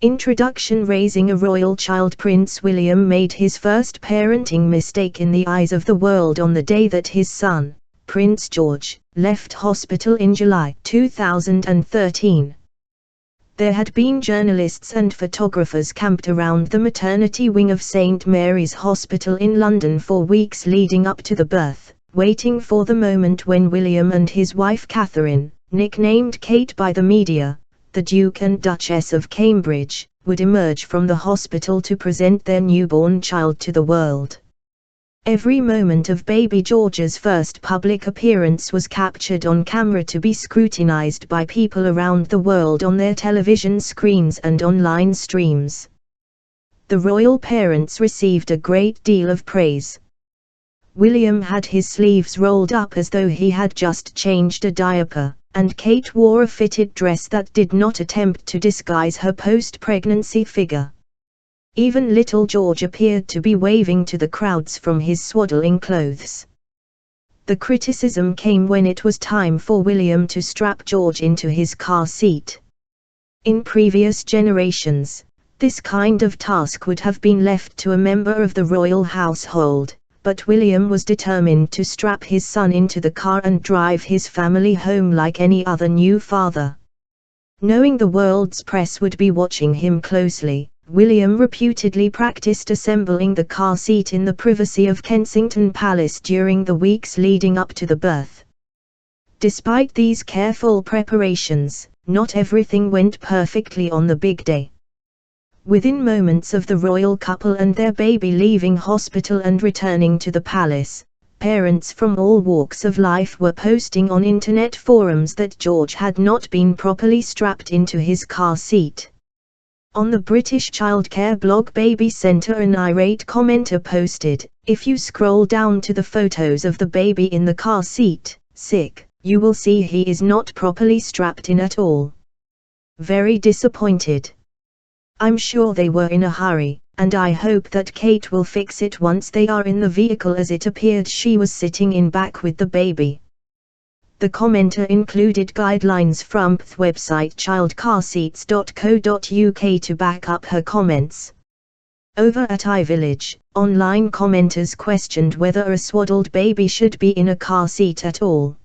Introduction. Raising a royal child. Prince William made his first parenting mistake in the eyes of the world on the day that his son, Prince George, left hospital in July 2013. There had been journalists and photographers camped around the maternity wing of St Mary's Hospital in London for weeks leading up to the birth, waiting for the moment when William and his wife Catherine, nicknamed Kate by the media, the Duke and Duchess of Cambridge, would emerge from the hospital to present their newborn child to the world. Every moment of baby George's first public appearance was captured on camera to be scrutinized by people around the world on their television screens and online streams. The royal parents received a great deal of praise. William had his sleeves rolled up as though he had just changed a diaper, and Kate wore a fitted dress that did not attempt to disguise her post-pregnancy figure. Even little George appeared to be waving to the crowds from his swaddling clothes. The criticism came when it was time for William to strap George into his car seat. In previous generations, this kind of task would have been left to a member of the royal household, but William was determined to strap his son into the car and drive his family home like any other new father. Knowing the world's press would be watching him closely, William reputedly practiced assembling the car seat in the privacy of Kensington Palace during the weeks leading up to the birth. Despite these careful preparations, not everything went perfectly on the big day. Within moments of the royal couple and their baby leaving hospital and returning to the palace, parents from all walks of life were posting on internet forums that George had not been properly strapped into his car seat. On the British childcare blog Baby Centre, an irate commenter posted, "If you scroll down to the photos of the baby in the car seat, you will see he is not properly strapped in at all. Very disappointed. I'm sure they were in a hurry, and I hope that Kate will fix it once they are in the vehicle, as it appeared she was sitting in back with the baby." The commenter included guidelines from the website childcarseats.co.uk to back up her comments. Over at iVillage, online commenters questioned whether a swaddled baby should be in a car seat at all.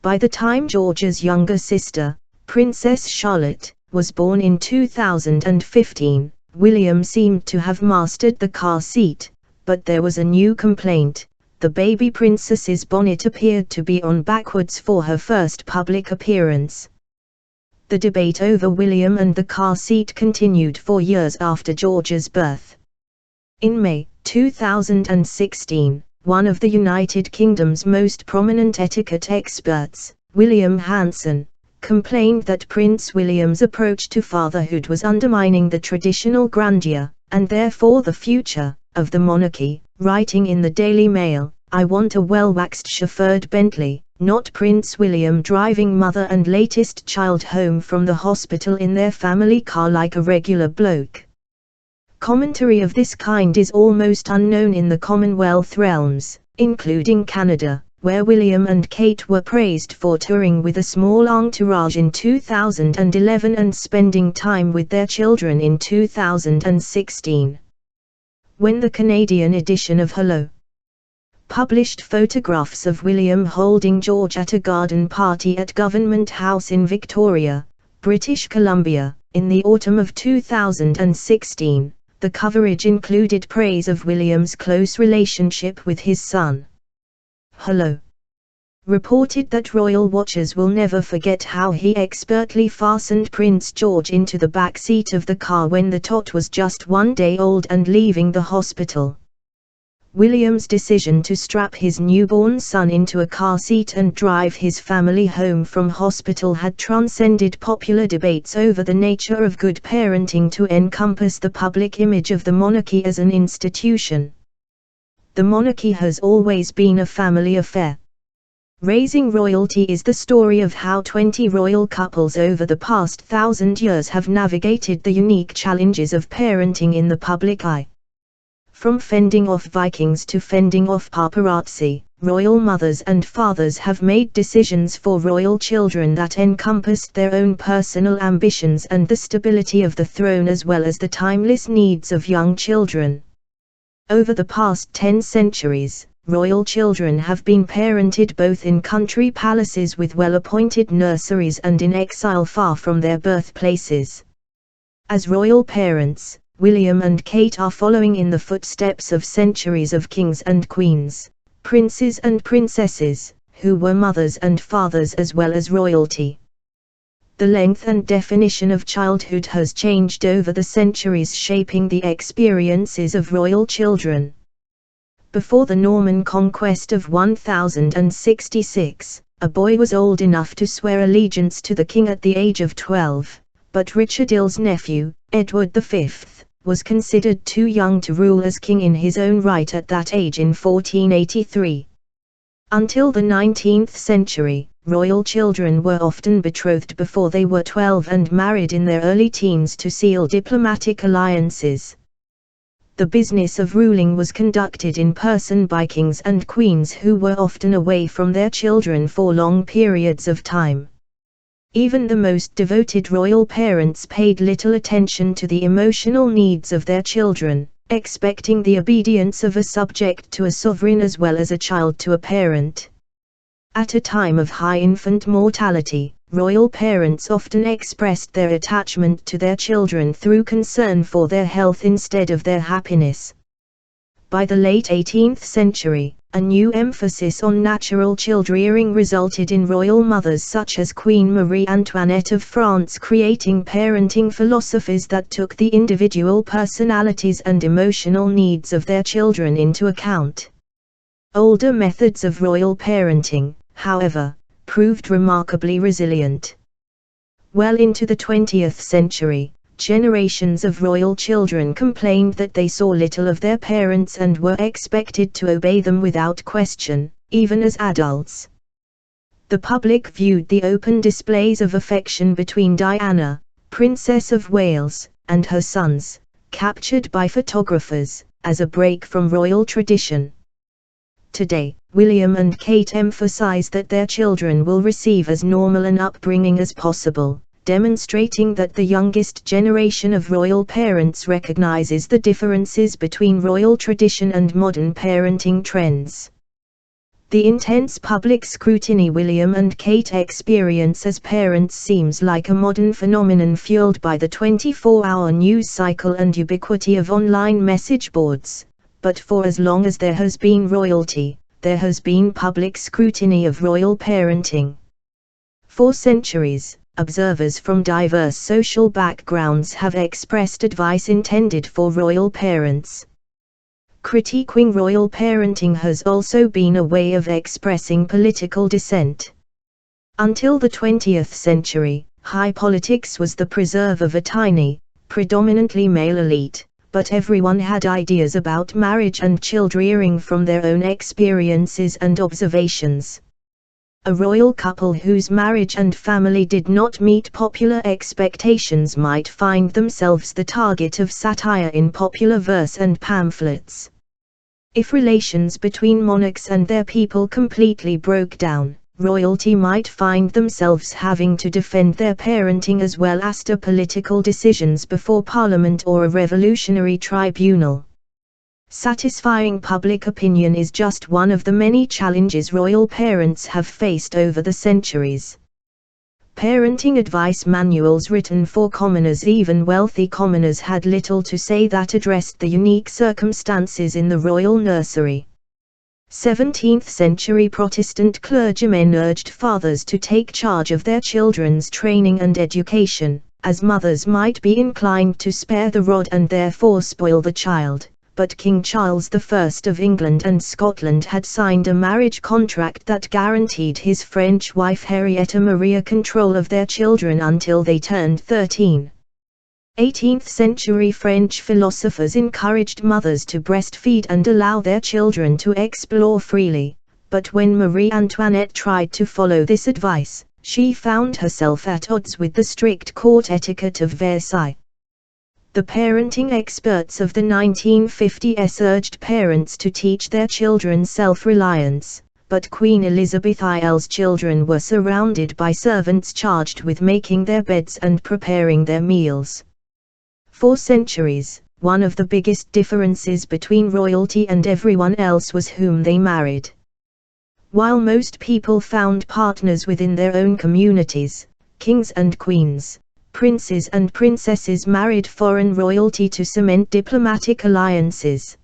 By the time George's younger sister, Princess Charlotte, was born in 2015, William seemed to have mastered the car seat, but there was a new complaint. The baby princess's bonnet appeared to be on backwards for her first public appearance. The debate over William and the car seat continued for years after George's birth. In May 2016, one of the United Kingdom's most prominent etiquette experts, William Hanson, complained that Prince William's approach to fatherhood was undermining the traditional grandeur, and therefore the future, of the monarchy, writing in the Daily Mail, "I want a well-waxed chauffeured Bentley, not Prince William driving mother and latest child home from the hospital in their family car like a regular bloke." Commentary of this kind is almost unknown in the Commonwealth realms, including Canada, where William and Kate were praised for touring with a small entourage in 2011 and spending time with their children in 2016. When the Canadian edition of Hello! Published photographs of William holding George at a garden party at Government House in Victoria, British Columbia, in the autumn of 2016, the coverage included praise of William's close relationship with his son. Hello! Reported that royal watchers will never forget how he expertly fastened Prince George into the back seat of the car when the tot was just 1 day old and leaving the hospital. William's decision to strap his newborn son into a car seat and drive his family home from hospital had transcended popular debates over the nature of good parenting to encompass the public image of the monarchy as an institution. The monarchy has always been a family affair. Raising royalty is the story of how 20 royal couples over the past 1,000 years have navigated the unique challenges of parenting in the public eye. From fending off Vikings to fending off paparazzi, royal mothers and fathers have made decisions for royal children that encompassed their own personal ambitions and the stability of the throne as well as the timeless needs of young children. Over the past 10 centuries, royal children have been parented both in country palaces with well-appointed nurseries and in exile far from their birthplaces. As royal parents, William and Kate are following in the footsteps of centuries of kings and queens, princes and princesses, who were mothers and fathers as well as royalty. The length and definition of childhood has changed over the centuries, shaping the experiences of royal children. Before the Norman conquest of 1066, a boy was old enough to swear allegiance to the king at the age of 12, but Richard II's nephew, Edward V, was considered too young to rule as king in his own right at that age in 1483. Until the 19th century, royal children were often betrothed before they were 12 and married in their early teens to seal diplomatic alliances. The business of ruling was conducted in person by kings and queens who were often away from their children for long periods of time. Even the most devoted royal parents paid little attention to the emotional needs of their children, expecting the obedience of a subject to a sovereign as well as a child to a parent. At a time of high infant mortality, royal parents often expressed their attachment to their children through concern for their health instead of their happiness. By the late 18th century, a new emphasis on natural childrearing resulted in royal mothers such as Queen Marie Antoinette of France creating parenting philosophies that took the individual personalities and emotional needs of their children into account. Older methods of royal parenting, however, proved remarkably resilient. Well into the 20th century, generations of royal children complained that they saw little of their parents and were expected to obey them without question, even as adults. The public viewed the open displays of affection between Diana, Princess of Wales, and her sons, captured by photographers, as a break from royal tradition. Today, William and Kate emphasize that their children will receive as normal an upbringing as possible, demonstrating that the youngest generation of royal parents recognizes the differences between royal tradition and modern parenting trends. The intense public scrutiny William and Kate experience as parents seems like a modern phenomenon fueled by the 24-hour news cycle and ubiquity of online message boards, but for as long as there has been royalty, there has been public scrutiny of royal parenting. For centuries, observers from diverse social backgrounds have expressed advice intended for royal parents. Critiquing royal parenting has also been a way of expressing political dissent. Until the 20th century, high politics was the preserve of a tiny, predominantly male elite, but everyone had ideas about marriage and childrearing from their own experiences and observations. A royal couple whose marriage and family did not meet popular expectations might find themselves the target of satire in popular verse and pamphlets. If relations between monarchs and their people completely broke down, royalty might find themselves having to defend their parenting as well as to political decisions before Parliament or a revolutionary tribunal. Satisfying public opinion is just one of the many challenges royal parents have faced over the centuries. Parenting advice manuals written for commoners, even wealthy commoners, had little to say that addressed the unique circumstances in the royal nursery. 17th century Protestant clergymen urged fathers to take charge of their children's training and education, as mothers might be inclined to spare the rod and therefore spoil the child. But King Charles I of England and Scotland had signed a marriage contract that guaranteed his French wife Henrietta Maria control of their children until they turned 13. 18th century French philosophers encouraged mothers to breastfeed and allow their children to explore freely, but when Marie Antoinette tried to follow this advice, she found herself at odds with the strict court etiquette of Versailles. The parenting experts of the 1950s urged parents to teach their children self-reliance, but Queen Elizabeth I's children were surrounded by servants charged with making their beds and preparing their meals. For centuries, one of the biggest differences between royalty and everyone else was whom they married. While most people found partners within their own communities, kings and queens, princes and princesses married foreign royalty to cement diplomatic alliances.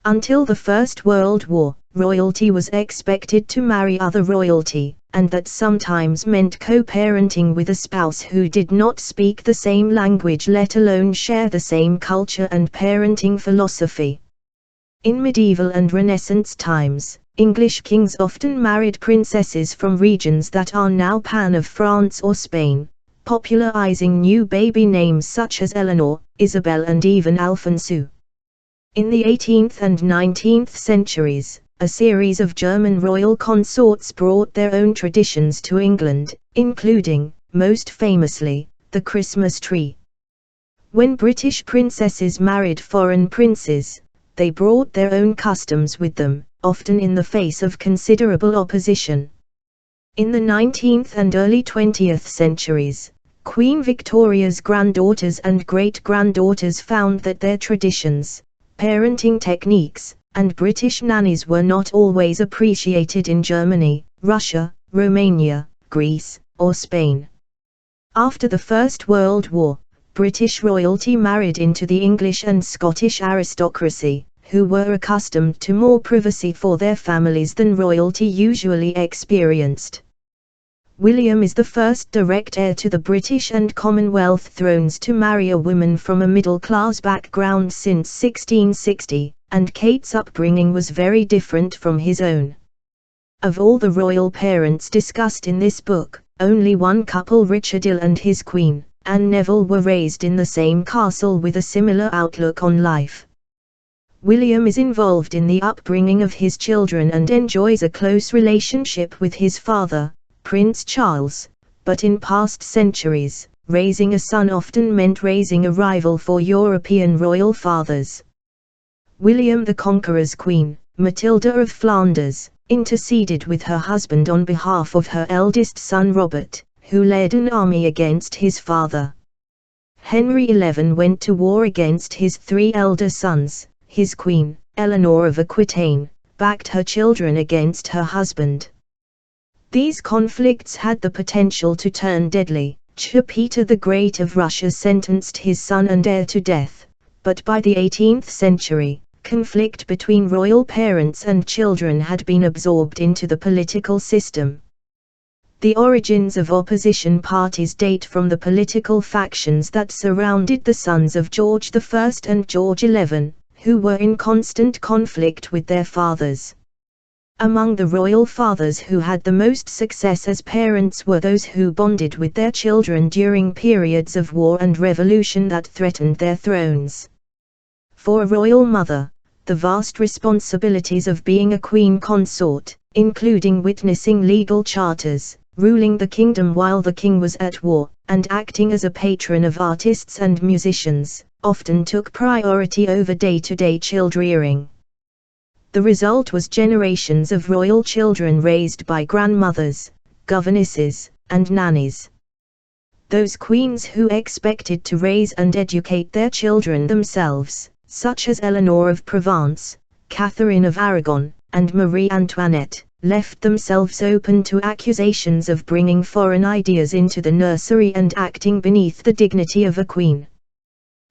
Until the First World War, royalty was expected to marry other royalty, and that sometimes meant co-parenting with a spouse who did not speak the same language, let alone share the same culture and parenting philosophy. In medieval and Renaissance times, English kings often married princesses from regions that are now Pan of France or Spain, popularizing new baby names such as Eleanor, Isabel and even Alfonso. In the 18th and 19th centuries, a series of German royal consorts brought their own traditions to England, including, most famously, the Christmas tree. When British princesses married foreign princes, they brought their own customs with them, often in the face of considerable opposition. In the 19th and early 20th centuries, Queen Victoria's granddaughters and great-granddaughters found that their traditions, parenting techniques, and British nannies were not always appreciated in Germany, Russia, Romania, Greece, or Spain. After the First World War, British royalty married into the English and Scottish aristocracy, who were accustomed to more privacy for their families than royalty usually experienced. William is the first direct heir to the British and Commonwealth thrones to marry a woman from a middle-class background since 1660, and Kate's upbringing was very different from his own. Of all the royal parents discussed in this book, only one couple, Richard II and his queen, Anne Neville, were raised in the same castle with a similar outlook on life. William is involved in the upbringing of his children and enjoys a close relationship with his father, Prince Charles, but in past centuries, raising a son often meant raising a rival for European royal fathers. William the Conqueror's queen, Matilda of Flanders, interceded with her husband on behalf of her eldest son Robert, who led an army against his father. Henry XI went to war against his three elder sons. His queen, Eleanor of Aquitaine, backed her children against her husband. These conflicts had the potential to turn deadly. Peter the Great of Russia sentenced his son and heir to death, but by the 18th century, conflict between royal parents and children had been absorbed into the political system. The origins of opposition parties date from the political factions that surrounded the sons of George I and George XI, who were in constant conflict with their fathers. Among the royal fathers who had the most success as parents were those who bonded with their children during periods of war and revolution that threatened their thrones. For a royal mother, the vast responsibilities of being a queen consort, including witnessing legal charters, ruling the kingdom while the king was at war, and acting as a patron of artists and musicians, often took priority over day-to-day child-rearing. The result was generations of royal children raised by grandmothers, governesses, and nannies. Those queens who expected to raise and educate their children themselves, such as Eleanor of Provence, Catherine of Aragon, and Marie Antoinette, left themselves open to accusations of bringing foreign ideas into the nursery and acting beneath the dignity of a queen.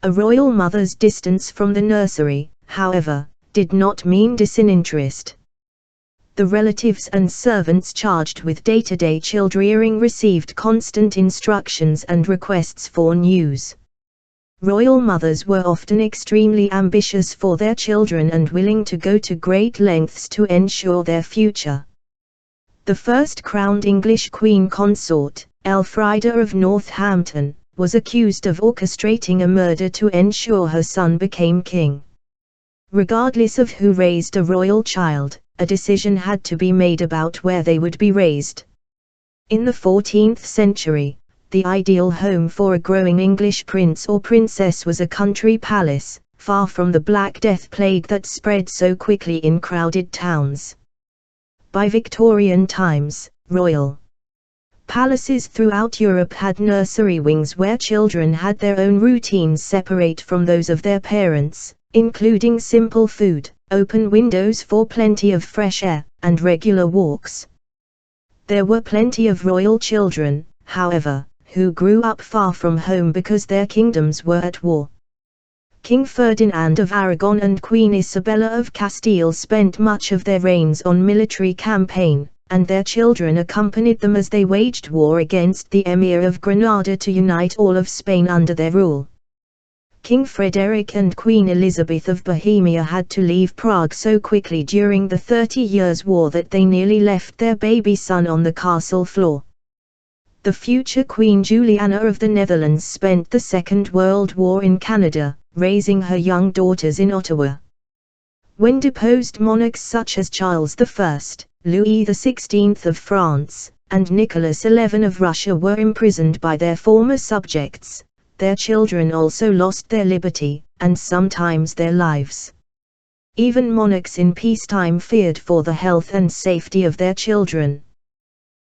A royal mother's distance from the nursery, however, did not mean disinterest. The relatives and servants charged with day-to-day child-rearing received constant instructions and requests for news. Royal mothers were often extremely ambitious for their children and willing to go to great lengths to ensure their future. The first crowned English queen consort, Elfrida of Northampton, was accused of orchestrating a murder to ensure her son became king. Regardless of who raised a royal child, a decision had to be made about where they would be raised. In the 14th century, the ideal home for a growing English prince or princess was a country palace, far from the Black Death plague that spread so quickly in crowded towns. By Victorian times, royal palaces throughout Europe had nursery wings where children had their own routines separate from those of their parents, including simple food, open windows for plenty of fresh air, and regular walks. There were plenty of royal children, however, who grew up far from home because their kingdoms were at war. King Ferdinand of Aragon and Queen Isabella of Castile spent much of their reigns on military campaign, and their children accompanied them as they waged war against the Emir of Granada to unite all of Spain under their rule. King Frederick and Queen Elizabeth of Bohemia had to leave Prague so quickly during the 30 Years' War that they nearly left their baby son on the castle floor. The future Queen Juliana of the Netherlands spent the Second World War in Canada, raising her young daughters in Ottawa. When deposed monarchs such as Charles I, Louis XVI of France, and Nicholas XI of Russia were imprisoned by their former subjects, their children also lost their liberty, and sometimes their lives. Even monarchs in peacetime feared for the health and safety of their children.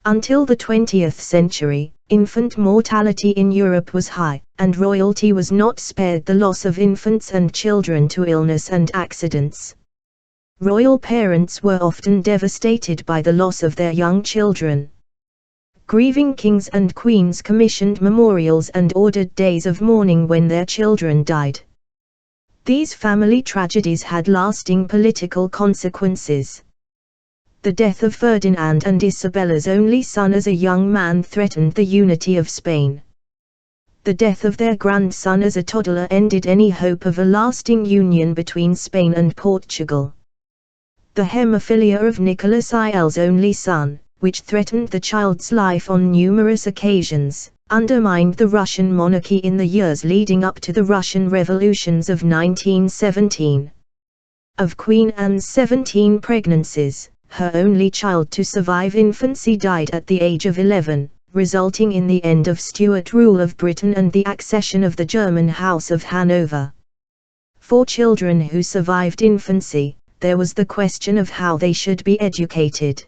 Until the 20th century, infant mortality in Europe was high, and royalty was not spared the loss of infants and children to illness and accidents. Royal parents were often devastated by the loss of their young children. Grieving kings and queens commissioned memorials and ordered days of mourning when their children died. These family tragedies had lasting political consequences. The death of Ferdinand and Isabella's only son as a young man threatened the unity of Spain. The death of their grandson as a toddler ended any hope of a lasting union between Spain and Portugal. The hemophilia of Nicholas IL's only son, which threatened the child's life on numerous occasions, undermined the Russian monarchy in the years leading up to the Russian revolutions of 1917. Of Queen Anne's 17 pregnancies, her only child to survive infancy died at the age of 11, resulting in the end of Stuart rule of Britain and the accession of the German House of Hanover. For children who survived infancy, there was the question of how they should be educated.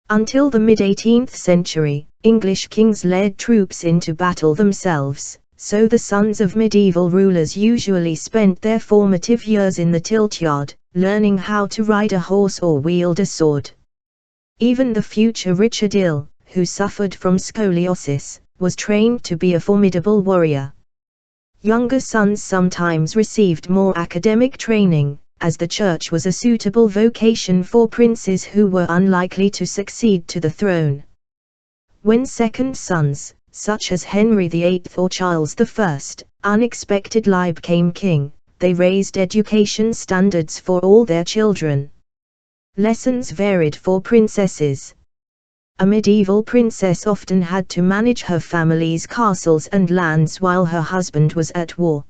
Until the mid-18th century, English kings led troops into battle themselves, so the sons of medieval rulers usually spent their formative years in the tiltyard, learning how to ride a horse or wield a sword. Even the future Richard II, who suffered from scoliosis, was trained to be a formidable warrior. Younger sons sometimes received more academic training, as the church was a suitable vocation for princes who were unlikely to succeed to the throne. When second sons, such as Henry VIII or Charles I, unexpectedly became king, they raised education standards for all their children. Lessons varied for princesses. A medieval princess often had to manage her family's castles and lands while her husband was at war.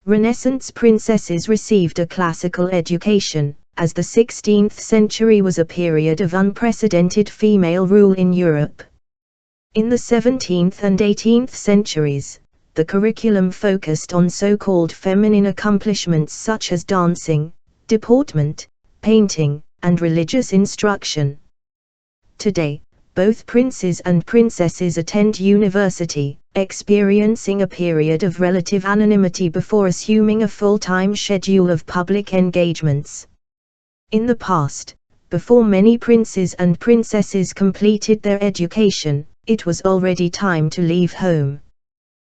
Renaissance princesses received a classical education, as the 16th century was a period of unprecedented female rule in Europe. In the 17th and 18th centuries, the curriculum focused on so-called feminine accomplishments such as dancing, deportment, painting, and religious instruction. Today, both princes and princesses attend university, experiencing a period of relative anonymity before assuming a full-time schedule of public engagements. In the past, before many princes and princesses completed their education, it was already time to leave home.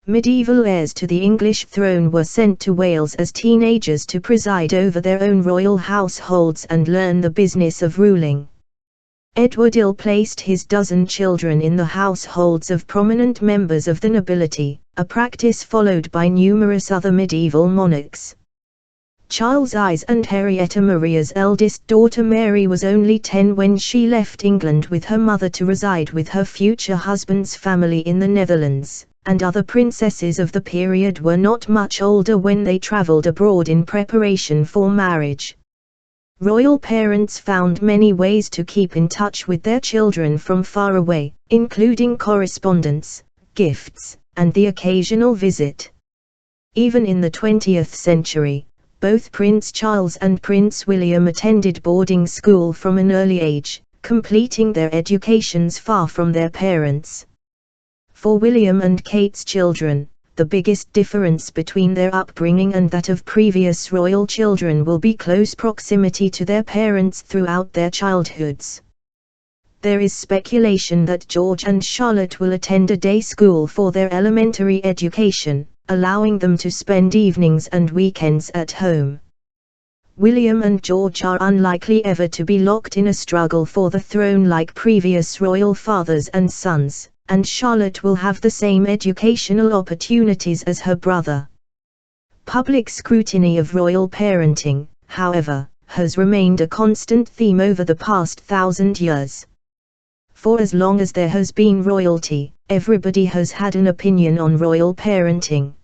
Medieval heirs to the English throne were sent to Wales as teenagers to preside over their own royal households and learn the business of ruling. Edward Ill placed his dozen children in the households of prominent members of the nobility, a practice followed by numerous other medieval monarchs. Charles I's and Henrietta Maria's eldest daughter Mary was only 10 when she left England with her mother to reside with her future husband's family in the Netherlands, and other princesses of the period were not much older when they travelled abroad in preparation for marriage. Royal parents found many ways to keep in touch with their children from far away, including correspondence, gifts, and the occasional visit. Even in the 20th century, both Prince Charles and Prince William attended boarding school from an early age, completing their educations far from their parents. For William and Kate's children, the biggest difference between their upbringing and that of previous royal children will be close proximity to their parents throughout their childhoods. There is speculation that George and Charlotte will attend a day school for their elementary education, allowing them to spend evenings and weekends at home. William and George are unlikely ever to be locked in a struggle for the throne like previous royal fathers and sons, and Charlotte will have the same educational opportunities as her brother. Public scrutiny of royal parenting, however, has remained a constant theme over the past 1,000 years. For as long as there has been royalty, everybody has had an opinion on royal parenting.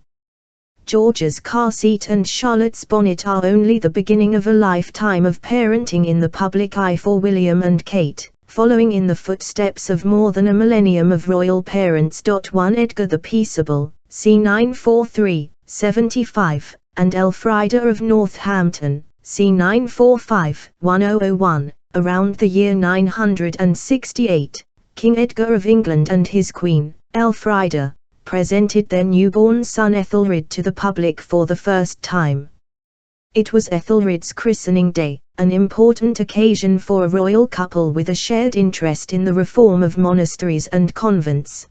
George's car seat and Charlotte's bonnet are only the beginning of a lifetime of parenting in the public eye for William and Kate, following in the footsteps of more than a millennium of royal parents. 1 Edgar the Peaceable, c. 943-75, and Elfrida of Northampton, c. 945-1001, around the year 968, King Edgar of England and his queen, Elfrida, presented their newborn son Ethelred to the public for the first time. It was Ethelred's christening day, an important occasion for a royal couple with a shared interest in the reform of monasteries and convents.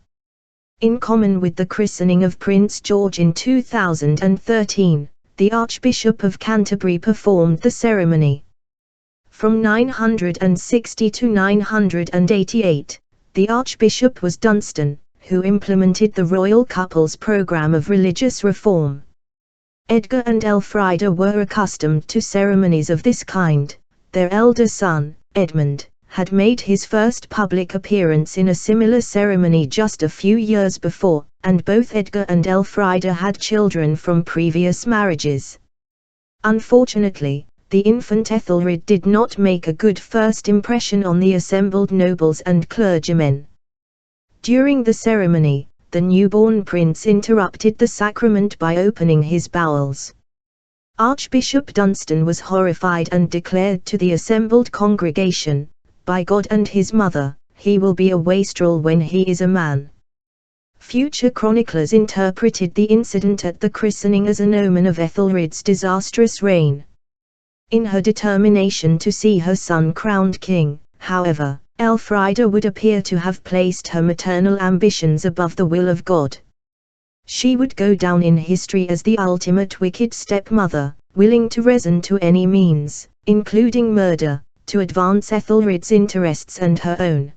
In common with the christening of Prince George in 2013, the Archbishop of Canterbury performed the ceremony. From 960 to 988, the Archbishop was Dunstan, who implemented the royal couple's program of religious reform. Edgar and Elfrida were accustomed to ceremonies of this kind. Their elder son, Edmund, had made his first public appearance in a similar ceremony just a few years before, and both Edgar and Elfrida had children from previous marriages. Unfortunately, the infant Ethelred did not make a good first impression on the assembled nobles and clergymen. During the ceremony, the newborn prince interrupted the sacrament by opening his bowels. Archbishop Dunstan was horrified and declared to the assembled congregation, "By God and his mother, he will be a wastrel when he is a man." Future chroniclers interpreted the incident at the christening as an omen of Ethelred's disastrous reign. In her determination to see her son crowned king, however, Elfrida would appear to have placed her maternal ambitions above the will of God. She would go down in history as the ultimate wicked stepmother, willing to resort to any means, including murder, to advance Ethelred's interests and her own.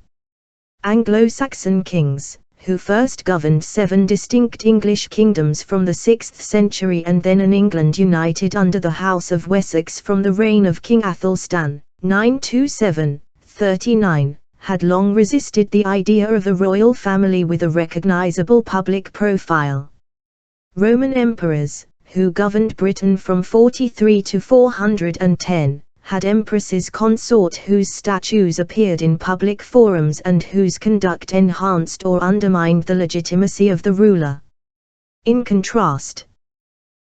Anglo-Saxon kings, who first governed 7 distinct English kingdoms from the 6th century and then an England united under the House of Wessex from the reign of King Athelstan, 927-39, had long resisted the idea of a royal family with a recognizable public profile. Roman emperors, who governed Britain from 43 to 410, had empresses consort whose statues appeared in public forums and whose conduct enhanced or undermined the legitimacy of the ruler. In contrast,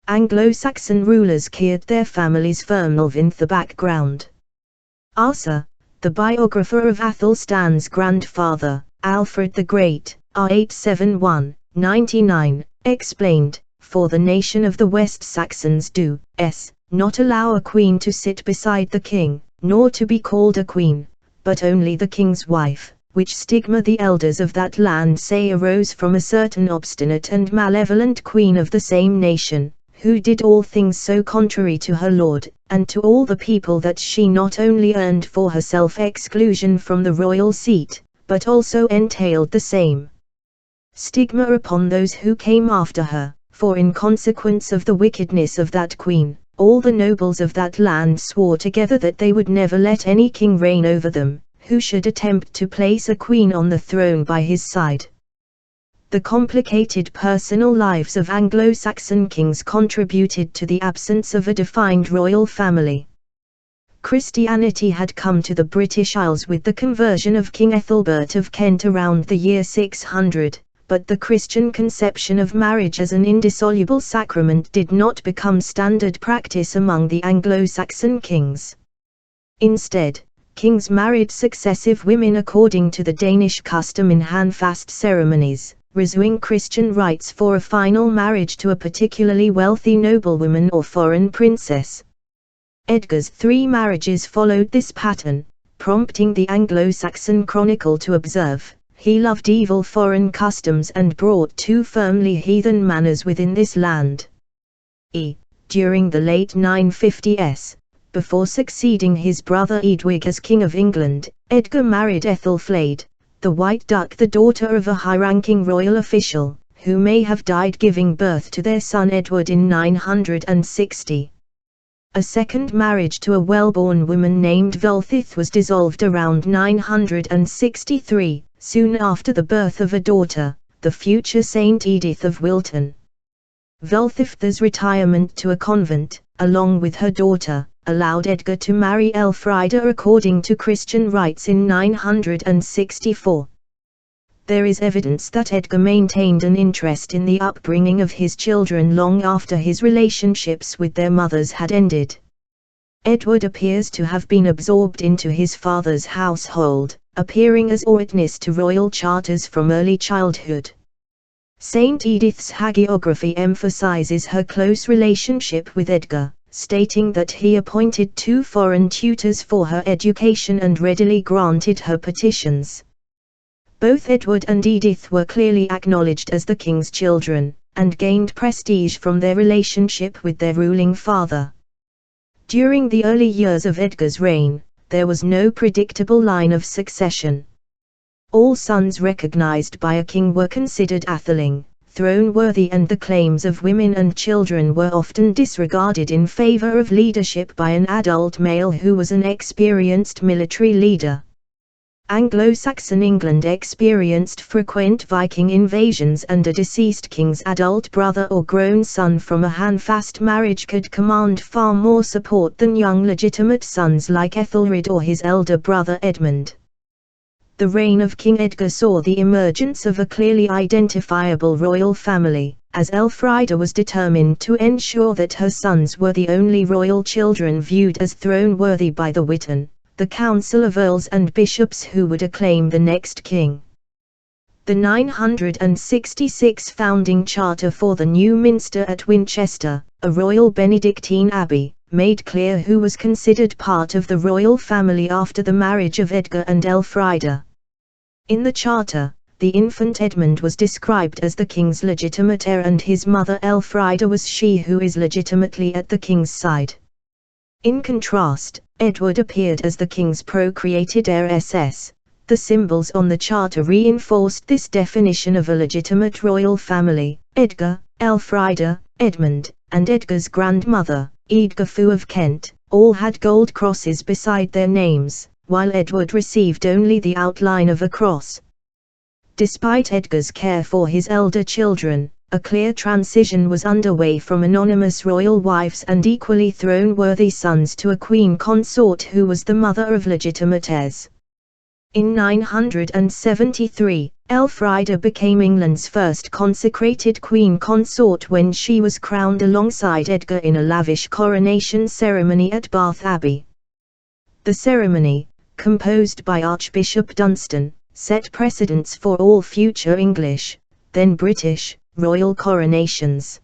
Anglo-Saxon rulers kept their families firmly in the background. Asa, the biographer of Athelstan's grandfather, Alfred the Great, R871-99, explained, "For the nation of the West Saxons do not allow a queen to sit beside the king, nor to be called a queen, but only the king's wife, which stigma the elders of that land say arose from a certain obstinate and malevolent queen of the same nation, who did all things so contrary to her lord, and to all the people that she not only earned for herself exclusion from the royal seat, but also entailed the same stigma upon those who came after her, for in consequence of the wickedness of that queen, all the nobles of that land swore together that they would never let any king reign over them, who should attempt to place a queen on the throne by his side." The complicated personal lives of Anglo-Saxon kings contributed to the absence of a defined royal family. Christianity had come to the British Isles with the conversion of King Ethelbert of Kent around the year 600, but the Christian conception of marriage as an indissoluble sacrament did not become standard practice among the Anglo-Saxon kings. Instead, Kings married successive women according to the Danish custom in handfast ceremonies, reserving Christian rites for a final marriage to a particularly wealthy noblewoman or foreign princess. Edgar's 3 marriages followed this pattern, prompting the Anglo-Saxon Chronicle to observe, "He loved evil foreign customs and brought 2 firmly heathen manners within this land." During the late 950s, before succeeding his brother Eadwig as King of England, Edgar married Ethelflaed, the White Duck, the daughter of a high-ranking royal official, who may have died giving birth to their son Edward in 960. A second marriage to a well-born woman named Wulfith was dissolved around 963, soon after the birth of a daughter, the future Saint Edith of Wilton. Wulfith's retirement to a convent, along with her daughter, allowed Edgar to marry Elfrida according to Christian rites in 964. There is evidence that Edgar maintained an interest in the upbringing of his children long after his relationships with their mothers had ended. Edward appears to have been absorbed into his father's household, appearing as a witness to royal charters from early childhood. Saint Edith's hagiography emphasizes her close relationship with Edgar, stating that he appointed 2 foreign tutors for her education and readily granted her petitions. Both Edward and Edith were clearly acknowledged as the king's children, and gained prestige from their relationship with their ruling father. During the early years of Edgar's reign, there was no predictable line of succession. All sons recognized by a king were considered atheling, throne-worthy, and the claims of women and children were often disregarded in favor of leadership by an adult male who was an experienced military leader. Anglo-Saxon England experienced frequent Viking invasions, and a deceased king's adult brother or grown son from a handfast marriage could command far more support than young legitimate sons like Ethelred or his elder brother Edmund. The reign of King Edgar saw the emergence of a clearly identifiable royal family, as Elfrida was determined to ensure that her sons were the only royal children viewed as throne-worthy by the Witan, the council of earls and bishops who would acclaim the next king. The 966 founding charter for the new minster at Winchester, a royal Benedictine abbey, made clear who was considered part of the royal family after the marriage of Edgar and Elfrida. In the charter, the infant Edmund was described as the king's legitimate heir, and his mother Elfrida was she who is legitimately at the king's side. In contrast, Edward appeared as the king's procreated heir. The symbols on the charter reinforced this definition of a legitimate royal family. Edgar, Elfrida, Edmund, and Edgar's grandmother, Eadgifu of Kent, all had gold crosses beside their names, while Edward received only the outline of a cross. Despite Edgar's care for his elder children, a clear transition was underway from anonymous royal wives and equally throne-worthy sons to a queen consort who was the mother of legitimate heirs. In 973, Elfrida became England's first consecrated queen consort when she was crowned alongside Edgar in a lavish coronation ceremony at Bath Abbey. The ceremony, composed by Archbishop Dunstan, set precedents for all future English, then British, royal coronations.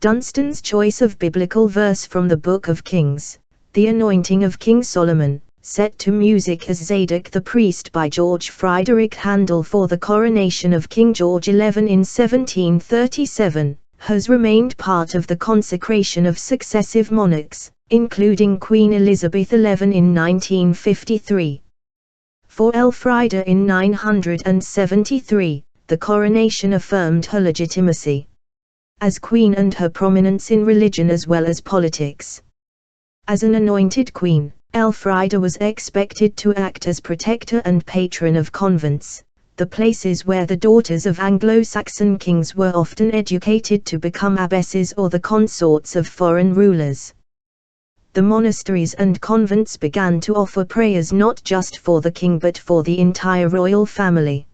Dunstan's choice of biblical verse from the Book of Kings, the anointing of King Solomon, set to music as Zadok the Priest by George Friedrich Handel for the coronation of King George XI in 1737, has remained part of the consecration of successive monarchs, including Queen Elizabeth XI in 1953. For Elfrida in 973, the coronation affirmed her legitimacy as queen and her prominence in religion as well as politics. As an anointed queen, Elfrida was expected to act as protector and patron of convents, the places where the daughters of Anglo-Saxon kings were often educated to become abbesses or the consorts of foreign rulers. The monasteries and convents began to offer prayers not just for the king but for the entire royal family.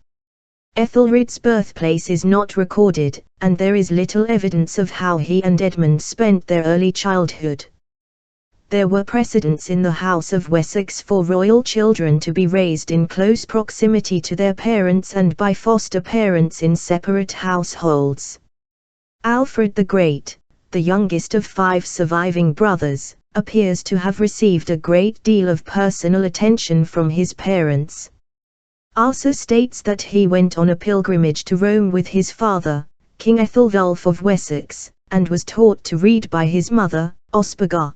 Ethelred's birthplace is not recorded, and there is little evidence of how he and Edmund spent their early childhood. There were precedents in the House of Wessex for royal children to be raised in close proximity to their parents and by foster parents in separate households. Alfred the Great, the youngest of 5 surviving brothers, appears to have received a great deal of personal attention from his parents. Arthur states that he went on a pilgrimage to Rome with his father, King Ethelwulf of Wessex, and was taught to read by his mother, Osburga.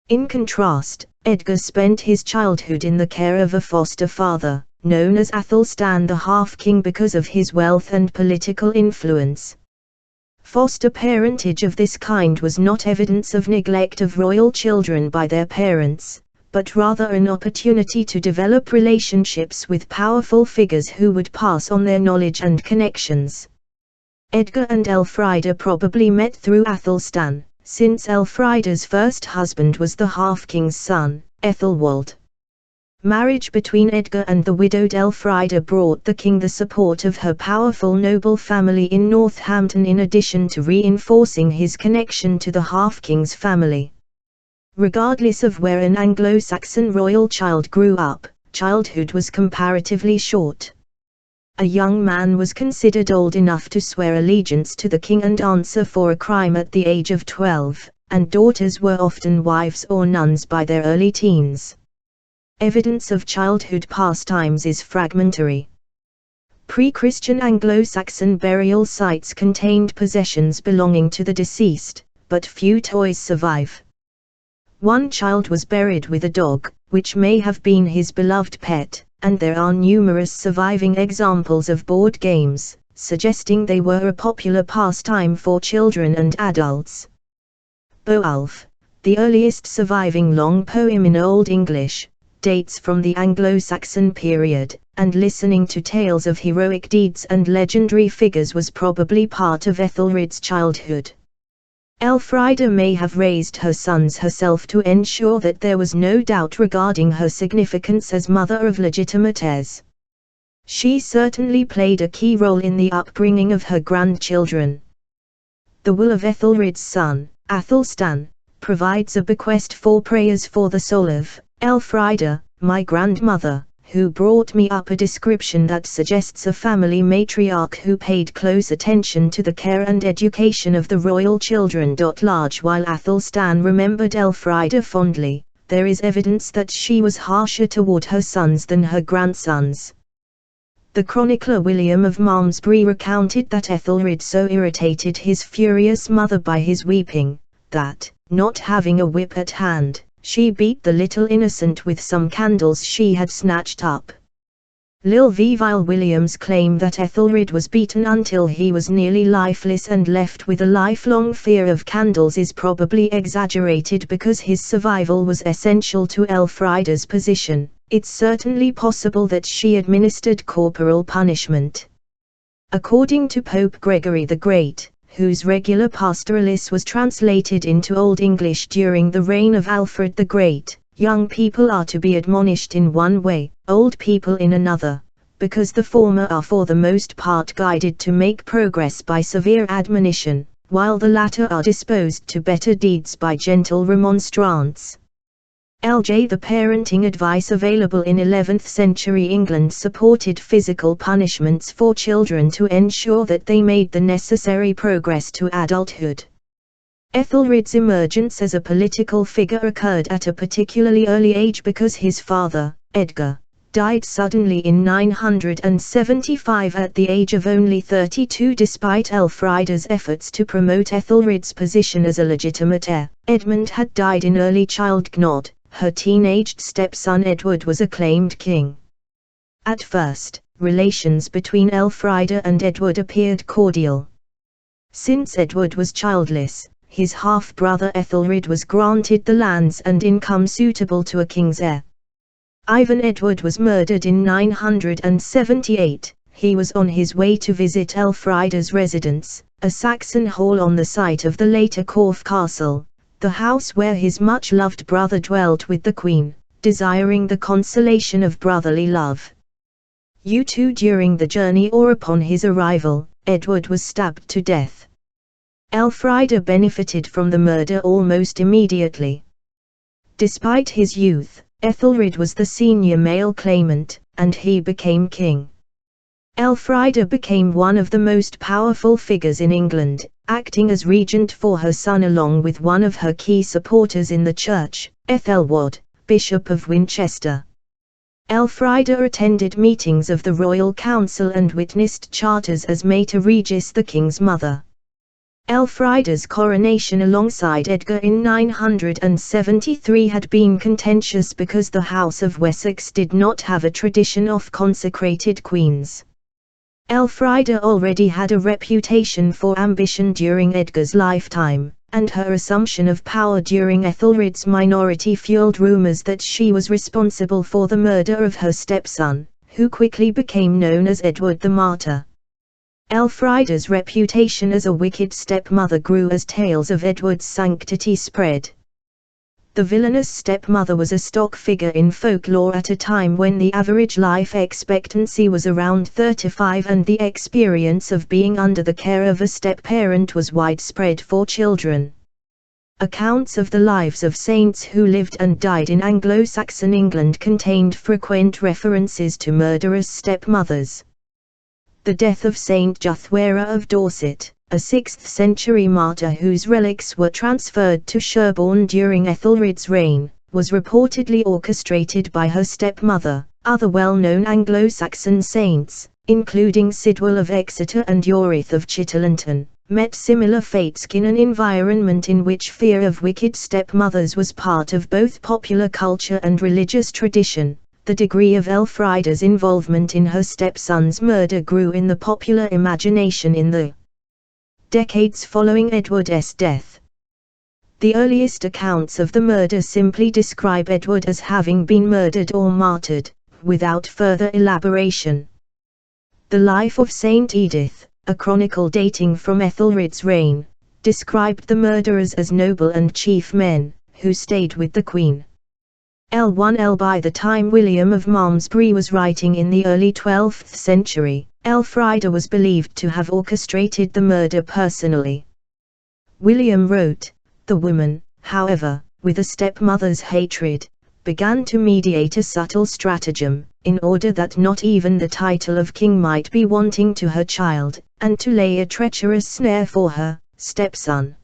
In contrast, Edgar spent his childhood in the care of a foster father, known as Athelstan the Half-King because of his wealth and political influence. Foster parentage of this kind was not evidence of neglect of royal children by their parents, but rather an opportunity to develop relationships with powerful figures who would pass on their knowledge and connections. Edgar and Elfrida probably met through Athelstan, since Elfrida's first husband was the half-king's son, Ethelwald. Marriage between Edgar and the widowed Elfrida brought the king the support of her powerful noble family in Northampton in addition to reinforcing his connection to the half-king's family. Regardless of where an Anglo-Saxon royal child grew up, childhood was comparatively short. A young man was considered old enough to swear allegiance to the king and answer for a crime at the age of 12, and daughters were often wives or nuns by their early teens. Evidence of childhood pastimes is fragmentary. Pre-Christian Anglo-Saxon burial sites contained possessions belonging to the deceased, but few toys survive. One child was buried with a dog, which may have been his beloved pet, and there are numerous surviving examples of board games, suggesting they were a popular pastime for children and adults. Beowulf, the earliest surviving long poem in Old English, dates from the Anglo-Saxon period, and listening to tales of heroic deeds and legendary figures was probably part of Ethelred's childhood. Elfrida may have raised her sons herself to ensure that there was no doubt regarding her significance as mother of legitimate heirs. She certainly played a key role in the upbringing of her grandchildren. The will of Ethelred's son, Athelstan, provides a bequest for prayers for the soul of Elfrida, my grandmother, who brought me up, a description that suggests a family matriarch who paid close attention to the care and education of the royal children. Large. While Athelstan remembered Elfrida fondly, there is evidence that she was harsher toward her sons than her grandsons. The chronicler William of Malmesbury recounted that Ethelred so irritated his furious mother by his weeping, that, not having a whip at hand, she beat the little innocent with some candles she had snatched up. Lilveville Williams claim that Ethelred was beaten until he was nearly lifeless and left with a lifelong fear of candles is probably exaggerated because his survival was essential to Elfrida's position. It's certainly possible that she administered corporal punishment. According to Pope Gregory the Great, whose regular pastoralis was translated into Old English during the reign of Alfred the Great, young people are to be admonished in one way, old people in another, because the former are for the most part guided to make progress by severe admonition, while the latter are disposed to better deeds by gentle remonstrance. The parenting advice available in 11th century England supported physical punishments for children to ensure that they made the necessary progress to adulthood. Ethelred's emergence as a political figure occurred at a particularly early age because his father, Edgar, died suddenly in 975 at the age of only 32. Despite Elfrida's efforts to promote Ethelred's position as a legitimate heir, Edmund had died in early childhood. Her teenaged stepson Edward was acclaimed king. At first, relations between Elfrida and Edward appeared cordial. Since Edward was childless, his half-brother Ethelred was granted the lands and income suitable to a king's heir. Ivan Edward was murdered in 978. He was on his way to visit Elfrida's residence, a Saxon hall on the site of the later Corfe Castle, the house where his much-loved brother dwelt with the Queen, desiring the consolation of brotherly love. During the journey or upon his arrival, Edward was stabbed to death. Elfrida benefited from the murder almost immediately. Despite his youth, Ethelred was the senior male claimant, and he became king. Elfrida became one of the most powerful figures in England, acting as regent for her son along with one of her key supporters in the church, Ethelwald, Bishop of Winchester. Elfrida attended meetings of the Royal Council and witnessed charters as Mater Regis, the king's mother. Elfrida's coronation alongside Edgar in 973 had been contentious because the House of Wessex did not have a tradition of consecrated queens. Elfrida already had a reputation for ambition during Edgar's lifetime, and her assumption of power during Ethelred's minority fueled rumors that she was responsible for the murder of her stepson, who quickly became known as Edward the Martyr. Elfrida's reputation as a wicked stepmother grew as tales of Edward's sanctity spread. The villainous stepmother was a stock figure in folklore at a time when the average life expectancy was around 35 and the experience of being under the care of a step-parent was widespread for children. Accounts of the lives of saints who lived and died in Anglo-Saxon England contained frequent references to murderous stepmothers. The death of Saint Juthwera of Dorset, a 6th century martyr whose relics were transferred to Sherborne during Ethelred's reign, was reportedly orchestrated by her stepmother. Other well-known Anglo-Saxon saints, including Sidwell of Exeter and Yorith of Chitterlington, met similar fates in an environment in which fear of wicked stepmothers was part of both popular culture and religious tradition. The degree of Elfrida's involvement in her stepson's murder grew in the popular imagination in the decades following Edward's death. The earliest accounts of the murder simply describe Edward as having been murdered or martyred, without further elaboration. The Life of Saint Edith, a chronicle dating from Ethelred's reign, described the murderers as noble and chief men, who stayed with the Queen. L1L By the time William of Malmesbury was writing in the early 12th century, Elfrida was believed to have orchestrated the murder personally. William wrote, "The woman, however, with a stepmother's hatred, began to mediate a subtle stratagem, in order that not even the title of king might be wanting to her child, and to lay a treacherous snare for her stepson."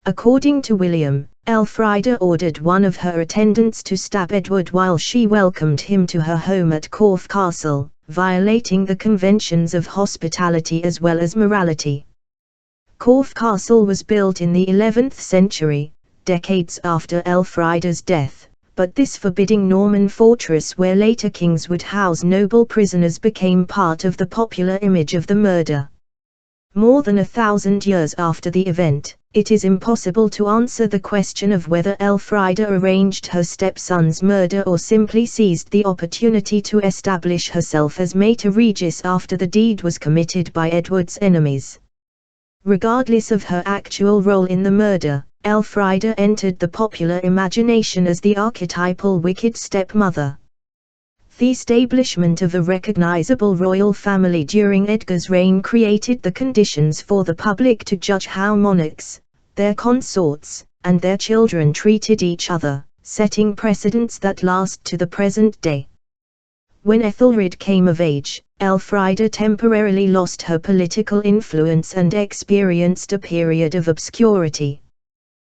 According to William, Elfrida ordered one of her attendants to stab Edward while she welcomed him to her home at Corfe Castle, violating the conventions of hospitality as well as morality. Corfe Castle was built in the 11th century, decades after Elfrida's death, but this forbidding Norman fortress where later kings would house noble prisoners became part of the popular image of the murder. More than 1,000 years after the event, it is impossible to answer the question of whether Elfrida arranged her stepson's murder or simply seized the opportunity to establish herself as Mater Regis after the deed was committed by Edward's enemies. Regardless of her actual role in the murder, Elfrida entered the popular imagination as the archetypal wicked stepmother. The establishment of a recognizable royal family during Edgar's reign created the conditions for the public to judge how monarchs, their consorts, and their children treated each other, setting precedents that last to the present day. When Ethelred came of age, Elfrida temporarily lost her political influence and experienced a period of obscurity.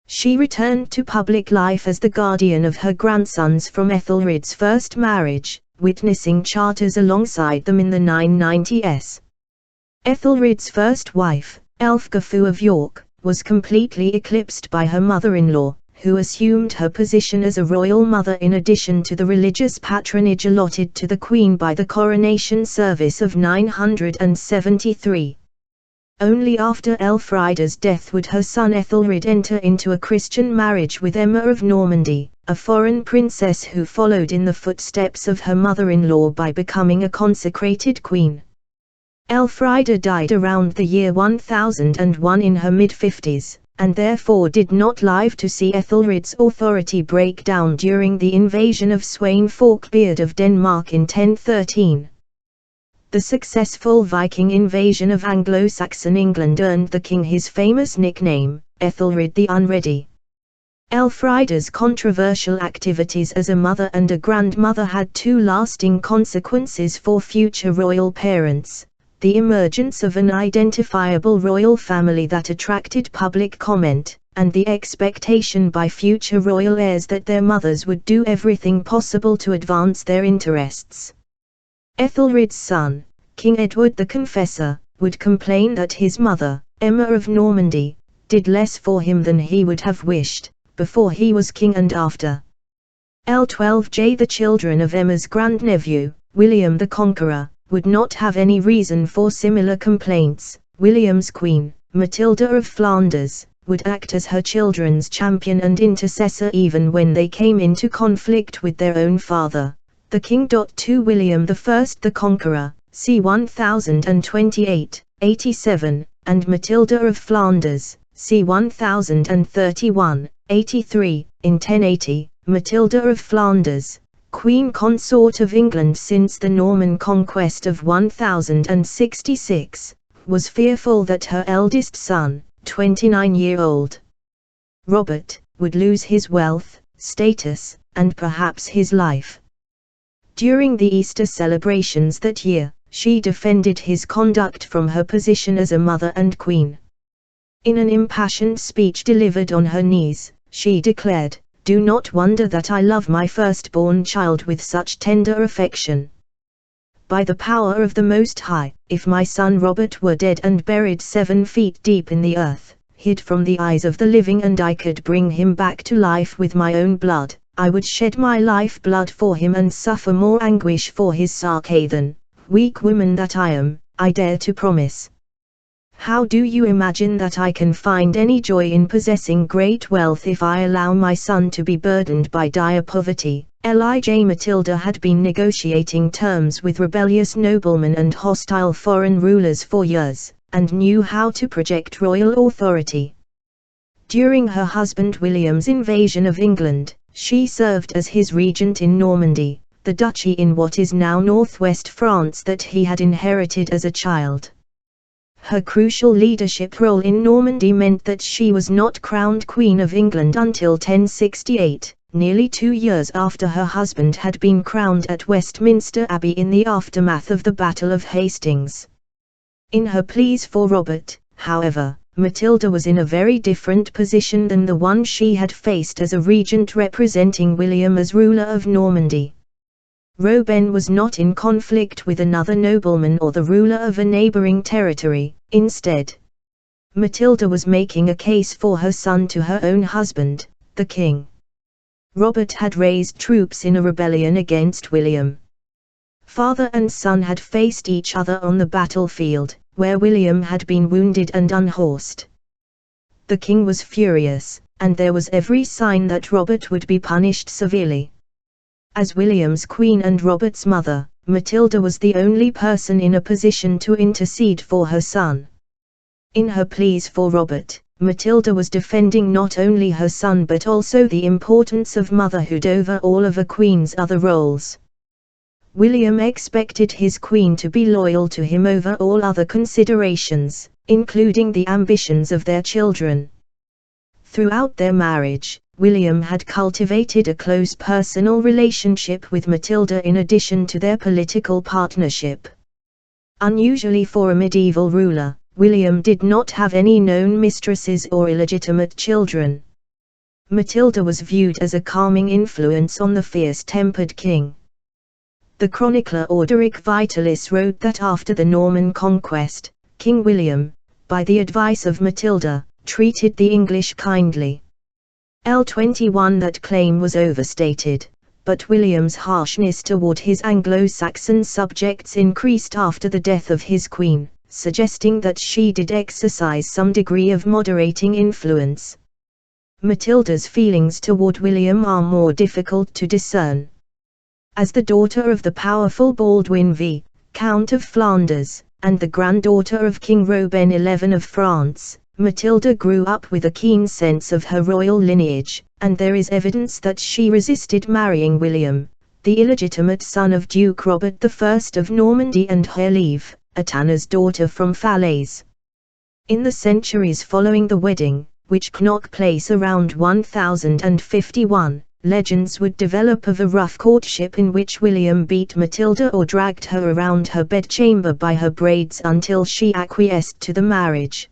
She returned to public life as the guardian of her grandsons from Ethelred's first marriage, witnessing charters alongside them in the 990s. Ethelred's first wife, Elfgafu of York, was completely eclipsed by her mother-in-law, who assumed her position as a royal mother in addition to the religious patronage allotted to the Queen by the coronation service of 973. Only after Elfrida's death would her son Ethelred enter into a Christian marriage with Emma of Normandy, a foreign princess who followed in the footsteps of her mother-in-law by becoming a consecrated queen. Elfrida died around the year 1001 in her mid-50s, and therefore did not live to see Ethelred's authority break down during the invasion of Sweyn Forkbeard of Denmark in 1013. The successful Viking invasion of Anglo-Saxon England earned the king his famous nickname, Ethelred the Unready. Elfrida's controversial activities as a mother and a grandmother had two lasting consequences for future royal parents: the emergence of an identifiable royal family that attracted public comment, and the expectation by future royal heirs that their mothers would do everything possible to advance their interests. Ethelred's son, King Edward the Confessor, would complain that his mother, Emma of Normandy, did less for him than he would have wished, before he was king and after. L12J. The children of Emma's grandnephew, William the Conqueror, would not have any reason for similar complaints. William's queen, Matilda of Flanders, would act as her children's champion and intercessor even when they came into conflict with their own father, the king. 2 William I the Conqueror, c. 1028, 87, and Matilda of Flanders, c. 1031, 83, in 1080, Matilda of Flanders, Queen Consort of England since the Norman conquest of 1066, was fearful that her eldest son, 29-year-old Robert, would lose his wealth, status, and perhaps his life. During the Easter celebrations that year, she defended his conduct from her position as a mother and queen. In an impassioned speech delivered on her knees, she declared, "Do not wonder that I love my firstborn child with such tender affection. By the power of the Most High, if my son Robert were dead and buried 7 feet deep in the earth, hid from the eyes of the living, and I could bring him back to life with my own blood, I would shed my life blood for him and suffer more anguish for his sake than, weak woman that I am, I dare to promise. How do you imagine that I can find any joy in possessing great wealth if I allow my son to be burdened by dire poverty?" Lij. Matilda had been negotiating terms with rebellious noblemen and hostile foreign rulers for years, and knew how to project royal authority. During her husband William's invasion of England, she served as his regent in Normandy, the duchy in what is now northwest France that he had inherited as a child. Her crucial leadership role in Normandy meant that she was not crowned Queen of England until 1068, nearly 2 years after her husband had been crowned at Westminster Abbey in the aftermath of the Battle of Hastings. In her pleas for Robert, however, Matilda was in a very different position than the one she had faced as a regent representing William as ruler of Normandy. Robin was not in conflict with another nobleman or the ruler of a neighboring territory. Instead, Matilda was making a case for her son to her own husband, the king. Robert had raised troops in a rebellion against William. Father and son had faced each other on the battlefield, where William had been wounded and unhorsed. The king was furious, and there was every sign that Robert would be punished severely. As William's queen and Robert's mother, Matilda was the only person in a position to intercede for her son. In her pleas for Robert, Matilda was defending not only her son but also the importance of motherhood over all of a queen's other roles. William expected his queen to be loyal to him over all other considerations, including the ambitions of their children. Throughout their marriage, William had cultivated a close personal relationship with Matilda in addition to their political partnership. Unusually for a medieval ruler, William did not have any known mistresses or illegitimate children. Matilda was viewed as a calming influence on the fierce-tempered king. The chronicler Orderic Vitalis wrote that after the Norman conquest, King William, by the advice of Matilda, treated the English kindly. L21 That claim was overstated, but William's harshness toward his Anglo-Saxon subjects increased after the death of his queen, suggesting that she did exercise some degree of moderating influence. Matilda's feelings toward William are more difficult to discern. As the daughter of the powerful Baldwin V, Count of Flanders, and the granddaughter of King Robin XI of France, Matilda grew up with a keen sense of her royal lineage, and there is evidence that she resisted marrying William, the illegitimate son of Duke Robert I of Normandy and Herleve, a tanner's daughter from Falaise. In the centuries following the wedding, which took place around 1051, legends would develop of a rough courtship in which William beat Matilda or dragged her around her bedchamber by her braids until she acquiesced to the marriage.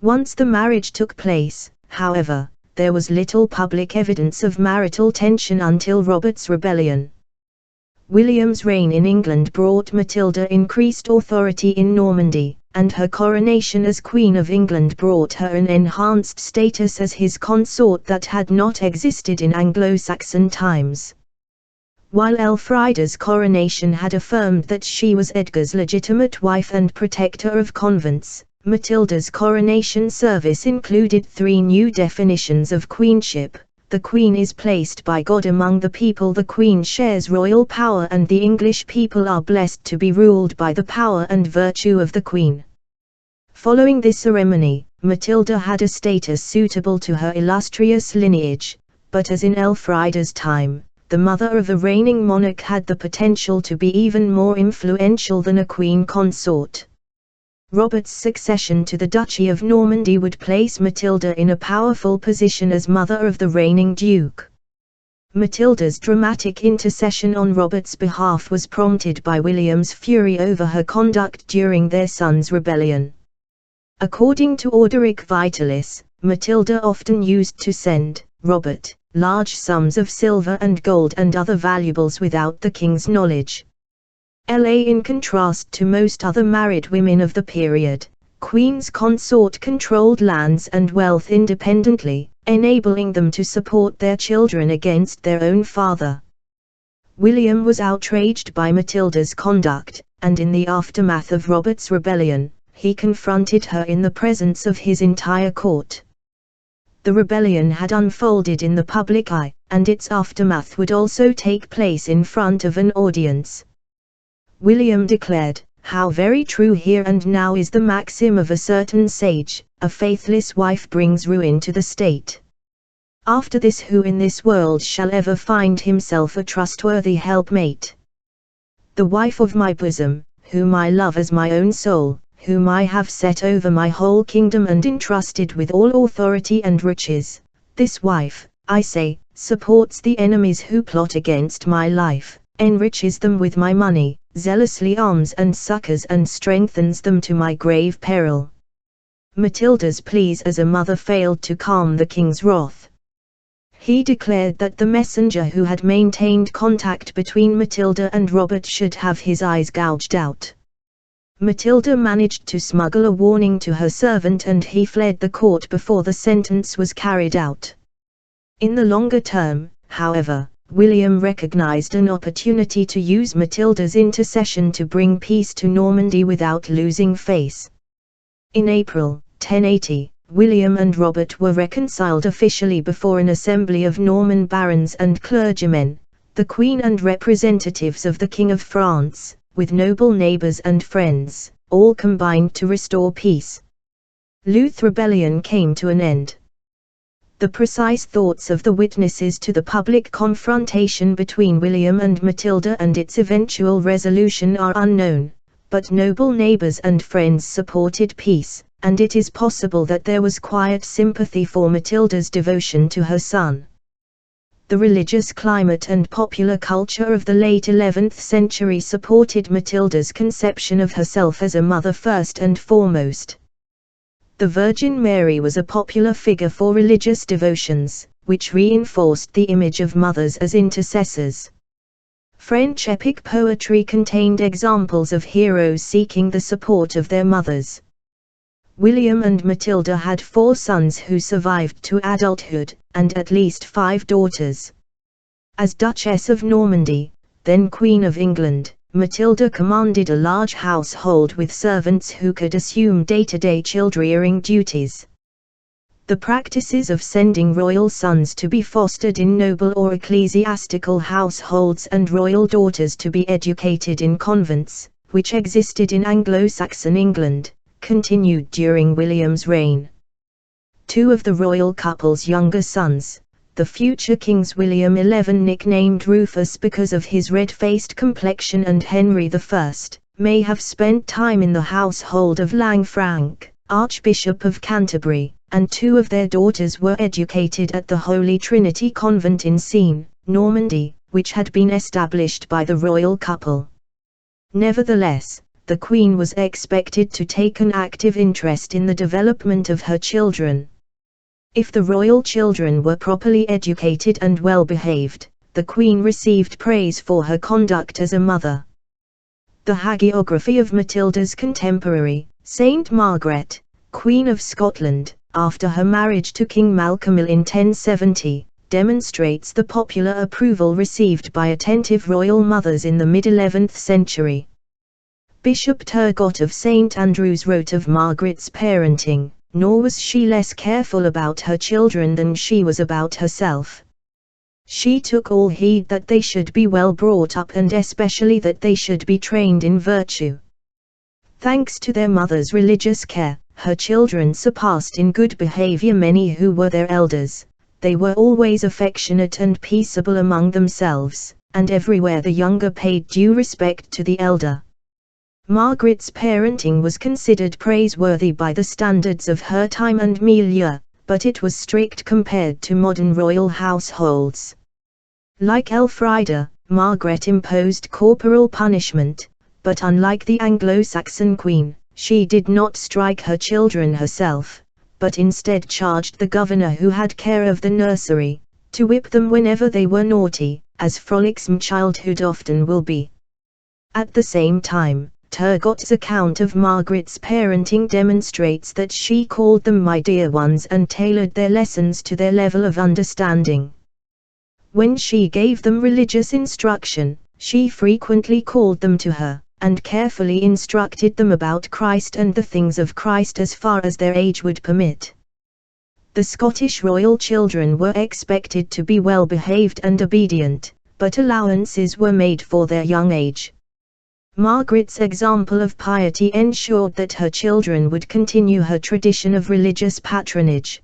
Once the marriage took place, however, there was little public evidence of marital tension until Robert's rebellion. William's reign in England brought Matilda increased authority in Normandy, and her coronation as Queen of England brought her an enhanced status as his consort that had not existed in Anglo-Saxon times. While Elfrida's coronation had affirmed that she was Edgar's legitimate wife and protector of convents, Matilda's coronation service included 3 new definitions of queenship. The Queen is placed by God among the people. The Queen shares royal power, and the English people are blessed to be ruled by the power and virtue of the Queen. Following this ceremony, Matilda had a status suitable to her illustrious lineage, but as in Elfrida's time, the mother of a reigning monarch had the potential to be even more influential than a queen consort. Robert's succession to the Duchy of Normandy would place Matilda in a powerful position as mother of the reigning duke. Matilda's dramatic intercession on Robert's behalf was prompted by William's fury over her conduct during their son's rebellion. According to Orderic Vitalis, Matilda often used to send Robert large sums of silver and gold and other valuables without the king's knowledge. In contrast to most other married women of the period, Queen's consort controlled lands and wealth independently, enabling them to support their children against their own father. William was outraged by Matilda's conduct, and in the aftermath of Robert's rebellion, he confronted her in the presence of his entire court. The rebellion had unfolded in the public eye, and its aftermath would also take place in front of an audience. William declared, "How very true here and now is the maxim of a certain sage, a faithless wife brings ruin to the state. After this, who in this world shall ever find himself a trustworthy helpmate? The wife of my bosom, whom I love as my own soul, whom I have set over my whole kingdom and entrusted with all authority and riches, this wife, I say, supports the enemies who plot against my life, enriches them with my money, zealously arms and succors and strengthens them to my grave peril." Matilda's pleas as a mother failed to calm the king's wrath. He declared that the messenger who had maintained contact between Matilda and Robert should have his eyes gouged out. Matilda managed to smuggle a warning to her servant and he fled the court before the sentence was carried out. In the longer term, however, William recognized an opportunity to use Matilda's intercession to bring peace to Normandy without losing face. In April 1080, William and Robert were reconciled officially before an assembly of Norman barons and clergymen, the Queen and representatives of the King of France, with noble neighbors and friends, all combined to restore peace. Louth's rebellion came to an end. The precise thoughts of the witnesses to the public confrontation between William and Matilda and its eventual resolution are unknown, but noble neighbors and friends supported peace, and it is possible that there was quiet sympathy for Matilda's devotion to her son. The religious climate and popular culture of the late 11th century supported Matilda's conception of herself as a mother first and foremost. The Virgin Mary was a popular figure for religious devotions, which reinforced the image of mothers as intercessors. French epic poetry contained examples of heroes seeking the support of their mothers. William and Matilda had 4 sons who survived to adulthood, and at least 5 daughters. As Duchess of Normandy, then Queen of England, Matilda commanded a large household with servants who could assume day-to-day child-rearing duties. The practices of sending royal sons to be fostered in noble or ecclesiastical households and royal daughters to be educated in convents, which existed in Anglo-Saxon England, continued during William's reign. 2 of the royal couple's younger sons, the future kings William XI, nicknamed Rufus because of his red-faced complexion, and Henry I, may have spent time in the household of Lanfranc, Archbishop of Canterbury, and 2 of their daughters were educated at the Holy Trinity Convent in Seine, Normandy, which had been established by the royal couple. Nevertheless, the Queen was expected to take an active interest in the development of her children. If the royal children were properly educated and well behaved, the Queen received praise for her conduct as a mother. The hagiography of Matilda's contemporary, Saint Margaret, Queen of Scotland, after her marriage to King Malcolm in 1070, demonstrates the popular approval received by attentive royal mothers in the mid-11th century. Bishop Turgot of St Andrews wrote of Margaret's parenting, "Nor was she less careful about her children than she was about herself. She took all heed that they should be well brought up and especially that they should be trained in virtue." Thanks to their mother's religious care, her children surpassed in good behavior many who were their elders. They were always affectionate and peaceable among themselves, and everywhere the younger paid due respect to the elder. Margaret's parenting was considered praiseworthy by the standards of her time and milieu, but it was strict compared to modern royal households. Like Elfrida, Margaret imposed corporal punishment, but unlike the Anglo-Saxon queen, she did not strike her children herself, but instead charged the governor who had care of the nursery, to whip them whenever they were naughty, as frolicsome childhood often will be. At the same time, Turgot's account of Margaret's parenting demonstrates that she called them "my dear ones" and tailored their lessons to their level of understanding. When she gave them religious instruction, she frequently called them to her, and carefully instructed them about Christ and the things of Christ as far as their age would permit. The Scottish royal children were expected to be well behaved and obedient, but allowances were made for their young age. Margaret's example of piety ensured that her children would continue her tradition of religious patronage.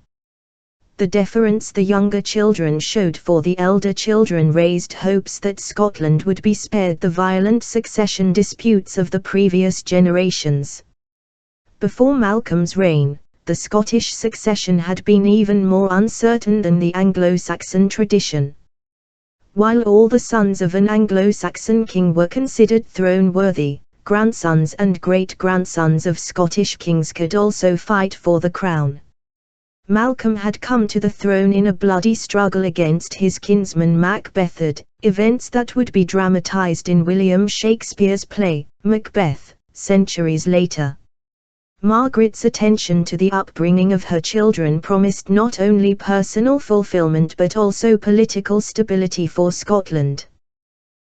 The deference the younger children showed for the elder children raised hopes that Scotland would be spared the violent succession disputes of the previous generations. Before Malcolm's reign, the Scottish succession had been even more uncertain than the Anglo-Saxon tradition. While all the sons of an Anglo-Saxon king were considered throne-worthy, grandsons and great-grandsons of Scottish kings could also fight for the crown. Malcolm had come to the throne in a bloody struggle against his kinsman Macbeth, events that would be dramatized in William Shakespeare's play, Macbeth, centuries later. Margaret's attention to the upbringing of her children promised not only personal fulfillment but also political stability for Scotland.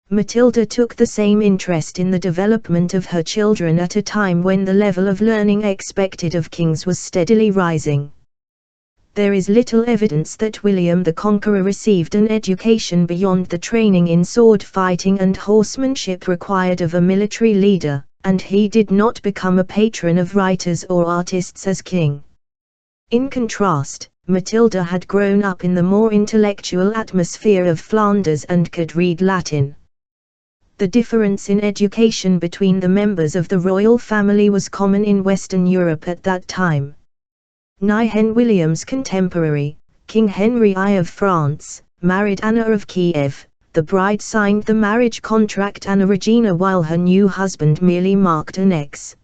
Matilda took the same interest in the development of her children at a time when the level of learning expected of kings was steadily rising. There is little evidence that William the Conqueror received an education beyond the training in sword fighting and horsemanship required of a military leader, and he did not become a patron of writers or artists as king. In contrast, Matilda had grown up in the more intellectual atmosphere of Flanders and could read Latin. The difference in education between the members of the royal family was common in Western Europe at that time. Hen William's contemporary, King Henry I of France, married Anna of Kiev. The bride signed the marriage contract Anna Regina while her new husband merely marked an X.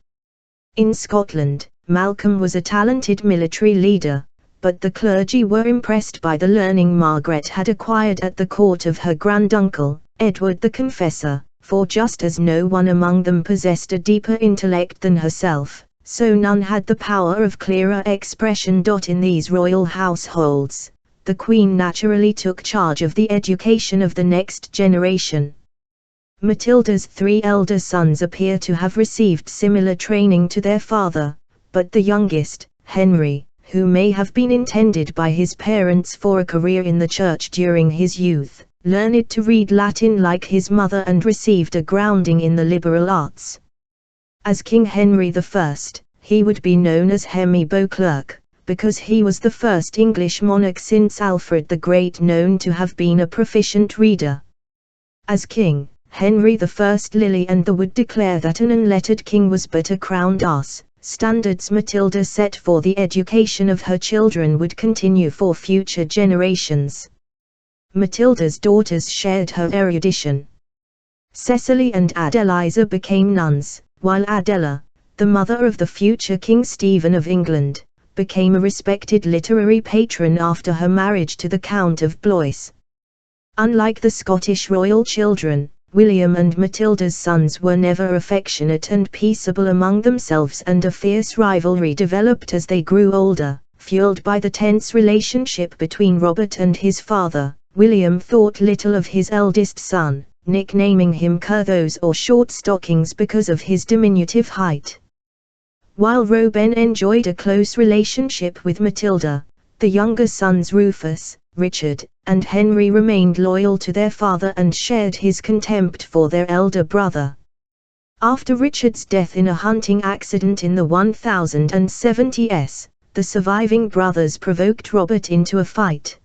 In Scotland, Malcolm was a talented military leader, but the clergy were impressed by the learning Margaret had acquired at the court of her granduncle, Edward the Confessor, for just as no one among them possessed a deeper intellect than herself, so none had the power of clearer expression. In these royal households, the Queen naturally took charge of the education of the next generation. Matilda's 3 elder sons appear to have received similar training to their father, but the youngest, Henry, who may have been intended by his parents for a career in the church during his youth, learned to read Latin like his mother and received a grounding in the liberal arts. As King Henry I, he would be known as Hemi Beauclerc, because he was the first English monarch since Alfred the Great known to have been a proficient reader. As king, Henry I Lily and the would declare that an unlettered king was but a crowned ass, standards Matilda set for the education of her children would continue for future generations. Matilda's daughters shared her erudition. Cecily and Adeliza became nuns, while Adela, the mother of the future King Stephen of England, became a respected literary patron after her marriage to the Count of Blois. Unlike the Scottish royal children, William and Matilda's sons were never affectionate and peaceable among themselves, and a fierce rivalry developed as they grew older, fueled by the tense relationship between Robert and his father. William thought little of his eldest son, nicknaming him Curthose or Short Stockings because of his diminutive height. While Robin enjoyed a close relationship with Matilda, the younger sons Rufus, Richard, and Henry remained loyal to their father and shared his contempt for their elder brother. After Richard's death in a hunting accident in the 1070s, the surviving brothers provoked Robert into a fight.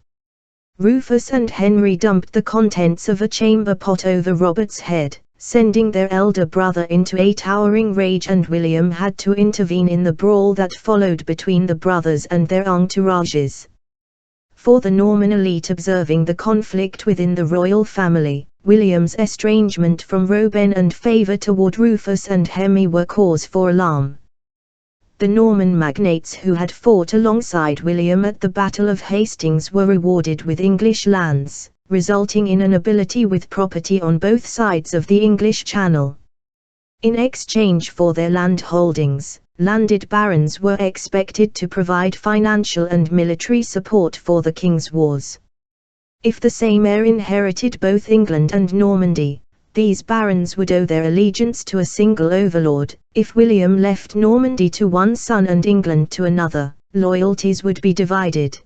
Rufus and Henry dumped the contents of a chamber pot over Robert's head, sending their elder brother into a towering rage, and William had to intervene in the brawl that followed between the brothers and their entourages. For the Norman elite observing the conflict within the royal family, William's estrangement from Robin and favour toward Rufus and Henry were cause for alarm. The Norman magnates who had fought alongside William at the Battle of Hastings were rewarded with English lands, resulting in an ability with property on both sides of the English Channel. In exchange for their land holdings, landed barons were expected to provide financial and military support for the king's wars. If the same heir inherited both England and Normandy, these barons would owe their allegiance to a single overlord. If William left Normandy to one son and England to another, loyalties would be divided.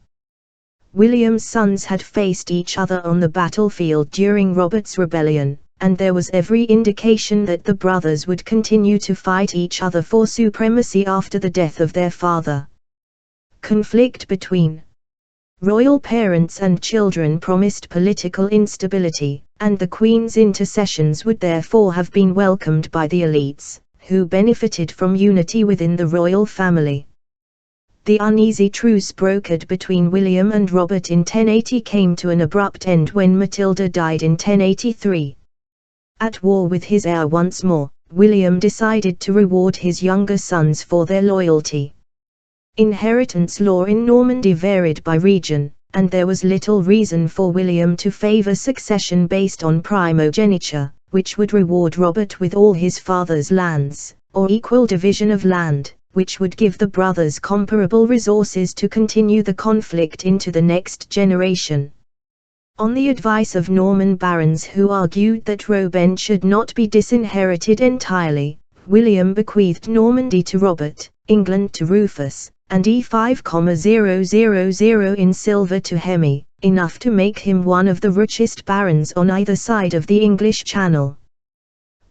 William's sons had faced each other on the battlefield during Robert's rebellion, and there was every indication that the brothers would continue to fight each other for supremacy after the death of their father. Conflict between royal parents and children promised political instability, and the Queen's intercessions would therefore have been welcomed by the elites, who benefited from unity within the royal family. The uneasy truce brokered between William and Robert in 1080 came to an abrupt end when Matilda died in 1083. At war with his heir once more, William decided to reward his younger sons for their loyalty. Inheritance law in Normandy varied by region, and there was little reason for William to favour succession based on primogeniture, which would reward Robert with all his father's lands, or equal division of land, which would give the brothers comparable resources to continue the conflict into the next generation. On the advice of Norman barons who argued that Robin should not be disinherited entirely, William bequeathed Normandy to Robert, England to Rufus, and E5,000 in silver to Henry, enough to make him one of the richest barons on either side of the English Channel.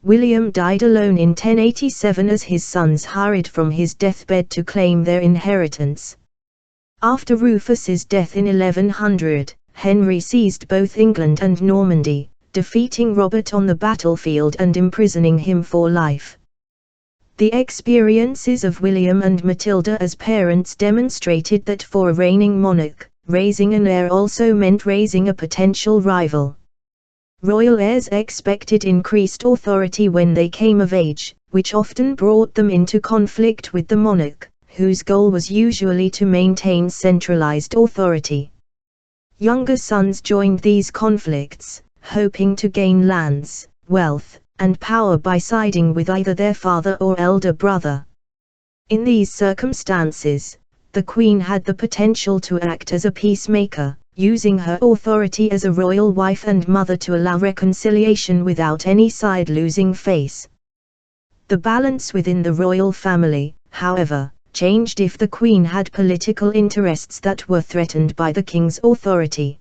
William died alone in 1087 as his sons hurried from his deathbed to claim their inheritance. After Rufus's death in 1100, Henry seized both England and Normandy, defeating Robert on the battlefield and imprisoning him for life. The experiences of William and Matilda as parents demonstrated that for a reigning monarch, raising an heir also meant raising a potential rival. Royal heirs expected increased authority when they came of age, which often brought them into conflict with the monarch, whose goal was usually to maintain centralized authority. Younger sons joined these conflicts, hoping to gain lands, wealth, and power by siding with either their father or elder brother. In these circumstances, the Queen had the potential to act as a peacemaker, using her authority as a royal wife and mother to allow reconciliation without any side losing face. The balance within the royal family, however, changed if the Queen had political interests that were threatened by the king's authority.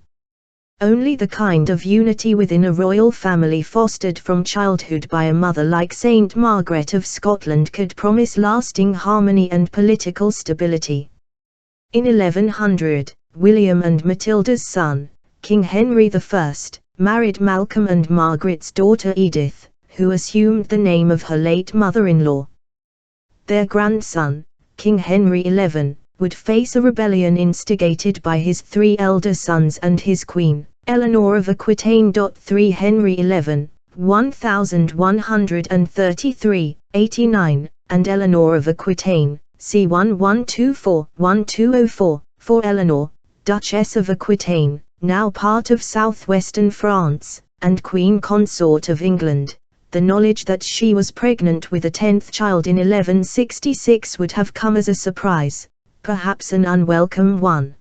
Only the kind of unity within a royal family fostered from childhood by a mother like Saint Margaret of Scotland could promise lasting harmony and political stability. In 1100, William and Matilda's son, King Henry I, married Malcolm and Margaret's daughter Edith, who assumed the name of her late mother-in-law. Their grandson, King Henry XI, would face a rebellion instigated by his 3 elder sons and his queen, Eleanor of Aquitaine. 3 Henry XI, 1133, 89, and Eleanor of Aquitaine, c. 1124, 1204, 4 Eleanor, Duchess of Aquitaine, now part of southwestern France, and Queen Consort of England. The knowledge that she was pregnant with a 10th child in 1166 would have come as a surprise, perhaps an unwelcome one.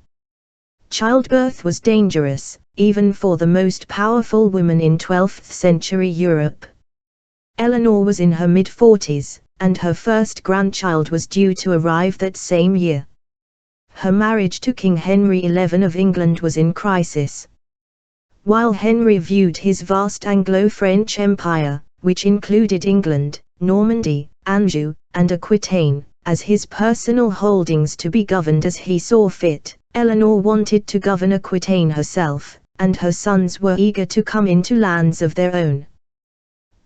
Childbirth was dangerous, even for the most powerful woman in 12th century Europe. Eleanor was in her mid-40s, and her first grandchild was due to arrive that same year. Her marriage to King Henry XI of England was in crisis. While Henry viewed his vast Anglo-French empire, which included England, Normandy, Anjou, and Aquitaine, as his personal holdings to be governed as he saw fit, Eleanor wanted to govern Aquitaine herself, and her sons were eager to come into lands of their own.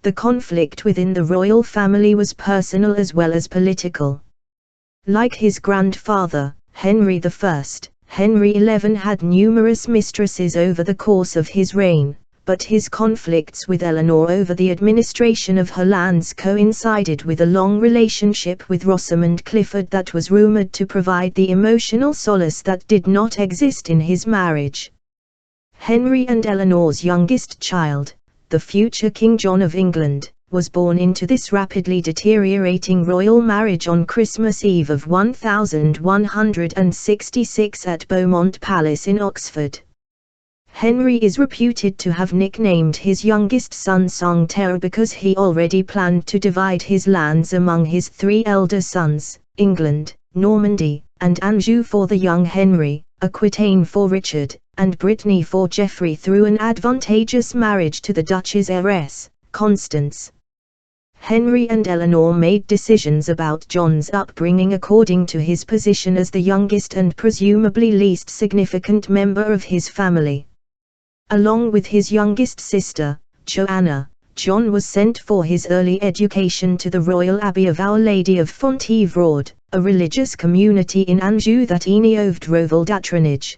The conflict within the royal family was personal as well as political. Like his grandfather, Henry I, Henry XI had numerous mistresses over the course of his reign, but his conflicts with Eleanor over the administration of her lands coincided with a long relationship with Rosamond Clifford that was rumored to provide the emotional solace that did not exist in his marriage. Henry and Eleanor's youngest child, the future King John of England, was born into this rapidly deteriorating royal marriage on Christmas Eve of 1166 at Beaumont Palace in Oxford. Henry is reputed to have nicknamed his youngest son Santerre because he already planned to divide his lands among his 3 elder sons, England, Normandy, and Anjou for the young Henry, Aquitaine for Richard, and Brittany for Geoffrey through an advantageous marriage to the Duchess heiress, Constance. Henry and Eleanor made decisions about John's upbringing according to his position as the youngest and presumably least significant member of his family. Along with his youngest sister, Joanna, John was sent for his early education to the Royal Abbey of Our Lady of Fontevraud, a religious community in Anjou that involved Roval patronage.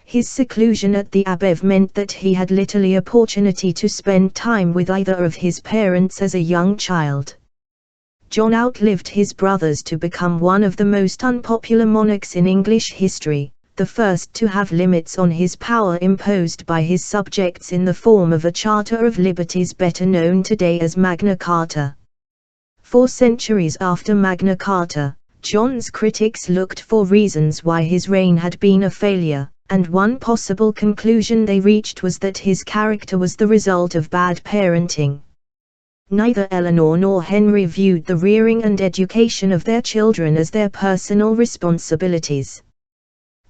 His seclusion at the abbey meant that he had little opportunity to spend time with either of his parents as a young child. John outlived his brothers to become one of the most unpopular monarchs in English history, the first to have limits on his power imposed by his subjects in the form of a Charter of Liberties better known today as Magna Carta. 4 centuries after Magna Carta, John's critics looked for reasons why his reign had been a failure, and one possible conclusion they reached was that his character was the result of bad parenting. Neither Eleanor nor Henry viewed the rearing and education of their children as their personal responsibilities.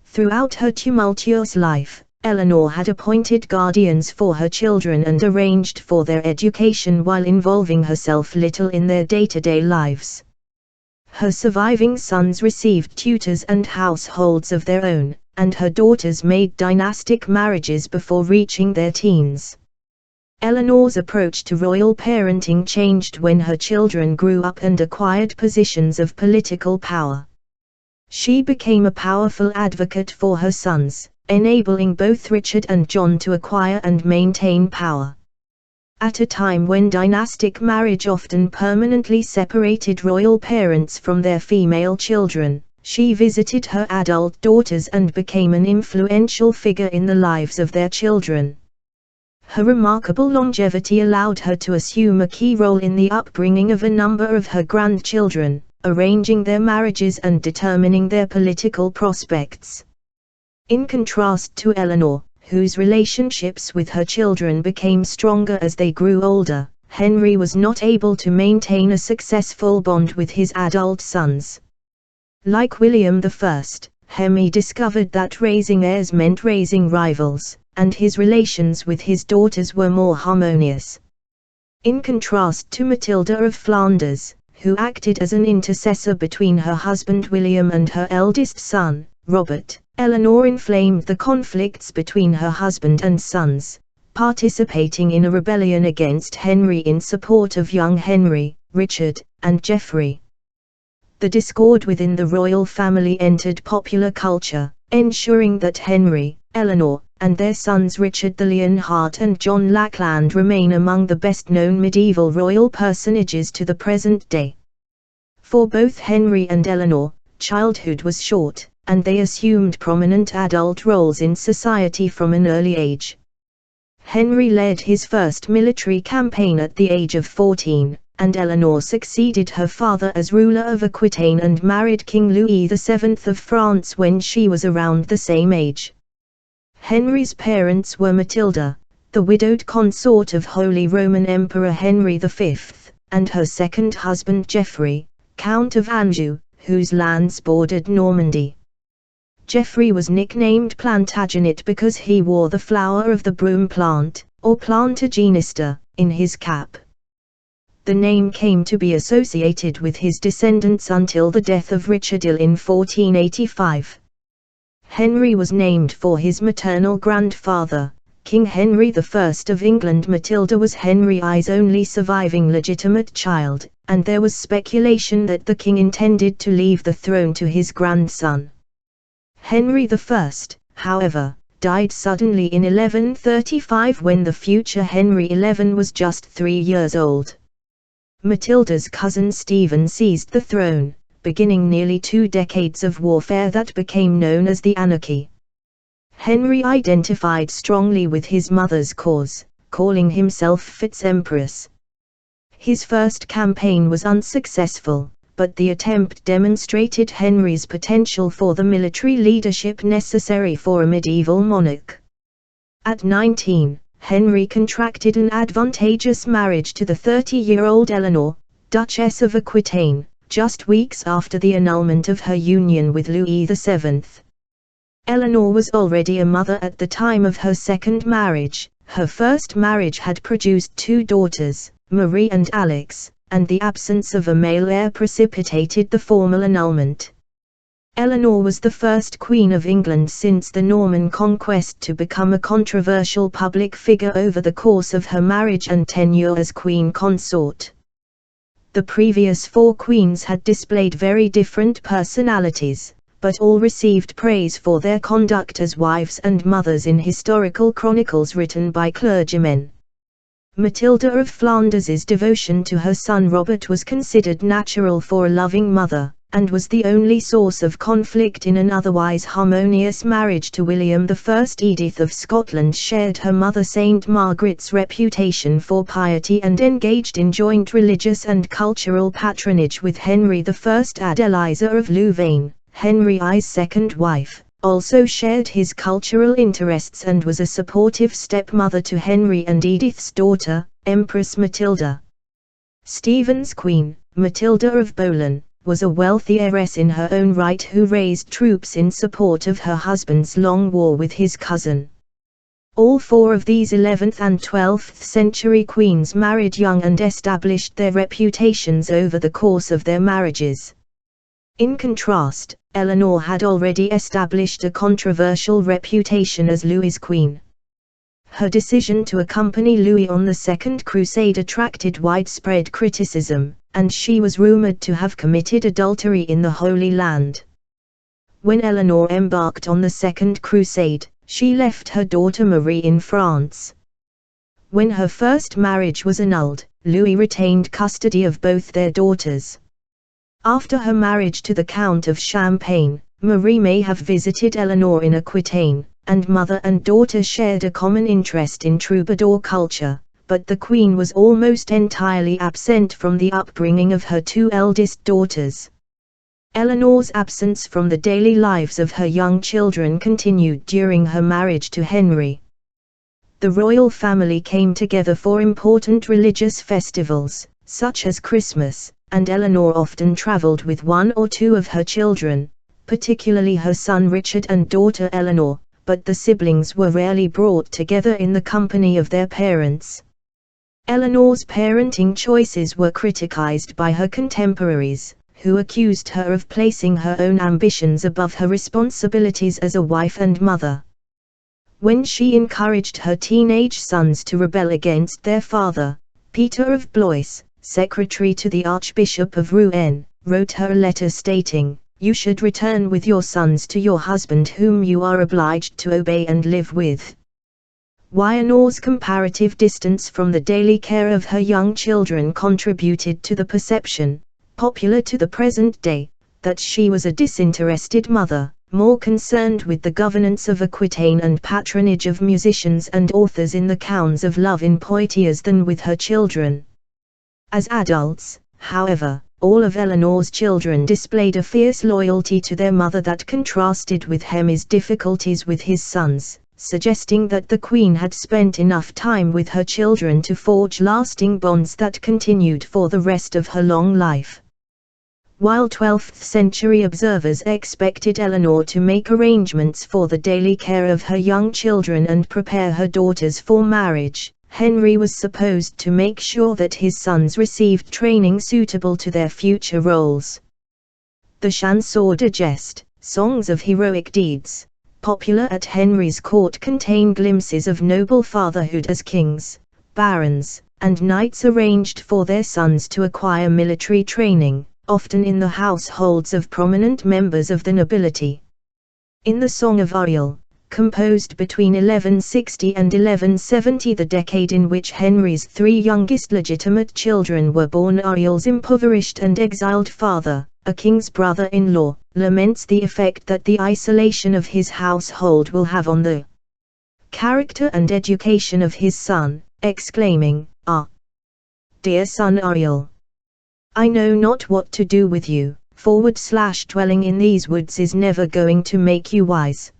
Throughout her tumultuous life, Eleanor had appointed guardians for her children and arranged for their education while involving herself little in their day-to-day lives. Her surviving sons received tutors and households of their own, and her daughters made dynastic marriages before reaching their teens. Eleanor's approach to royal parenting changed when her children grew up and acquired positions of political power. She became a powerful advocate for her sons, enabling both Richard and John to acquire and maintain power. At a time when dynastic marriage often permanently separated royal parents from their female children, she visited her adult daughters and became an influential figure in the lives of their children. Her remarkable longevity allowed her to assume a key role in the upbringing of a number of her grandchildren, arranging their marriages and determining their political prospects. In contrast to Eleanor, whose relationships with her children became stronger as they grew older, Henry was not able to maintain a successful bond with his adult sons. Like William I, Henry discovered that raising heirs meant raising rivals, and his relations with his daughters were more harmonious. In contrast to Matilda of Flanders, who acted as an intercessor between her husband William and her eldest son, Robert, Eleanor inflamed the conflicts between her husband and sons, participating in a rebellion against Henry in support of young Henry, Richard, and Geoffrey. The discord within the royal family entered popular culture, ensuring that Henry, Eleanor, and their sons Richard the Lionheart and John Lackland remain among the best-known medieval royal personages to the present day. For both Henry and Eleanor, childhood was short, and they assumed prominent adult roles in society from an early age. Henry led his first military campaign at the age of 14, and Eleanor succeeded her father as ruler of Aquitaine and married King Louis VII of France when she was around the same age. Henry's parents were Matilda, the widowed consort of Holy Roman Emperor Henry V, and her second husband Geoffrey, Count of Anjou, whose lands bordered Normandy. Geoffrey was nicknamed Plantagenet because he wore the flower of the broom plant, or Plantagenista, in his cap. The name came to be associated with his descendants until the death of Richard in 1485. Henry was named for his maternal grandfather, King Henry I of England. Matilda was Henry I's only surviving legitimate child, and there was speculation that the king intended to leave the throne to his grandson. Henry I, however, died suddenly in 1135 when the future Henry XI was just 3 years old. Matilda's cousin Stephen seized the throne, beginning nearly 2 decades of warfare that became known as the Anarchy. Henry identified strongly with his mother's cause, calling himself Fitz-Empress. His first campaign was unsuccessful, but the attempt demonstrated Henry's potential for the military leadership necessary for a medieval monarch. At 19, Henry contracted an advantageous marriage to the 30-year-old Eleanor, Duchess of Aquitaine, just weeks after the annulment of her union with Louis VII. Eleanor was already a mother at the time of her second marriage. Her first marriage had produced 2 daughters, Marie and Alex, and the absence of a male heir precipitated the formal annulment. Eleanor was the first Queen of England since the Norman conquest to become a controversial public figure over the course of her marriage and tenure as Queen Consort. The previous 4 queens had displayed very different personalities, but all received praise for their conduct as wives and mothers in historical chronicles written by clergymen. Matilda of Flanders's devotion to her son Robert was considered natural for a loving mother, and was the only source of conflict in an otherwise harmonious marriage to William I. Edith of Scotland shared her mother Saint Margaret's reputation for piety and engaged in joint religious and cultural patronage with Henry I. Adeliza of Louvain, Henry I's second wife, also shared his cultural interests and was a supportive stepmother to Henry and Edith's daughter, Empress Matilda. Stephen's queen, Matilda of Bolan, was a wealthy heiress in her own right who raised troops in support of her husband's long war with his cousin. All 4 of these 11th and 12th century queens married young and established their reputations over the course of their marriages. In contrast, Eleanor had already established a controversial reputation as Louis's queen. Her decision to accompany Louis on the Second Crusade attracted widespread criticism, and she was rumored to have committed adultery in the Holy Land. When Eleanor embarked on the Second Crusade, she left her daughter Marie in France. When her first marriage was annulled, Louis retained custody of both their daughters. After her marriage to the Count of Champagne, Marie may have visited Eleanor in Aquitaine, and mother and daughter shared a common interest in troubadour culture, but the Queen was almost entirely absent from the upbringing of her 2 eldest daughters. Eleanor's absence from the daily lives of her young children continued during her marriage to Henry. The royal family came together for important religious festivals, such as Christmas, and Eleanor often travelled with 1 or 2 of her children, particularly her son Richard and daughter Eleanor, but the siblings were rarely brought together in the company of their parents. Eleanor's parenting choices were criticized by her contemporaries, who accused her of placing her own ambitions above her responsibilities as a wife and mother. When she encouraged her teenage sons to rebel against their father, Peter of Blois, secretary to the Archbishop of Rouen, wrote her a letter stating, "You should return with your sons to your husband whom you are obliged to obey and live with." Wyannor's comparative distance from the daily care of her young children contributed to the perception, popular to the present day, that she was a disinterested mother, more concerned with the governance of Aquitaine and patronage of musicians and authors in the Counts of Love in Poitiers than with her children. As adults, however, all of Eleanor's children displayed a fierce loyalty to their mother that contrasted with Henry's difficulties with his sons, suggesting that the Queen had spent enough time with her children to forge lasting bonds that continued for the rest of her long life. While 12th-century observers expected Eleanor to make arrangements for the daily care of her young children and prepare her daughters for marriage, Henry was supposed to make sure that his sons received training suitable to their future roles. The chansons de geste, songs of heroic deeds, popular at Henry's court, contain glimpses of noble fatherhood as kings, barons, and knights arranged for their sons to acquire military training, often in the households of prominent members of the nobility. In the Song of Ariel, composed between 1160 and 1170, the decade in which Henry's three youngest legitimate children were born, Ariel's impoverished and exiled father, a king's brother-in-law, laments the effect that the isolation of his household will have on the character and education of his son, exclaiming, "Ah, dear son Ariel, I know not what to do with you, dwelling in these woods is never going to make you wise.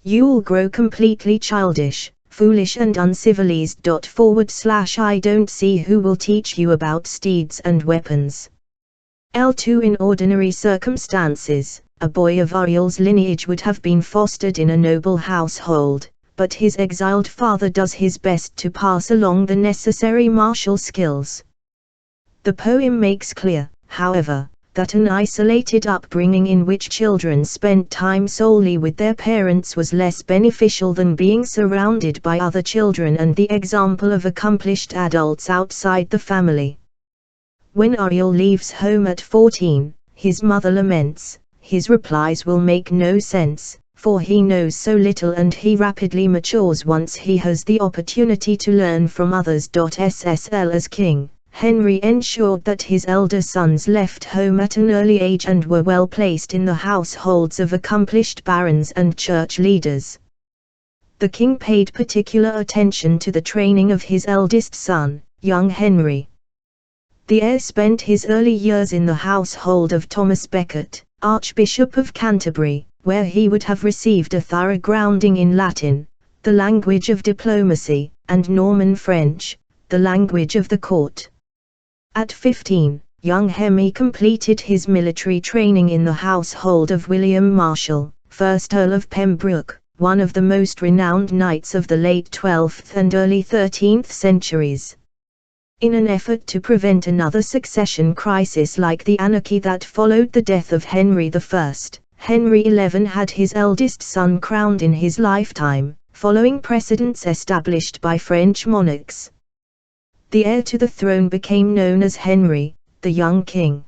You'll grow completely childish, foolish and uncivilized. I don't see who will teach you about steeds and weapons." L2 In ordinary circumstances, a boy of Ariel's lineage would have been fostered in a noble household, but his exiled father does his best to pass along the necessary martial skills. The poem makes clear, however, that an isolated upbringing in which children spent time solely with their parents was less beneficial than being surrounded by other children and the example of accomplished adults outside the family. When Ariel leaves home at 14, his mother laments, "His replies will make no sense, for he knows so little and he rapidly matures once he has the opportunity to learn from others." As king, Henry ensured that his elder sons left home at an early age and were well placed in the households of accomplished barons and church leaders. The king paid particular attention to the training of his eldest son, young Henry. The heir spent his early years in the household of Thomas Becket, Archbishop of Canterbury, where he would have received a thorough grounding in Latin, the language of diplomacy, and Norman French, the language of the court. At 15, young Henry completed his military training in the household of William Marshal, 1st Earl of Pembroke, one of the most renowned knights of the late 12th and early 13th centuries. In an effort to prevent another succession crisis like the anarchy that followed the death of Henry I, Henry XI had his eldest son crowned in his lifetime, following precedents established by French monarchs. The heir to the throne became known as Henry, the young king.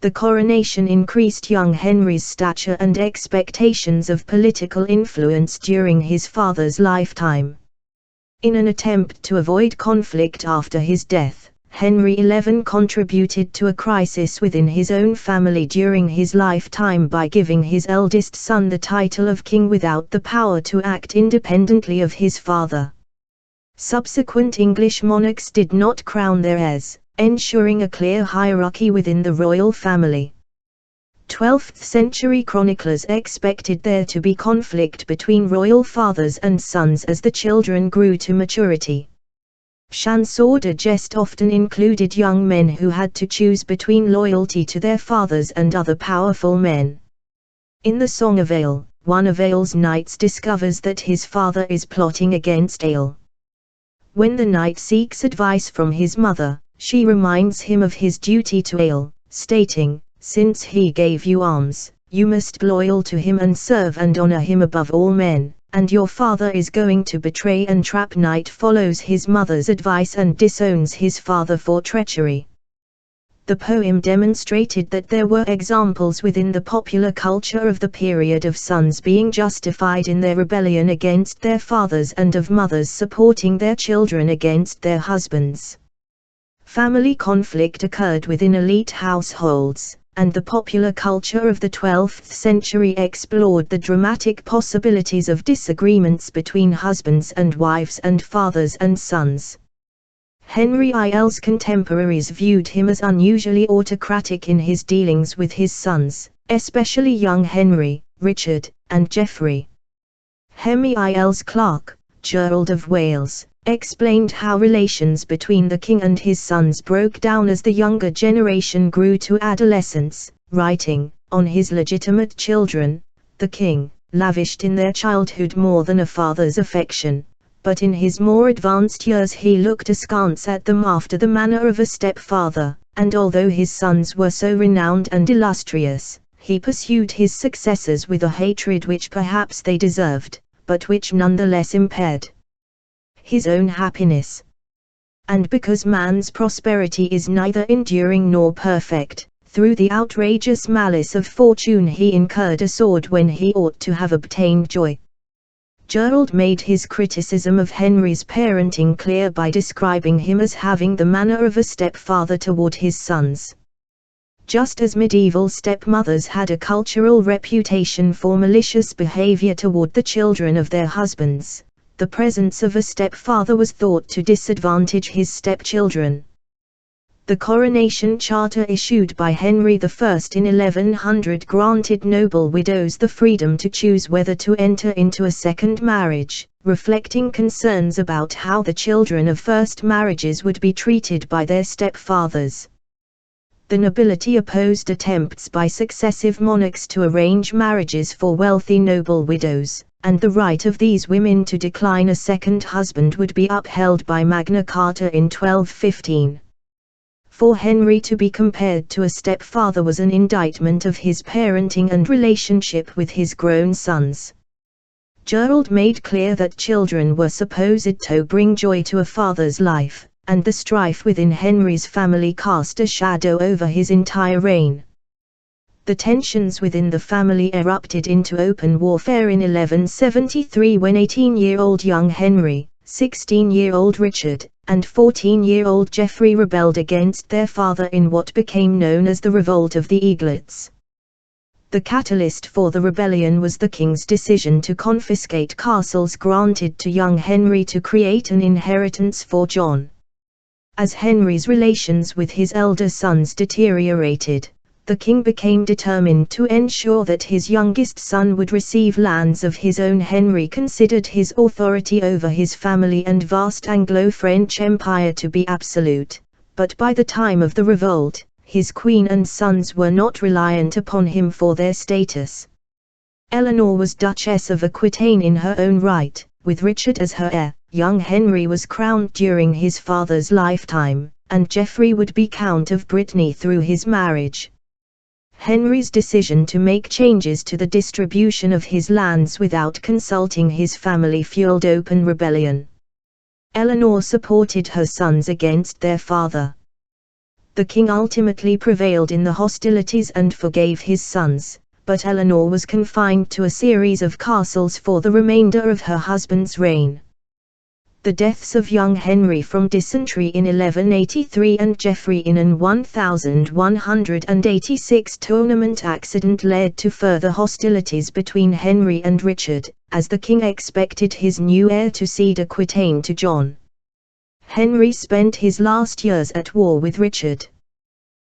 The coronation increased young Henry's stature and expectations of political influence during his father's lifetime. In an attempt to avoid conflict after his death, Henry XI contributed to a crisis within his own family during his lifetime by giving his eldest son the title of king without the power to act independently of his father. Subsequent English monarchs did not crown their heirs, ensuring a clear hierarchy within the royal family. 12th-century chroniclers expected there to be conflict between royal fathers and sons as the children grew to maturity. Chansons de geste often included young men who had to choose between loyalty to their fathers and other powerful men. In the Song of Ale, one of Ale's knights discovers that his father is plotting against Ale. When the knight seeks advice from his mother, she reminds him of his duty to Ale, stating, "Since he gave you arms, you must be loyal to him and serve and honor him above all men, and your father is going to betray and trap." Knight follows his mother's advice and disowns his father for treachery. The poem demonstrated that there were examples within the popular culture of the period of sons being justified in their rebellion against their fathers and of mothers supporting their children against their husbands. Family conflict occurred within elite households, and the popular culture of the 12th century explored the dramatic possibilities of disagreements between husbands and wives and fathers and sons. Henry IL's contemporaries viewed him as unusually autocratic in his dealings with his sons, especially young Henry, Richard, and Geoffrey. Henry IL's clerk, Gerald of Wales, explained how relations between the king and his sons broke down as the younger generation grew to adolescence, writing, on his legitimate children, the king lavished in their childhood more than a father's affection, but in his more advanced years he looked askance at them after the manner of a stepfather, and although his sons were so renowned and illustrious, he pursued his successors with a hatred which perhaps they deserved, but which nonetheless impaired his own happiness. And because man's prosperity is neither enduring nor perfect, through the outrageous malice of fortune he incurred a sword when he ought to have obtained joy. Gerald made his criticism of Henry's parenting clear by describing him as having the manner of a stepfather toward his sons. Just as medieval stepmothers had a cultural reputation for malicious behavior toward the children of their husbands, the presence of a stepfather was thought to disadvantage his stepchildren. The coronation charter issued by Henry I in 1100 granted noble widows the freedom to choose whether to enter into a second marriage, reflecting concerns about how the children of first marriages would be treated by their stepfathers. The nobility opposed attempts by successive monarchs to arrange marriages for wealthy noble widows, and the right of these women to decline a second husband would be upheld by Magna Carta in 1215. For Henry to be compared to a stepfather was an indictment of his parenting and relationship with his grown sons. Gerald made clear that children were supposed to bring joy to a father's life, and the strife within Henry's family cast a shadow over his entire reign. The tensions within the family erupted into open warfare in 1173 when 18-year-old young Henry, 16-year-old Richard, and 14-year-old Geoffrey rebelled against their father in what became known as the Revolt of the Eaglets. The catalyst for the rebellion was the king's decision to confiscate castles granted to young Henry to create an inheritance for John. As Henry's relations with his elder sons deteriorated, the king became determined to ensure that his youngest son would receive lands of his own. Henry considered his authority over his family and vast Anglo-French empire to be absolute, but by the time of the revolt, his queen and sons were not reliant upon him for their status. Eleanor was Duchess of Aquitaine in her own right, with Richard as her heir. Young Henry was crowned during his father's lifetime, and Geoffrey would be Count of Brittany through his marriage. Henry's decision to make changes to the distribution of his lands without consulting his family fueled open rebellion. Eleanor supported her sons against their father. The king ultimately prevailed in the hostilities and forgave his sons, but Eleanor was confined to a series of castles for the remainder of her husband's reign. The deaths of young Henry from dysentery in 1183 and Geoffrey in an 1186 tournament accident led to further hostilities between Henry and Richard, as the king expected his new heir to cede Aquitaine to John. Henry spent his last years at war with Richard.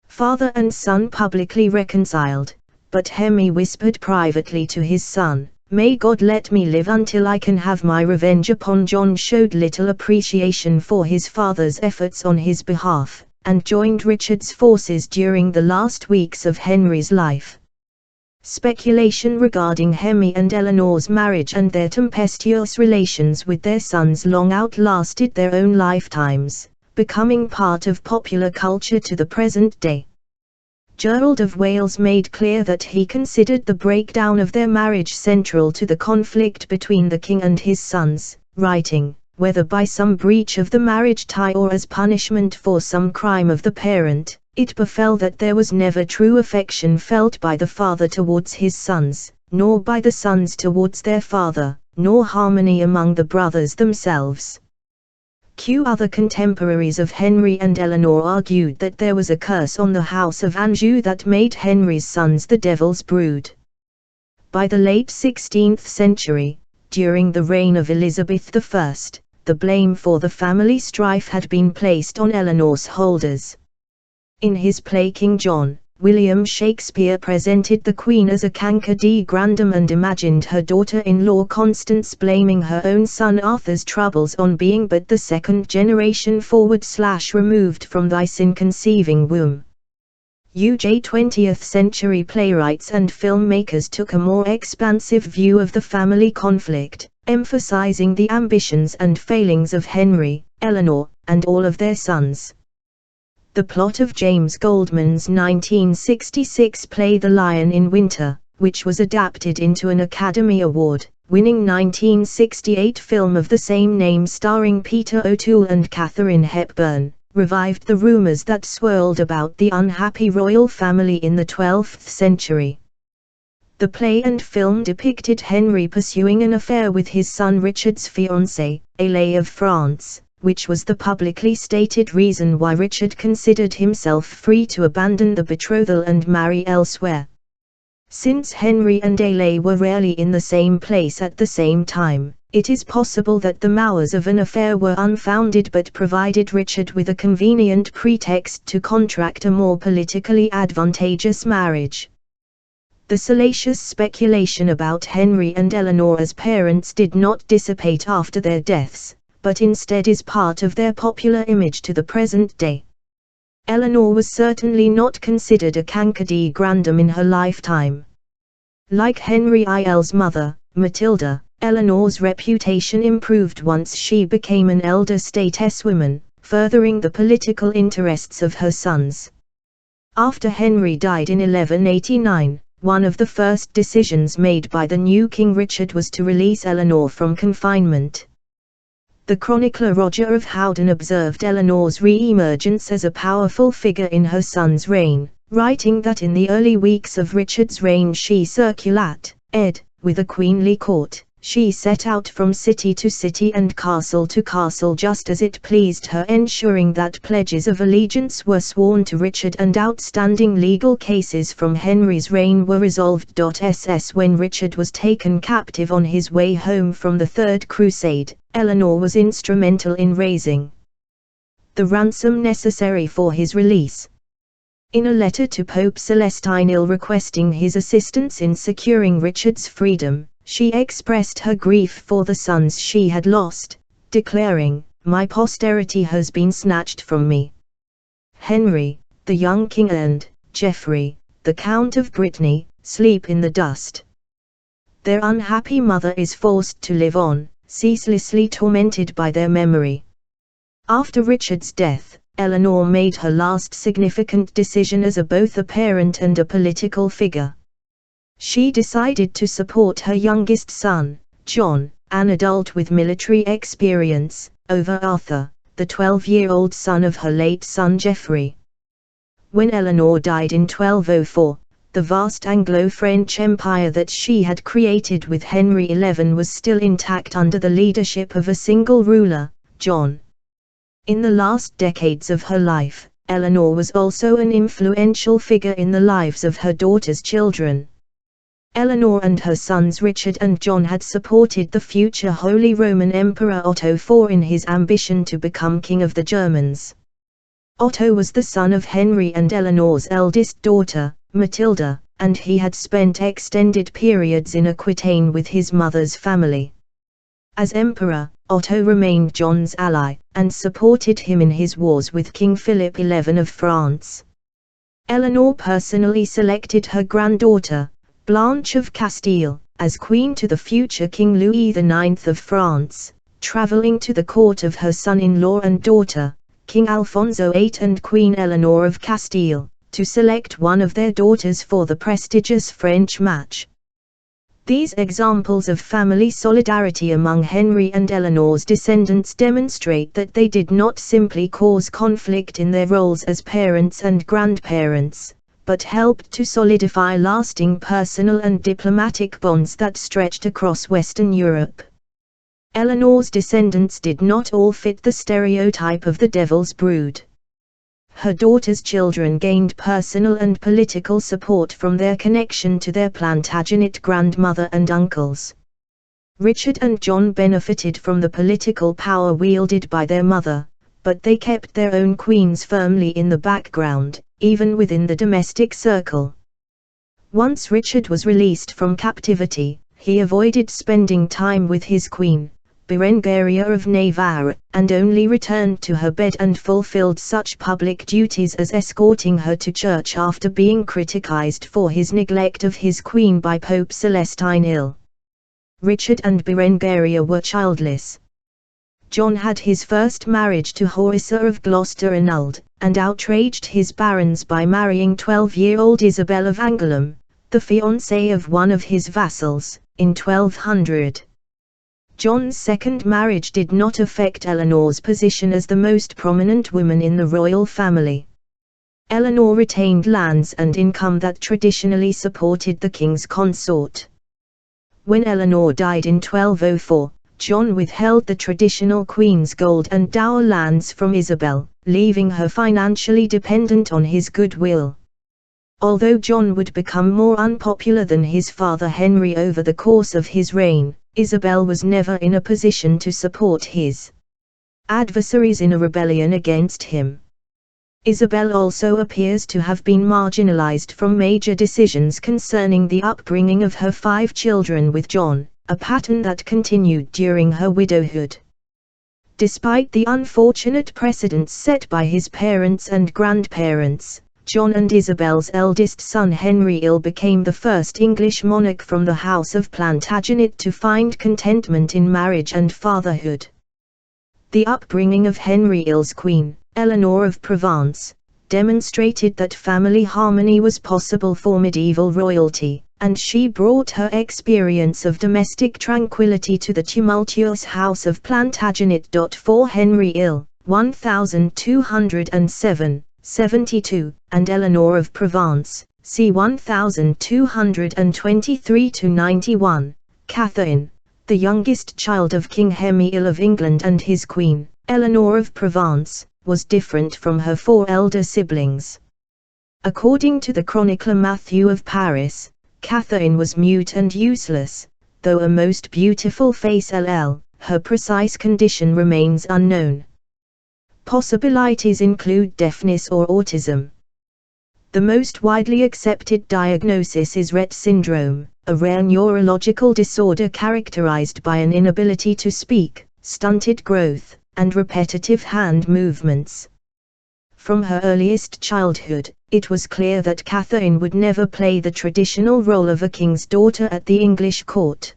Father and son publicly reconciled, but Henry whispered privately to his son, "May God let me live until I can have my revenge upon John." Showed little appreciation for his father's efforts on his behalf, and joined Richard's forces during the last weeks of Henry's life. Speculation regarding Henry and Eleanor's marriage and their tempestuous relations with their sons long outlasted their own lifetimes, becoming part of popular culture to the present day. Gerald of Wales made clear that he considered the breakdown of their marriage central to the conflict between the king and his sons, writing, "Whether by some breach of the marriage tie or as punishment for some crime of the parent, It befell that there was never true affection felt by the father towards his sons, nor by the sons towards their father, nor harmony among the brothers themselves. Other contemporaries of Henry and Eleanor argued that there was a curse on the house of Anjou that made Henry's sons the devil's brood. By the late 16th century, during the reign of Elizabeth I, the blame for the family strife had been placed on Eleanor's holders. In his play King John, William Shakespeare presented the Queen as a canker de grandum and imagined her daughter-in-law Constance blaming her own son Arthur's troubles on being but the second generation /removed from thy sin-conceiving womb. 20th century playwrights and filmmakers took a more expansive view of the family conflict, emphasizing the ambitions and failings of Henry, Eleanor, and all of their sons. The plot of James Goldman's 1966 play The Lion in Winter, which was adapted into an Academy Award-winning 1968 film of the same name starring Peter O'Toole and Katharine Hepburn, revived the rumors that swirled about the unhappy royal family in the 12th century. The play and film depicted Henry pursuing an affair with his son Richard's fiancée, Ailée of France, which was the publicly stated reason why Richard considered himself free to abandon the betrothal and marry elsewhere. Since Henry and Ailée were rarely in the same place at the same time, it is possible that the murmurs of an affair were unfounded but provided Richard with a convenient pretext to contract a more politically advantageous marriage. The salacious speculation about Henry and Eleanor as parents did not dissipate after their deaths, but instead is part of their popular image to the present day. Eleanor was certainly not considered a canker de grandum in her lifetime. Like Henry IL's mother, Matilda, Eleanor's reputation improved once she became an elder stateswoman, furthering the political interests of her sons. After Henry died in 1189, one of the first decisions made by the new King Richard was to release Eleanor from confinement. The chronicler Roger of Howden observed Eleanor's re-emergence as a powerful figure in her son's reign, writing that in the early weeks of Richard's reign she circulated, with a queenly court. She set out from city to city and castle to castle just as it pleased her, ensuring that pledges of allegiance were sworn to Richard and outstanding legal cases from Henry's reign were resolved. When Richard was taken captive on his way home from the Third Crusade, Eleanor was instrumental in raising the ransom necessary for his release. In a letter to Pope Celestine IL requesting his assistance in securing Richard's freedom, she expressed her grief for the sons she had lost, declaring, "My posterity has been snatched from me. Henry, the young king, and Geoffrey, the Count of Brittany, sleep in the dust. Their unhappy mother is forced to live on, ceaselessly tormented by their memory." After Richard's death, Eleanor made her last significant decision as both a parent and a political figure. She decided to support her youngest son, John, an adult with military experience, over Arthur, the 12-year-old son of her late son Geoffrey. When Eleanor died in 1204, the vast Anglo-French empire that she had created with Henry XI was still intact under the leadership of a single ruler, John. In the last decades of her life, Eleanor was also an influential figure in the lives of her daughter's children. Eleanor and her sons Richard and John had supported the future Holy Roman Emperor Otto IV in his ambition to become King of the Germans. Otto was the son of Henry and Eleanor's eldest daughter, Matilda, and he had spent extended periods in Aquitaine with his mother's family. As emperor, Otto remained John's ally, and supported him in his wars with King Philip XI of France. Eleanor personally selected her granddaughter, Blanche of Castile, as queen to the future King Louis IX of France, traveling to the court of her son-in-law and daughter, King Alfonso VIII and Queen Eleanor of Castile, to select one of their daughters for the prestigious French match. These examples of family solidarity among Henry and Eleanor's descendants demonstrate that they did not simply cause conflict in their roles as parents and grandparents, but helped to solidify lasting personal and diplomatic bonds that stretched across Western Europe. Eleanor's descendants did not all fit the stereotype of the devil's brood. Her daughter's children gained personal and political support from their connection to their Plantagenet grandmother and uncles. Richard and John benefited from the political power wielded by their mother, but they kept their own queens firmly in the background, even within the domestic circle. Once Richard was released from captivity, he avoided spending time with his queen, Berengaria of Navarre, and only returned to her bed and fulfilled such public duties as escorting her to church after being criticized for his neglect of his queen by Pope Celestine IL. Richard and Berengaria were childless. John had his first marriage to Horissa of Gloucester annulled, and outraged his barons by marrying 12-year-old Isabel of Angoulême, the fiancée of one of his vassals, in 1200. John's second marriage did not affect Eleanor's position as the most prominent woman in the royal family. Eleanor retained lands and income that traditionally supported the king's consort. When Eleanor died in 1204, John withheld the traditional queen's gold and dower lands from Isabel, leaving her financially dependent on his goodwill. Although John would become more unpopular than his father Henry over the course of his reign, Isabel was never in a position to support his adversaries in a rebellion against him. Isabel also appears to have been marginalized from major decisions concerning the upbringing of her 5 children with John, a pattern that continued during her widowhood. Despite the unfortunate precedents set by his parents and grandparents, John and Isabel's eldest son Henry IL became the first English monarch from the House of Plantagenet to find contentment in marriage and fatherhood. The upbringing of Henry IL's queen, Eleanor of Provence, demonstrated that family harmony was possible for medieval royalty, and she brought her experience of domestic tranquility to the tumultuous House of Plantagenet. For Henry IL, 1207, 72, and Eleanor of Provence, c. 1223–91, Catherine, the youngest child of King Henry IL of England and his queen, Eleanor of Provence, was different from her 4 elder siblings. According to the chronicler Matthew of Paris, Catherine was mute and useless, though a most beautiful face LL, her precise condition remains unknown. Possibilities include deafness or autism. The most widely accepted diagnosis is Rett syndrome, a rare neurological disorder characterized by an inability to speak, stunted growth, and repetitive hand movements. From her earliest childhood, it was clear that Catherine would never play the traditional role of a king's daughter at the English court.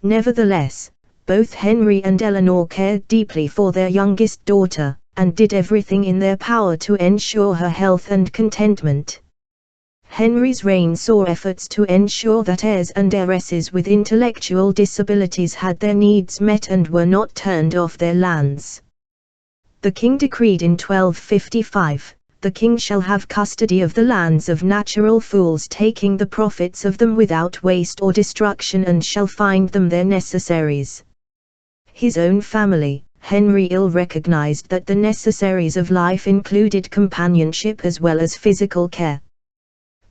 Nevertheless, both Henry and Eleanor cared deeply for their youngest daughter, and did everything in their power to ensure her health and contentment. Henry's reign saw efforts to ensure that heirs and heiresses with intellectual disabilities had their needs met and were not turned off their lands. The king decreed in 1255, "The king shall have custody of the lands of natural fools, taking the profits of them without waste or destruction, and shall find them their necessaries." His own family, Henry IL, recognized that the necessaries of life included companionship as well as physical care.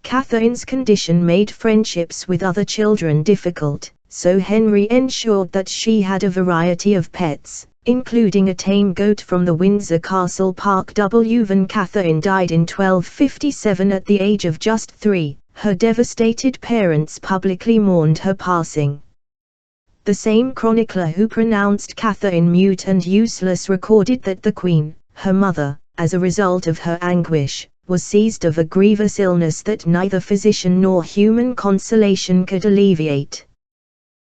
Catherine's condition made friendships with other children difficult, so Henry ensured that she had a variety of pets, including a tame goat from the Windsor Castle Park. When Catherine died in 1257 at the age of just 3, her devastated parents publicly mourned her passing. The same chronicler who pronounced Catherine mute and useless recorded that the Queen, her mother, as a result of her anguish, was seized of a grievous illness that neither physician nor human consolation could alleviate.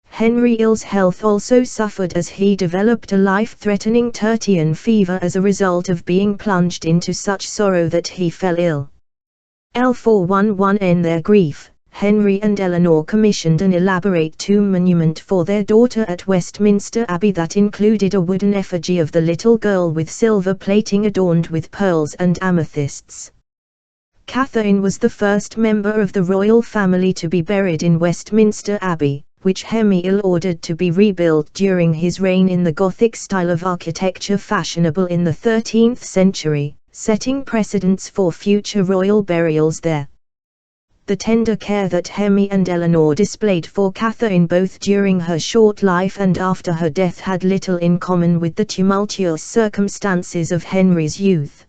Henry IL's health also suffered as he developed a life-threatening tertian fever as a result of being plunged into such sorrow that he fell ill. L411. In their grief, Henry and Eleanor commissioned an elaborate tomb monument for their daughter at Westminster Abbey that included a wooden effigy of the little girl with silver plating adorned with pearls and amethysts. Catherine was the first member of the royal family to be buried in Westminster Abbey, which Henry ordered to be rebuilt during his reign in the Gothic style of architecture fashionable in the 13th century, setting precedents for future royal burials there. The tender care that Henry and Eleanor displayed for Catherine both during her short life and after her death had little in common with the tumultuous circumstances of Henry's youth.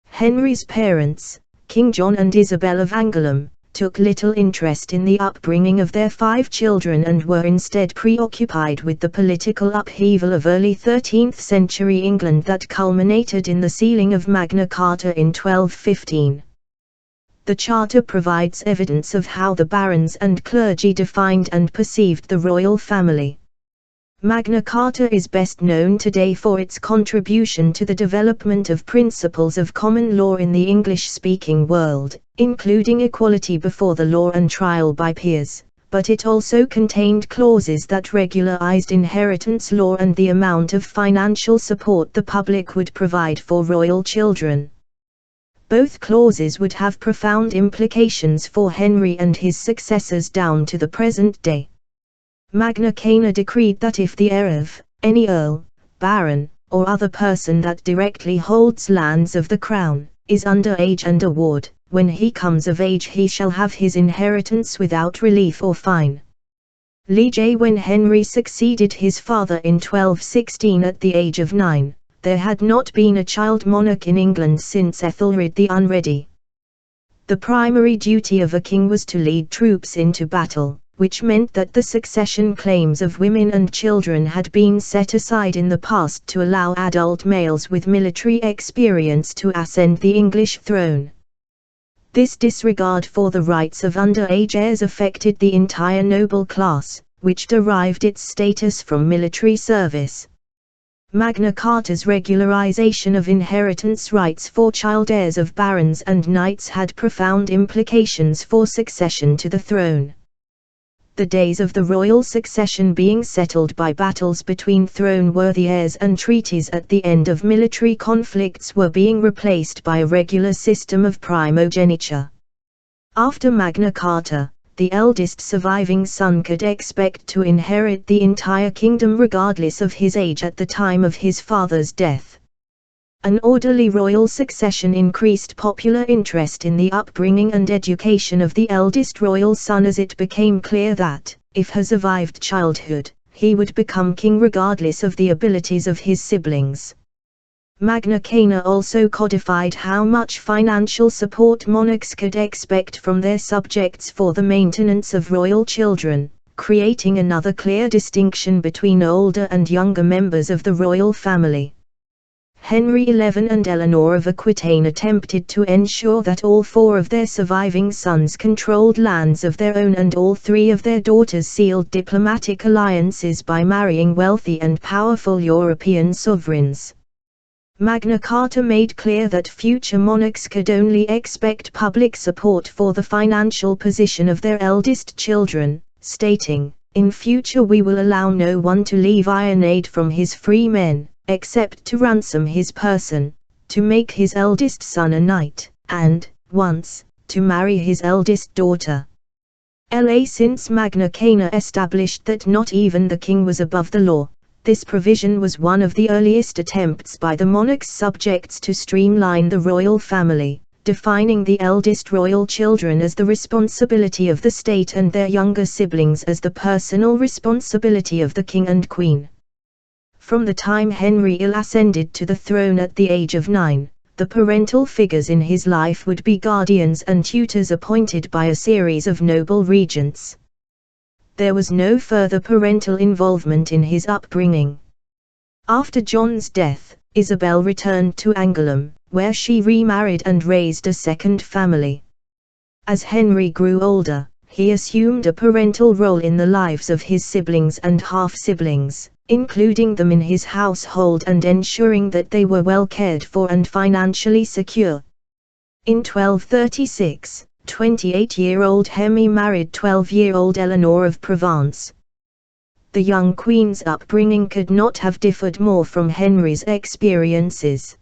Henry's parents, King John and Isabel of Angoulême, took little interest in the upbringing of their 5 children and were instead preoccupied with the political upheaval of early 13th century England that culminated in the sealing of Magna Carta in 1215. The Charter provides evidence of how the barons and clergy defined and perceived the royal family. Magna Carta is best known today for its contribution to the development of principles of common law in the English-speaking world, including equality before the law and trial by peers, but it also contained clauses that regularized inheritance law and the amount of financial support the public would provide for royal children. Both clauses would have profound implications for Henry and his successors down to the present day. Magna Carta decreed that if the heir of any earl, baron, or other person that directly holds lands of the crown, is under age and a ward, when he comes of age he shall have his inheritance without relief or fine. Lige when Henry succeeded his father in 1216 at the age of 9, there had not been a child monarch in England since Ethelred the Unready. The primary duty of a king was to lead troops into battle, which meant that the succession claims of women and children had been set aside in the past to allow adult males with military experience to ascend the English throne. This disregard for the rights of underage heirs affected the entire noble class, which derived its status from military service. Magna Carta's regularization of inheritance rights for child heirs of barons and knights had profound implications for succession to the throne. The days of the royal succession being settled by battles between throne-worthy heirs and treaties at the end of military conflicts were being replaced by a regular system of primogeniture. After Magna Carta, the eldest surviving son could expect to inherit the entire kingdom regardless of his age at the time of his father's death. An orderly royal succession increased popular interest in the upbringing and education of the eldest royal son as it became clear that, if he survived childhood, he would become king regardless of the abilities of his siblings. Magna Carta also codified how much financial support monarchs could expect from their subjects for the maintenance of royal children, creating another clear distinction between older and younger members of the royal family. Henry XI and Eleanor of Aquitaine attempted to ensure that all 4 of their surviving sons controlled lands of their own and all 3 of their daughters sealed diplomatic alliances by marrying wealthy and powerful European sovereigns. Magna Carta made clear that future monarchs could only expect public support for the financial position of their eldest children, stating, "In future we will allow no one to leave iron aid from his free men, except to ransom his person, to make his eldest son a knight, and, once, to marry his eldest daughter." Since Magna Carta established that not even the king was above the law, this provision was one of the earliest attempts by the monarch's subjects to streamline the royal family, defining the eldest royal children as the responsibility of the state and their younger siblings as the personal responsibility of the king and queen. From the time Henry ascended to the throne at the age of 9, the parental figures in his life would be guardians and tutors appointed by a series of noble regents. There was no further parental involvement in his upbringing. After John's death, Isabel returned to Angoulême, where she remarried and raised a second family. As Henry grew older, he assumed a parental role in the lives of his siblings and half-siblings, including them in his household and ensuring that they were well cared for and financially secure. In 1236, 28-year-old Henry married 12-year-old Eleanor of Provence. The young queen's upbringing could not have differed more from Henry's experiences.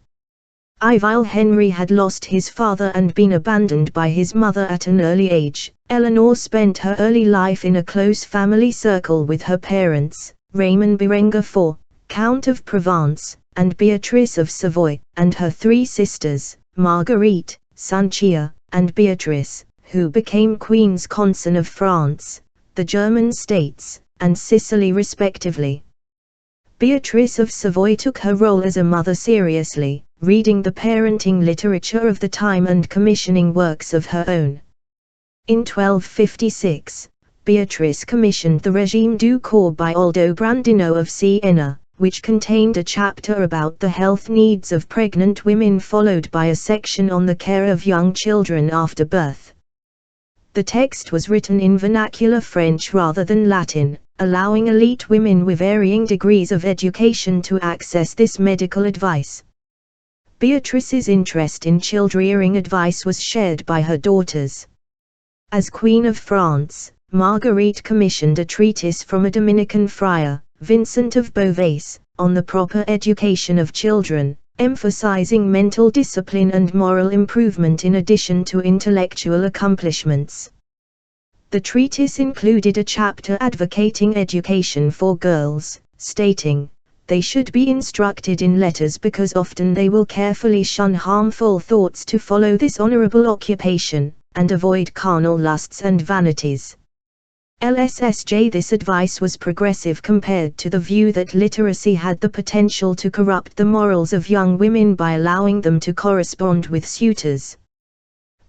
While Henry had lost his father and been abandoned by his mother at an early age, Eleanor spent her early life in a close family circle with her parents, Raymond Berenger IV, Count of Provence, and Beatrice of Savoy, and her three sisters, Marguerite, Sanchia, and Beatrice, who became queens consort of France, the German states, and Sicily respectively. Beatrice of Savoy took her role as a mother seriously, reading the parenting literature of the time and commissioning works of her own. In 1256, Beatrice commissioned the Régime du Corps by Aldobrandino of Siena, which contained a chapter about the health needs of pregnant women followed by a section on the care of young children after birth. The text was written in vernacular French rather than Latin, allowing elite women with varying degrees of education to access this medical advice. Beatrice's interest in child-rearing advice was shared by her daughters. As Queen of France, Marguerite commissioned a treatise from a Dominican friar, Vincent of Beauvais, on the proper education of children, emphasizing mental discipline and moral improvement in addition to intellectual accomplishments. The treatise included a chapter advocating education for girls, stating, "They should be instructed in letters because often they will carefully shun harmful thoughts to follow this honorable occupation, and avoid carnal lusts and vanities." LSSJ This advice was progressive compared to the view that literacy had the potential to corrupt the morals of young women by allowing them to correspond with suitors.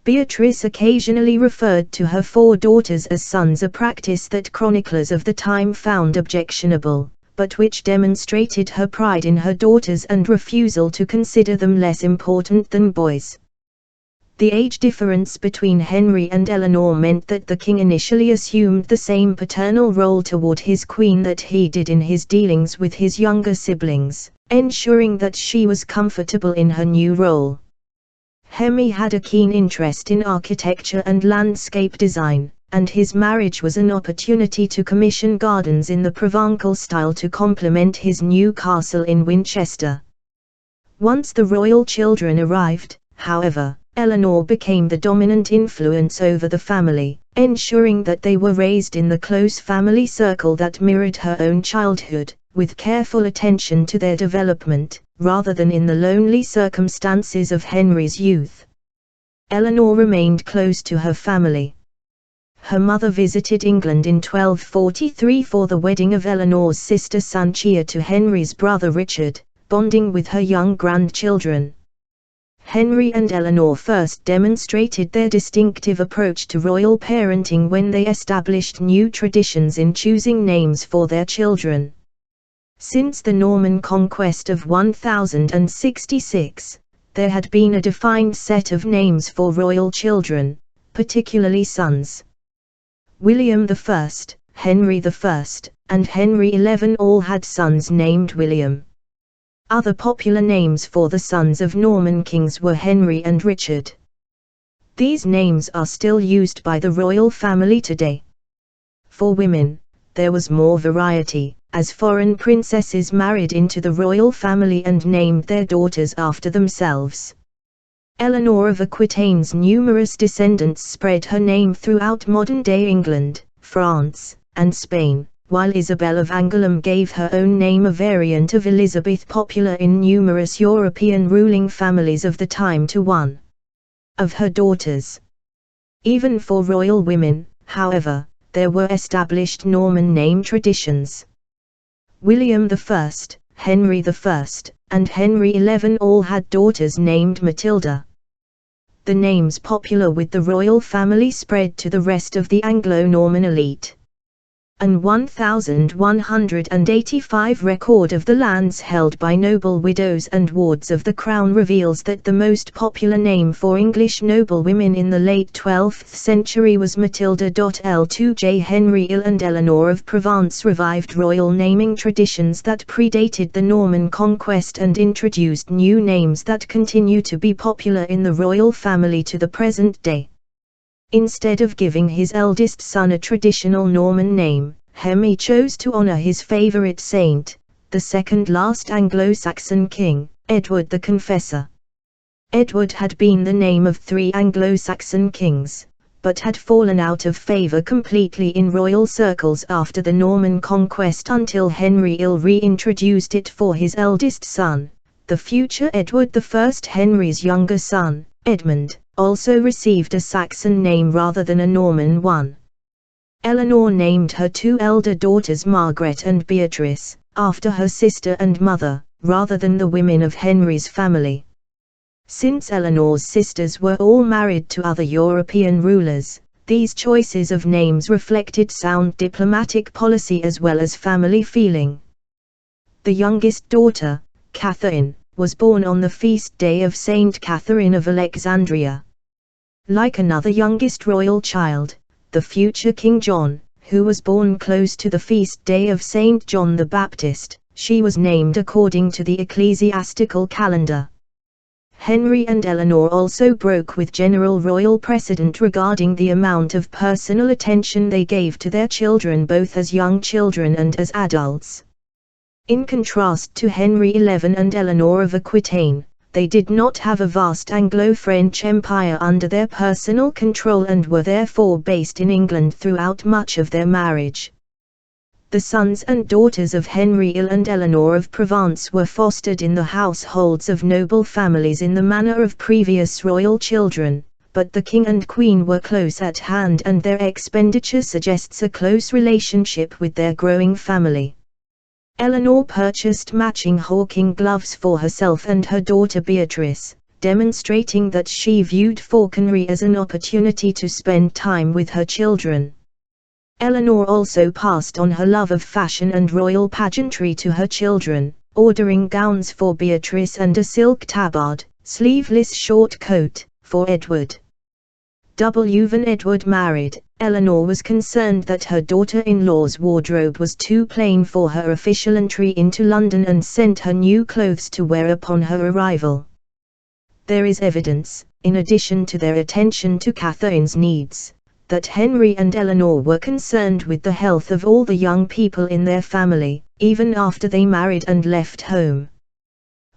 Beatrice occasionally referred to her four daughters as sons, a practice that chroniclers of the time found objectionable, but which demonstrated her pride in her daughters and refusal to consider them less important than boys. The age difference between Henry and Eleanor meant that the king initially assumed the same paternal role toward his queen that he did in his dealings with his younger siblings, ensuring that she was comfortable in her new role. Henry had a keen interest in architecture and landscape design, and his marriage was an opportunity to commission gardens in the Provençal style to complement his new castle in Winchester. Once the royal children arrived, however, Eleanor became the dominant influence over the family, ensuring that they were raised in the close family circle that mirrored her own childhood, with careful attention to their development, rather than in the lonely circumstances of Henry's youth. Eleanor remained close to her family. Her mother visited England in 1243 for the wedding of Eleanor's sister Sanchia to Henry's brother Richard, bonding with her young grandchildren. Henry and Eleanor first demonstrated their distinctive approach to royal parenting when they established new traditions in choosing names for their children. Since the Norman conquest of 1066, there had been a defined set of names for royal children, particularly sons. William I, Henry I, and Henry XI all had sons named William. Other popular names for the sons of Norman kings were Henry and Richard. These names are still used by the royal family today. For women, there was more variety, as foreign princesses married into the royal family and named their daughters after themselves. Eleanor of Aquitaine's numerous descendants spread her name throughout modern-day England, France, and Spain, while Isabel of Angoulême gave her own name, a variant of Elizabeth popular in numerous European ruling families of the time, to one of her daughters. Even for royal women, however, there were established Norman name traditions. William I, Henry I, and Henry XI all had daughters named Matilda. The names popular with the royal family spread to the rest of the Anglo-Norman elite. An 1185 record of the lands held by noble widows and wards of the crown reveals that the most popular name for English noblewomen in the late 12th century was Matilda. L2J Henry IL and Eleanor of Provence revived royal naming traditions that predated the Norman conquest and introduced new names that continue to be popular in the royal family to the present day. Instead of giving his eldest son a traditional Norman name, Henry chose to honor his favorite saint, the second last Anglo-Saxon king, Edward the Confessor. Edward had been the name of 3 Anglo-Saxon kings, but had fallen out of favor completely in royal circles after the Norman conquest until Henry I reintroduced it for his eldest son, the future Edward I. Henry's younger son, Edmund, also received a Saxon name rather than a Norman one. Eleanor named her 2 elder daughters Margaret and Beatrice, after her sister and mother, rather than the women of Henry's family. Since Eleanor's sisters were all married to other European rulers, these choices of names reflected sound diplomatic policy as well as family feeling. The youngest daughter, Catherine, was born on the feast day of Saint Catherine of Alexandria. Like another youngest royal child, the future King John, who was born close to the feast day of Saint John the Baptist, she was named according to the ecclesiastical calendar. Henry and Eleanor also broke with general royal precedent regarding the amount of personal attention they gave to their children both as young children and as adults. In contrast to Henry XI and Eleanor of Aquitaine, they did not have a vast Anglo-French empire under their personal control and were therefore based in England throughout much of their marriage. The sons and daughters of Henry I and Eleanor of Provence were fostered in the households of noble families in the manner of previous royal children, but the king and queen were close at hand and their expenditure suggests a close relationship with their growing family. Eleanor purchased matching hawking gloves for herself and her daughter Beatrice, demonstrating that she viewed falconry as an opportunity to spend time with her children. Eleanor also passed on her love of fashion and royal pageantry to her children, ordering gowns for Beatrice and a silk tabard, sleeveless short coat, for Edward. When Edward married, Eleanor was concerned that her daughter-in-law's wardrobe was too plain for her official entry into London and sent her new clothes to wear upon her arrival. There is evidence, in addition to their attention to Catherine's needs, that Henry and Eleanor were concerned with the health of all the young people in their family, even after they married and left home.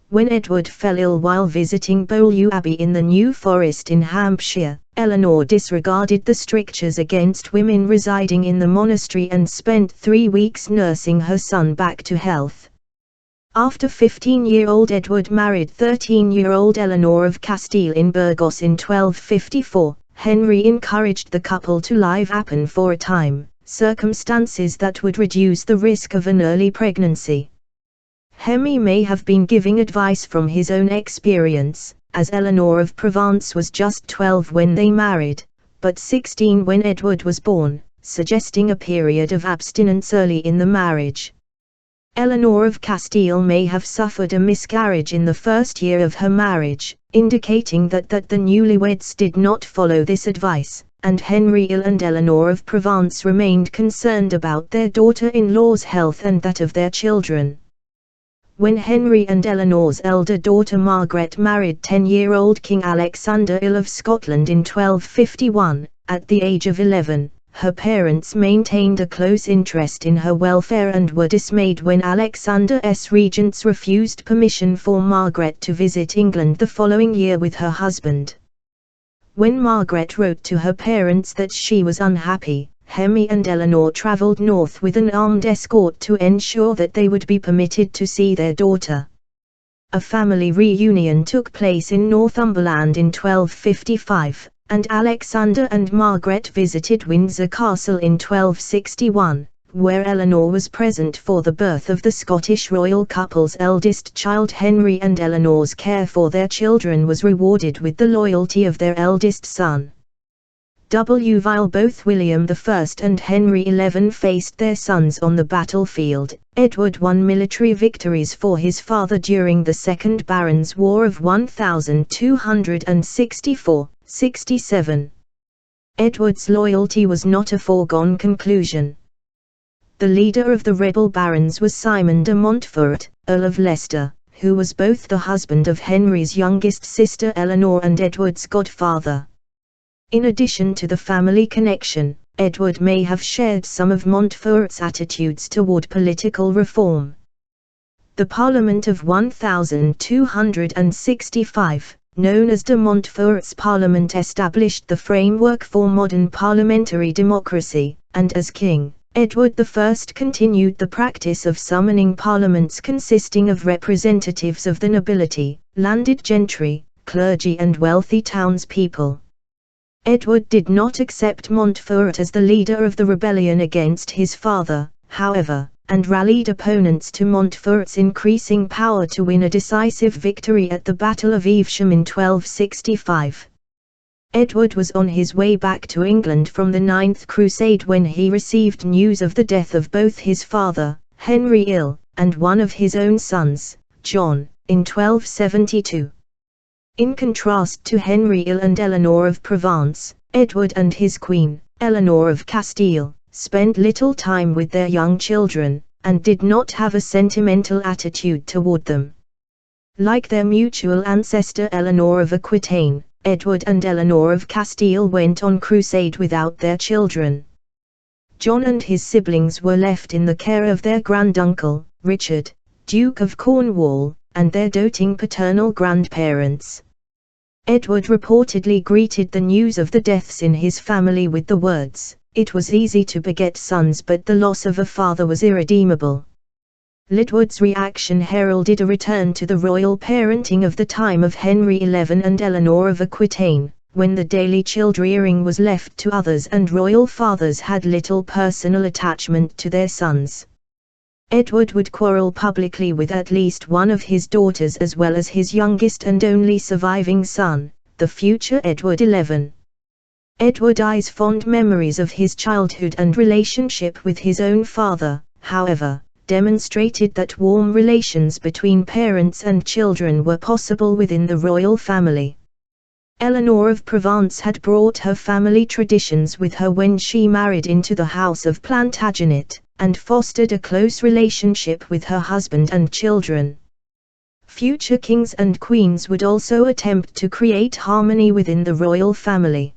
When Edward fell ill while visiting Beaulieu Abbey in the New Forest in Hampshire, Eleanor disregarded the strictures against women residing in the monastery and spent 3 weeks nursing her son back to health. After 15-year-old Edward married 13-year-old Eleanor of Castile in Burgos in 1254, Henry encouraged the couple to live happen for a time, circumstances that would reduce the risk of an early pregnancy. Henry may have been giving advice from his own experience, as Eleanor of Provence was just 12 when they married, but 16 when Edward was born, suggesting a period of abstinence early in the marriage. Eleanor of Castile may have suffered a miscarriage in the first year of her marriage, indicating that the newlyweds did not follow this advice, and Henry I and Eleanor of Provence remained concerned about their daughter-in-law's health and that of their children. When Henry and Eleanor's elder daughter Margaret married 10-year-old King Alexander I of Scotland in 1251, at the age of 11, her parents maintained a close interest in her welfare and were dismayed when Alexander's regents refused permission for Margaret to visit England the following year with her husband. When Margaret wrote to her parents that she was unhappy, Henry and Eleanor travelled north with an armed escort to ensure that they would be permitted to see their daughter. A family reunion took place in Northumberland in 1255, and Alexander and Margaret visited Windsor Castle in 1261, where Eleanor was present for the birth of the Scottish royal couple's eldest child. Henry and Eleanor's care for their children was rewarded with the loyalty of their eldest son. While both William I and Henry XI faced their sons on the battlefield, Edward won military victories for his father during the Second Barons' War of 1264-67. Edward's loyalty was not a foregone conclusion. The leader of the rebel barons was Simon de Montfort, Earl of Leicester, who was both the husband of Henry's youngest sister Eleanor and Edward's godfather. In addition to the family connection, Edward may have shared some of Montfort's attitudes toward political reform. The Parliament of 1265, known as de Montfort's Parliament, established the framework for modern parliamentary democracy, and as king, Edward I continued the practice of summoning parliaments consisting of representatives of the nobility, landed gentry, clergy and wealthy townspeople. Edward did not accept Montfort as the leader of the rebellion against his father, however, and rallied opponents to Montfort's increasing power to win a decisive victory at the Battle of Evesham in 1265. Edward was on his way back to England from the Ninth Crusade when he received news of the death of both his father, Henry Ill, and one of his own sons, John, in 1272. In contrast to Henry Ill and Eleanor of Provence, Edward and his queen, Eleanor of Castile, spent little time with their young children, and did not have a sentimental attitude toward them. Like their mutual ancestor Eleanor of Aquitaine, Edward and Eleanor of Castile went on crusade without their children. John and his siblings were left in the care of their granduncle, Richard, Duke of Cornwall, and their doting paternal grandparents. Edward reportedly greeted the news of the deaths in his family with the words, "It was easy to beget sons, but the loss of a father was irredeemable." Edward's reaction heralded a return to the royal parenting of the time of Henry XI and Eleanor of Aquitaine, when the daily child-rearing was left to others and royal fathers had little personal attachment to their sons. Edward would quarrel publicly with at least one of his daughters as well as his youngest and only surviving son, the future Edward XI. Edward I's fond memories of his childhood and relationship with his own father, however, demonstrated that warm relations between parents and children were possible within the royal family. Eleanor of Provence had brought her family traditions with her when she married into the house of Plantagenet, and fostered a close relationship with her husband and children. Future kings and queens would also attempt to create harmony within the royal family.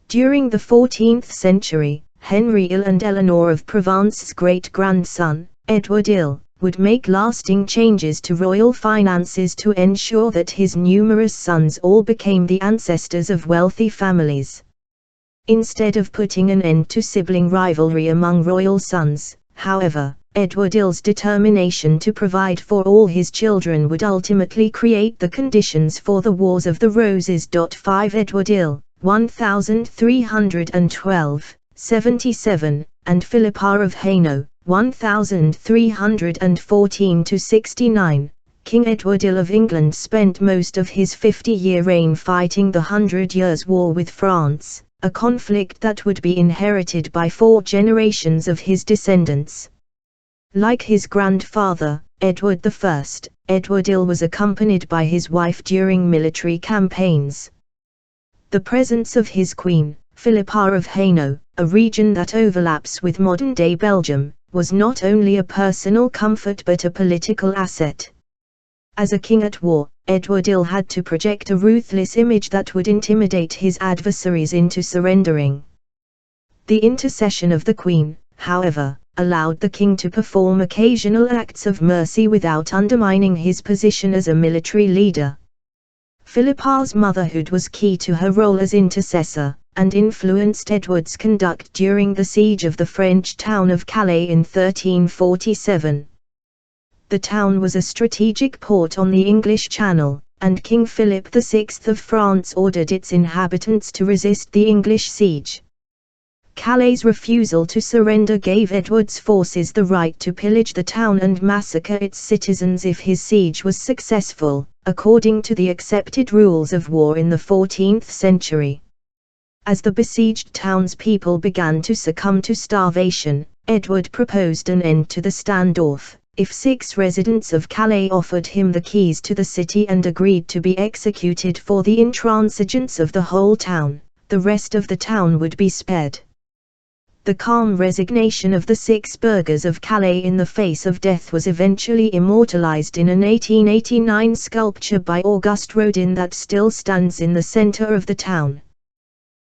During the 14th century, Henry Ill and Eleanor of Provence's great-grandson, Edward Ill, would make lasting changes to royal finances to ensure that his numerous sons all became the ancestors of wealthy families. Instead of putting an end to sibling rivalry among royal sons, however, Edward Ill's determination to provide for all his children would ultimately create the conditions for the Wars of the Roses. 5 Edward Ill, 1312, 77, and Philippa of Hainaut, 1314–69. King Edward Ill of England spent most of his 50-year reign fighting the 100 Years' War with France, a conflict that would be inherited by 4 generations of his descendants. Like his grandfather, Edward I, Edward Ill was accompanied by his wife during military campaigns. The presence of his queen, Philippa of Hainaut, a region that overlaps with modern-day Belgium, was not only a personal comfort but a political asset. As a king at war, Edward Ill had to project a ruthless image that would intimidate his adversaries into surrendering. The intercession of the Queen, however, allowed the king to perform occasional acts of mercy without undermining his position as a military leader. Philippa's motherhood was key to her role as intercessor, and influenced Edward's conduct during the siege of the French town of Calais in 1347. The town was a strategic port on the English Channel, and King Philip VI of France ordered its inhabitants to resist the English siege. Calais' refusal to surrender gave Edward's forces the right to pillage the town and massacre its citizens if his siege was successful, according to the accepted rules of war in the 14th century. As the besieged townspeople began to succumb to starvation, Edward proposed an end to the standoff, if 6 residents of Calais offered him the keys to the city and agreed to be executed for the intransigence of the whole town, the rest of the town would be spared. The calm resignation of the 6 burghers of Calais in the face of death was eventually immortalized in an 1889 sculpture by Auguste Rodin that still stands in the center of the town.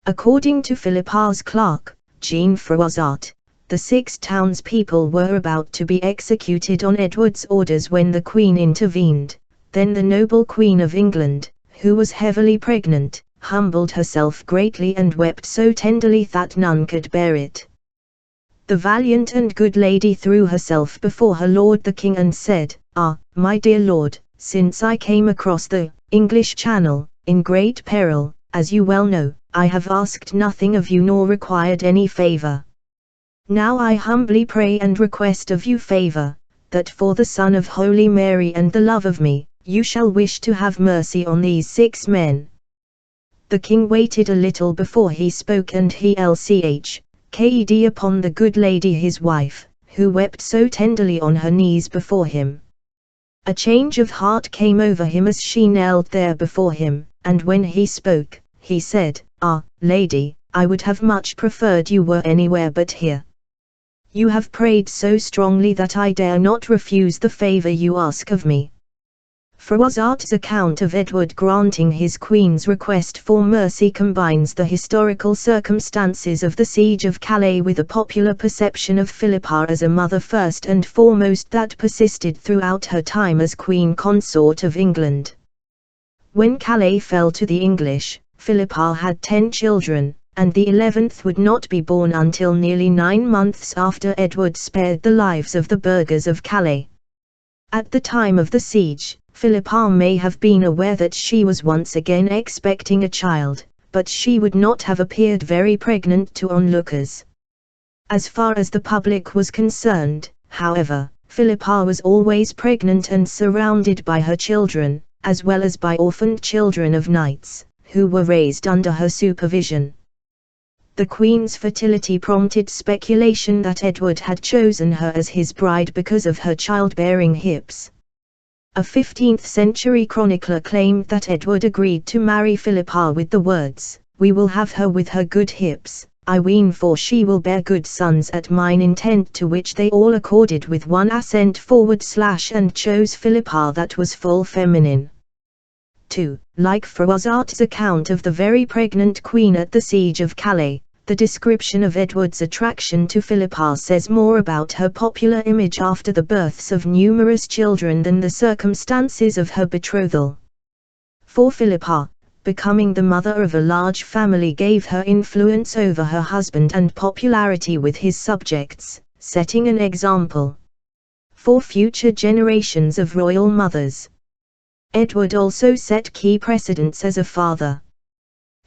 According to Philippa's clerk, Jean Froissart, the 6 townspeople were about to be executed on Edward's orders when the Queen intervened. Then the noble Queen of England, who was heavily pregnant, humbled herself greatly and wept so tenderly that none could bear it. The valiant and good lady threw herself before her lord the king and said, "Ah, my dear lord, since I came across the English Channel, in great peril, as you well know, I have asked nothing of you nor required any favor. Now I humbly pray and request of you favor, that for the Son of Holy Mary and the love of me, you shall wish to have mercy on these 6 men." The king waited a little before he spoke, and he lchked upon the good lady his wife, who wept so tenderly on her knees before him. A change of heart came over him as she knelt there before him, and when he spoke, he said, "Ah, lady, I would have much preferred you were anywhere but here. You have prayed so strongly that I dare not refuse the favor you ask of me." Froissart's account of Edward granting his queen's request for mercy combines the historical circumstances of the siege of Calais with a popular perception of Philippa as a mother first and foremost that persisted throughout her time as Queen Consort of England. When Calais fell to the English, Philippa had 10 children, and the 11th would not be born until nearly 9 months after Edward spared the lives of the burghers of Calais. At the time of the siege, Philippa may have been aware that she was once again expecting a child, but she would not have appeared very pregnant to onlookers. As far as the public was concerned, however, Philippa was always pregnant and surrounded by her children, as well as by orphaned children of knights, who were raised under her supervision. The Queen's fertility prompted speculation that Edward had chosen her as his bride because of her childbearing hips. A 15th-century chronicler claimed that Edward agreed to marry Philippa with the words, "We will have her with her good hips, I ween, for she will bear good sons at mine intent," to which they all accorded with one assent / and chose Philippa that was full feminine. 2. Like Froissart's account of the very pregnant queen at the siege of Calais, the description of Edward's attraction to Philippa says more about her popular image after the births of numerous children than the circumstances of her betrothal. For Philippa, becoming the mother of a large family gave her influence over her husband and popularity with his subjects, setting an example for future generations of royal mothers. Edward also set key precedents as a father.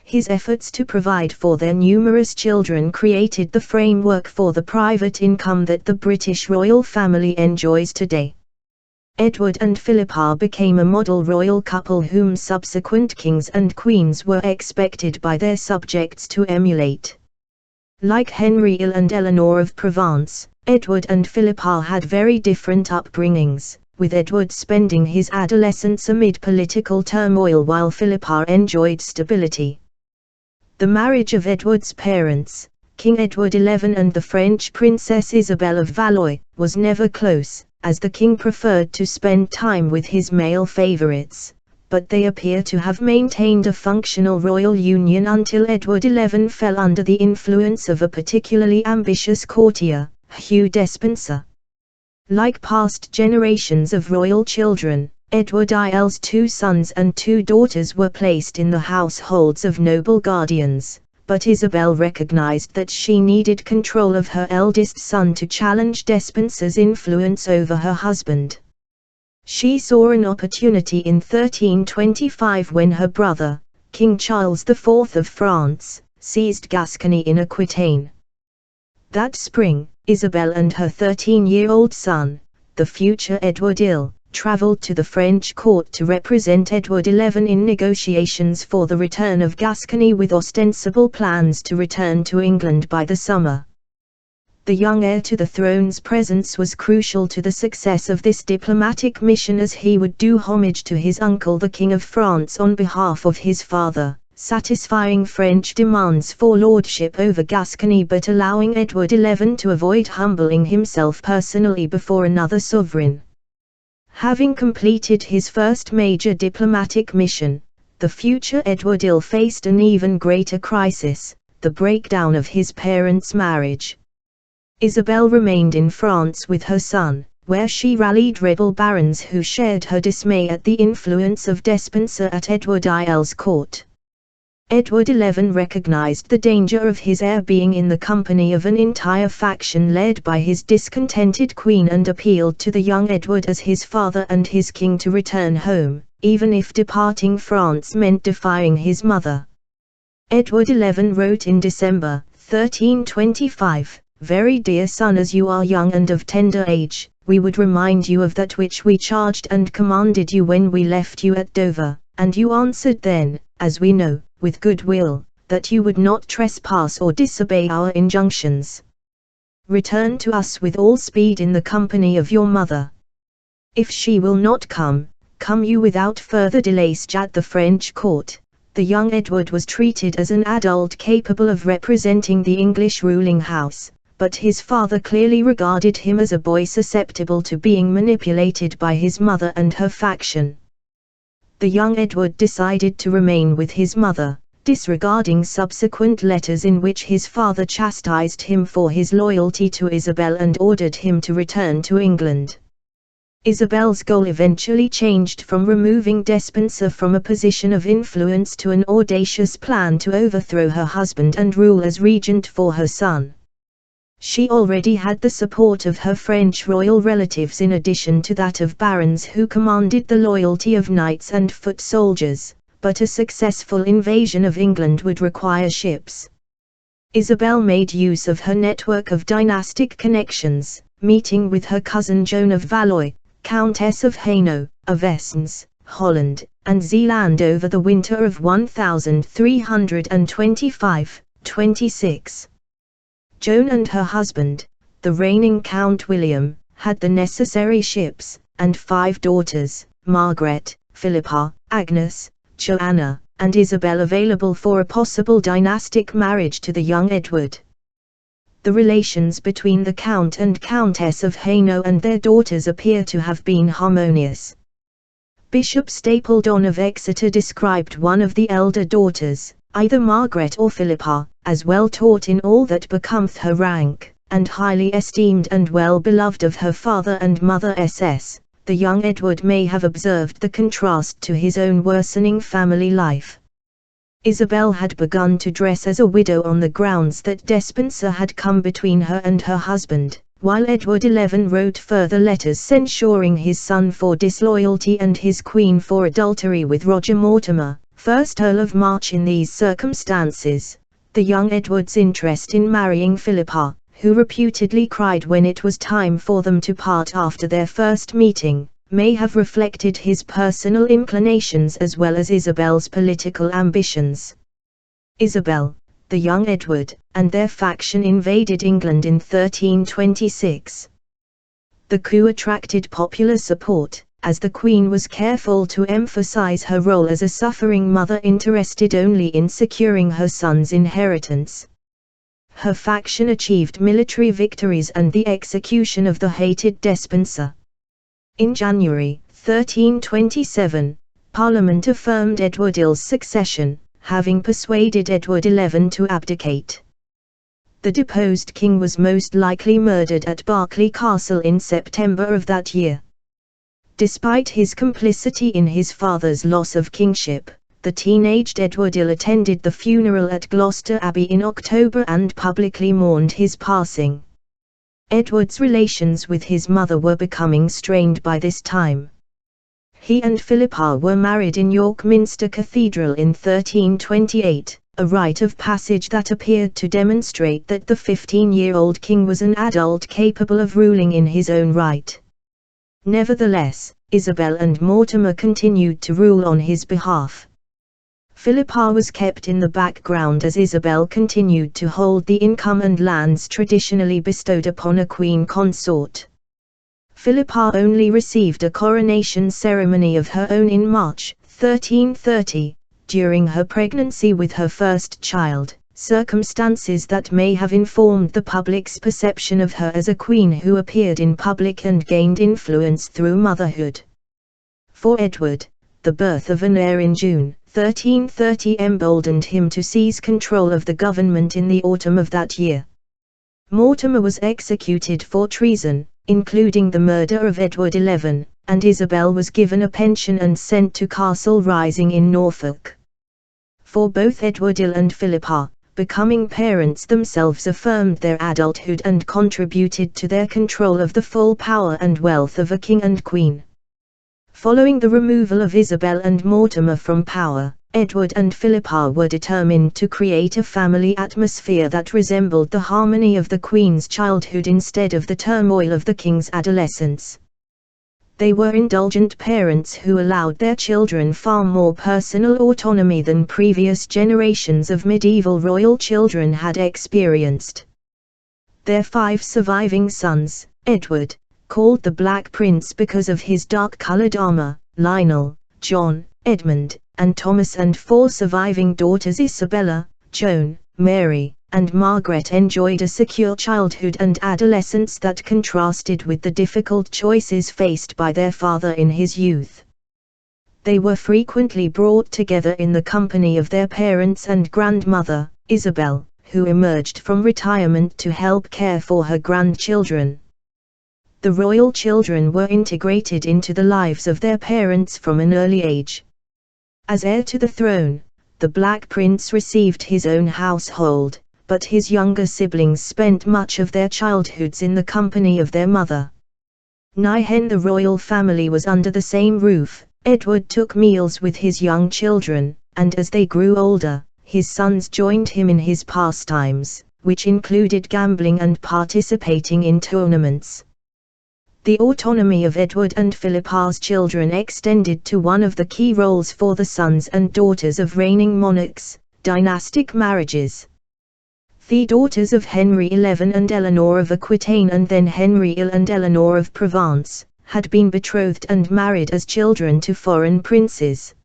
His efforts to provide for their numerous children created the framework for the private income that the British royal family enjoys today. Edward and Philippa became a model royal couple whom subsequent kings and queens were expected by their subjects to emulate. Like Henry IL and Eleanor of Provence, Edward and Philippa had very different upbringings, with Edward spending his adolescence amid political turmoil while Philippa enjoyed stability. The marriage of Edward's parents, King Edward XI and the French Princess Isabel of Valois, was never close, as the king preferred to spend time with his male favorites, but they appear to have maintained a functional royal union until Edward XI fell under the influence of a particularly ambitious courtier, Hugh Despenser. Like past generations of royal children, Edward IL's 2 sons and 2 daughters were placed in the households of noble guardians, but Isabel recognized that she needed control of her eldest son to challenge Despenser's influence over her husband. She saw an opportunity in 1325 when her brother, King Charles IV of France, seized Gascony in Aquitaine. That spring, Isabel and her 13-year-old son, the future Edward IL, traveled to the French court to represent Edward XI in negotiations for the return of Gascony, with ostensible plans to return to England by the summer. The young heir to the throne's presence was crucial to the success of this diplomatic mission, as he would do homage to his uncle the King of France on behalf of his father, satisfying French demands for lordship over Gascony but allowing Edward XI to avoid humbling himself personally before another sovereign. Having completed his first major diplomatic mission, the future Edward ill faced an even greater crisis, the breakdown of his parents' marriage. Isabel remained in France with her son, where she rallied rebel barons who shared her dismay at the influence of Despenser at Edward IL's court. Edward XI recognized the danger of his heir being in the company of an entire faction led by his discontented queen and appealed to the young Edward as his father and his king to return home, even if departing France meant defying his mother. Edward XI wrote in December 1325, "Very dear son, as you are young and of tender age, we would remind you of that which we charged and commanded you when we left you at Dover, and you answered then, as we know, with good will, that you would not trespass or disobey our injunctions. Return to us with all speed in the company of your mother. If she will not come, come you without further delay." At the French court, the young Edward was treated as an adult capable of representing the English ruling house, but his father clearly regarded him as a boy susceptible to being manipulated by his mother and her faction. The young Edward decided to remain with his mother, disregarding subsequent letters in which his father chastised him for his loyalty to Isabel and ordered him to return to England. Isabel's goal eventually changed from removing Despenser from a position of influence to an audacious plan to overthrow her husband and rule as regent for her son. She already had the support of her French royal relatives in addition to that of barons who commanded the loyalty of knights and foot soldiers, but a successful invasion of England would require ships. Isabel made use of her network of dynastic connections, meeting with her cousin Joan of Valois, Countess of Hainaut, of Essenes, Holland, and Zeeland over the winter of 1325-26. Joan and her husband, the reigning Count William, had the necessary ships, and 5 daughters, Margaret, Philippa, Agnes, Joanna, and Isabel, available for a possible dynastic marriage to the young Edward. The relations between the Count and Countess of Hainaut and their daughters appear to have been harmonious. Bishop Stapledon of Exeter described one of the elder daughters, either Margaret or Philippa, as well taught in all that becometh her rank, and highly esteemed and well beloved of her father and mother. SS. The young Edward may have observed the contrast to his own worsening family life. Isabel had begun to dress as a widow on the grounds that Despenser had come between her and her husband, while Edward XI wrote further letters censuring his son for disloyalty and his queen for adultery with Roger Mortimer, 1st Earl of March. In these circumstances, the young Edward's interest in marrying Philippa, who reputedly cried when it was time for them to part after their first meeting, may have reflected his personal inclinations as well as Isabel's political ambitions. Isabel, the young Edward, and their faction invaded England in 1326. The coup attracted popular support, as the Queen was careful to emphasize her role as a suffering mother interested only in securing her son's inheritance. Her faction achieved military victories and the execution of the hated Despenser. In January 1327, Parliament affirmed Edward IL's succession, having persuaded Edward XI to abdicate. The deposed king was most likely murdered at Berkeley Castle in September of that year. Despite his complicity in his father's loss of kingship, the teenaged Edward ill attended the funeral at Gloucester Abbey in October and publicly mourned his passing. Edward's relations with his mother were becoming strained by this time. He and Philippa were married in York Minster Cathedral in 1328, a rite of passage that appeared to demonstrate that the 15-year-old king was an adult capable of ruling in his own right. Nevertheless, Isabel and Mortimer continued to rule on his behalf. Philippa was kept in the background as Isabel continued to hold the income and lands traditionally bestowed upon a queen consort. Philippa only received a coronation ceremony of her own in March 1330, during her pregnancy with her first child, circumstances that may have informed the public's perception of her as a queen who appeared in public and gained influence through motherhood. For Edward, the birth of an heir in June 1330 emboldened him to seize control of the government in the autumn of that year. Mortimer was executed for treason, including the murder of Edward XI, and Isabel was given a pension and sent to Castle Rising in Norfolk. For both Edward IL and Philippa, becoming parents themselves affirmed their adulthood and contributed to their control of the full power and wealth of a king and queen. Following the removal of Isabel and Mortimer from power, Edward and Philippa were determined to create a family atmosphere that resembled the harmony of the Queen's childhood instead of the turmoil of the King's adolescence. They were indulgent parents who allowed their children far more personal autonomy than previous generations of medieval royal children had experienced. Their 5 surviving sons, Edward, called the Black Prince because of his dark-colored armor, Lionel, John, Edmund, and Thomas, and 4 surviving daughters Isabella, Joan, Mary, and Margaret enjoyed a secure childhood and adolescence that contrasted with the difficult choices faced by their father in his youth. They were frequently brought together in the company of their parents and grandmother, Isabel, who emerged from retirement to help care for her grandchildren. The royal children were integrated into the lives of their parents from an early age. As heir to the throne, the Black Prince received his own household, but his younger siblings spent much of their childhoods in the company of their mother. When the royal family was under the same roof, Edward took meals with his young children, and as they grew older, his sons joined him in his pastimes, which included gambling and participating in tournaments. The autonomy of Edward and Philippa's children extended to one of the key roles for the sons and daughters of reigning monarchs, dynastic marriages. The daughters of Henry XI and Eleanor of Aquitaine, and then Henry IL and Eleanor of Provence, had been betrothed and married as children to foreign princes.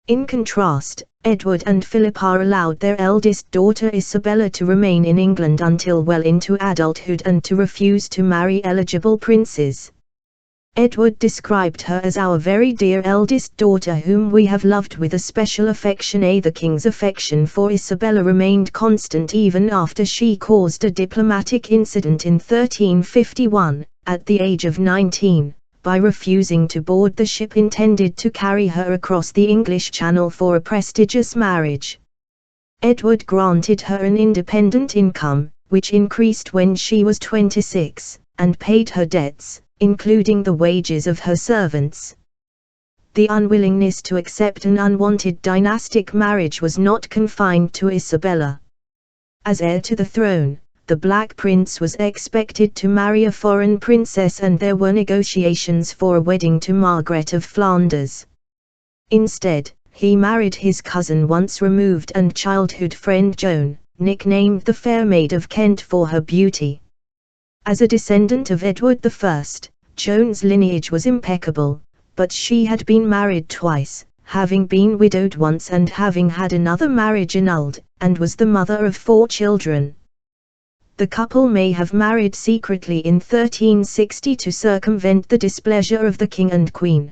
In contrast, Edward and Philippa allowed their eldest daughter Isabella to remain in England until well into adulthood and to refuse to marry eligible princes. Edward described her as our very dear eldest daughter whom we have loved with a special affection. The king's affection for Isabella remained constant even after she caused a diplomatic incident in 1351, at the age of 19. By refusing to board the ship intended to carry her across the English Channel for a prestigious marriage. Edward granted her an independent income, which increased when she was 26, and paid her debts, including the wages of her servants. The unwillingness to accept an unwanted dynastic marriage was not confined to Isabella. As heir to the throne, the Black Prince was expected to marry a foreign princess, and there were negotiations for a wedding to Margaret of Flanders. Instead, he married his cousin once removed and childhood friend Joan, nicknamed the Fair Maid of Kent for her beauty. As a descendant of Edward I, Joan's lineage was impeccable, but she had been married twice, having been widowed once and having had another marriage annulled, and was the mother of 4 children. The couple may have married secretly in 1360 to circumvent the displeasure of the king and queen.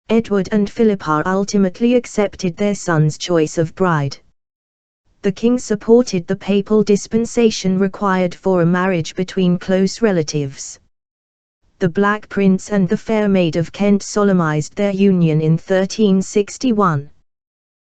Edward and Philippa ultimately accepted their son's choice of bride. The king supported the papal dispensation required for a marriage between close relatives. The Black Prince and the Fair Maid of Kent solemnized their union in 1361.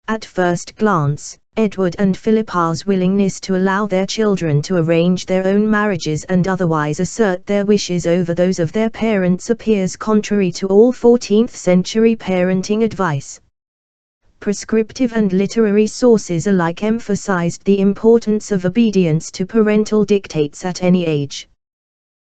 At first glance, Edward and Philippa's willingness to allow their children to arrange their own marriages and otherwise assert their wishes over those of their parents appears contrary to all 14th-century parenting advice. Prescriptive and literary sources alike emphasized the importance of obedience to parental dictates at any age.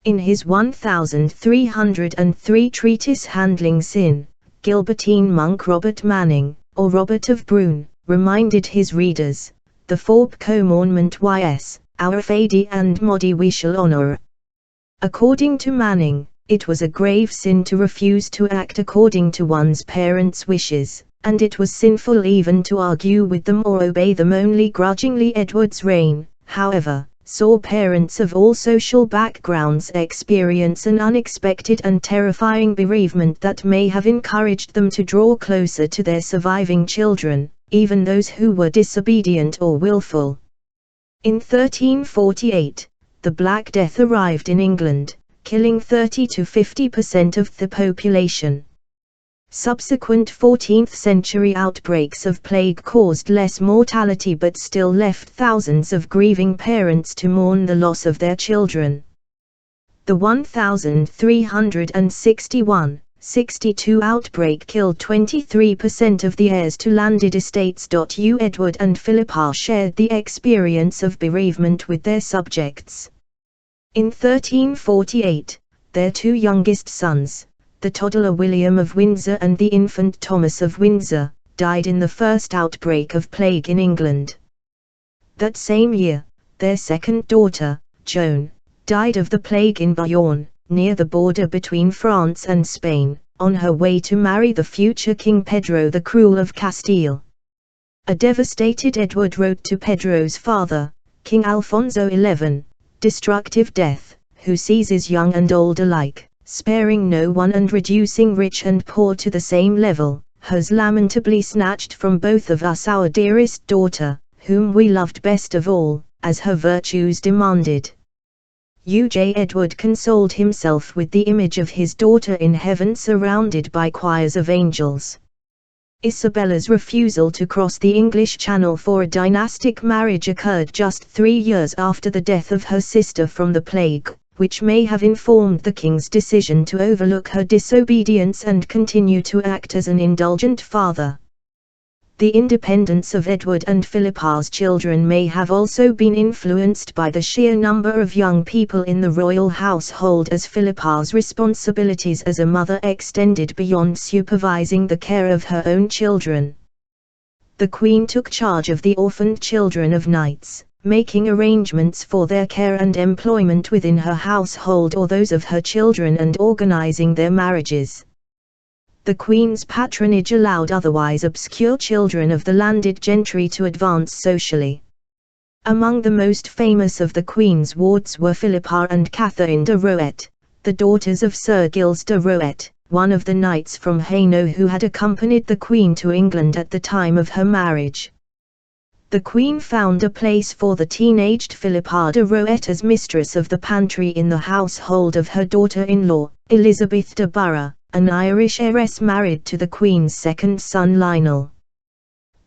In his 1303 treatise Handling Sin, Gilbertine monk Robert Manning, or Robert of Brune, reminded his readers, the forb commandment ys, our fade and modi we shall honor. According to Manning, it was a grave sin to refuse to act according to one's parents' wishes, and it was sinful even to argue with them or obey them only grudgingly. Edward's reign, however, saw parents of all social backgrounds experience an unexpected and terrifying bereavement that may have encouraged them to draw closer to their surviving children, even those who were disobedient or willful. In 1348, the Black Death arrived in England, killing 30 to 50% of the population. Subsequent 14th-century outbreaks of plague caused less mortality but still left thousands of grieving parents to mourn the loss of their children. The 1361-62 outbreak killed 23% of the heirs to landed estates. Edward and Philippa shared the experience of bereavement with their subjects. In 1348, their two youngest sons, the toddler William of Windsor and the infant Thomas of Windsor, died in the first outbreak of plague in England. That same year, their second daughter, Joan, died of the plague in Bayonne, near the border between France and Spain, on her way to marry the future King Pedro the Cruel of Castile. A devastated Edward wrote to Pedro's father, King Alfonso XI, "Destructive death, who seizes young and old alike, sparing no one and reducing rich and poor to the same level, has lamentably snatched from both of us our dearest daughter, whom we loved best of all, as her virtues demanded." Edward consoled himself with the image of his daughter in heaven surrounded by choirs of angels. Isabella's refusal to cross the English Channel for a dynastic marriage occurred just 3 years after the death of her sister from the plague, which may have informed the king's decision to overlook her disobedience and continue to act as an indulgent father. The independence of Edward and Philippa's children may have also been influenced by the sheer number of young people in the royal household, as Philippa's responsibilities as a mother extended beyond supervising the care of her own children. The Queen took charge of the orphaned children of knights, making arrangements for their care and employment within her household or those of her children and organizing their marriages. The Queen's patronage allowed otherwise obscure children of the landed gentry to advance socially. Among the most famous of the Queen's wards were Philippa and Catherine de Roet, the daughters of Sir Giles de Roet, one of the knights from Hainaut who had accompanied the Queen to England at the time of her marriage. The Queen found a place for the teenaged Philippa de Roet as mistress of the pantry in the household of her daughter-in-law, Elizabeth de Burgh, an Irish heiress married to the Queen's second son Lionel.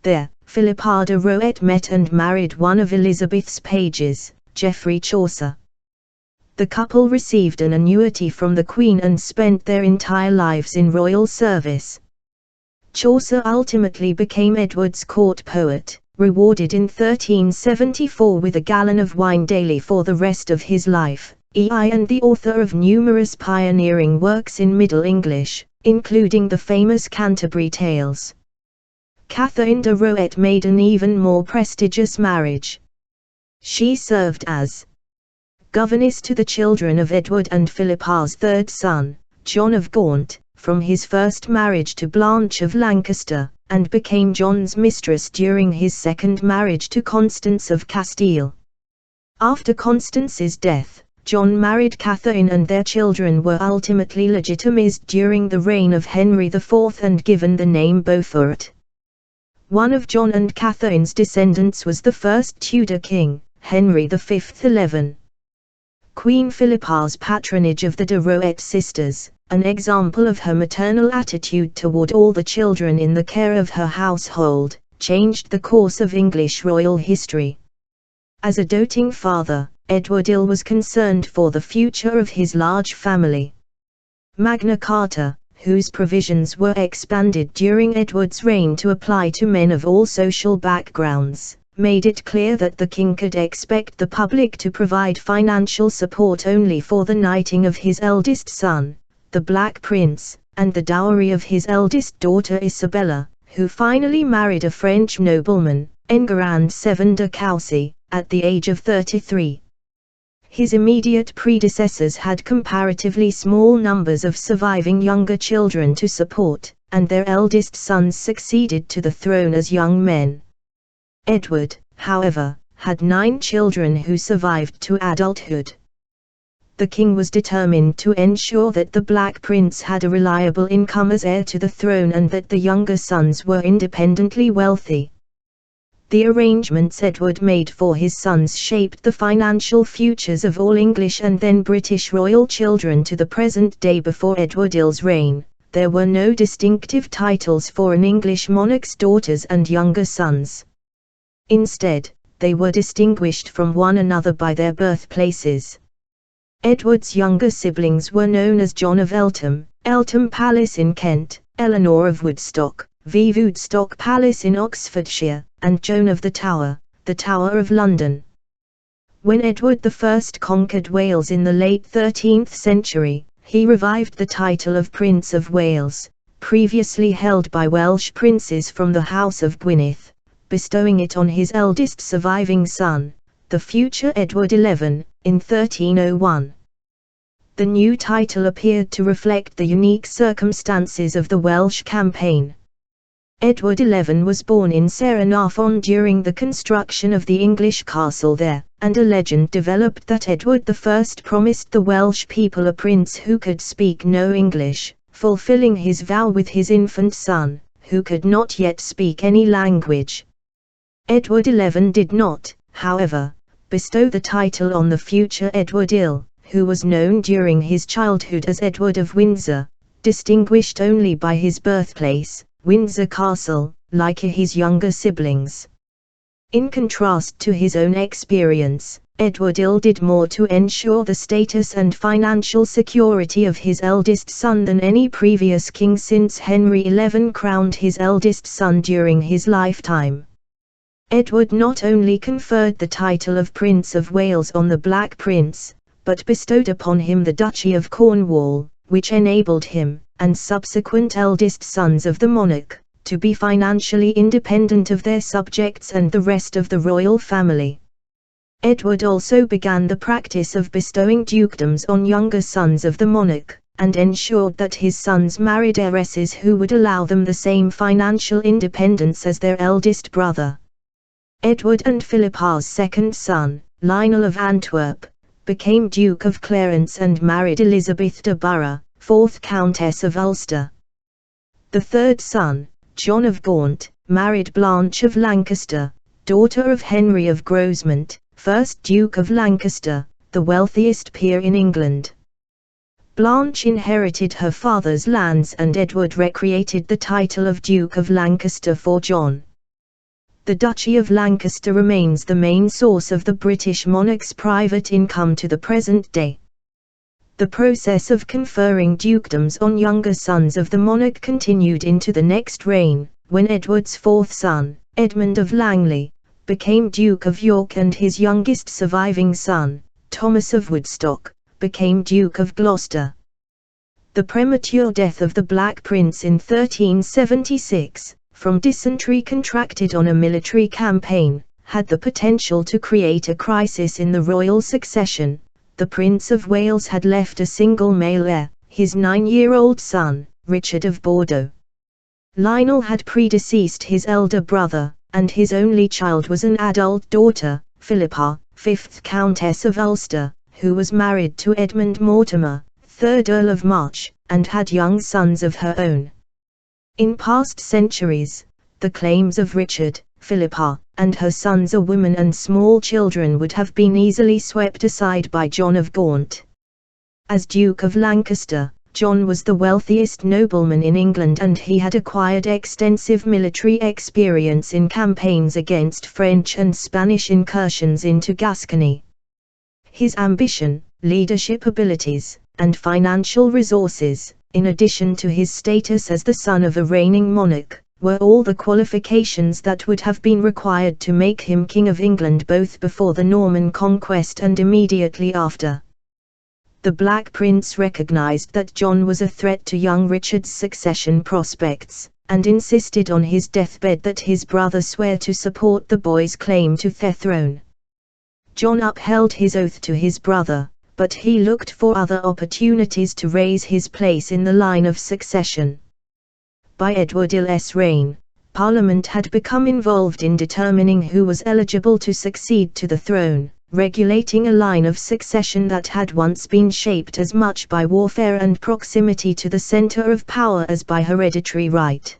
There, Philippa de Roet met and married one of Elizabeth's pages, Geoffrey Chaucer. The couple received an annuity from the Queen and spent their entire lives in royal service. Chaucer ultimately became Edward's court poet, rewarded in 1374 with a gallon of wine daily for the rest of his life, and the author of numerous pioneering works in Middle English, including the famous Canterbury Tales. Catherine de Roet made an even more prestigious marriage. She served as governess to the children of Edward and Philippa's third son, John of Gaunt, from his first marriage to Blanche of Lancaster, and became John's mistress during his second marriage to Constance of Castile. After Constance's death, John married Catherine and their children were ultimately legitimized during the reign of Henry IV and given the name Beaufort. One of John and Catherine's descendants was the first Tudor king, Henry V. 11. Queen Philippa's patronage of the de Roet sisters, an example of her maternal attitude toward all the children in the care of her household, changed the course of English royal history. As a doting father, Edward Ill was concerned for the future of his large family. Magna Carta, whose provisions were expanded during Edward's reign to apply to men of all social backgrounds, made it clear that the king could expect the public to provide financial support only for the knighting of his eldest son, the Black Prince, and the dowry of his eldest daughter Isabella, who finally married a French nobleman, Enguerrand VII de Coucy, at the age of 33. His immediate predecessors had comparatively small numbers of surviving younger children to support, and their eldest sons succeeded to the throne as young men. Edward, however, had 9 children who survived to adulthood. The king was determined to ensure that the Black Prince had a reliable income as heir to the throne and that the younger sons were independently wealthy. The arrangements Edward made for his sons shaped the financial futures of all English and then British royal children to the present day. Before Edward II's reign, there were no distinctive titles for an English monarch's daughters and younger sons. Instead, they were distinguished from one another by their birthplaces. Edward's younger siblings were known as John of Eltham, Eltham Palace in Kent, Eleanor of Woodstock, Woodstock Palace in Oxfordshire, and Joan of the Tower of London. When Edward I conquered Wales in the late 13th century, he revived the title of Prince of Wales, previously held by Welsh princes from the House of Gwynedd, bestowing it on his eldest surviving son, the future Edward XI, in 1301. The new title appeared to reflect the unique circumstances of the Welsh campaign. Edward XI was born in Caernarfon during the construction of the English castle there, and a legend developed that Edward I promised the Welsh people a prince who could speak no English, fulfilling his vow with his infant son, who could not yet speak any language. Edward XI did not, however, bestow the title on the future Edward IL, who was known during his childhood as Edward of Windsor, distinguished only by his birthplace, Windsor Castle, like his younger siblings. In contrast to his own experience, Edward IL did more to ensure the status and financial security of his eldest son than any previous king since Henry XI crowned his eldest son during his lifetime. Edward not only conferred the title of Prince of Wales on the Black Prince, but bestowed upon him the Duchy of Cornwall, which enabled him, and subsequent eldest sons of the monarch, to be financially independent of their subjects and the rest of the royal family. Edward also began the practice of bestowing dukedoms on younger sons of the monarch, and ensured that his sons married heiresses who would allow them the same financial independence as their eldest brother. Edward and Philippa's second son, Lionel of Antwerp, became Duke of Clarence and married Elizabeth de Borough, 4th Countess of Ulster. The third son, John of Gaunt, married Blanche of Lancaster, daughter of Henry of Grosmont, 1st Duke of Lancaster, the wealthiest peer in England. Blanche inherited her father's lands and Edward recreated the title of Duke of Lancaster for John. The Duchy of Lancaster remains the main source of the British monarch's private income to the present day. The process of conferring dukedoms on younger sons of the monarch continued into the next reign, when Edward's fourth son, Edmund of Langley, became Duke of York and his youngest surviving son, Thomas of Woodstock, became Duke of Gloucester. The premature death of the Black Prince in 1376, from dysentery contracted on a military campaign, had the potential to create a crisis in the royal succession. The Prince of Wales had left a single male heir, his 9-year-old son, Richard of Bordeaux. Lionel had predeceased his elder brother, and his only child was an adult daughter, Philippa, 5th Countess of Ulster, who was married to Edmund Mortimer, 3rd Earl of March, and had young sons of her own. In past centuries, the claims of Richard, Philippa, and her sons, a woman and small children, would have been easily swept aside by John of Gaunt. As Duke of Lancaster, John was the wealthiest nobleman in England and he had acquired extensive military experience in campaigns against French and Spanish incursions into Gascony. His ambition, leadership abilities, and financial resources, in addition to his status as the son of a reigning monarch, were all the qualifications that would have been required to make him King of England both before the Norman conquest and immediately after. The Black Prince recognized that John was a threat to young Richard's succession prospects, and insisted on his deathbed that his brother swear to support the boy's claim to the throne. John upheld his oath to his brother, but he looked for other opportunities to raise his place in the line of succession. By Edward IL's reign, Parliament had become involved in determining who was eligible to succeed to the throne, regulating a line of succession that had once been shaped as much by warfare and proximity to the center of power as by hereditary right.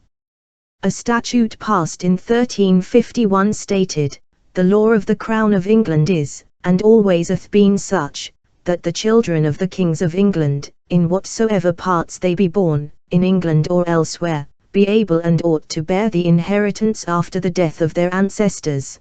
A statute passed in 1351 stated, "The law of the Crown of England is, and always hath been such, that the children of the kings of England, in whatsoever parts they be born, in England or elsewhere, be able and ought to bear the inheritance after the death of their ancestors."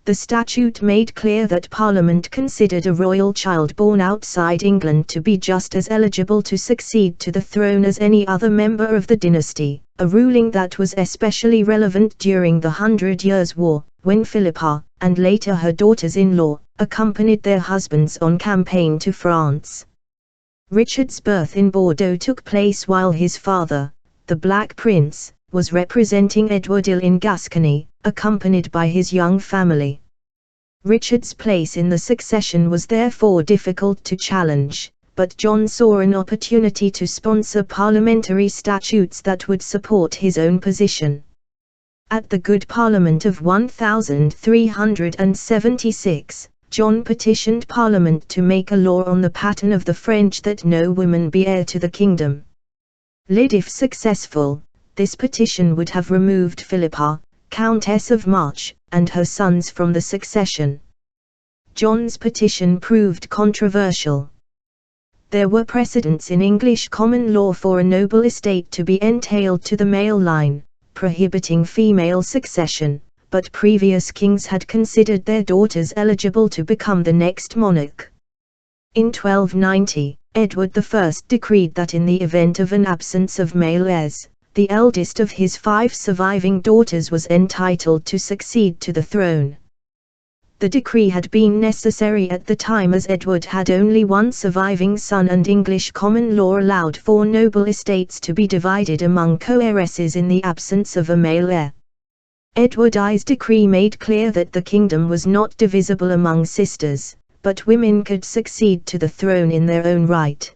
The statute made clear that Parliament considered a royal child born outside England to be just as eligible to succeed to the throne as any other member of the dynasty, a ruling that was especially relevant during the 100 Years' War, when Philippa, and later her daughters-in-law, accompanied their husbands on campaign to France. Richard's birth in Bordeaux took place while his father, the Black Prince, was representing Edwardville in Gascony, accompanied by his young family. Richard's place in the succession was therefore difficult to challenge, but John saw an opportunity to sponsor parliamentary statutes that would support his own position. At the Good Parliament of 1376, John petitioned Parliament to make a law on the pattern of the French that no woman be heir to the kingdom. If successful, this petition would have removed Philippa, Countess of March, and her sons from the succession. John's petition proved controversial. There were precedents in English common law for a noble estate to be entailed to the male line, prohibiting female succession, but previous kings had considered their daughters eligible to become the next monarch. In 1290, Edward I decreed that in the event of an absence of male heirs, the eldest of his 5 surviving daughters was entitled to succeed to the throne. The decree had been necessary at the time as Edward had only one surviving son and English common law allowed for noble estates to be divided among co-heiresses in the absence of a male heir. Edward I's decree made clear that the kingdom was not divisible among sisters, but women could succeed to the throne in their own right.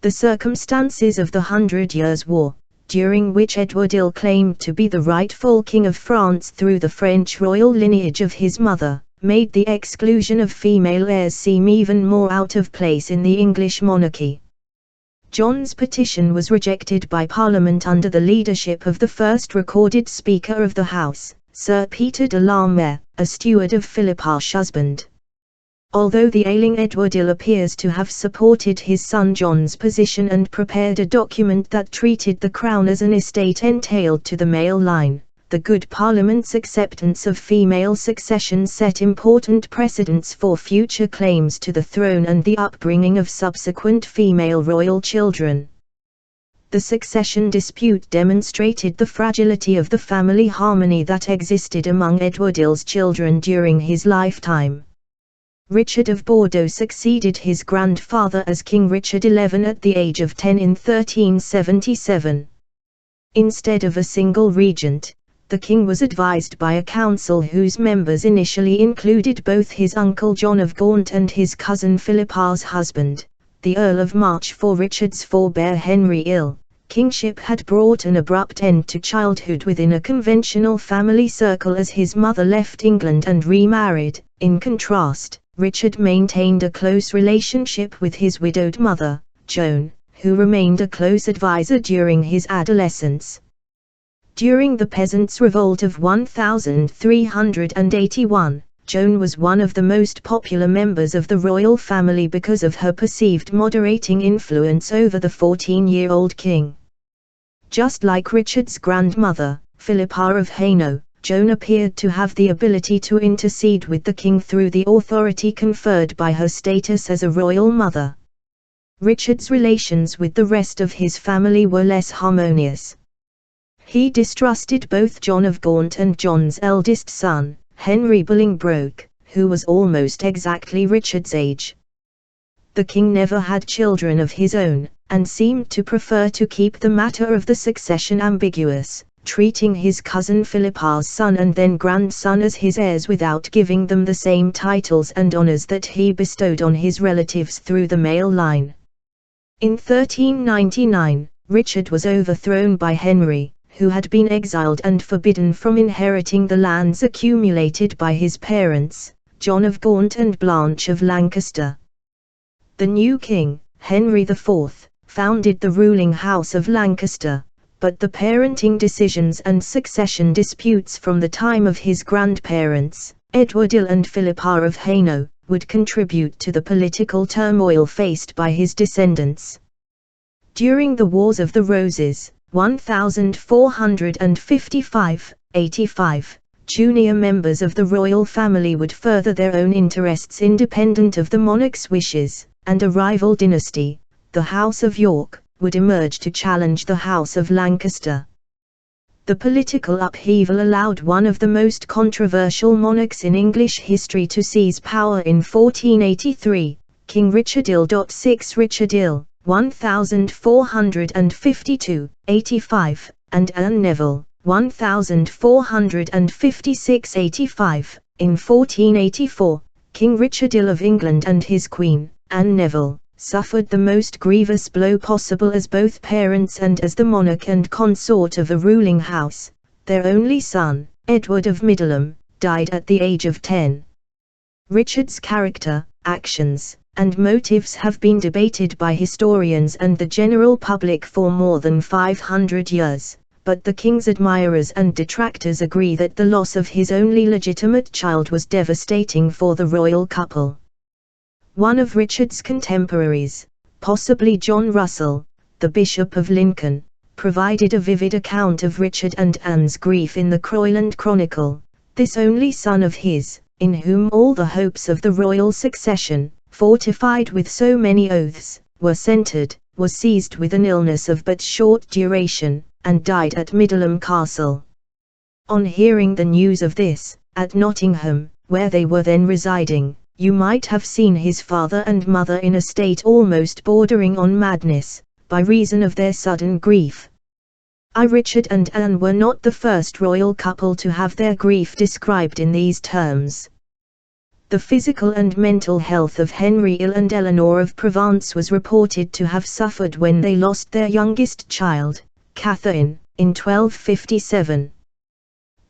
The circumstances of the 100 Years' War, during which Edward claimed to be the rightful king of France through the French royal lineage of his mother, made the exclusion of female heirs seem even more out of place in the English monarchy. John's petition was rejected by Parliament under the leadership of the first recorded Speaker of the House, Sir Peter de la Mare, a steward of Philippa's husband. Although the ailing Edward appears to have supported his son John's position and prepared a document that treated the crown as an estate entailed to the male line, the Good Parliament's acceptance of female succession set important precedents for future claims to the throne and the upbringing of subsequent female royal children. The succession dispute demonstrated the fragility of the family harmony that existed among Edward's children during his lifetime. Richard of Bordeaux succeeded his grandfather as King Richard XI at the age of 10 in 1377. Instead of a single regent, the king was advised by a council whose members initially included both his uncle John of Gaunt and his cousin Philippa's husband, the Earl of March. For Richard's forebear Henry ill, kingship had brought an abrupt end to childhood within a conventional family circle as his mother left England and remarried. In contrast, Richard maintained a close relationship with his widowed mother, Joan, who remained a close advisor during his adolescence. During the Peasants' Revolt of 1381, Joan was one of the most popular members of the royal family because of her perceived moderating influence over the 14-year-old king. Just like Richard's grandmother, Philippa of Hainaut, Joan appeared to have the ability to intercede with the king through the authority conferred by her status as a royal mother. Richard's relations with the rest of his family were less harmonious. He distrusted both John of Gaunt and John's eldest son, Henry Bolingbroke, who was almost exactly Richard's age. The king never had children of his own, and seemed to prefer to keep the matter of the succession ambiguous, treating his cousin Philippa's son and then grandson as his heirs without giving them the same titles and honors that he bestowed on his relatives through the male line. In 1399, Richard was overthrown by Henry, who had been exiled and forbidden from inheriting the lands accumulated by his parents, John of Gaunt and Blanche of Lancaster. The new king, Henry IV, founded the ruling house of Lancaster, but the parenting decisions and succession disputes from the time of his grandparents, Edward Ill and Philippa of Hainault, would contribute to the political turmoil faced by his descendants. During the Wars of the Roses, 1455-85, junior members of the royal family would further their own interests independent of the monarch's wishes, and a rival dynasty, the House of York, would emerge to challenge the House of Lancaster. The political upheaval allowed one of the most controversial monarchs in English history to seize power in 1483, King Richard Ill. Richard Ill, 1452-85, and Anne Neville, 1456-85. In 1484, King Richard Ill of England and his queen, Anne Neville, suffered the most grievous blow possible as both parents and as the monarch and consort of a ruling house. Their only son, Edward of Middleham, died at the age of 10. Richard's character, actions, and motives have been debated by historians and the general public for more than 500 years, but the king's admirers and detractors agree that the loss of his only legitimate child was devastating for the royal couple. One of Richard's contemporaries, possibly John Russell, the Bishop of Lincoln, provided a vivid account of Richard and Anne's grief in the Croyland Chronicle. This only son of his, in whom all the hopes of the royal succession, fortified with so many oaths, were centered, was seized with an illness of but short duration, and died at Middleham Castle. On hearing the news of this, at Nottingham, where they were then residing, you might have seen his father and mother in a state almost bordering on madness, by reason of their sudden grief. Richard and Anne were not the first royal couple to have their grief described in these terms. The physical and mental health of Henry Ill and Eleanor of Provence was reported to have suffered when they lost their youngest child, Catherine, in 1257.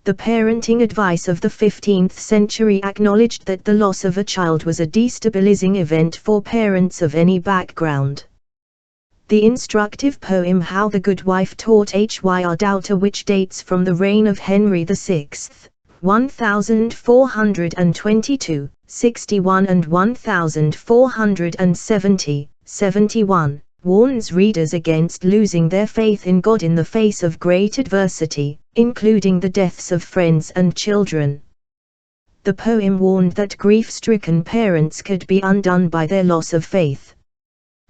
The parenting advice of the 15th century acknowledged that the loss of a child was a destabilizing event for parents of any background. The instructive poem How the Good Wife Taught Hyr Daughter, which dates from the reign of Henry VI, 1422, 61 and 1470, 71, warns readers against losing their faith in God in the face of great adversity, including the deaths of friends and children. The poem warned that grief-stricken parents could be undone by their loss of faith.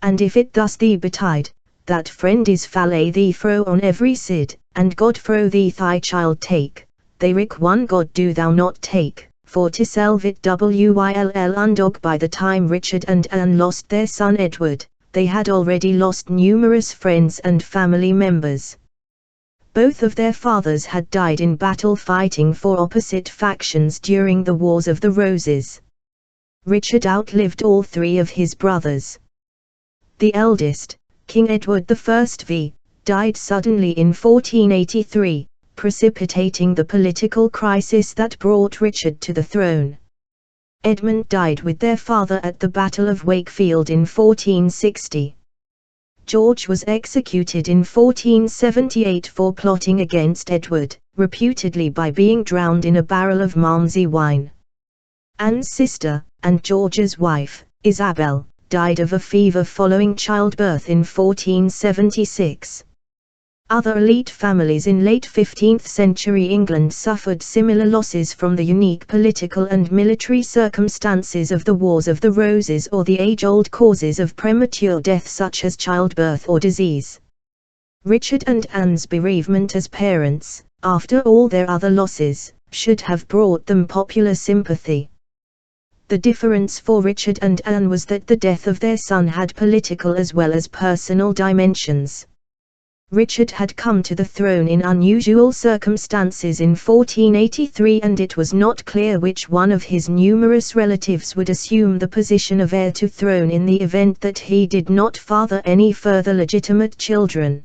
And if it thus thee betide, that friend is fallay thee throw on every side, and God fro thee thy child take, they rick one God do thou not take, for to selvit will undog. By the time Richard and Anne lost their son Edward, they had already lost numerous friends and family members. Both of their fathers had died in battle fighting for opposite factions during the Wars of the Roses. Richard outlived all three of his brothers. The eldest, King Edward I, died suddenly in 1483, precipitating the political crisis that brought Richard to the throne. Edmund died with their father at the Battle of Wakefield in 1460. George was executed in 1478 for plotting against Edward, reputedly by being drowned in a barrel of Malmsey wine. Anne's sister, and George's wife, Isabel, died of a fever following childbirth in 1476. Other elite families in late 15th century England suffered similar losses from the unique political and military circumstances of the Wars of the Roses or the age-old causes of premature death such as childbirth or disease. Richard and Anne's bereavement as parents, after all their other losses, should have brought them popular sympathy. The difference for Richard and Anne was that the death of their son had political as well as personal dimensions. Richard had come to the throne in unusual circumstances in 1483, and it was not clear which one of his numerous relatives would assume the position of heir to throne in the event that he did not father any further legitimate children.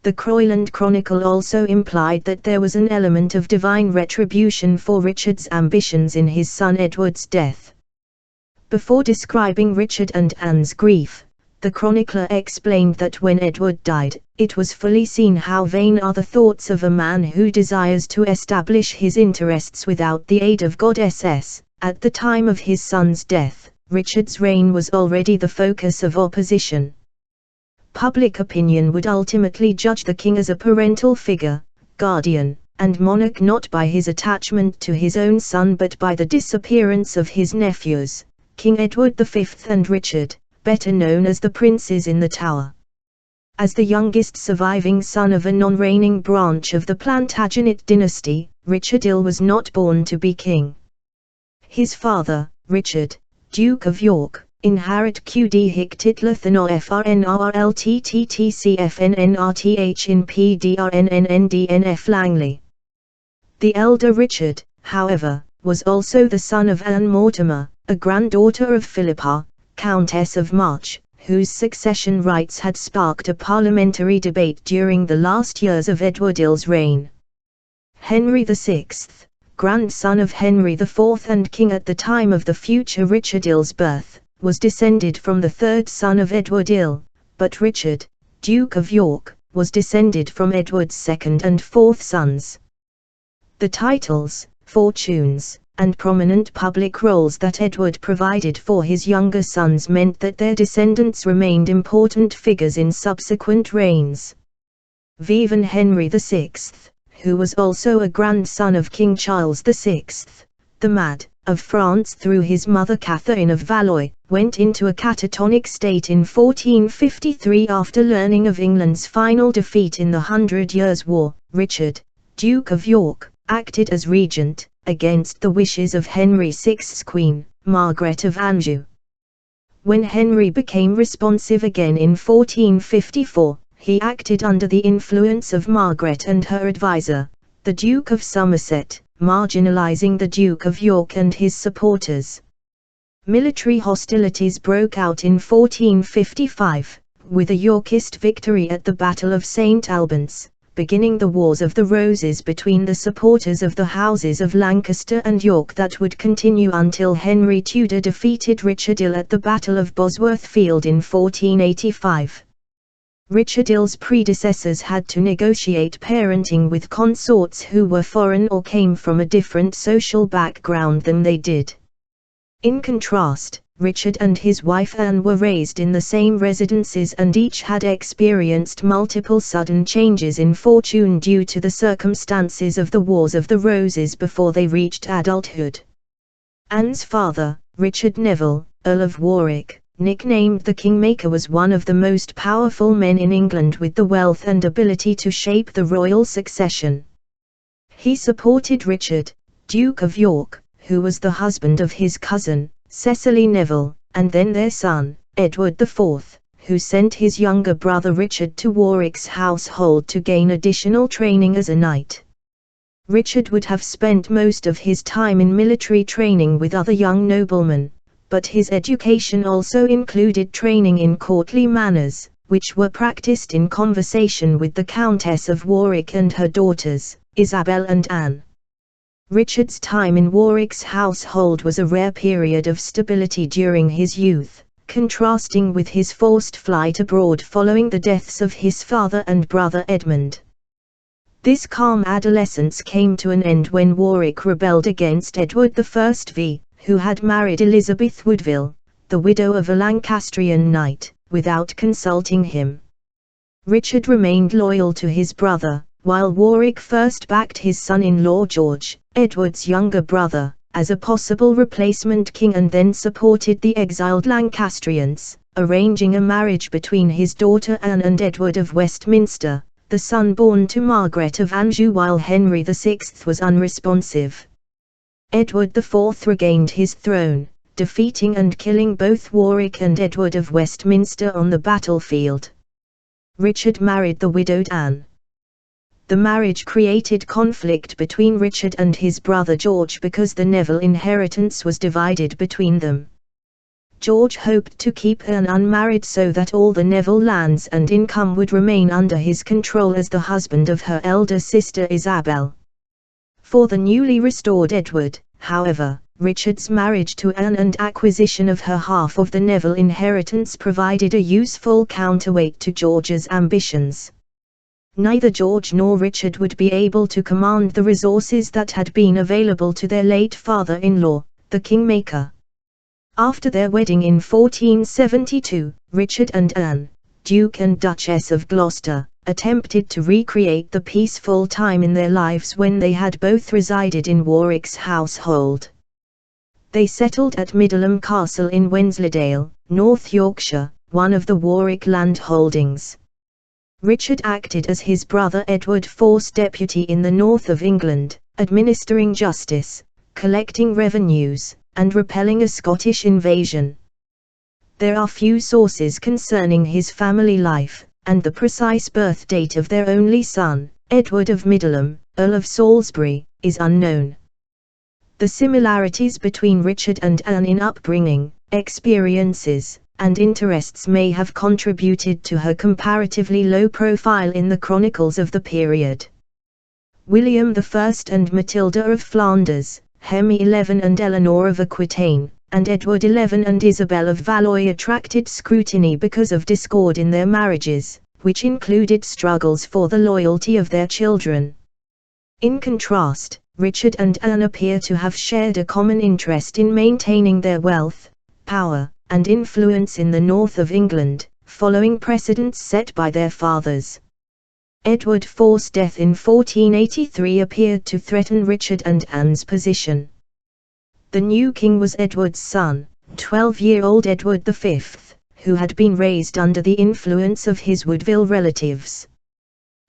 The Croyland Chronicle also implied that there was an element of divine retribution for Richard's ambitions in his son Edward's death. Before describing Richard and Anne's grief, the chronicler explained that when Edward died, it was fully seen how vain are the thoughts of a man who desires to establish his interests without the aid of God. At the time of his son's death, Richard's reign was already the focus of opposition. Public opinion would ultimately judge the king as a parental figure, guardian, and monarch not by his attachment to his own son but by the disappearance of his nephews, King Edward V and Richard, better known as the Princes in the Tower. As the youngest surviving son of a non-reigning branch of the Plantagenet dynasty, Richard Ill was not born to be king. His father, Richard, Duke of York, inherit qd hic titlathan o frnrlttttcfnnrth in pdrnnndnf Langley. The elder Richard, however, was also the son of Anne Mortimer, a granddaughter of Philippa, Countess of March, whose succession rights had sparked a parliamentary debate during the last years of Edward Ill's reign. Henry VI, grandson of Henry IV and king at the time of the future Richard Ill's birth, was descended from the third son of Edward Ill, but Richard, Duke of York, was descended from Edward's second and fourth sons. The titles, fortunes, and prominent public roles that Edward provided for his younger sons meant that their descendants remained important figures in subsequent reigns. Even Henry VI, who was also a grandson of King Charles VI, the Mad, of France through his mother Catherine of Valois, went into a catatonic state in 1453 after learning of England's final defeat in the 100 Years' War. Richard, Duke of York, acted as regent, against the wishes of Henry VI's queen, Margaret of Anjou. When Henry became responsive again in 1454, he acted under the influence of Margaret and her advisor, the Duke of Somerset, marginalizing the Duke of York and his supporters. Military hostilities broke out in 1455, with a Yorkist victory at the Battle of St. Albans, beginning the Wars of the Roses between the supporters of the houses of Lancaster and York that would continue until Henry Tudor defeated Richard Ill at the Battle of Bosworth Field in 1485. Richard Ill's predecessors had to negotiate parenting with consorts who were foreign or came from a different social background than they did. In contrast, Richard and his wife Anne were raised in the same residences and each had experienced multiple sudden changes in fortune due to the circumstances of the Wars of the Roses before they reached adulthood. Anne's father, Richard Neville, Earl of Warwick, nicknamed the Kingmaker, was one of the most powerful men in England with the wealth and ability to shape the royal succession. He supported Richard, Duke of York, who was the husband of his cousin, Cecily Neville, and then their son, Edward IV, who sent his younger brother Richard to Warwick's household to gain additional training as a knight. Richard would have spent most of his time in military training with other young noblemen, but his education also included training in courtly manners, which were practiced in conversation with the Countess of Warwick and her daughters, Isabel and Anne. Richard's time in Warwick's household was a rare period of stability during his youth, contrasting with his forced flight abroad following the deaths of his father and brother Edmund. This calm adolescence came to an end when Warwick rebelled against Edward I, who had married Elizabeth Woodville, the widow of a Lancastrian knight, without consulting him. Richard remained loyal to his brother, while Warwick first backed his son-in-law George, Edward's younger brother, as a possible replacement king and then supported the exiled Lancastrians, arranging a marriage between his daughter Anne and Edward of Westminster, the son born to Margaret of Anjou while Henry VI was unresponsive. Edward IV regained his throne, defeating and killing both Warwick and Edward of Westminster on the battlefield. Richard married the widowed Anne. The marriage created conflict between Richard and his brother George because the Neville inheritance was divided between them. George hoped to keep Anne unmarried so that all the Neville lands and income would remain under his control as the husband of her elder sister Isabel. For the newly restored Edward, however, Richard's marriage to Anne and acquisition of her half of the Neville inheritance provided a useful counterweight to George's ambitions. Neither George nor Richard would be able to command the resources that had been available to their late father-in-law, the kingmaker. After their wedding in 1472, Richard and Anne, Duke and Duchess of Gloucester, attempted to recreate the peaceful time in their lives when they had both resided in Warwick's household. They settled at Middleham Castle in Wensleydale, North Yorkshire, one of the Warwick land holdings. Richard acted as his brother Edward IV's deputy in the north of England, administering justice, collecting revenues, and repelling a Scottish invasion. There are few sources concerning his family life, and the precise birth date of their only son, Edward of Middleham, Earl of Salisbury, is unknown. The similarities between Richard and Anne in upbringing, experiences, and interests may have contributed to her comparatively low profile in the chronicles of the period. William I and Matilda of Flanders, Henry XI and Eleanor of Aquitaine, and Edward XI and Isabel of Valois attracted scrutiny because of discord in their marriages, which included struggles for the loyalty of their children. In contrast, Richard and Anne appear to have shared a common interest in maintaining their wealth, power, and influence in the north of England, following precedents set by their fathers. Edward IV's death in 1483 appeared to threaten Richard and Anne's position. The new king was Edward's son, 12-year-old Edward V, who had been raised under the influence of his Woodville relatives.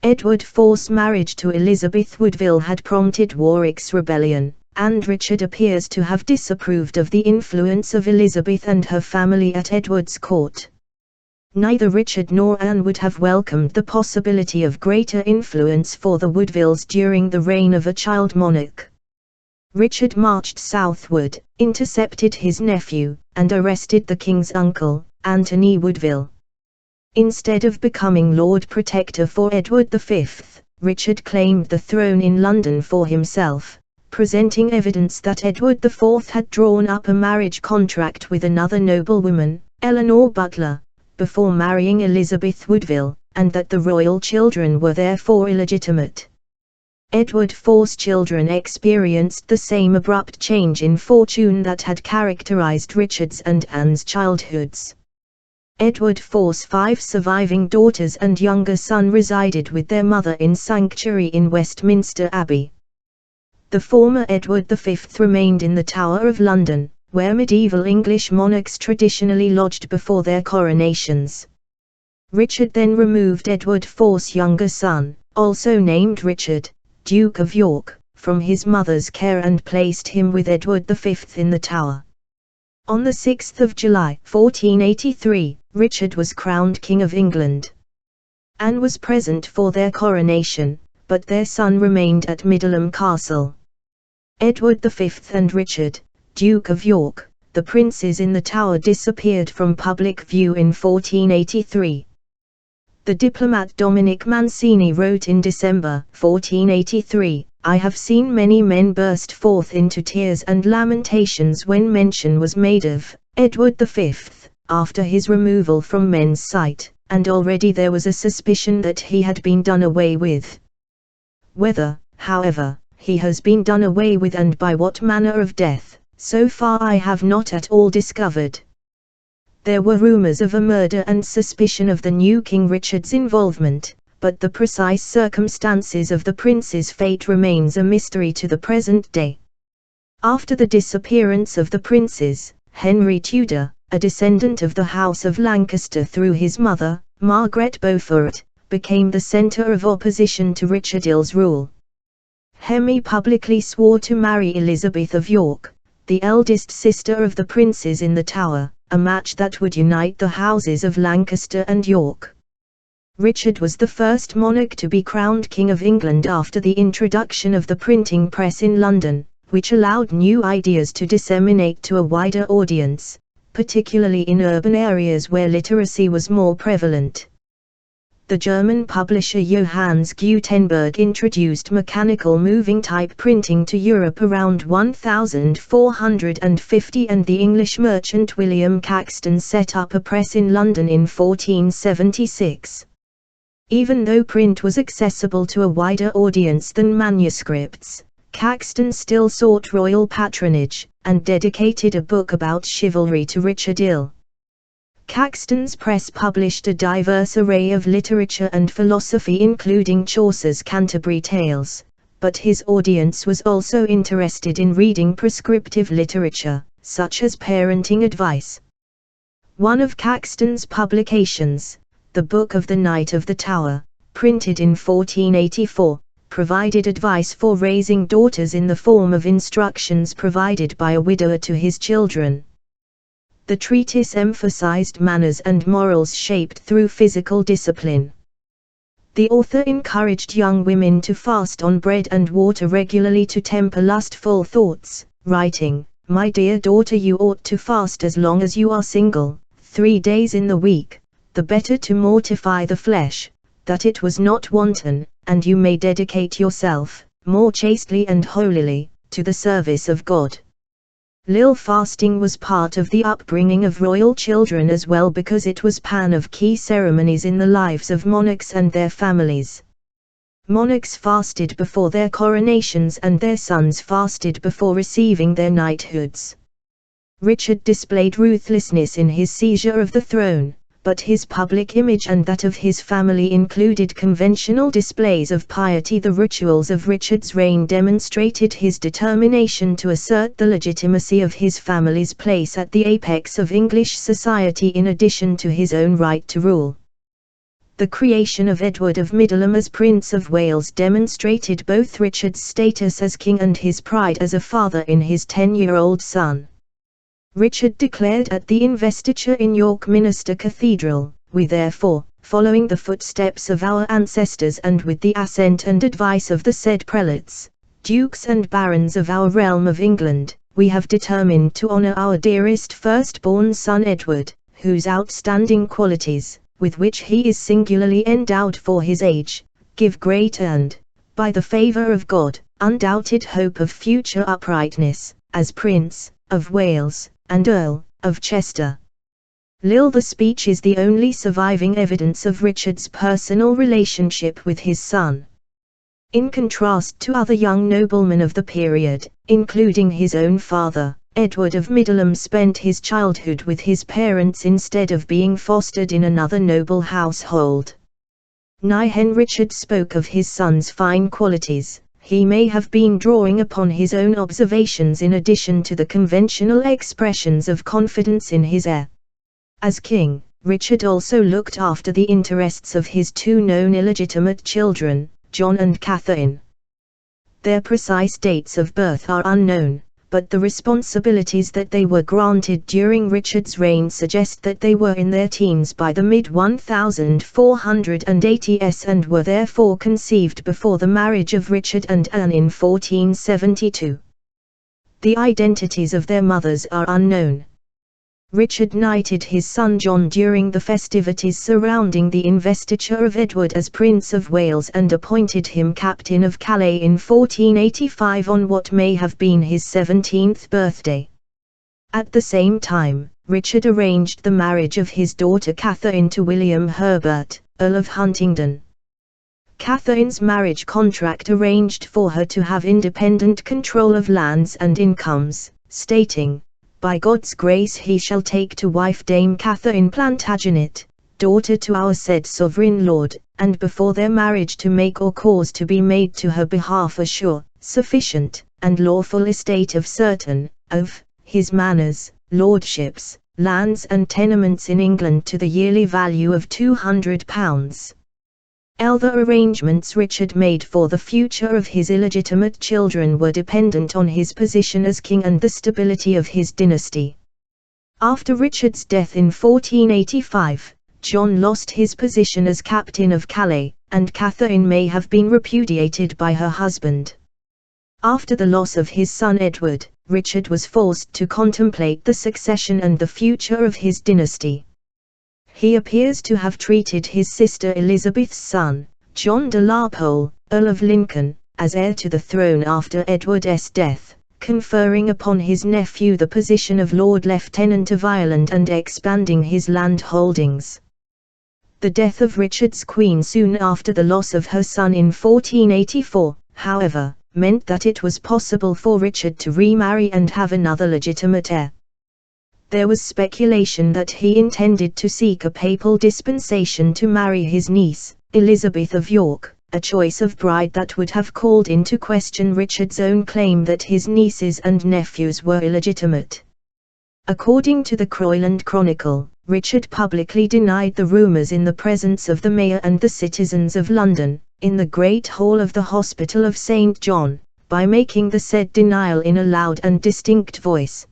Edward IV's marriage to Elizabeth Woodville had prompted Warwick's rebellion, and Richard appears to have disapproved of the influence of Elizabeth and her family at Edward's court. Neither Richard nor Anne would have welcomed the possibility of greater influence for the Woodvilles during the reign of a child monarch. Richard marched southward, intercepted his nephew, and arrested the king's uncle, Anthony Woodville. Instead of becoming Lord Protector for Edward V, Richard claimed the throne in London for himself, presenting evidence that Edward IV had drawn up a marriage contract with another noblewoman, Eleanor Butler, before marrying Elizabeth Woodville, and that the royal children were therefore illegitimate. Edward IV's children experienced the same abrupt change in fortune that had characterized Richard's and Anne's childhoods. Edward IV's 5 surviving daughters and younger son resided with their mother in sanctuary in Westminster Abbey. The former Edward V remained in the Tower of London, where medieval English monarchs traditionally lodged before their coronations. Richard then removed Edward IV's younger son, also named Richard, Duke of York, from his mother's care and placed him with Edward V in the Tower. On 6 July 1483, Richard was crowned King of England. Anne was present for their coronation, but their son remained at Middleham Castle. Edward V and Richard, Duke of York, the princes in the Tower, disappeared from public view in 1483. The diplomat Dominic Mancini wrote in December 1483, "I have seen many men burst forth into tears and lamentations when mention was made of Edward V, after his removal from men's sight, and already there was a suspicion that he had been done away with. Whether, however, he has been done away with and by what manner of death, so far I have not at all discovered." There were rumors of a murder and suspicion of the new King Richard's involvement, but the precise circumstances of the prince's fate remains a mystery to the present day. After the disappearance of the princes, Henry Tudor, a descendant of the House of Lancaster through his mother, Margaret Beaufort, became the centre of opposition to Richard's rule. Henry publicly swore to marry Elizabeth of York, the eldest sister of the princes in the Tower, a match that would unite the houses of Lancaster and York. Richard was the first monarch to be crowned King of England after the introduction of the printing press in London, which allowed new ideas to disseminate to a wider audience. particularly in urban areas where literacy was more prevalent. The German publisher Johannes Gutenberg introduced mechanical moving type printing to Europe around 1450, and the English merchant William Caxton set up a press in London in 1476. Even though print was accessible to a wider audience than manuscripts, Caxton still sought royal patronage, and dedicated a book about chivalry to Richard Ill. Caxton's press published a diverse array of literature and philosophy, including Chaucer's Canterbury Tales, but his audience was also interested in reading prescriptive literature, such as parenting advice. One of Caxton's publications, The Book of the Knight of the Tower, printed in 1484, provided advice for raising daughters in the form of instructions provided by a widower to his children. The treatise emphasized manners and morals shaped through physical discipline. The author encouraged young women to fast on bread and water regularly to temper lustful thoughts, writing, "My dear daughter, you ought to fast as long as you are single, 3 days in the week, the better to mortify the flesh, that it was not wanton, and you may dedicate yourself, more chastely and holily, to the service of God." Lil fasting was part of the upbringing of royal children as well, because it was one of key ceremonies in the lives of monarchs and their families. Monarchs fasted before their coronations and their sons fasted before receiving their knighthoods. Richard displayed ruthlessness in his seizure of the throne, but his public image and that of his family included conventional displays of piety. The rituals of Richard's reign demonstrated his determination to assert the legitimacy of his family's place at the apex of English society in addition to his own right to rule. The creation of Edward of Middleham as Prince of Wales demonstrated both Richard's status as king and his pride as a father in his 10-year-old son. Richard declared at the investiture in York Minster Cathedral, "We therefore, following the footsteps of our ancestors and with the assent and advice of the said prelates, dukes and barons of our realm of England, we have determined to honour our dearest firstborn son Edward, whose outstanding qualities, with which he is singularly endowed for his age, give great and, by the favour of God, undoubted hope of future uprightness, as Prince of Wales, and Earl of Chester." The speech is the only surviving evidence of Richard's personal relationship with his son. In contrast to other young noblemen of the period, including his own father, Edward of Middleham spent his childhood with his parents instead of being fostered in another noble household. When Richard spoke of his son's fine qualities, he may have been drawing upon his own observations in addition to the conventional expressions of confidence in his heir. As king, Richard also looked after the interests of his 2 known illegitimate children, John and Catherine. Their precise dates of birth are unknown, but the responsibilities that they were granted during Richard's reign suggest that they were in their teens by the mid-1480s and were therefore conceived before the marriage of Richard and Anne in 1472. The identities of their mothers are unknown. Richard knighted his son John during the festivities surrounding the investiture of Edward as Prince of Wales and appointed him Captain of Calais in 1485 on what may have been his 17th birthday. At the same time, Richard arranged the marriage of his daughter Catherine to William Herbert, Earl of Huntingdon. Catherine's marriage contract arranged for her to have independent control of lands and incomes, stating, "By God's grace he shall take to wife Dame Catherine Plantagenet, daughter to our said sovereign lord, and before their marriage to make or cause to be made to her behalf a sure, sufficient, and lawful estate of certain, of, his manors, lordships, lands and tenements in England to the yearly value of £200. Other arrangements Richard made for the future of his illegitimate children were dependent on his position as king and the stability of his dynasty. After Richard's death in 1485, John lost his position as captain of Calais, and Catherine may have been repudiated by her husband. After the loss of his son Edward, Richard was forced to contemplate the succession and the future of his dynasty. He appears to have treated his sister Elizabeth's son, John de la Pole, Earl of Lincoln, as heir to the throne after Edward's death, conferring upon his nephew the position of Lord Lieutenant of Ireland and expanding his land holdings. The death of Richard's queen soon after the loss of her son in 1484, however, meant that it was possible for Richard to remarry and have another legitimate heir. There was speculation that he intended to seek a papal dispensation to marry his niece, Elizabeth of York, a choice of bride that would have called into question Richard's own claim that his nieces and nephews were illegitimate. According to the Croyland Chronicle, Richard publicly denied the rumours in the presence of the mayor and the citizens of London, in the Great Hall of the Hospital of St. John, by making the said denial in a loud and distinct voice.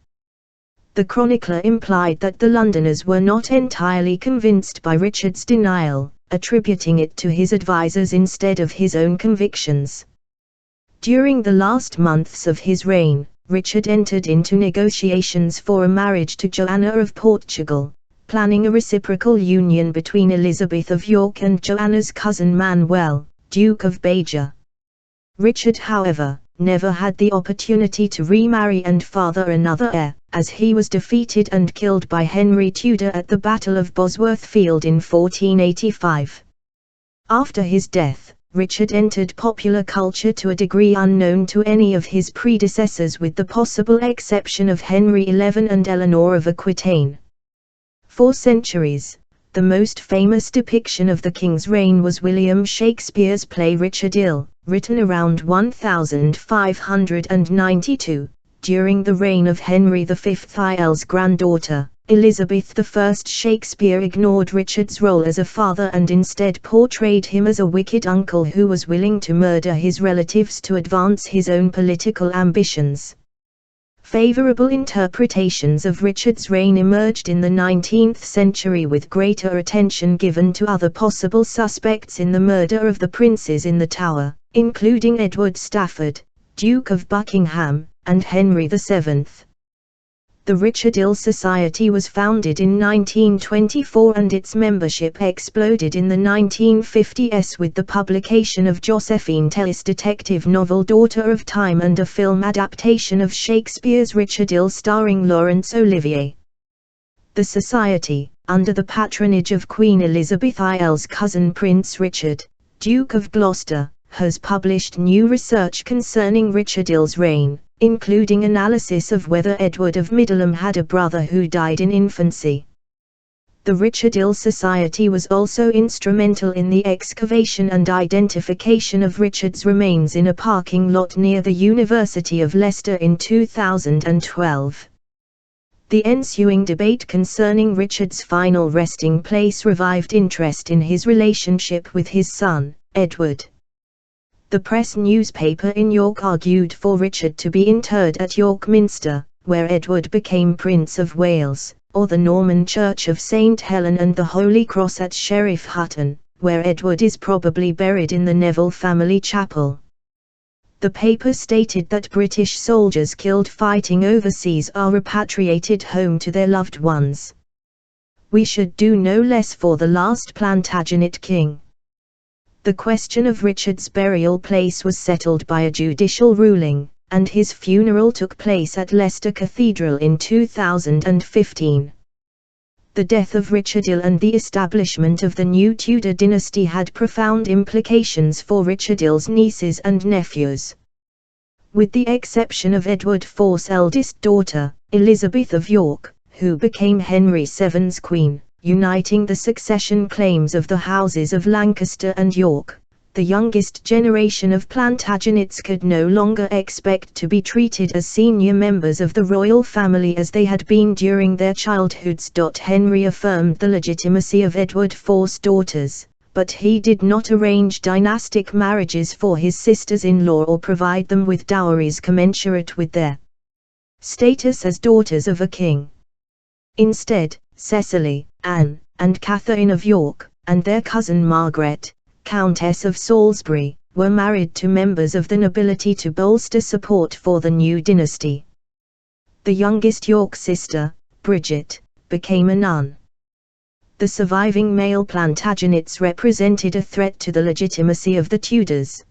The chronicler implied that the Londoners were not entirely convinced by Richard's denial, attributing it to his advisers instead of his own convictions. During the last months of his reign, Richard entered into negotiations for a marriage to Joanna of Portugal, planning a reciprocal union between Elizabeth of York and Joanna's cousin Manuel, Duke of Beja. Richard, however, never had the opportunity to remarry and father another heir, as he was defeated and killed by Henry Tudor at the Battle of Bosworth Field in 1485. After his death, Richard entered popular culture to a degree unknown to any of his predecessors with the possible exception of Henry XI and Eleanor of Aquitaine. For centuries, the most famous depiction of the king's reign was William Shakespeare's play Richard II, written around 1592, during the reign of Henry V. IL's granddaughter, Elizabeth I. Shakespeare ignored Richard's role as a father and instead portrayed him as a wicked uncle who was willing to murder his relatives to advance his own political ambitions. Favorable interpretations of Richard's reign emerged in the 19th century with greater attention given to other possible suspects in the murder of the princes in the Tower, including Edward Stafford, Duke of Buckingham, and Henry VII. The Richard II Society was founded in 1924 and its membership exploded in the 1950s with the publication of Josephine Tell's detective novel Daughter of Time and a film adaptation of Shakespeare's Richard II starring Laurence Olivier. The Society, under the patronage of Queen Elizabeth IL's cousin Prince Richard, Duke of Gloucester, has published new research concerning Richard II's reign, including analysis of whether Edward of Middleham had a brother who died in infancy. The Richard II Society was also instrumental in the excavation and identification of Richard's remains in a parking lot near the University of Leicester in 2012. The ensuing debate concerning Richard's final resting place revived interest in his relationship with his son, Edward. The press newspaper in York argued for Richard to be interred at York Minster, where Edward became Prince of Wales, or the Norman Church of St. Helen and the Holy Cross at Sheriff Hutton, where Edward is probably buried in the Neville family chapel. The paper stated that British soldiers killed fighting overseas are repatriated home to their loved ones. We should do no less for the last Plantagenet king. The question of Richard's burial place was settled by a judicial ruling, and his funeral took place at Leicester Cathedral in 2015. The death of Richard II and the establishment of the new Tudor dynasty had profound implications for Richard II's nieces and nephews. With the exception of Edward IV's eldest daughter, Elizabeth of York, who became Henry VII's queen, uniting the succession claims of the houses of Lancaster and York, the youngest generation of Plantagenets could no longer expect to be treated as senior members of the royal family as they had been during their childhoods. Henry affirmed the legitimacy of Edward IV's daughters, but he did not arrange dynastic marriages for his sisters-in-law or provide them with dowries commensurate with their status as daughters of a king. Instead, Cecily, Anne, and Catherine of York, and their cousin Margaret, Countess of Salisbury, were married to members of the nobility to bolster support for the new dynasty. The youngest York sister, Bridget, became a nun. The surviving male Plantagenets represented a threat to the legitimacy of the Tudors.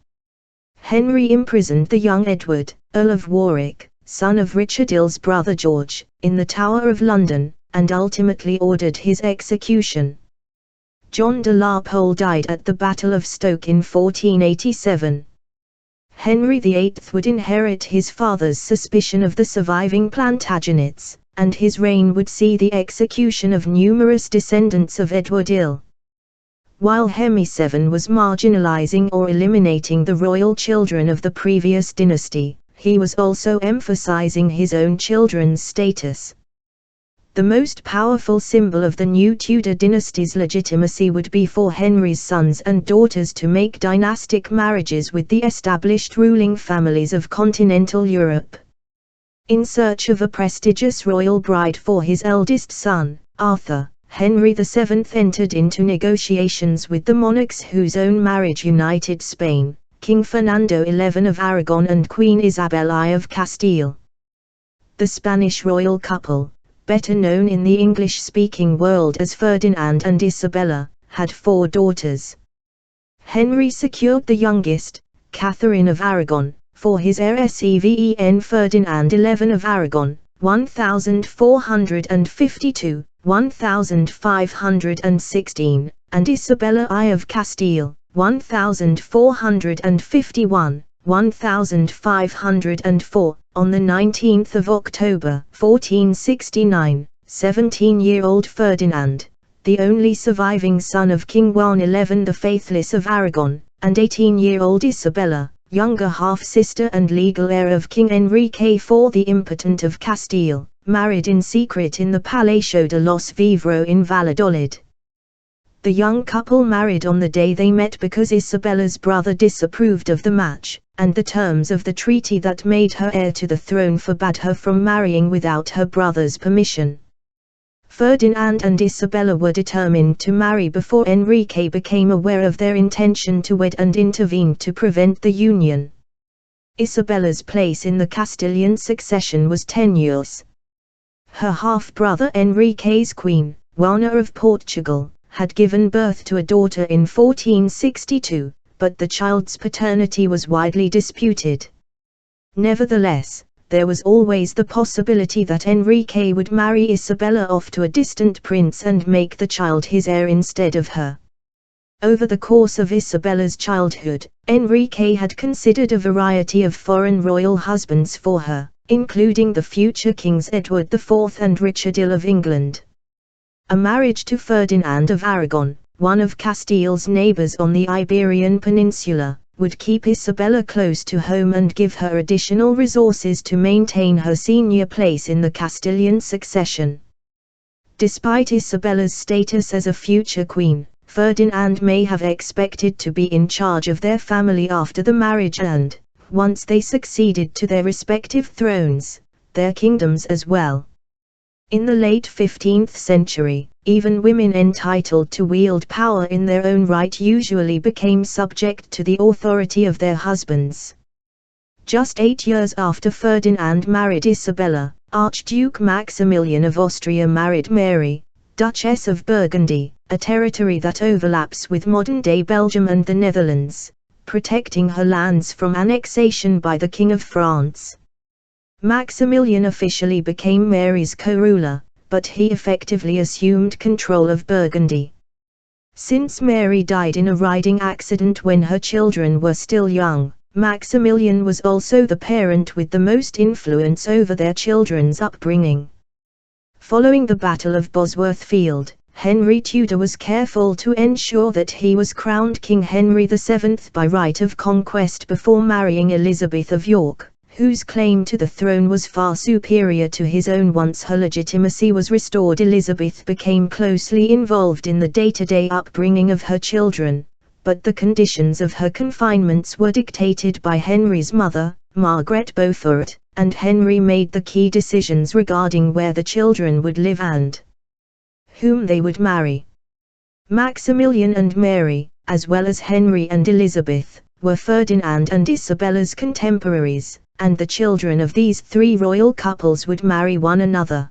Henry imprisoned the young Edward, Earl of Warwick, son of Richard II's brother George, in the Tower of London, and ultimately ordered his execution. John de la Pole died at the Battle of Stoke in 1487. Henry VIII would inherit his father's suspicion of the surviving Plantagenets, and his reign would see the execution of numerous descendants of Edward IL. While Henry VII was marginalizing or eliminating the royal children of the previous dynasty, he was also emphasizing his own children's status. The most powerful symbol of the new Tudor dynasty's legitimacy would be for Henry's sons and daughters to make dynastic marriages with the established ruling families of continental Europe. In search of a prestigious royal bride for his eldest son, Arthur, Henry VII entered into negotiations with the monarchs whose own marriage united Spain, King Fernando XI of Aragon and Queen Isabel I of Castile. The Spanish royal couple, better known in the English-speaking world as Ferdinand and Isabella, had 4 daughters. Henry secured the youngest, Catherine of Aragon, for his heir Seven Ferdinand XI of Aragon, 1452, 1516, and Isabella I of Castile, 1451, 1504, on the 19th of October 1469, 17-year-old Ferdinand, the only surviving son of King Juan XI the Faithless of Aragon, and 18-year-old Isabella, younger half-sister and legal heir of King Enrique IV the Impotent of Castile, married in secret in the Palacio de los Vivros in Valladolid. The young couple married on the day they met because Isabella's brother disapproved of the match, and the terms of the treaty that made her heir to the throne forbade her from marrying without her brother's permission. Ferdinand and Isabella were determined to marry before Enrique became aware of their intention to wed and intervened to prevent the union. Isabella's place in the Castilian succession was tenuous. Her half-brother Enrique's queen, Juana of Portugal, had given birth to a daughter in 1462, but the child's paternity was widely disputed. Nevertheless, there was always the possibility that Enrique would marry Isabella off to a distant prince and make the child his heir instead of her. Over the course of Isabella's childhood, Enrique had considered a variety of foreign royal husbands for her, including the future kings Edward IV and Richard IL of England. A marriage to Ferdinand of Aragon, one of Castile's neighbors on the Iberian Peninsula, would keep Isabella close to home and give her additional resources to maintain her senior place in the Castilian succession. Despite Isabella's status as a future queen, Ferdinand may have expected to be in charge of their family after the marriage and, once they succeeded to their respective thrones, their kingdoms as well. In the late 15th century, even women entitled to wield power in their own right usually became subject to the authority of their husbands. Just 8 years after Ferdinand married Isabella, Archduke Maximilian of Austria married Mary, Duchess of Burgundy, a territory that overlaps with modern-day Belgium and the Netherlands, protecting her lands from annexation by the King of France. Maximilian officially became Mary's co-ruler, but he effectively assumed control of Burgundy. Since Mary died in a riding accident when her children were still young, Maximilian was also the parent with the most influence over their children's upbringing. Following the Battle of Bosworth Field, Henry Tudor was careful to ensure that he was crowned King Henry VII by right of conquest before marrying Elizabeth of York, whose claim to the throne was far superior to his own. Once her legitimacy was restored, Elizabeth became closely involved in the day-to-day upbringing of her children, but the conditions of her confinements were dictated by Henry's mother, Margaret Beaufort, and Henry made the key decisions regarding where the children would live and whom they would marry. Maximilian and Mary, as well as Henry and Elizabeth, were Ferdinand and Isabella's contemporaries, and the children of these three royal couples would marry one another.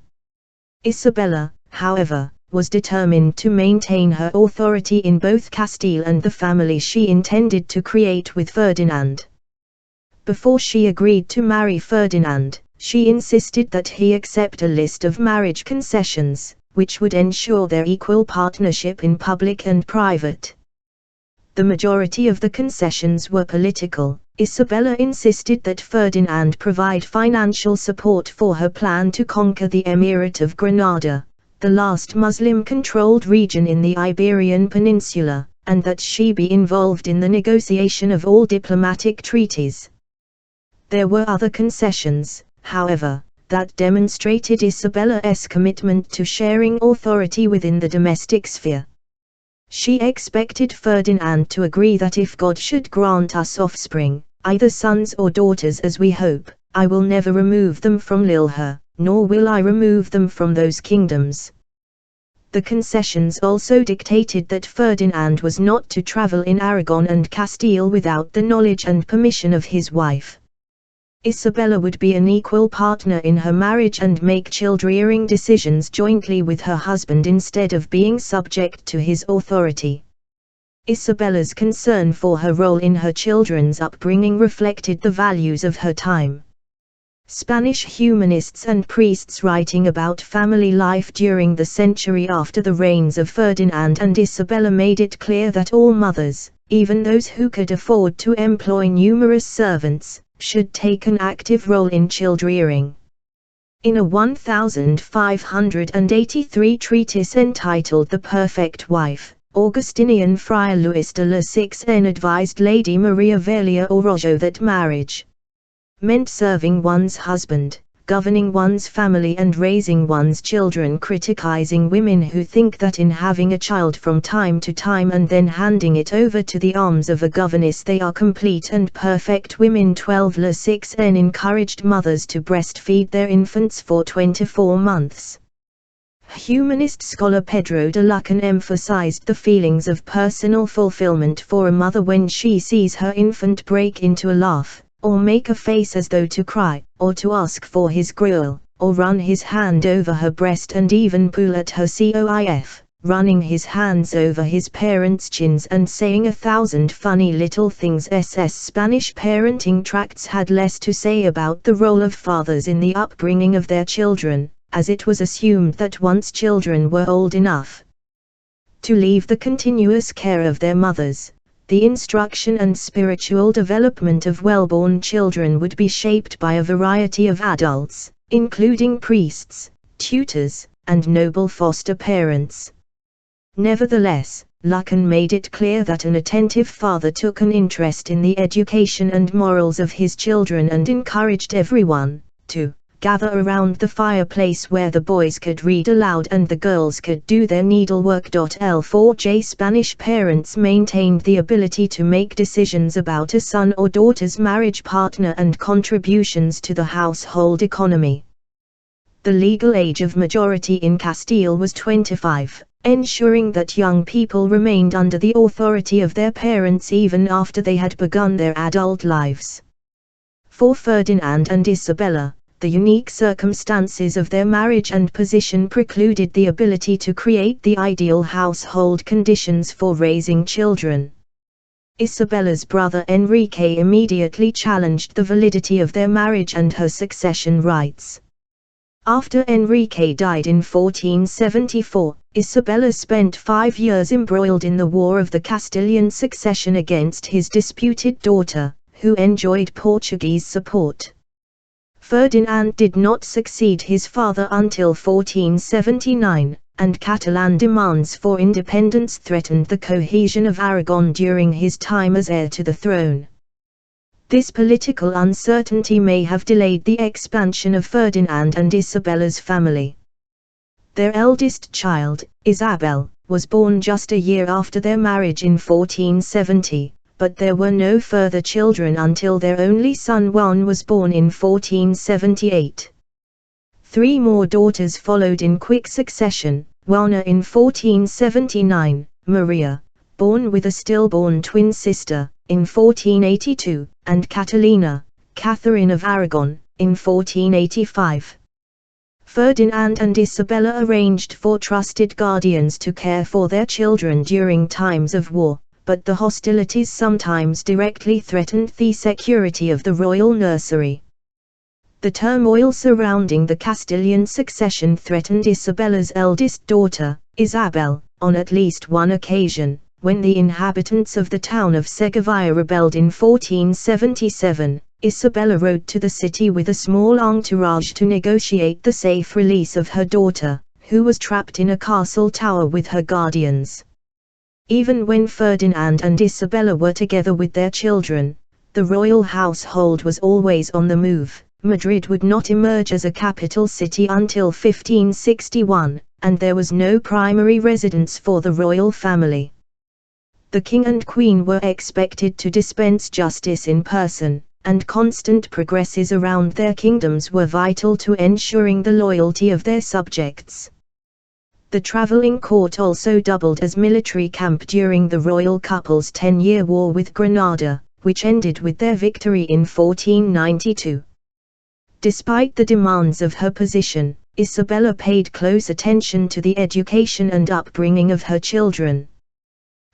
Isabella, however, was determined to maintain her authority in both Castile and the family she intended to create with Ferdinand. Before she agreed to marry Ferdinand, she insisted that he accept a list of marriage concessions, which would ensure their equal partnership in public and private. The majority of the concessions were political. Isabella insisted that Ferdinand provide financial support for her plan to conquer the Emirate of Granada, the last Muslim-controlled region in the Iberian Peninsula, and that she be involved in the negotiation of all diplomatic treaties. There were other concessions, however, that demonstrated Isabella's commitment to sharing authority within the domestic sphere. She expected Ferdinand to agree that if God should grant us offspring, either sons or daughters as we hope, I will never remove them from Lilha, nor will I remove them from those kingdoms. The concessions also dictated that Ferdinand was not to travel in Aragon and Castile without the knowledge and permission of his wife. Isabella would be an equal partner in her marriage and make child-rearing decisions jointly with her husband instead of being subject to his authority. Isabella's concern for her role in her children's upbringing reflected the values of her time. Spanish humanists and priests writing about family life during the century after the reigns of Ferdinand and Isabella made it clear that all mothers, even those who could afford to employ numerous servants, should take an active role in child-rearing. In a 1583 treatise entitled The Perfect Wife, Augustinian friar Luis de la Sixen advised Lady Maria Velia Orojo that marriage meant serving one's husband, governing one's family and raising one's children, criticizing women who think that in having a child from time to time and then handing it over to the arms of a governess they are complete and perfect women. 12 La Sixen encouraged mothers to breastfeed their infants for 24 months. Humanist scholar Pedro de Lucan emphasized the feelings of personal fulfillment for a mother when she sees her infant break into a laugh, or make a face as though to cry, or to ask for his gruel, or run his hand over her breast and even pull at her coif, running his hands over his parents' chins and saying 1,000 funny little things. Spanish parenting tracts had less to say about the role of fathers in the upbringing of their children, as it was assumed that once children were old enough to leave the continuous care of their mothers, the instruction and spiritual development of well-born children would be shaped by a variety of adults, including priests, tutors, and noble foster parents. Nevertheless, Lucan made it clear that an attentive father took an interest in the education and morals of his children and encouraged everyone to gather around the fireplace where the boys could read aloud and the girls could do their needlework. L4J Spanish parents maintained the ability to make decisions about a son or daughter's marriage partner and contributions to the household economy. The legal age of majority in Castile was 25, ensuring that young people remained under the authority of their parents even after they had begun their adult lives. For Ferdinand and Isabella, the unique circumstances of their marriage and position precluded the ability to create the ideal household conditions for raising children. Isabella's brother Enrique immediately challenged the validity of their marriage and her succession rights. After Enrique died in 1474, Isabella spent 5 years embroiled in the War of the Castilian Succession against his disputed daughter, who enjoyed Portuguese support. Ferdinand did not succeed his father until 1479, and Catalan demands for independence threatened the cohesion of Aragon during his time as heir to the throne. This political uncertainty may have delayed the expansion of Ferdinand and Isabella's family. Their eldest child, Isabel, was born just a year after their marriage in 1470. But there were no further children until their only son Juan was born in 1478. 3 more daughters followed in quick succession, Juana in 1479, Maria, born with a stillborn twin sister, in 1482, and Catalina, Catherine of Aragon, in 1485. Ferdinand and Isabella arranged for trusted guardians to care for their children during times of war, but the hostilities sometimes directly threatened the security of the royal nursery. The turmoil surrounding the Castilian succession threatened Isabella's eldest daughter, Isabel, on at least one occasion, when the inhabitants of the town of Segovia rebelled in 1477. Isabella rode to the city with a small entourage to negotiate the safe release of her daughter, who was trapped in a castle tower with her guardians. Even when Ferdinand and Isabella were together with their children, the royal household was always on the move. Madrid would not emerge as a capital city until 1561, and there was no primary residence for the royal family. The king and queen were expected to dispense justice in person, and constant progresses around their kingdoms were vital to ensuring the loyalty of their subjects. The traveling court also doubled as military camp during the royal couple's 10-year war with Granada, which ended with their victory in 1492. Despite the demands of her position, Isabella paid close attention to the education and upbringing of her children.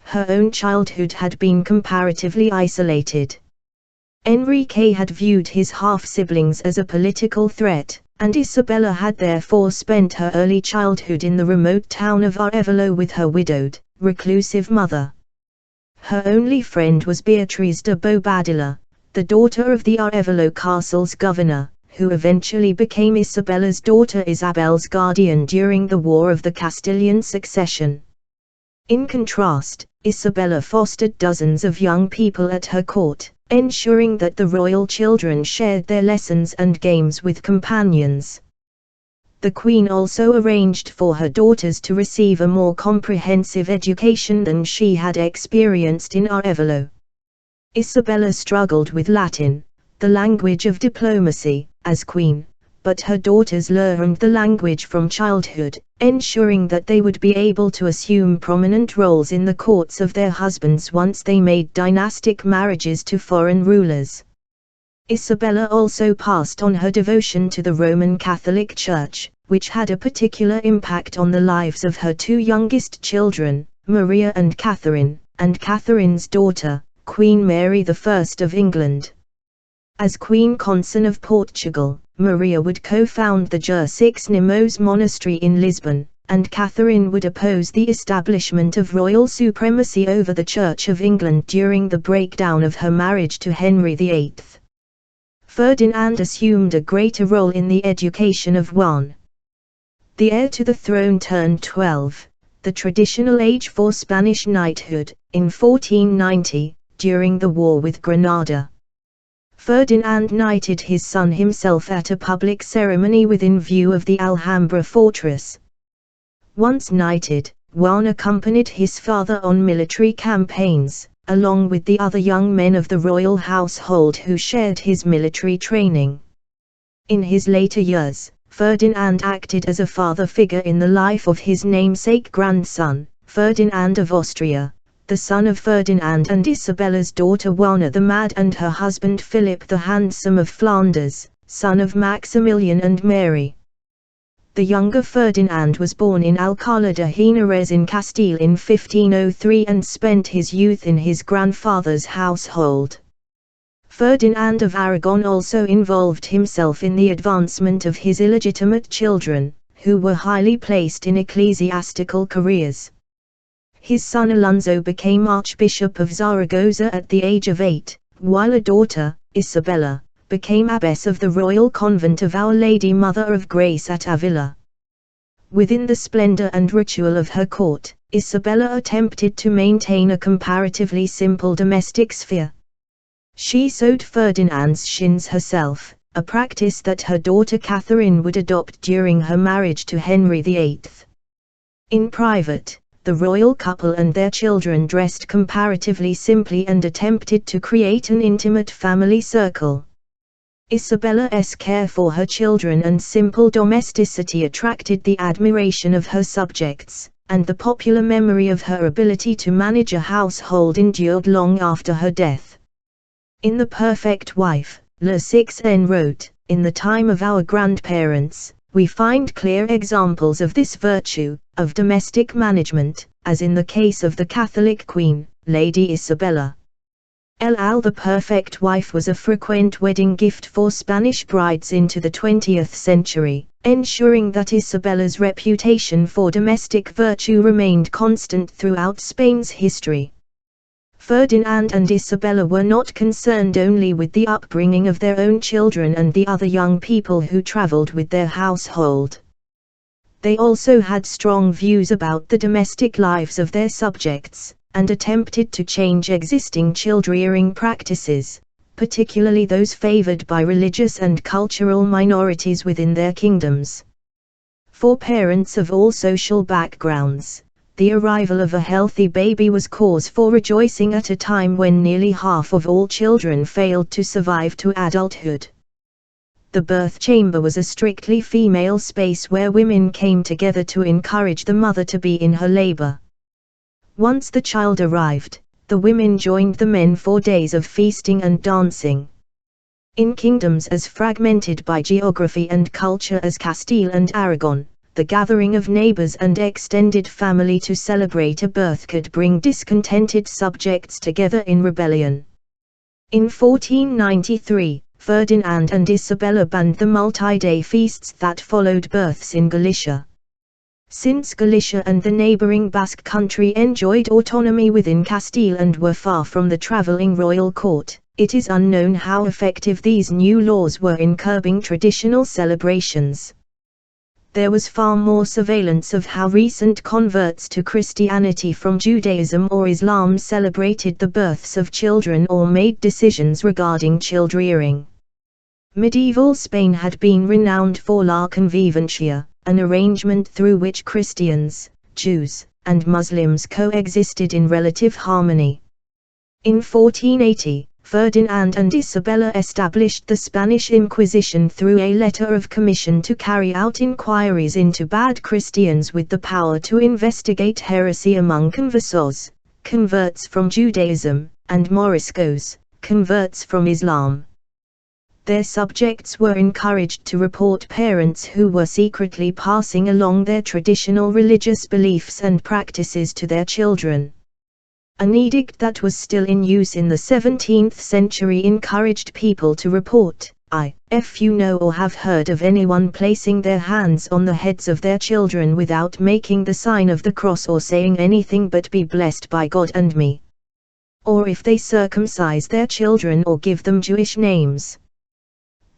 Her own childhood had been comparatively isolated. Enrique had viewed his half-siblings as a political threat, and Isabella had therefore spent her early childhood in the remote town of Arevalo with her widowed, reclusive mother. Her only friend was Beatriz de Bobadilla, the daughter of the Arevalo castle's governor, who eventually became Isabella's daughter Isabel's guardian during the War of the Castilian Succession. In contrast, Isabella fostered dozens of young people at her court, ensuring that the royal children shared their lessons and games with companions. The queen also arranged for her daughters to receive a more comprehensive education than she had experienced in Arevalo. Isabella struggled with Latin, the language of diplomacy, as queen, but her daughters learned the language from childhood, ensuring that they would be able to assume prominent roles in the courts of their husbands once they made dynastic marriages to foreign rulers. Isabella also passed on her devotion to the Roman Catholic Church, which had a particular impact on the lives of her two youngest children, Maria and Catherine's daughter, Queen Mary I of England. As Queen Consort of Portugal, Maria would co-found the Jesuits monastery in Lisbon, and Catherine would oppose the establishment of royal supremacy over the Church of England during the breakdown of her marriage to Henry VIII. Ferdinand assumed a greater role in the education of Juan. The heir to the throne turned 12, the traditional age for Spanish knighthood, in 1490, during the war with Granada. Ferdinand knighted his son himself at a public ceremony within view of the Alhambra fortress. Once knighted, Juan accompanied his father on military campaigns, along with the other young men of the royal household who shared his military training. In his later years, Ferdinand acted as a father figure in the life of his namesake grandson, Ferdinand of Austria, the son of Ferdinand and Isabella's daughter Juana the Mad and her husband Philip the Handsome of Flanders, son of Maximilian and Mary. The younger Ferdinand was born in Alcalá de Henares in Castile in 1503 and spent his youth in his grandfather's household. Ferdinand of Aragon also involved himself in the advancement of his illegitimate children, who were highly placed in ecclesiastical careers. His son Alonso became Archbishop of Zaragoza at the age of 8, while a daughter, Isabella, became abbess of the royal convent of Our Lady Mother of Grace at Avila. Within the splendor and ritual of her court, Isabella attempted to maintain a comparatively simple domestic sphere. She sewed Ferdinand's shins herself, a practice that her daughter Catherine would adopt during her marriage to Henry VIII. In private, the royal couple and their children dressed comparatively simply and attempted to create an intimate family circle. Isabella's care for her children and simple domesticity attracted the admiration of her subjects, and the popular memory of her ability to manage a household endured long after her death. In The Perfect Wife, Le Sixen wrote, "In the time of our grandparents, we find clear examples of this virtue, of domestic management, as in the case of the Catholic Queen, Lady Isabella." The Perfect Wife was a frequent wedding gift for Spanish brides into the 20th century, ensuring that Isabella's reputation for domestic virtue remained constant throughout Spain's history. Ferdinand and Isabella were not concerned only with the upbringing of their own children and the other young people who traveled with their household. They also had strong views about the domestic lives of their subjects, and attempted to change existing child-rearing practices, particularly those favored by religious and cultural minorities within their kingdoms. For parents of all social backgrounds, the arrival of a healthy baby was cause for rejoicing at a time when nearly half of all children failed to survive to adulthood. The birth chamber was a strictly female space where women came together to encourage the mother to be in her labor. Once the child arrived, the women joined the men for days of feasting and dancing. In kingdoms as fragmented by geography and culture as Castile and Aragon, the gathering of neighbors and extended family to celebrate a birth could bring discontented subjects together in rebellion. In 1493, Ferdinand and Isabella banned the multi-day feasts that followed births in Galicia. Since Galicia and the neighboring Basque country enjoyed autonomy within Castile and were far from the traveling royal court, it is unknown how effective these new laws were in curbing traditional celebrations. There was far more surveillance of how recent converts to Christianity from Judaism or Islam celebrated the births of children or made decisions regarding child-rearing. Medieval Spain had been renowned for La Convivencia, an arrangement through which Christians, Jews, and Muslims coexisted in relative harmony. In 1480, Ferdinand and Isabella established the Spanish Inquisition through a letter of commission to carry out inquiries into bad Christians with the power to investigate heresy among conversos, converts from Judaism, and Moriscos, converts from Islam. Their subjects were encouraged to report parents who were secretly passing along their traditional religious beliefs and practices to their children. An edict that was still in use in the 17th century encouraged people to report, if you know or have heard of anyone placing their hands on the heads of their children without making the sign of the cross or saying anything but be blessed by God and me. Or if they circumcise their children or give them Jewish names.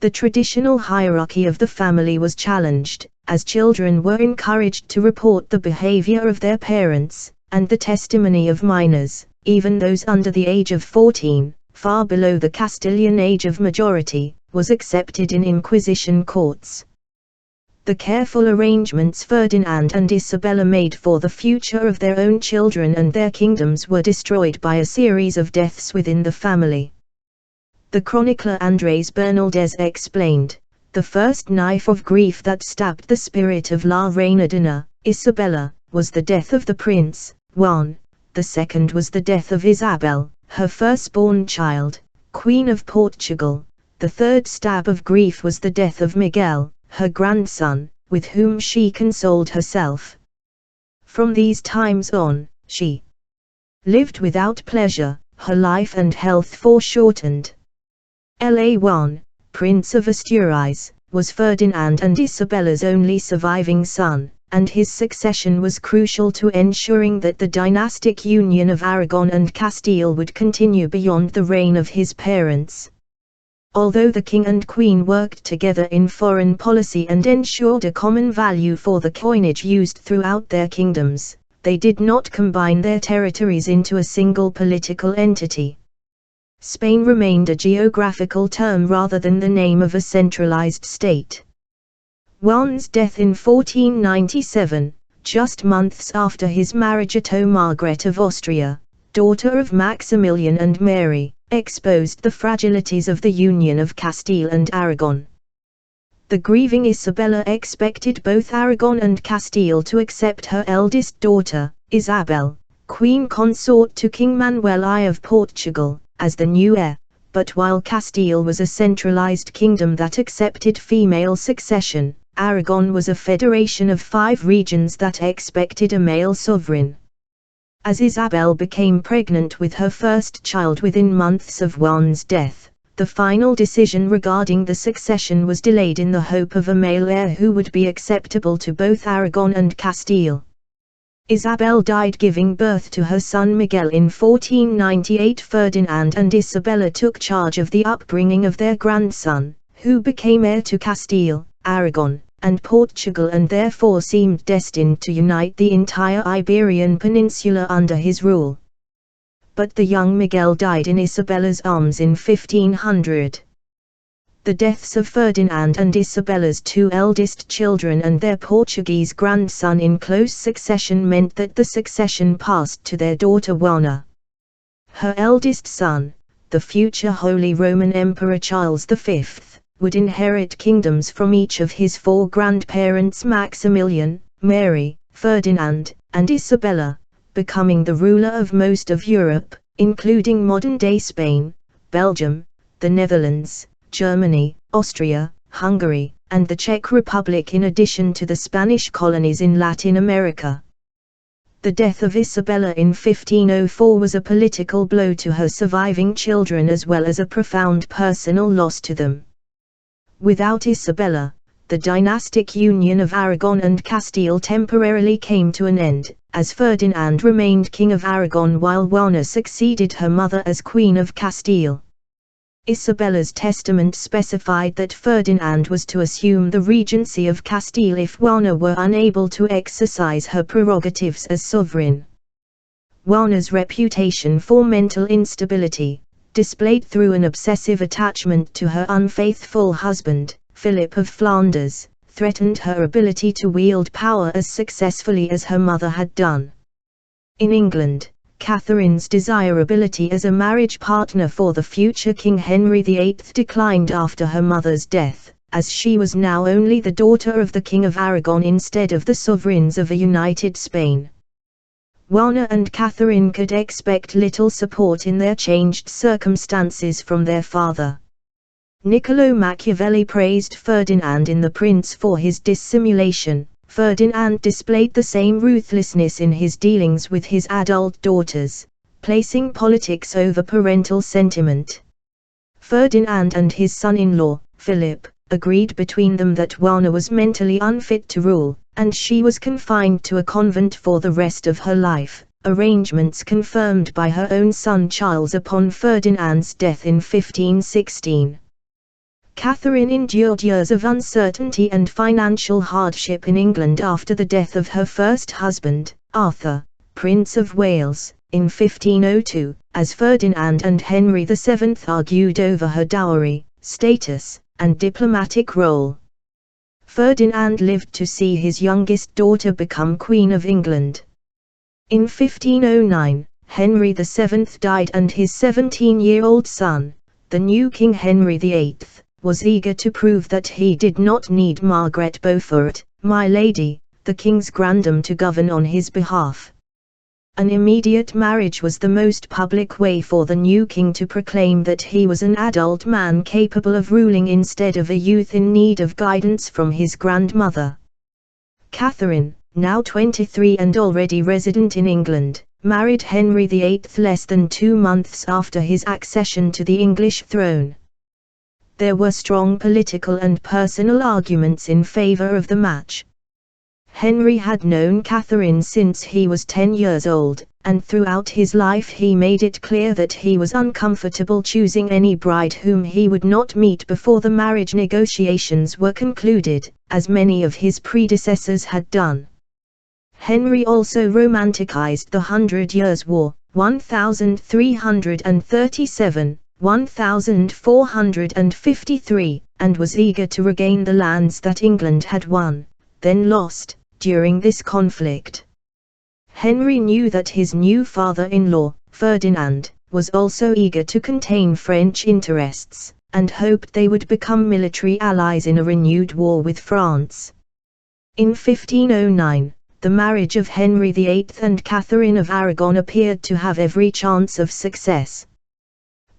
The traditional hierarchy of the family was challenged, as children were encouraged to report the behavior of their parents, and the testimony of minors, even those under the age of 14, far below the Castilian age of majority, was accepted in Inquisition courts. The careful arrangements Ferdinand and Isabella made for the future of their own children and their kingdoms were destroyed by a series of deaths within the family. The chronicler Andrés Bernaldez explained, "The first knife of grief that stabbed the spirit of La Reina Dona, Isabella, was the death of the prince, Juan. The second was the death of Isabel, her firstborn child, Queen of Portugal. The third stab of grief was the death of Miguel, her grandson, with whom she consoled herself. From these times on, she lived without pleasure, her life and health foreshortened." Juan, Prince of Asturias, was Ferdinand and Isabella's only surviving son, and his succession was crucial to ensuring that the dynastic union of Aragon and Castile would continue beyond the reign of his parents. Although the king and queen worked together in foreign policy and ensured a common value for the coinage used throughout their kingdoms, they did not combine their territories into a single political entity. Spain remained a geographical term rather than the name of a centralized state. Juan's death in 1497, just months after his marriage to Margaret of Austria, daughter of Maximilian and Mary, exposed the fragilities of the union of Castile and Aragon. The grieving Isabella expected both Aragon and Castile to accept her eldest daughter, Isabel, queen consort to King Manuel I of Portugal, as the new heir, but while Castile was a centralized kingdom that accepted female succession, Aragon was a federation of 5 regions that expected a male sovereign. As Isabel became pregnant with her first child within months of Juan's death, the final decision regarding the succession was delayed in the hope of a male heir who would be acceptable to both Aragon and Castile. Isabel died giving birth to her son Miguel in 1498. Ferdinand and Isabella took charge of the upbringing of their grandson, who became heir to Castile, Aragon, and Portugal and therefore seemed destined to unite the entire Iberian Peninsula under his rule. But the young Miguel died in Isabella's arms in 1500. The deaths of Ferdinand and Isabella's 2 eldest children and their Portuguese grandson in close succession meant that the succession passed to their daughter Juana. Her eldest son, the future Holy Roman Emperor Charles V, would inherit kingdoms from each of his 4 grandparents Maximilian, Mary, Ferdinand, and Isabella, becoming the ruler of most of Europe, including modern-day Spain, Belgium, the Netherlands, Germany, Austria, Hungary, and the Czech Republic in addition to the Spanish colonies in Latin America. The death of Isabella in 1504 was a political blow to her surviving children as well as a profound personal loss to them. Without Isabella, the dynastic union of Aragon and Castile temporarily came to an end, as Ferdinand remained King of Aragon while Juana succeeded her mother as Queen of Castile. Isabella's testament specified that Ferdinand was to assume the regency of Castile if Juana were unable to exercise her prerogatives as sovereign. Juana's reputation for mental instability, displayed through an obsessive attachment to her unfaithful husband, Philip of Flanders, threatened her ability to wield power as successfully as her mother had done. In England, Catherine's desirability as a marriage partner for the future King Henry VIII declined after her mother's death, as she was now only the daughter of the King of Aragon instead of the sovereigns of a united Spain. Juana and Catherine could expect little support in their changed circumstances from their father. Niccolò Machiavelli praised Ferdinand in The Prince for his dissimulation. Ferdinand displayed the same ruthlessness in his dealings with his adult daughters, placing politics over parental sentiment. Ferdinand and his son-in-law, Philip, agreed between them that Juana was mentally unfit to rule, and she was confined to a convent for the rest of her life, arrangements confirmed by her own son Charles upon Ferdinand's death in 1516. Catherine endured years of uncertainty and financial hardship in England after the death of her first husband, Arthur, Prince of Wales, in 1502, as Ferdinand and Henry VII argued over her dowry, status, and diplomatic role. Ferdinand lived to see his youngest daughter become Queen of England. In 1509, Henry VII died and his 17-year-old son, the new King Henry VIII, was eager to prove that he did not need Margaret Beaufort, my lady, the king's grandam to govern on his behalf. An immediate marriage was the most public way for the new king to proclaim that he was an adult man capable of ruling instead of a youth in need of guidance from his grandmother. Catherine, now 23 and already resident in England, married Henry VIII less than 2 months after his accession to the English throne. There were strong political and personal arguments in favor of the match. Henry had known Catherine since he was 10 years old, and throughout his life he made it clear that he was uncomfortable choosing any bride whom he would not meet before the marriage negotiations were concluded, as many of his predecessors had done. Henry also romanticized the 100 Years' War, 1337, 1453, and was eager to regain the lands that England had won, then lost, during this conflict. Henry knew that his new father-in-law, Ferdinand, was also eager to contain French interests, and hoped they would become military allies in a renewed war with France. In 1509, the marriage of Henry VIII and Catherine of Aragon appeared to have every chance of success.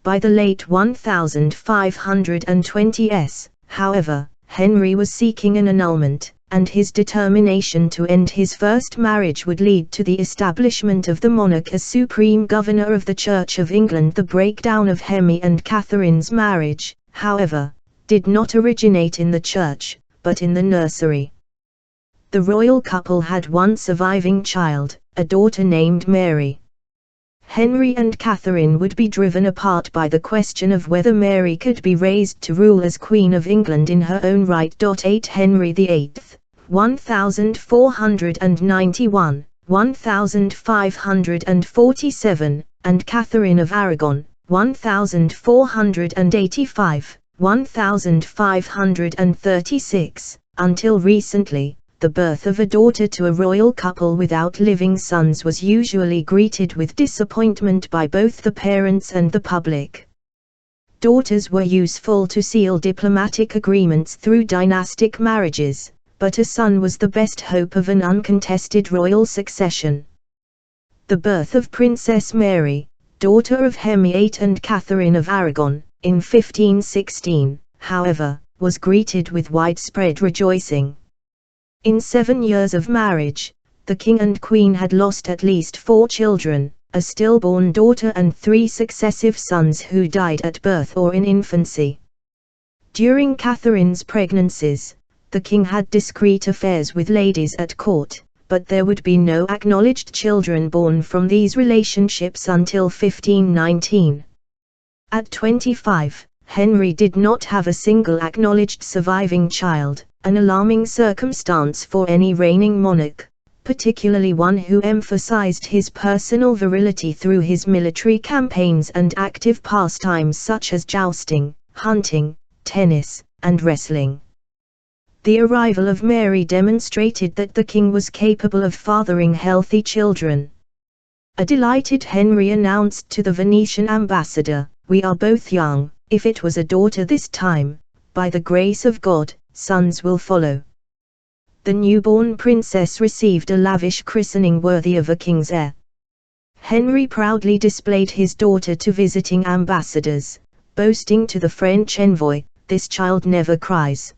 By the late 1520s, however, Henry was seeking an annulment, and his determination to end his first marriage would lead to the establishment of the monarch as supreme governor of the Church of England. The breakdown of Henry and Catherine's marriage, however, did not originate in the church, but in the nursery. The royal couple had one surviving child, a daughter named Mary. Henry and Catherine would be driven apart by the question of whether Mary could be raised to rule as Queen of England in her own right. 8 Henry VIII, 1491, 1547, and Catherine of Aragon, 1485, 1536, until recently. The birth of a daughter to a royal couple without living sons was usually greeted with disappointment by both the parents and the public. Daughters were useful to seal diplomatic agreements through dynastic marriages, but a son was the best hope of an uncontested royal succession. The birth of Princess Mary, daughter of Henry VIII and Catherine of Aragon, in 1516, however, was greeted with widespread rejoicing. In 7 years of marriage, the king and queen had lost at least 4 children, a stillborn daughter and 3 successive sons who died at birth or in infancy. During Catherine's pregnancies, the king had discreet affairs with ladies at court, but there would be no acknowledged children born from these relationships until 1519. At 25, Henry did not have a single acknowledged surviving child, an alarming circumstance for any reigning monarch, particularly one who emphasized his personal virility through his military campaigns and active pastimes such as jousting, hunting, tennis, and wrestling. The arrival of Mary demonstrated that the king was capable of fathering healthy children. A delighted Henry announced to the Venetian ambassador, "We are both young. If it was a daughter this time, by the grace of God, sons will follow." The newborn princess received a lavish christening worthy of a king's heir. Henry proudly displayed his daughter to visiting ambassadors, boasting to the French envoy, "This child never cries."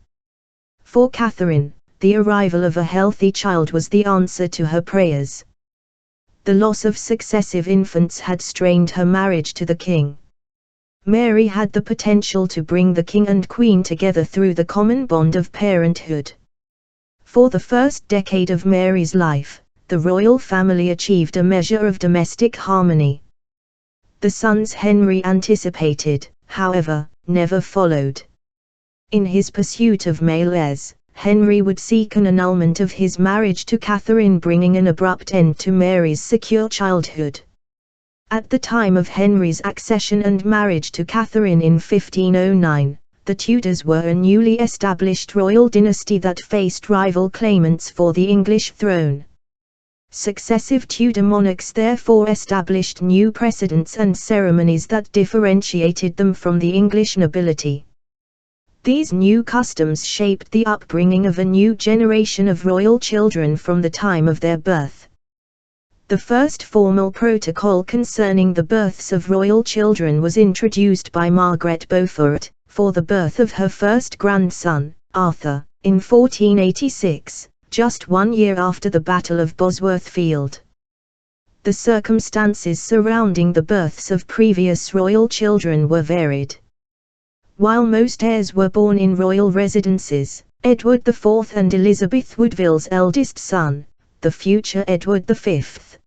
For Catherine, the arrival of a healthy child was the answer to her prayers. The loss of successive infants had strained her marriage to the king. Mary had the potential to bring the king and queen together through the common bond of parenthood. For the first decade of Mary's life, the royal family achieved a measure of domestic harmony. The sons Henry anticipated, however, never followed. In his pursuit of male heirs, Henry would seek an annulment of his marriage to Catherine, bringing an abrupt end to Mary's secure childhood. At the time of Henry's accession and marriage to Catherine in 1509, the Tudors were a newly established royal dynasty that faced rival claimants for the English throne. Successive Tudor monarchs therefore established new precedents and ceremonies that differentiated them from the English nobility. These new customs shaped the upbringing of a new generation of royal children from the time of their birth. The first formal protocol concerning the births of royal children was introduced by Margaret Beaufort, for the birth of her first grandson, Arthur, in 1486, just 1 year after the Battle of Bosworth Field. The circumstances surrounding the births of previous royal children were varied. While most heirs were born in royal residences, Edward IV and Elizabeth Woodville's eldest son, the future Edward V,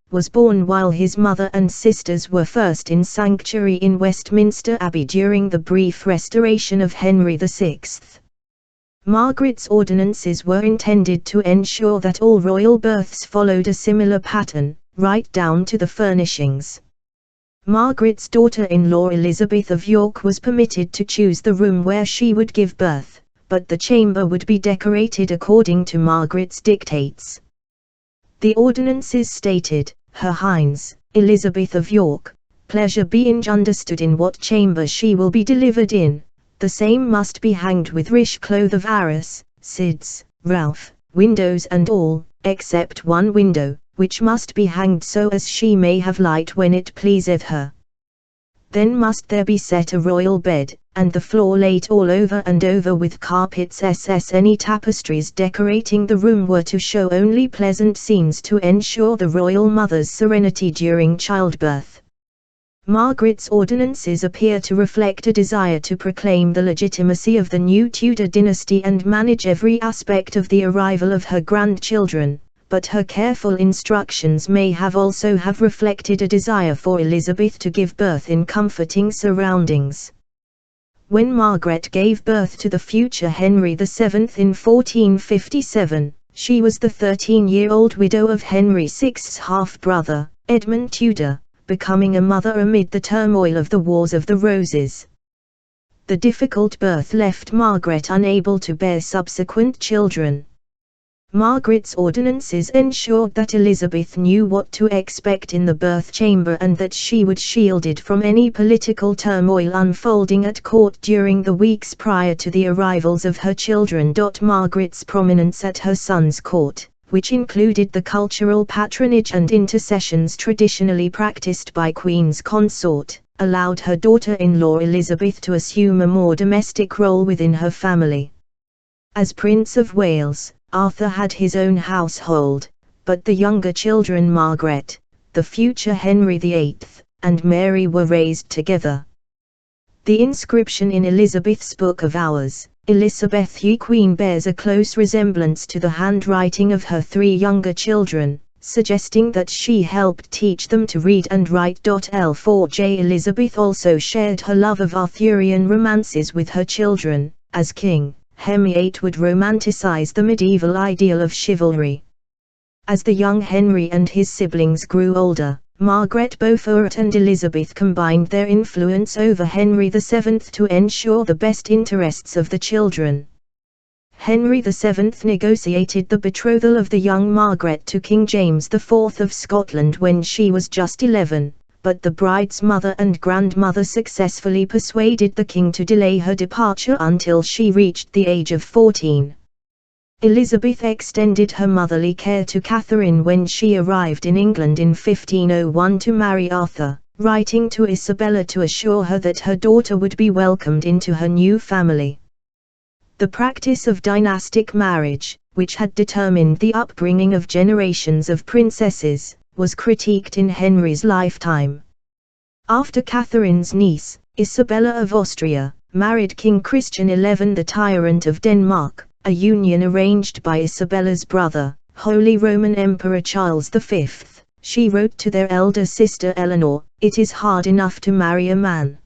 was born while his mother and sisters were first in sanctuary in Westminster Abbey during the brief restoration of Henry VI. Margaret's ordinances were intended to ensure that all royal births followed a similar pattern, right down to the furnishings. Margaret's daughter-in-law Elizabeth of York was permitted to choose the room where she would give birth, but the chamber would be decorated according to Margaret's dictates. The ordinances stated, "Her Highness, Elizabeth of York, pleasure be understood in what chamber she will be delivered in, the same must be hanged with rich cloth of arras, sids, Ralph, windows and all, except one window, which must be hanged so as she may have light when it pleaseth her. Then must there be set a royal bed, and the floor laid all over and over with carpets ss any tapestries decorating the room were to show only pleasant scenes to ensure the royal mother's serenity during childbirth. Margaret's ordinances appear to reflect a desire to proclaim the legitimacy of the new Tudor dynasty and manage every aspect of the arrival of her grandchildren, but her careful instructions may have also have reflected a desire for Elizabeth to give birth in comforting surroundings. When Margaret gave birth to the future Henry VII in 1457, she was the 13-year-old widow of Henry VI's half-brother, Edmund Tudor, becoming a mother amid the turmoil of the Wars of the Roses. The difficult birth left Margaret unable to bear subsequent children. Margaret's ordinances ensured that Elizabeth knew what to expect in the birth chamber and that she would shielded from any political turmoil unfolding at court during the weeks prior to the arrivals of her children. Margaret's prominence at her son's court, which included the cultural patronage and intercessions traditionally practiced by Queen's consort, allowed her daughter-in-law Elizabeth to assume a more domestic role within her family. As Prince of Wales, Arthur had his own household, but the younger children Margaret, the future Henry VIII, and Mary were raised together. The inscription in Elizabeth's Book of Hours, Elizabeth ye Queen, bears a close resemblance to the handwriting of her three younger children, suggesting that she helped teach them to read and write. L4J Elizabeth also shared her love of Arthurian romances with her children. As king, Henry VIII would romanticize the medieval ideal of chivalry. As the young Henry and his siblings grew older, Margaret Beaufort and Elizabeth combined their influence over Henry VII to ensure the best interests of the children. Henry VII negotiated the betrothal of the young Margaret to King James IV of Scotland when she was just 11, but the bride's mother and grandmother successfully persuaded the king to delay her departure until she reached the age of 14. Elizabeth extended her motherly care to Catherine when she arrived in England in 1501 to marry Arthur, writing to Isabella to assure her that her daughter would be welcomed into her new family. The practice of dynastic marriage, which had determined the upbringing of generations of princesses, was critiqued in Henry's lifetime. After Catherine's niece, Isabella of Austria, married King Christian XI the Tyrant of Denmark, a union arranged by Isabella's brother, Holy Roman Emperor Charles V, she wrote to their elder sister Eleanor, "It is hard enough to marry a man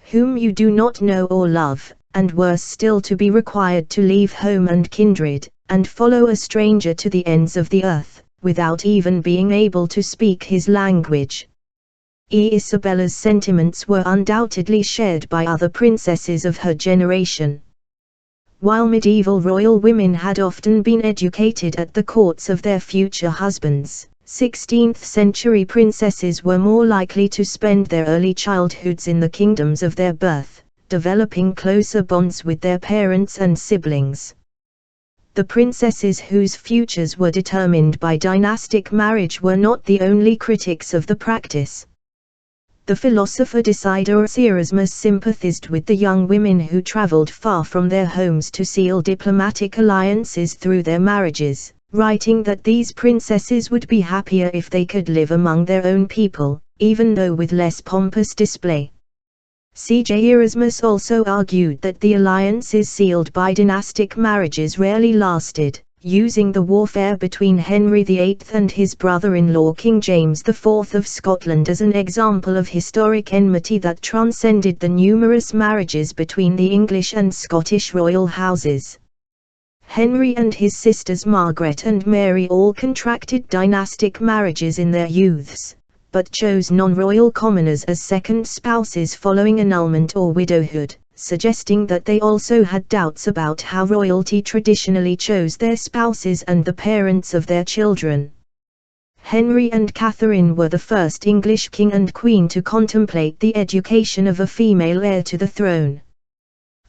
whom you do not know or love, and worse still to be required to leave home and kindred, and follow a stranger to the ends of the earth, without even being able to speak his language." Isabella's sentiments were undoubtedly shared by other princesses of her generation. While medieval royal women had often been educated at the courts of their future husbands, 16th-century princesses were more likely to spend their early childhoods in the kingdoms of their birth, developing closer bonds with their parents and siblings. The princesses whose futures were determined by dynastic marriage were not the only critics of the practice. The philosopher Desiderius Erasmus sympathized with the young women who traveled far from their homes to seal diplomatic alliances through their marriages, writing that these princesses would be happier if they could live among their own people, even though with less pompous display. C.J. Erasmus also argued that the alliances sealed by dynastic marriages rarely lasted, using the warfare between Henry VIII and his brother-in-law King James IV of Scotland as an example of historic enmity that transcended the numerous marriages between the English and Scottish royal houses. Henry and his sisters Margaret and Mary all contracted dynastic marriages in their youths, but chose non-royal commoners as second spouses following annulment or widowhood, suggesting that they also had doubts about how royalty traditionally chose their spouses and the parents of their children. Henry and Catherine were the first English king and queen to contemplate the education of a female heir to the throne.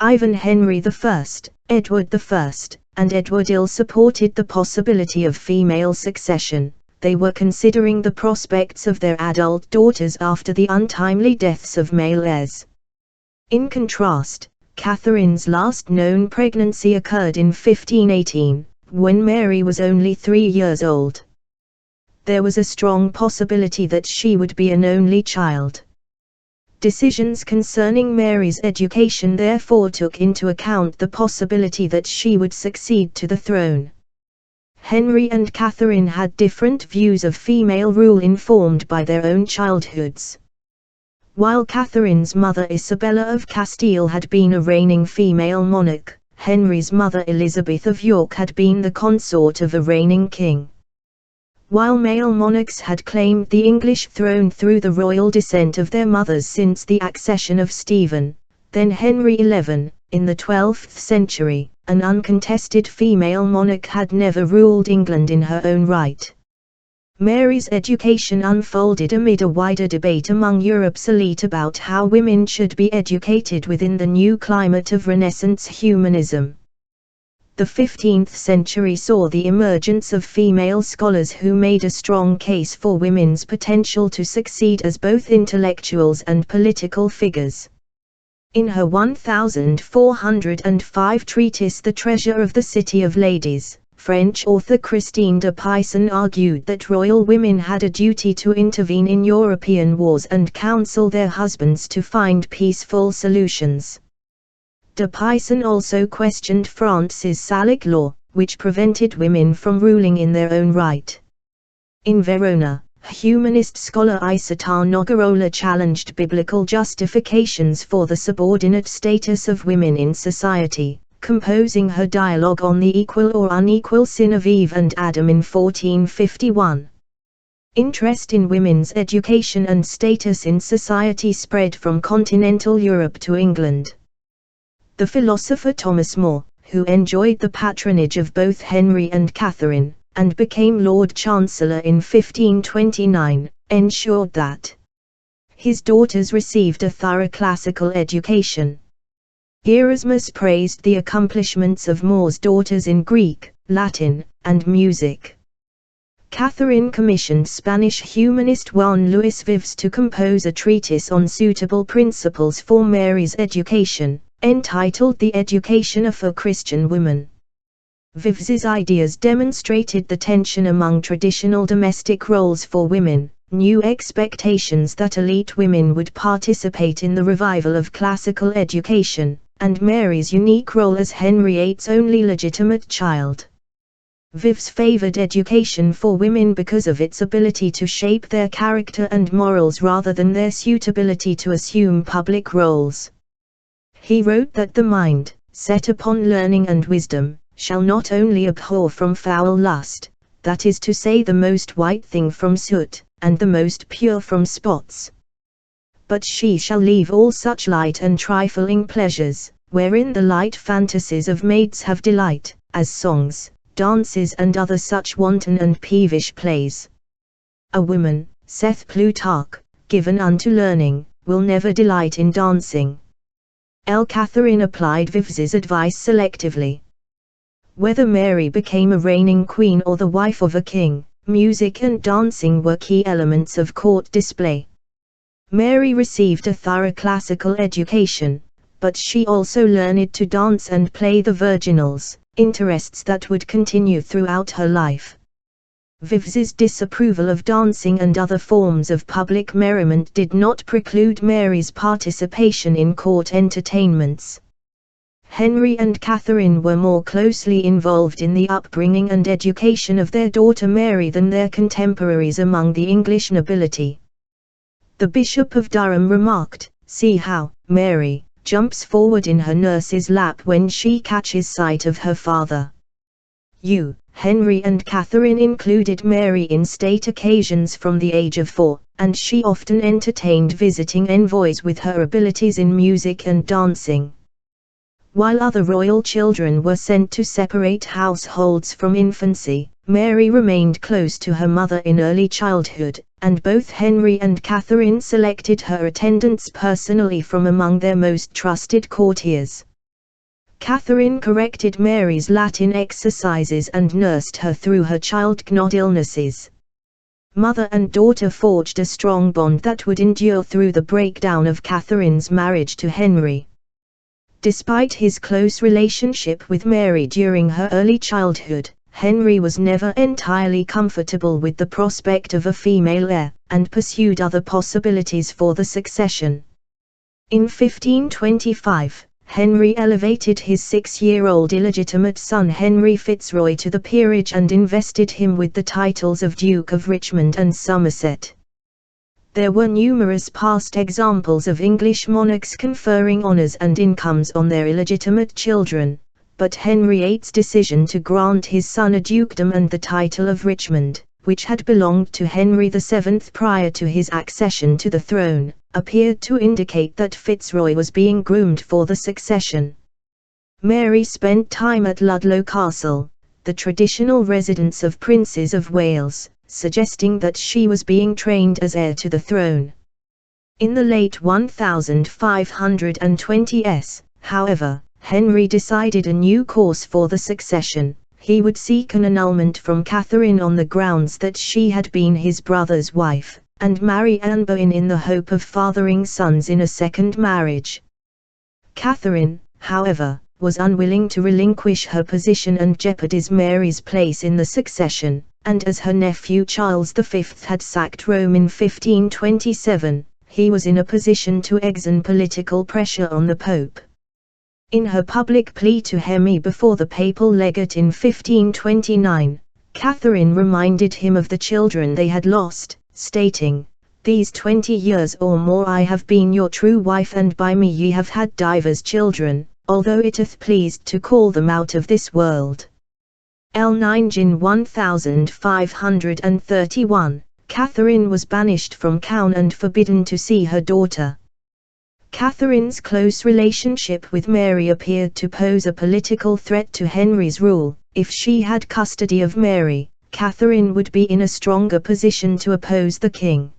Ivan Henry I, Edward I, and Edward Ill supported the possibility of female succession. They were considering the prospects of their adult daughters after the untimely deaths of male heirs. In contrast, Catherine's last known pregnancy occurred in 1518, when Mary was only 3 years old. There was a strong possibility that she would be an only child. Decisions concerning Mary's education therefore took into account the possibility that she would succeed to the throne. Henry and Catherine had different views of female rule informed by their own childhoods. While Catherine's mother Isabella of Castile had been a reigning female monarch, Henry's mother Elizabeth of York had been the consort of a reigning king. While male monarchs had claimed the English throne through the royal descent of their mothers since the accession of Stephen, then Henry XI, in the 12th century, an uncontested female monarch had never ruled England in her own right. Mary's education unfolded amid a wider debate among Europe's elite about how women should be educated within the new climate of Renaissance humanism. The 15th century saw the emergence of female scholars who made a strong case for women's potential to succeed as both intellectuals and political figures. In her 1405 treatise The Treasure of the City of Ladies, French author Christine de Pizan argued that royal women had a duty to intervene in European wars and counsel their husbands to find peaceful solutions. De Pizan also questioned France's Salic law, which prevented women from ruling in their own right. In Verona, humanist scholar Isatar Nogarola challenged biblical justifications for the subordinate status of women in society, composing her dialogue on the equal or unequal sin of Eve and Adam in 1451. Interest in women's education and status in society spread from continental Europe to England. The philosopher Thomas More, who enjoyed the patronage of both Henry and Catherine, and became Lord Chancellor in 1529, ensured that his daughters received a thorough classical education. Erasmus praised the accomplishments of More's daughters in Greek, Latin, and music. Catherine commissioned Spanish humanist Juan Luis Vives to compose a treatise on suitable principles for Mary's education, entitled The Education of a Christian Woman. Vives's ideas demonstrated the tension among traditional domestic roles for women, new expectations that elite women would participate in the revival of classical education, and Mary's unique role as Henry VIII's only legitimate child. Vives favored education for women because of its ability to shape their character and morals rather than their suitability to assume public roles. He wrote that the mind, set upon learning and wisdom, shall not only abhor from foul lust, that is to say the most white thing from soot, and the most pure from spots. But she shall leave all such light and trifling pleasures, wherein the light fantasies of maids have delight, as songs, dances and other such wanton and peevish plays. A woman, saith Plutarch, given unto learning, will never delight in dancing. Catherine applied Vives's advice selectively. Whether Mary became a reigning queen or the wife of a king, music and dancing were key elements of court display. Mary received a thorough classical education, but she also learned to dance and play the virginals, interests that would continue throughout her life. Vives's disapproval of dancing and other forms of public merriment did not preclude Mary's participation in court entertainments. Henry and Catherine were more closely involved in the upbringing and education of their daughter Mary than their contemporaries among the English nobility. The Bishop of Durham remarked, "See how Mary jumps forward in her nurse's lap when she catches sight of her father." Henry and Catherine included Mary in state occasions from the age of 4, and she often entertained visiting envoys with her abilities in music and dancing. While other royal children were sent to separate households from infancy, Mary remained close to her mother in early childhood, and both Henry and Catherine selected her attendants personally from among their most trusted courtiers. Catherine corrected Mary's Latin exercises and nursed her through her childhood illnesses. Mother and daughter forged a strong bond that would endure through the breakdown of Catherine's marriage to Henry. Despite his close relationship with Mary during her early childhood, Henry was never entirely comfortable with the prospect of a female heir, and pursued other possibilities for the succession. In 1525, Henry elevated his 6-year-old illegitimate son Henry Fitzroy to the peerage and invested him with the titles of Duke of Richmond and Somerset. There were numerous past examples of English monarchs conferring honours and incomes on their illegitimate children, but Henry VIII's decision to grant his son a dukedom and the title of Richmond, which had belonged to Henry VII prior to his accession to the throne, appeared to indicate that Fitzroy was being groomed for the succession. Mary spent time at Ludlow Castle, the traditional residence of princes of Wales, suggesting that she was being trained as heir to the throne. In the late 1520s, however, Henry decided a new course for the succession. He would seek an annulment from Catherine on the grounds that she had been his brother's wife, and marry Anne Boleyn in the hope of fathering sons in a second marriage. Catherine, however, was unwilling to relinquish her position and jeopardize Mary's place in the succession, and as her nephew Charles V had sacked Rome in 1527, he was in a position to exert political pressure on the Pope. In her public plea to Hemi before the papal legate in 1529, Catherine reminded him of the children they had lost, stating, "These 20 years or more I have been your true wife, and by me ye have had divers children, although it hath pleased to call them out of this world." L9 Gin 1531, Catherine was banished from Caen and forbidden to see her daughter. Catherine's close relationship with Mary appeared to pose a political threat to Henry's rule. If she had custody of Mary, Catherine would be in a stronger position to oppose the king.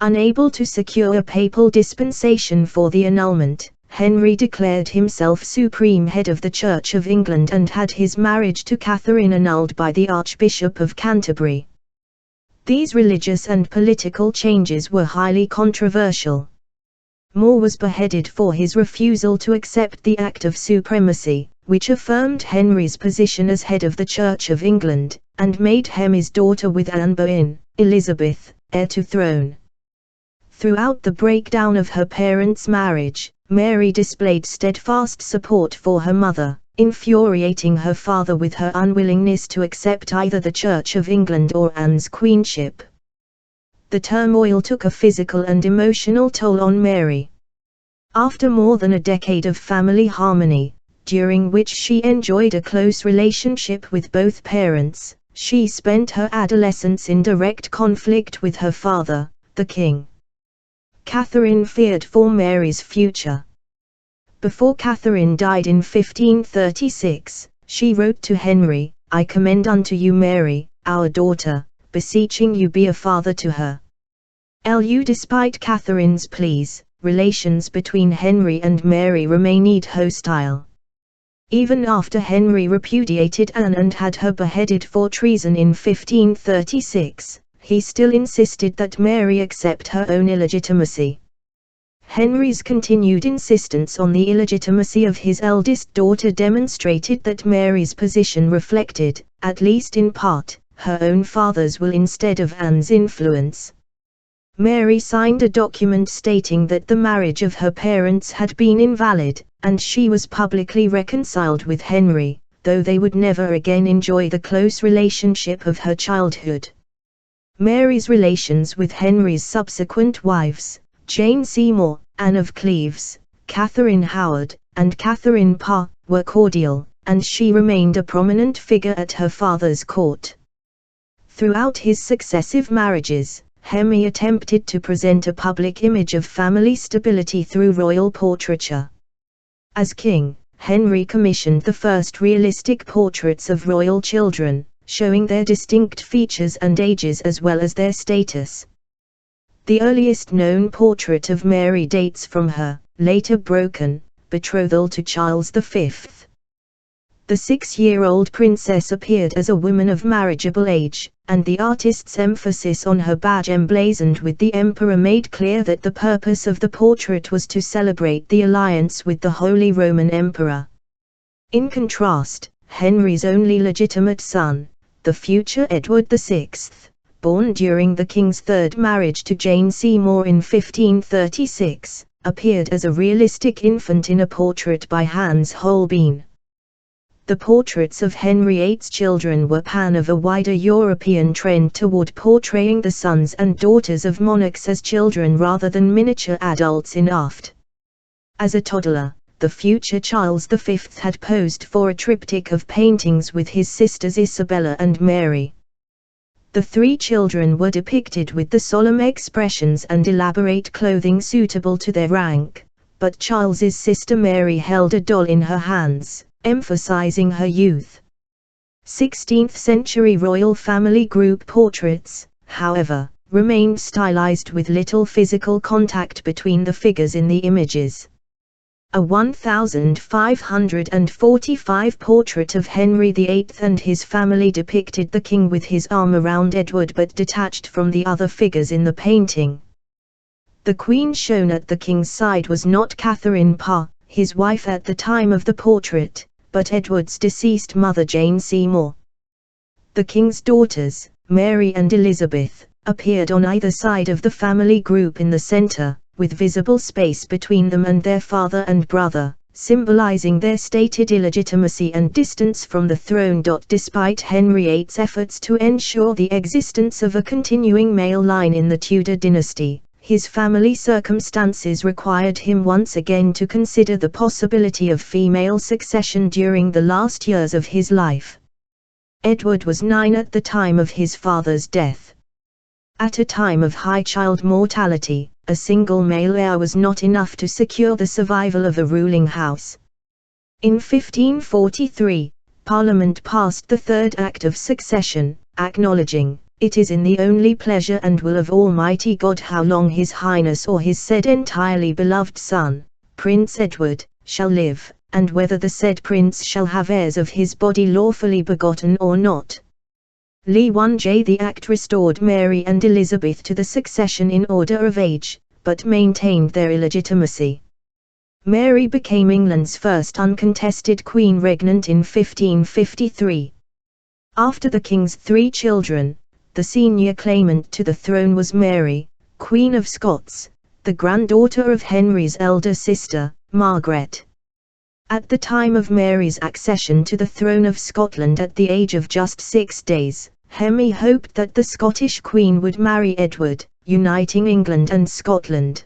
Unable to secure a papal dispensation for the annulment, Henry declared himself supreme head of the Church of England and had his marriage to Catherine annulled by the Archbishop of Canterbury. These religious and political changes were highly controversial. More was beheaded for his refusal to accept the Act of Supremacy, which affirmed Henry's position as head of the Church of England, and made Hemi's daughter with Anne Boleyn, Elizabeth, heir to throne. Throughout the breakdown of her parents' marriage, Mary displayed steadfast support for her mother, infuriating her father with her unwillingness to accept either the Church of England or Anne's queenship. The turmoil took a physical and emotional toll on Mary. After more than a decade of family harmony, during which she enjoyed a close relationship with both parents, she spent her adolescence in direct conflict with her father, the king. Catherine feared for Mary's future. Before Catherine died in 1536, she wrote to Henry, "I commend unto you Mary, our daughter, beseeching you be a father to her." Despite Catherine's pleas, relations between Henry and Mary remained hostile. Even after Henry repudiated Anne and had her beheaded for treason in 1536, he still insisted that Mary accept her own illegitimacy. Henry's continued insistence on the illegitimacy of his eldest daughter demonstrated that Mary's position reflected, at least in part, her own father's will instead of Anne's influence. Mary signed a document stating that the marriage of her parents had been invalid, and she was publicly reconciled with Henry, though they would never again enjoy the close relationship of her childhood. Mary's relations with Henry's subsequent wives, Jane Seymour, Anne of Cleves, Catherine Howard, and Catherine Parr, were cordial, and she remained a prominent figure at her father's court. Throughout his successive marriages, Henry attempted to present a public image of family stability through royal portraiture. As king, Henry commissioned the first realistic portraits of royal children, showing their distinct features and ages as well as their status. The earliest known portrait of Mary dates from her, later broken, betrothal to Charles V. The 6-year-old princess appeared as a woman of marriageable age, and the artist's emphasis on her badge emblazoned with the emperor made clear that the purpose of the portrait was to celebrate the alliance with the Holy Roman Emperor. In contrast, Henry's only legitimate son, the future Edward VI, born during the king's third marriage to Jane Seymour in 1536, appeared as a realistic infant in a portrait by Hans Holbein. The portraits of Henry VIII's children were part of a wider European trend toward portraying the sons and daughters of monarchs as children rather than miniature adults in art. As a toddler, the future Charles V had posed for a triptych of paintings with his sisters Isabella and Mary. The three children were depicted with the solemn expressions and elaborate clothing suitable to their rank, but Charles's sister Mary held a doll in her hands, emphasizing her youth. 16th-century royal family group portraits, however, remained stylized with little physical contact between the figures in the images. A 1545 portrait of Henry VIII and his family depicted the king with his arm around Edward but detached from the other figures in the painting. The queen shown at the king's side was not Catherine Parr, his wife at the time of the portrait, but Edward's deceased mother Jane Seymour. The king's daughters, Mary and Elizabeth, appeared on either side of the family group in the center, with visible space between them and their father and brother, symbolizing their stated illegitimacy and distance from the throne. Despite Henry VIII's efforts to ensure the existence of a continuing male line in the Tudor dynasty, his family circumstances required him once again to consider the possibility of female succession during the last years of his life. Edward was 9 at the time of his father's death. At a time of high child mortality, a single male heir was not enough to secure the survival of a ruling house. In 1543, Parliament passed the Third Act of Succession, acknowledging, "It is in the only pleasure and will of Almighty God how long His Highness or his said entirely beloved son, Prince Edward, shall live, and whether the said prince shall have heirs of his body lawfully begotten or not." Lee 1J. The Act restored Mary and Elizabeth to the succession in order of age, but maintained their illegitimacy. Mary became England's first uncontested queen regnant in 1553. After the king's 3 children, the senior claimant to the throne was Mary, Queen of Scots, the granddaughter of Henry's elder sister, Margaret. At the time of Mary's accession to the throne of Scotland at the age of just 6 days, Henry hoped that the Scottish Queen would marry Edward, uniting England and Scotland.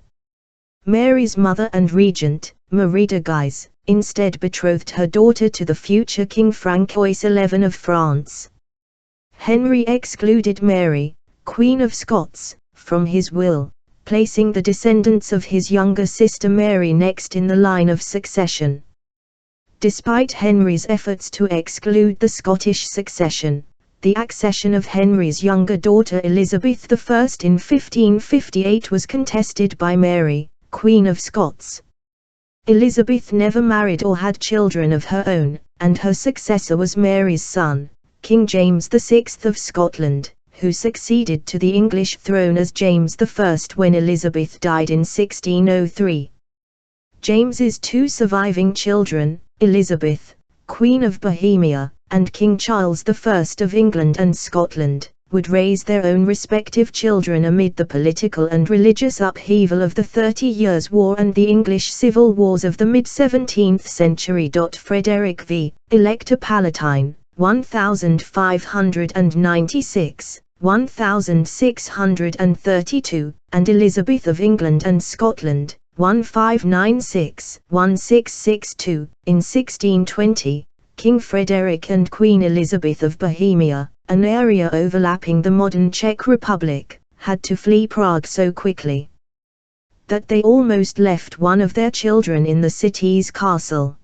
Mary's mother and regent, Marie de Guise, instead betrothed her daughter to the future King Francois XI of France. Henry excluded Mary, Queen of Scots, from his will, placing the descendants of his younger sister Mary next in the line of succession. Despite Henry's efforts to exclude the Scottish succession, the accession of Henry's younger daughter Elizabeth I in 1558 was contested by Mary, Queen of Scots. Elizabeth never married or had children of her own, and her successor was Mary's son, King James VI of Scotland, who succeeded to the English throne as James I when Elizabeth died in 1603. James's 2 surviving children, Elizabeth, Queen of Bohemia, and King Charles I of England and Scotland, would raise their own respective children amid the political and religious upheaval of the 30 Years' War and the English civil wars of the mid-17th century. Frederick V, Elector Palatine, 1596, 1632, and Elizabeth of England and Scotland, 1596-1662, in 1620, King Frederick and Queen Elizabeth of Bohemia, an area overlapping the modern Czech Republic, had to flee Prague so quickly that they almost left one of their children in the city's castle.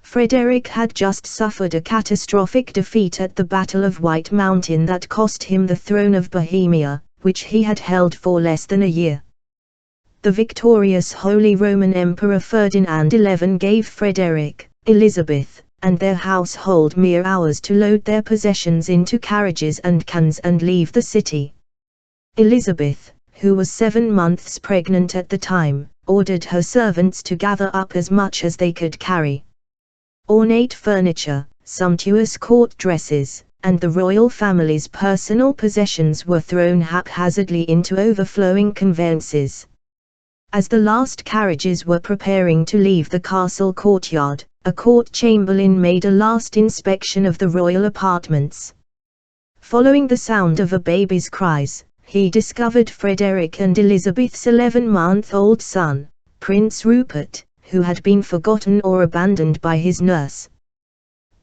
Frederick had just suffered a catastrophic defeat at the Battle of White Mountain that cost him the throne of Bohemia, which he had held for less than a year. The victorious Holy Roman Emperor Ferdinand XI gave Frederick, Elizabeth, and their household mere hours to load their possessions into carriages and cans and leave the city. Elizabeth, who was 7 months pregnant at the time, ordered her servants to gather up as much as they could carry. Ornate furniture, sumptuous court dresses, and the royal family's personal possessions were thrown haphazardly into overflowing conveyances. As the last carriages were preparing to leave the castle courtyard, a court chamberlain made a last inspection of the royal apartments. Following the sound of a baby's cries, he discovered Frederick and Elizabeth's 11-month-old son, Prince Rupert, who had been forgotten or abandoned by his nurse.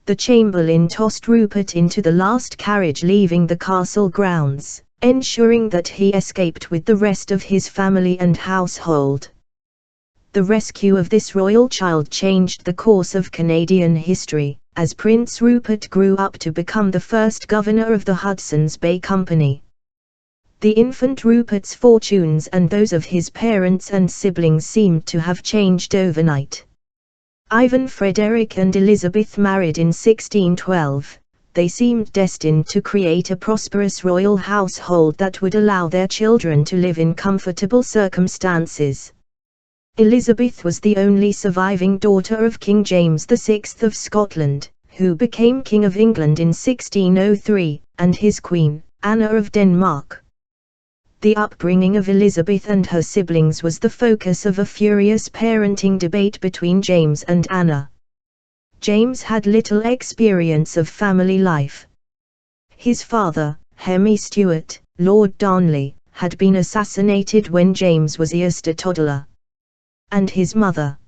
The chamberlain tossed Rupert into the last carriage leaving the castle grounds, ensuring that he escaped with the rest of his family and household. The rescue of this royal child changed the course of Canadian history, as Prince Rupert grew up to become the first governor of the Hudson's Bay Company. The infant Rupert's fortunes and those of his parents and siblings seemed to have changed overnight. Ivan Frederick and Elizabeth married in 1612. They seemed destined to create a prosperous royal household that would allow their children to live in comfortable circumstances. Elizabeth was the only surviving daughter of King James VI of Scotland, who became King of England in 1603, and his queen, Anna of Denmark. The upbringing of Elizabeth and her siblings was the focus of a furious parenting debate between James and Anna. James had little experience of family life. His father, Henry Stuart, Lord Darnley, had been assassinated when James was just a toddler. And his mother,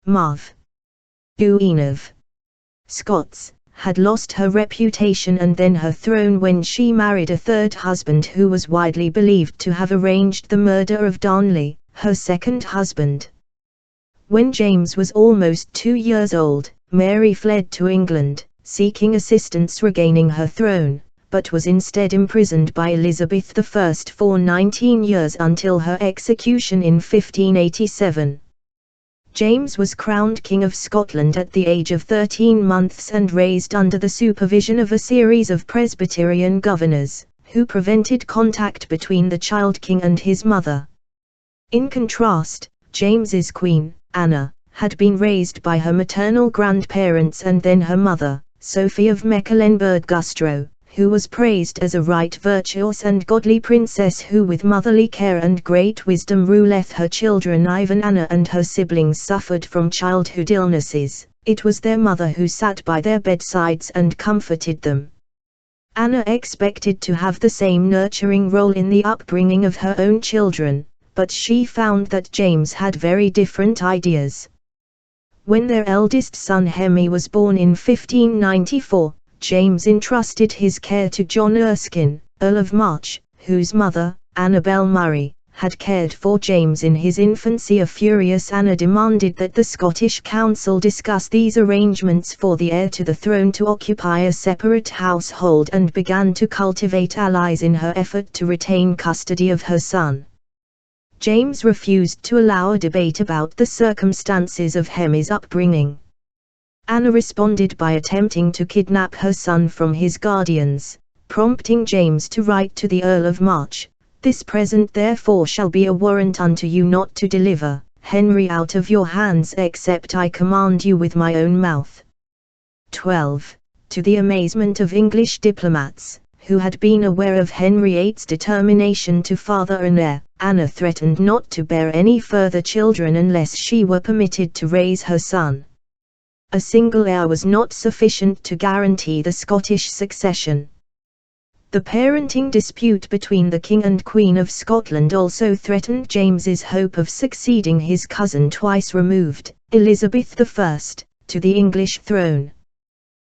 Maeve, Queen of Scots, had lost her reputation and then her throne when she married a third husband who was widely believed to have arranged the murder of Darnley, her second husband. When James was almost 2 years old, Mary fled to England, seeking assistance regaining her throne, but was instead imprisoned by Elizabeth I for 19 years until her execution in 1587. James was crowned King of Scotland at the age of 13 months and raised under the supervision of a series of Presbyterian governors, who prevented contact between the child king and his mother. In contrast, James's queen, Anna, had been raised by her maternal grandparents and then her mother, Sophie of Mecklenburg-Güstrow, who was praised as a right virtuous and godly princess who with motherly care and great wisdom ruleth her children. Ivan Anna and her siblings suffered from childhood illnesses. It was their mother who sat by their bedsides and comforted them. Anna expected to have the same nurturing role in the upbringing of her own children, but she found that James had very different ideas. When their eldest son Henry was born in 1594, James entrusted his care to John Erskine, Earl of March, whose mother, Annabel Murray, had cared for James in his infancy. A furious Anna demanded that the Scottish Council discuss these arrangements for the heir to the throne to occupy a separate household and began to cultivate allies in her effort to retain custody of her son. James refused to allow a debate about the circumstances of Henry's upbringing. Anna responded by attempting to kidnap her son from his guardians, prompting James to write to the Earl of March, "This present therefore shall be a warrant unto you not to deliver Henry out of your hands except I command you with my own mouth." 12. To the amazement of English diplomats, who had been aware of Henry VIII's determination to father an heir, Anna threatened not to bear any further children unless she were permitted to raise her son. A single heir was not sufficient to guarantee the Scottish succession. The parenting dispute between the King and Queen of Scotland also threatened James's hope of succeeding his cousin twice removed, Elizabeth I, to the English throne.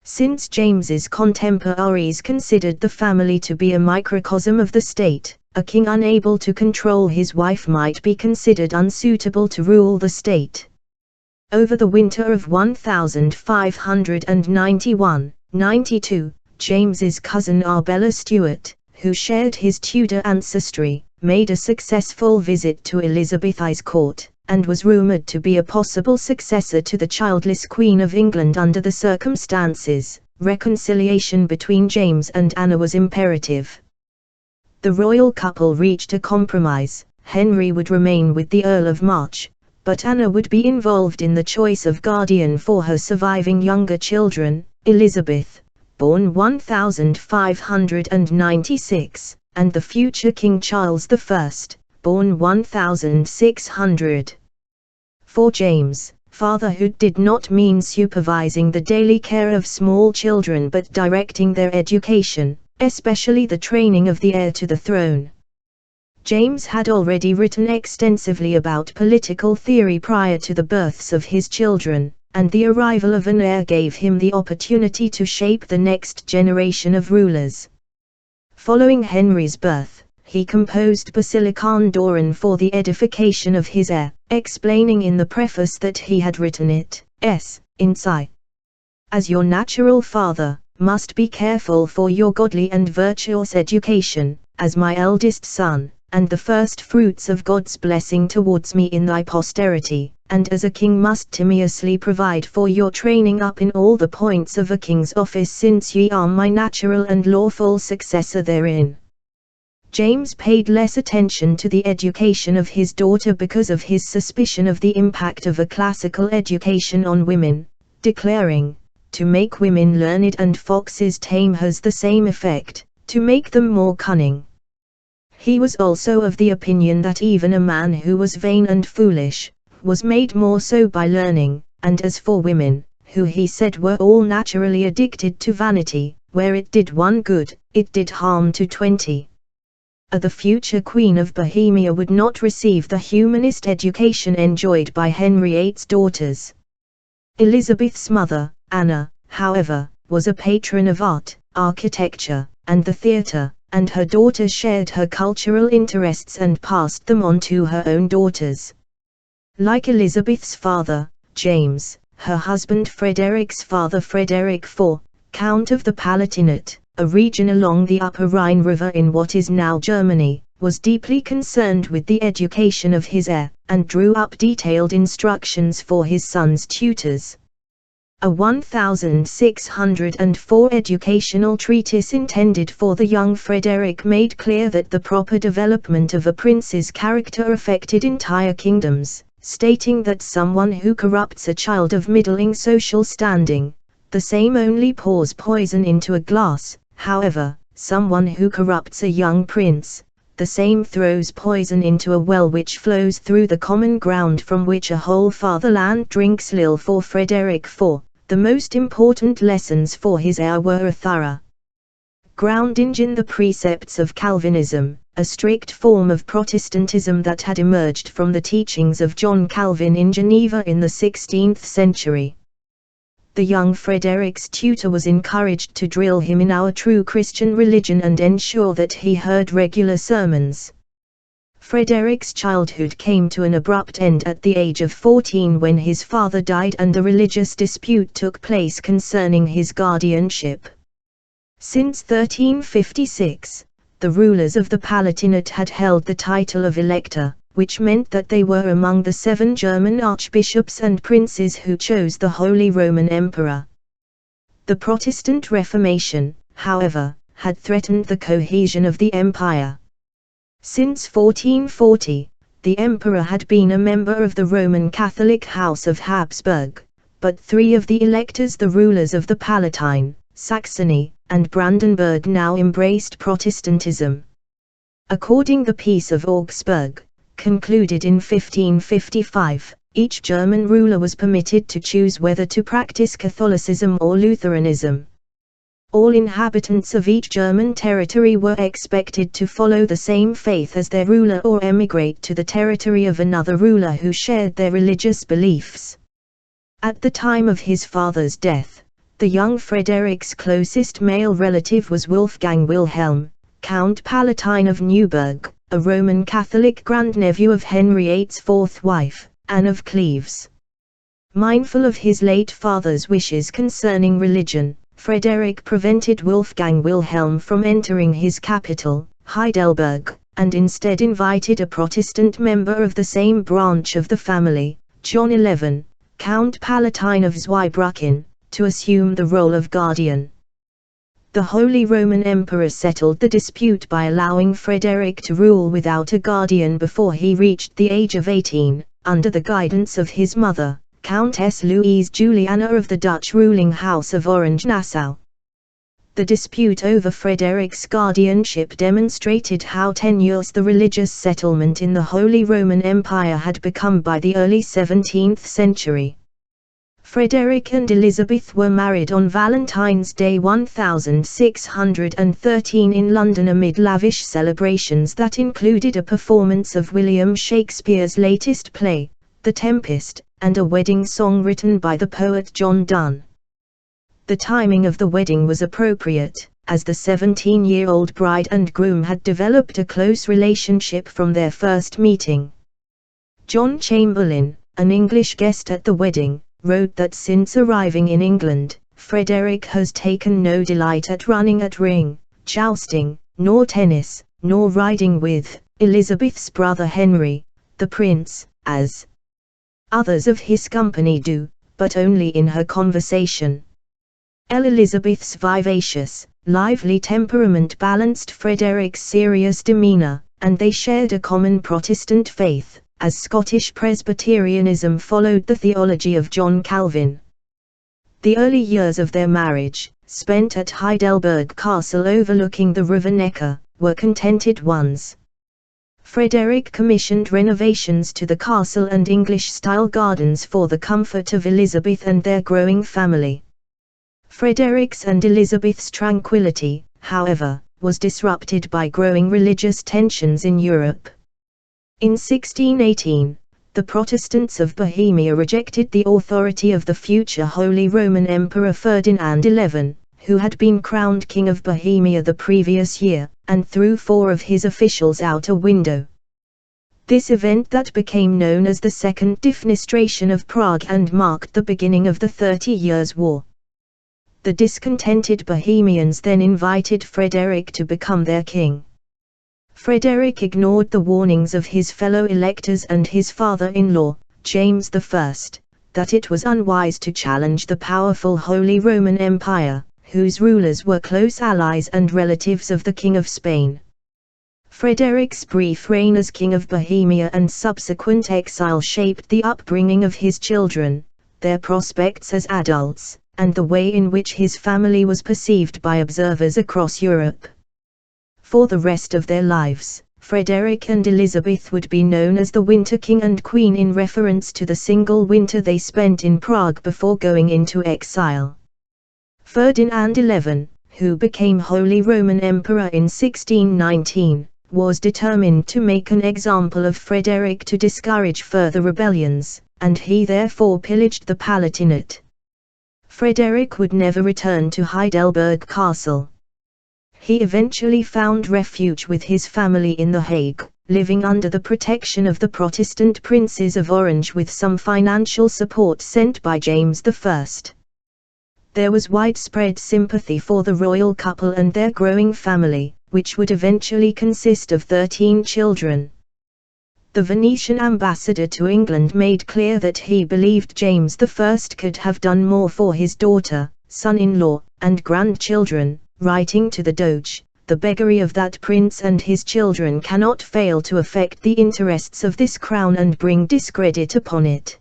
Since James's contemporaries considered the family to be a microcosm of the state, a king unable to control his wife might be considered unsuitable to rule the state. Over the winter of 1591-92, James's cousin Arbella Stuart, who shared his Tudor ancestry, made a successful visit to Elizabeth I's court, and was rumoured to be a possible successor to the childless Queen of England under the circumstances. Reconciliation between James and Anna was imperative. The royal couple reached a compromise. Henry would remain with the Earl of March, but Anna would be involved in the choice of guardian for her surviving younger children, Elizabeth, born 1596, and the future King Charles I, born 1600. For James, fatherhood did not mean supervising the daily care of small children but directing their education, especially the training of the heir to the throne. James had already written extensively about political theory prior to the births of his children, and the arrival of an heir gave him the opportunity to shape the next generation of rulers. Following Henry's birth, he composed Basilicon Doron for the edification of his heir, explaining in the preface that he had written it, in si. As your natural father, must be careful for your godly and virtuous education, as my eldest son, and the first fruits of God's blessing towards me in thy posterity, and as a king must timeously provide for your training up in all the points of a king's office, since ye are my natural and lawful successor therein. James paid less attention to the education of his daughter because of his suspicion of the impact of a classical education on women, declaring, "To make women learned and foxes tame has the same effect, to make them more cunning." He was also of the opinion that even a man who was vain and foolish, was made more so by learning, and as for women, who he said were all naturally addicted to vanity, where it did one good, it did harm to 20. The future Queen of Bohemia would not receive the humanist education enjoyed by Henry VIII's daughters. Elizabeth's mother, Anna, however, was a patron of art, architecture, and the theatre, and her daughter shared her cultural interests and passed them on to her own daughters. Like Elizabeth's father, James, her husband Frederick's father Frederick IV, Count of the Palatinate, a region along the upper Rhine River in what is now Germany, was deeply concerned with the education of his heir, and drew up detailed instructions for his son's tutors. A 1604 educational treatise intended for the young Frederick made clear that the proper development of a prince's character affected entire kingdoms, stating that someone who corrupts a child of middling social standing, the same only pours poison into a glass, however, someone who corrupts a young prince, the same throws poison into a well which flows through the common ground from which a whole fatherland drinks. Lil for Frederick IV, the most important lessons for his heir were a thorough grounding in the precepts of Calvinism, a strict form of Protestantism that had emerged from the teachings of John Calvin in Geneva in the 16th century. The young Frederick's tutor was encouraged to drill him in our true Christian religion and ensure that he heard regular sermons. Frederick's childhood came to an abrupt end at the age of 14 when his father died and a religious dispute took place concerning his guardianship. Since 1356, the rulers of the Palatinate had held the title of Elector, which meant that they were among the 7 German archbishops and princes who chose the Holy Roman Emperor. The Protestant Reformation, however, had threatened the cohesion of the empire. Since 1440, the emperor had been a member of the Roman Catholic House of Habsburg, but 3 of the electors, the rulers of the Palatine, Saxony, and Brandenburg, now embraced Protestantism. According to the Peace of Augsburg, concluded in 1555, each German ruler was permitted to choose whether to practice Catholicism or Lutheranism. All inhabitants of each German territory were expected to follow the same faith as their ruler or emigrate to the territory of another ruler who shared their religious beliefs. At the time of his father's death, the young Frederick's closest male relative was Wolfgang Wilhelm, Count Palatine of Neuburg, a Roman Catholic grandnephew of Henry VIII's fourth wife, Anne of Cleves. Mindful of his late father's wishes concerning religion, Frederick prevented Wolfgang Wilhelm from entering his capital, Heidelberg, and instead invited a Protestant member of the same branch of the family, John XI, Count Palatine of Zweibrücken, to assume the role of guardian. The Holy Roman Emperor settled the dispute by allowing Frederick to rule without a guardian before he reached the age of 18, under the guidance of his mother, Countess Louise Juliana of the Dutch ruling House of Orange-Nassau. The dispute over Frederick's guardianship demonstrated how tenuous the religious settlement in the Holy Roman Empire had become by the early 17th century. Frederick and Elizabeth were married on Valentine's Day 1613 in London amid lavish celebrations that included a performance of William Shakespeare's latest play, The Tempest, and a wedding song written by the poet John Donne. The timing of the wedding was appropriate, as the 17-year-old bride and groom had developed a close relationship from their first meeting. John Chamberlain, an English guest at the wedding, wrote that since arriving in England, Frederick has taken no delight at running at ring, jousting, nor tennis, nor riding with Elizabeth's brother Henry, the prince, as others of his company do, but only in her conversation. Elizabeth's vivacious, lively temperament balanced Frederick's serious demeanor, and they shared a common Protestant faith, as Scottish Presbyterianism followed the theology of John Calvin. The early years of their marriage, spent at Heidelberg Castle overlooking the River Neckar, were contented ones. Frederick commissioned renovations to the castle and English-style gardens for the comfort of Elizabeth and their growing family. Frederick's and Elizabeth's tranquility, however, was disrupted by growing religious tensions in Europe. In 1618, the Protestants of Bohemia rejected the authority of the future Holy Roman Emperor Ferdinand XI, who had been crowned King of Bohemia the previous year, and threw 4 of his officials out a window. This event that became known as the Second Defenestration of Prague and marked the beginning of the 30 Years' War. The discontented Bohemians then invited Frederick to become their king. Frederick ignored the warnings of his fellow electors and his father-in-law, James I, that it was unwise to challenge the powerful Holy Roman Empire, whose rulers were close allies and relatives of the King of Spain. Frederick's brief reign as King of Bohemia and subsequent exile shaped the upbringing of his children, their prospects as adults, and the way in which his family was perceived by observers across Europe. For the rest of their lives, Frederick and Elizabeth would be known as the Winter King and Queen in reference to the single winter they spent in Prague before going into exile. Ferdinand XI, who became Holy Roman Emperor in 1619, was determined to make an example of Frederick to discourage further rebellions, and he therefore pillaged the Palatinate. Frederick would never return to Heidelberg Castle. He eventually found refuge with his family in The Hague, living under the protection of the Protestant princes of Orange with some financial support sent by James I. There was widespread sympathy for the royal couple and their growing family, which would eventually consist of 13 children. The Venetian ambassador to England made clear that he believed James I could have done more for his daughter, son-in-law, and grandchildren, writing to the Doge, "The beggary of that prince and his children cannot fail to affect the interests of this crown and bring discredit upon it."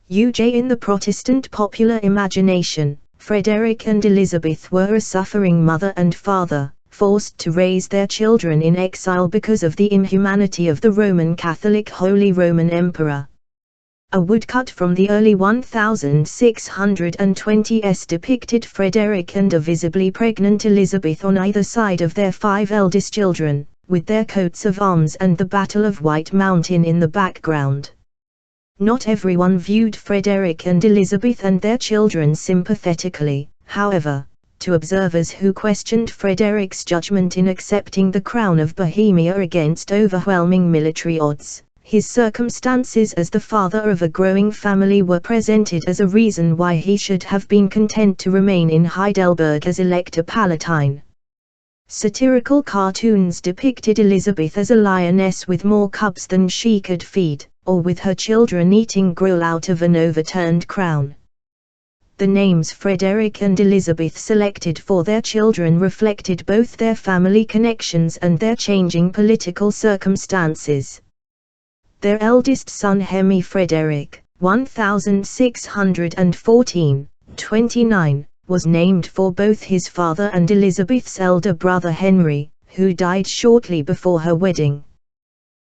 In the Protestant popular imagination, Frederick and Elizabeth were a suffering mother and father, forced to raise their children in exile because of the inhumanity of the Roman Catholic Holy Roman Emperor. A woodcut from the early 1620s depicted Frederick and a visibly pregnant Elizabeth on either side of their 5 eldest children, with their coats of arms and the Battle of White Mountain in the background. Not everyone viewed Frederick and Elizabeth and their children sympathetically, however. To observers who questioned Frederick's judgment in accepting the crown of Bohemia against overwhelming military odds, his circumstances as the father of a growing family were presented as a reason why he should have been content to remain in Heidelberg as Elector Palatine. Satirical cartoons depicted Elizabeth as a lioness with more cubs than she could feed, or with her children eating gruel out of an overturned crown. The names Frederick and Elizabeth selected for their children reflected both their family connections and their changing political circumstances. Their eldest son Henry Frederick, 1614-29, was named for both his father and Elizabeth's elder brother Henry, who died shortly before her wedding.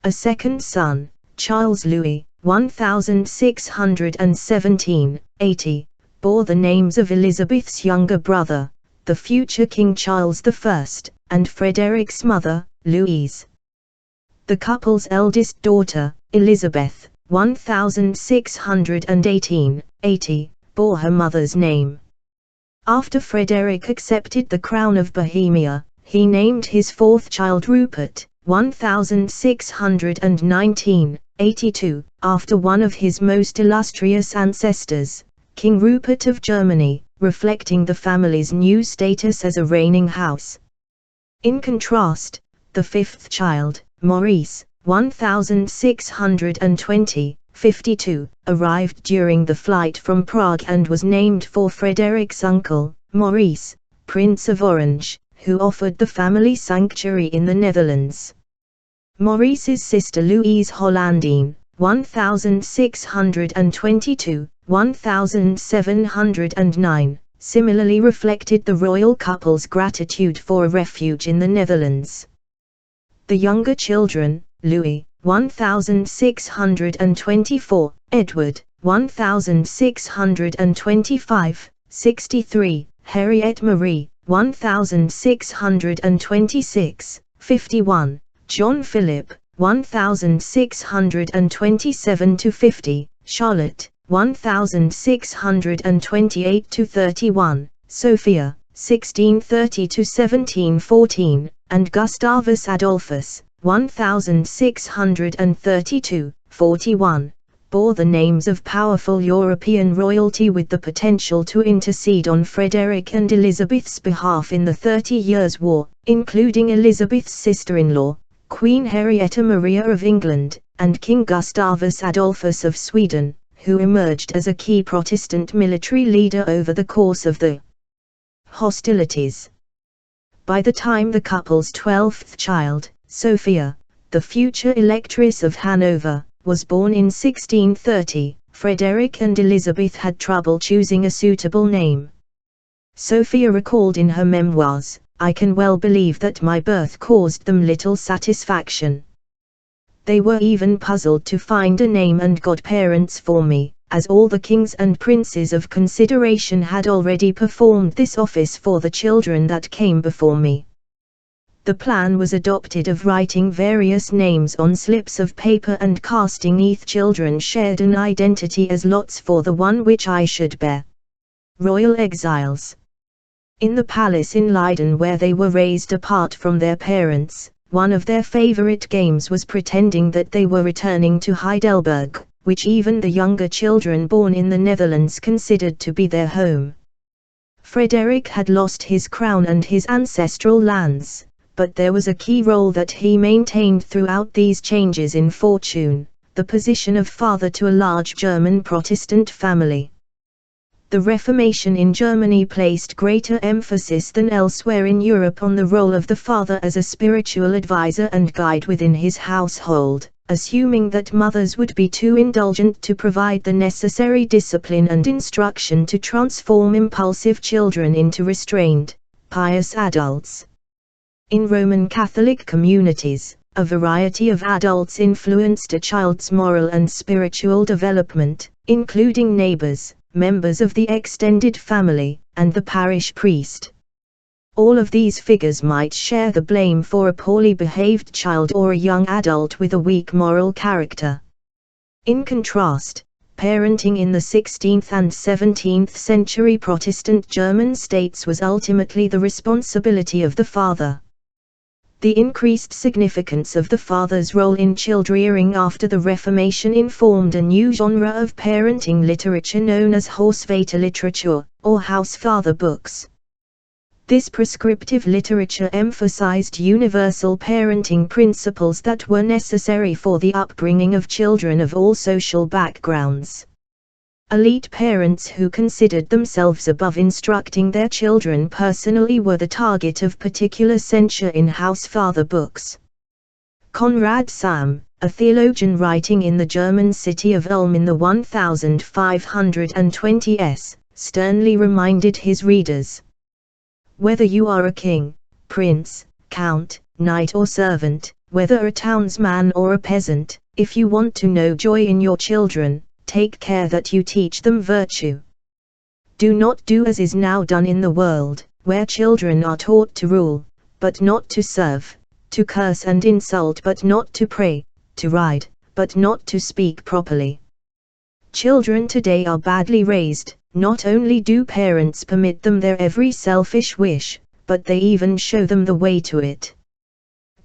A second son, Charles Louis, 1617-80, bore the names of Elizabeth's younger brother, the future King Charles I, and Frederick's mother, Louise. The couple's eldest daughter, Elizabeth, 1618-80, bore her mother's name. After Frederick accepted the crown of Bohemia, he named his fourth child Rupert, 1619-82, after one of his most illustrious ancestors, King Rupert of Germany, reflecting the family's new status as a reigning house. In contrast, the fifth child, Maurice, 1620-52, arrived during the flight from Prague and was named for Frederick's uncle, Maurice, Prince of Orange, who offered the family sanctuary in the Netherlands. Maurice's sister Louise Hollandine, 1622-1709, similarly reflected the royal couple's gratitude for a refuge in the Netherlands. The younger children, Louis, 1624, Edward, 1625, 63, Henriette Marie, 1626, 51, John Philip, 1627-50, Charlotte, 1628-31, Sophia, 1630-1714, and Gustavus Adolphus, 1632-41, bore the names of powerful European royalty with the potential to intercede on Frederick and Elizabeth's behalf in the 30 Years' War, including Elizabeth's sister-in-law, Queen Henrietta Maria of England, and King Gustavus Adolphus of Sweden, who emerged as a key Protestant military leader over the course of the hostilities. By the time the couple's 12th child, Sophia, the future Electress of Hanover, was born in 1630, Frederick and Elizabeth had trouble choosing a suitable name. Sophia recalled in her memoirs, "I can well believe that my birth caused them little satisfaction. They were even puzzled to find a name and godparents for me, as all the kings and princes of consideration had already performed this office for the children that came before me." The plan was adopted of writing various names on slips of paper and casting each children shared an identity as lots for the one which I should bear. Royal exiles. In the palace in Leiden where they were raised apart from their parents, one of their favorite games was pretending that they were returning to Heidelberg, which even the younger children born in the Netherlands considered to be their home. Frederick had lost his crown and his ancestral lands, but there was a key role that he maintained throughout these changes in fortune, the position of father to a large German Protestant family. The Reformation in Germany placed greater emphasis than elsewhere in Europe on the role of the father as a spiritual advisor and guide within his household, assuming that mothers would be too indulgent to provide the necessary discipline and instruction to transform impulsive children into restrained, pious adults. In Roman Catholic communities, a variety of adults influenced a child's moral and spiritual development, including neighbors, members of the extended family, and the parish priest. All of these figures might share the blame for a poorly behaved child or a young adult with a weak moral character. In contrast, parenting in the 16th and 17th century Protestant German states was ultimately the responsibility of the father. The increased significance of the father's role in child-rearing after the Reformation informed a new genre of parenting literature known as Hausvater literature, or housefather books. This prescriptive literature emphasized universal parenting principles that were necessary for the upbringing of children of all social backgrounds. Elite parents who considered themselves above instructing their children personally were the target of particular censure in house father books. Konrad Samm, a theologian writing in the German city of Ulm in the 1520s, sternly reminded his readers, "Whether you are a king, prince, count, knight or servant, whether a townsman or a peasant, if you want to know joy in your children, take care that you teach them virtue. Do not do as is now done in the world, where children are taught to rule, but not to serve, to curse and insult but not to pray, to ride, but not to speak properly." Children today are badly raised. Not only do parents permit them their every selfish wish, but they even show them the way to it.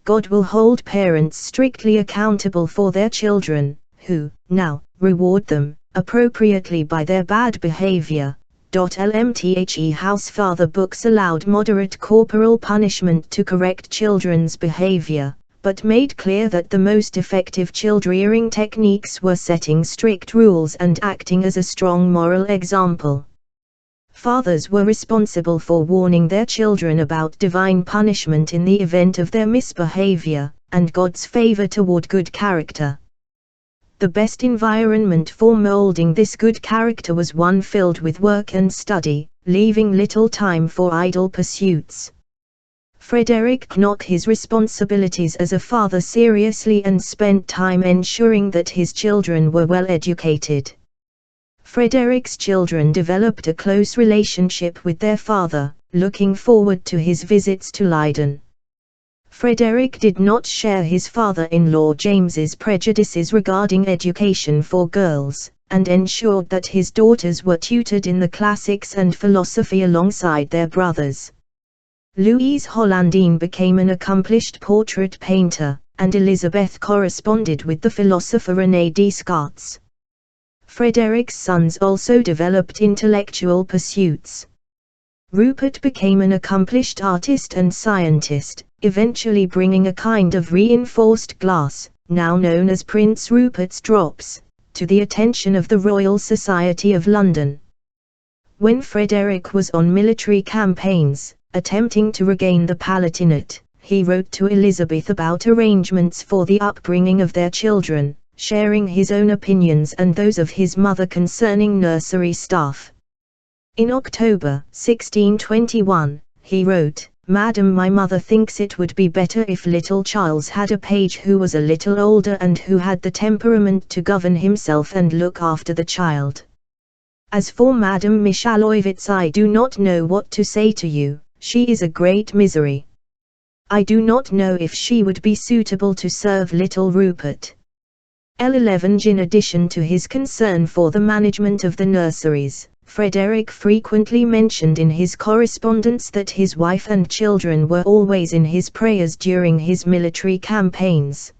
God will hold parents strictly accountable for their children, who, now, reward them, appropriately by their bad behavior. LMTHE House Father books allowed moderate corporal punishment to correct children's behavior, but made clear that the most effective child-rearing techniques were setting strict rules and acting as a strong moral example. Fathers were responsible for warning their children about divine punishment in the event of their misbehavior, and God's favor toward good character. The best environment for molding this good character was one filled with work and study, leaving little time for idle pursuits. Frederick took his responsibilities as a father seriously and spent time ensuring that his children were well educated. Frederick's children developed a close relationship with their father, looking forward to his visits to Leiden. Frederick did not share his father-in-law James's prejudices regarding education for girls, and ensured that his daughters were tutored in the classics and philosophy alongside their brothers. Louise Hollandine became an accomplished portrait painter, and Elizabeth corresponded with the philosopher René Descartes. Frederick's sons also developed intellectual pursuits. Rupert became an accomplished artist and scientist, eventually bringing a kind of reinforced glass, now known as Prince Rupert's drops, to the attention of the Royal Society of London. When Frederick was on military campaigns, attempting to regain the Palatinate, he wrote to Elizabeth about arrangements for the upbringing of their children, sharing his own opinions and those of his mother concerning nursery staff. In October 1621, he wrote, "Madam, my mother thinks it would be better if little Charles had a page who was a little older and who had the temperament to govern himself and look after the child. As for Madam Michalovietz, I do not know what to say to you. She is a great misery. I do not know if she would be suitable to serve little Rupert." L11. In addition to his concern for the management of the nurseries, Frederick frequently mentioned in his correspondence that his wife and children were always in his prayers during his military campaigns.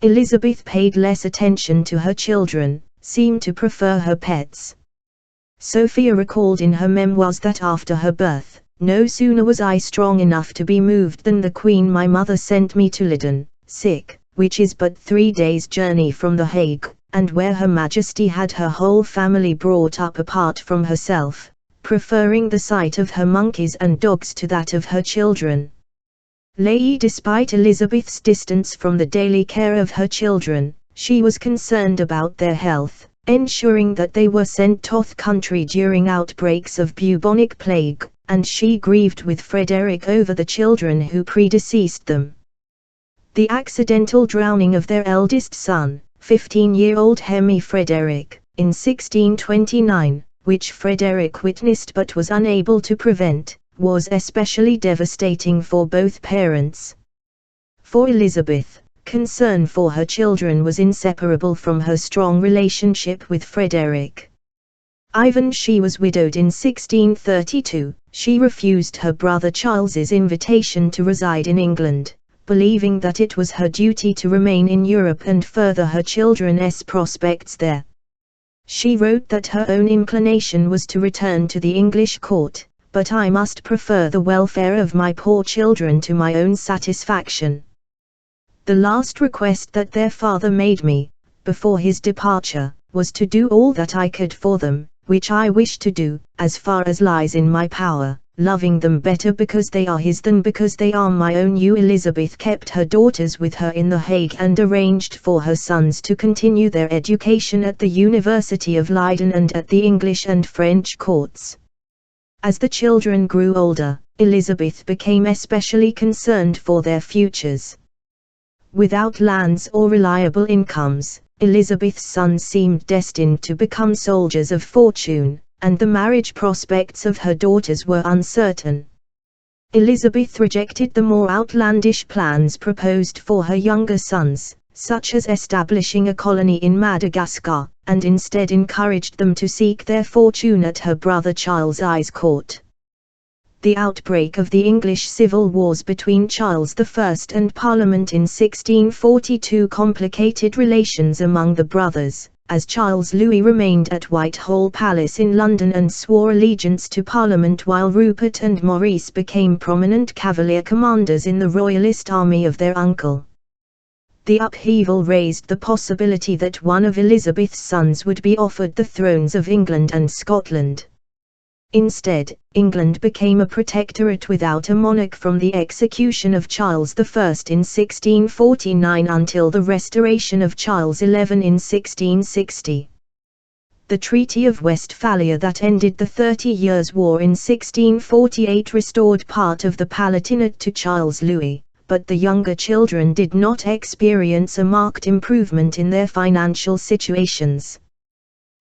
Elizabeth paid less attention to her children, seemed to prefer her pets. Sophia recalled in her memoirs that after her birth, "No sooner was I strong enough to be moved than the Queen my mother sent me to Leiden, which is but 3 days' journey from The Hague, and where Her Majesty had her whole family brought up apart from herself, preferring the sight of her monkeys and dogs to that of her children." Despite Elizabeth's distance from the daily care of her children, she was concerned about their health, ensuring that they were sent to the country during outbreaks of bubonic plague, and she grieved with Frederick over the children who predeceased them. The accidental drowning of their eldest son, 15-year-old Hemi Frederick, in 1629, which Frederick witnessed but was unable to prevent, was especially devastating for both parents. For Elizabeth, concern for her children was inseparable from her strong relationship with Frederick. Even she was widowed in 1632, she refused her brother Charles's invitation to reside in England, believing that it was her duty to remain in Europe and further her children's prospects there. She wrote that her own inclination was to return to the English court, but I must prefer the welfare of my poor children to my own satisfaction. The last request that their father made me, before his departure, was to do all that I could for them, which I wish to do, as far as lies in my power, loving them better because they are his than because they are my own. Elizabeth kept her daughters with her in The Hague and arranged for her sons to continue their education at the University of Leiden and at the English and French courts. As the children grew older, Elizabeth became especially concerned for their futures. Without lands or reliable incomes, Elizabeth's sons seemed destined to become soldiers of fortune, and the marriage prospects of her daughters were uncertain. Elizabeth rejected the more outlandish plans proposed for her younger sons, such as establishing a colony in Madagascar, and instead encouraged them to seek their fortune at her brother Charles I's court. The outbreak of the English civil wars between Charles I and Parliament in 1642 complicated relations among the brothers, as Charles Louis remained at Whitehall Palace in London and swore allegiance to Parliament, while Rupert and Maurice became prominent Cavalier commanders in the Royalist army of their uncle. The upheaval raised the possibility that one of Elizabeth's sons would be offered the thrones of England and Scotland. Instead, England became a protectorate without a monarch from the execution of Charles I in 1649 until the restoration of Charles XI in 1660. The Treaty of Westphalia that ended the 30 Years' War in 1648 restored part of the Palatinate to Charles Louis, but the younger children did not experience a marked improvement in their financial situations.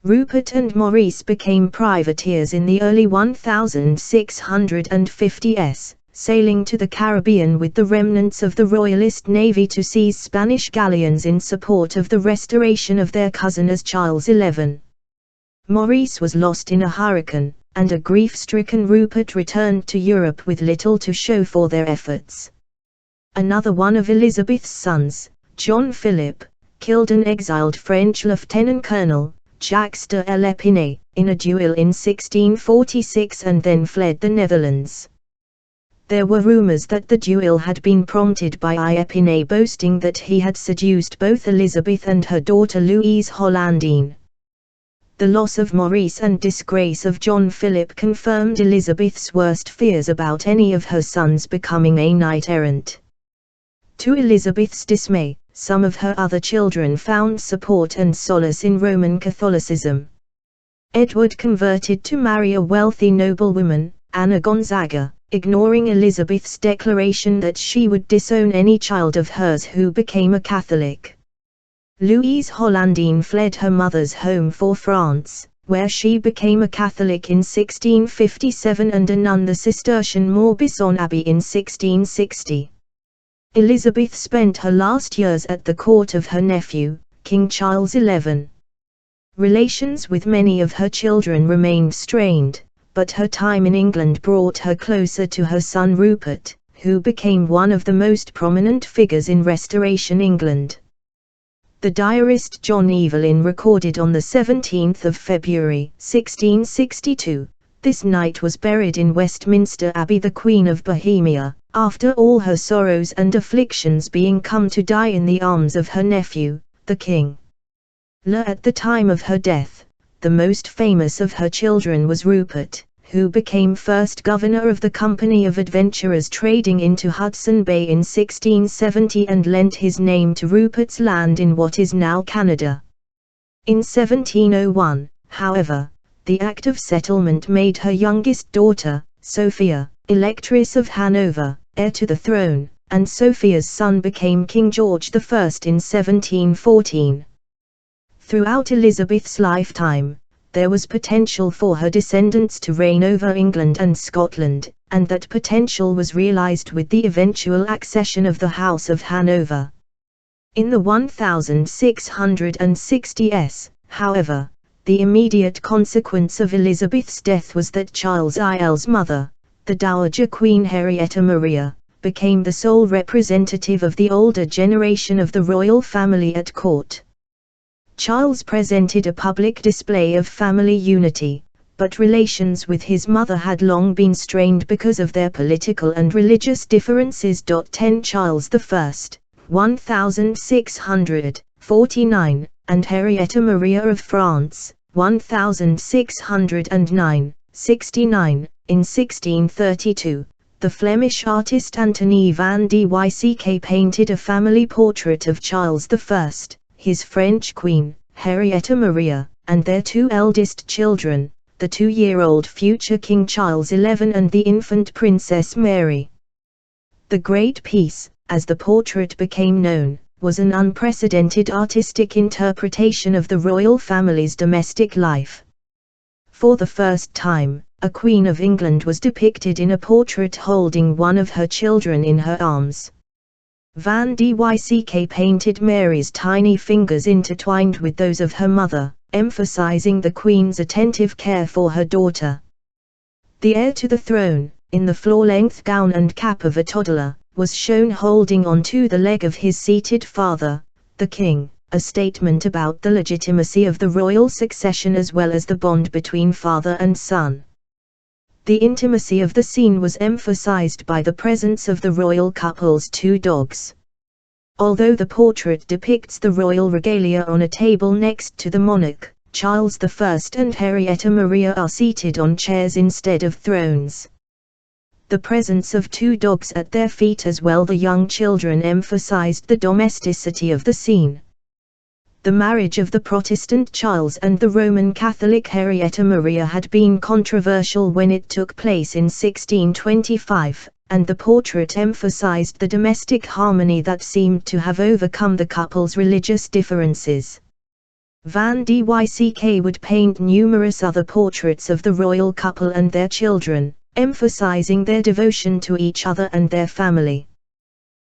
Rupert and Maurice became privateers in the early 1650s, sailing to the Caribbean with the remnants of the Royalist Navy to seize Spanish galleons in support of the restoration of their cousin as Charles XI. Maurice was lost in a hurricane, and a grief-stricken Rupert returned to Europe with little to show for their efforts. Another one of Elizabeth's sons, John Philip, killed an exiled French lieutenant colonel, Jacques de l'Épinay, in a duel in 1646 and then fled the Netherlands. There were rumors that the duel had been prompted by Épinay boasting that he had seduced both Elizabeth and her daughter Louise Hollandine. The loss of Maurice and disgrace of John Philip confirmed Elizabeth's worst fears about any of her sons becoming a knight-errant. To Elizabeth's dismay, some of her other children found support and solace in Roman Catholicism. Edward converted to marry a wealthy noblewoman, Anna Gonzaga, ignoring Elizabeth's declaration that she would disown any child of hers who became a Catholic. Louise Hollandine fled her mother's home for France, where she became a Catholic in 1657 and a nun the Cistercian Morbisson Abbey in 1660. Elizabeth spent her last years at the court of her nephew, King Charles XI. Relations with many of her children remained strained, but her time in England brought her closer to her son Rupert, who became one of the most prominent figures in Restoration England. The diarist John Evelyn recorded on the 17th of February, 1662, "This knight was buried in Westminster Abbey, the Queen of Bohemia, after all her sorrows and afflictions, being come to die in the arms of her nephew, the king." At the time of her death, the most famous of her children was Rupert, who became first governor of the Company of Adventurers trading into Hudson Bay in 1670 and lent his name to Rupert's Land in what is now Canada. In 1701, however, the Act of Settlement made her youngest daughter, Sophia, Electress of Hanover, heir to the throne, and Sophia's son became King George I in 1714. Throughout Elizabeth's lifetime, there was potential for her descendants to reign over England and Scotland, and that potential was realized with the eventual accession of the House of Hanover. In the 1660s, however, the immediate consequence of Elizabeth's death was that Charles IL's mother, the Dowager Queen Henrietta Maria, became the sole representative of the older generation of the royal family at court. Charles presented a public display of family unity, but relations with his mother had long been strained because of their political and religious differences. 10 Charles I, 1649, and Henrietta Maria of France, 1609, 69, in 1632. The Flemish artist Antonie van Dyck painted a family portrait of Charles I, his French queen, Henrietta Maria, and their two eldest children, the 2-year-old future King Charles XI and the infant Princess Mary. The Great Piece, as the portrait became known, was an unprecedented artistic interpretation of the royal family's domestic life. For the first time, a Queen of England was depicted in a portrait holding one of her children in her arms. Van Dyck painted Mary's tiny fingers intertwined with those of her mother, emphasizing the Queen's attentive care for her daughter. The heir to the throne, in the floor-length gown and cap of a toddler, was shown holding onto the leg of his seated father, the king, a statement about the legitimacy of the royal succession as well as the bond between father and son. The intimacy of the scene was emphasized by the presence of the royal couple's 2 dogs. Although the portrait depicts the royal regalia on a table next to the monarch, Charles I and Henrietta Maria are seated on chairs instead of thrones. The presence of 2 dogs at their feet as well the young children emphasized the domesticity of the scene. The marriage of the Protestant Charles and the Roman Catholic Henrietta Maria had been controversial when it took place in 1625, and the portrait emphasized the domestic harmony that seemed to have overcome the couple's religious differences. Van Dyck would paint numerous other portraits of the royal couple and their children, emphasizing their devotion to each other and their family.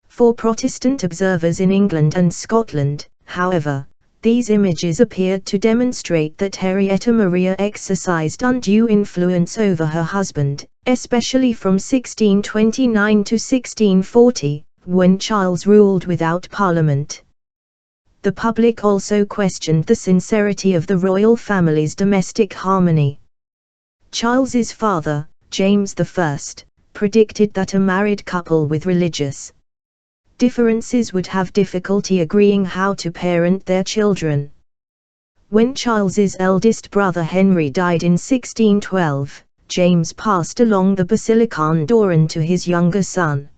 For Protestant observers in England and Scotland, however, these images appeared to demonstrate that Henrietta Maria exercised undue influence over her husband, especially from 1629 to 1640, when Charles ruled without parliament. The public also questioned the sincerity of the royal family's domestic harmony. Charles's father, James I, predicted that a married couple with religious differences would have difficulty agreeing how to parent their children. When Charles's eldest brother Henry died in 1612, James passed along the Basilican Doron to his younger son.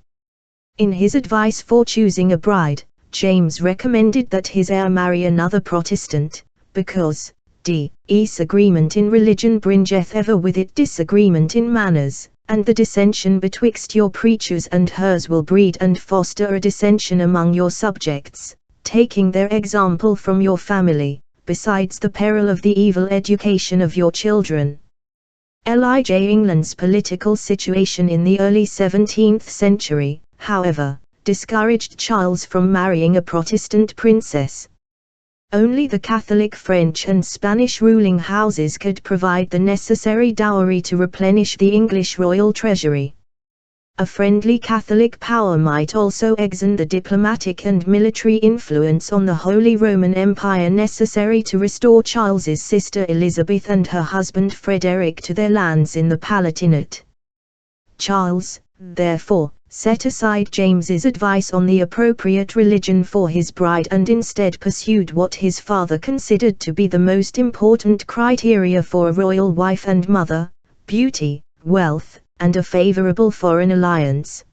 In his advice for choosing a bride, James recommended that his heir marry another Protestant, because disagreement in religion bringeth ever with it disagreement in manners, and the dissension betwixt your preachers and hers will breed and foster a dissension among your subjects, taking their example from your family, besides the peril of the evil education of your children. England's political situation in the early 17th century, however, discouraged Charles from marrying a Protestant princess. Only the Catholic French and Spanish ruling houses could provide the necessary dowry to replenish the English royal treasury. A friendly Catholic power might also exert the diplomatic and military influence on the Holy Roman Empire necessary to restore Charles's sister Elizabeth and her husband Frederick to their lands in the Palatinate. Charles, therefore, set aside James's advice on the appropriate religion for his bride and instead pursued what his father considered to be the most important criteria for a royal wife and mother: beauty, wealth, and a favorable foreign alliance.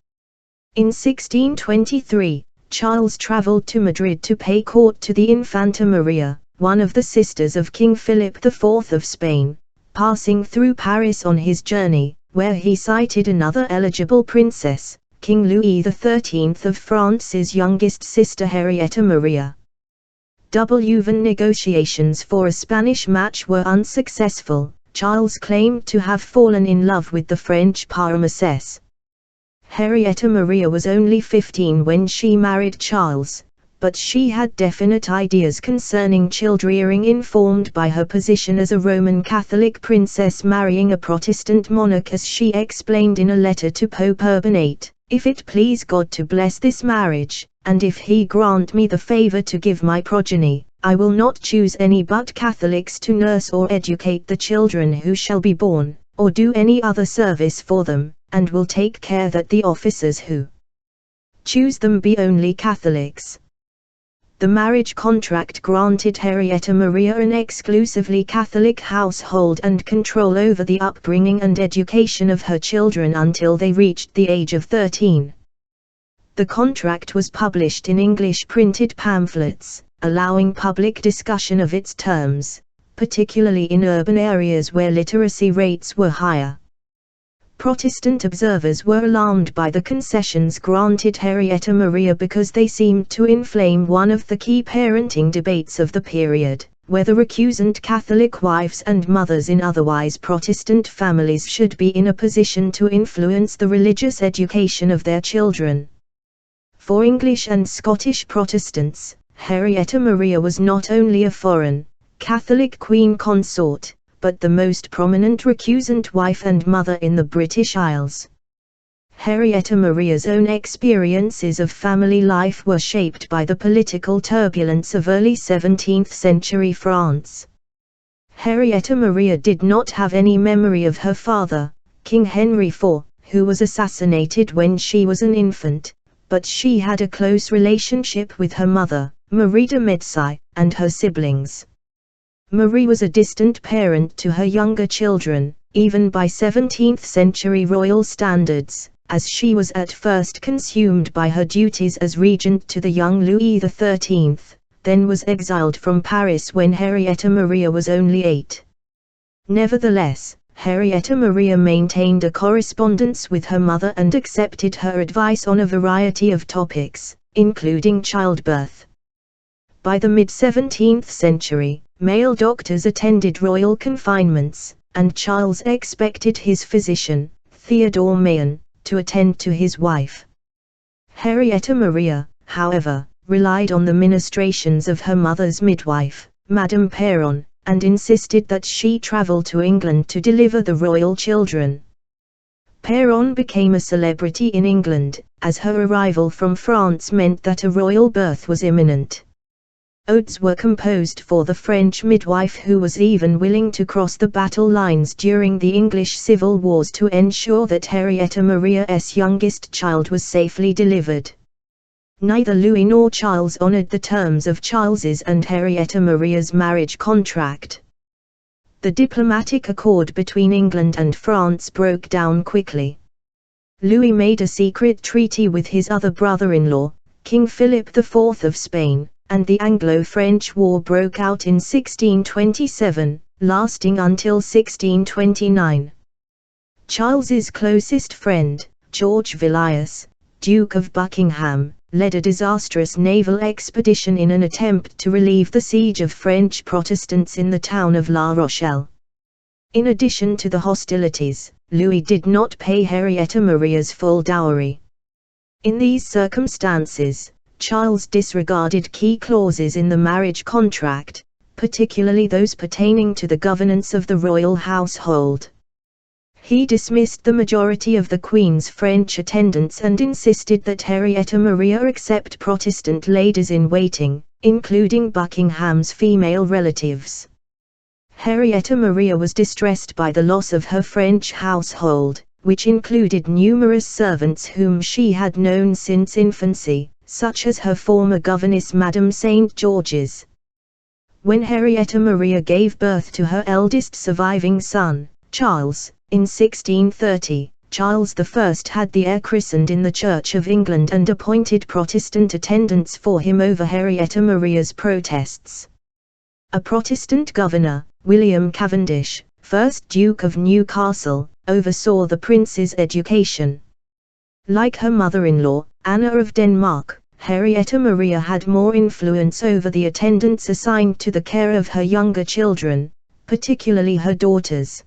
In 1623, Charles traveled to Madrid to pay court to the Infanta Maria, one of the sisters of King Philip IV of Spain, passing through Paris on his journey, where he sighted another eligible princess, King Louis XIII of France's youngest sister Henrietta Maria. When negotiations for a Spanish match were unsuccessful, Charles claimed to have fallen in love with the French princess. Henrietta Maria was only 15 when she married Charles, but she had definite ideas concerning child-rearing informed by her position as a Roman Catholic princess marrying a Protestant monarch, as she explained in a letter to Pope Urban VIII. If it please God to bless this marriage, and if he grant me the favor to give my progeny, "I will not choose any but Catholics to nurse or educate the children who shall be born, or do any other service for them, and will take care that the officers who choose them be only Catholics." The marriage contract granted Henrietta Maria an exclusively Catholic household and control over the upbringing and education of her children until they reached the age of 13. The contract was published in English printed pamphlets, allowing public discussion of its terms, particularly in urban areas where literacy rates were higher. Protestant observers were alarmed by the concessions granted Henrietta Maria because they seemed to inflame one of the key parenting debates of the period, whether recusant Catholic wives and mothers in otherwise Protestant families should be in a position to influence the religious education of their children. For English and Scottish Protestants, Henrietta Maria was not only a foreign, Catholic queen consort, but the most prominent recusant wife and mother in the British Isles. Henrietta Maria's own experiences of family life were shaped by the political turbulence of early 17th century France. Henrietta Maria did not have any memory of her father, King Henry IV, who was assassinated when she was an infant, but she had a close relationship with her mother, Marie de Medici, and her siblings. Marie was a distant parent to her younger children, even by 17th-century royal standards, as she was at first consumed by her duties as regent to the young Louis XIII, then was exiled from Paris when Henrietta Maria was only 8. Nevertheless, Henrietta Maria maintained a correspondence with her mother and accepted her advice on a variety of topics, including childbirth. By the mid-17th century, male doctors attended royal confinements, and Charles expected his physician, Theodore Mayenne, to attend to his wife. Henrietta Maria, however, relied on the ministrations of her mother's midwife, Madame Perron, and insisted that she travel to England to deliver the royal children. Perron became a celebrity in England, as her arrival from France meant that a royal birth was imminent. Odes were composed for the French midwife who was even willing to cross the battle lines during the English civil wars to ensure that Henrietta Maria's youngest child was safely delivered. Neither Louis nor Charles honored the terms of Charles's and Henrietta Maria's marriage contract. The diplomatic accord between England and France broke down quickly. Louis made a secret treaty with his other brother-in-law, King Philip IV of Spain, and the Anglo-French War broke out in 1627, lasting until 1629. Charles's closest friend, George Villiers, Duke of Buckingham, led a disastrous naval expedition in an attempt to relieve the siege of French Protestants in the town of La Rochelle. In addition to the hostilities, Louis did not pay Henrietta Maria's full dowry. In these circumstances, Charles disregarded key clauses in the marriage contract, particularly those pertaining to the governance of the royal household. He dismissed the majority of the Queen's French attendants and insisted that Henrietta Maria accept Protestant ladies-in-waiting, including Buckingham's female relatives. Henrietta Maria was distressed by the loss of her French household, which included numerous servants whom she had known since infancy, such as her former governess Madame St. George's. When Henrietta Maria gave birth to her eldest surviving son, Charles, in 1630, Charles I had the heir christened in the Church of England and appointed Protestant attendants for him over Henrietta Maria's protests. A Protestant governor, William Cavendish, 1st Duke of Newcastle, oversaw the prince's education. Like her mother-in-law, Anna of Denmark, Henrietta Maria had more influence over the attendants assigned to the care of her younger children, particularly her daughters.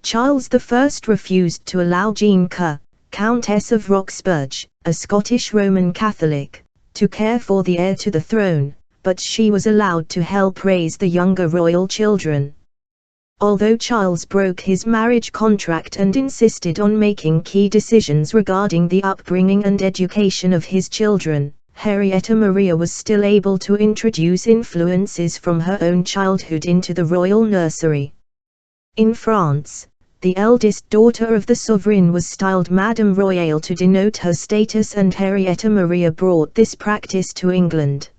Charles I refused to allow Jean Kerr, Countess of Roxburgh, a Scottish Roman Catholic, to care for the heir to the throne, but she was allowed to help raise the younger royal children. Although Charles broke his marriage contract and insisted on making key decisions regarding the upbringing and education of his children, Henrietta Maria was still able to introduce influences from her own childhood into the royal nursery. In France, the eldest daughter of the sovereign was styled Madame Royale to denote her status, and Henrietta Maria brought this practice to England.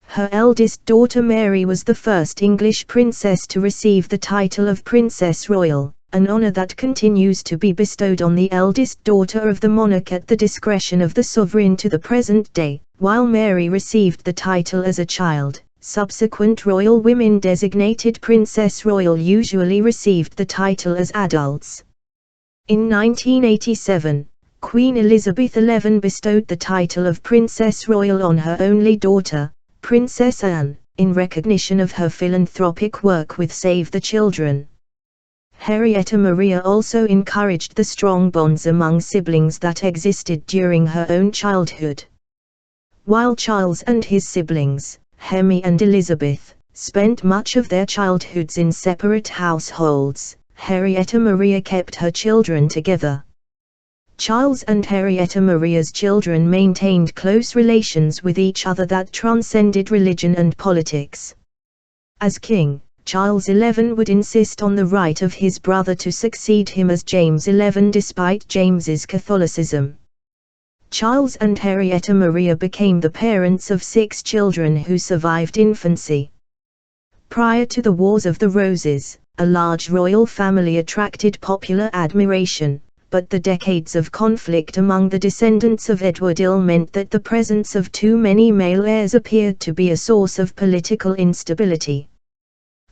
Her eldest daughter Mary was the first English princess to receive the title of Princess Royal, an honor that continues to be bestowed on the eldest daughter of the monarch at the discretion of the sovereign to the present day. While Mary received the title as a child, subsequent royal women designated Princess Royal usually received the title as adults. In 1987, Queen Elizabeth XI bestowed the title of Princess Royal on her only daughter, Princess Anne, in recognition of her philanthropic work with Save the Children. Henrietta Maria also encouraged the strong bonds among siblings that existed during her own childhood. While Charles and his siblings, Henry and Elizabeth, spent much of their childhoods in separate households, Henrietta Maria kept her children together. Charles and Henrietta Maria's children maintained close relations with each other that transcended religion and politics. As king, Charles XI would insist on the right of his brother to succeed him as James XI despite James's Catholicism. Charles and Henrietta Maria became the parents of 6 children who survived infancy. Prior to the Wars of the Roses, a large royal family attracted popular admiration, but the decades of conflict among the descendants of Edward Ill meant that the presence of too many male heirs appeared to be a source of political instability.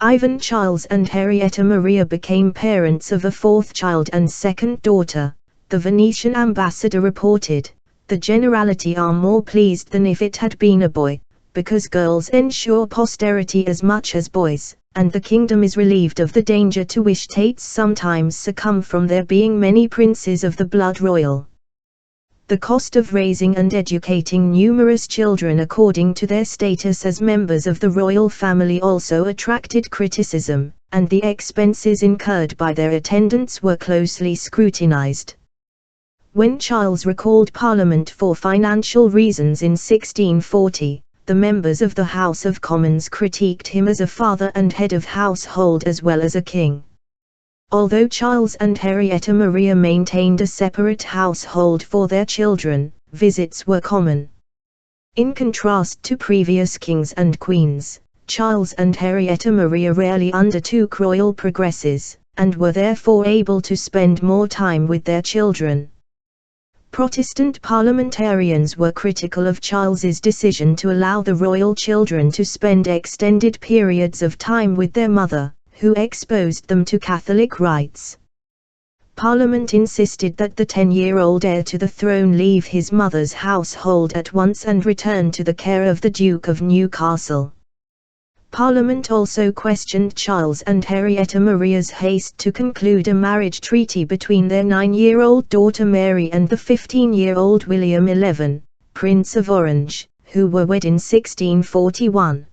Ivan Charles and Henrietta Maria became parents of a 4th child and second daughter. The Venetian ambassador reported, "The generality are more pleased than if it had been a boy, because girls ensure posterity as much as boys, and the kingdom is relieved of the danger to which states sometimes succumb from there being many princes of the blood royal." The cost of raising and educating numerous children according to their status as members of the royal family also attracted criticism, and the expenses incurred by their attendants were closely scrutinized. When Charles recalled Parliament for financial reasons in 1640, the members of the House of Commons critiqued him as a father and head of household as well as a king. Although Charles and Henrietta Maria maintained a separate household for their children, visits were common. In contrast to previous kings and queens, Charles and Henrietta Maria rarely undertook royal progresses, and were therefore able to spend more time with their children. Protestant parliamentarians were critical of Charles's decision to allow the royal children to spend extended periods of time with their mother, who exposed them to Catholic rites. Parliament insisted that the 10-year-old heir to the throne leave his mother's household at once and return to the care of the Duke of Newcastle. Parliament also questioned Charles and Henrietta Maria's haste to conclude a marriage treaty between their 9-year-old daughter Mary and the 15-year-old William XI, Prince of Orange, who were wed in 1641.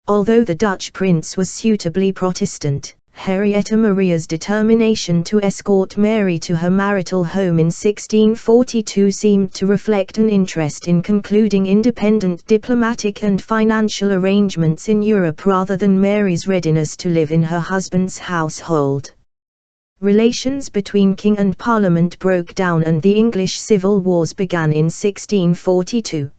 Although the Dutch prince was suitably Protestant, Henrietta Maria's determination to escort Mary to her marital home in 1642 seemed to reflect an interest in concluding independent diplomatic and financial arrangements in Europe rather than Mary's readiness to live in her husband's household. Relations between king and parliament broke down and the English civil wars began in 1642.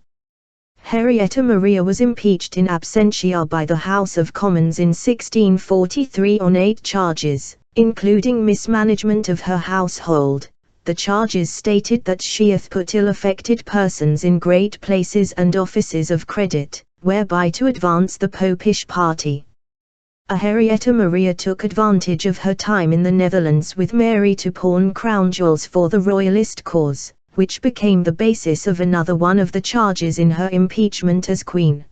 Henrietta Maria was impeached in absentia by the House of Commons in 1643 on 8 charges, including mismanagement of her household. The charges stated that she had put ill-affected persons in great places and offices of credit, whereby to advance the popish party. Henrietta Maria took advantage of her time in the Netherlands with Mary to pawn crown jewels for the royalist cause, which became the basis of another one of the charges in her impeachment as queen.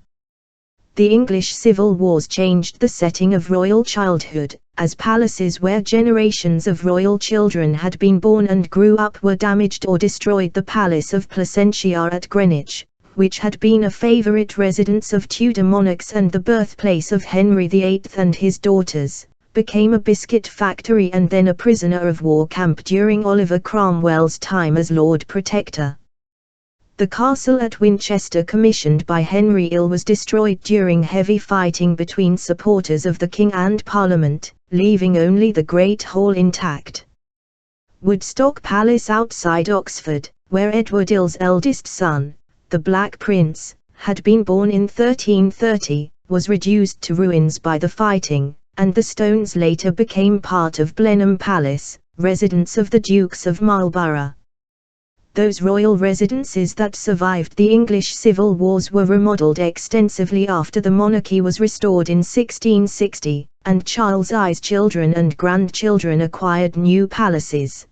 The English civil wars changed the setting of royal childhood, as palaces where generations of royal children had been born and grew up were damaged or destroyed. The Palace of Placentia at Greenwich, which had been a favourite residence of Tudor monarchs and the birthplace of Henry VIII and his daughters, became a biscuit factory and then a prisoner of war camp during Oliver Cromwell's time as Lord Protector. The castle at Winchester commissioned by Henry Ill was destroyed during heavy fighting between supporters of the king and Parliament, leaving only the Great Hall intact. Woodstock Palace outside Oxford, where Edward Ill's eldest son, the Black Prince, had been born in 1330, was reduced to ruins by the fighting, and the stones later became part of Blenheim Palace, residence of the Dukes of Marlborough. Those royal residences that survived the English civil wars were remodelled extensively after the monarchy was restored in 1660, and Charles I's children and grandchildren acquired new palaces.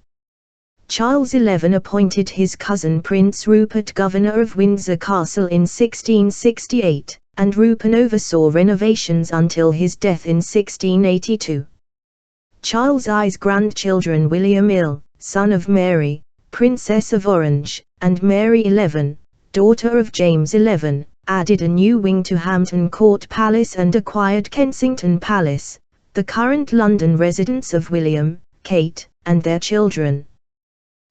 Charles XI appointed his cousin Prince Rupert governor of Windsor Castle in 1668, and Rupert oversaw renovations until his death in 1682. Charles I's grandchildren William Ill, son of Mary, Princess of Orange, and Mary XI, daughter of James XI, added a new wing to Hampton Court Palace and acquired Kensington Palace, the current London residence of William, Kate, and their children.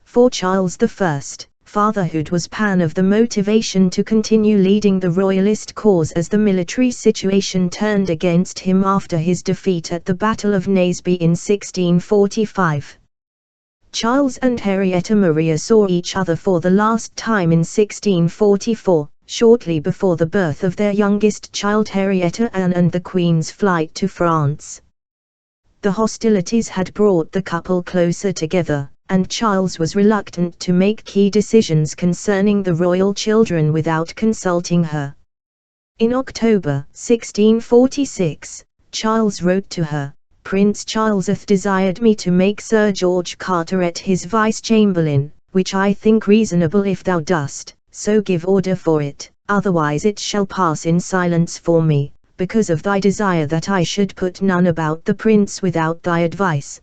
For Charles I, fatherhood was part of the motivation to continue leading the royalist cause as the military situation turned against him after his defeat at the Battle of Naseby in 1645. Charles and Henrietta Maria saw each other for the last time in 1644, shortly before the birth of their youngest child Henrietta Anne and the Queen's flight to France. The hostilities had brought the couple closer together, and Charles was reluctant to make key decisions concerning the royal children without consulting her. In October 1646, Charles wrote to her, "Prince Charles hath desired me to make Sir George Carteret his vice-chamberlain, which I think reasonable if thou dost, so give order for it, otherwise it shall pass in silence for me, because of thy desire that I should put none about the prince without thy advice."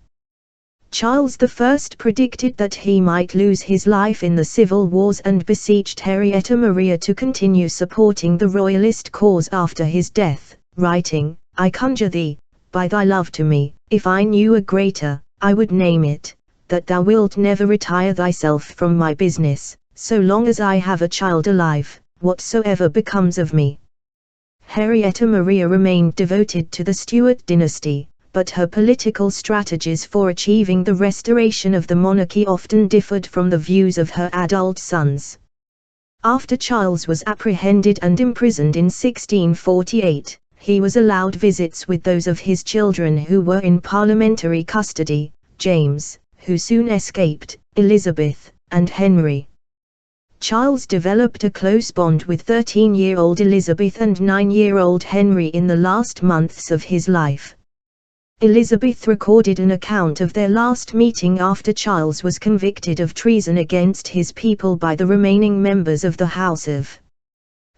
Charles I predicted that he might lose his life in the civil wars and beseeched Henrietta Maria to continue supporting the royalist cause after his death, writing, "I conjure thee, by thy love to me, if I knew a greater, I would name it, that thou wilt never retire thyself from my business, so long as I have a child alive, whatsoever becomes of me." Henrietta Maria remained devoted to the Stuart dynasty, but her political strategies for achieving the restoration of the monarchy often differed from the views of her adult sons. After Charles was apprehended and imprisoned in 1648, he was allowed visits with those of his children who were in parliamentary custody, James, who soon escaped, Elizabeth, and Henry. Charles developed a close bond with 13-year-old Elizabeth and 9-year-old Henry in the last months of his life. Elizabeth recorded an account of their last meeting after Charles was convicted of treason against his people by the remaining members of the House of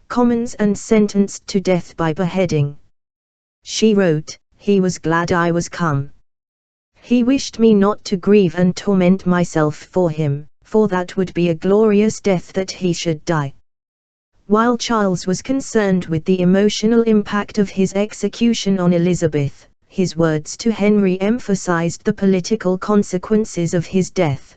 Commons and sentenced to death by beheading. She wrote, "He was glad I was come. He wished me not to grieve and torment myself for him, for that would be a glorious death that he should die." While Charles was concerned with the emotional impact of his execution on Elizabeth, his words to Henry emphasized the political consequences of his death.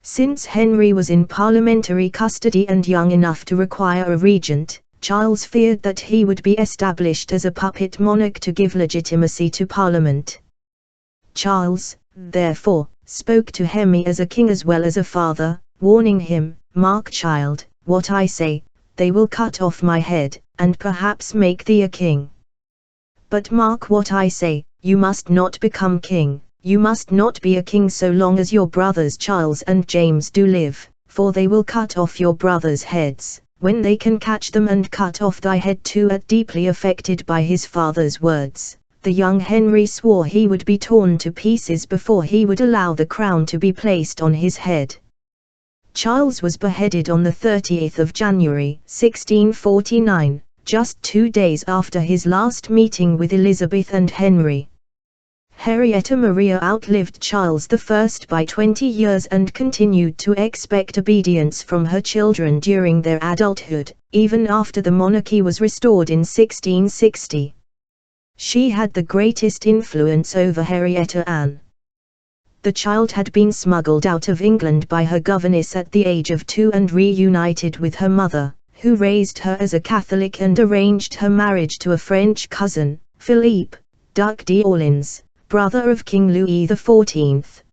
Since Henry was in parliamentary custody and young enough to require a regent, Charles feared that he would be established as a puppet monarch to give legitimacy to Parliament. Charles, therefore, spoke to Henry as a king as well as a father, warning him, "Mark, child, what I say, they will cut off my head, and perhaps make thee a king. But mark what I say, you must not become king. You must not be a king so long as your brothers Charles and James do live, for they will cut off your brothers' heads, when they can catch them and cut off thy head too." Deeply affected by his father's words, the young Henry swore he would be torn to pieces before he would allow the crown to be placed on his head. Charles was beheaded on the 30th of January, 1649, just 2 days after his last meeting with Elizabeth and Henry. Henrietta Maria outlived Charles I by 20 years and continued to expect obedience from her children during their adulthood, even after the monarchy was restored in 1660. She had the greatest influence over Henrietta Anne. The child had been smuggled out of England by her governess at the age of 2 and reunited with her mother, who raised her as a Catholic and arranged her marriage to a French cousin, Philippe, Duc d'Orleans, brother of King Louis XIV.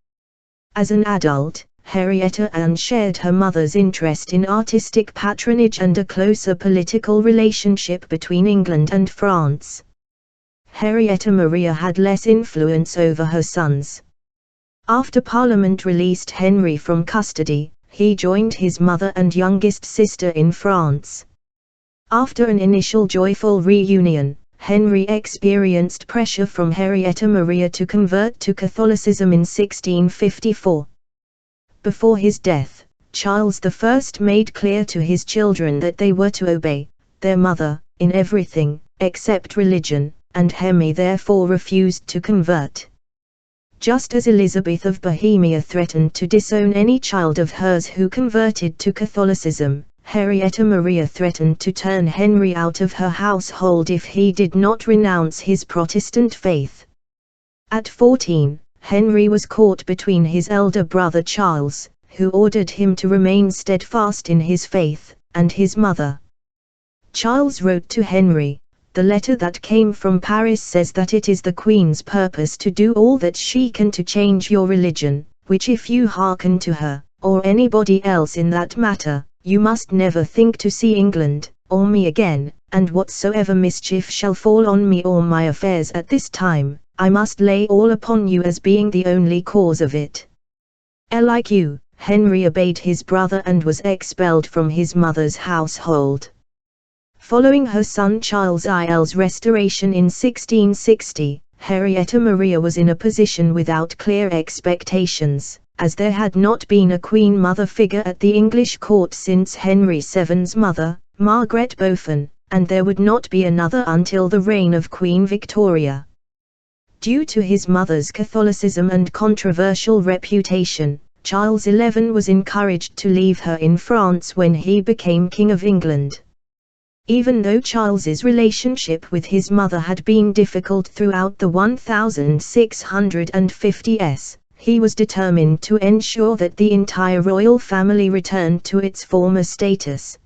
As an adult, Henrietta Anne shared her mother's interest in artistic patronage and a closer political relationship between England and France. Henrietta Maria had less influence over her sons. After Parliament released Henry from custody, he joined his mother and youngest sister in France. After an initial joyful reunion, Henry experienced pressure from Henrietta Maria to convert to Catholicism in 1654. Before his death, Charles I made clear to his children that they were to obey their mother in everything except religion, and Henry therefore refused to convert. Just as Elizabeth of Bohemia threatened to disown any child of hers who converted to Catholicism, Henrietta Maria threatened to turn Henry out of her household if he did not renounce his Protestant faith. At 14, Henry was caught between his elder brother Charles, who ordered him to remain steadfast in his faith, and his mother. Charles wrote to Henry, "The letter that came from Paris says that it is the Queen's purpose to do all that she can to change your religion, which if you hearken to her, or anybody else in that matter, you must never think to see England, or me again, and whatsoever mischief shall fall on me or my affairs at this time, I must lay all upon you as being the only cause of it." Like you, Henry obeyed his brother and was expelled from his mother's household. Following her son Charles IL's restoration in 1660, Henrietta Maria was in a position without clear expectations, as there had not been a Queen Mother figure at the English court since Henry VII's mother, Margaret Beaufort, and there would not be another until the reign of Queen Victoria. Due to his mother's Catholicism and controversial reputation, Charles XI was encouraged to leave her in France when he became King of England. Even though Charles's relationship with his mother had been difficult throughout the 1650s, he was determined to ensure that the entire royal family returned to its former status.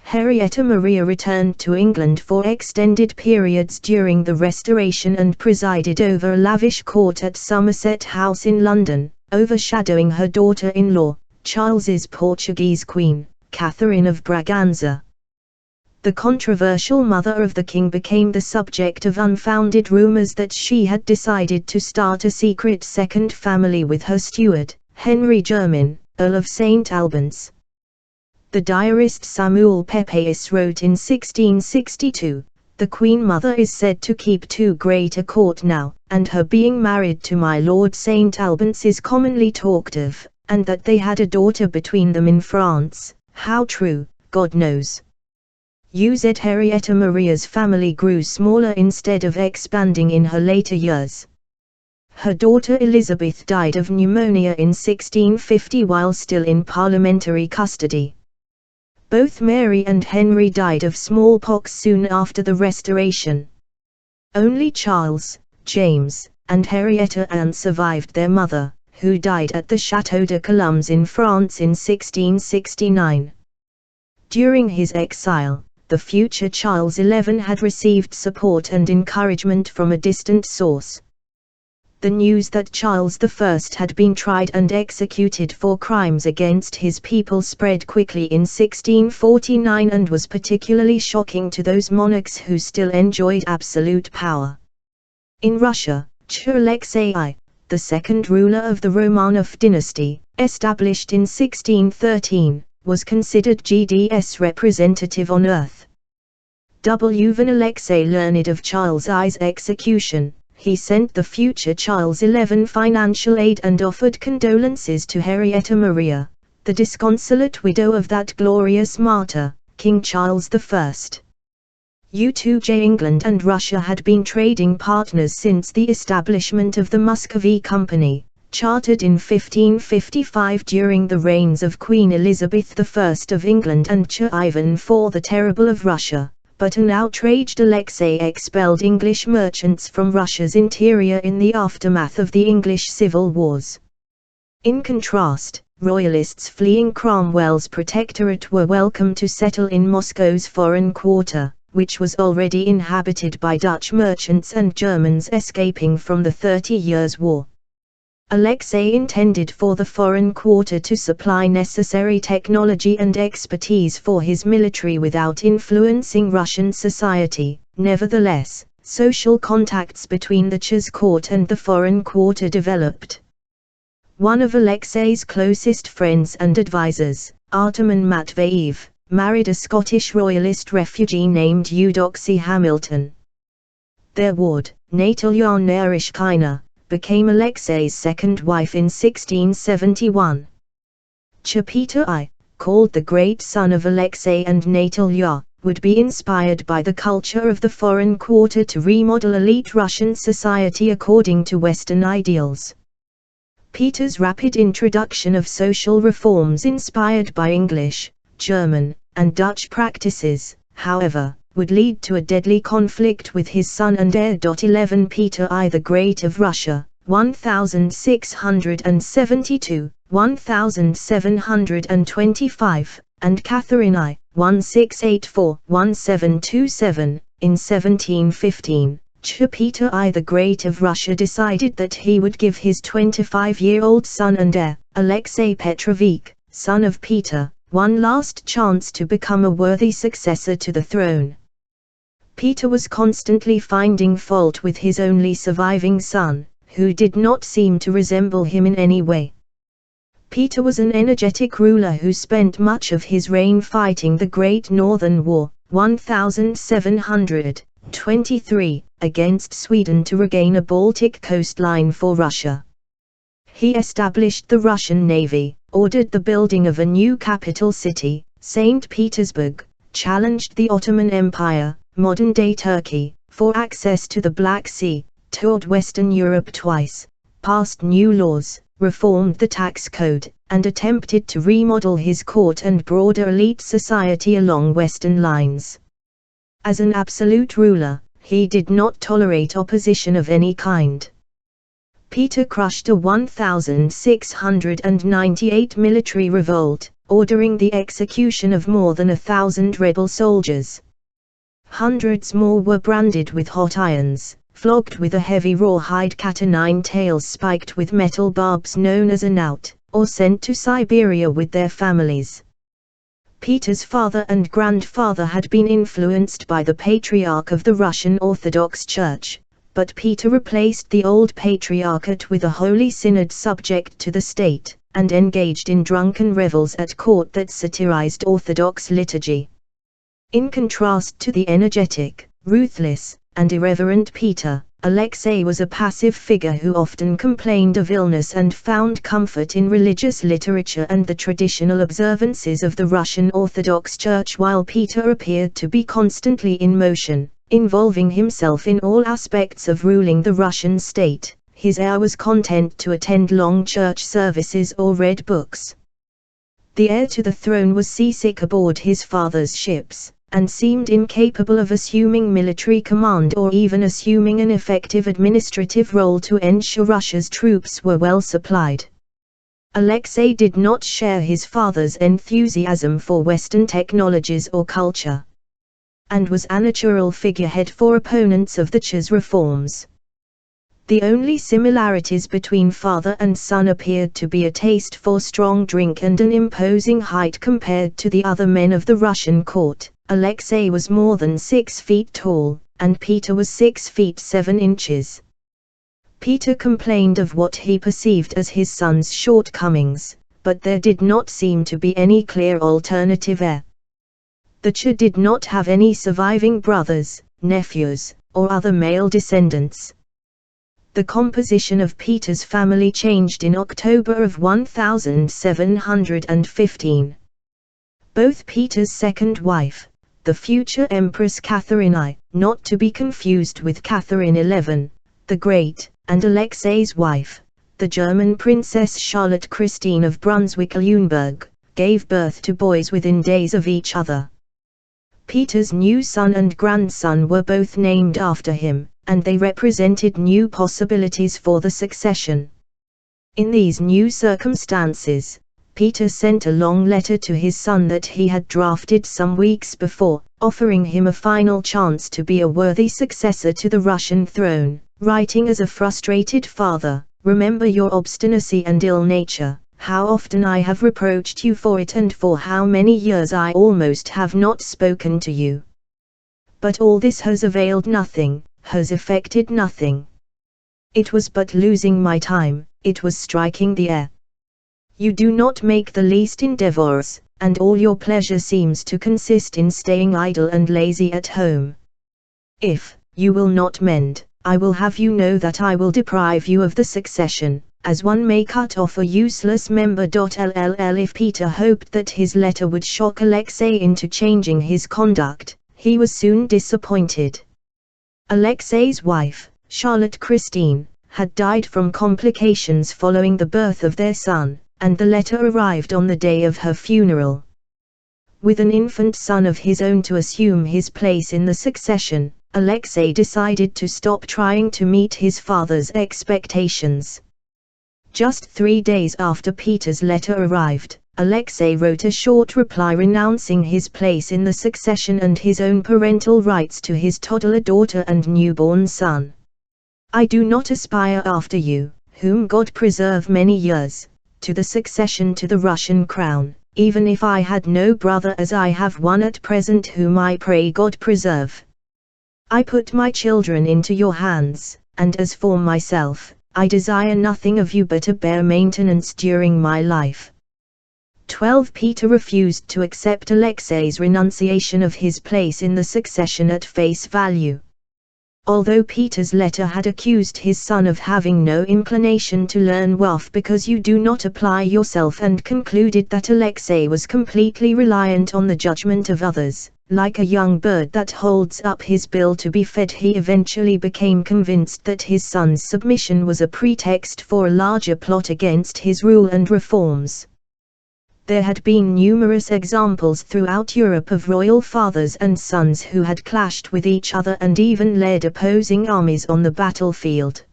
Henrietta Maria returned to England for extended periods during the Restoration and presided over a lavish court at Somerset House in London, overshadowing her daughter-in-law, Charles's Portuguese queen, Catherine of Braganza. The controversial mother of the king became the subject of unfounded rumors that she had decided to start a secret second family with her steward, Henry Jermyn, Earl of St. Albans. The diarist Samuel Pepys wrote in 1662, "The Queen Mother is said to keep too great a court now, and her being married to my Lord St. Albans is commonly talked of, and that they had a daughter between them in France, how true, God knows." Henrietta Maria's family grew smaller instead of expanding in her later years. Her daughter Elizabeth died of pneumonia in 1650 while still in parliamentary custody. Both Mary and Henry died of smallpox soon after the Restoration. Only Charles, James, and Henrietta Anne survived their mother, who died at the Château de Colombes in France in 1669. During his exile, the future Charles XI had received support and encouragement from a distant source. The news that Charles I had been tried and executed for crimes against his people spread quickly in 1649 and was particularly shocking to those monarchs who still enjoyed absolute power. In Russia, Tsar Alexei I, the second ruler of the Romanov dynasty, established in 1613, was considered God's representative on earth. When Alexei learned of Charles I's execution, he sent the future Charles XI financial aid and offered condolences to Henrietta Maria, the disconsolate widow of that glorious martyr, King Charles I. England and Russia had been trading partners since the establishment of the Muscovy Company, chartered in 1555 during the reigns of Queen Elizabeth I of England and Tsar Ivan IV the Terrible of Russia, but an outraged Alexei expelled English merchants from Russia's interior in the aftermath of the English civil wars. In contrast, royalists fleeing Cromwell's protectorate were welcome to settle in Moscow's foreign quarter, which was already inhabited by Dutch merchants and Germans escaping from the 30 Years' War. Alexei intended for the foreign quarter to supply necessary technology and expertise for his military without influencing Russian society. Nevertheless, social contacts between the Tsar's court and the foreign quarter developed. One of Alexei's closest friends and advisors, Arteman Matveyev, married a Scottish royalist refugee named Eudoxie Hamilton. Their ward, Natalia Naryshkina, became Alexei's second wife in 1671. Tsar Peter I, called the great son of Alexei and Natalia, would be inspired by the culture of the foreign quarter to remodel elite Russian society according to Western ideals. Peter's rapid introduction of social reforms inspired by English, German, and Dutch practices, however, would lead to a deadly conflict with his son and heir. 11 Peter I the Great of Russia, 1672, 1725, and Catherine I, 1684, 1727, in 1715, Tsar Peter I the Great of Russia decided that he would give his 25-year-old son and heir, Alexei Petrovich, son of Peter, one last chance to become a worthy successor to the throne. Peter was constantly finding fault with his only surviving son, who did not seem to resemble him in any way. Peter was an energetic ruler who spent much of his reign fighting the Great Northern War, 1723, against Sweden to regain a Baltic coastline for Russia. He established the Russian Navy, ordered the building of a new capital city, St. Petersburg, challenged the Ottoman Empire, modern-day Turkey, for access to the Black Sea, toured Western Europe twice, passed new laws, reformed the tax code, and attempted to remodel his court and broader elite society along Western lines. As an absolute ruler, he did not tolerate opposition of any kind. Peter crushed a 1698 military revolt, ordering the execution of more than 1,000 rebel soldiers. Hundreds more were branded with hot irons, flogged with a heavy rawhide cat o' nine tails spiked with metal barbs known as a knout, or sent to Siberia with their families. Peter's father and grandfather had been influenced by the Patriarch of the Russian Orthodox Church, but Peter replaced the old Patriarchate with a Holy Synod subject to the state, and engaged in drunken revels at court that satirized Orthodox liturgy. In contrast to the energetic, ruthless, and irreverent Peter, Alexei was a passive figure who often complained of illness and found comfort in religious literature and the traditional observances of the Russian Orthodox Church, while Peter appeared to be constantly in motion, involving himself in all aspects of ruling the Russian state. His heir was content to attend long church services or read books. The heir to the throne was seasick aboard his father's ships, and seemed incapable of assuming military command or even assuming an effective administrative role to ensure Russia's troops were well supplied. Alexei did not share his father's enthusiasm for Western technologies or culture, and was a natural figurehead for opponents of the Tsar's reforms. The only similarities between father and son appeared to be a taste for strong drink and an imposing height compared to the other men of the Russian court. Alexei was more than 6 feet tall, and Peter was 6 feet 7 inches. Peter complained of what he perceived as his son's shortcomings, but there did not seem to be any clear alternative heir. The Tsar did not have any surviving brothers, nephews, or other male descendants. The composition of Peter's family changed in October of 1715. Both Peter's second wife, the future Empress Catherine I, not to be confused with Catherine XI, the Great, and Alexei's wife, the German Princess Charlotte Christine of Brunswick-Lüneburg, gave birth to boys within days of each other. Peter's new son and grandson were both named after him, and they represented new possibilities for the succession. In these new circumstances, Peter sent a long letter to his son that he had drafted some weeks before, offering him a final chance to be a worthy successor to the Russian throne, writing as a frustrated father, "Remember your obstinacy and ill nature, how often I have reproached you for it and for how many years I almost have not spoken to you. But all this has availed nothing, has effected nothing. It was but losing my time, it was striking the air. You do not make the least endeavors, and all your pleasure seems to consist in staying idle and lazy at home. If you will not mend, I will have you know that I will deprive you of the succession, as one may cut off a useless member. LLL. If Peter hoped that his letter would shock Alexei into changing his conduct, he was soon disappointed. Alexei's wife, Charlotte Christine, had died from complications following the birth of their son, and the letter arrived on the day of her funeral. With an infant son of his own to assume his place in the succession, Alexei decided to stop trying to meet his father's expectations. Just 3 days after Peter's letter arrived, Alexei wrote a short reply renouncing his place in the succession and his own parental rights to his toddler daughter and newborn son. I do not aspire after you, whom God preserve many years, to the succession to the Russian crown, even if I had no brother as I have one at present whom I pray God preserve. I put my children into your hands, and as for myself, I desire nothing of you but a bare maintenance during my life. 12. Peter refused to accept Alexei's renunciation of his place in the succession at face value. Although Peter's letter had accused his son of having no inclination to learn wealth because you do not apply yourself, and concluded that Alexei was completely reliant on the judgment of others, like a young bird that holds up his bill to be fed, he eventually became convinced that his son's submission was a pretext for a larger plot against his rule and reforms. There had been numerous examples throughout Europe of royal fathers and sons who had clashed with each other and even led opposing armies on the battlefield.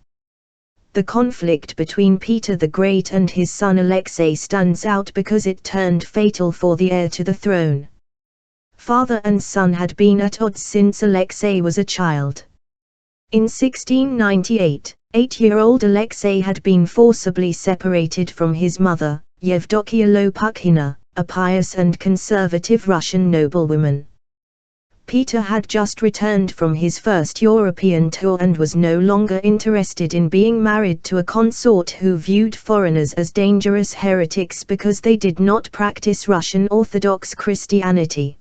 The conflict between Peter the Great and his son Alexei stands out because it turned fatal for the heir to the throne. Father and son had been at odds since Alexei was a child. In 1698, 8-year-old Alexei had been forcibly separated from his mother, Yevdokia Lopukhina, a pious and conservative Russian noblewoman. Peter had just returned from his first European tour and was no longer interested in being married to a consort who viewed foreigners as dangerous heretics because they did not practice Russian Orthodox Christianity.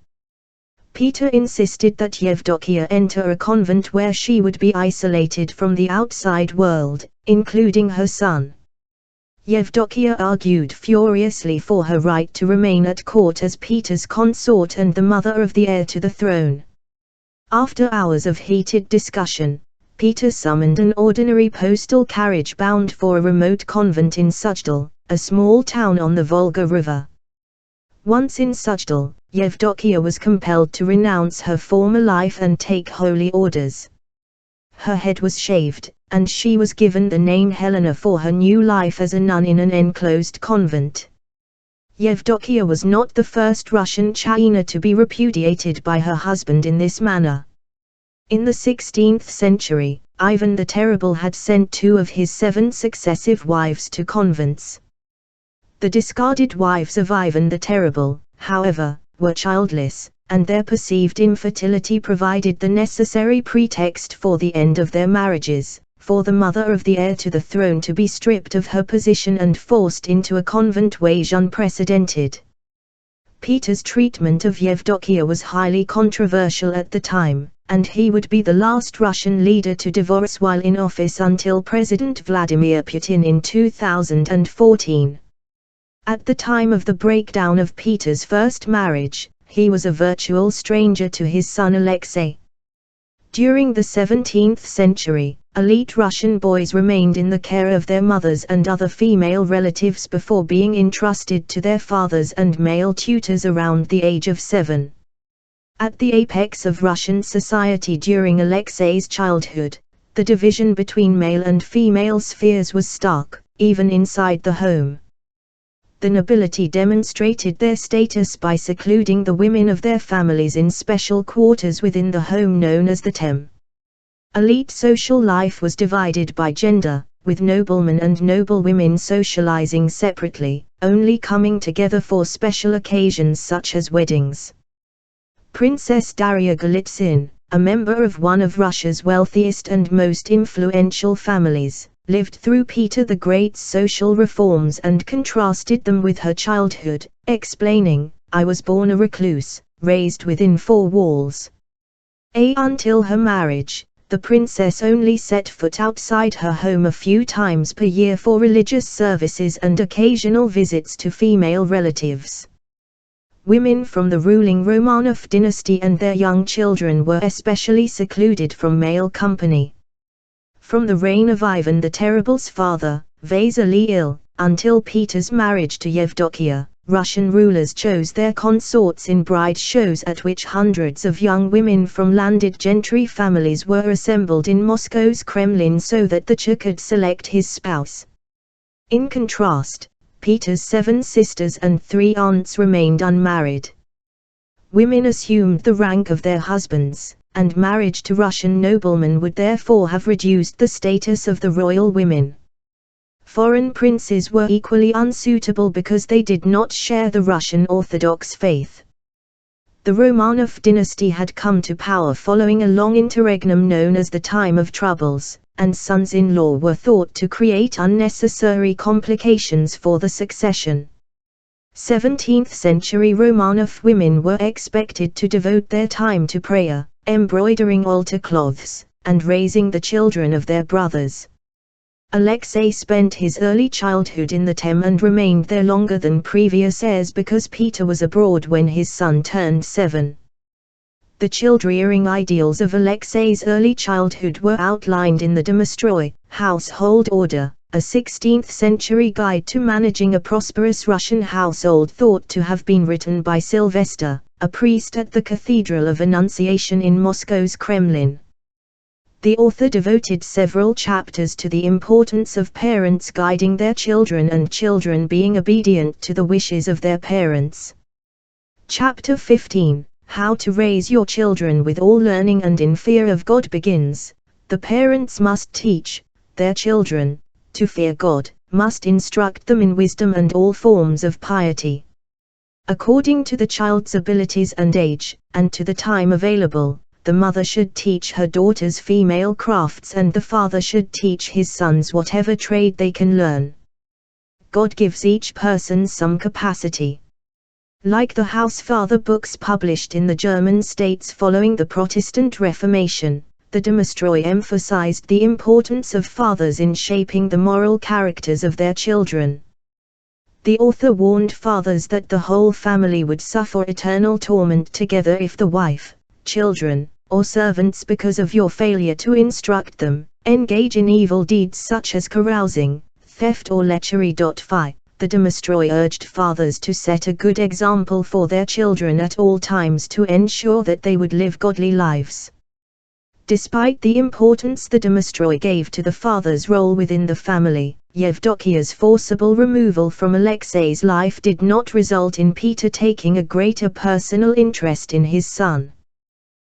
Peter insisted that Yevdokia enter a convent where she would be isolated from the outside world, including her son. Yevdokia argued furiously for her right to remain at court as Peter's consort and the mother of the heir to the throne. After hours of heated discussion, Peter summoned an ordinary postal carriage bound for a remote convent in Suzdal, a small town on the Volga River. Once in Suzdal, Yevdokia was compelled to renounce her former life and take holy orders. Her head was shaved, and she was given the name Helena for her new life as a nun in an enclosed convent. Yevdokia was not the first Russian China to be repudiated by her husband in this manner. In the 16th century, Ivan the Terrible had sent 2 of his 7 successive wives to convents. The discarded wives of Ivan the Terrible, however, were childless, and their perceived infertility provided the necessary pretext for the end of their marriages, for the mother of the heir to the throne to be stripped of her position and forced into a convent wage unprecedented. Peter's treatment of Yevdokia was highly controversial at the time, and he would be the last Russian leader to divorce while in office until President Vladimir Putin in 2014. At the time of the breakdown of Peter's first marriage, he was a virtual stranger to his son Alexei. During the 17th century, elite Russian boys remained in the care of their mothers and other female relatives before being entrusted to their fathers and male tutors around the age of 7. At the apex of Russian society during Alexei's childhood, the division between male and female spheres was stark, even inside the home. The nobility demonstrated their status by secluding the women of their families in special quarters within the home known as the tem. Elite social life was divided by gender, with noblemen and noblewomen socializing separately, only coming together for special occasions such as weddings. Princess Daria Golitsyn, a member of one of Russia's wealthiest and most influential families, lived through Peter the Great's social reforms and contrasted them with her childhood, explaining, "I was born a recluse, raised within four walls." Until her marriage, the princess only set foot outside her home a few times per year for religious services and occasional visits to female relatives. Women from the ruling Romanov dynasty and their young children were especially secluded from male company. From the reign of Ivan the Terrible's father, Vasily I, until Peter's marriage to Yevdokia, Russian rulers chose their consorts in bride shows at which hundreds of young women from landed gentry families were assembled in Moscow's Kremlin so that the Tsar could select his spouse. In contrast, Peter's 7 sisters and 3 aunts remained unmarried. Women assumed the rank of their husbands, and marriage to Russian noblemen would therefore have reduced the status of the royal women. Foreign princes were equally unsuitable because they did not share the Russian Orthodox faith. The Romanov dynasty had come to power following a long interregnum known as the Time of Troubles, and sons-in-law were thought to create unnecessary complications for the succession. 17th-century Romanov women were expected to devote their time to prayer, embroidering altar cloths, and raising the children of their brothers. Alexei spent his early childhood in the Tem and remained there longer than previous heirs because Peter was abroad when his son turned 7. The child-rearing ideals of Alexei's early childhood were outlined in the Domostroy, Household Order, a 16th-century guide to managing a prosperous Russian household thought to have been written by Sylvester, a priest at the Cathedral of Annunciation in Moscow's Kremlin. The author devoted several chapters to the importance of parents guiding their children and children being obedient to the wishes of their parents. Chapter 15, How to Raise Your Children with All Learning and in Fear of God begins. The parents must teach their children to fear God, must instruct them in wisdom and all forms of piety. According to the child's abilities and age, and to the time available, the mother should teach her daughters female crafts and the father should teach his sons whatever trade they can learn. God gives each person some capacity. Like the House Father books published in the German states following the Protestant Reformation, the Domostroy emphasized the importance of fathers in shaping the moral characters of their children. The author warned fathers that the whole family would suffer eternal torment together if the wife, children, or servants because of your failure to instruct them, engage in evil deeds such as carousing, theft or lechery. The Domostroy urged fathers to set a good example for their children at all times to ensure that they would live godly lives. Despite the importance the Domostroy gave to the father's role within the family, Yevdokia's forcible removal from Alexei's life did not result in Peter taking a greater personal interest in his son.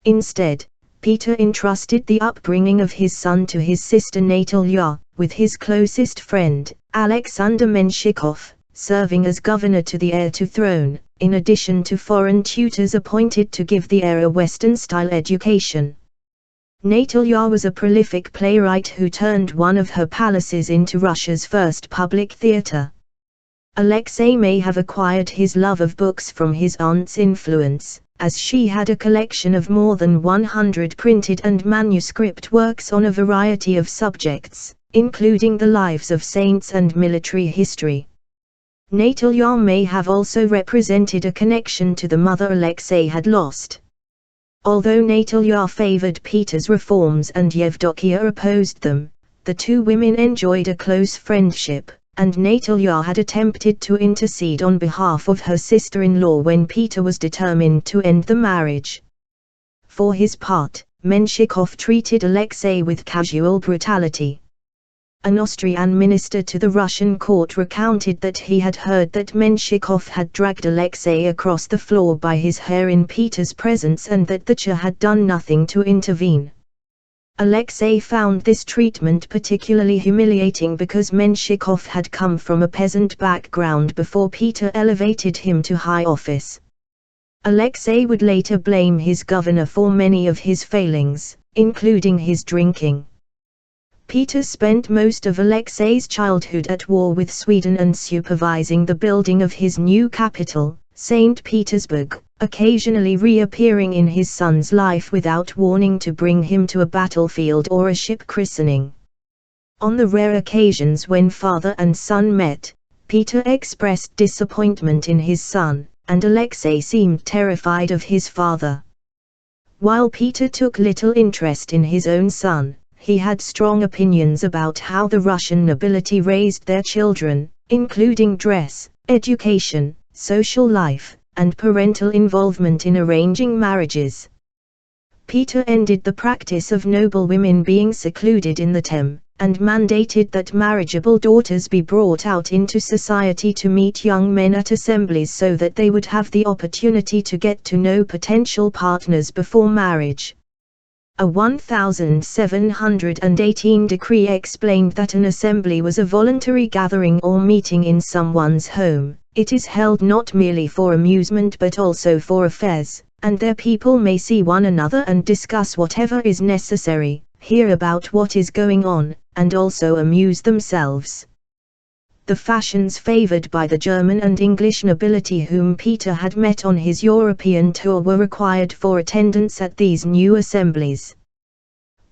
Instead, Peter entrusted the upbringing of his son to his sister Natalia, with his closest friend, Alexander Menshikov, serving as governor to the heir to throne, in addition to foreign tutors appointed to give the heir a Western-style education. Natalia was a prolific playwright who turned one of her palaces into Russia's first public theatre. Alexei may have acquired his love of books from his aunt's influence, as she had a collection of more than 100 printed and manuscript works on a variety of subjects, including the lives of saints and military history. Natalia may have also represented a connection to the mother Alexei had lost. Although Natalia favored Peter's reforms and Yevdokia opposed them, the two women enjoyed a close friendship, and Natalia had attempted to intercede on behalf of her sister-in-law when Peter was determined to end the marriage. For his part, Menshikov treated Alexei with casual brutality. An Austrian minister to the Russian court recounted that he had heard that Menshikov had dragged Alexei across the floor by his hair in Peter's presence and that the Tsar had done nothing to intervene. Alexei found this treatment particularly humiliating because Menshikov had come from a peasant background before Peter elevated him to high office. Alexei would later blame his governor for many of his failings, including his drinking. Peter spent most of Alexei's childhood at war with Sweden and supervising the building of his new capital, St. Petersburg, occasionally reappearing in his son's life without warning to bring him to a battlefield or a ship christening. On the rare occasions when father and son met, Peter expressed disappointment in his son, and Alexei seemed terrified of his father. While Peter took little interest in his own son, he had strong opinions about how the Russian nobility raised their children, including dress, education, social life, and parental involvement in arranging marriages. Peter ended the practice of noble women being secluded in the Tem, and mandated that marriageable daughters be brought out into society to meet young men at assemblies so that they would have the opportunity to get to know potential partners before marriage. A 1718 decree explained that an assembly was a voluntary gathering or meeting in someone's home. It is held not merely for amusement but also for affairs, and their people may see one another and discuss whatever is necessary, hear about what is going on, and also amuse themselves. The fashions favored by the German and English nobility whom Peter had met on his European tour were required for attendance at these new assemblies.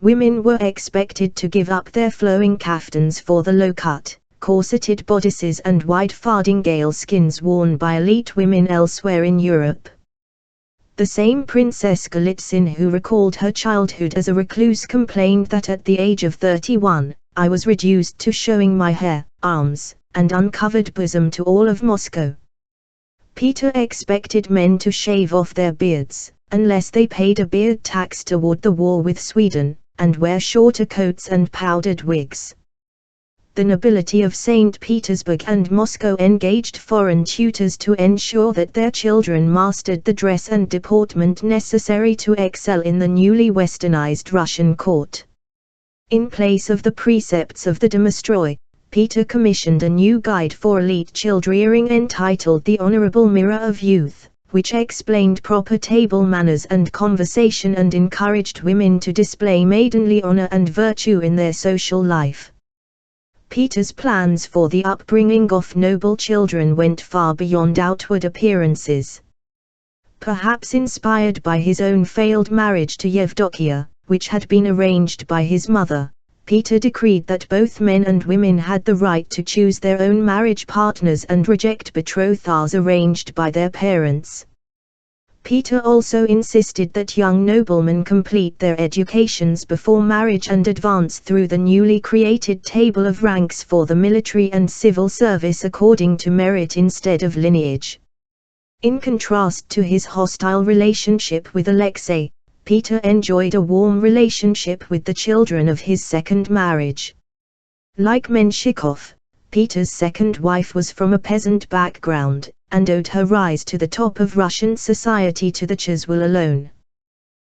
Women were expected to give up their flowing kaftans for the low-cut, corseted bodices and wide fardingale skins worn by elite women elsewhere in Europe. The same Princess Golitsyn who recalled her childhood as a recluse complained that at the age of 31, I was reduced to showing my hair, arms, and uncovered bosom to all of Moscow. Peter expected men to shave off their beards, unless they paid a beard tax toward the war with Sweden, and wear shorter coats and powdered wigs. The nobility of St. Petersburg and Moscow engaged foreign tutors to ensure that their children mastered the dress and deportment necessary to excel in the newly westernized Russian court. In place of the precepts of the Domostroy, Peter commissioned a new guide for elite childrearing entitled The Honorable Mirror of Youth, which explained proper table manners and conversation and encouraged women to display maidenly honor and virtue in their social life. Peter's plans for the upbringing of noble children went far beyond outward appearances. Perhaps inspired by his own failed marriage to Yevdokia, which had been arranged by his mother, Peter decreed that both men and women had the right to choose their own marriage partners and reject betrothals arranged by their parents. Peter also insisted that young noblemen complete their educations before marriage and advance through the newly created table of ranks for the military and civil service according to merit instead of lineage. In contrast to his hostile relationship with Alexei, Peter enjoyed a warm relationship with the children of his second marriage. Like Menshikov, Peter's second wife was from a peasant background, and owed her rise to the top of Russian society to the Tsar's will alone.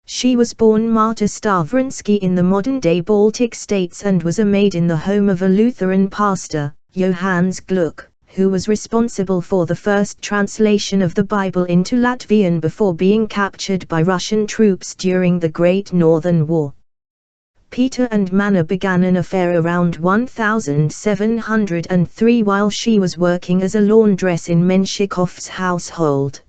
She was born Marta Stavronsky in the modern-day Baltic states and was a maid in the home of a Lutheran pastor, Johannes Gluck, who was responsible for the first translation of the Bible into Latvian before being captured by Russian troops during the Great Northern War. Peter and Manna began an affair around 1703 while she was working as a laundress in Menshikov's household.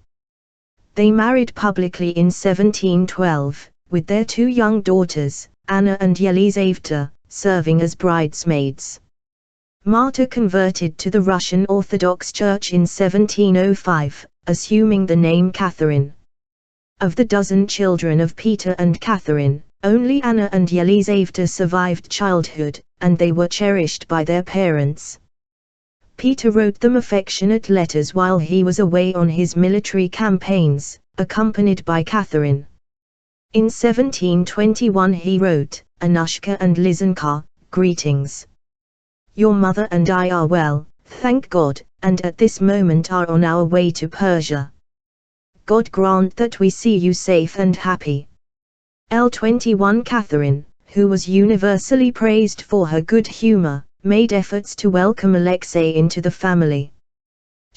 They married publicly in 1712, with their two young daughters, Anna and Yelizaveta, serving as bridesmaids. Marta converted to the Russian Orthodox Church in 1705, assuming the name Catherine. Of the dozen children of Peter and Catherine, only Anna and Yelizaveta survived childhood, and they were cherished by their parents. Peter wrote them affectionate letters while he was away on his military campaigns, accompanied by Catherine. In 1721 he wrote, "Anushka and Lizenka, greetings. Your mother and I are well, thank God, and at this moment are on our way to Persia. God grant that we see you safe and happy." L21 Catherine, who was universally praised for her good humor, made efforts to welcome Alexei into the family.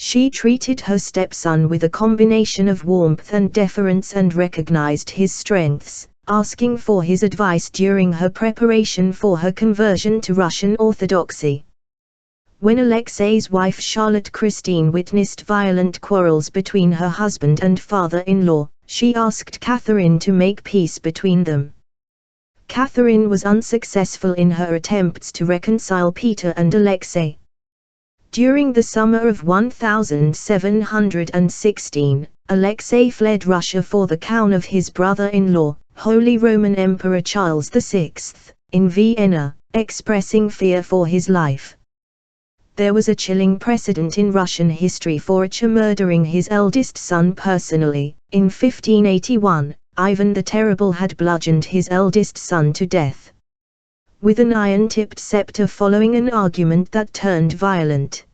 She treated her stepson with a combination of warmth and deference and recognized his strengths, asking for his advice during her preparation for her conversion to Russian Orthodoxy. When Alexei's wife Charlotte Christine witnessed violent quarrels between her husband and father-in-law, she asked Catherine to make peace between them. Catherine was unsuccessful in her attempts to reconcile Peter and Alexei. During the summer of 1716, Alexei fled Russia for the crown of his brother-in-law, Holy Roman Emperor Charles VI, in Vienna, expressing fear for his life. There was a chilling precedent in Russian history for a Tsar murdering his eldest son personally. In 1581, Ivan the Terrible had bludgeoned his eldest son to death with an iron-tipped scepter following an argument that turned violent.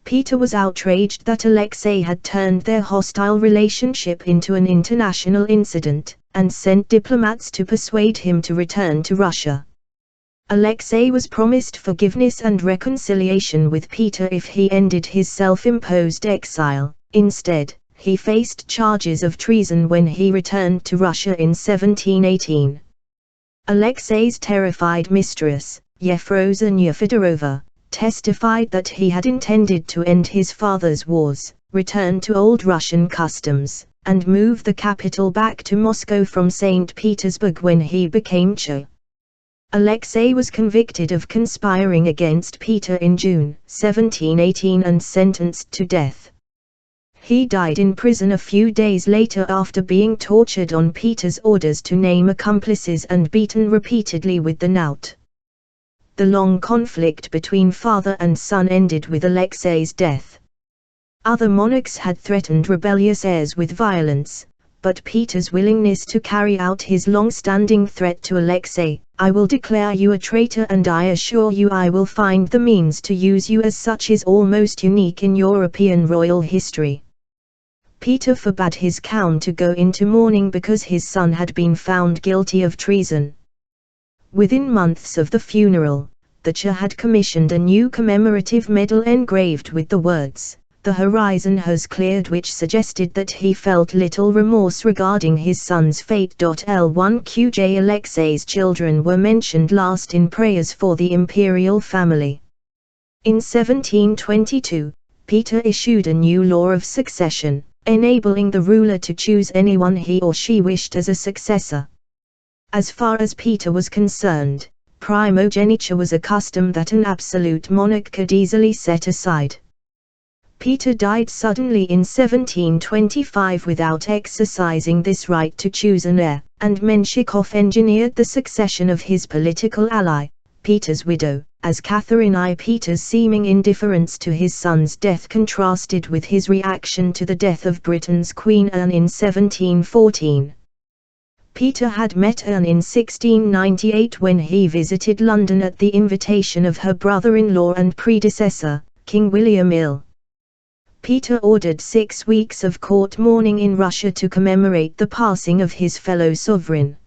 Peter was outraged that Alexei had turned their hostile relationship into an international incident, and sent diplomats to persuade him to return to Russia. Alexei was promised forgiveness and reconciliation with Peter if he ended his self-imposed exile. Instead, he faced charges of treason when he returned to Russia in 1718. Alexei's terrified mistress, Yefrosiniya Fedorova, testified that he had intended to end his father's wars, return to old Russian customs, and move the capital back to Moscow from St. Petersburg when he became Tsar. Alexei was convicted of conspiring against Peter in June 1718 and sentenced to death. He died in prison a few days later after being tortured on Peter's orders to name accomplices and beaten repeatedly with the knout. The long conflict between father and son ended with Alexei's death. Other monarchs had threatened rebellious heirs with violence, but Peter's willingness to carry out his long-standing threat to Alexei, "I will declare you a traitor and I assure you I will find the means to use you as such," is almost unique in European royal history. Peter forbade his crown to go into mourning because his son had been found guilty of treason. Within months of the funeral, the Tsar had commissioned a new commemorative medal engraved with the words, "The horizon has cleared," which suggested that he felt little remorse regarding his son's fate. L1QJ Alexei's children were mentioned last in prayers for the imperial family. In 1722, Peter issued a new law of succession, enabling the ruler to choose anyone he or she wished as a successor. As far as Peter was concerned, primogeniture was a custom that an absolute monarch could easily set aside. Peter died suddenly in 1725 without exercising this right to choose an heir, and Menshikov engineered the succession of his political ally, Peter's widow, as Catherine I. Peter's seeming indifference to his son's death contrasted with his reaction to the death of Britain's Queen Anne in 1714. Peter had met Anne in 1698 when he visited London at the invitation of her brother-in-law and predecessor, King William ill. Peter ordered 6 weeks of court mourning in Russia to commemorate the passing of his fellow sovereign.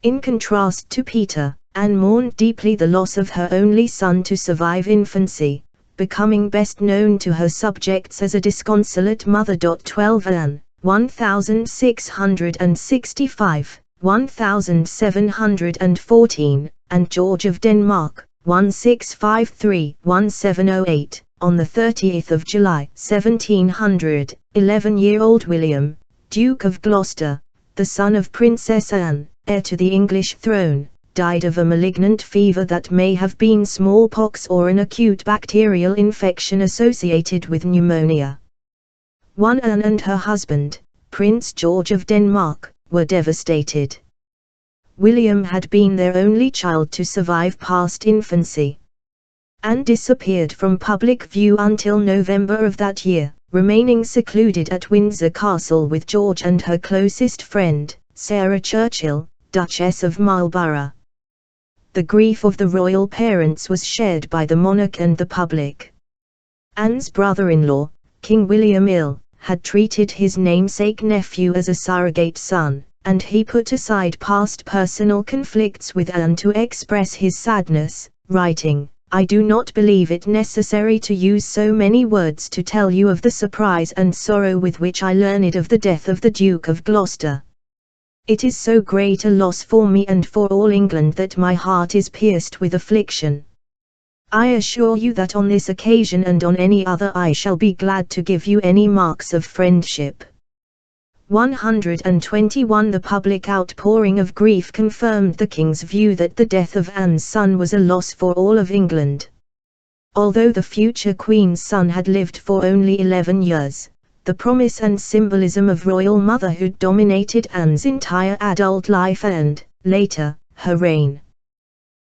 In contrast to Peter, Anne mourned deeply the loss of her only son to survive infancy, becoming best known to her subjects as a disconsolate mother. 12 Anne, 1665, 1714, and George of Denmark, 1653-1708, on the 30th of July, 1700, 11-year-old William, Duke of Gloucester, the son of Princess Anne, heir to the English throne, died of a malignant fever that may have been smallpox or an acute bacterial infection associated with pneumonia. Anne and her husband, Prince George of Denmark, were devastated. William had been their only child to survive past infancy. Anne disappeared from public view until November of that year, remaining secluded at Windsor Castle with George and her closest friend, Sarah Churchill, Duchess of Marlborough. The grief of the royal parents was shared by the monarch and the public. Anne's brother-in-law, King William Ill, had treated his namesake nephew as a surrogate son, and he put aside past personal conflicts with Anne to express his sadness, writing, "I do not believe it necessary to use so many words to tell you of the surprise and sorrow with which I learned of the death of the Duke of Gloucester. It is so great a loss for me and for all England that my heart is pierced with affliction. I assure you that on this occasion and on any other I shall be glad to give you any marks of friendship." 121. The public outpouring of grief confirmed the king's view that the death of Anne's son was a loss for all of England. Although the future queen's son had lived for only 11 years, the promise and symbolism of royal motherhood dominated Anne's entire adult life and, later, her reign.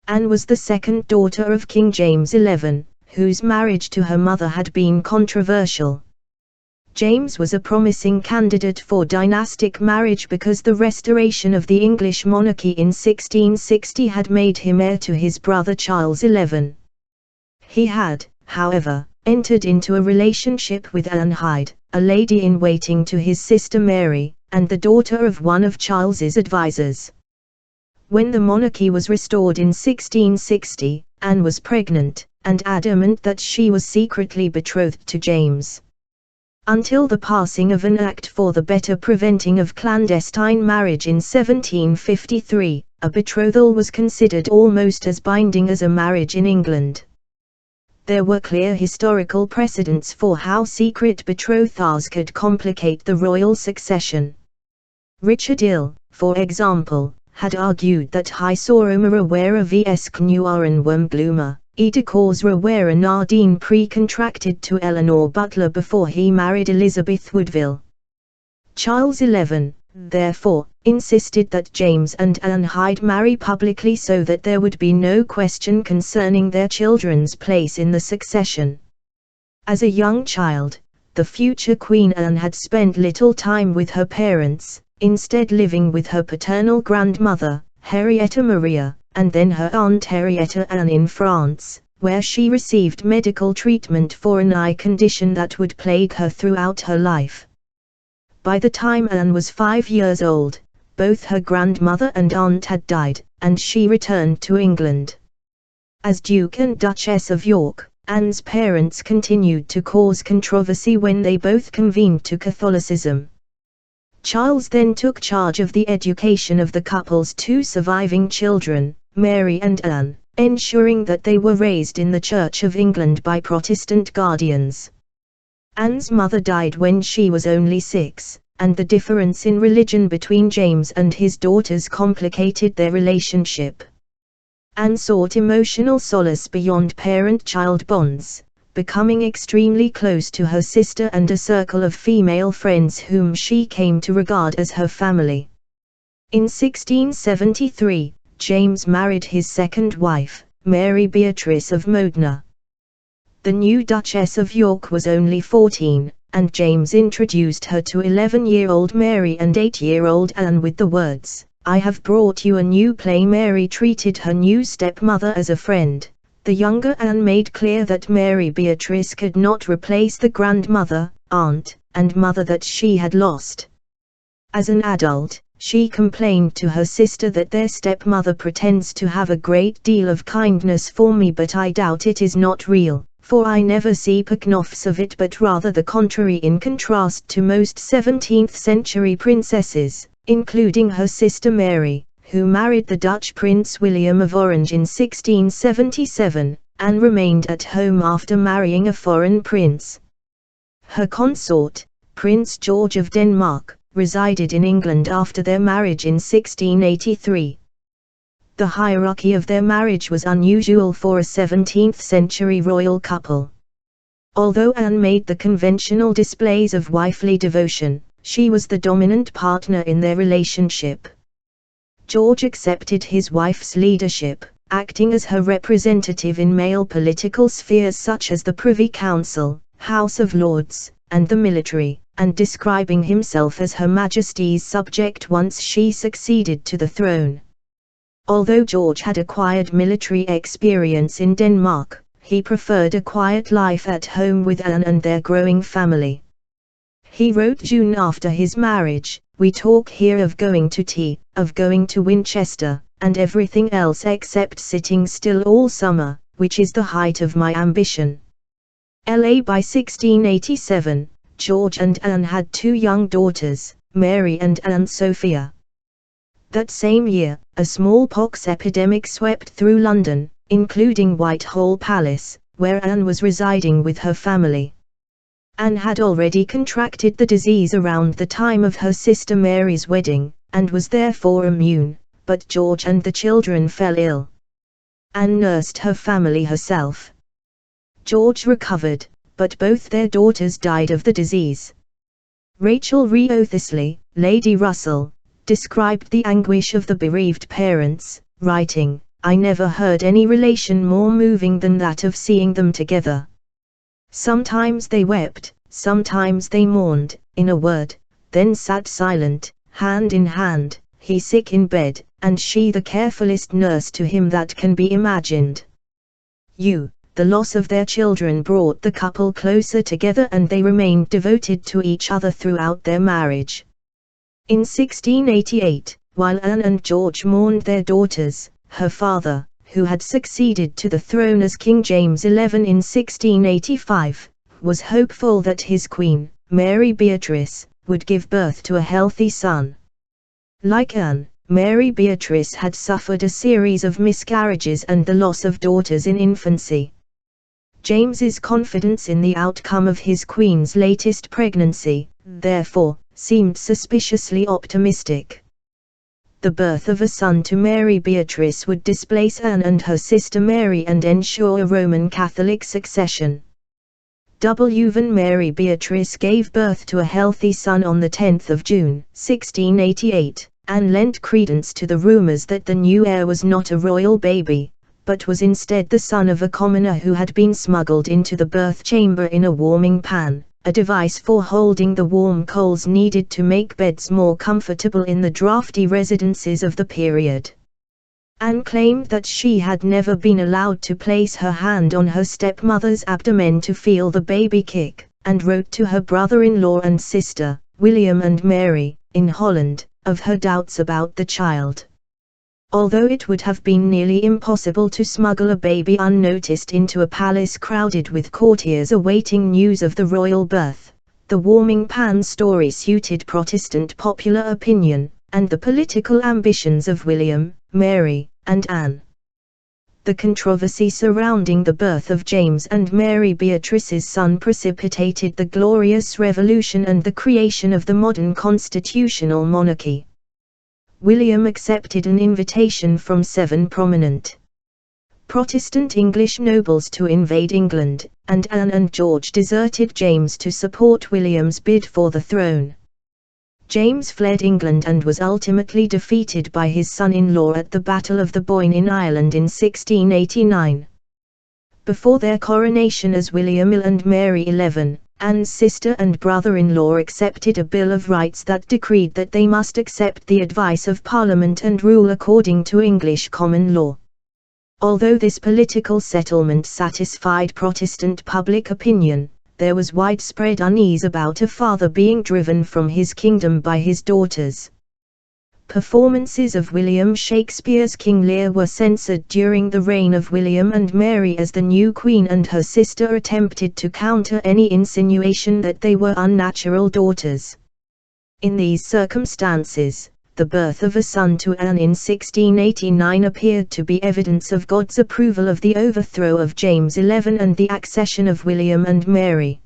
Anne was the second daughter of King James XI, whose marriage to her mother had been controversial. James was a promising candidate for dynastic marriage because the restoration of the English monarchy in 1660 had made him heir to his brother Charles XI. He had, however, entered into a relationship with Anne Hyde, a lady-in-waiting to his sister Mary, and the daughter of one of Charles's advisers. When the monarchy was restored in 1660, Anne was pregnant, and adamant that she was secretly betrothed to James. Until the passing of an Act for the better preventing of clandestine marriage in 1753, a betrothal was considered almost as binding as a marriage in England. There were clear historical precedents for how secret betrothals could complicate the royal succession. Richard Ill, for example, had argued that Hysoroma Rewera vs Cnuaran Wembluma, Edicors Rewera Nardine pre-contracted to Eleanor Butler before he married Elizabeth Woodville. Charles XI, therefore, insisted that James and Anne Hyde marry publicly so that there would be no question concerning their children's place in the succession. As a young child, the future Queen Anne had spent little time with her parents, instead living with her paternal grandmother, Henrietta Maria, and then her aunt Henrietta Anne in France, where she received medical treatment for an eye condition that would plague her throughout her life. By the time Anne was 5 years old, both her grandmother and aunt had died, and she returned to England. As Duke and Duchess of York, Anne's parents continued to cause controversy when they both converted to Catholicism. Charles then took charge of the education of the couple's 2 surviving children, Mary and Anne, ensuring that they were raised in the Church of England by Protestant guardians. Anne's mother died when she was only 6, and the difference in religion between James and his daughters complicated their relationship. Anne sought emotional solace beyond parent-child bonds, becoming extremely close to her sister and a circle of female friends whom she came to regard as her family. In 1673, James married his second wife, Mary Beatrice of Modena. The new Duchess of York was only 14, and James introduced her to 11-year-old Mary and 8-year-old Anne with the words, "I have brought you a new play." Mary treated her new stepmother as a friend. The younger Anne made clear that Mary Beatrice could not replace the grandmother, aunt, and mother that she had lost. As an adult, she complained to her sister that their stepmother pretends to have a great deal of kindness for me, but I doubt it is not real, for I never see panoffs of it, but rather the contrary, in contrast to most 17th-century princesses, including her sister Mary, who married the Dutch Prince William of Orange in 1677, and remained at home after marrying a foreign prince. Her consort, Prince George of Denmark, resided in England after their marriage in 1683. The hierarchy of their marriage was unusual for a 17th-century royal couple. Although Anne made the conventional displays of wifely devotion, she was the dominant partner in their relationship. George accepted his wife's leadership, acting as her representative in male political spheres such as the Privy Council, House of Lords, and the military, and describing himself as Her Majesty's subject once she succeeded to the throne. Although George had acquired military experience in Denmark, he preferred a quiet life at home with Anne and their growing family. He wrote June after his marriage, "We talk here of going to tea, of going to Winchester, and everything else except sitting still all summer, which is the height of my ambition." La by 1687, George and Anne had 2 young daughters, Mary and Anne Sophia. That same year, a smallpox epidemic swept through London, including Whitehall Palace, where Anne was residing with her family. Anne had already contracted the disease around the time of her sister Mary's wedding, and was therefore immune, but George and the children fell ill. Anne nursed her family herself. George recovered, but both their daughters died of the disease. Rachel Wriothesley, Lady Russell, described the anguish of the bereaved parents, writing, "I never heard any relation more moving than that of seeing them together. Sometimes they wept, sometimes they mourned, in a word, then sat silent, hand in hand, he sick in bed, and she the carefulest nurse to him that can be imagined." The loss of their children brought the couple closer together and they remained devoted to each other throughout their marriage. In 1688, while Anne and George mourned their daughters, her father, who had succeeded to the throne as King James XI in 1685, was hopeful that his queen, Mary Beatrice, would give birth to a healthy son. Like Anne, Mary Beatrice had suffered a series of miscarriages and the loss of daughters in infancy. James's confidence in the outcome of his queen's latest pregnancy, therefore, seemed suspiciously optimistic. The birth of a son to Mary Beatrice would displace Anne and her sister Mary and ensure a Roman Catholic succession. When Mary Beatrice gave birth to a healthy son on the 10th of June, 1688, Anne lent credence to the rumors that the new heir was not a royal baby, but was instead the son of a commoner who had been smuggled into the birth chamber in a warming pan, a device for holding the warm coals needed to make beds more comfortable in the drafty residences of the period. Anne claimed that she had never been allowed to place her hand on her stepmother's abdomen to feel the baby kick, and wrote to her brother-in-law and sister, William and Mary, in Holland, of her doubts about the child. Although it would have been nearly impossible to smuggle a baby unnoticed into a palace crowded with courtiers awaiting news of the royal birth, the warming pan story suited Protestant popular opinion, and the political ambitions of William, Mary, and Anne. The controversy surrounding the birth of James and Mary Beatrice's son precipitated the Glorious Revolution and the creation of the modern constitutional monarchy. William accepted an invitation from 7 prominent Protestant English nobles to invade England, and Anne and George deserted James to support William's bid for the throne. James fled England and was ultimately defeated by his son-in-law at the Battle of the Boyne in Ireland in 1689. Before their coronation as William and Mary XI, Anne's sister and brother-in-law accepted a Bill of Rights that decreed that they must accept the advice of Parliament and rule according to English common law. Although this political settlement satisfied Protestant public opinion, there was widespread unease about a father being driven from his kingdom by his daughters. Performances of William Shakespeare's King Lear were censored during the reign of William and Mary as the new queen and her sister attempted to counter any insinuation that they were unnatural daughters. In these circumstances, the birth of a son to Anne in 1689 appeared to be evidence of God's approval of the overthrow of James XI and the accession of William and Mary.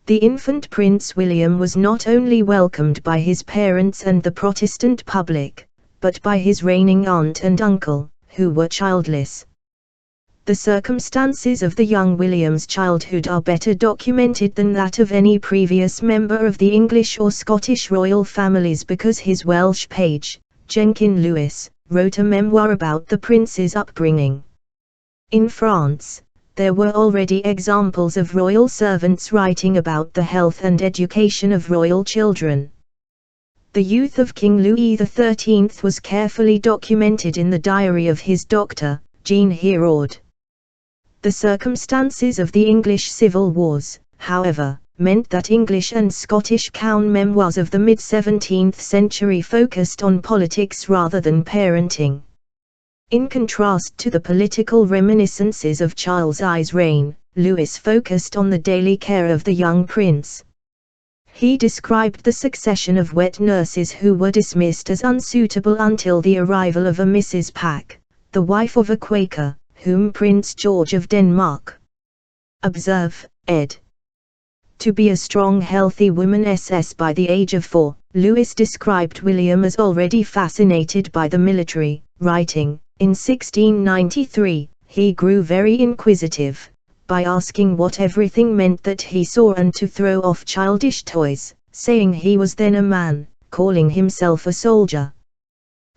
The infant Prince William was not only welcomed by his parents and the Protestant public, but by his reigning aunt and uncle, who were childless. The circumstances of the young William's childhood are better documented than that of any previous member of the English or Scottish royal families because his Welsh page, Jenkin Lewis, wrote a memoir about the prince's upbringing. In France, there were already examples of royal servants writing about the health and education of royal children. The youth of King Louis XIII was carefully documented in the diary of his doctor, Jean Heraud. The circumstances of the English civil wars, however, meant that English and Scottish Crown memoirs of the mid-17th century focused on politics rather than parenting. In contrast to the political reminiscences of Charles I's reign, Louis focused on the daily care of the young prince. He described the succession of wet nurses who were dismissed as unsuitable until the arrival of a Mrs. Pack, the wife of a Quaker, whom Prince George of Denmark. Observe, ed. To be a strong healthy woman SS by the age of 4, Louis described William as already fascinated by the military, writing, in 1693, he grew very inquisitive, by asking what everything meant that he saw and to throw off childish toys, saying he was then a man, calling himself a soldier.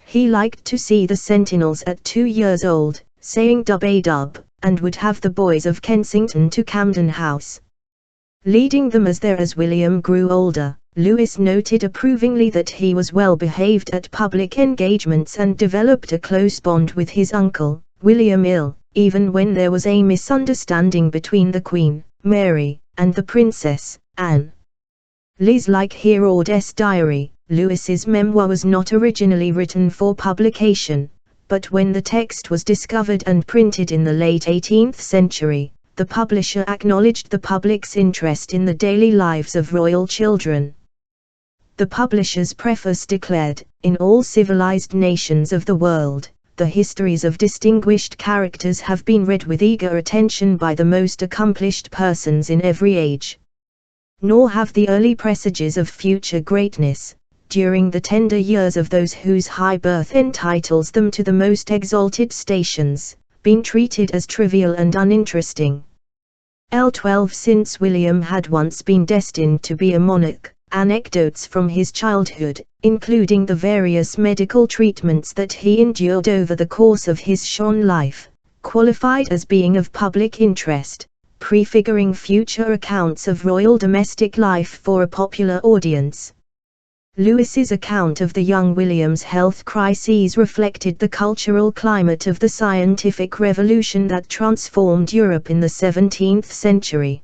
He liked to see the sentinels at 2 years old, saying dub-a-dub, and would have the boys of Kensington to Camden House, leading them as William grew older. Louis noted approvingly that he was well behaved at public engagements and developed a close bond with his uncle, William Ill, even when there was a misunderstanding between the Queen, Mary, and the Princess, Anne. Like Heraud's diary, Louis's memoir was not originally written for publication, but when the text was discovered and printed in the late 18th century, the publisher acknowledged the public's interest in the daily lives of royal children. The publisher's preface declared, in all civilized nations of the world, the histories of distinguished characters have been read with eager attention by the most accomplished persons in every age. Nor have the early presages of future greatness, during the tender years of those whose high birth entitles them to the most exalted stations, been treated as trivial and uninteresting. L12 Since William had once been destined to be a monarch, anecdotes from his childhood, including the various medical treatments that he endured over the course of his shorn life, qualified as being of public interest, prefiguring future accounts of royal domestic life for a popular audience. Louis's account of the young William's health crises reflected the cultural climate of the scientific revolution that transformed Europe in the 17th century.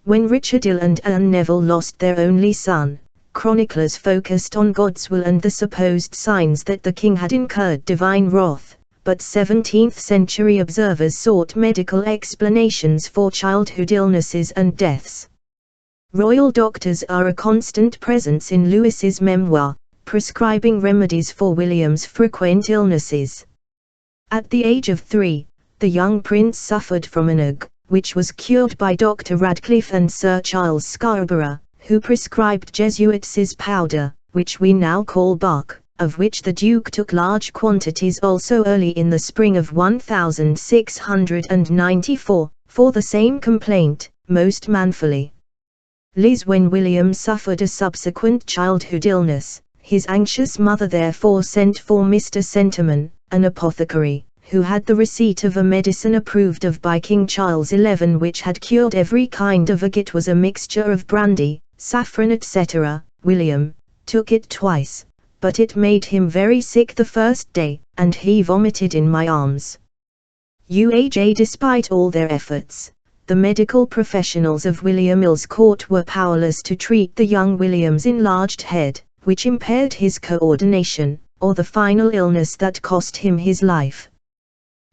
When Richard II and Anne Neville lost their only son, chroniclers focused on God's will and the supposed signs that the king had incurred divine wrath, but 17th century observers sought medical explanations for childhood illnesses and deaths. Royal doctors are a constant presence in Louis's memoir, prescribing remedies for William's frequent illnesses. At the age of 3, the young prince suffered from an ague, which was cured by Dr. Radcliffe and Sir Charles Scarborough, who prescribed Jesuits' powder, which we now call bark, of which the Duke took large quantities also early in the spring of 1694, for the same complaint, most manfully. When William suffered a subsequent childhood illness, his anxious mother therefore sent for Mr. Sentiman, an apothecary, who had the receipt of a medicine approved of by King Charles XI which had cured every kind of ague. It was a mixture of brandy, saffron etc. William took it twice, but it made him very sick the first day, and he vomited in my arms. Despite all their efforts, the medical professionals of William Ill's court were powerless to treat the young William's enlarged head, which impaired his coordination, or the final illness that cost him his life.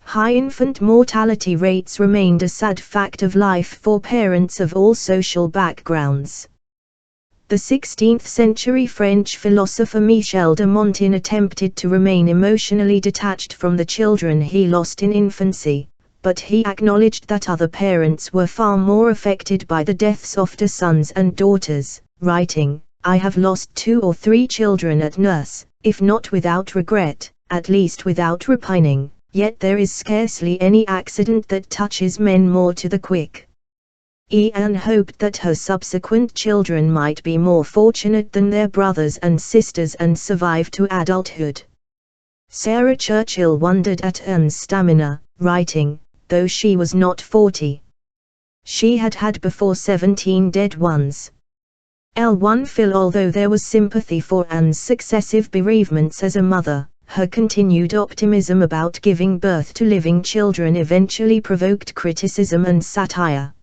High infant mortality rates remained a sad fact of life for parents of all social backgrounds. The 16th-century French philosopher Michel de Montaigne attempted to remain emotionally detached from the children he lost in infancy, but he acknowledged that other parents were far more affected by the deaths of their sons and daughters, writing, "I have lost 2 or 3 children at nurse, if not without regret, at least without repining. Yet there is scarcely any accident that touches men more to the quick." Anne hoped that her subsequent children might be more fortunate than their brothers and sisters and survive to adulthood. Sarah Churchill wondered at Anne's stamina, writing, though she was not 40. She had had before 17 dead ones. L1 Phil. Although there was sympathy for Anne's successive bereavements as a mother, her continued optimism about giving birth to living children eventually provoked criticism and satire.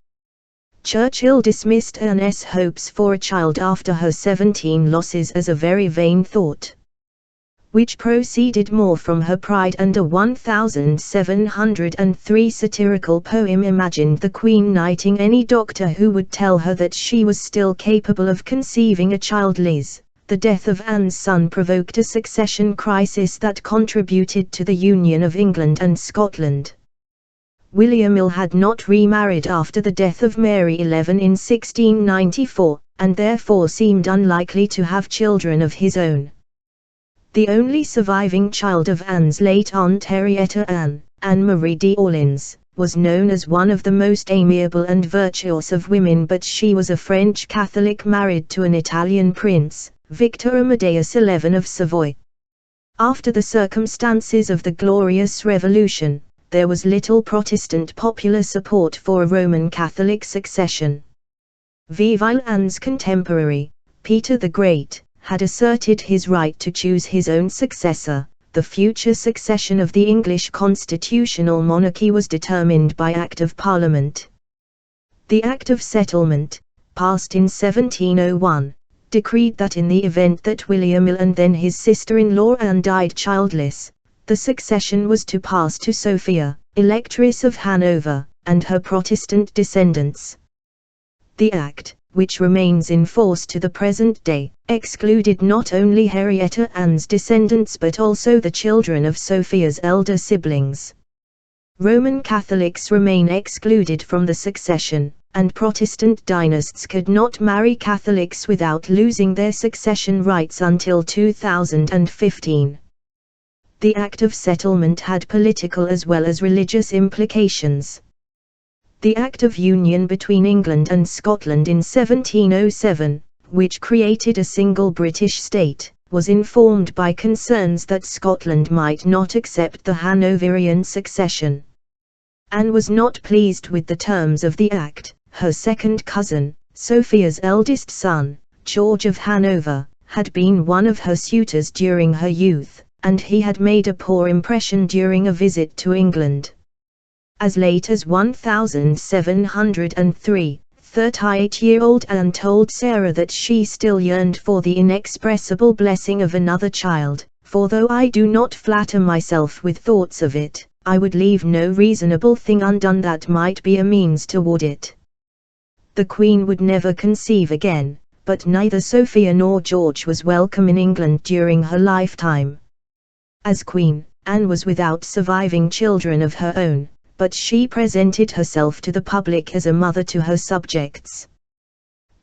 Churchill dismissed Anne's hopes for a child after her 17 losses as a very vain thought, which proceeded more from her pride, and a 1703 satirical poem imagined the Queen knighting any doctor who would tell her that she was still capable of conceiving a child. Liz. The death of Anne's son provoked a succession crisis that contributed to the union of England and Scotland. William Ill had not remarried after the death of Mary XI in 1694, and therefore seemed unlikely to have children of his own. The only surviving child of Anne's late aunt Henrietta Anne Marie d'Orleans, was known as one of the most amiable and virtuous of women, but she was a French Catholic married to an Italian prince, Victor Amadeus XI of Savoy. After the circumstances of the Glorious Revolution, there was little Protestant popular support for a Roman Catholic succession. While Anne's contemporary, Peter the Great, had asserted his right to choose his own successor, the future succession of the English constitutional monarchy was determined by Act of Parliament. The Act of Settlement, passed in 1701, decreed that in the event that William Ill and then his sister-in-law Anne died childless, the succession was to pass to Sophia, Electress of Hanover, and her Protestant descendants. The Act, which remains in force to the present day, excluded not only Henrietta Anne's descendants but also the children of Sophia's elder siblings. Roman Catholics remain excluded from the succession, and Protestant dynasts could not marry Catholics without losing their succession rights until 2015. The Act of Settlement had political as well as religious implications. The Act of Union between England and Scotland in 1707, which created a single British state, was informed by concerns that Scotland might not accept the Hanoverian succession. Anne was not pleased with the terms of the Act. Her second cousin, Sophia's eldest son, George of Hanover, had been one of her suitors during her youth, and he had made a poor impression during a visit to England. As late as 1703, 38-year-old Anne told Sarah that she still yearned for the inexpressible blessing of another child, for though I do not flatter myself with thoughts of it, I would leave no reasonable thing undone that might be a means toward it. The Queen would never conceive again, but neither Sophia nor George was welcome in England during her lifetime. As Queen, Anne was without surviving children of her own, but she presented herself to the public as a mother to her subjects.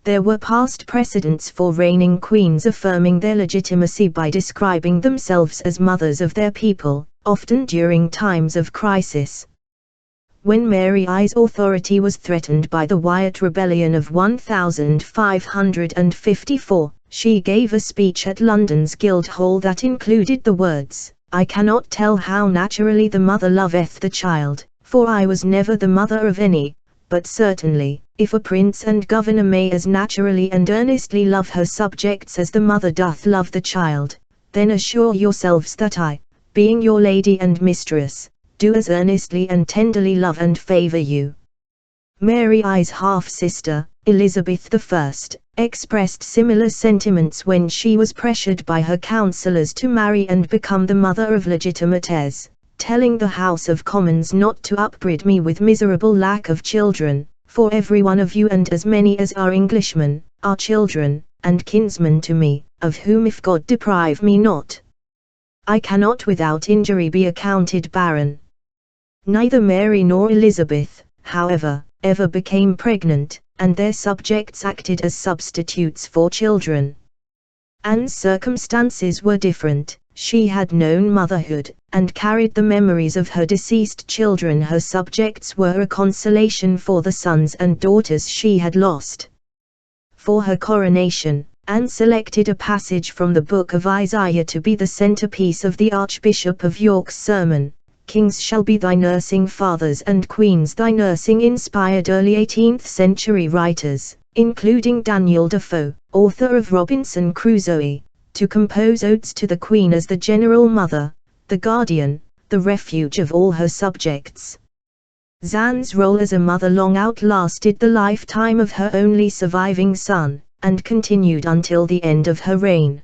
There were past precedents for reigning queens affirming their legitimacy by describing themselves as mothers of their people, often during times of crisis. When Mary I's authority was threatened by the Wyatt Rebellion of 1554, she gave a speech at London's Guildhall that included the words, "I cannot tell how naturally the mother loveth the child, for I was never the mother of any, but certainly, if a prince and governor may as naturally and earnestly love her subjects as the mother doth love the child, then assure yourselves that I, being your lady and mistress, do as earnestly and tenderly love and favour you." Mary I's half-sister, Elizabeth I, expressed similar sentiments when she was pressured by her councillors to marry and become the mother of legitimate heirs, telling the House of Commons not to upbraid me with miserable lack of children, for every one of you and as many as are Englishmen, are children, and kinsmen to me, of whom if God deprive me not, I cannot without injury be accounted barren. Neither Mary nor Elizabeth, however, ever became pregnant, and their subjects acted as substitutes for children. Anne's circumstances were different. She had known motherhood, and carried the memories of her deceased children. Her subjects were a consolation for the sons and daughters she had lost. For her coronation, Anne selected a passage from the Book of Isaiah to be the centerpiece of the Archbishop of York's sermon, Kings shall be thy nursing fathers and queens thy nursing, inspired early 18th century writers, including Daniel Defoe, author of Robinson Crusoe, to compose odes to the Queen as the general mother, the guardian, the refuge of all her subjects. Anne's role as a mother long outlasted the lifetime of her only surviving son, and continued until the end of her reign.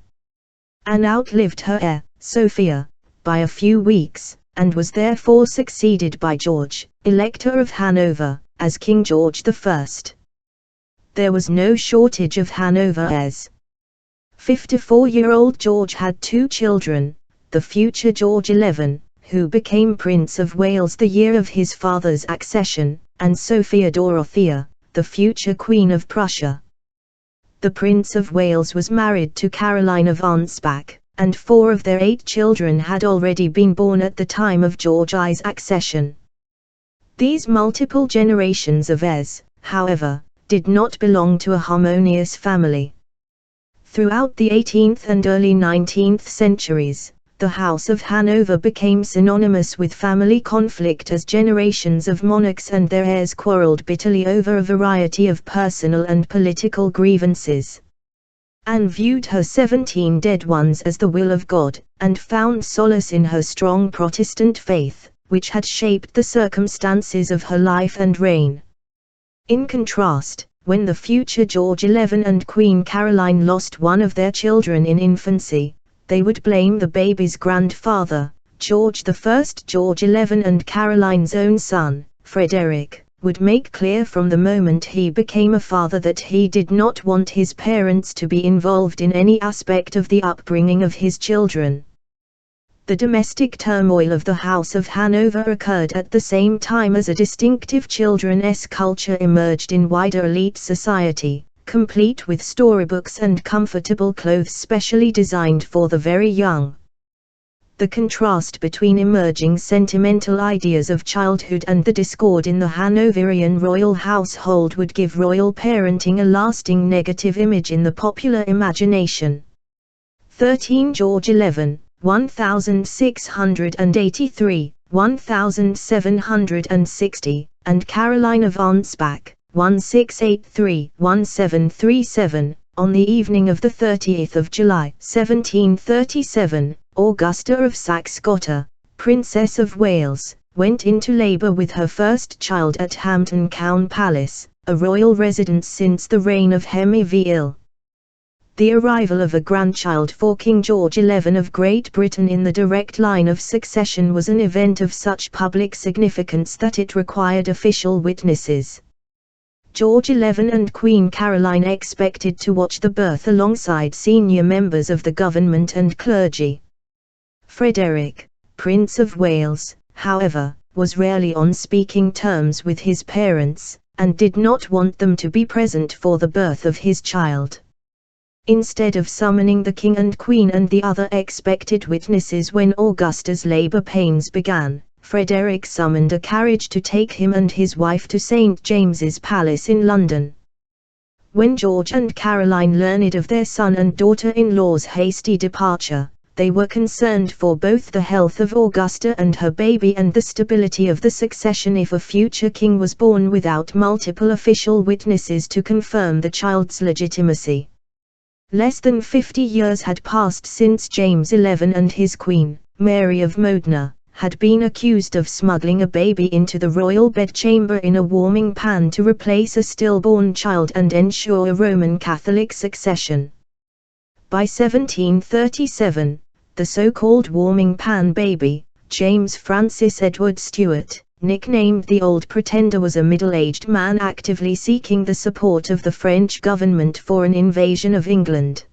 Anne outlived her heir, Sophia, by a few weeks, and was therefore succeeded by George, Elector of Hanover, as King George I. There was no shortage of Hanover heirs. 54-year-old George had two children, the future George XI, who became Prince of Wales the year of his father's accession, and Sophia Dorothea, the future Queen of Prussia. The Prince of Wales was married to Caroline of Ansbach, and 4 of their 8 children had already been born at the time of George I's accession. These multiple generations of heirs, however, did not belong to a harmonious family. Throughout the 18th and early 19th centuries, the House of Hanover became synonymous with family conflict as generations of monarchs and their heirs quarreled bitterly over a variety of personal and political grievances. Anne viewed her 17 dead ones as the will of God, and found solace in her strong Protestant faith, which had shaped the circumstances of her life and reign. In contrast, when the future George XI and Queen Caroline lost one of their children in infancy, they would blame the baby's grandfather, George I. George XI and Caroline's own son, Frederick, would make clear from the moment he became a father that he did not want his parents to be involved in any aspect of the upbringing of his children. The domestic turmoil of the House of Hanover occurred at the same time as a distinctive children's culture emerged in wider elite society, complete with storybooks and comfortable clothes specially designed for the very young. The contrast between emerging sentimental ideas of childhood and the discord in the Hanoverian royal household would give royal parenting a lasting negative image in the popular imagination. 13 George XI, 1683, 1760, and Caroline of Ansbach, 1683-1737, on the evening of the 30th of July, 1737, Augusta of Saxe-Gotha, Princess of Wales, went into labour with her first child at Hampton Cown Palace, a royal residence since the reign of Henry VI. The arrival of a grandchild for King George XI of Great Britain in the direct line of succession was an event of such public significance that it required official witnesses. George XI and Queen Caroline expected to watch the birth alongside senior members of the government and clergy. Frederick, Prince of Wales, however, was rarely on speaking terms with his parents, and did not want them to be present for the birth of his child. Instead of summoning the King and Queen and the other expected witnesses when Augusta's labor pains began, Frederick summoned a carriage to take him and his wife to St. James's Palace in London. When George and Caroline learned of their son and daughter-in-law's hasty departure, they were concerned for both the health of Augusta and her baby and the stability of the succession if a future king was born without multiple official witnesses to confirm the child's legitimacy. Less than 50 years had passed since James XI and his queen, Mary of Modena, had been accused of smuggling a baby into the royal bedchamber in a warming pan to replace a stillborn child and ensure a Roman Catholic succession. By 1737, the so-called warming pan baby, James Francis Edward Stuart, nicknamed the Old Pretender, was a middle-aged man actively seeking the support of the French government for an invasion of England.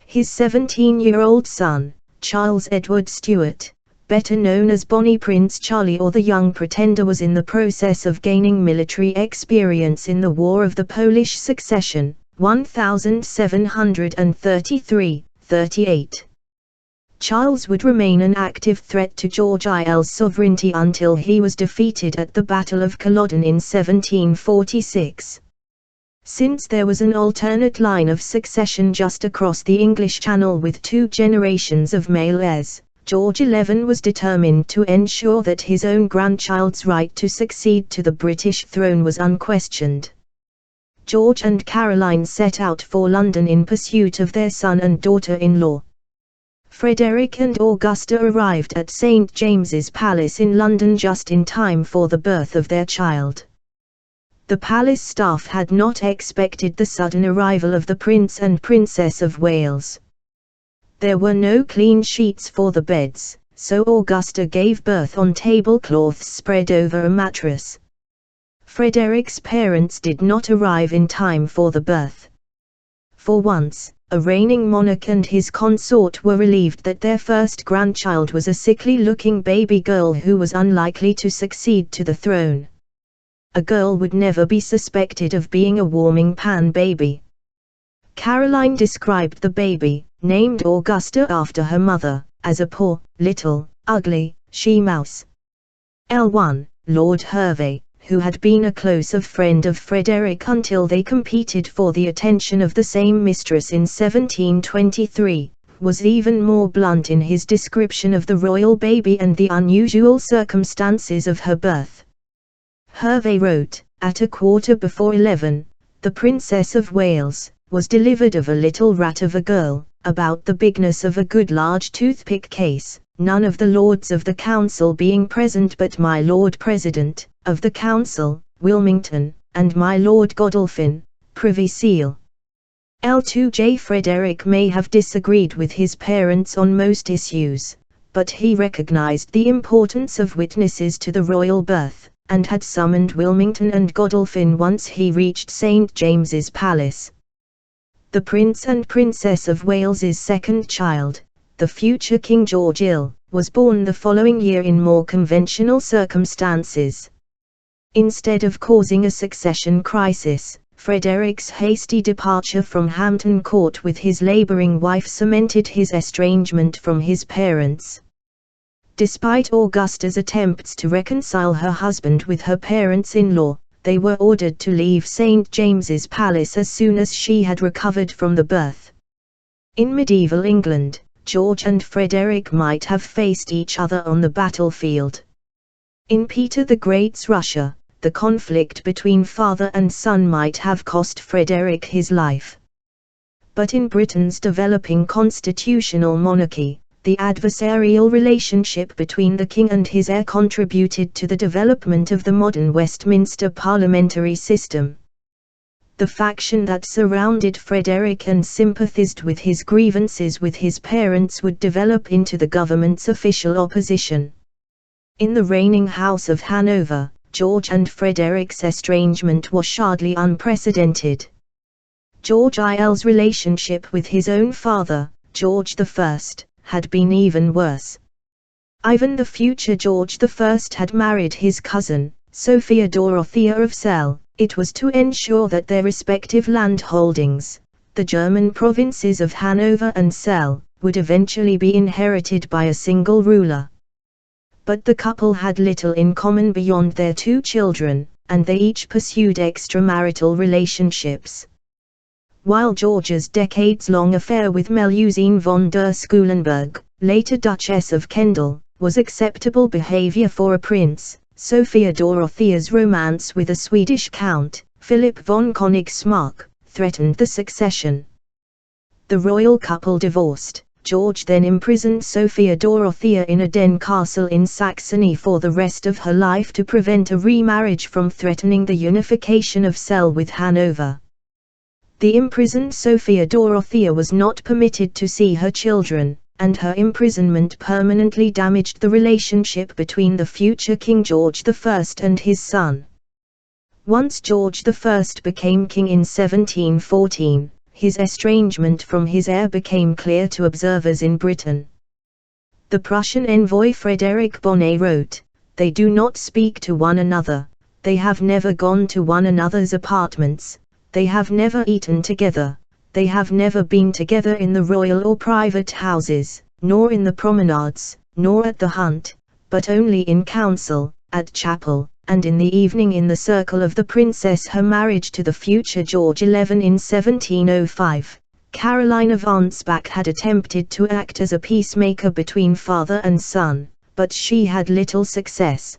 His 17-year-old son, Charles Edward Stuart, better known as Bonnie Prince Charlie or the Young Pretender, was in the process of gaining military experience in the War of the Polish Succession, 1733-38. Charles would remain an active threat to George I's sovereignty until he was defeated at the Battle of Culloden in 1746. Since there was an alternate line of succession just across the English Channel with 2 generations of male heirs, George XI was determined to ensure that his own grandchild's right to succeed to the British throne was unquestioned. George and Caroline set out for London in pursuit of their son and daughter-in-law. Frederick and Augusta arrived at St. James's Palace in London just in time for the birth of their child. The palace staff had not expected the sudden arrival of the Prince and Princess of Wales. There were no clean sheets for the beds, so Augusta gave birth on tablecloths spread over a mattress. Frederick's parents did not arrive in time for the birth. For once, a reigning monarch and his consort were relieved that their first grandchild was a sickly-looking baby girl who was unlikely to succeed to the throne. A girl would never be suspected of being a warming pan baby. Caroline described the baby, named Augusta after her mother, as a poor, little, ugly, she-mouse. L1, Lord Hervey, who had been a close friend of Frederick until they competed for the attention of the same mistress in 1723, was even more blunt in his description of the royal baby and the unusual circumstances of her birth. Hervey wrote, at 11:15, the Princess of Wales was delivered of a little rat of a girl, about the bigness of a good large toothpick case, none of the Lords of the Council being present but my Lord President of the Council, Wilmington, and my Lord Godolphin, Privy Seal. L2J Frederick may have disagreed with his parents on most issues, but he recognized the importance of witnesses to the royal birth, and had summoned Wilmington and Godolphin once he reached St. James's Palace. The Prince and Princess of Wales's second child, the future King George IL, was born the following year in more conventional circumstances. Instead of causing a succession crisis, Frederick's hasty departure from Hampton Court with his laboring wife cemented his estrangement from his parents. Despite Augusta's attempts to reconcile her husband with her parents-in-law, they were ordered to leave St. James's Palace as soon as she had recovered from the birth. In medieval England, George and Frederick might have faced each other on the battlefield. In Peter the Great's Russia, the conflict between father and son might have cost Frederick his life. But in Britain's developing constitutional monarchy, the adversarial relationship between the king and his heir contributed to the development of the modern Westminster parliamentary system. The faction that surrounded Frederick and sympathized with his grievances with his parents would develop into the government's official opposition. In the reigning House of Hanover, George and Frederick's estrangement was hardly unprecedented. George IL's relationship with his own father, George I, had been even worse. Ivan the future George I had married his cousin, Sophia Dorothea of Celle. It was to ensure that their respective land holdings, the German provinces of Hanover and Celle, would eventually be inherited by a single ruler. But the couple had little in common beyond their two children, and they each pursued extramarital relationships. While George's decades-long affair with Melusine von der Schulenburg, later Duchess of Kendal, was acceptable behavior for a prince, Sophia Dorothea's romance with a Swedish count, Philip von Königsmarck, threatened the succession. The royal couple divorced. George then imprisoned Sophia Dorothea in a den castle in Saxony for the rest of her life to prevent a remarriage from threatening the unification of Celle with Hanover. The imprisoned Sophia Dorothea was not permitted to see her children, and her imprisonment permanently damaged the relationship between the future King George I and his son. Once George I became king in 1714, his estrangement from his heir became clear to observers in Britain. The Prussian envoy Frederick Bonnet wrote, "They do not speak to one another, they have never gone to one another's apartments, they have never eaten together, they have never been together in the royal or private houses, nor in the promenades, nor at the hunt, but only in council, at chapel, and in the evening in the circle of the princess her marriage to the future George XI in 1705. Caroline of Ansbach had attempted to act as a peacemaker between father and son, but she had little success.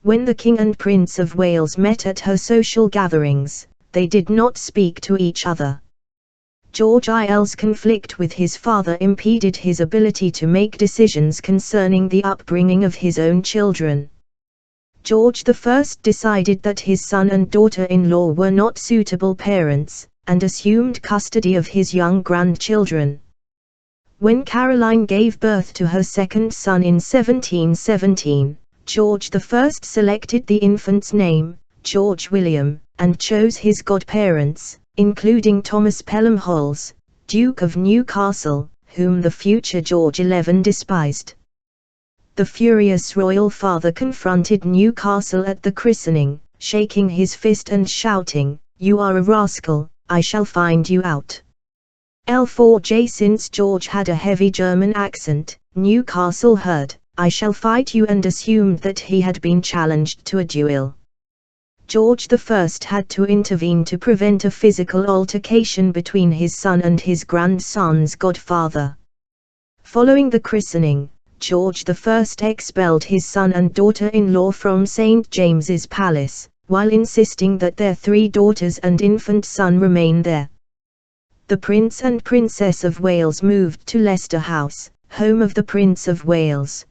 When the King and Prince of Wales met at her social gatherings, they did not speak to each other. George IL's conflict with his father impeded his ability to make decisions concerning the upbringing of his own children. George I decided that his son and daughter-in-law were not suitable parents, and assumed custody of his young grandchildren. When Caroline gave birth to her second son in 1717, George I selected the infant's name, George William, and chose his godparents, including Thomas Pelham Holles, Duke of Newcastle, whom the future George XI despised. The furious royal father confronted Newcastle at the christening, shaking his fist and shouting, "You are a rascal, I shall find you out." L4J Since George had a heavy German accent, Newcastle heard, "I shall fight you," and assumed that he had been challenged to a duel. George I had to intervene to prevent a physical altercation between his son and his grandson's godfather. Following the christening, George I expelled his son and daughter-in-law from St. James's Palace, while insisting that their 3 daughters and infant son remain there. The Prince and Princess of Wales moved to Leicester House, home of the Prince of Wales.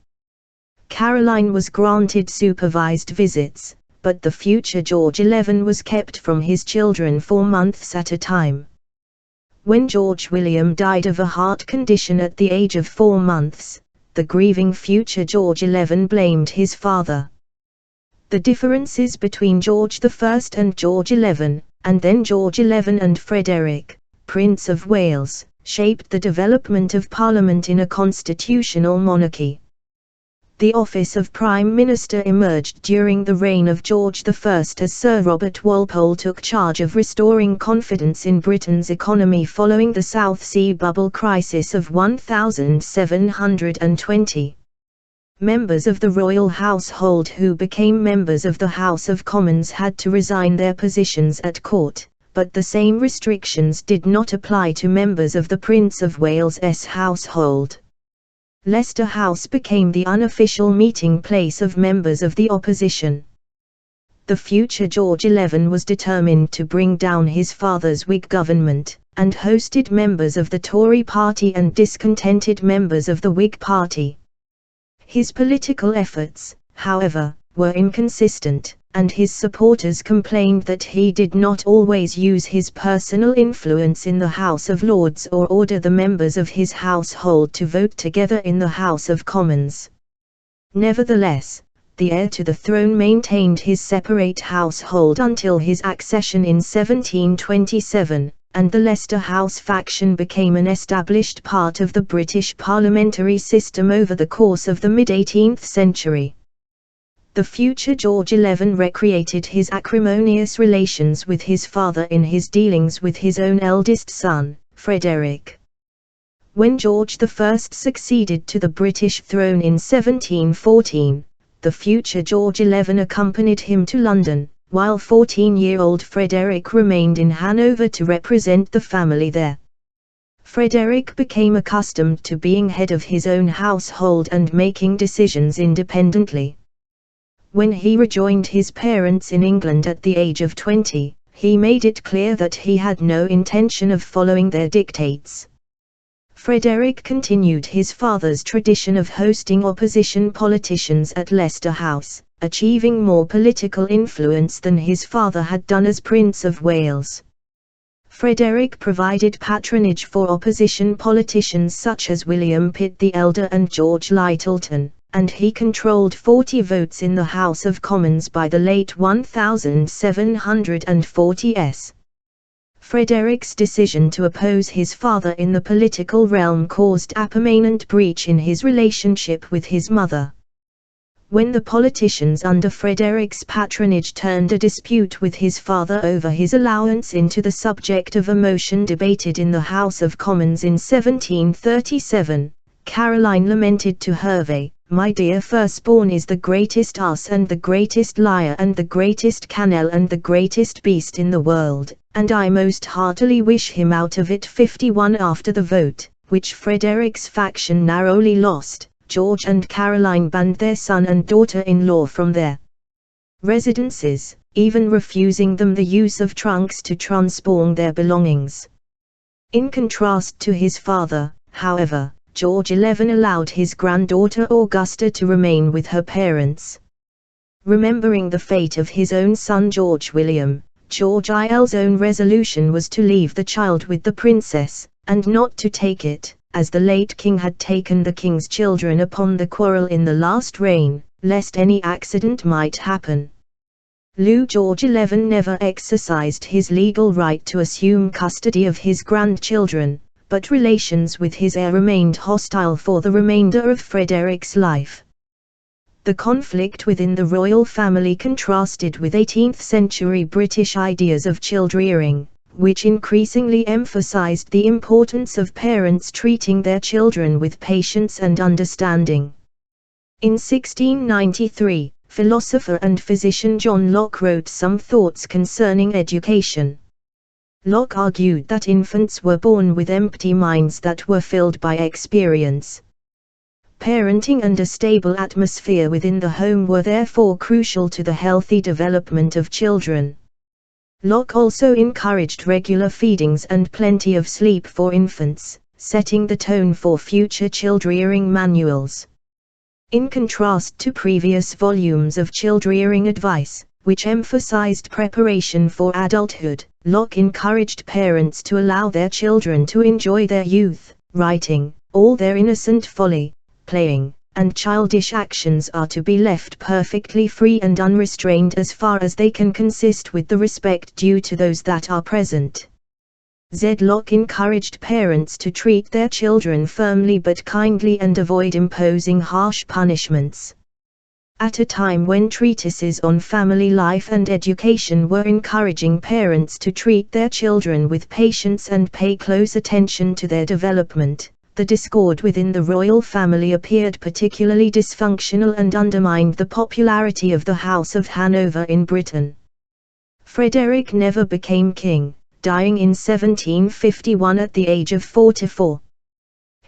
Caroline was granted supervised visits, but the future George XI was kept from his children for months at a time. When George William died of a heart condition at the age of 4 months, the grieving future George XI blamed his father. The differences between George I and George XI, and then George XI and Frederick, Prince of Wales, shaped the development of Parliament in a constitutional monarchy. The office of Prime Minister emerged during the reign of George I as Sir Robert Walpole took charge of restoring confidence in Britain's economy following the South Sea bubble crisis of 1720. Members of the royal household who became members of the House of Commons had to resign their positions at court, but the same restrictions did not apply to members of the Prince of Wales's household. Leicester House became the unofficial meeting place of members of the opposition. The future George XI was determined to bring down his father's Whig government, and hosted members of the Tory party and discontented members of the Whig party. His political efforts, however, were inconsistent, and his supporters complained that he did not always use his personal influence in the House of Lords or order the members of his household to vote together in the House of Commons. Nevertheless, the heir to the throne maintained his separate household until his accession in 1727, and the Leicester House faction became an established part of the British parliamentary system over the course of the mid-18th century. The future George XI recreated his acrimonious relations with his father in his dealings with his own eldest son, Frederick. When George I succeeded to the British throne in 1714, the future George XI accompanied him to London, while 14-year-old Frederick remained in Hanover to represent the family there. Frederick became accustomed to being head of his own household and making decisions independently. When he rejoined his parents in England at the age of 20, he made it clear that he had no intention of following their dictates. Frederick continued his father's tradition of hosting opposition politicians at Leicester House, achieving more political influence than his father had done as Prince of Wales. Frederick provided patronage for opposition politicians such as William Pitt the Elder and George Lyttelton, and he controlled 40 votes in the House of Commons by the late 1740s. Frederick's decision to oppose his father in the political realm caused a permanent breach in his relationship with his mother. When the politicians under Frederick's patronage turned a dispute with his father over his allowance into the subject of a motion debated in the House of Commons in 1737, Caroline lamented to Hervey, "My dear firstborn is the greatest ass and the greatest liar and the greatest cannel and the greatest beast in the world, and I most heartily wish him out of it. 51 After the vote, which Frederick's faction narrowly lost, George and Caroline banned their son and daughter-in-law from their residences, even refusing them the use of trunks to transport their belongings. In contrast to his father, however, George XI allowed his granddaughter Augusta to remain with her parents. Remembering the fate of his own son George William, George IL's own resolution was to leave the child with the princess, and not to take it, as the late king had taken the king's children upon the quarrel in the last reign, lest any accident might happen. George XI never exercised his legal right to assume custody of his grandchildren, but relations with his heir remained hostile for the remainder of Frederick's life. The conflict within the royal family contrasted with 18th-century British ideas of child-rearing, which increasingly emphasized the importance of parents treating their children with patience and understanding. In 1693, philosopher and physician John Locke wrote some thoughts concerning education. Locke argued that infants were born with empty minds that were filled by experience. Parenting and a stable atmosphere within the home were therefore crucial to the healthy development of children. Locke also encouraged regular feedings and plenty of sleep for infants, setting the tone for future child-rearing manuals. In contrast to previous volumes of child-rearing advice, which emphasized preparation for adulthood, Locke encouraged parents to allow their children to enjoy their youth. Writing, all their innocent folly, playing, and childish actions are to be left perfectly free and unrestrained as far as they can consist with the respect due to those that are present. Locke encouraged parents to treat their children firmly but kindly and avoid imposing harsh punishments. At a time when treatises on family life and education were encouraging parents to treat their children with patience and pay close attention to their development, the discord within the royal family appeared particularly dysfunctional and undermined the popularity of the House of Hanover in Britain. Frederick never became king, dying in 1751 at the age of 44.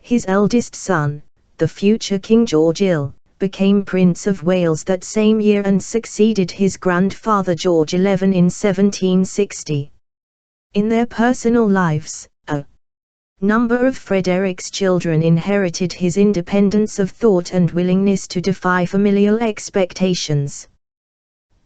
His eldest son, the future King George IL, became Prince of Wales that same year and succeeded his grandfather George XI in 1760. In their personal lives, a number of Frederick's children inherited his independence of thought and willingness to defy familial expectations.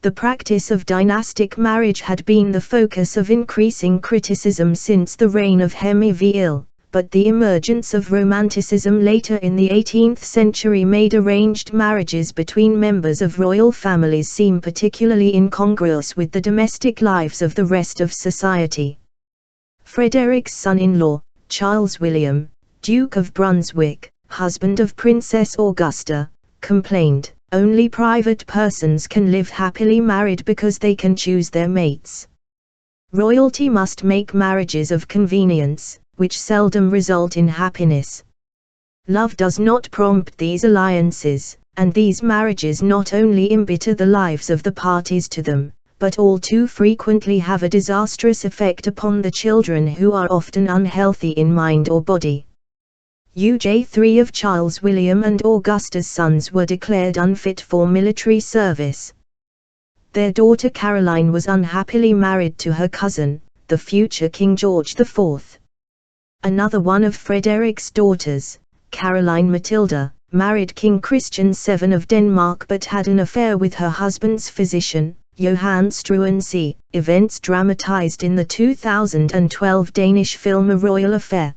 The practice of dynastic marriage had been the focus of increasing criticism since the reign of Henry VI, but the emergence of Romanticism later in the 18th century made arranged marriages between members of royal families seem particularly incongruous with the domestic lives of the rest of society. Frederick's son-in-law, Charles William, Duke of Brunswick, husband of Princess Augusta, complained, "Only private persons can live happily married because they can choose their mates. Royalty must make marriages of convenience, which seldom result in happiness. Love does not prompt these alliances, and these marriages not only embitter the lives of the parties to them, but all too frequently have a disastrous effect upon the children who are often unhealthy in mind or body." Three of Charles William and Augusta's sons were declared unfit for military service. Their daughter Caroline was unhappily married to her cousin, the future King George IV. Another one of Frederick's daughters, Caroline Matilda, married King Christian VII of Denmark but had an affair with her husband's physician, Johann Struensee, events dramatized in the 2012 Danish film A Royal Affair.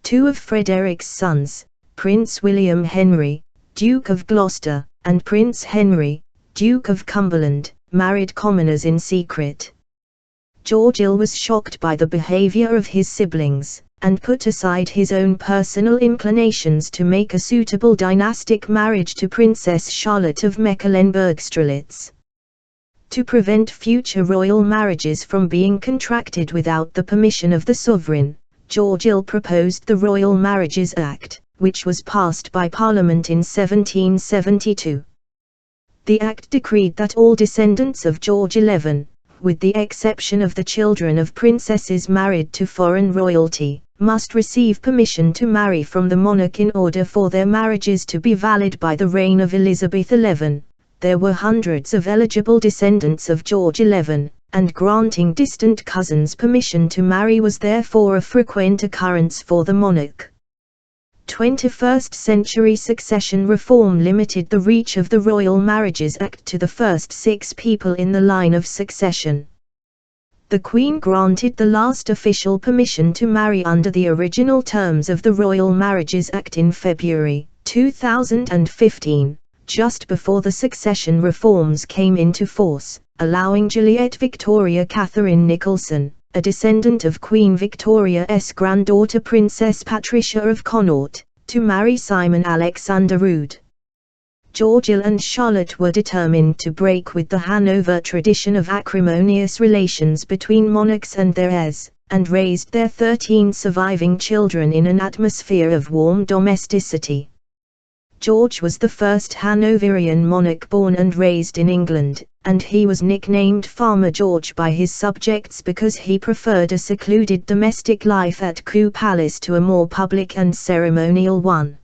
Two of Frederick's sons, Prince William Henry, Duke of Gloucester, and Prince Henry, Duke of Cumberland, married commoners in secret. George IL was shocked by the behavior of his siblings, and put aside his own personal inclinations to make a suitable dynastic marriage to Princess Charlotte of Mecklenburg-Strelitz. To prevent future royal marriages from being contracted without the permission of the sovereign, George IL proposed the Royal Marriages Act, which was passed by Parliament in 1772. The Act decreed that all descendants of George XI, with the exception of the children of princesses married to foreign royalty, must receive permission to marry from the monarch in order for their marriages to be valid by the reign of Elizabeth XI. There were hundreds of eligible descendants of George XI, and granting distant cousins permission to marry was therefore a frequent occurrence for the monarch. 21st century succession reform limited the reach of the Royal Marriages Act to the first 6 people in the line of succession. The Queen granted the last official permission to marry under the original terms of the Royal Marriages Act in February 2015, just before the succession reforms came into force, allowing Juliet Victoria Catherine Nicholson, a descendant of Queen Victoria's granddaughter Princess Patricia of Connaught, to marry Simon Alexander Rood. George and Charlotte were determined to break with the Hanover tradition of acrimonious relations between monarchs and their heirs, and raised their 13 surviving children in an atmosphere of warm domesticity. George was the first Hanoverian monarch born and raised in England, and he was nicknamed Farmer George by his subjects because he preferred a secluded domestic life at Kew Palace to a more public and ceremonial one.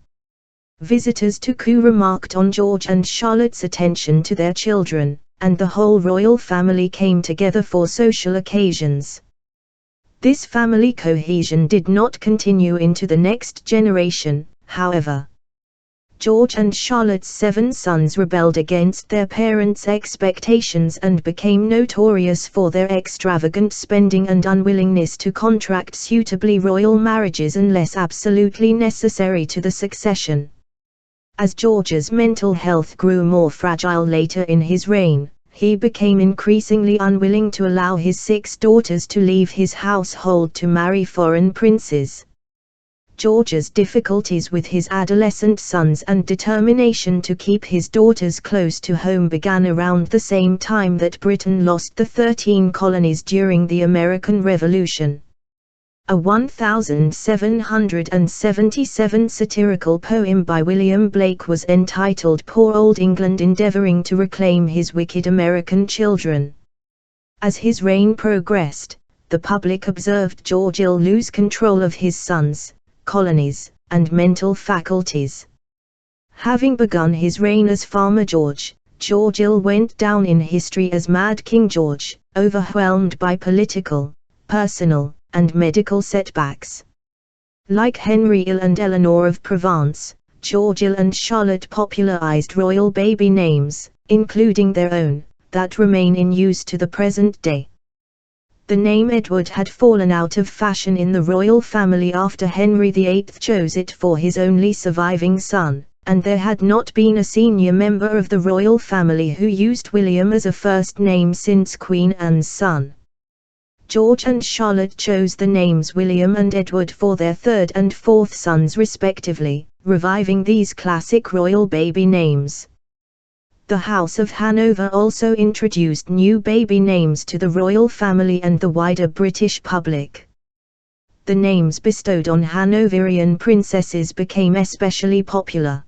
Visitors to Kew remarked on George and Charlotte's attention to their children, and the whole royal family came together for social occasions. This family cohesion did not continue into the next generation, however. George and Charlotte's 7 sons rebelled against their parents' expectations and became notorious for their extravagant spending and unwillingness to contract suitably royal marriages unless absolutely necessary to the succession. As George's mental health grew more fragile later in his reign, he became increasingly unwilling to allow his 6 daughters to leave his household to marry foreign princes. George's difficulties with his adolescent sons and determination to keep his daughters close to home began around the same time that Britain lost the 13 colonies during the American Revolution. A 1777 satirical poem by William Blake was entitled "Poor Old England Endeavoring to Reclaim His Wicked American Children." As his reign progressed, the public observed George lose control of his sons, colonies, and mental faculties. Having begun his reign as Farmer George, George went down in history as Mad King George, overwhelmed by political, personal, and medical setbacks. Like Henry and Eleanor of Provence, George and Charlotte popularized royal baby names, including their own, that remain in use to the present day. The name Edward had fallen out of fashion in the royal family after Henry VIII chose it for his only surviving son, and there had not been a senior member of the royal family who used William as a first name since Queen Anne's son. George and Charlotte chose the names William and Edward for their 3rd and 4th sons respectively, reviving these classic royal baby names. The House of Hanover also introduced new baby names to the royal family and the wider British public. The names bestowed on Hanoverian princesses became especially popular.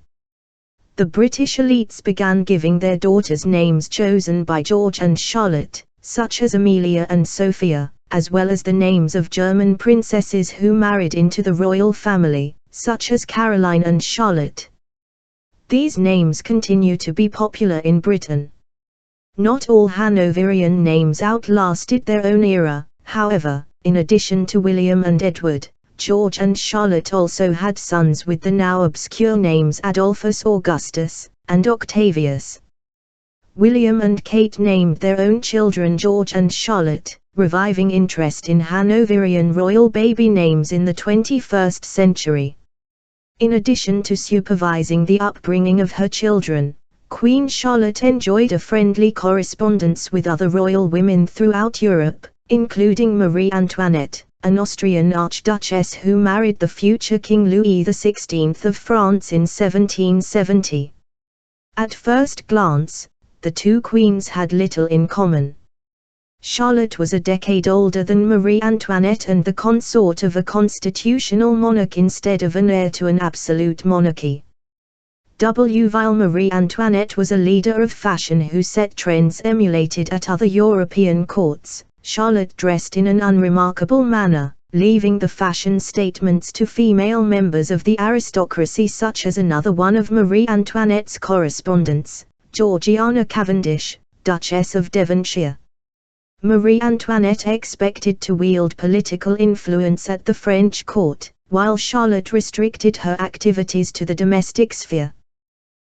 The British elites began giving their daughters names chosen by George and Charlotte, such as Amelia and Sophia, as well as the names of German princesses who married into the royal family, such as Caroline and Charlotte. These names continue to be popular in Britain. Not all Hanoverian names outlasted their own era, however. In addition to William and Edward, George and Charlotte also had sons with the now obscure names Adolphus Augustus and Octavius. William and Kate named their own children George and Charlotte, reviving interest in Hanoverian royal baby names in the 21st century. In addition to supervising the upbringing of her children, Queen Charlotte enjoyed a friendly correspondence with other royal women throughout Europe, including Marie Antoinette, an Austrian archduchess who married the future King Louis XVI of France in 1770. At first glance, the two queens had little in common. Charlotte was a decade older than Marie Antoinette and the consort of a constitutional monarch instead of an heir to an absolute monarchy. While Marie Antoinette was a leader of fashion who set trends emulated at other European courts, Charlotte dressed in an unremarkable manner, leaving the fashion statements to female members of the aristocracy, such as another one of Marie Antoinette's correspondents, Georgiana Cavendish, Duchess of Devonshire. Marie Antoinette expected to wield political influence at the French court, while Charlotte restricted her activities to the domestic sphere.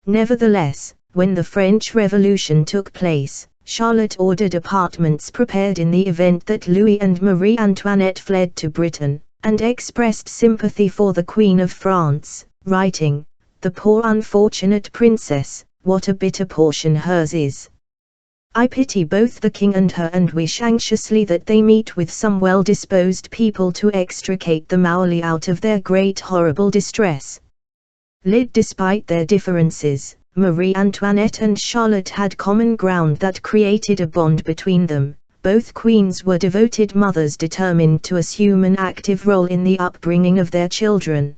Nevertheless, when the French Revolution took place, Charlotte ordered apartments prepared in the event that Louis and Marie Antoinette fled to Britain, and expressed sympathy for the Queen of France, writing, "The poor unfortunate princess, what a bitter portion hers is. I pity both the king and her, and wish anxiously that they meet with some well-disposed people to extricate the Maoli out of their great horrible distress." Despite their differences, Marie Antoinette and Charlotte had common ground that created a bond between them. Both queens were devoted mothers determined to assume an active role in the upbringing of their children.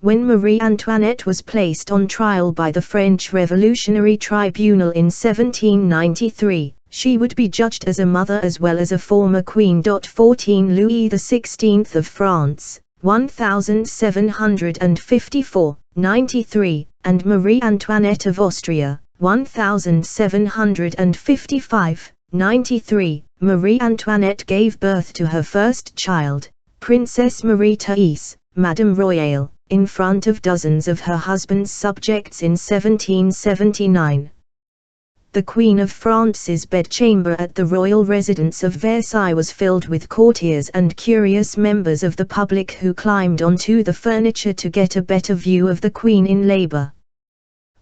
When Marie Antoinette was placed on trial by the French Revolutionary Tribunal in 1793, she would be judged as a mother as well as a former queen. 14 Louis XVI of France, 1754, 93, and Marie Antoinette of Austria, 1755, 93. Marie Antoinette gave birth to her first child, Princess Marie Therese, Madame Royale, in front of dozens of her husband's subjects in 1779. The Queen of France's bedchamber at the royal residence of Versailles was filled with courtiers and curious members of the public who climbed onto the furniture to get a better view of the Queen in labor.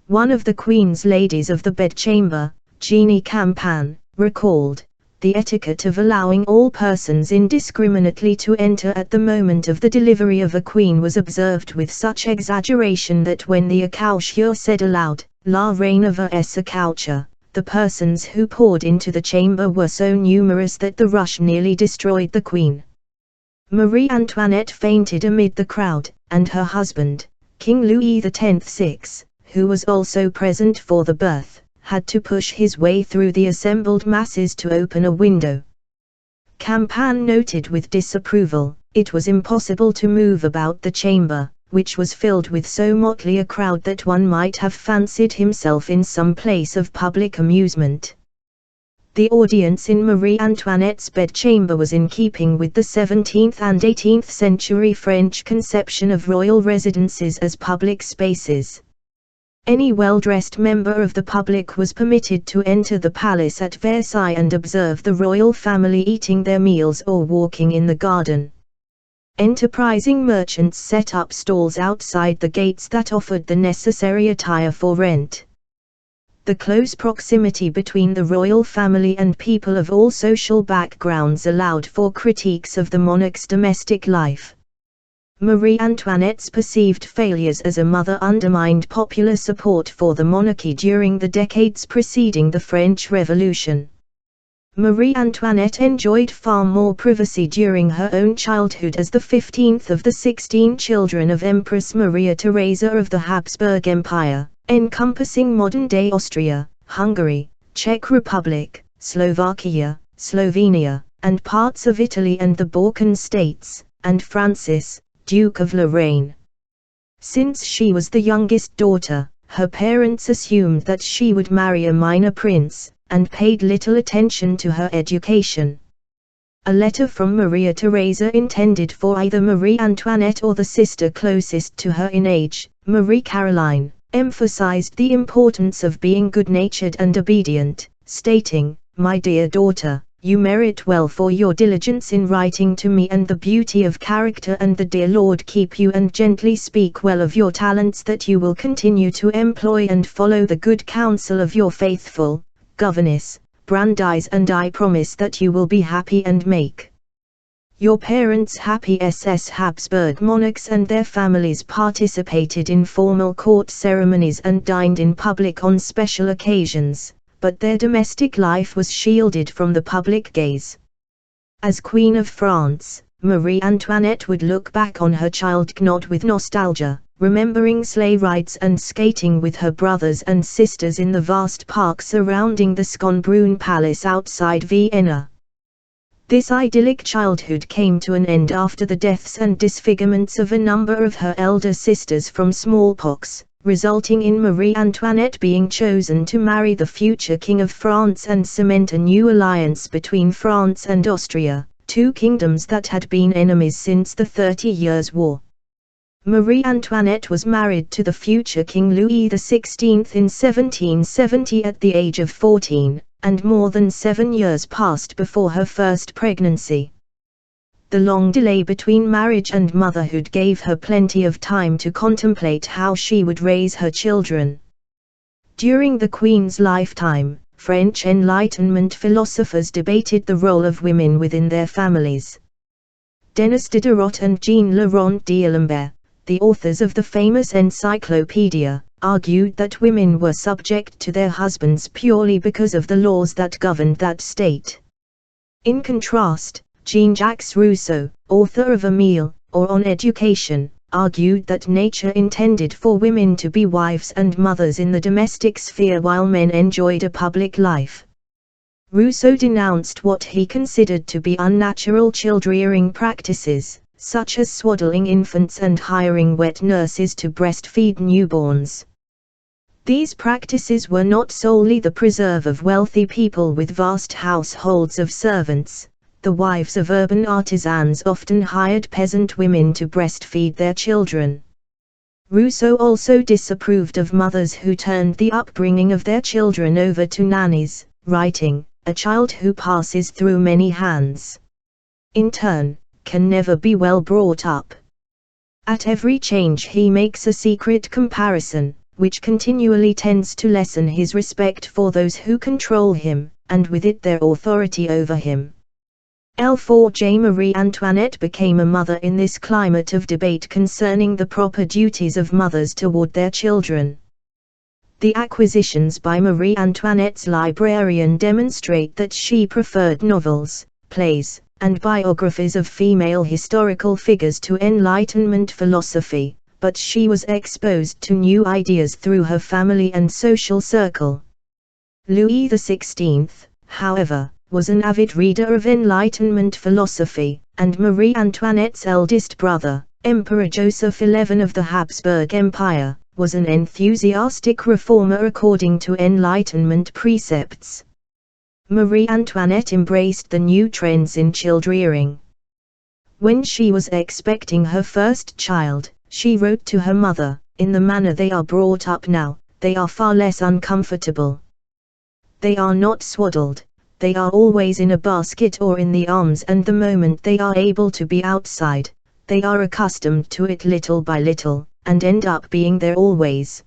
One of the Queen's ladies of the bedchamber, Jeanne Campan, recalled, "The etiquette of allowing all persons indiscriminately to enter at the moment of the delivery of a queen was observed with such exaggeration that when the accoucheur said aloud, 'La reine va s'accoucher,' the persons who poured into the chamber were so numerous that the rush nearly destroyed the queen." Marie Antoinette fainted amid the crowd, and her husband, King Louis X, who was also present for the birth, had to push his way through the assembled masses to open a window. Campan noted with disapproval, "It was impossible to move about the chamber, which was filled with so motley a crowd that one might have fancied himself in some place of public amusement." The audience in Marie Antoinette's bedchamber was in keeping with the 17th and 18th century French conception of royal residences as public spaces. Any well-dressed member of the public was permitted to enter the palace at Versailles and observe the royal family eating their meals or walking in the garden. Enterprising merchants set up stalls outside the gates that offered the necessary attire for rent. The close proximity between the royal family and people of all social backgrounds allowed for critiques of the monarch's domestic life. Marie Antoinette's perceived failures as a mother undermined popular support for the monarchy during the decades preceding the French Revolution. Marie Antoinette enjoyed far more privacy during her own childhood as the 15th of the 16 children of Empress Maria Theresa of the Habsburg Empire, encompassing modern-day Austria, Hungary, Czech Republic, Slovakia, Slovenia, and parts of Italy and the Balkan states, and Francis, Duke of Lorraine. Since she was the youngest daughter, her parents assumed that she would marry a minor prince, and paid little attention to her education. A letter from Maria Theresa intended for either Marie Antoinette or the sister closest to her in age, Marie Caroline, emphasized the importance of being good-natured and obedient, stating, "My dear daughter, you merit well for your diligence in writing to me and the beauty of character, and the dear Lord keep you and gently speak well of your talents, that you will continue to employ and follow the good counsel of your faithful governess, Brandeis, and I promise that you will be happy and make your parents happy." Habsburg monarchs and their families participated in formal court ceremonies and dined in public on special occasions, but their domestic life was shielded from the public gaze. As Queen of France, Marie Antoinette would look back on her childhood not with nostalgia, remembering sleigh rides and skating with her brothers and sisters in the vast park surrounding the Schönbrunn Palace outside Vienna. This idyllic childhood came to an end after the deaths and disfigurements of a number of her elder sisters from smallpox, resulting in Marie Antoinette being chosen to marry the future King of France and cement a new alliance between France and Austria, two kingdoms that had been enemies since the 30 Years' War. Marie Antoinette was married to the future King Louis XVI in 1770 at the age of 14, and more than 7 years passed before her first pregnancy. The long delay between marriage and motherhood gave her plenty of time to contemplate how she would raise her children. During the Queen's lifetime, French Enlightenment philosophers debated the role of women within their families. Denis Diderot and Jean-Laurent d'Alembert, the authors of the famous encyclopedia, argued that women were subject to their husbands purely because of the laws that governed that state. In contrast, Jean-Jacques Rousseau, author of Emile, or On Education, argued that nature intended for women to be wives and mothers in the domestic sphere while men enjoyed a public life. Rousseau denounced what he considered to be unnatural child-rearing practices, such as swaddling infants and hiring wet nurses to breastfeed newborns. These practices were not solely the preserve of wealthy people with vast households of servants. The wives of urban artisans often hired peasant women to breastfeed their children. Rousseau also disapproved of mothers who turned the upbringing of their children over to nannies, writing, "A child who passes through many hands, in turn, can never be well brought up." At every change he makes a secret comparison, which continually tends to lessen his respect for those who control him, and with it their authority over him. L4J Marie Antoinette became a mother in this climate of debate concerning the proper duties of mothers toward their children. The acquisitions by Marie Antoinette's librarian demonstrate that she preferred novels, plays, and biographies of female historical figures to Enlightenment philosophy, but she was exposed to new ideas through her family and social circle. Louis XVI, however, was an avid reader of Enlightenment philosophy, and Marie Antoinette's eldest brother, Emperor Joseph XI of the Habsburg Empire, was an enthusiastic reformer according to Enlightenment precepts. Marie Antoinette embraced the new trends in child-rearing. When she was expecting her first child, she wrote to her mother, "In the manner they are brought up now, they are far less uncomfortable. They are not swaddled, they are always in a basket or in the arms, and the moment they are able to be outside, they are accustomed to it little by little, and end up being there always.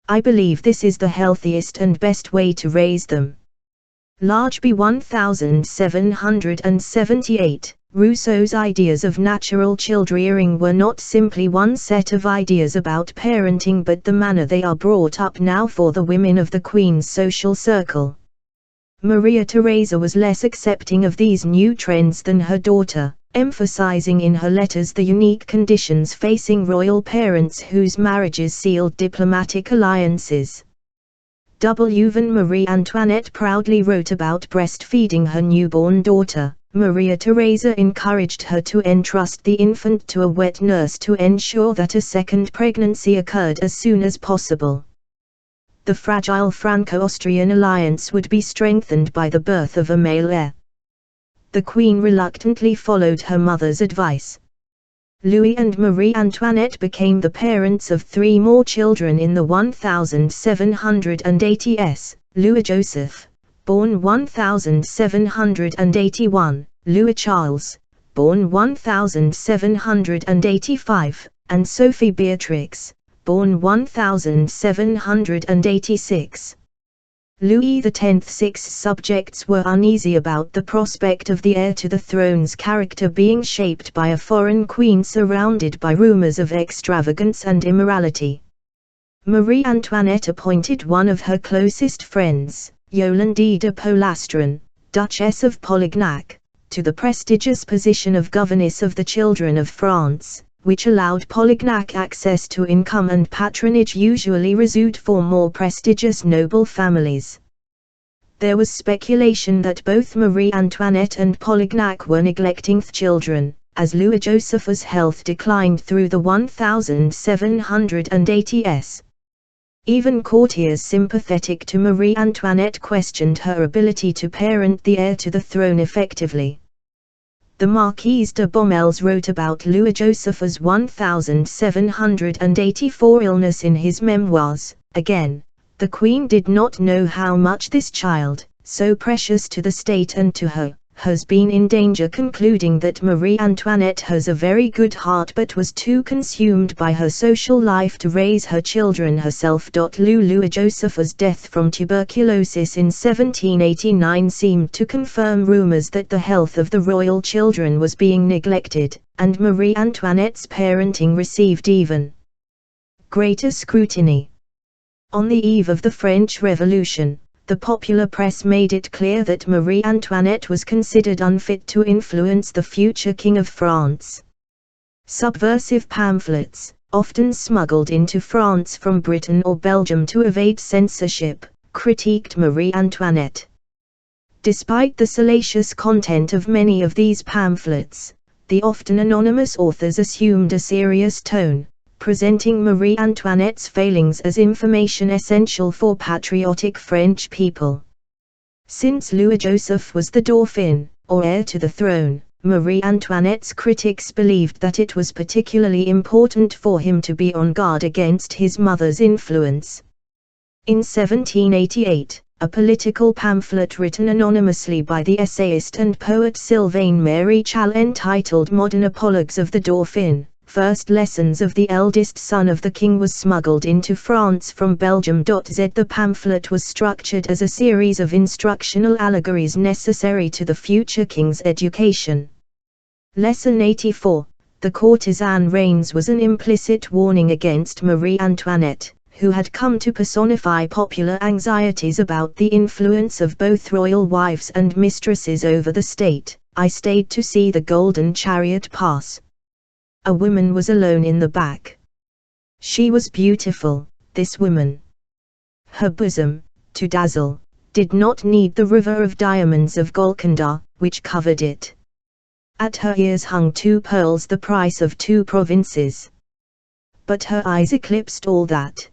I believe this is the healthiest and best way to raise them." Large B 1778, Rousseau's ideas of natural child-rearing were not simply one set of ideas about parenting but the manner they are brought up now for the women of the Queen's social circle. Maria Theresa was less accepting of these new trends than her daughter, emphasizing in her letters the unique conditions facing royal parents whose marriages sealed diplomatic alliances. When Marie Antoinette proudly wrote about breastfeeding her newborn daughter, Maria Theresa encouraged her to entrust the infant to a wet nurse to ensure that a second pregnancy occurred as soon as possible. The fragile Franco-Austrian alliance would be strengthened by the birth of a male heir. The Queen reluctantly followed her mother's advice. Louis and Marie Antoinette became the parents of 3 more children in the 1780s, Louis Joseph, born 1781, Louis Charles, born 1785, and Sophie Beatrix, born 1786. Louis X's subjects were uneasy about the prospect of the heir to the throne's character being shaped by a foreign queen surrounded by rumors of extravagance and immorality. Marie Antoinette appointed one of her closest friends, Yolande de Polastron, Duchess of Polignac, to the prestigious position of governess of the children of France, which allowed Polignac access to income and patronage usually reserved for more prestigious noble families. There was speculation that both Marie Antoinette and Polignac were neglecting the children, as Louis Joseph's health declined through the 1780s. Even courtiers sympathetic to Marie Antoinette questioned her ability to parent the heir to the throne effectively. The Marquise de Beaumelles wrote about Louis Joseph's 1784 illness in his memoirs. Again, the Queen did not know how much this child, so precious to the state and to her, has been in danger, concluding that Marie Antoinette has a very good heart but was too consumed by her social life to raise her children herself. Louis Joseph's death from tuberculosis in 1789 seemed to confirm rumors that the health of the royal children was being neglected, and Marie Antoinette's parenting received even greater scrutiny. On the eve of the French Revolution, the popular press made it clear that Marie Antoinette was considered unfit to influence the future King of France. Subversive pamphlets, often smuggled into France from Britain or Belgium to evade censorship, critiqued Marie Antoinette. Despite the salacious content of many of these pamphlets, the often anonymous authors assumed a serious tone, presenting Marie Antoinette's failings as information essential for patriotic French people. Since Louis Joseph was the Dauphin, or heir to the throne, Marie Antoinette's critics believed that it was particularly important for him to be on guard against his mother's influence. In 1788, a political pamphlet written anonymously by the essayist and poet Sylvain Maréchal entitled Modern Apologues of the Dauphin, First Lessons of the Eldest Son of the King, was smuggled into France from Belgium. The pamphlet was structured as a series of instructional allegories necessary to the future king's education. Lesson 84, The Courtesan Reigns, was an implicit warning against Marie Antoinette, who had come to personify popular anxieties about the influence of both royal wives and mistresses over the state. I stayed to see the golden chariot pass. A woman was alone in the back. She was beautiful, this woman. Her bosom, to dazzle, did not need the river of diamonds of Golconda, which covered it. At her ears hung 2 pearls, the price of 2 provinces. But her eyes eclipsed all that.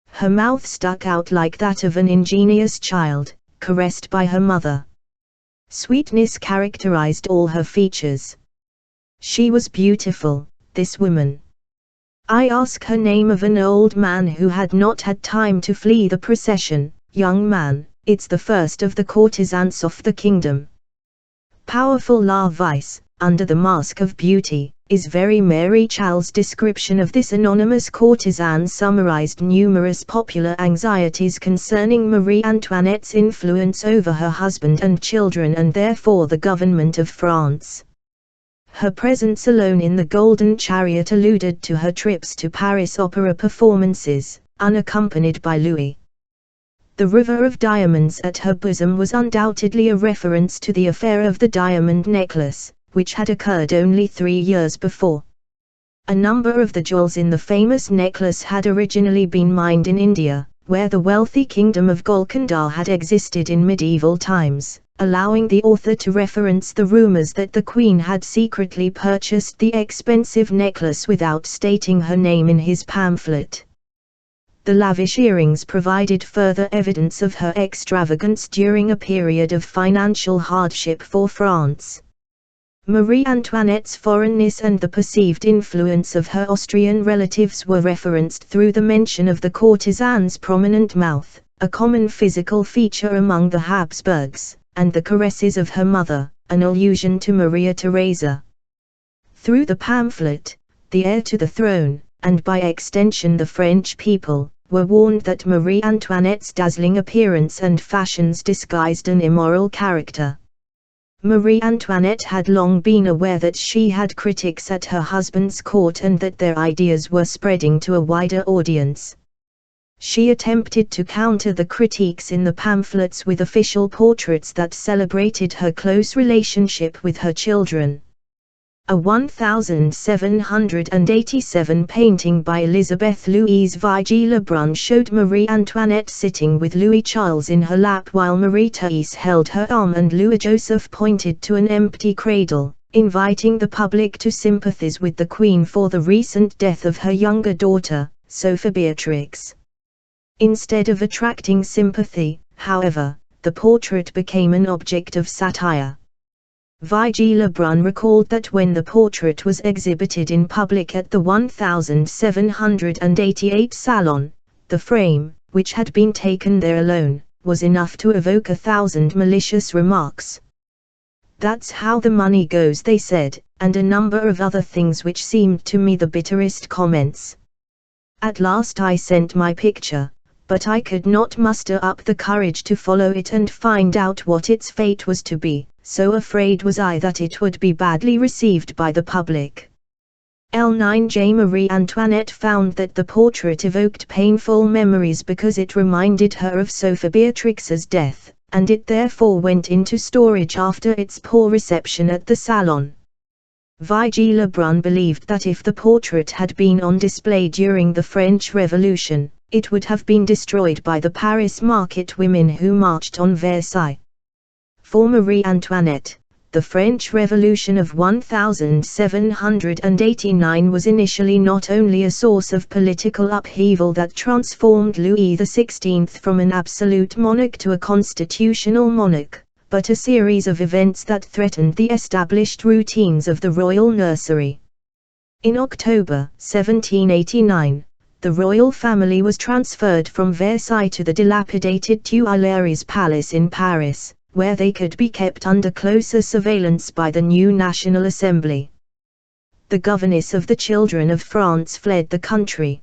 Her mouth stuck out like that of an ingenious child, caressed by her mother. Sweetness characterized all her features. She was beautiful, this woman. I ask her name of an old man who had not had time to flee the procession. Young man, it's the first of the courtesans of the kingdom. Powerful la vice, under the mask of beauty, is very Maréchal's description of this anonymous courtesan summarized numerous popular anxieties concerning Marie Antoinette's influence over her husband and children and therefore the government of France. Her presence alone in the golden chariot alluded to her trips to Paris opera performances, unaccompanied by Louis. The river of diamonds at her bosom was undoubtedly a reference to the affair of the diamond necklace, which had occurred only 3 years before. A number of the jewels in the famous necklace had originally been mined in India, where the wealthy kingdom of Golconda had existed in medieval times, allowing the author to reference the rumors that the Queen had secretly purchased the expensive necklace without stating her name in his pamphlet. The lavish earrings provided further evidence of her extravagance during a period of financial hardship for France. Marie Antoinette's foreignness and the perceived influence of her Austrian relatives were referenced through the mention of the courtesan's prominent mouth, a common physical feature among the Habsburgs, and the caresses of her mother, an allusion to Maria Theresa. Through the pamphlet, the heir to the throne, and by extension the French people, were warned that Marie Antoinette's dazzling appearance and fashions disguised an immoral character. Marie Antoinette had long been aware that she had critics at her husband's court and that their ideas were spreading to a wider audience. She attempted to counter the critiques in the pamphlets with official portraits that celebrated her close relationship with her children. A 1787 painting by Elizabeth Louise Vigée Lebrun showed Marie Antoinette sitting with Louis Charles in her lap while Marie-Therese held her arm and Louis-Joseph pointed to an empty cradle, inviting the public to sympathize with the Queen for the recent death of her younger daughter, Sophie Beatrix. Instead of attracting sympathy, however, the portrait became an object of satire. Vigée Lebrun recalled that when the portrait was exhibited in public at the 1788 Salon, the frame, which had been taken there alone, was enough to evoke 1,000 malicious remarks. "That's how the money goes," they said, and a number of other things which seemed to me the bitterest comments. At last I sent my picture, but I could not muster up the courage to follow it and find out what its fate was to be, so afraid was I that it would be badly received by the public. L9J Marie Antoinette found that the portrait evoked painful memories because it reminded her of Sophie Beatrix's death, and it therefore went into storage after its poor reception at the Salon. Vigée Lebrun believed that if the portrait had been on display during the French Revolution, it would have been destroyed by the Paris market women who marched on Versailles. For Marie Antoinette, the French Revolution of 1789 was initially not only a source of political upheaval that transformed Louis XVI from an absolute monarch to a constitutional monarch, but a series of events that threatened the established routines of the royal nursery. In October 1789, the royal family was transferred from Versailles to the dilapidated Tuileries Palace in Paris, where they could be kept under closer surveillance by the new National Assembly. The governess of the children of France fled the country.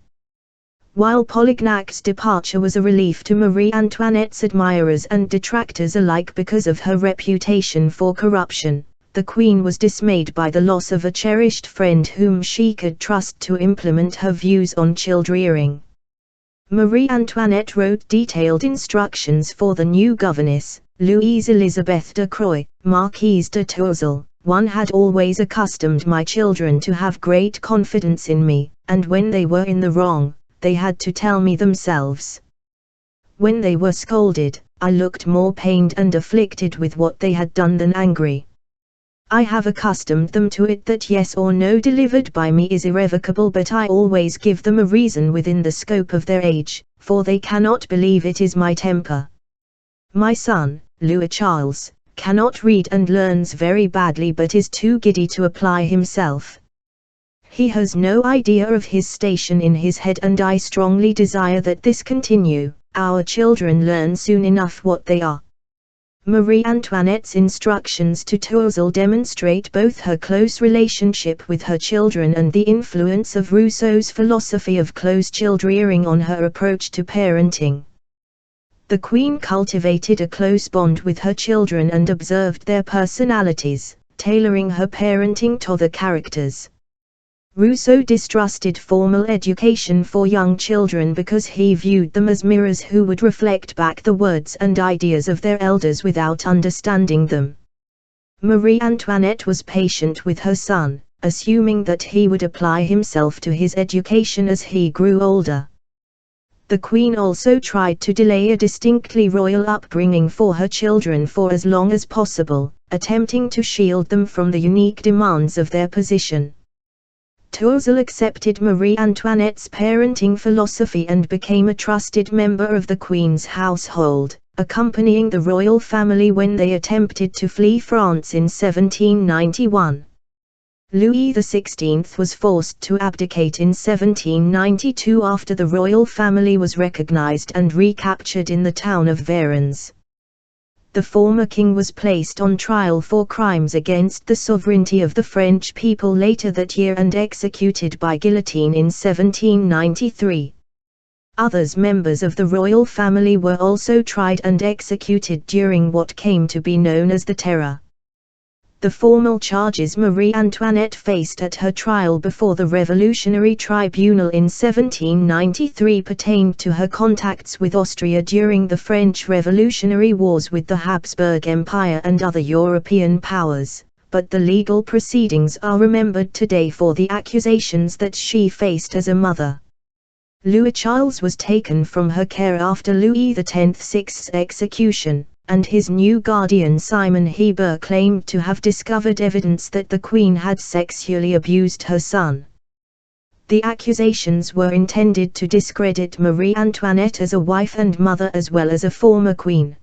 While Polignac's departure was a relief to Marie Antoinette's admirers and detractors alike because of her reputation for corruption, the Queen was dismayed by the loss of a cherished friend whom she could trust to implement her views on child-rearing. Marie Antoinette wrote detailed instructions for the new governess, Louise Elizabeth de Croix, Marquise de Tourzel. "One had always accustomed my children to have great confidence in me, and when they were in the wrong, they had to tell me themselves. When they were scolded, I looked more pained and afflicted with what they had done than angry. I have accustomed them to it that yes or no delivered by me is irrevocable, but I always give them a reason within the scope of their age, for they cannot believe it is my temper. My son, Louis Charles, cannot read and learns very badly but is too giddy to apply himself. He has no idea of his station in his head, and I strongly desire that this continue. Our children learn soon enough what they are." Marie Antoinette's instructions to Tourzel demonstrate both her close relationship with her children and the influence of Rousseau's philosophy of close child-rearing on her approach to parenting. The Queen cultivated a close bond with her children and observed their personalities, tailoring her parenting to the characters. Rousseau distrusted formal education for young children because he viewed them as mirrors who would reflect back the words and ideas of their elders without understanding them. Marie Antoinette was patient with her son, assuming that he would apply himself to his education as he grew older. The Queen also tried to delay a distinctly royal upbringing for her children for as long as possible, attempting to shield them from the unique demands of their position. Tourzel accepted Marie Antoinette's parenting philosophy and became a trusted member of the Queen's household, accompanying the royal family when they attempted to flee France in 1791. Louis XVI was forced to abdicate in 1792 after the royal family was recognized and recaptured in the town of Varennes. The former king was placed on trial for crimes against the sovereignty of the French people later that year and executed by guillotine in 1793. Others members of the royal family were also tried and executed during what came to be known as the Terror. The formal charges Marie Antoinette faced at her trial before the Revolutionary Tribunal in 1793 pertained to her contacts with Austria during the French Revolutionary Wars with the Habsburg Empire and other European powers, but the legal proceedings are remembered today for the accusations that she faced as a mother. Louis Charles was taken from her care after Louis X's execution, and his new guardian Simon Heber claimed to have discovered evidence that the Queen had sexually abused her son. The accusations were intended to discredit Marie Antoinette as a wife and mother as well as a former queen.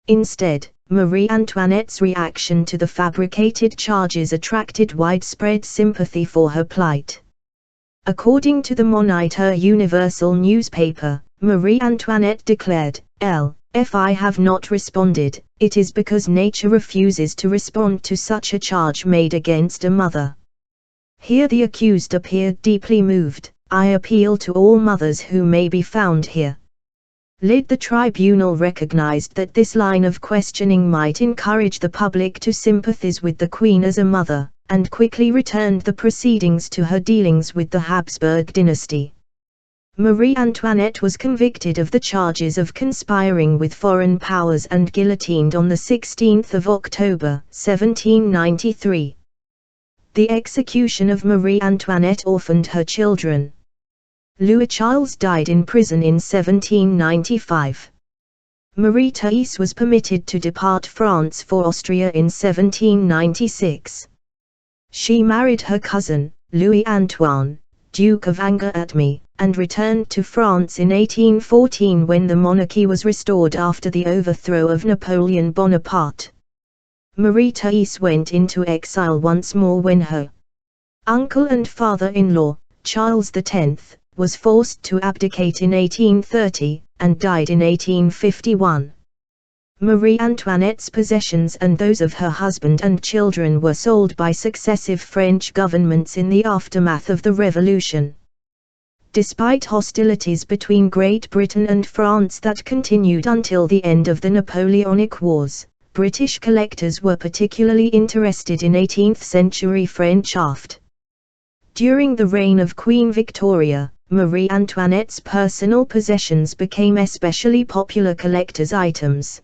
Instead, Marie Antoinette's reaction to the fabricated charges attracted widespread sympathy for her plight. According to the Moniteur Universal newspaper, Marie Antoinette declared, "If I have not responded, it is because nature refuses to respond to such a charge made against a mother." Here the accused appeared deeply moved. "I appeal to all mothers who may be found here." The tribunal recognized that this line of questioning might encourage the public to sympathize with the Queen as a mother, and quickly returned the proceedings to her dealings with the Habsburg dynasty. Marie Antoinette was convicted of the charges of conspiring with foreign powers and guillotined on 16 October 1793. The execution of Marie Antoinette orphaned her children. Louis Charles died in prison in 1795. Marie-Thérèse was permitted to depart France for Austria in 1796. She married her cousin, Louis Antoine, Duke of Angers-Atmy, and returned to France in 1814 when the monarchy was restored after the overthrow of Napoleon Bonaparte. Marie-Thérèse went into exile once more when her uncle and father-in-law, Charles X, was forced to abdicate in 1830, and died in 1851. Marie Antoinette's possessions and those of her husband and children were sold by successive French governments in the aftermath of the Revolution. Despite hostilities between Great Britain and France that continued until the end of the Napoleonic Wars, British collectors were particularly interested in 18th-century French art. During the reign of Queen Victoria, Marie Antoinette's personal possessions became especially popular collectors' items.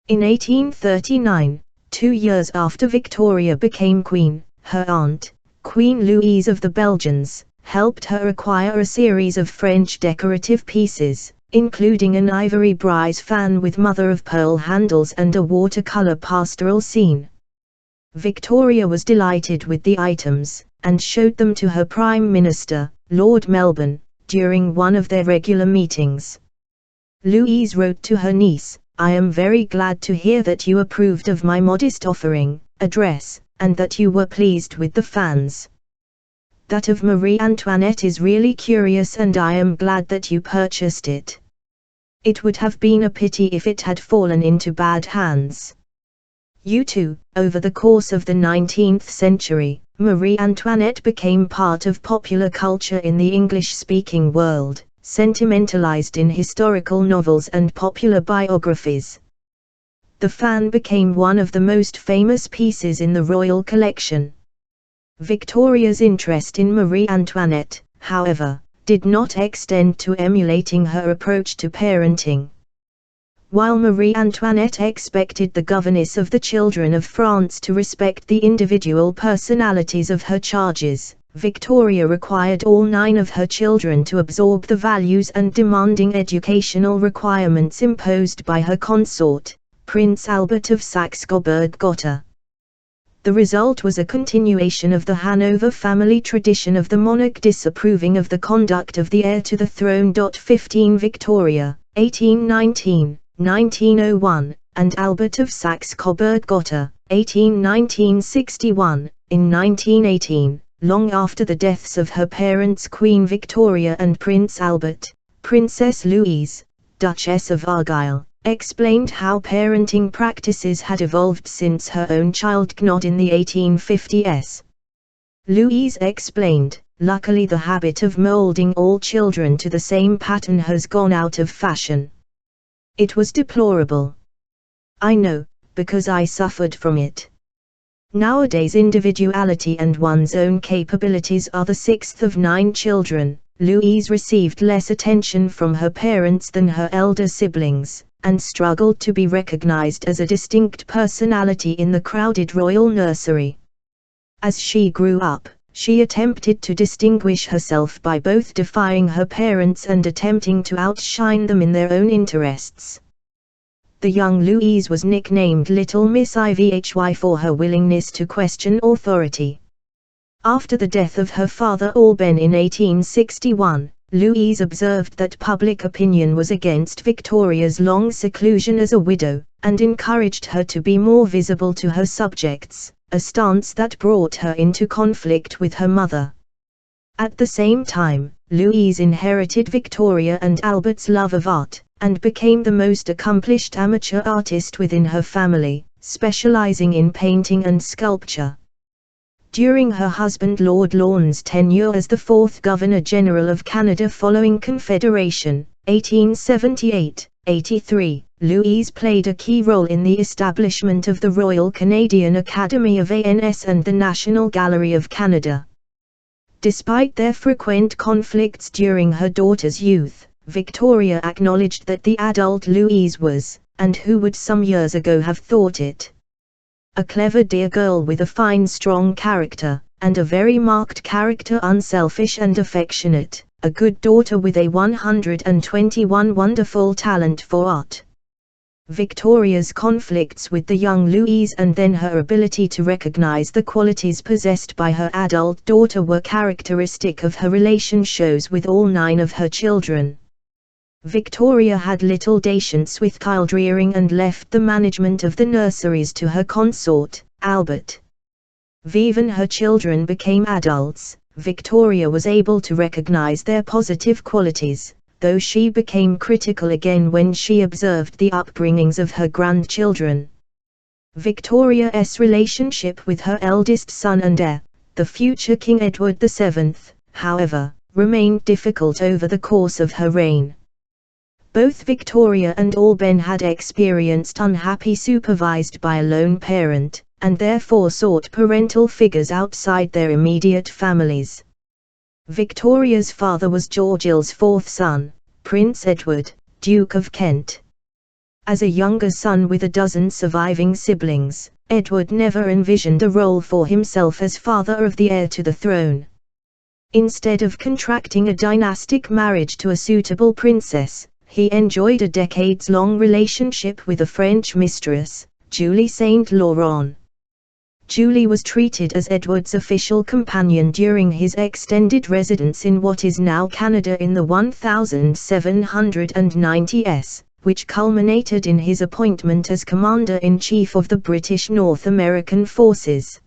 In 1839, 2 years after Victoria became queen, her aunt, Queen Louise of the Belgians, helped her acquire a series of French decorative pieces, including an ivory brise fan with mother-of-pearl handles and a watercolor pastoral scene. Victoria was delighted with the items, and showed them to her Prime Minister, Lord Melbourne, during one of their regular meetings. Louise wrote to her niece, "I am very glad to hear that you approved of my modest offering, address, and that you were pleased with the fans. That of Marie Antoinette is really curious and I am glad that you purchased it. It would have been a pity if it had fallen into bad hands." Over the course of the 19th century, Marie Antoinette became part of popular culture in the English-speaking world, sentimentalized in historical novels and popular biographies. The fan became one of the most famous pieces in the royal collection. Victoria's interest in Marie Antoinette, however, did not extend to emulating her approach to parenting. While Marie Antoinette expected the governess of the children of France to respect the individual personalities of her charges, Victoria required all 9 of her children to absorb the values and demanding educational requirements imposed by her consort, Prince Albert of Saxe-Coburg-Gotha. The result was a continuation of the Hanover family tradition of the monarch disapproving of the conduct of the heir to the throne. 15 Victoria, 1819, 1901, and Albert of Saxe-Coburg-Gotha, 1819-61, in 1918, long after the deaths of her parents Queen Victoria and Prince Albert. Princess Louise, Duchess of Argyll, explained how parenting practices had evolved since her own childhood in the 1850s. Louise explained, "Luckily the habit of molding all children to the same pattern has gone out of fashion. It was deplorable. I know, because I suffered from it. Nowadays individuality and one's own capabilities are the 6th of 9 children." Louise received less attention from her parents than her elder siblings, and struggled to be recognized as a distinct personality in the crowded royal nursery. As she grew up, she attempted to distinguish herself by both defying her parents and attempting to outshine them in their own interests. The young Louise was nicknamed Little Miss Ivhy for her willingness to question authority. After the death of her father Alban in 1861, Louise observed that public opinion was against Victoria's long seclusion as a widow, and encouraged her to be more visible to her subjects, a stance that brought her into conflict with her mother. At the same time, Louise inherited Victoria and Albert's love of art, and became the most accomplished amateur artist within her family, specializing in painting and sculpture. During her husband Lord Lorne's tenure as the 4th Governor-General of Canada following Confederation, 1878-83, Louise played a key role in the establishment of the Royal Canadian Academy of ANS and the National Gallery of Canada. Despite their frequent conflicts during her daughter's youth, Victoria acknowledged that the adult Louise was, and who would some years ago have thought it, a clever dear girl with a fine strong character, and a very marked character, unselfish and affectionate, a good daughter with a 121 wonderful talent for art. Victoria's conflicts with the young Louise and then her ability to recognize the qualities possessed by her adult daughter were characteristic of her relationships with all 9 of her children. Victoria had little patience with childrearing and left the management of the nurseries to her consort, Albert. Even her children became adults, Victoria was able to recognize their positive qualities, though she became critical again when she observed the upbringings of her grandchildren. Victoria's relationship with her eldest son and heir, the future King Edward VII, however, remained difficult over the course of her reign. Both Victoria and Alban had experienced unhappy supervised by a lone parent, and therefore sought parental figures outside their immediate families. Victoria's father was George II's 4th son, Prince Edward, Duke of Kent. As a younger son with a dozen surviving siblings, Edward never envisioned a role for himself as father of the heir to the throne. Instead of contracting a dynastic marriage to a suitable princess, he enjoyed a decades-long relationship with a French mistress, Julie Saint Laurent. Julie was treated as Edward's official companion during his extended residence in what is now Canada in the 1790s, which culminated in his appointment as Commander-in-Chief of the British North American Forces.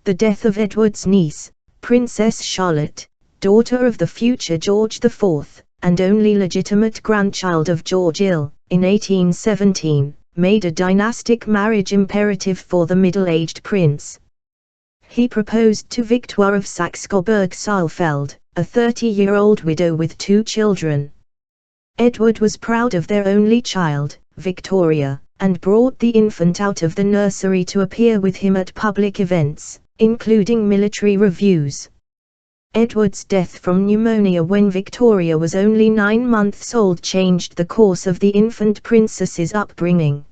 The death of Edward's niece, Princess Charlotte, daughter of the future George IV, and only legitimate grandchild of George IL, in 1817, made a dynastic marriage imperative for the middle-aged prince. He proposed to Victoire of Saxe-Coburg-Saalfeld, a 30-year-old widow with 2 children. Edward was proud of their only child, Victoria, and brought the infant out of the nursery to appear with him at public events, including military reviews. Edward's death from pneumonia when Victoria was only 9 months old changed the course of the infant princess's upbringing.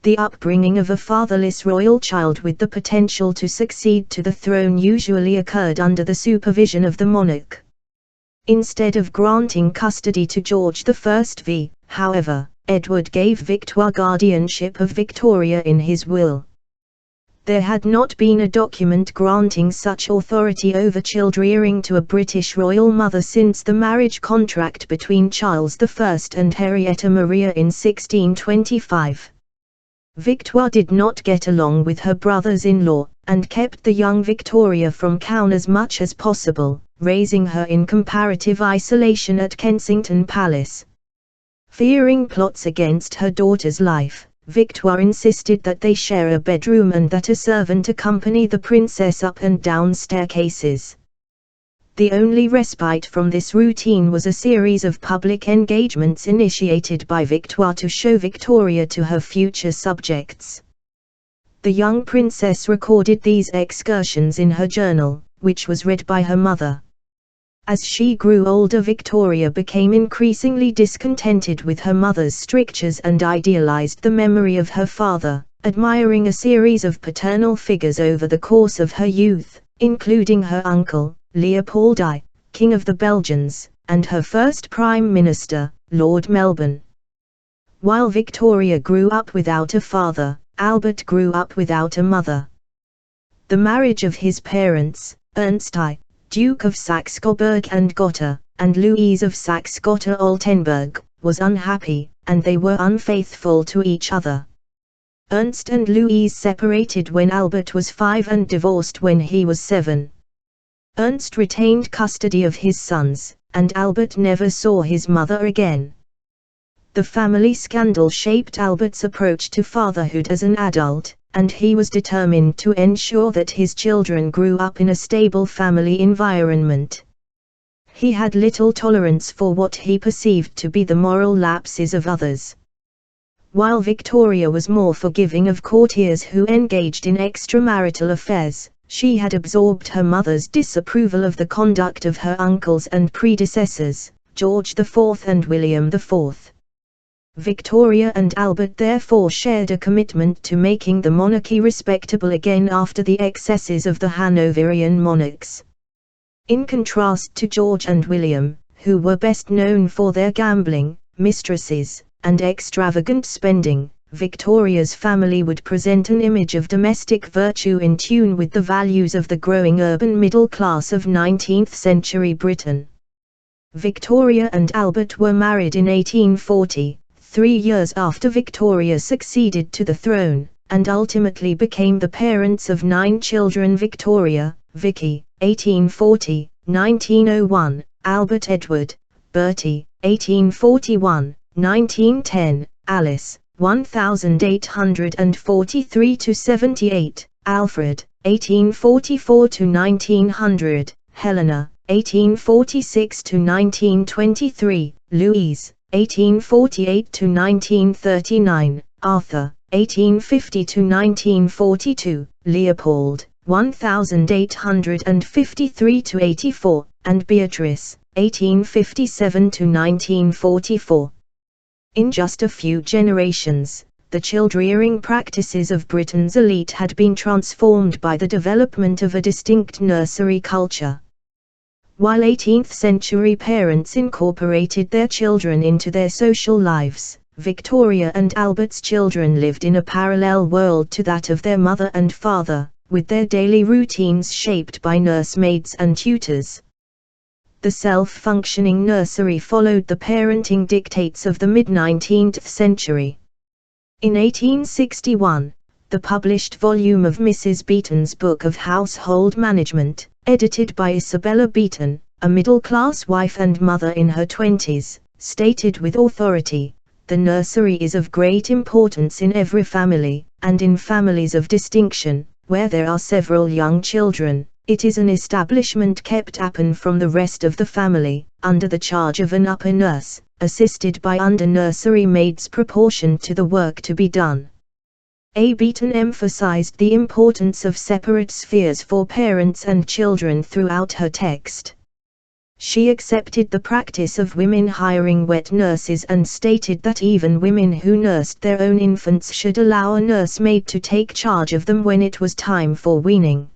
The upbringing of a fatherless royal child with the potential to succeed to the throne usually occurred under the supervision of the monarch. Instead of granting custody to George I, however, Edward gave Victoire guardianship of Victoria in his will. There had not been a document granting such authority over childrearing to a British royal mother since the marriage contract between Charles I and Henrietta Maria in 1625. Victoire did not get along with her brothers-in-law, and kept the young Victoria from Crown as much as possible, raising her in comparative isolation at Kensington Palace. Fearing plots against her daughter's life, Victoire insisted that they share a bedroom and that a servant accompany the princess up and down staircases. The only respite from this routine was a series of public engagements initiated by Victoire to show Victoria to her future subjects. The young princess recorded these excursions in her journal, which was read by her mother. As she grew older, Victoria became increasingly discontented with her mother's strictures and idealized the memory of her father, admiring a series of paternal figures over the course of her youth, including her uncle, Leopold I, King of the Belgians, and her first Prime Minister, Lord Melbourne. While Victoria grew up without a father, Albert grew up without a mother. The marriage of his parents, Ernst I, Duke of Saxe-Coburg and Gotha, and Louise of Saxe-Gotha-Altenburg, was unhappy, and they were unfaithful to each other. Ernst and Louise separated when Albert was 5 and divorced when he was 7. Ernst retained custody of his sons, and Albert never saw his mother again. The family scandal shaped Albert's approach to fatherhood as an adult, and he was determined to ensure that his children grew up in a stable family environment. He had little tolerance for what he perceived to be the moral lapses of others. While Victoria was more forgiving of courtiers who engaged in extramarital affairs, she had absorbed her mother's disapproval of the conduct of her uncles and predecessors, George IV and William IV. Victoria and Albert therefore shared a commitment to making the monarchy respectable again after the excesses of the Hanoverian monarchs. In contrast to George and William, who were best known for their gambling, mistresses, and extravagant spending, Victoria's family would present an image of domestic virtue in tune with the values of the growing urban middle class of 19th-century Britain. Victoria and Albert were married in 1840, 3 years after Victoria succeeded to the throne, and ultimately became the parents of 9 children: Victoria, Vicky, 1840, 1901, Albert Edward, Bertie, 1841, 1910, Alice, 1843–78, Alfred, 1844–1900, Helena, 1846–1923, Louise, 1848–1939, Arthur, 1850–1942, Leopold, 1853–84, and Beatrice, 1857–1944. In just a few generations, the child-rearing practices of Britain's elite had been transformed by the development of a distinct nursery culture. While 18th-century parents incorporated their children into their social lives, Victoria and Albert's children lived in a parallel world to that of their mother and father, with their daily routines shaped by nursemaids and tutors. The self-functioning nursery followed the parenting dictates of the mid-19th century. In 1861, the published volume of Mrs. Beeton's Book of Household Management, edited by Isabella Beeton, a middle-class wife and mother in her 20s, stated with authority, "The nursery is of great importance in every family, and in families of distinction, where there are several young children. It is an establishment kept apart from the rest of the family, under the charge of an upper nurse, assisted by under-nursery maids proportioned to the work to be done." A. Beeton emphasized the importance of separate spheres for parents and children throughout her text. She accepted the practice of women hiring wet nurses and stated that even women who nursed their own infants should allow a nursemaid to take charge of them when it was time for weaning.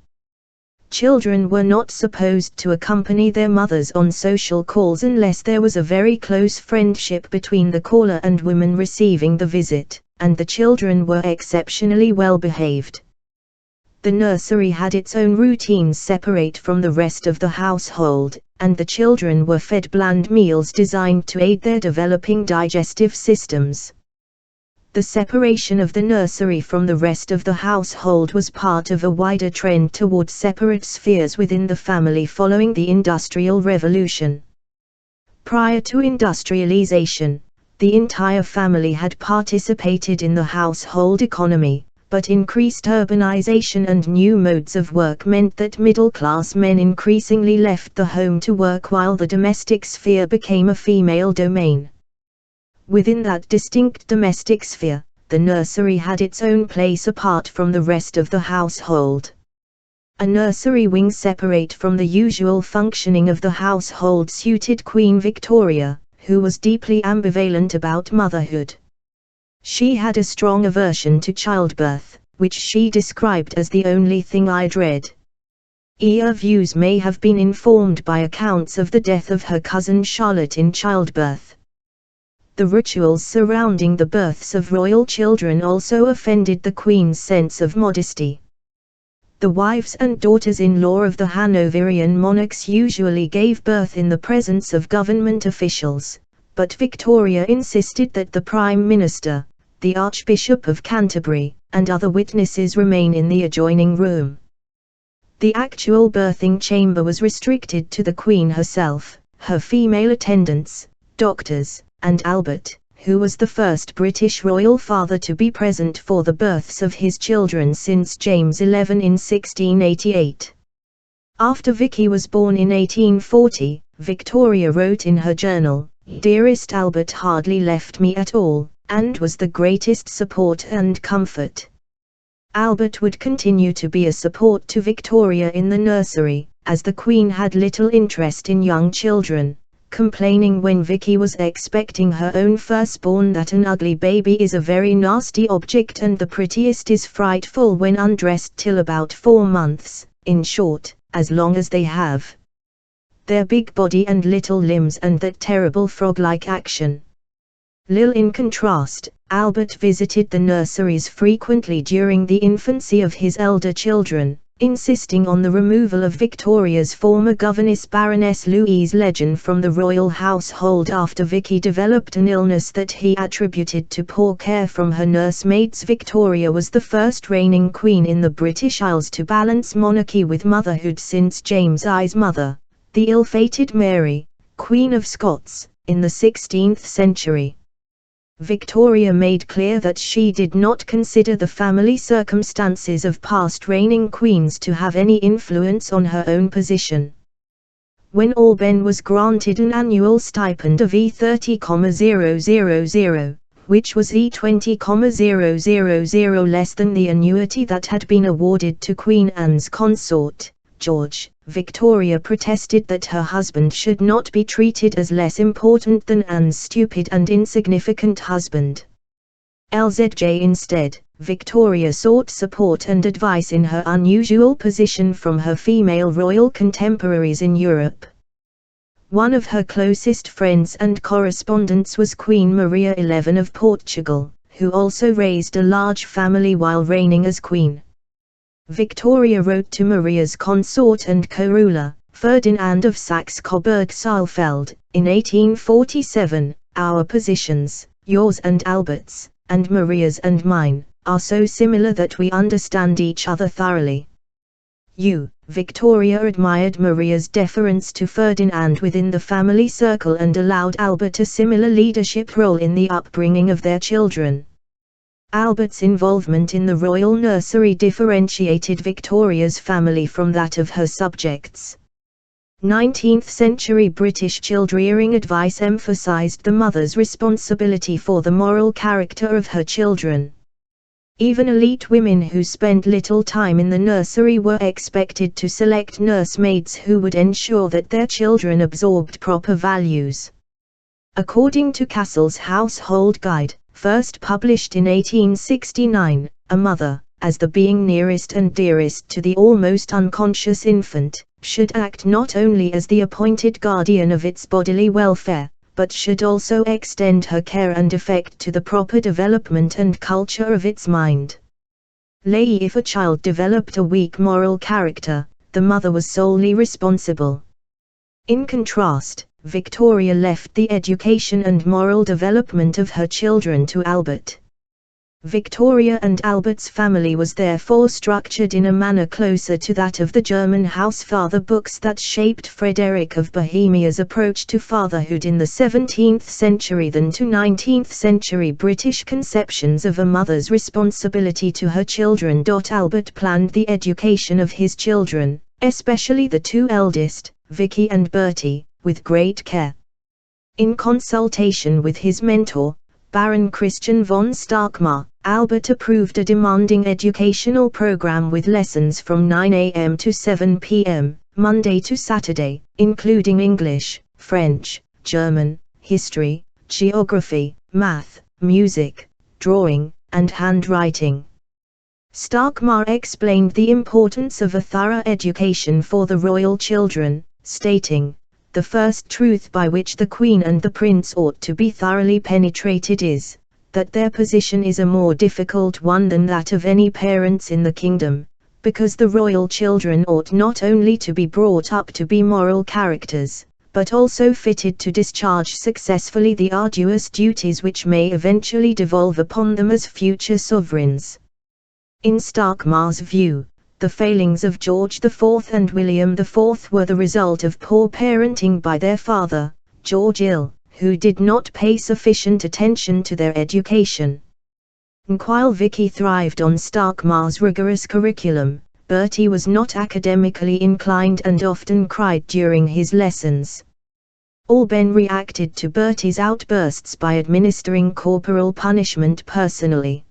Children were not supposed to accompany their mothers on social calls unless there was a very close friendship between the caller and woman receiving the visit, and the children were exceptionally well behaved. The nursery had its own routines separate from the rest of the household, and the children were fed bland meals designed to aid their developing digestive systems. The separation of the nursery from the rest of the household was part of a wider trend toward separate spheres within the family following the Industrial Revolution. Prior to industrialization, the entire family had participated in the household economy, but increased urbanization and new modes of work meant that middle-class men increasingly left the home to work while the domestic sphere became a female domain. Within that distinct domestic sphere, the nursery had its own place apart from the rest of the household. A nursery wing separate from the usual functioning of the household suited Queen Victoria, who was deeply ambivalent about motherhood. She had a strong aversion to childbirth, which she described as the only thing I dread. Her views may have been informed by accounts of the death of her cousin Charlotte in childbirth. The rituals surrounding the births of royal children also offended the Queen's sense of modesty. The wives and daughters-in-law of the Hanoverian monarchs usually gave birth in the presence of government officials, but Victoria insisted that the Prime Minister, the Archbishop of Canterbury, and other witnesses remain in the adjoining room. The actual birthing chamber was restricted to the Queen herself, her female attendants, doctors, and Albert, who was the first British royal father to be present for the births of his children since James XI in 1688. After Vicky was born in 1840, Victoria wrote in her journal, "Dearest Albert hardly left me at all, and was the greatest support and comfort." Albert would continue to be a support to Victoria in the nursery, as the Queen had little interest in young children, complaining when Vicky was expecting her own firstborn that an ugly baby is a very nasty object and the prettiest is frightful when undressed till about 4 months, in short, as long as they have their big body and little limbs and that terrible frog-like action. In contrast, Albert visited the nurseries frequently during the infancy of his elder children, insisting on the removal of Victoria's former governess Baroness Louise Legend from the royal household after Vicky developed an illness that he attributed to poor care from her nursemaids. Victoria was the first reigning queen in the British Isles to balance monarchy with motherhood since James I's mother, the ill-fated Mary, Queen of Scots, in the 16th century. Victoria made clear that she did not consider the family circumstances of past reigning queens to have any influence on her own position. When Alban was granted an annual stipend of E30,000, which was E20,000 less than the annuity that had been awarded to Queen Anne's consort, George, Victoria protested that her husband should not be treated as less important than Anne's stupid and insignificant husband. Instead, Victoria sought support and advice in her unusual position from her female royal contemporaries in Europe. One of her closest friends and correspondents was Queen Maria XI of Portugal, who also raised a large family while reigning as queen. Victoria wrote to Maria's consort and co-ruler, Ferdinand of Saxe-Coburg-Saalfeld, in 1847, "Our positions, yours and Albert's, and Maria's and mine, are so similar that we understand each other thoroughly." Victoria admired Maria's deference to Ferdinand within the family circle and allowed Albert a similar leadership role in the upbringing of their children. Albert's involvement in the royal nursery differentiated Victoria's family from that of her subjects. 19th-century British child-rearing advice emphasized the mother's responsibility for the moral character of her children. Even elite women who spent little time in the nursery were expected to select nursemaids who would ensure that their children absorbed proper values. According to Cassell's Household Guide, first published in 1869, a mother, as the being nearest and dearest to the almost unconscious infant, should act not only as the appointed guardian of its bodily welfare, but should also extend her care and effect to the proper development and culture of its mind. If a child developed a weak moral character, the mother was solely responsible. In contrast, Victoria left the education and moral development of her children to Albert. Victoria and Albert's family was therefore structured in a manner closer to that of the German Housefather books that shaped Frederick of Bohemia's approach to fatherhood in the 17th century than to 19th century British conceptions of a mother's responsibility to her children. Albert planned the education of his children, especially the two eldest, Vicky and Bertie, with great care. In consultation with his mentor, Baron Christian von Starkmar, Albert approved a demanding educational program with lessons from 9 a.m. to 7 p.m., Monday to Saturday, including English, French, German, history, geography, math, music, drawing, and handwriting. Starkmar explained the importance of a thorough education for the royal children, stating, "The first truth by which the Queen and the Prince ought to be thoroughly penetrated is, that their position is a more difficult one than that of any parents in the kingdom, because the royal children ought not only to be brought up to be moral characters, but also fitted to discharge successfully the arduous duties which may eventually devolve upon them as future sovereigns." In Starkmar's view, the failings of George IV and William IV were the result of poor parenting by their father, George Ill, who did not pay sufficient attention to their education. And while Vicky thrived on Starkmar's rigorous curriculum, Bertie was not academically inclined and often cried during his lessons. Alben reacted to Bertie's outbursts by administering corporal punishment personally.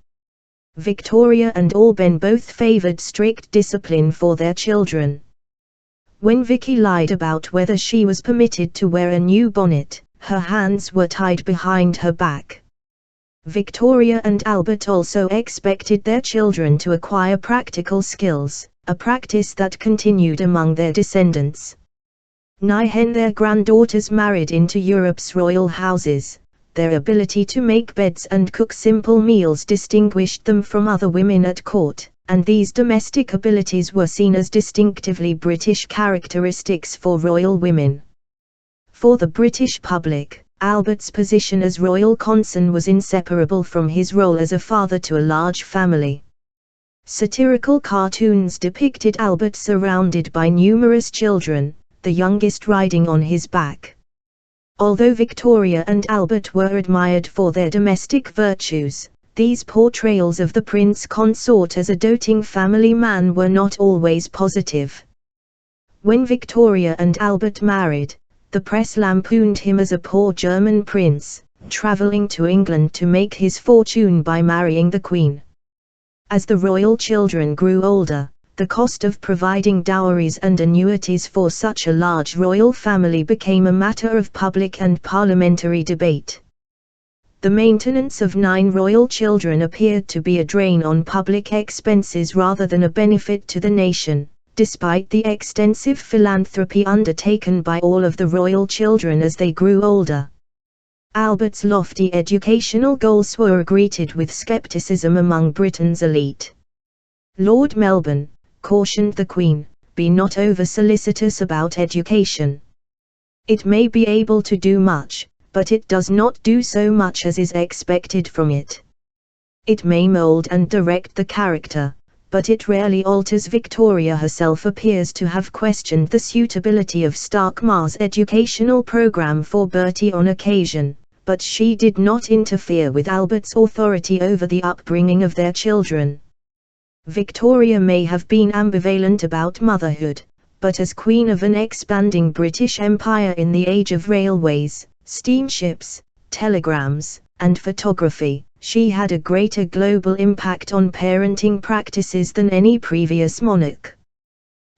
Victoria and Alben both favored strict discipline for their children. When Vicky lied about whether she was permitted to wear a new bonnet, her hands were tied behind her back. Victoria and Albert also expected their children to acquire practical skills, a practice that continued among their descendants. When their granddaughters married into Europe's royal houses, their ability to make beds and cook simple meals distinguished them from other women at court, and these domestic abilities were seen as distinctively British characteristics for royal women. For the British public, Albert's position as royal consul was inseparable from his role as a father to a large family. Satirical cartoons depicted Albert surrounded by numerous children, the youngest riding on his back. Although Victoria and Albert were admired for their domestic virtues, these portrayals of the prince consort as a doting family man were not always positive. When Victoria and Albert married, the press lampooned him as a poor German prince, traveling to England to make his fortune by marrying the Queen. As the royal children grew older, the cost of providing dowries and annuities for such a large royal family became a matter of public and parliamentary debate. The maintenance of 9 royal children appeared to be a drain on public expenses rather than a benefit to the nation, despite the extensive philanthropy undertaken by all of the royal children as they grew older. Albert's lofty educational goals were greeted with skepticism among Britain's elite. Lord Melbourne cautioned the Queen, "Be not over-solicitous about education. It may be able to do much, but it does not do so much as is expected from it. It may mold and direct the character, but it rarely alters." Victoria herself appears to have questioned the suitability of Starkmar's educational program for Bertie on occasion, but she did not interfere with Albert's authority over the upbringing of their children. Victoria may have been ambivalent about motherhood, but as Queen of an expanding British Empire in the age of railways, steamships, telegrams, and photography, she had a greater global impact on parenting practices than any previous monarch.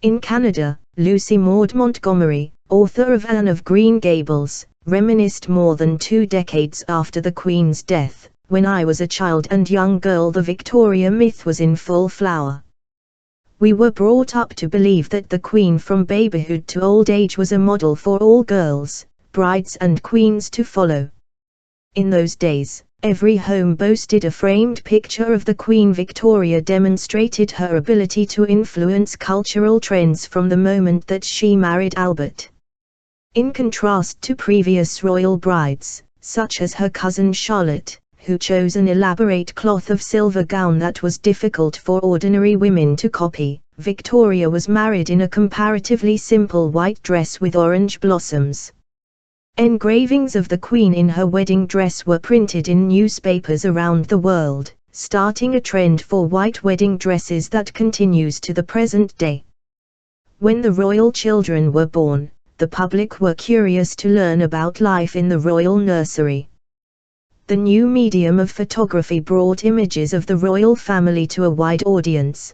In Canada, Lucy Maud Montgomery, author of Anne of Green Gables, reminisced more than 2 decades after the Queen's death. "When I was a child and young girl, the Victoria myth was in full flower. We were brought up to believe that the Queen from babyhood to old age was a model for all girls, brides and queens to follow. In those days, every home boasted a framed picture of the Queen. Victoria demonstrated her ability to influence cultural trends from the moment that she married Albert. In contrast to previous royal brides, such as her cousin Charlotte, who chose an elaborate cloth of silver gown that was difficult for ordinary women to copy, Victoria was married in a comparatively simple white dress with orange blossoms. Engravings of the Queen in her wedding dress were printed in newspapers around the world, starting a trend for white wedding dresses that continues to the present day. When the royal children were born, the public were curious to learn about life in the royal nursery. The new medium of photography brought images of the royal family to a wide audience.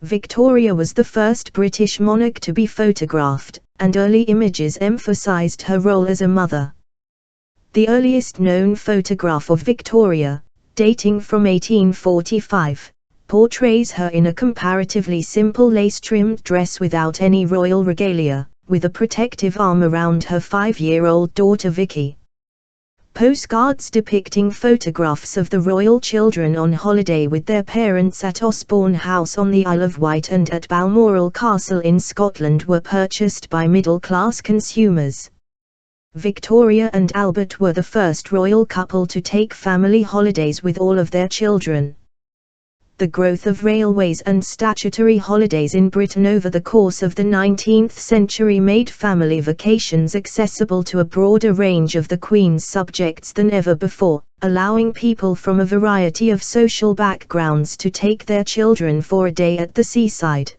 Victoria was the first British monarch to be photographed, and early images emphasized her role as a mother. The earliest known photograph of Victoria, dating from 1845, portrays her in a comparatively simple lace-trimmed dress without any royal regalia, with a protective arm around her 5-year-old daughter Vicky. Postcards depicting photographs of the royal children on holiday with their parents at Osborne House on the Isle of Wight and at Balmoral Castle in Scotland were purchased by middle-class consumers. Victoria and Albert were the first royal couple to take family holidays with all of their children. The growth of railways and statutory holidays in Britain over the course of the 19th century made family vacations accessible to a broader range of the Queen's subjects than ever before, allowing people from a variety of social backgrounds to take their children for a day at the seaside.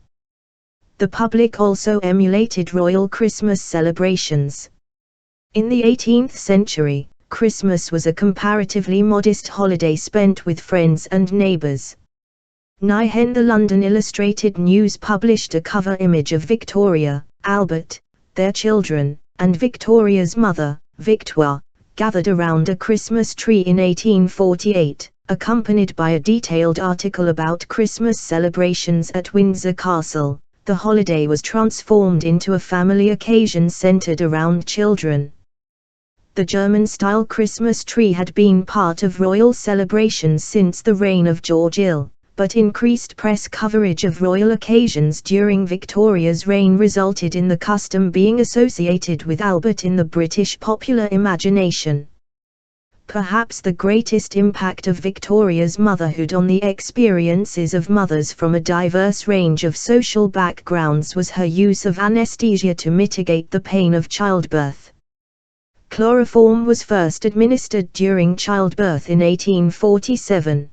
The public also emulated royal Christmas celebrations. In the 18th century, Christmas was a comparatively modest holiday spent with friends and neighbours. Nihen the London Illustrated News published a cover image of Victoria, Albert, their children, and Victoria's mother, Victoire, gathered around a Christmas tree in 1848, accompanied by a detailed article about Christmas celebrations at Windsor Castle. The holiday was transformed into a family occasion centered around children. The German-style Christmas tree had been part of royal celebrations since the reign of George Ill, but increased press coverage of royal occasions during Victoria's reign resulted in the custom being associated with Albert in the British popular imagination. Perhaps the greatest impact of Victoria's motherhood on the experiences of mothers from a diverse range of social backgrounds was her use of anesthesia to mitigate the pain of childbirth. Chloroform was first administered during childbirth in 1847.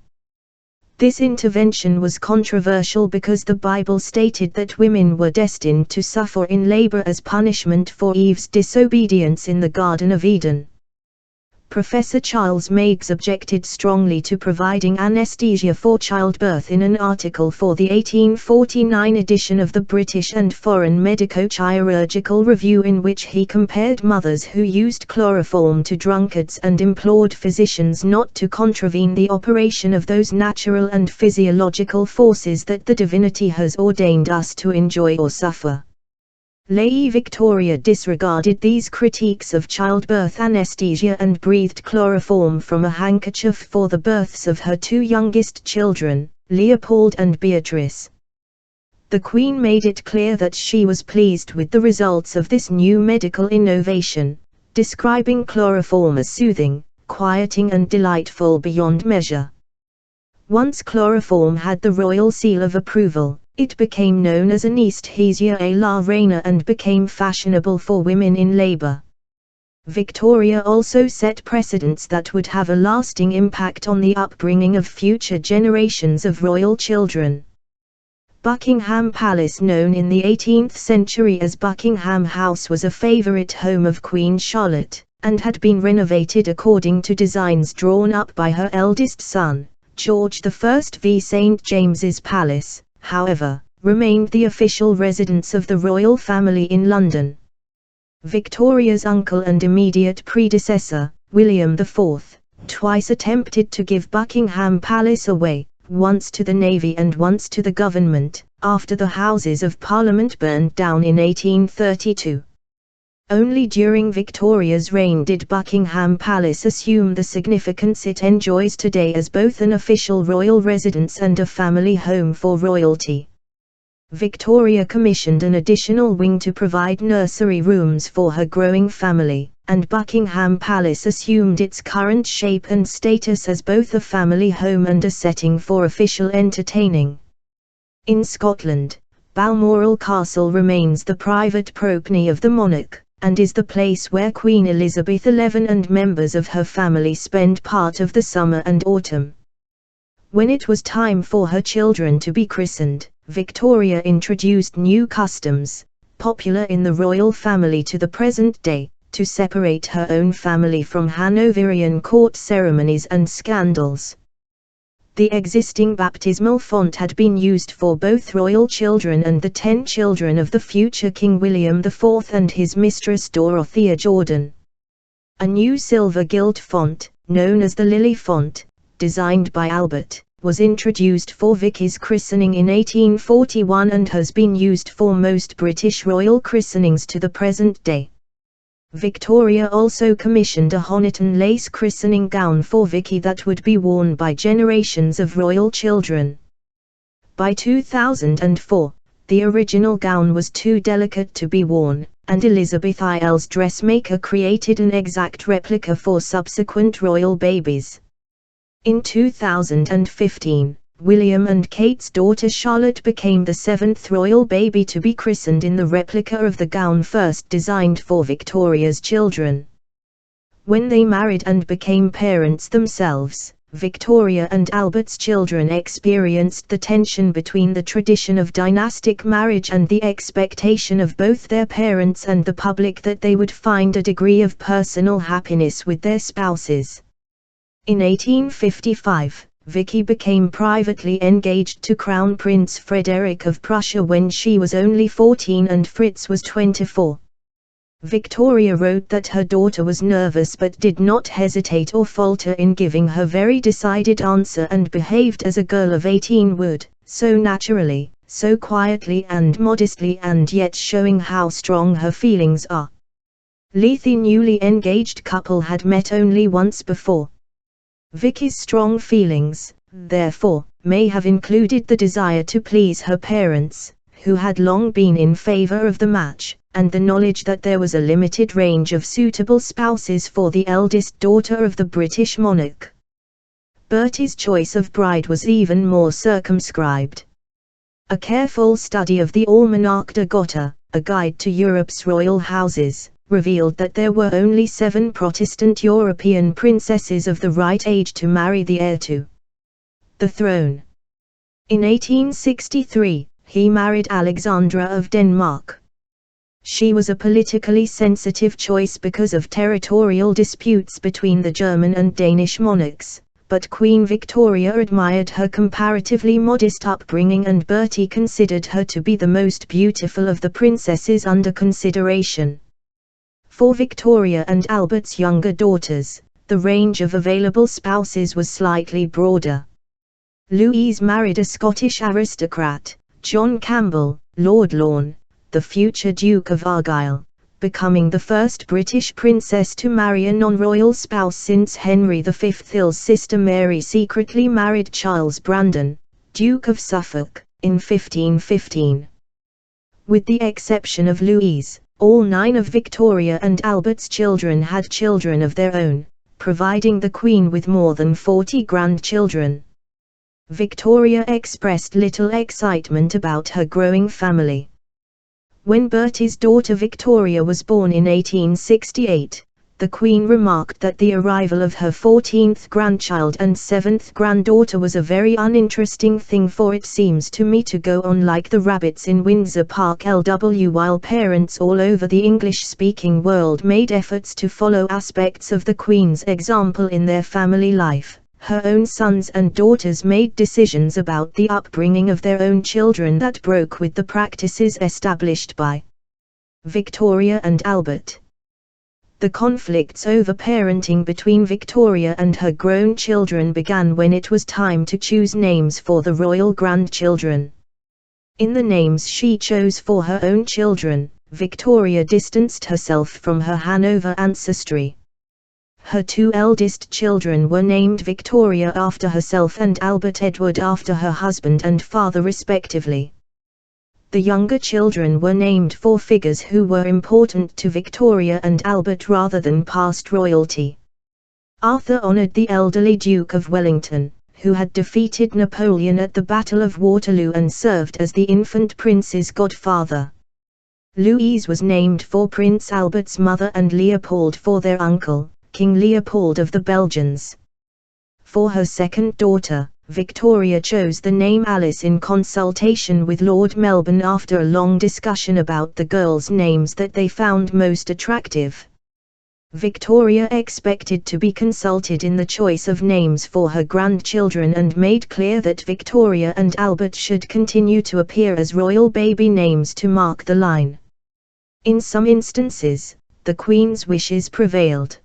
This intervention was controversial because the Bible stated that women were destined to suffer in labor as punishment for Eve's disobedience in the Garden of Eden. Professor Charles Meigs objected strongly to providing anesthesia for childbirth in an article for the 1849 edition of the British and Foreign Medico-Chirurgical Review, in which he compared mothers who used chloroform to drunkards and implored physicians not to contravene the operation of those natural and physiological forces that the divinity has ordained us to enjoy or suffer. Lady Victoria disregarded these critiques of childbirth anesthesia and breathed chloroform from a handkerchief for the births of her two youngest children, Leopold and Beatrice. The Queen made it clear that she was pleased with the results of this new medical innovation, describing chloroform as soothing, quieting and delightful beyond measure. Once chloroform had the royal seal of approval, it became known as anesthesia a la reina and became fashionable for women in labor. Victoria also set precedents that would have a lasting impact on the upbringing of future generations of royal children. Buckingham Palace, known in the 18th century as Buckingham House, was a favorite home of Queen Charlotte, and had been renovated according to designs drawn up by her eldest son, George I. St. James's Palace, however, remained the official residence of the royal family in London. Victoria's uncle and immediate predecessor, William IV, twice attempted to give Buckingham Palace away, once to the Navy and once to the government, after the Houses of Parliament burned down in 1832. Only during Victoria's reign did Buckingham Palace assume the significance it enjoys today as both an official royal residence and a family home for royalty. Victoria commissioned an additional wing to provide nursery rooms for her growing family, and Buckingham Palace assumed its current shape and status as both a family home and a setting for official entertaining. In Scotland, Balmoral Castle remains the private property of the monarch, and is the place where Queen Elizabeth XI and members of her family spend part of the summer and autumn. When it was time for her children to be christened, Victoria introduced new customs, popular in the royal family to the present day, to separate her own family from Hanoverian court ceremonies and scandals. The existing baptismal font had been used for both royal children and the 10 children of the future King William IV and his mistress Dorothea Jordan. A new silver gilt font, known as the Lily font, designed by Albert, was introduced for Vicky's christening in 1841 and has been used for most British royal christenings to the present day. Victoria also commissioned a Honiton lace christening gown for Vicky that would be worn by generations of royal children. By 2004, the original gown was too delicate to be worn, and Elizabeth Isles' dressmaker created an exact replica for subsequent royal babies. In 2015, William and Kate's daughter Charlotte became the 7th royal baby to be christened in the replica of the gown first designed for Victoria's children. When they married and became parents themselves, Victoria and Albert's children experienced the tension between the tradition of dynastic marriage and the expectation of both their parents and the public that they would find a degree of personal happiness with their spouses. In 1855, Vicky became privately engaged to Crown Prince Frederick of Prussia when she was only 14 and Fritz was 24. Victoria wrote that her daughter was nervous but did not hesitate or falter in giving her very decided answer and behaved as a girl of 18 would, so naturally, so quietly and modestly, and yet showing how strong her feelings are. The newly engaged couple had met only once before. Vicky's strong feelings, therefore, may have included the desire to please her parents, who had long been in favor of the match, and the knowledge that there was a limited range of suitable spouses for the eldest daughter of the British monarch. Bertie's choice of bride was even more circumscribed. A careful study of the Almanach de Gotha, a guide to Europe's royal houses, revealed that there were only 7 Protestant European princesses of the right age to marry the heir to the throne. In 1863, he married Alexandra of Denmark. She was a politically sensitive choice because of territorial disputes between the German and Danish monarchs, but Queen Victoria admired her comparatively modest upbringing and Bertie considered her to be the most beautiful of the princesses under consideration. For Victoria and Albert's younger daughters, the range of available spouses was slightly broader. Louise married a Scottish aristocrat, John Campbell, Lord Lorne, the future Duke of Argyll, becoming the first British princess to marry a non-royal spouse since Henry V's sister Mary secretly married Charles Brandon, Duke of Suffolk, in 1515. With the exception of Louise, all 9 of Victoria and Albert's children had children of their own, providing the Queen with more than 40 grandchildren. Victoria expressed little excitement about her growing family. When Bertie's daughter Victoria was born in 1868, the Queen remarked that the arrival of her 14th grandchild and 7th granddaughter was a very uninteresting thing, for it seems to me to go on like the rabbits in Windsor Park LW, while parents all over the English-speaking world made efforts to follow aspects of the Queen's example in their family life. Her own sons and daughters made decisions about the upbringing of their own children that broke with the practices established by Victoria and Albert. The conflicts over parenting between Victoria and her grown children began when it was time to choose names for the royal grandchildren. In the names she chose for her own children, Victoria distanced herself from her Hanover ancestry. Her 2 eldest children were named Victoria after herself and Albert Edward after her husband and father respectively. The younger children were named for figures who were important to Victoria and Albert rather than past royalty. Arthur honored the elderly Duke of Wellington, who had defeated Napoleon at the Battle of Waterloo and served as the infant prince's godfather. Louise was named for Prince Albert's mother and Leopold for their uncle, King Leopold of the Belgians. For her second daughter, Victoria chose the name Alice in consultation with Lord Melbourne after a long discussion about the girls' names that they found most attractive. Victoria expected to be consulted in the choice of names for her grandchildren and made clear that Victoria and Albert should continue to appear as royal baby names to mark the line. In some instances, the Queen's wishes prevailed.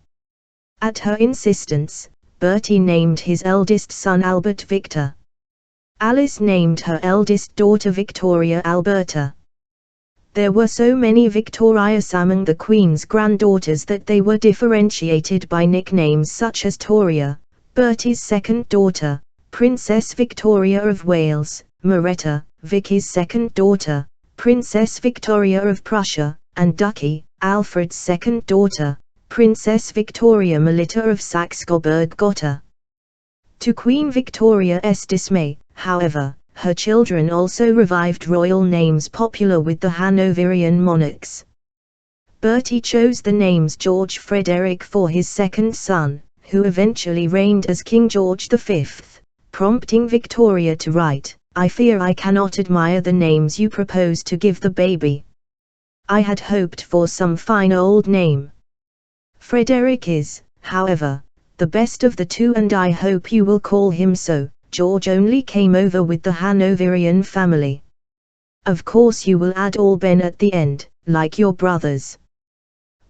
At her insistence, Bertie named his eldest son Albert Victor. Alice named her eldest daughter Victoria Alberta. There were so many Victorias among the Queen's granddaughters that they were differentiated by nicknames such as Toria, Bertie's second daughter, Princess Victoria of Wales, Moretta, Vicky's second daughter, Princess Victoria of Prussia, and Ducky, Alfred's second daughter, Princess Victoria Melita of Saxe-Coburg-Gotha. To Queen Victoria's dismay, however, her children also revived royal names popular with the Hanoverian monarchs. Bertie chose the names George Frederick for his second son, who eventually reigned as King George V, prompting Victoria to write, "I fear I cannot admire the names you propose to give the baby. I had hoped for some fine old name. Frederick is, however, the best of the two and I hope you will call him so. George only came over with the Hanoverian family. Of course you will add Alben at the end, like your brothers."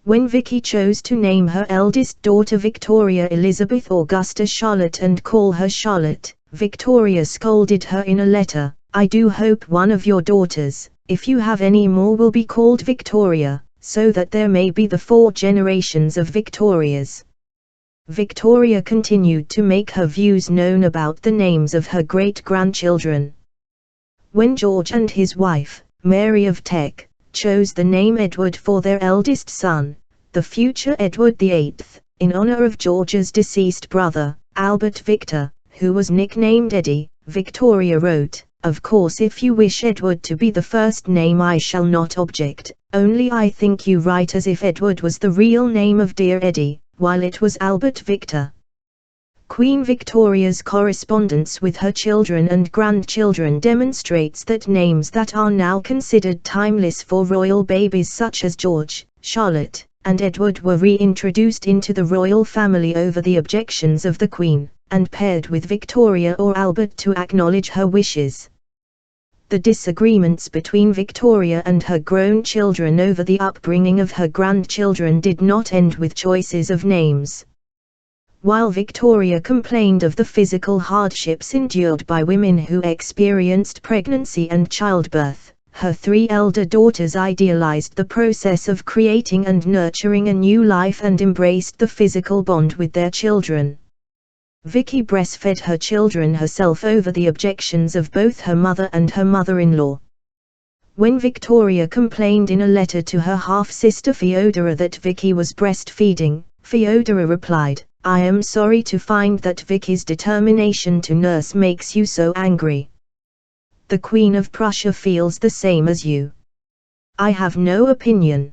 When Vicky chose to name her eldest daughter Victoria Elizabeth Augusta Charlotte and call her Charlotte, Victoria scolded her in a letter, "I do hope one of your daughters, if you have any more, will be called Victoria, so that there may be the 4 generations of Victorias." Victoria continued to make her views known about the names of her great-grandchildren. When George and his wife, Mary of Teck, chose the name Edward for their eldest son, the future Edward VIII, in honor of George's deceased brother, Albert Victor, who was nicknamed Eddie, Victoria wrote, "Of course if you wish Edward to be the first name I shall not object, only I think you write as if Edward was the real name of dear Eddie, while it was Albert Victor." Queen Victoria's correspondence with her children and grandchildren demonstrates that names that are now considered timeless for royal babies such as George, Charlotte, and Edward were reintroduced into the royal family over the objections of the Queen, and paired with Victoria or Albert to acknowledge her wishes. The disagreements between Victoria and her grown children over the upbringing of her grandchildren did not end with choices of names. While Victoria complained of the physical hardships endured by women who experienced pregnancy and childbirth, her 3 elder daughters idealized the process of creating and nurturing a new life and embraced the physical bond with their children. Vicky breastfed her children herself over the objections of both her mother and her mother-in-law. When Victoria complained in a letter to her half-sister Feodora that Vicky was breastfeeding, Feodora replied, "I am sorry to find that Vicky's determination to nurse makes you so angry. The Queen of Prussia feels the same as you. I have no opinion.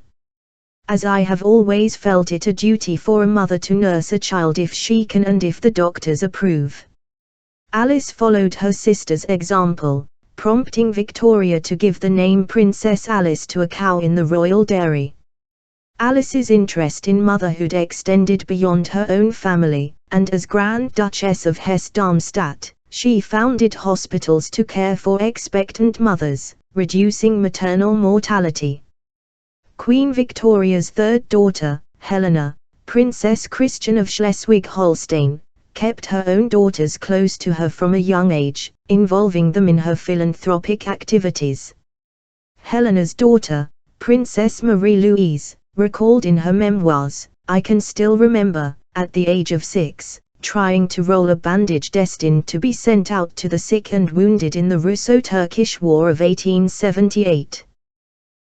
As I have always felt it a duty for a mother to nurse a child if she can and if the doctors approve." Alice followed her sister's example, prompting Victoria to give the name Princess Alice to a cow in the royal dairy. Alice's interest in motherhood extended beyond her own family, and as Grand Duchess of Hesse-Darmstadt, she founded hospitals to care for expectant mothers, reducing maternal mortality. Queen Victoria's third daughter, Helena, Princess Christian of Schleswig-Holstein, kept her own daughters close to her from a young age, involving them in her philanthropic activities. Helena's daughter, Princess Marie-Louise, recalled in her memoirs, "I can still remember, at the age of 6, trying to roll a bandage destined to be sent out to the sick and wounded in the Russo-Turkish War of 1878.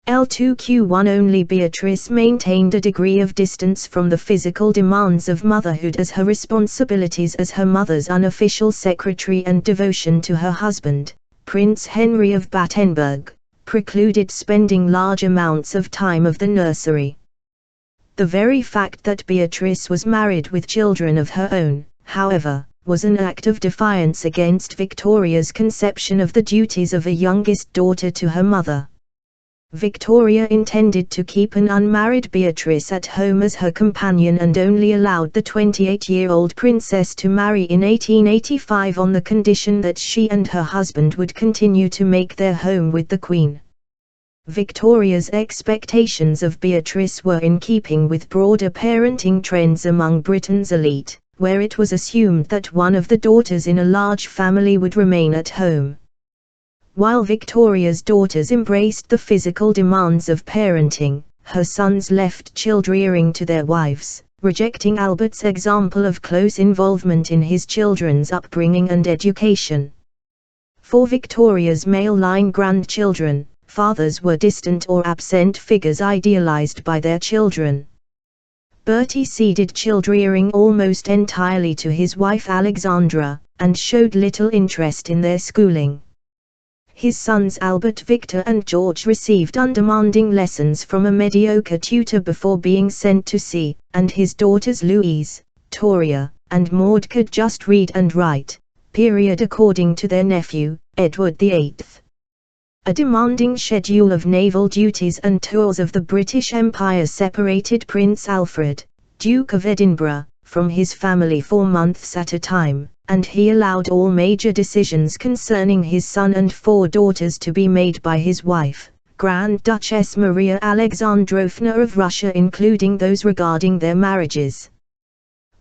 L2Q1 Only Beatrice maintained a degree of distance from the physical demands of motherhood as her responsibilities as her mother's unofficial secretary and devotion to her husband, Prince Henry of Battenberg, precluded spending large amounts of time of the nursery. The very fact that Beatrice was married with children of her own, however, was an act of defiance against Victoria's conception of the duties of a youngest daughter to her mother. Victoria intended to keep an unmarried Beatrice at home as her companion and only allowed the 28-year-old princess to marry in 1885 on the condition that she and her husband would continue to make their home with the Queen. Victoria's expectations of Beatrice were in keeping with broader parenting trends among Britain's elite, where it was assumed that one of the daughters in a large family would remain at home. While Victoria's daughters embraced the physical demands of parenting, her sons left childrearing to their wives, rejecting Albert's example of close involvement in his children's upbringing and education. For Victoria's male-line grandchildren, fathers were distant or absent figures idealized by their children. Bertie ceded childrearing almost entirely to his wife Alexandra, and showed little interest in their schooling. His sons Albert Victor and George received undemanding lessons from a mediocre tutor before being sent to sea, and his daughters Louise, Toria, and Maud could just read and write, period, according to their nephew, Edward VIII. A demanding schedule of naval duties and tours of the British Empire separated Prince Alfred, Duke of Edinburgh, from his family for months at a time, and he allowed all major decisions concerning his son and 4 daughters to be made by his wife, Grand Duchess Maria Alexandrovna of Russia, including those regarding their marriages.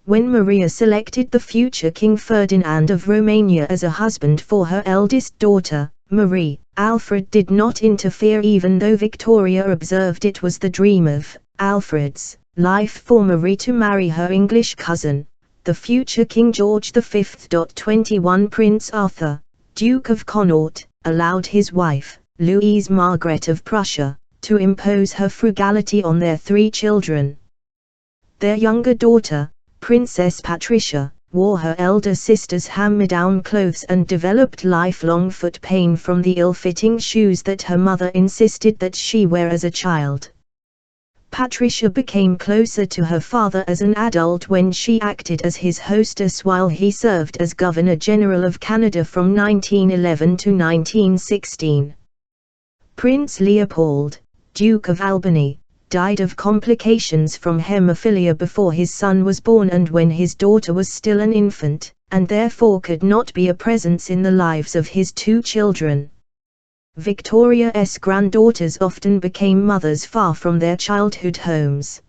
When Maria selected the future King Ferdinand of Romania as a husband for her eldest daughter, Marie, Alfred did not interfere, even though Victoria observed it was the dream of Alfred's life for Marie to marry her English cousin, the future King George V. 21 Prince Arthur, Duke of Connaught, allowed his wife, Louise Margaret of Prussia, to impose her frugality on their 3 children. Their younger daughter, Princess Patricia, wore her elder sister's hand-me-down clothes and developed lifelong foot pain from the ill-fitting shoes that her mother insisted that she wear as a child. Patricia became closer to her father as an adult when she acted as his hostess while he served as Governor General of Canada from 1911 to 1916. Prince Leopold, Duke of Albany, died of complications from hemophilia before his son was born and when his daughter was still an infant, and therefore could not be a presence in the lives of his 2 children. Victoria's granddaughters often became mothers far from their childhood homes.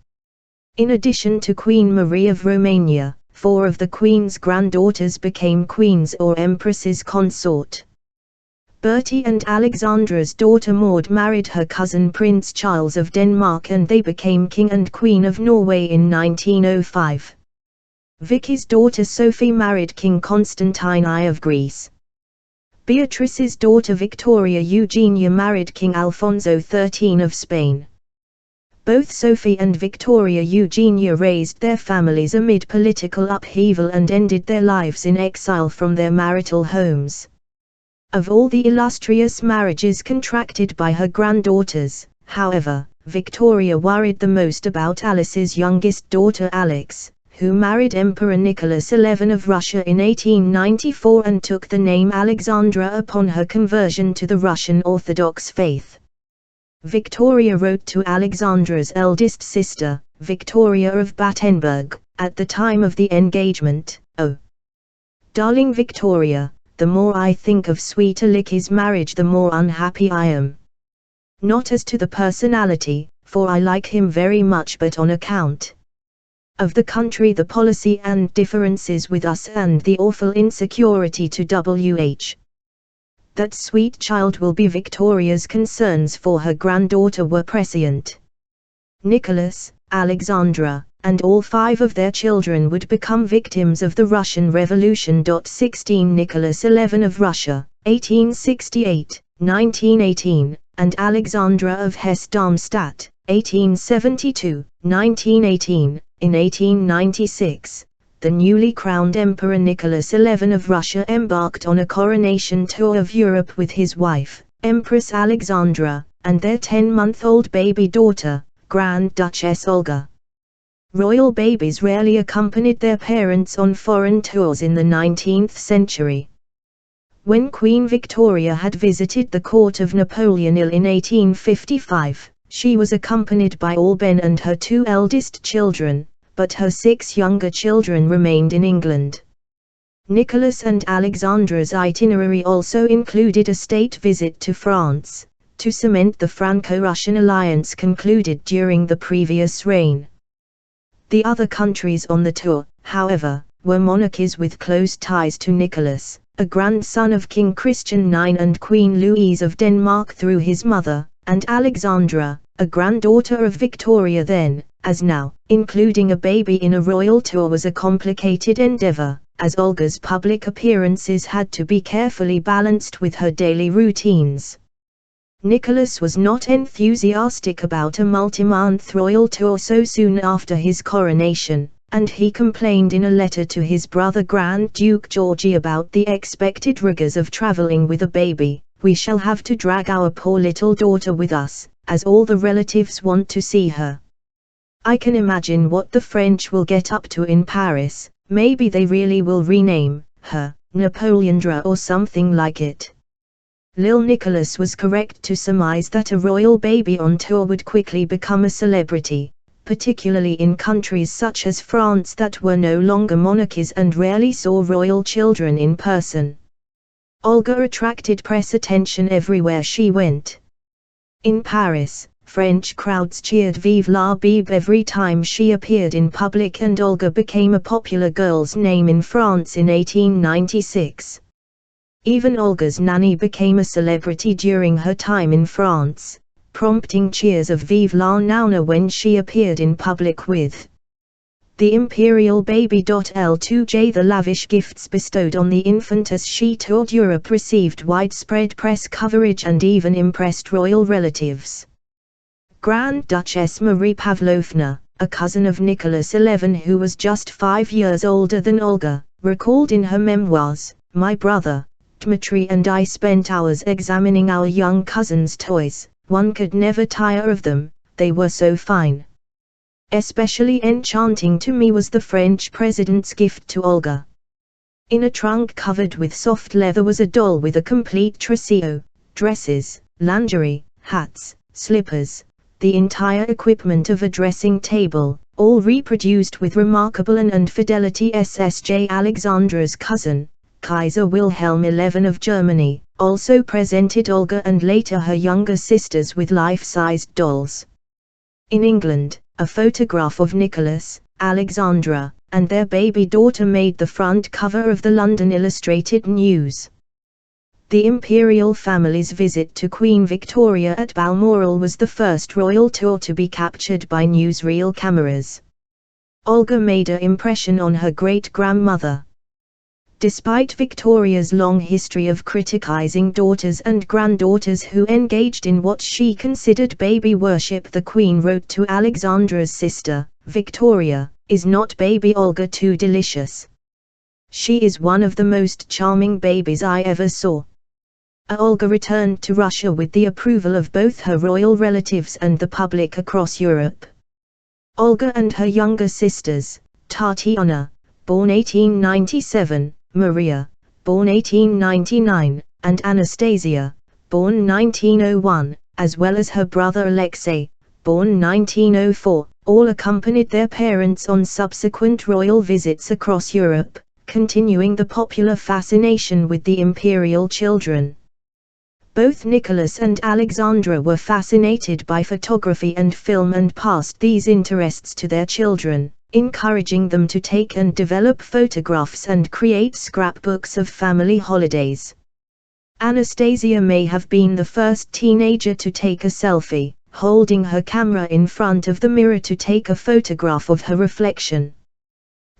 In addition to Queen Marie of Romania, 4 of the Queen's granddaughters became queens or empresses consort. Bertie and Alexandra's daughter Maud married her cousin Prince Charles of Denmark and they became King and Queen of Norway in 1905. Vicky's daughter Sophie married King Constantine I of Greece. Beatrice's daughter Victoria Eugenia married King Alfonso XIII of Spain. Both Sophie and Victoria Eugenia raised their families amid political upheaval and ended their lives in exile from their marital homes. Of all the illustrious marriages contracted by her granddaughters, however, Victoria worried the most about Alice's youngest daughter Alix, who married Emperor Nicholas XI of Russia in 1894 and took the name Alexandra upon her conversion to the Russian Orthodox faith. Victoria wrote to Alexandra's eldest sister, Victoria of Battenberg, at the time of the engagement, "Oh, darling Victoria, the more I think of sweet Alicky's marriage the more unhappy I am. Not as to the personality, for I like him very much, but on account of the country, the policy and differences with us and the awful insecurity to wh. That sweet child will be." Victoria's concerns for her granddaughter were prescient. Nicholas, Alexandra, and all 5 of their children would become victims of the Russian Revolution. 16 Nicholas XI of Russia, 1868, 1918, and Alexandra of Hesse-Darmstadt, 1872, 1918, in 1896. The newly crowned Emperor Nicholas XI of Russia embarked on a coronation tour of Europe with his wife, Empress Alexandra, and their 10-month-old baby daughter, Grand Duchess Olga. Royal babies rarely accompanied their parents on foreign tours in the 19th century. When Queen Victoria had visited the court of Napoleon Ill in 1855, she was accompanied by Alban and her 2 eldest children, but her 6 younger children remained in England. Nicholas and Alexandra's itinerary also included a state visit to France, to cement the Franco-Russian alliance concluded during the previous reign. The other countries on the tour, however, were monarchies with close ties to Nicholas, a grandson of King Christian IX and Queen Louise of Denmark through his mother, and Alexandra, a granddaughter of Victoria then, as now. Including a baby in a royal tour was a complicated endeavor, as Olga's public appearances had to be carefully balanced with her daily routines. Nicholas was not enthusiastic about a multi-month royal tour so soon after his coronation, and he complained in a letter to his brother Grand Duke Georgi about the expected rigors of traveling with a baby. "We shall have to drag our poor little daughter with us, as all the relatives want to see her. I can imagine what the French will get up to in Paris. Maybe they really will rename her Napoleondra or something like it." Lil Nicholas was correct to surmise that a royal baby on tour would quickly become a celebrity, particularly in countries such as France that were no longer monarchies and rarely saw royal children in person. Olga attracted press attention everywhere she went. In Paris, French crowds cheered Vive la Bibe every time she appeared in public, and Olga became a popular girl's name in France in 1896. Even Olga's nanny became a celebrity during her time in France, prompting cheers of Vive la Nana when she appeared in public with the imperial baby. L2J The lavish gifts bestowed on the infant as she toured Europe received widespread press coverage and even impressed royal relatives. Grand Duchess Marie Pavlovna, a cousin of Nicholas XI who was just 5 years older than Olga, recalled in her memoirs, "My brother, Dmitri and I spent hours examining our young cousin's toys. One could never tire of them, they were so fine. Especially enchanting to me was the French president's gift to Olga. In a trunk covered with soft leather was a doll with a complete trousseau, dresses, lingerie, hats, slippers, the entire equipment of a dressing table, all reproduced with remarkable and fidelity. SSJ Alexandra's cousin, Kaiser Wilhelm XI of Germany, also presented Olga and later her younger sisters with life-sized dolls. In England, a photograph of Nicholas, Alexandra, and their baby daughter made the front cover of the London Illustrated News. The imperial family's visit to Queen Victoria at Balmoral was the first royal tour to be captured by newsreel cameras. Olga made an impression on her great-grandmother. Despite Victoria's long history of criticizing daughters and granddaughters who engaged in what she considered baby worship, the Queen wrote to Alexandra's sister, Victoria, "Is not baby Olga too delicious? She is one of the most charming babies I ever saw." Olga returned to Russia with the approval of both her royal relatives and the public across Europe. Olga and her younger sisters, Tatiana, born 1897, Maria, born 1899, and Anastasia, born 1901, as well as her brother Alexei, born 1904, all accompanied their parents on subsequent royal visits across Europe, continuing the popular fascination with the imperial children. Both Nicholas and Alexandra were fascinated by photography and film and passed these interests to their children, encouraging them to take and develop photographs and create scrapbooks of family holidays. Anastasia may have been the first teenager to take a selfie, holding her camera in front of the mirror to take a photograph of her reflection.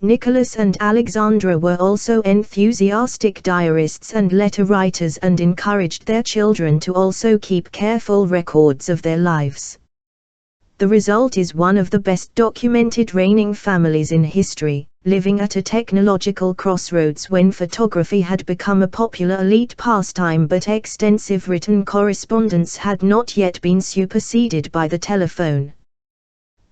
Nicholas and Alexandra were also enthusiastic diarists and letter writers and encouraged their children to also keep careful records of their lives. The result is one of the best documented reigning families in history, living at a technological crossroads when photography had become a popular elite pastime but extensive written correspondence had not yet been superseded by the telephone.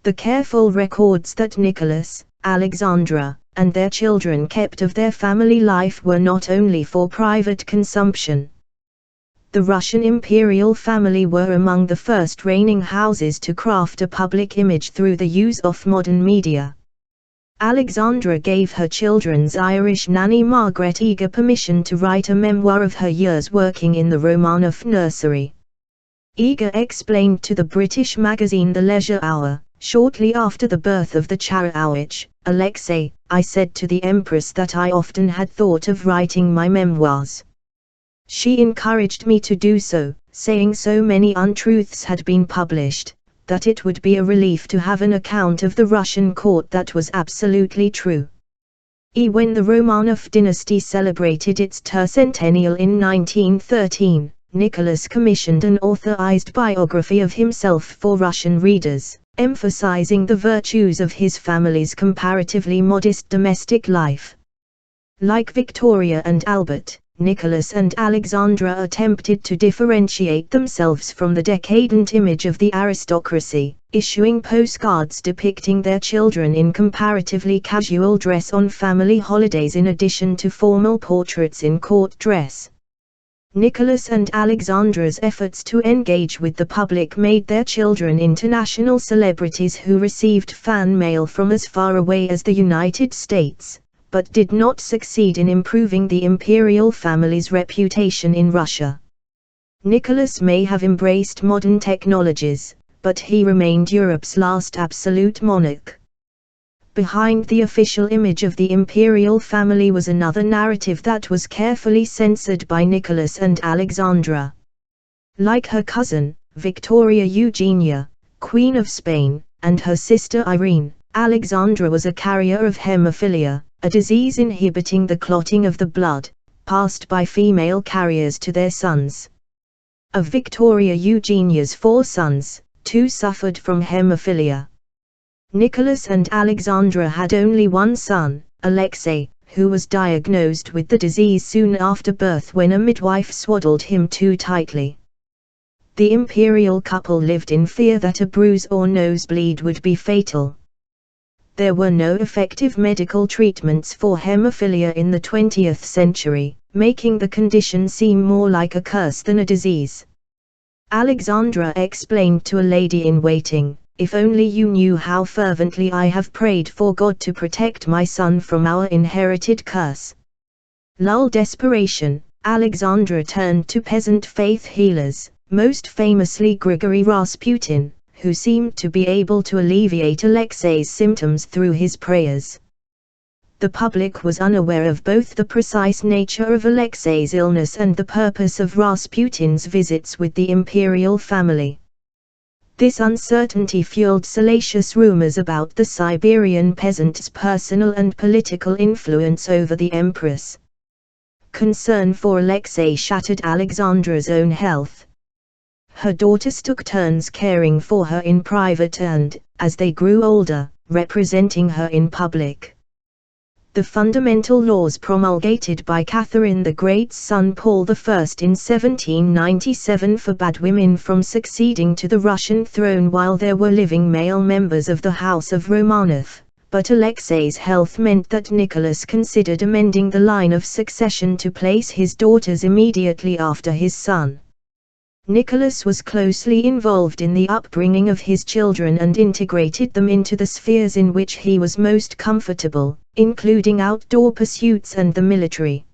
The careful records that Nicholas, Alexandra, and their children kept of their family life were not only for private consumption. The Russian imperial family were among the first reigning houses to craft a public image through the use of modern media. Alexandra gave her children's Irish nanny Margaret Eager permission to write a memoir of her years working in the Romanov nursery. Eager explained to the British magazine The Leisure Hour, shortly after the birth of the Tsarevich, Alexei, I said to the Empress that I often had thought of writing my memoirs. She encouraged me to do so, saying so many untruths had been published, that it would be a relief to have an account of the Russian court that was absolutely true. When the Romanov dynasty celebrated its tercentennial in 1913, Nicholas commissioned an authorized biography of himself for Russian readers, emphasizing the virtues of his family's comparatively modest domestic life. Like Victoria and Albert, Nicholas and Alexandra attempted to differentiate themselves from the decadent image of the aristocracy, issuing postcards depicting their children in comparatively casual dress on family holidays in addition to formal portraits in court dress. Nicholas and Alexandra's efforts to engage with the public made their children international celebrities who received fan mail from as far away as the United States, but did not succeed in improving the imperial family's reputation in Russia. Nicholas may have embraced modern technologies, but he remained Europe's last absolute monarch. Behind the official image of the imperial family was another narrative that was carefully censored by Nicholas and Alexandra. Like her cousin, Victoria Eugenia, Queen of Spain, and her sister Irene, Alexandra was a carrier of hemophilia, a disease inhibiting the clotting of the blood, passed by female carriers to their sons. Of Victoria Eugenia's 4 sons, 2 suffered from hemophilia. Nicholas and Alexandra had only one son, Alexei, who was diagnosed with the disease soon after birth when a midwife swaddled him too tightly. The imperial couple lived in fear that a bruise or nosebleed would be fatal. There were no effective medical treatments for hemophilia in the 20th century, making the condition seem more like a curse than a disease. Alexandra explained to a lady-in-waiting, "If only you knew how fervently I have prayed for God to protect my son from our inherited curse." Lulled desperation, Alexandra turned to peasant faith healers, most famously Grigory Rasputin, who seemed to be able to alleviate Alexei's symptoms through his prayers. The public was unaware of both the precise nature of Alexei's illness and the purpose of Rasputin's visits with the imperial family. This uncertainty fueled salacious rumors about the Siberian peasant's personal and political influence over the empress. Concern for Alexei shattered Alexandra's own health. Her daughters took turns caring for her in private and, as they grew older, representing her in public. The fundamental laws promulgated by Catherine the Great's son Paul I in 1797 forbade women from succeeding to the Russian throne while there were living male members of the House of Romanov, but Alexei's health meant that Nicholas considered amending the line of succession to place his daughters immediately after his son. Nicholas was closely involved in the upbringing of his children and integrated them into the spheres in which he was most comfortable, including outdoor pursuits and the military.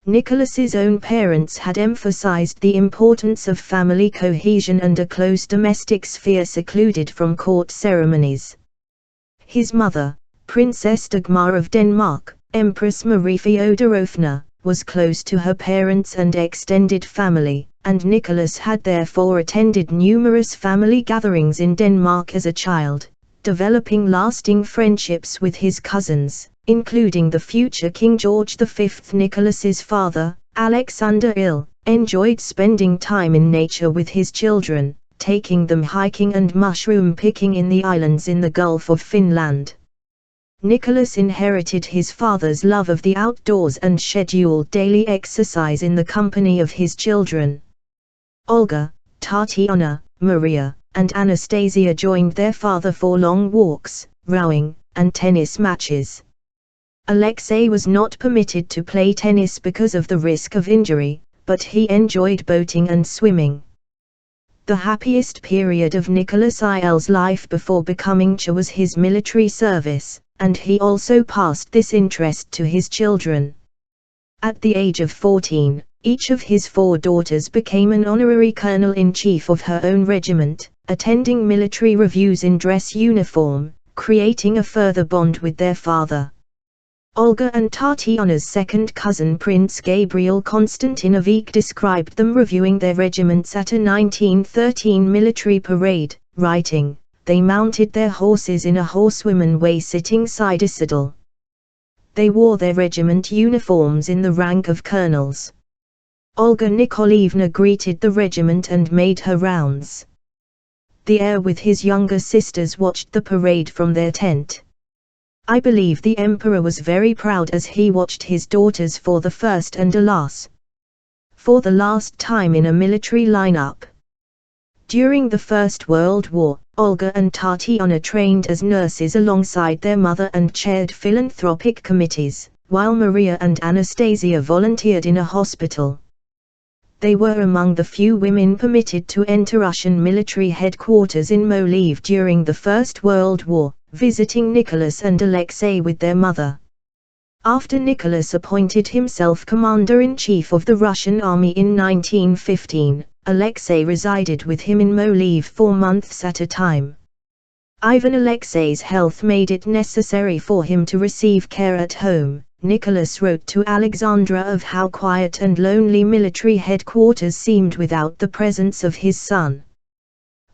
Nicholas's own parents had emphasized the importance of family cohesion and a close domestic sphere secluded from court ceremonies. His mother, Princess Dagmar of Denmark, Empress Marie Feodorovna, was close to her parents and extended family, and Nicholas had therefore attended numerous family gatherings in Denmark as a child, developing lasting friendships with his cousins, including the future King George V. Nicholas's father, Alexander Ill, enjoyed spending time in nature with his children, taking them hiking and mushroom picking in the islands in the Gulf of Finland. Nicholas inherited his father's love of the outdoors and scheduled daily exercise in the company of his children. Olga, Tatiana, Maria, and Anastasia joined their father for long walks, rowing, and tennis matches. Alexei was not permitted to play tennis because of the risk of injury, but he enjoyed boating and swimming. The happiest period of Nicholas Il's life before becoming Tsar was his military service, and he also passed this interest to his children. At the age of 14, each of his 4 daughters became an honorary colonel-in-chief of her own regiment, attending military reviews in dress uniform, creating a further bond with their father. Olga and Tatiana's second cousin Prince Gabriel Konstantinovich described them reviewing their regiments at a 1913 military parade, writing, "They mounted their horses in a horsewoman way sitting side a saddle. They wore their regiment uniforms in the rank of colonels." Olga Nikolaevna greeted the regiment and made her rounds. The heir with his younger sisters watched the parade from their tent. I believe the emperor was very proud as he watched his daughters for the first and for the last time in a military lineup. During the First World War, Olga and Tatiana trained as nurses alongside their mother and chaired philanthropic committees, while Maria and Anastasia volunteered in a hospital. They were among the few women permitted to enter Russian military headquarters in Molev during the First World War, visiting Nicholas and Alexei with their mother. After Nicholas appointed himself commander-in-chief of the Russian army in 1915, Alexei resided with him in Molev for months at a time. Ivan Alexei's health made it necessary for him to receive care at home. Nicholas wrote to Alexandra of how quiet and lonely military headquarters seemed without the presence of his son.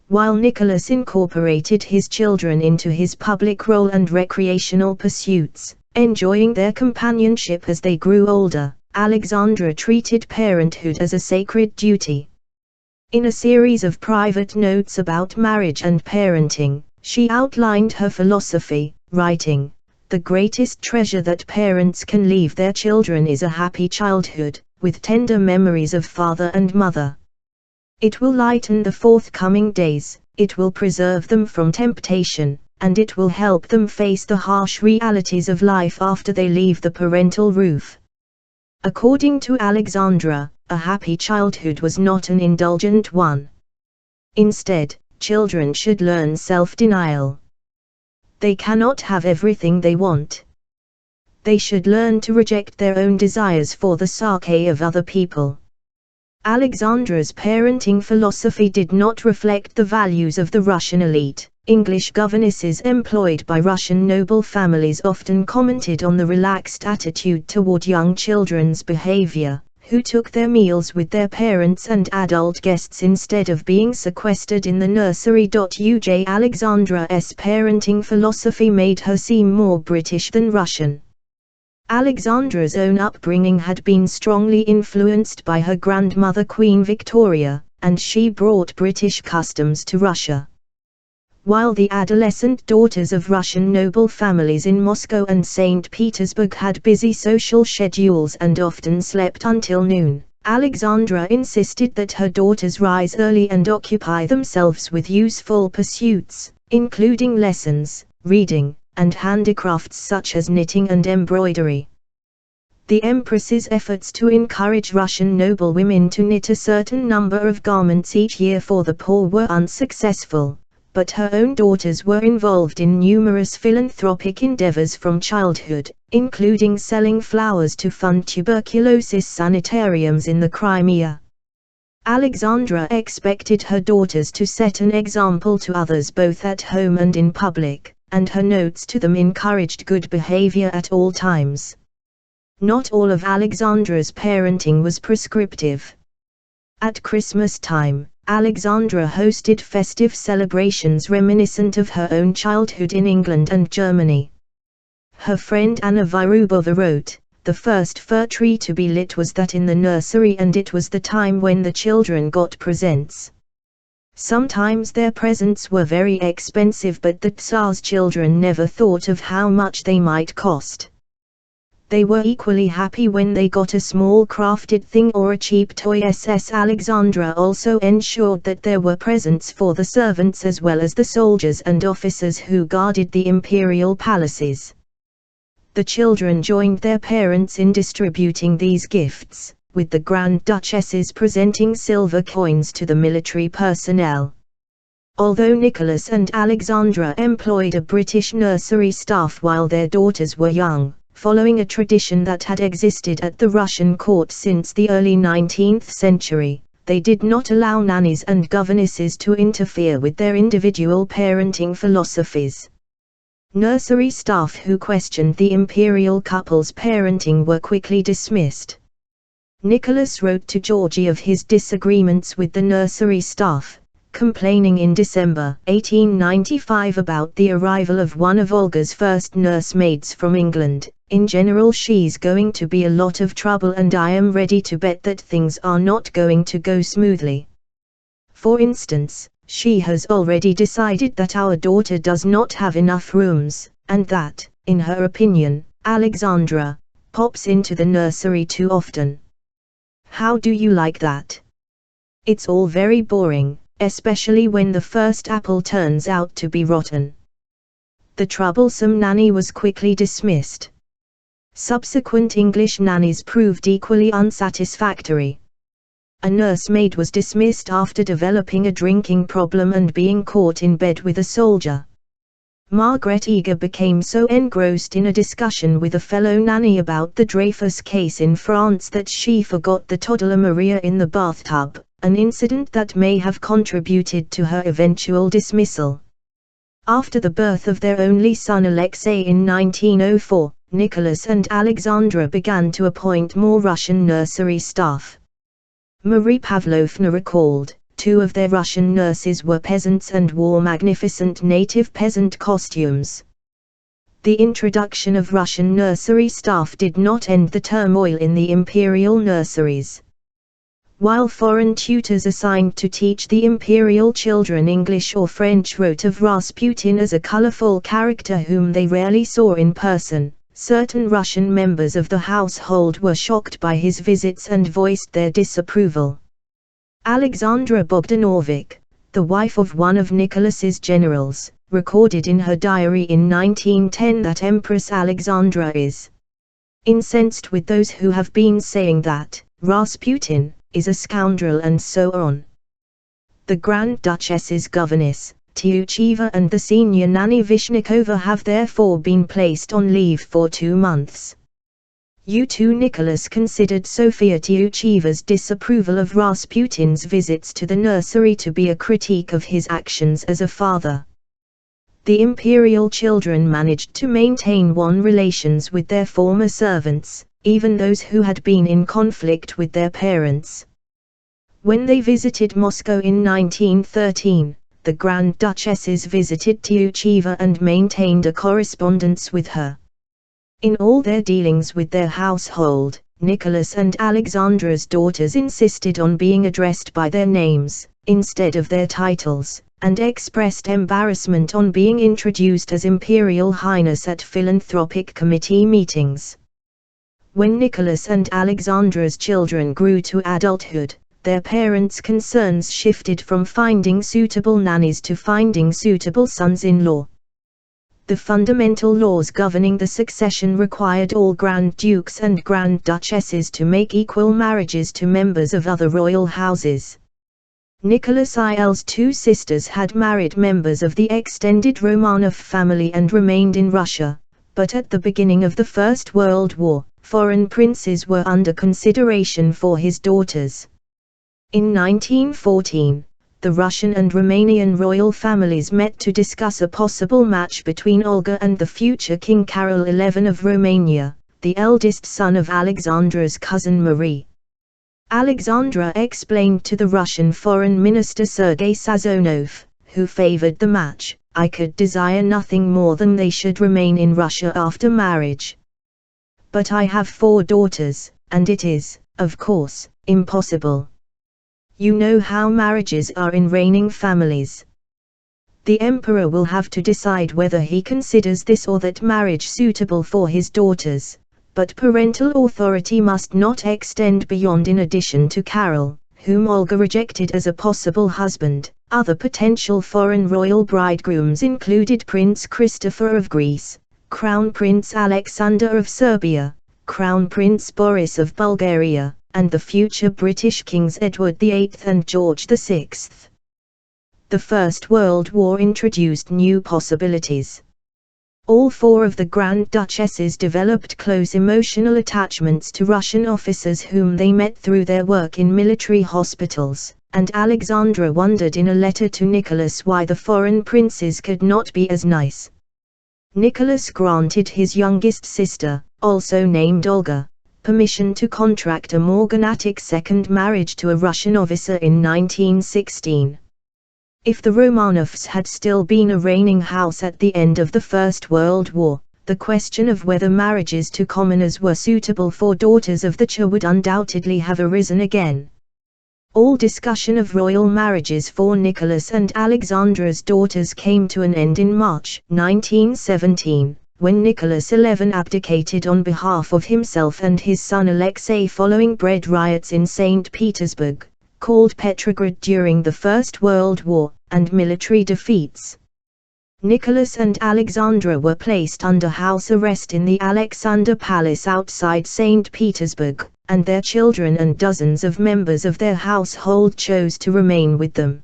While Nicholas incorporated his children into his public role and recreational pursuits, enjoying their companionship as they grew older, Alexandra treated parenthood as a sacred duty. In a series of private notes about marriage and parenting, she outlined her philosophy, writing, "The greatest treasure that parents can leave their children is a happy childhood, with tender memories of father and mother. It will lighten the forthcoming days, it will preserve them from temptation, and it will help them face the harsh realities of life after they leave the parental roof." According to Alexandra, a happy childhood was not an indulgent one. Instead, children should learn self-denial. They cannot have everything they want. They should learn to reject their own desires for the sake of other people. Alexandra's parenting philosophy did not reflect the values of the Russian elite. English governesses employed by Russian noble families often commented on the relaxed attitude toward young children's behavior, who took their meals with their parents and adult guests instead of being sequestered in the nursery. Alexandra's parenting philosophy made her seem more British than Russian. Alexandra's own upbringing had been strongly influenced by her grandmother Queen Victoria, and she brought British customs to Russia. While the adolescent daughters of Russian noble families in Moscow and St. Petersburg had busy social schedules and often slept until noon, Alexandra insisted that her daughters rise early and occupy themselves with useful pursuits, including lessons, reading, and handicrafts such as knitting and embroidery. The Empress's efforts to encourage Russian noble women to knit a certain number of garments each year for the poor were unsuccessful, but her own daughters were involved in numerous philanthropic endeavors from childhood, including selling flowers to fund tuberculosis sanitariums in the Crimea. Alexandra expected her daughters to set an example to others both at home and in public, and her notes to them encouraged good behavior at all times. Not all of Alexandra's parenting was prescriptive. At Christmas time, Alexandra hosted festive celebrations reminiscent of her own childhood in England and Germany. Her friend Anna Vyrubova wrote, "The first fir tree to be lit was that in the nursery, and it was the time when the children got presents. Sometimes their presents were very expensive, but the Tsar's children never thought of how much they might cost. They were equally happy when they got a small crafted thing or a cheap toy." Alexandra also ensured that there were presents for the servants as well as the soldiers and officers who guarded the imperial palaces. The children joined their parents in distributing these gifts, with the Grand Duchesses presenting silver coins to the military personnel. Although Nicholas and Alexandra employed a British nursery staff while their daughters were young, following a tradition that had existed at the Russian court since the early 19th century, they did not allow nannies and governesses to interfere with their individual parenting philosophies. Nursery staff who questioned the imperial couple's parenting were quickly dismissed. Nicholas wrote to Georgie of his disagreements with the nursery staff, complaining in December 1895 about the arrival of one of Olga's first nursemaids from England. In general, she's going to be a lot of trouble and I am ready to bet that things are not going to go smoothly. For instance, she has already decided that our daughter does not have enough rooms, and that, in her opinion, Alexandra pops into the nursery too often. How do you like that? It's all very boring, especially when the first apple turns out to be rotten. The troublesome nanny was quickly dismissed. Subsequent English nannies proved equally unsatisfactory. A nursemaid was dismissed after developing a drinking problem and being caught in bed with a soldier. Margaret Eager became so engrossed in a discussion with a fellow nanny about the Dreyfus case in France that she forgot the toddler Maria in the bathtub, an incident that may have contributed to her eventual dismissal. After the birth of their only son Alexei in 1904, Nicholas and Alexandra began to appoint more Russian nursery staff. Marie Pavlovna recalled, 2 of their Russian nurses were peasants and wore magnificent native peasant costumes. The introduction of Russian nursery staff did not end the turmoil in the imperial nurseries. While foreign tutors assigned to teach the imperial children English or French wrote of Rasputin as a colorful character whom they rarely saw in person, certain Russian members of the household were shocked by his visits and voiced their disapproval. Alexandra Bogdanovich, the wife of one of Nicholas's generals, recorded in her diary in 1910 that Empress Alexandra is incensed with those who have been saying that Rasputin is a scoundrel and so on. The Grand Duchess's governess, Tyucheva, and the senior nanny Vishnikova have therefore been placed on leave for 2 months. U2 Nicholas considered Sofia Tyucheva's disapproval of Rasputin's visits to the nursery to be a critique of his actions as a father. The imperial children managed to maintain warm relations with their former servants, even those who had been in conflict with their parents. When they visited Moscow in 1913, the Grand Duchesses visited Tyucheva and maintained a correspondence with her. In all their dealings with their household, Nicholas and Alexandra's daughters insisted on being addressed by their names, instead of their titles, and expressed embarrassment on being introduced as Imperial Highness at philanthropic committee meetings. When Nicholas and Alexandra's children grew to adulthood, their parents' concerns shifted from finding suitable nannies to finding suitable sons-in-law. The fundamental laws governing the succession required all Grand Dukes and Grand Duchesses to make equal marriages to members of other royal houses. Nicholas IL's 2 sisters had married members of the extended Romanov family and remained in Russia, but at the beginning of the First World War, foreign princes were under consideration for his daughters. In 1914, the Russian and Romanian royal families met to discuss a possible match between Olga and the future King Carol XI of Romania, the eldest son of Alexandra's cousin Marie. Alexandra explained to the Russian Foreign Minister Sergei Sazonov, who favored the match, "I could desire nothing more than they should remain in Russia after marriage. But I have 4 daughters, and it is, of course, impossible. You know how marriages are in reigning families. The emperor will have to decide whether he considers this or that marriage suitable for his daughters, but parental authority must not extend beyond. In addition to Carol, whom Olga rejected as a possible husband, other potential foreign royal bridegrooms included Prince Christopher of Greece, Crown Prince Alexander of Serbia, Crown Prince Boris of Bulgaria, and the future British Kings Edward VIII and George VI. The First World War introduced new possibilities. All four of the Grand Duchesses developed close emotional attachments to Russian officers whom they met through their work in military hospitals, and Alexandra wondered in a letter to Nicholas why the foreign princes could not be as nice. Nicholas granted his youngest sister, also named Olga, permission to contract a morganatic second marriage to a Russian officer in 1916. If the Romanovs had still been a reigning house at the end of the First World War, the question of whether marriages to commoners were suitable for daughters of the Tsar would undoubtedly have arisen again. All discussion of royal marriages for Nicholas and Alexandra's daughters came to an end in March 1917, when Nicholas XI abdicated on behalf of himself and his son Alexei following bread riots in St. Petersburg, called Petrograd during the First World War, and military defeats. Nicholas and Alexandra were placed under house arrest in the Alexander Palace outside St. Petersburg, and their children and dozens of members of their household chose to remain with them.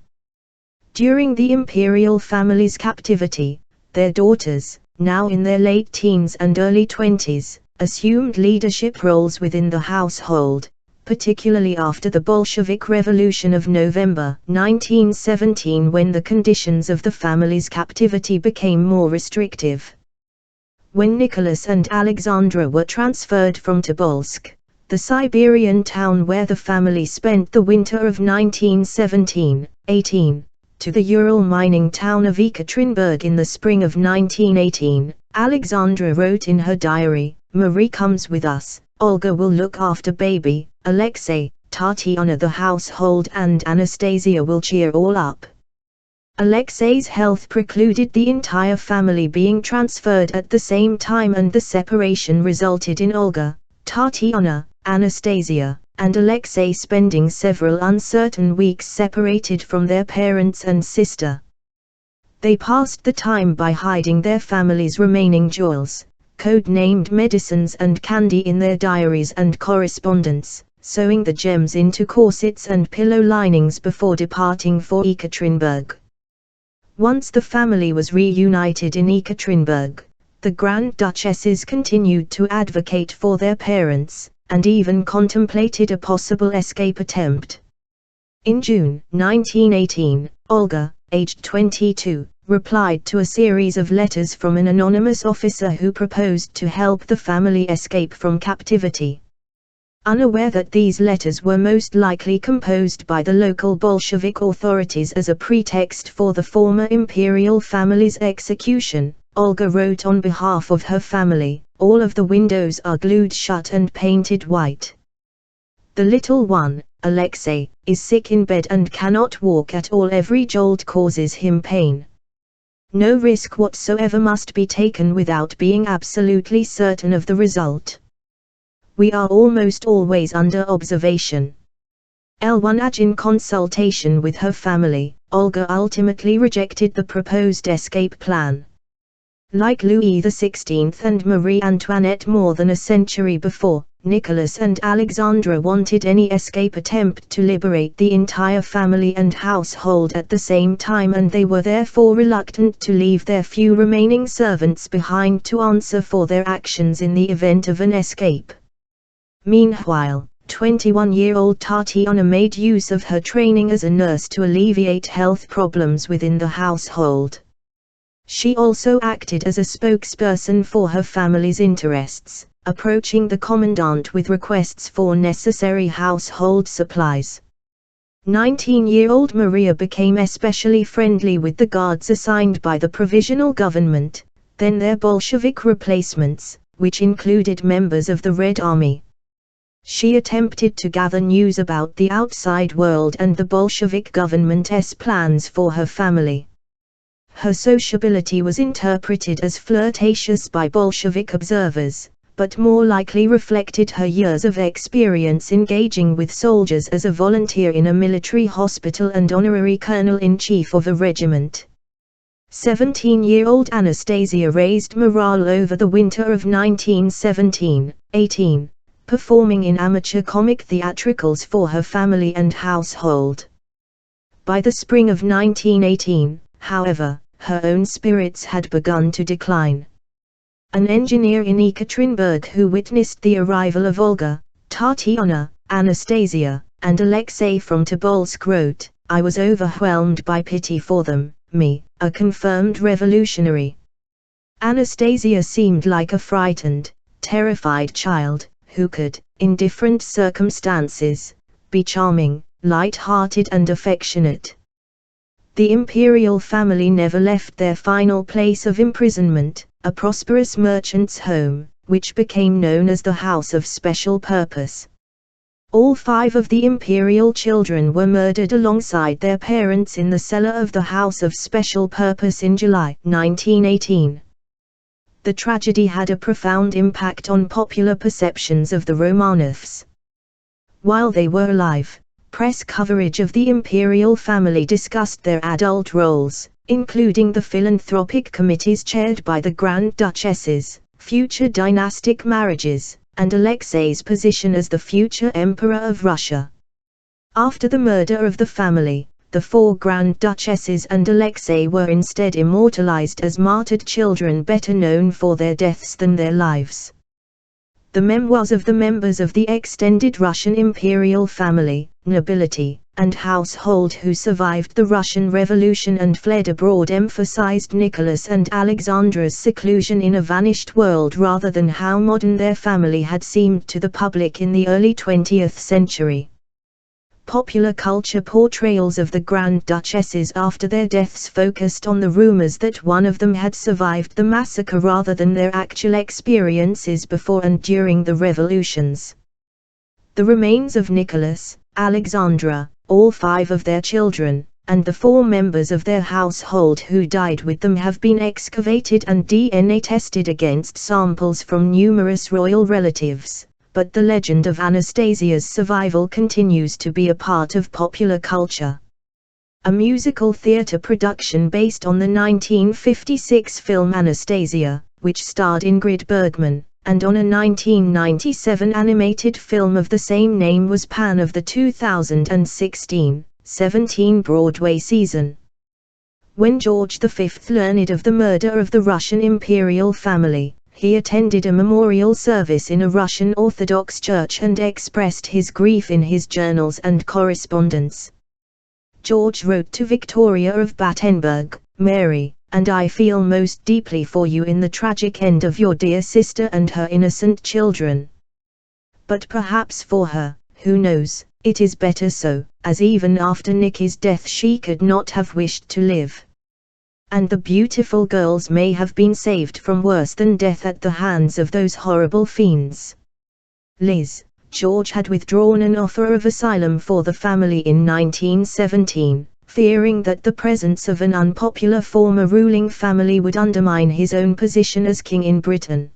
During the imperial family's captivity, their daughters, now in their late teens and early 20s, assumed leadership roles within the household, particularly after the Bolshevik Revolution of November 1917, when the conditions of the family's captivity became more restrictive. When Nicholas and Alexandra were transferred from Tobolsk, the Siberian town where the family spent the winter of 1917-18, to the Ural mining town of Ekaterinburg in the spring of 1918, Alexandra wrote in her diary, "Marie comes with us, Olga will look after baby, Alexei, Tatiana the household, and Anastasia will cheer all up." Alexei's health precluded the entire family being transferred at the same time, and the separation resulted in Olga, Tatiana, Anastasia, and Alexei spending several uncertain weeks separated from their parents and sister. They passed the time by hiding their family's remaining jewels, code-named medicines and candy, in their diaries and correspondence, sewing the gems into corsets and pillow linings before departing for Ekaterinburg. Once the family was reunited in Ekaterinburg, the Grand Duchesses continued to advocate for their parents, and even contemplated a possible escape attempt. In June 1918, Olga, aged 22, replied to a series of letters from an anonymous officer who proposed to help the family escape from captivity. Unaware that these letters were most likely composed by the local Bolshevik authorities as a pretext for the former imperial family's execution, Olga wrote on behalf of her family, "All of the windows are glued shut and painted white. The little one, Alexei, is sick in bed and cannot walk at all. Every jolt causes him pain. No risk whatsoever must be taken without being absolutely certain of the result. We are almost always under observation." L1 In consultation with her family, Olga ultimately rejected the proposed escape plan. Like Louis XVI and Marie Antoinette more than a century before, Nicholas and Alexandra wanted any escape attempt to liberate the entire family and household at the same time, and they were therefore reluctant to leave their few remaining servants behind to answer for their actions in the event of an escape. Meanwhile, 21-year-old Tatiana made use of her training as a nurse to alleviate health problems within the household. She also acted as a spokesperson for her family's interests, approaching the commandant with requests for necessary household supplies. 19-year-old Maria became especially friendly with the guards assigned by the provisional government, then their Bolshevik replacements, which included members of the Red Army. She attempted to gather news about the outside world and the Bolshevik government's plans for her family. Her sociability was interpreted as flirtatious by Bolshevik observers, but more likely reflected her years of experience engaging with soldiers as a volunteer in a military hospital and honorary colonel-in-chief of a regiment. 17-year-old Anastasia raised morale over the winter of 1917-18, performing in amateur comic theatricals for her family and household. By the spring of 1918, however, her own spirits had begun to decline. An engineer in Ekaterinburg who witnessed the arrival of Olga, Tatiana, Anastasia, and Alexei from Tobolsk wrote, "I was overwhelmed by pity for them, me, a confirmed revolutionary." Anastasia seemed like a frightened, terrified child, who could, in different circumstances, be charming, light-hearted and affectionate. The imperial family never left their final place of imprisonment, a prosperous merchant's home, which became known as the House of Special Purpose. All 5 of the imperial children were murdered alongside their parents in the cellar of the House of Special Purpose in July 1918. The tragedy had a profound impact on popular perceptions of the Romanovs. While they were alive, press coverage of the imperial family discussed their adult roles, including the philanthropic committees chaired by the Grand Duchesses, future dynastic marriages, and Alexei's position as the future Emperor of Russia. After the murder of the family, the 4 Grand Duchesses and Alexei were instead immortalized as martyred children better known for their deaths than their lives. The memoirs of the members of the extended Russian imperial family, nobility, and household who survived the Russian Revolution and fled abroad emphasized Nicholas and Alexandra's seclusion in a vanished world rather than how modern their family had seemed to the public in the early 20th century. Popular culture portrayals of the Grand Duchesses after their deaths focused on the rumors that one of them had survived the massacre rather than their actual experiences before and during the revolutions. The remains of Nicholas, Alexandra, all 5 of their children, and the 4 members of their household who died with them have been excavated and DNA tested against samples from numerous royal relatives. But the legend of Anastasia's survival continues to be a part of popular culture. A musical theatre production based on the 1956 film Anastasia, which starred Ingrid Bergman, and on a 1997 animated film of the same name was Pan of the 2016-17 Broadway season. When George V learned of the murder of the Russian imperial family, he attended a memorial service in a Russian Orthodox church and expressed his grief in his journals and correspondence. George wrote to Victoria of Battenberg, "Mary, and I feel most deeply for you in the tragic end of your dear sister and her innocent children. But perhaps for her, who knows, it is better so, as even after Nicky's death she could not have wished to live. And the beautiful girls may have been saved from worse than death at the hands of those horrible fiends." Liz. George had withdrawn an offer of asylum for the family in 1917, fearing that the presence of an unpopular former ruling family would undermine his own position as king in Britain.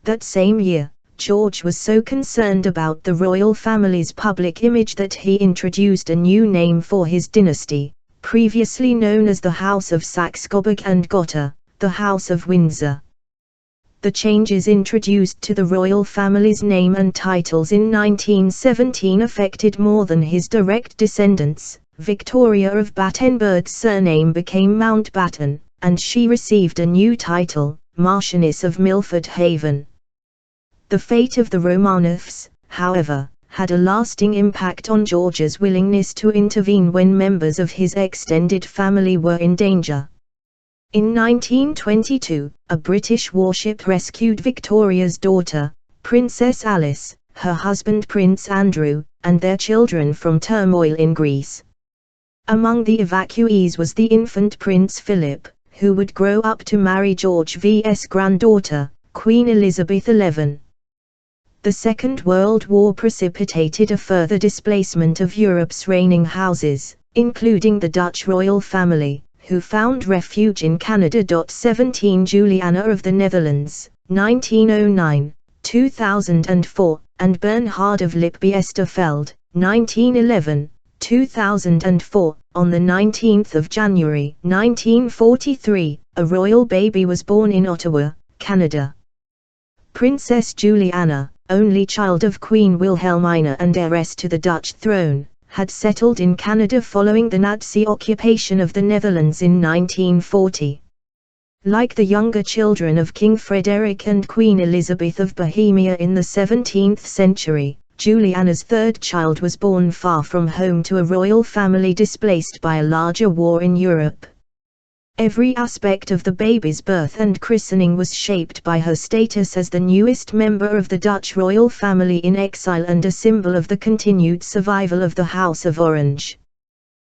That same year, George was so concerned about the royal family's public image that he introduced a new name for his dynasty, previously known as the House of Saxe-Coburg and Gotha, the House of Windsor. The changes introduced to the royal family's name and titles in 1917 affected more than his direct descendants. Victoria of Battenberg's surname became Mountbatten, and she received a new title, Marchioness of Milford Haven. The fate of the Romanovs, however, had a lasting impact on George's willingness to intervene when members of his extended family were in danger. In 1922, a British warship rescued Victoria's daughter, Princess Alice, her husband Prince Andrew, and their children from turmoil in Greece. Among the evacuees was the infant Prince Philip, who would grow up to marry George V's granddaughter, Queen Elizabeth XI. The Second World War precipitated a further displacement of Europe's reigning houses, including the Dutch royal family, who found refuge in Canada. 17 Juliana of the Netherlands, 1909, 2004, and Bernhard of Lippe-Biesterfeld, 1911, 2004, on the 19th of January 1943, a royal baby was born in Ottawa, Canada. Princess Juliana, only child of Queen Wilhelmina and heiress to the Dutch throne, had settled in Canada following the Nazi occupation of the Netherlands in 1940. Like the younger children of King Frederick and Queen Elizabeth of Bohemia in the 17th century, Juliana's third child was born far from home to a royal family displaced by a larger war in Europe. Every aspect of the baby's birth and christening was shaped by her status as the newest member of the Dutch royal family in exile and a symbol of the continued survival of the House of Orange.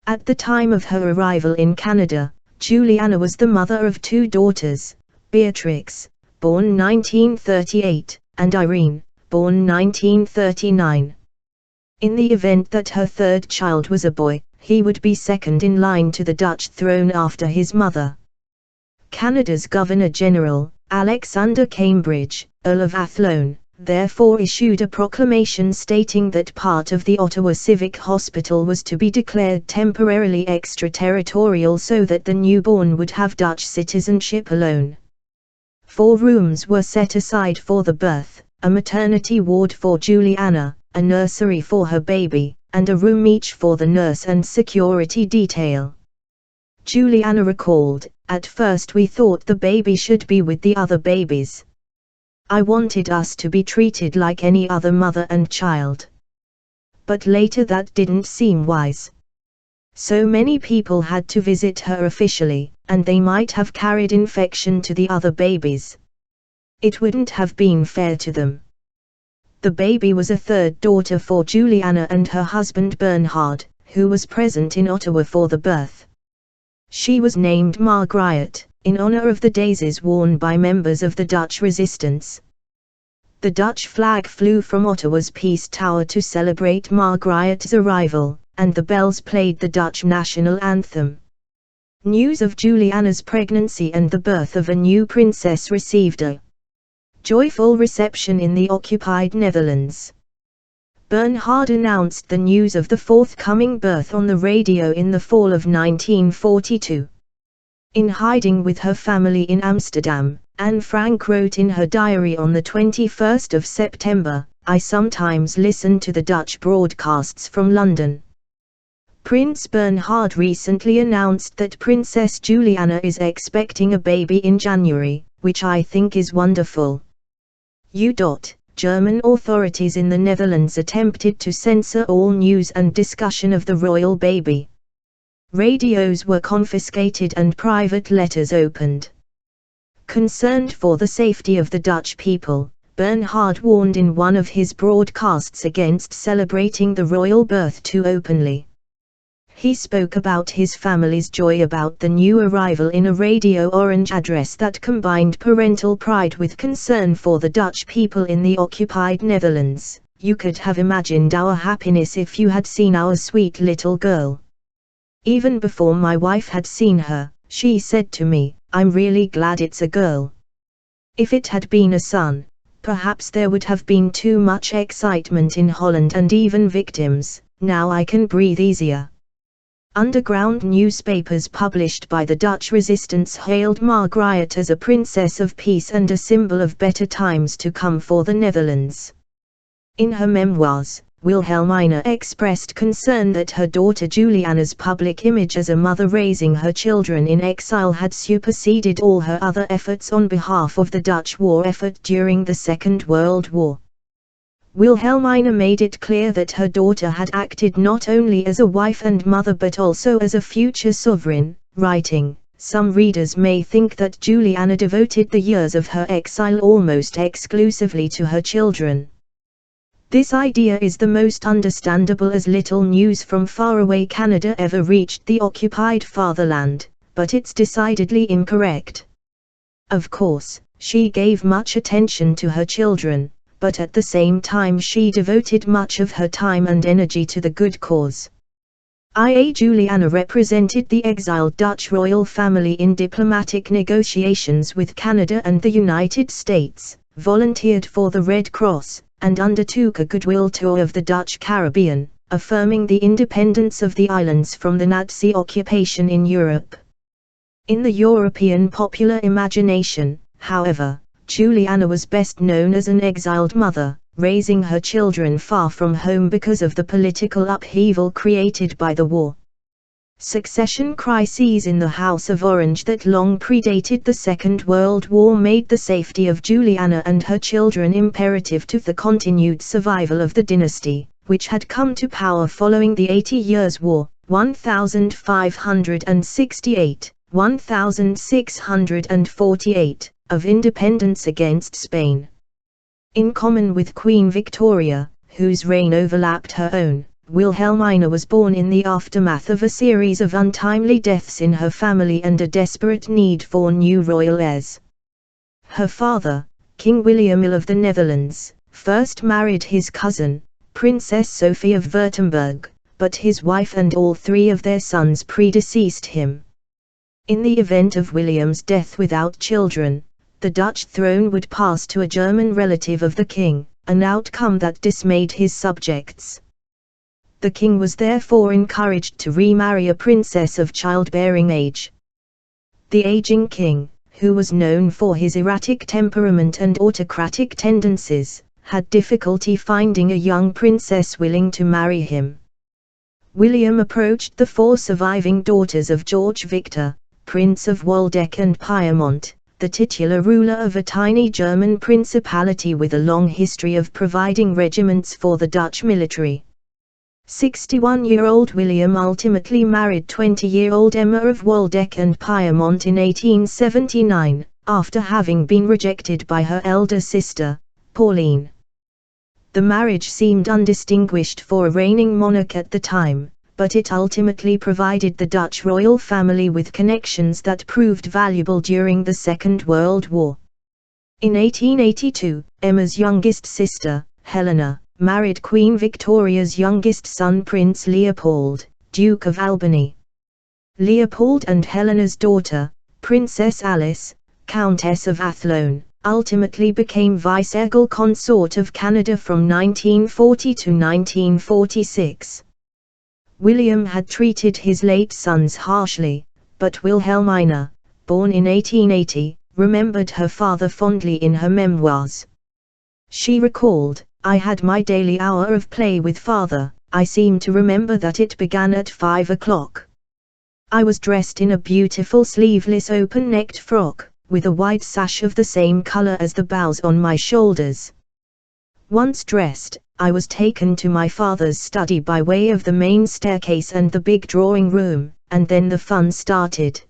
At the time of her arrival in Canada, Juliana was the mother of two daughters, Beatrix, born 1938, and Irene, born 1939. In the event that her third child was a boy, he would be second in line to the Dutch throne after his mother. Canada's Governor-General, Alexander Cambridge, Earl of Athlone, therefore issued a proclamation stating that part of the Ottawa Civic Hospital was to be declared temporarily extraterritorial so that the newborn would have Dutch citizenship alone. 4 rooms were set aside for the birth, a maternity ward for Juliana, a nursery for her baby, and a room each for the nurse and security detail. Juliana recalled, "At first we thought the baby should be with the other babies. I wanted us to be treated like any other mother and child. But later that didn't seem wise. So many people had to visit her officially, and they might have carried infection to the other babies. It wouldn't have been fair to them." The baby was a third daughter for Juliana and her husband Bernhard, who was present in Ottawa for the birth. She was named Margriet, in honor of the daisies worn by members of the Dutch resistance. The Dutch flag flew from Ottawa's Peace Tower to celebrate Margriet's arrival, and the bells played the Dutch national anthem. News of Juliana's pregnancy and the birth of a new princess received a joyful reception in the occupied Netherlands. Bernhard announced the news of the forthcoming birth on the radio in the fall of 1942. In hiding with her family in Amsterdam, Anne Frank wrote in her diary on the 21st of September, "I sometimes listen to the Dutch broadcasts from London." Prince Bernhard recently announced that Princess Juliana is expecting a baby in January, which I think is wonderful. German authorities in the Netherlands attempted to censor all news and discussion of the royal baby. Radios were confiscated and private letters opened. Concerned for the safety of the Dutch people, Bernhard warned in one of his broadcasts against celebrating the royal birth too openly. He spoke about his family's joy about the new arrival in a Radio Orange address that combined parental pride with concern for the Dutch people in the occupied Netherlands. "You could have imagined our happiness if you had seen our sweet little girl. Even before my wife had seen her, she said to me, 'I'm really glad it's a girl. If it had been a son, perhaps there would have been too much excitement in Holland and even victims. Now I can breathe easier.'" Underground newspapers published by the Dutch resistance hailed Margriet as a princess of peace and a symbol of better times to come for the Netherlands. In her memoirs, Wilhelmina expressed concern that her daughter Juliana's public image as a mother raising her children in exile had superseded all her other efforts on behalf of the Dutch war effort during the Second World War. Wilhelmina made it clear that her daughter had acted not only as a wife and mother but also as a future sovereign, writing, "Some readers may think that Juliana devoted the years of her exile almost exclusively to her children. This idea is the most understandable as little news from faraway Canada ever reached the occupied fatherland, but it's decidedly incorrect. Of course, she gave much attention to her children, but at the same time she devoted much of her time and energy to the good cause." Juliana represented the exiled Dutch royal family in diplomatic negotiations with Canada and the United States, volunteered for the Red Cross, and undertook a goodwill tour of the Dutch Caribbean, affirming the independence of the islands from the Nazi occupation in Europe. In the European popular imagination, however, Juliana was best known as an exiled mother, raising her children far from home because of the political upheaval created by the war. Succession crises in the House of Orange that long predated the Second World War made the safety of Juliana and her children imperative to the continued survival of the dynasty, which had come to power following the 80 Years' War, 1568-1648, of independence against Spain. In common with Queen Victoria, whose reign overlapped her own, Wilhelmina was born in the aftermath of a series of untimely deaths in her family and a desperate need for new royal heirs. Her father, King William I of the Netherlands, first married his cousin, Princess Sophie of Württemberg, but his wife and all three of their sons predeceased him. In the event of William's death without children, the Dutch throne would pass to a German relative of the king, an outcome that dismayed his subjects. The king was therefore encouraged to remarry a princess of childbearing age. The aging king, who was known for his erratic temperament and autocratic tendencies, had difficulty finding a young princess willing to marry him. William approached the four surviving daughters of George Victor, Prince of Waldeck and Piedmont, the titular ruler of a tiny German principality with a long history of providing regiments for the Dutch military. 61-year-old William ultimately married 20-year-old Emma of Waldeck and Piedmont in 1879, after having been rejected by her elder sister, Pauline. The marriage seemed undistinguished for a reigning monarch at the time, but it ultimately provided the Dutch royal family with connections that proved valuable during the Second World War. In 1882, Emma's youngest sister, Helena, married Queen Victoria's youngest son Prince Leopold, Duke of Albany. Leopold and Helena's daughter, Princess Alice, Countess of Athlone, ultimately became viceregal consort of Canada from 1940 to 1946. William had treated his late sons harshly, but Wilhelmina, born in 1880, remembered her father fondly in her memoirs. She recalled, "I had my daily hour of play with father. I seem to remember that it began at 5 o'clock. I was dressed in a beautiful sleeveless open-necked frock, with a white sash of the same color as the bows on my shoulders. Once dressed, I was taken to my father's study by way of the main staircase and the big drawing room, and then the fun started."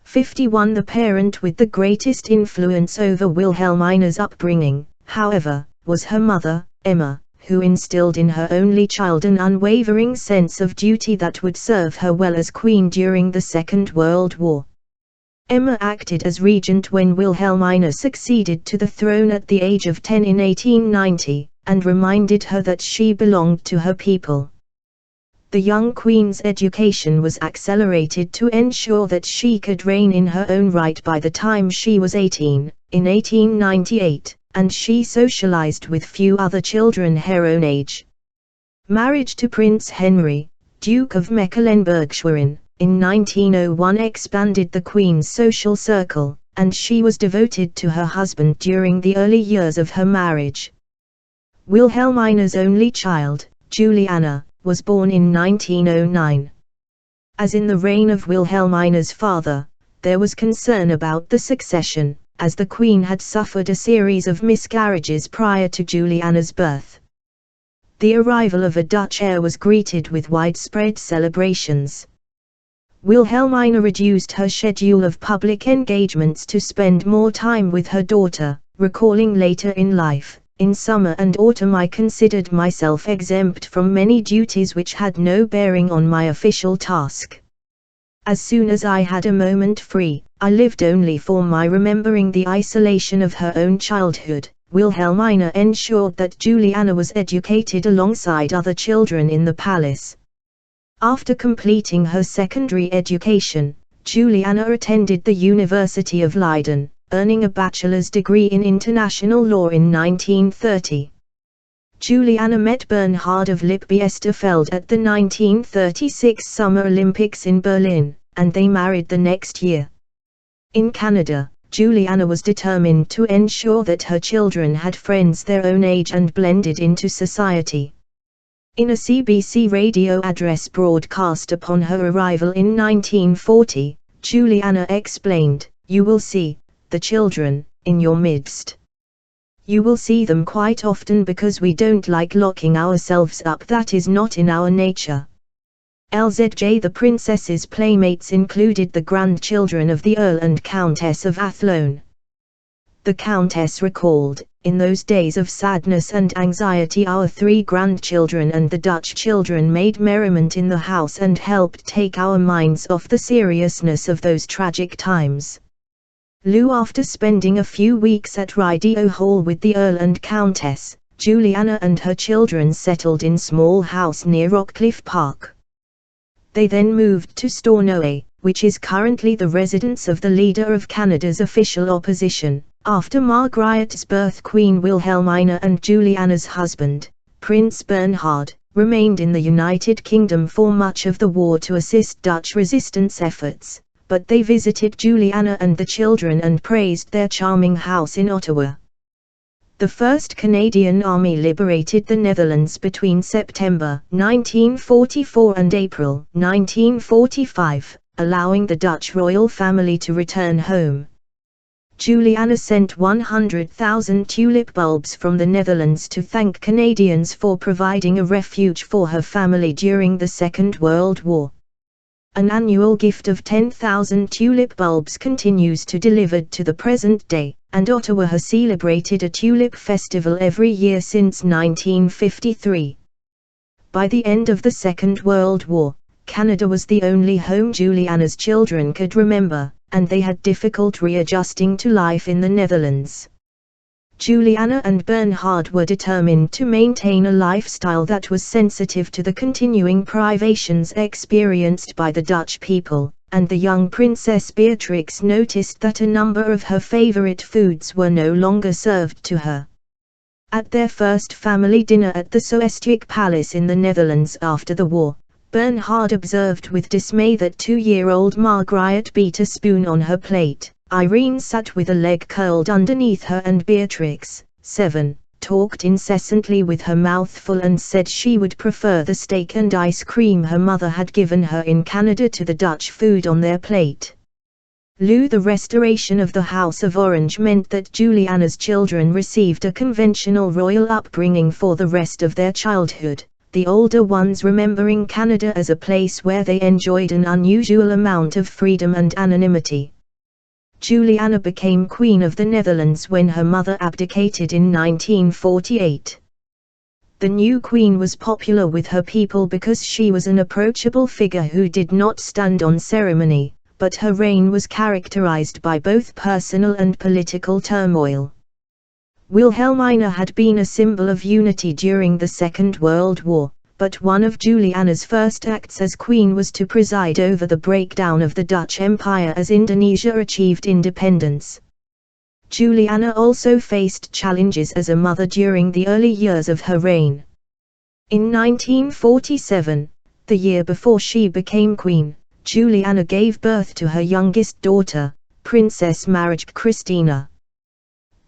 51. The parent with the greatest influence over Wilhelmina's upbringing, however, was her mother, Emma, who instilled in her only child an unwavering sense of duty that would serve her well as queen during the Second World War. Emma acted as regent when Wilhelmina succeeded to the throne at the age of 10 in 1890, and reminded her that she belonged to her people. The young queen's education was accelerated to ensure that she could reign in her own right by the time she was 18, in 1898, and she socialized with few other children her own age. Marriage to Prince Henry, Duke of Mecklenburg-Schwerin, in 1901 expanded the Queen's social circle, and she was devoted to her husband during the early years of her marriage. Wilhelmina's only child, Juliana, was born in 1909. As in the reign of Wilhelmina's father, there was concern about the succession, as the Queen had suffered a series of miscarriages prior to Juliana's birth. The arrival of a Dutch heir was greeted with widespread celebrations. Wilhelmina reduced her schedule of public engagements to spend more time with her daughter, recalling later in life, "In summer and autumn I considered myself exempt from many duties which had no bearing on my official task. As soon as I had a moment free, I lived only for my remembering the isolation of her own childhood." Wilhelmina ensured that Juliana was educated alongside other children in the palace. After completing her secondary education, Juliana attended the University of Leiden, earning a bachelor's degree in international law in 1930. Juliana met Bernhard of Lippe-Biesterfeld at the 1936 Summer Olympics in Berlin, and they married the next year. In Canada, Juliana was determined to ensure that her children had friends their own age and blended into society. In a CBC radio address broadcast upon her arrival in 1940, Juliana explained, "You will see the children in your midst. You will see them quite often because we don't like locking ourselves up. That is not in our nature." LZJ. The princess's playmates included the grandchildren of the Earl and Countess of Athlone. The Countess recalled, "In those days of sadness and anxiety our 3 grandchildren and the Dutch children made merriment in the house and helped take our minds off the seriousness of those tragic times." Lou. After spending a few weeks at Rideau Hall with the Earl and Countess, Juliana and her children settled in small house near Rockcliffe Park. They then moved to Stornoway, which is currently the residence of the leader of Canada's official opposition. After Margriet's birth, Queen Wilhelmina and Juliana's husband, Prince Bernhard, remained in the United Kingdom for much of the war to assist Dutch resistance efforts, but they visited Juliana and the children and praised their charming house in Ottawa. The 1st Canadian Army liberated the Netherlands between September 1944 and April 1945, allowing the Dutch royal family to return home. Juliana sent 100,000 tulip bulbs from the Netherlands to thank Canadians for providing a refuge for her family during the Second World War. An annual gift of 10,000 tulip bulbs continues to delivered to the present day, and Ottawa has celebrated a tulip festival every year since 1953. By the end of the Second World War, Canada was the only home Juliana's children could remember, and they had difficult readjusting to life in the Netherlands. Juliana and Bernhard were determined to maintain a lifestyle that was sensitive to the continuing privations experienced by the Dutch people, and the young Princess Beatrix noticed that a number of her favorite foods were no longer served to her. At their first family dinner at the Soestdijk Palace in the Netherlands after the war, Bernhard observed with dismay that 2-year-old Margriet beat a spoon on her plate. Irene sat with a leg curled underneath her, and Beatrix, 7, talked incessantly with her mouth full and said she would prefer the steak and ice cream her mother had given her in Canada to the Dutch food on their plate. Lou. The restoration of the House of Orange meant that Juliana's children received a conventional royal upbringing for the rest of their childhood, the older ones remembering Canada as a place where they enjoyed an unusual amount of freedom and anonymity. Juliana became Queen of the Netherlands when her mother abdicated in 1948. The new queen was popular with her people because she was an approachable figure who did not stand on ceremony, but her reign was characterized by both personal and political turmoil. Wilhelmina had been a symbol of unity during the Second World War, but one of Juliana's first acts as queen was to preside over the breakdown of the Dutch Empire as Indonesia achieved independence. Juliana also faced challenges as a mother during the early years of her reign. In 1947, the year before she became queen, Juliana gave birth to her youngest daughter, Princess Marije Christina.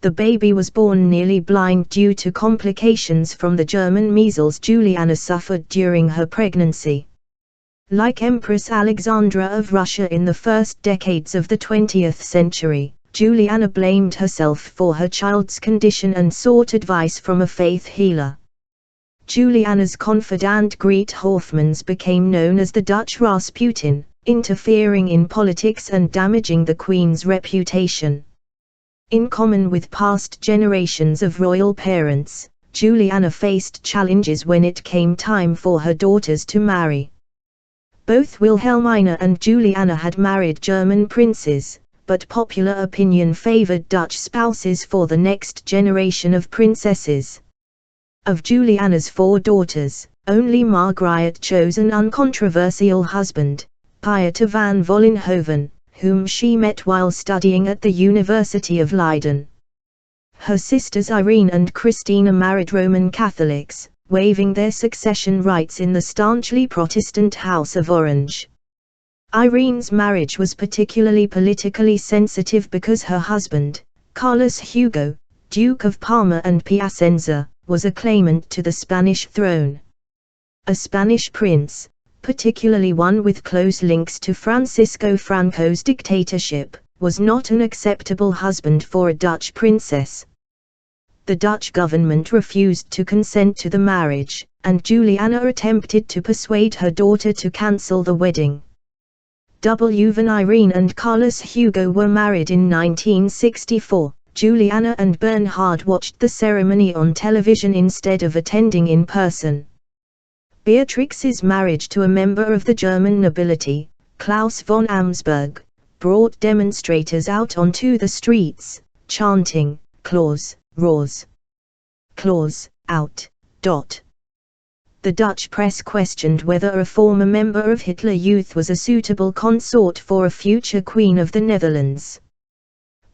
The baby was born nearly blind due to complications from the German measles Juliana suffered during her pregnancy. Like Empress Alexandra of Russia in the first decades of the 20th century, Juliana blamed herself for her child's condition and sought advice from a faith healer. Juliana's confidant Greet Hofmans became known as the Dutch Rasputin, interfering in politics and damaging the Queen's reputation. In common with past generations of royal parents, Juliana faced challenges when it came time for her daughters to marry. Both Wilhelmina and Juliana had married German princes, but popular opinion favored Dutch spouses for the next generation of princesses. Of Juliana's 4 daughters, only Margriet chose an uncontroversial husband, Pieter van Vollenhoven, whom she met while studying at the University of Leiden. Her sisters Irene and Christina married Roman Catholics, waiving their succession rights in the staunchly Protestant House of Orange. Irene's marriage was particularly politically sensitive because her husband, Carlos Hugo, Duke of Parma and Piacenza, was a claimant to the Spanish throne. A Spanish prince, particularly one with close links to Francisco Franco's dictatorship, was not an acceptable husband for a Dutch princess. The Dutch government refused to consent to the marriage, and Juliana attempted to persuade her daughter to cancel the wedding. When Irene and Carlos Hugo were married in 1964, Juliana and Bernhard watched the ceremony on television instead of attending in person. Beatrix's marriage to a member of the German nobility, Klaus von Amsberg, brought demonstrators out onto the streets, chanting, "Claus, raus! Claus, out!" The Dutch press questioned whether a former member of Hitler Youth was a suitable consort for a future Queen of the Netherlands.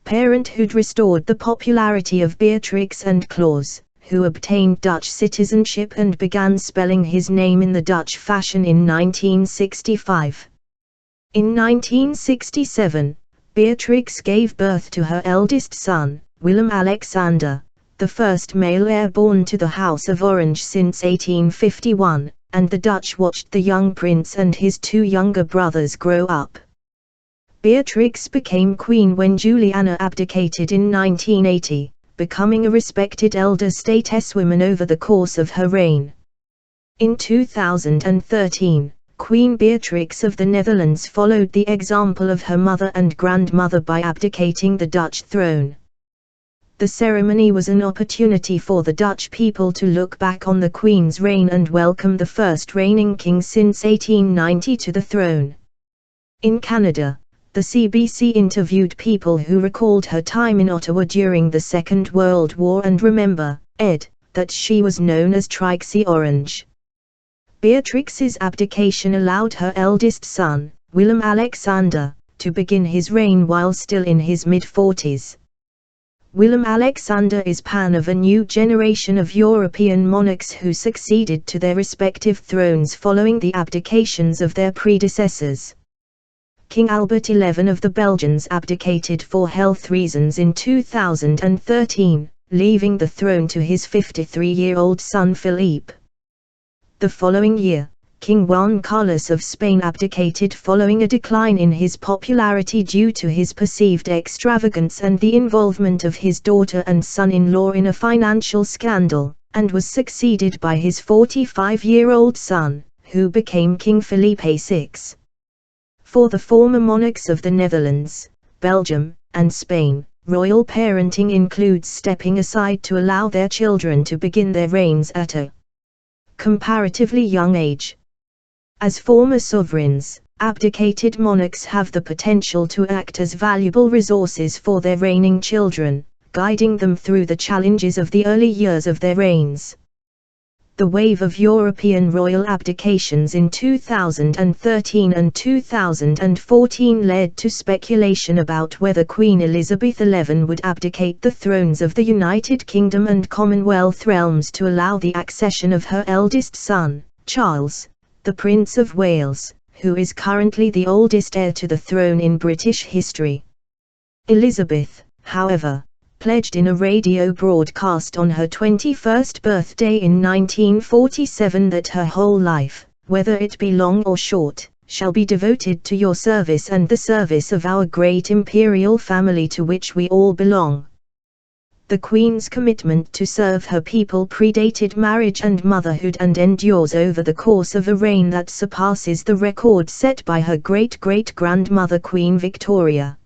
Parenthood restored the popularity of Beatrix and Claus, who obtained Dutch citizenship and began spelling his name in the Dutch fashion in 1965. In 1967, Beatrix gave birth to her eldest son, Willem-Alexander, the first male heir born to the House of Orange since 1851, and the Dutch watched the young prince and his two younger brothers grow up. Beatrix became queen when Juliana abdicated in 1980, becoming a respected elder stateswoman over the course of her reign. In 2013, Queen Beatrix of the Netherlands followed the example of her mother and grandmother by abdicating the Dutch throne. The ceremony was an opportunity for the Dutch people to look back on the Queen's reign and welcome the first reigning king since 1890 to the throne. In Canada, the CBC interviewed people who recalled her time in Ottawa during the Second World War and remembered that she was known as Trixie Orange. Beatrix's abdication allowed her eldest son, Willem-Alexander, to begin his reign while still in his mid-40s. Willem-Alexander is pan of a new generation of European monarchs who succeeded to their respective thrones following the abdications of their predecessors. King Albert XI of the Belgians abdicated for health reasons in 2013, leaving the throne to his 53-year-old son Philippe. The following year, King Juan Carlos of Spain abdicated following a decline in his popularity due to his perceived extravagance and the involvement of his daughter and son-in-law in a financial scandal, and was succeeded by his 45-year-old son, who became King Felipe VI. For the former monarchs of the Netherlands, Belgium, and Spain, royal parenting includes stepping aside to allow their children to begin their reigns at a comparatively young age. As former sovereigns, abdicated monarchs have the potential to act as valuable resources for their reigning children, guiding them through the challenges of the early years of their reigns. The wave of European royal abdications in 2013 and 2014 led to speculation about whether Queen Elizabeth XI would abdicate the thrones of the United Kingdom and Commonwealth realms to allow the accession of her eldest son, Charles, the Prince of Wales, who is currently the oldest heir to the throne in British history. Elizabeth, however, pledged in a radio broadcast on her 21st birthday in 1947 that her whole life, whether it be long or short, shall be devoted to your service and the service of our great imperial family to which we all belong. The Queen's commitment to serve her people predated marriage and motherhood and endures over the course of a reign that surpasses the record set by her great-great-grandmother Queen Victoria.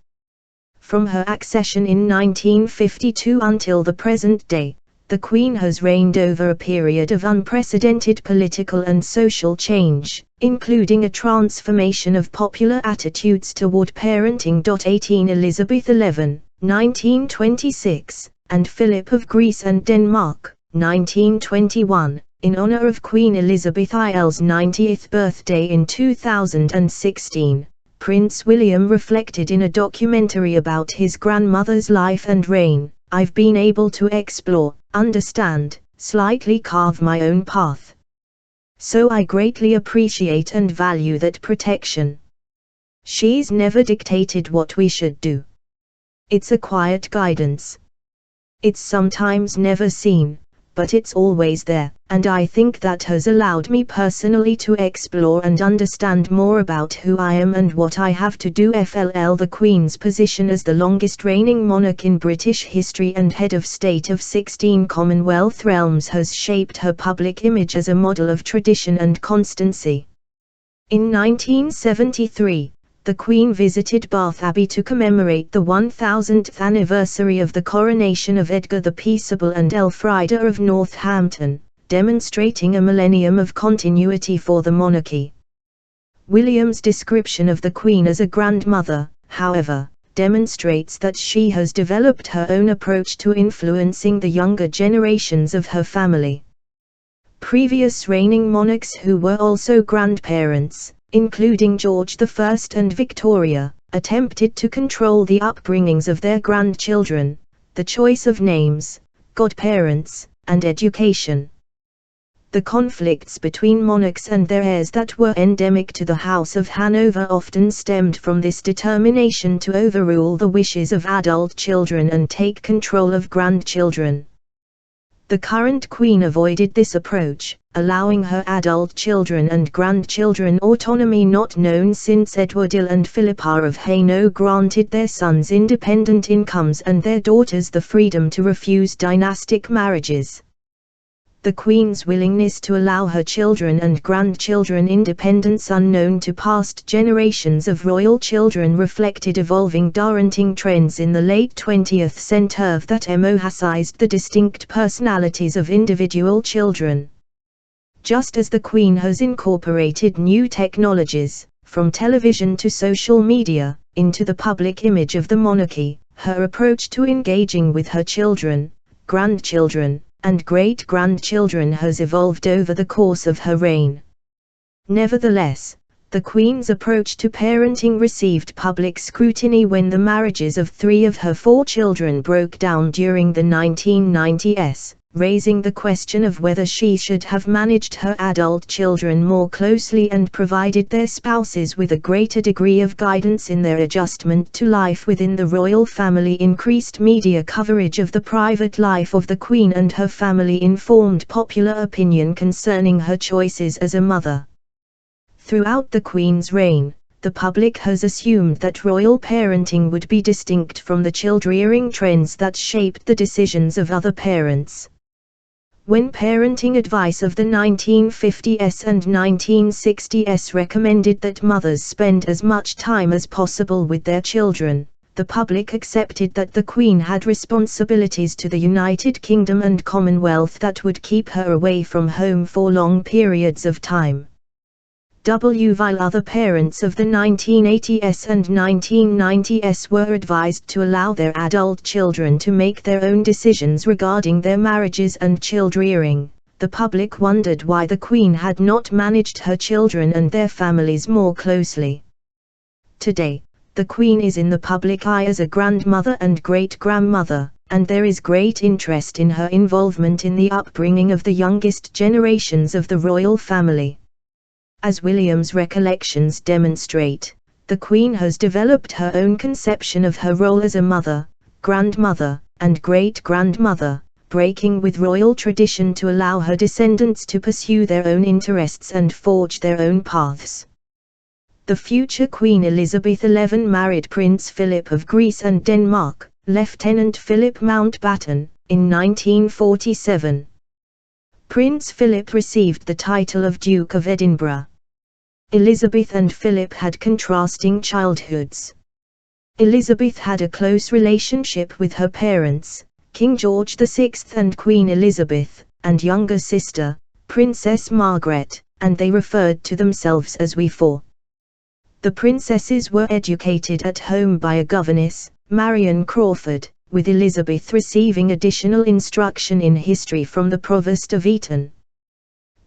From her accession in 1952 until the present day, the Queen has reigned over a period of unprecedented political and social change, including a transformation of popular attitudes toward parenting. 18 Elizabeth XI, 1926, and Philip of Greece and Denmark, 1921, in honor of Queen Elizabeth I's 90th birthday in 2016. Prince William reflected in a documentary about his grandmother's life and reign, I've been able to explore, understand, slightly carve my own path. So I greatly appreciate and value that protection. She's never dictated what we should do. It's a quiet guidance. It's sometimes never seen, but it's always there, and I think that has allowed me personally to explore and understand more about who I am and what I have to do. The Queen's position as the longest reigning monarch in British history and head of state of 16 Commonwealth realms has shaped her public image as a model of tradition and constancy. In 1973, the Queen visited Bath Abbey to commemorate the 1000th anniversary of the coronation of Edgar the Peaceable and Elfrida of Northampton, demonstrating a millennium of continuity for the monarchy. William's description of the Queen as a grandmother, however, demonstrates that she has developed her own approach to influencing the younger generations of her family. Previous reigning monarchs who were also grandparents, including George I and Victoria, attempted to control the upbringings of their grandchildren, the choice of names, godparents, and education. The conflicts between monarchs and their heirs that were endemic to the House of Hanover often stemmed from this determination to overrule the wishes of adult children and take control of grandchildren. The current Queen avoided this approach, allowing her adult children and grandchildren autonomy not known since Edward I and Philippa of Hainaut granted their sons independent incomes and their daughters the freedom to refuse dynastic marriages. The Queen's willingness to allow her children and grandchildren independence unknown to past generations of royal children reflected evolving parenting trends in the late 20th century that emphasized the distinct personalities of individual children. Just as the Queen has incorporated new technologies, from television to social media, into the public image of the monarchy, her approach to engaging with her children, grandchildren, and great-grandchildren has evolved over the course of her reign. Nevertheless, the Queen's approach to parenting received public scrutiny when the marriages of 3 of her 4 children broke down during the 1990s, raising the question of whether she should have managed her adult children more closely and provided their spouses with a greater degree of guidance in their adjustment to life within the royal family. Increased media coverage of the private life of the Queen and her family informed popular opinion concerning her choices as a mother. Throughout the Queen's reign, the public has assumed that royal parenting would be distinct from the child-rearing trends that shaped the decisions of other parents. When parenting advice of the 1950s and 1960s recommended that mothers spend as much time as possible with their children, the public accepted that the Queen had responsibilities to the United Kingdom and Commonwealth that would keep her away from home for long periods of time. While other parents of the 1980s and 1990s were advised to allow their adult children to make their own decisions regarding their marriages and child-rearing, the public wondered why the Queen had not managed her children and their families more closely. Today, the Queen is in the public eye as a grandmother and great-grandmother, and there is great interest in her involvement in the upbringing of the youngest generations of the royal family. As William's recollections demonstrate, the Queen has developed her own conception of her role as a mother, grandmother, and great-grandmother, breaking with royal tradition to allow her descendants to pursue their own interests and forge their own paths. The future Queen Elizabeth XI married Prince Philip of Greece and Denmark, Lieutenant Philip Mountbatten, in 1947. Prince Philip received the title of Duke of Edinburgh. Elizabeth and Philip had contrasting childhoods. Elizabeth had a close relationship with her parents, King George VI and Queen Elizabeth, and younger sister, Princess Margaret, and they referred to themselves as we four. The princesses were educated at home by a governess, Marion Crawford, with Elizabeth receiving additional instruction in history from the Provost of Eton.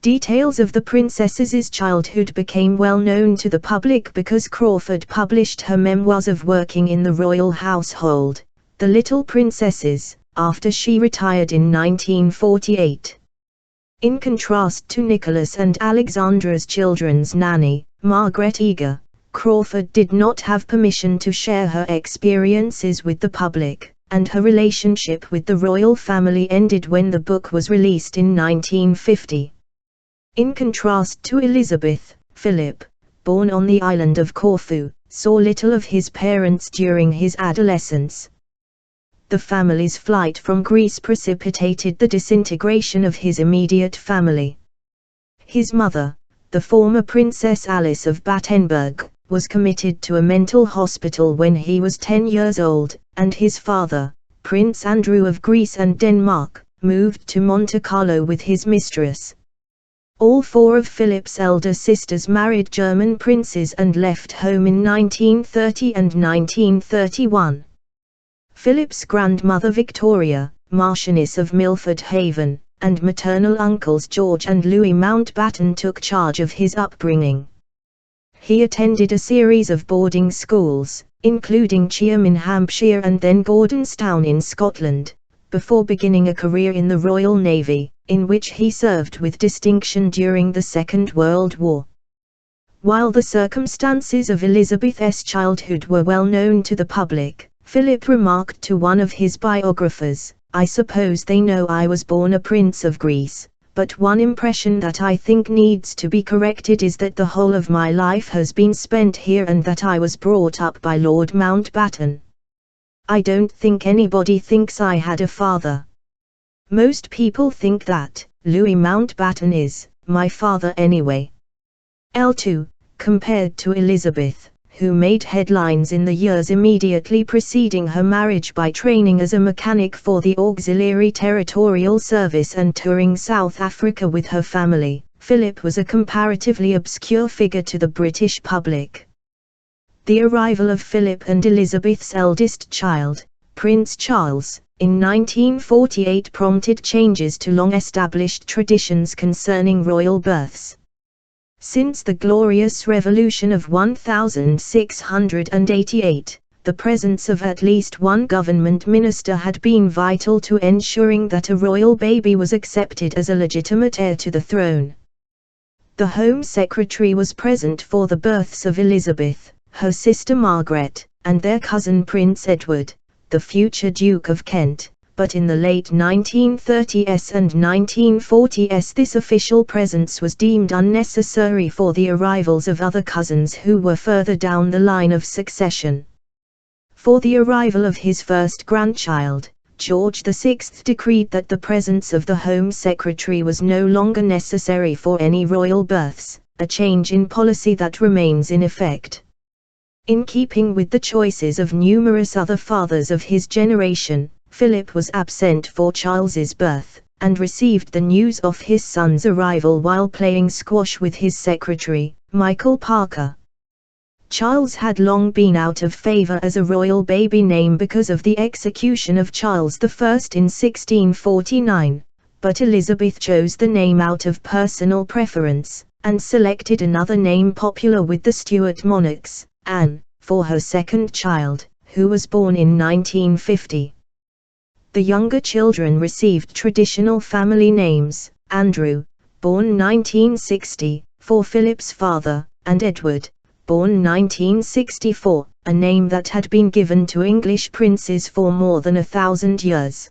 Details of the princesses' childhood became well known to the public because Crawford published her memoirs of working in the royal household, The Little Princesses, after she retired in 1948. In contrast to Nicholas and Alexandra's children's nanny, Margaret Eager, Crawford did not have permission to share her experiences with the public, and her relationship with the royal family ended when the book was released in 1950. In contrast to Elizabeth, Philip, born on the island of Corfu, saw little of his parents during his adolescence. The family's flight from Greece precipitated the disintegration of his immediate family. His mother, the former Princess Alice of Battenberg, was committed to a mental hospital when he was 10 years old, and his father, Prince Andrew of Greece and Denmark, moved to Monte Carlo with his mistress. All four of Philip's elder sisters married German princes and left home in 1930 and 1931. Philip's grandmother Victoria, Marchioness of Milford Haven, and maternal uncles George and Louis Mountbatten took charge of his upbringing. He attended a series of boarding schools, including Cheam in Hampshire and then Gordonstown in Scotland, before beginning a career in the Royal Navy, in which he served with distinction during the Second World War. While the circumstances of Elizabeth's childhood were well known to the public, Philip remarked to one of his biographers, "I suppose they know I was born a Prince of Greece, but one impression that I think needs to be corrected is that the whole of my life has been spent here and that I was brought up by Lord Mountbatten. I don't think anybody thinks I had a father. Most people think that Louis Mountbatten is my father anyway." L2, compared to Elizabeth, who made headlines in the years immediately preceding her marriage by training as a mechanic for the Auxiliary Territorial Service and touring South Africa with her family, Philip was a comparatively obscure figure to the British public. The arrival of Philip and Elizabeth's eldest child, Prince Charles, in 1948 prompted changes to long-established traditions concerning royal births. Since the Glorious Revolution of 1688, the presence of at least one government minister had been vital to ensuring that a royal baby was accepted as a legitimate heir to the throne. The Home Secretary was present for the births of Elizabeth, her sister Margaret, and their cousin Prince Edward, the future Duke of Kent. But in the late 1930s and 1940s this official presence was deemed unnecessary for the arrivals of other cousins who were further down the line of succession. For the arrival of his first grandchild, George VI decreed that the presence of the Home Secretary was no longer necessary for any royal births, a change in policy that remains in effect. In keeping with the choices of numerous other fathers of his generation, Philip was absent for Charles's birth, and received the news of his son's arrival while playing squash with his secretary, Michael Parker. Charles had long been out of favor as a royal baby name because of the execution of Charles I in 1649, but Elizabeth chose the name out of personal preference, and selected another name popular with the Stuart monarchs, Anne, for her second child, who was born in 1950. The younger children received traditional family names, Andrew, born 1960, for Philip's father, and Edward, born 1964, a name that had been given to English princes for more than 1,000 years.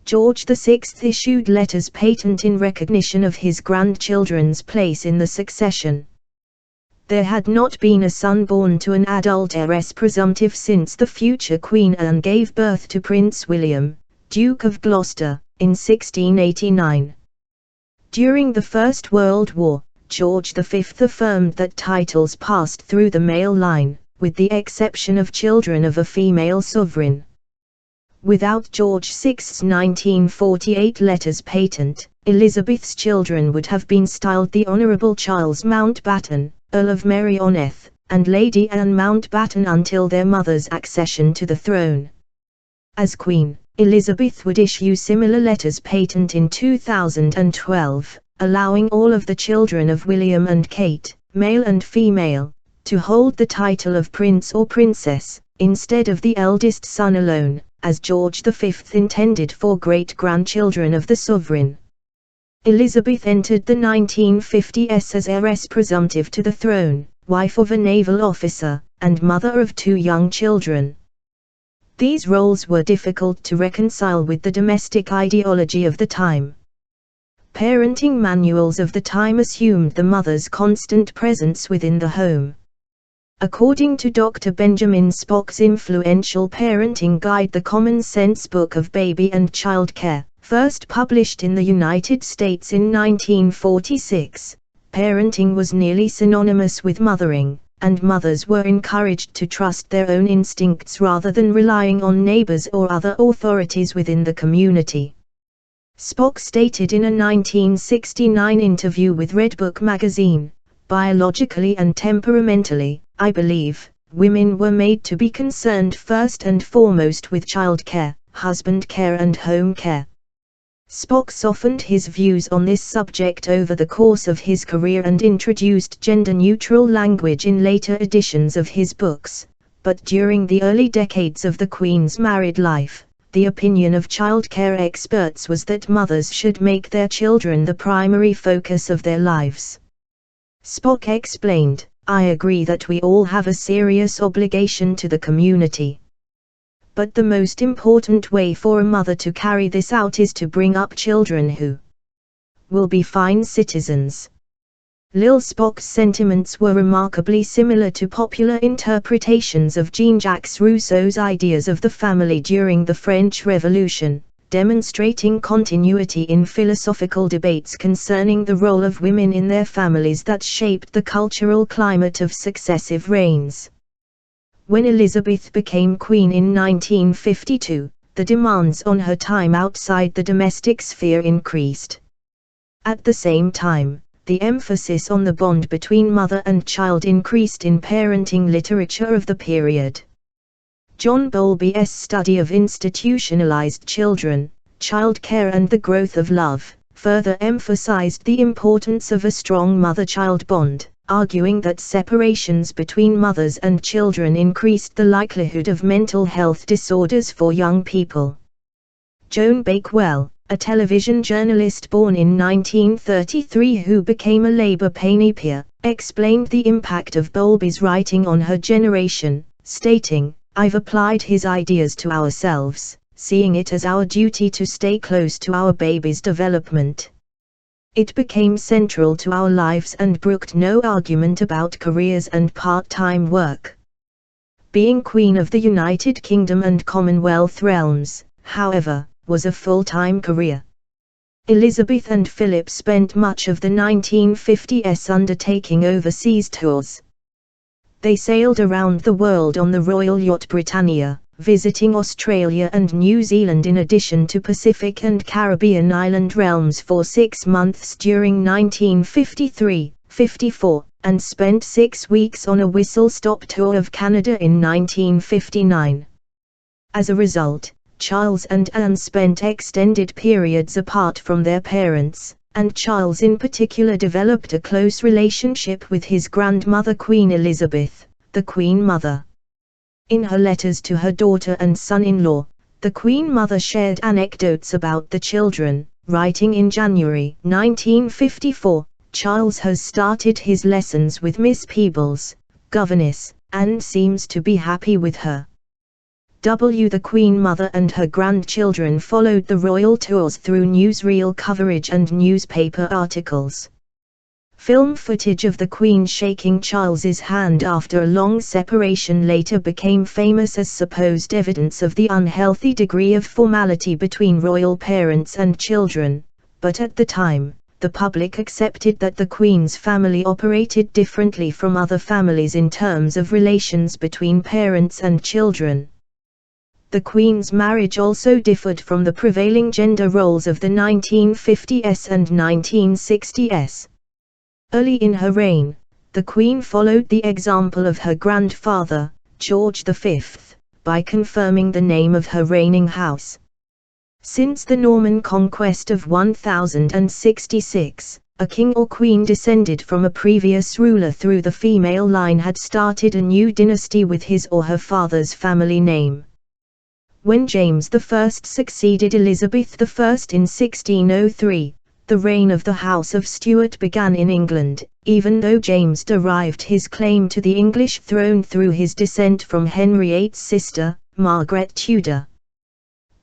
George VI issued letters patent in recognition of his grandchildren's place in the succession. There had not been a son born to an adult heiress presumptive since the future Queen Anne gave birth to Prince William, Duke of Gloucester, in 1689. During the First World War, George V affirmed that titles passed through the male line, with the exception of children of a female sovereign. Without George VI's 1948 letters patent, Elizabeth's children would have been styled the Honourable Charles Mountbatten, Earl of Merioneth, and Lady Anne Mountbatten until their mother's accession to the throne. As Queen, Elizabeth would issue similar letters patent in 2012, allowing all of the children of William and Kate, male and female, to hold the title of Prince or Princess, instead of the eldest son alone, as George V intended for great-grandchildren of the sovereign. Elizabeth entered the 1950s as heiress presumptive to the throne, wife of a naval officer, and mother of 2 young children. These roles were difficult to reconcile with the domestic ideology of the time. Parenting manuals of the time assumed the mother's constant presence within the home. According to Dr. Benjamin Spock's influential parenting guide, The Common Sense Book of Baby and Child Care, first published in the United States in 1946, parenting was nearly synonymous with mothering, and mothers were encouraged to trust their own instincts rather than relying on neighbors or other authorities within the community. Spock stated in a 1969 interview with Redbook magazine, "Biologically and temperamentally, I believe, women were made to be concerned first and foremost with child care, husband care and home care." Spock softened his views on this subject over the course of his career and introduced gender-neutral language in later editions of his books, but during the early decades of the Queen's married life, the opinion of child care experts was that mothers should make their children the primary focus of their lives. Spock explained, "I agree that we all have a serious obligation to the community. But the most important way for a mother to carry this out is to bring up children who will be fine citizens." Lil Spock's sentiments were remarkably similar to popular interpretations of Jean-Jacques Rousseau's ideas of the family during the French Revolution, demonstrating continuity in philosophical debates concerning the role of women in their families that shaped the cultural climate of successive reigns. When Elizabeth became queen in 1952, the demands on her time outside the domestic sphere increased. At the same time, the emphasis on the bond between mother and child increased in parenting literature of the period. John Bowlby's study of institutionalized children, child care and the growth of love, further emphasized the importance of a strong mother-child bond, arguing that separations between mothers and children increased the likelihood of mental health disorders for young people. Joan Bakewell, a television journalist born in 1933 who became a Labour pioneer, explained the impact of Bowlby's writing on her generation, stating, "I've applied his ideas to ourselves, seeing it as our duty to stay close to our baby's development. It became central to our lives and brooked no argument about careers and part-time work." Being Queen of the United Kingdom and Commonwealth realms, however, was a full-time career. Elizabeth and Philip spent much of the 1950s undertaking overseas tours. They sailed around the world on the Royal Yacht Britannia, visiting Australia and New Zealand in addition to Pacific and Caribbean island realms for 6 months during 1953-54, and spent 6 weeks on a whistle-stop tour of Canada in 1959. As a result, Charles and Anne spent extended periods apart from their parents, and Charles in particular developed a close relationship with his grandmother Queen Elizabeth, the Queen Mother. In her letters to her daughter and son-in-law, the Queen Mother shared anecdotes about the children, writing in January 1954, "Charles has started his lessons with Miss Peebles, governess, and seems to be happy with her." The Queen Mother and her grandchildren followed the royal tours through newsreel coverage and newspaper articles. Film footage of the Queen shaking Charles's hand after a long separation later became famous as supposed evidence of the unhealthy degree of formality between royal parents and children, but at the time, the public accepted that the Queen's family operated differently from other families in terms of relations between parents and children. The Queen's marriage also differed from the prevailing gender roles of the 1950s and 1960s. Early in her reign, the Queen followed the example of her grandfather, George V, by confirming the name of her reigning house. Since the Norman conquest of 1066, a king or queen descended from a previous ruler through the female line had started a new dynasty with his or her father's family name. When James I succeeded Elizabeth I in 1603, the reign of the House of Stuart began in England, even though James derived his claim to the English throne through his descent from Henry VIII's sister, Margaret Tudor.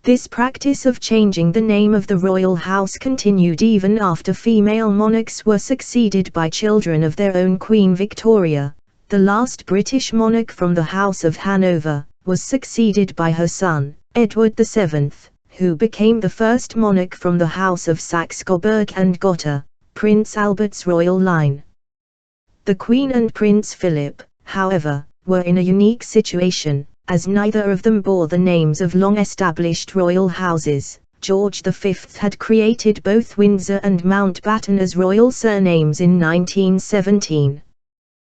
This practice of changing the name of the royal house continued even after female monarchs were succeeded by children of their own. Queen Victoria, the last British monarch from the House of Hanover, was succeeded by her son, Edward VII, who became the first monarch from the House of Saxe-Coburg and Gotha, Prince Albert's royal line. The Queen and Prince Philip, however, were in a unique situation, as neither of them bore the names of long-established royal houses. George V had created both Windsor and Mountbatten as royal surnames in 1917.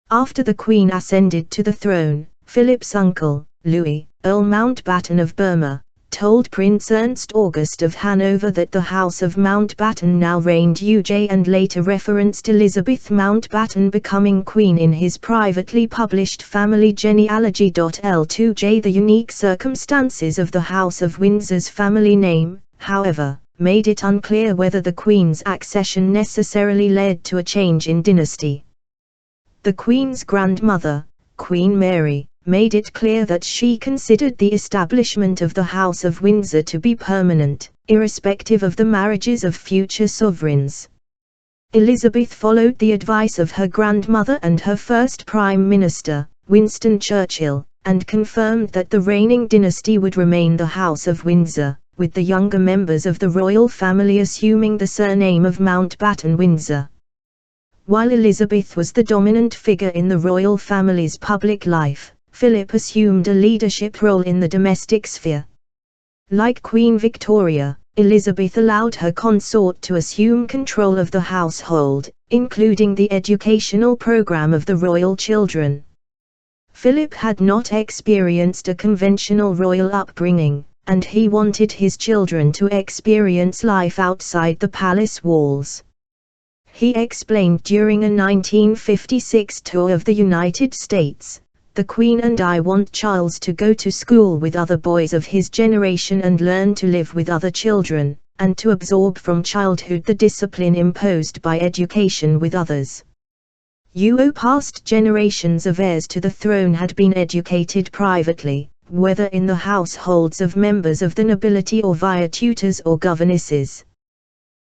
After the Queen ascended to the throne, Philip's uncle, Louis, Earl Mountbatten of Burma, told Prince Ernst August of Hanover that the House of Mountbatten now reigned UJ, and later referenced Elizabeth Mountbatten becoming queen in his privately published family genealogy. L2J. The unique circumstances of the House of Windsor's family name, however, made it unclear whether the Queen's accession necessarily led to a change in dynasty. The Queen's grandmother, Queen Mary, made it clear that she considered the establishment of the House of Windsor to be permanent, irrespective of the marriages of future sovereigns. Elizabeth followed the advice of her grandmother and her first Prime Minister, Winston Churchill, and confirmed that the reigning dynasty would remain the House of Windsor, with the younger members of the royal family assuming the surname of Mountbatten-Windsor. While Elizabeth was the dominant figure in the royal family's public life, Philip assumed a leadership role in the domestic sphere. Like Queen Victoria, Elizabeth allowed her consort to assume control of the household, including the educational program of the royal children. Philip had not experienced a conventional royal upbringing, and he wanted his children to experience life outside the palace walls. He explained during a 1956 tour of the United States, "The Queen and I want Charles to go to school with other boys of his generation and learn to live with other children, and to absorb from childhood the discipline imposed by education with others." Past generations of heirs to the throne had been educated privately, whether in the households of members of the nobility or via tutors or governesses.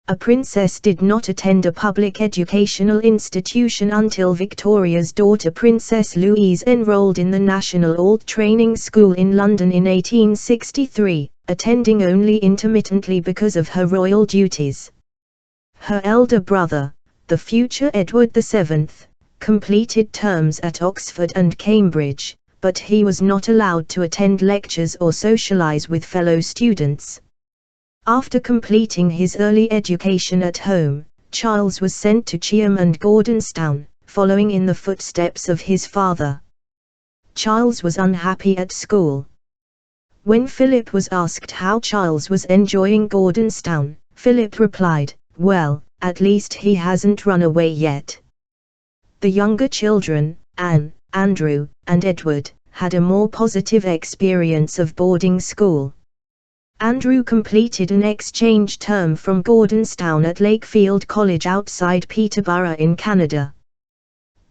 A princess did not attend a public educational institution until Victoria's daughter Princess Louise enrolled in the National Alt Training School in London in 1863, attending only intermittently because of her royal duties. Her elder brother, the future Edward VII, completed terms at Oxford and Cambridge, but he was not allowed to attend lectures or socialize with fellow students. After completing his early education at home, Charles was sent to Cheam and Gordonstown, following in the footsteps of his father. Charles was unhappy at school. When Philip was asked how Charles was enjoying Gordonstown, Philip replied, "Well, at least he hasn't run away yet." The younger children, Anne, Andrew, and Edward, had a more positive experience of boarding school. Andrew completed an exchange term from Gordonstown at Lakefield College outside Peterborough in Canada.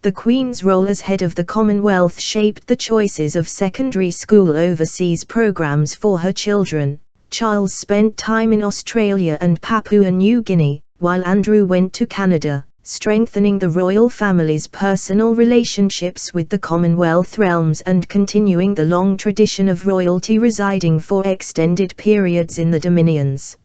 The Queen's role as head of the Commonwealth shaped the choices of secondary school overseas programs for her children. Charles spent time in Australia and Papua New Guinea, while Andrew went to Canada, strengthening the royal family's personal relationships with the Commonwealth realms and continuing the long tradition of royalty residing for extended periods in the Dominions.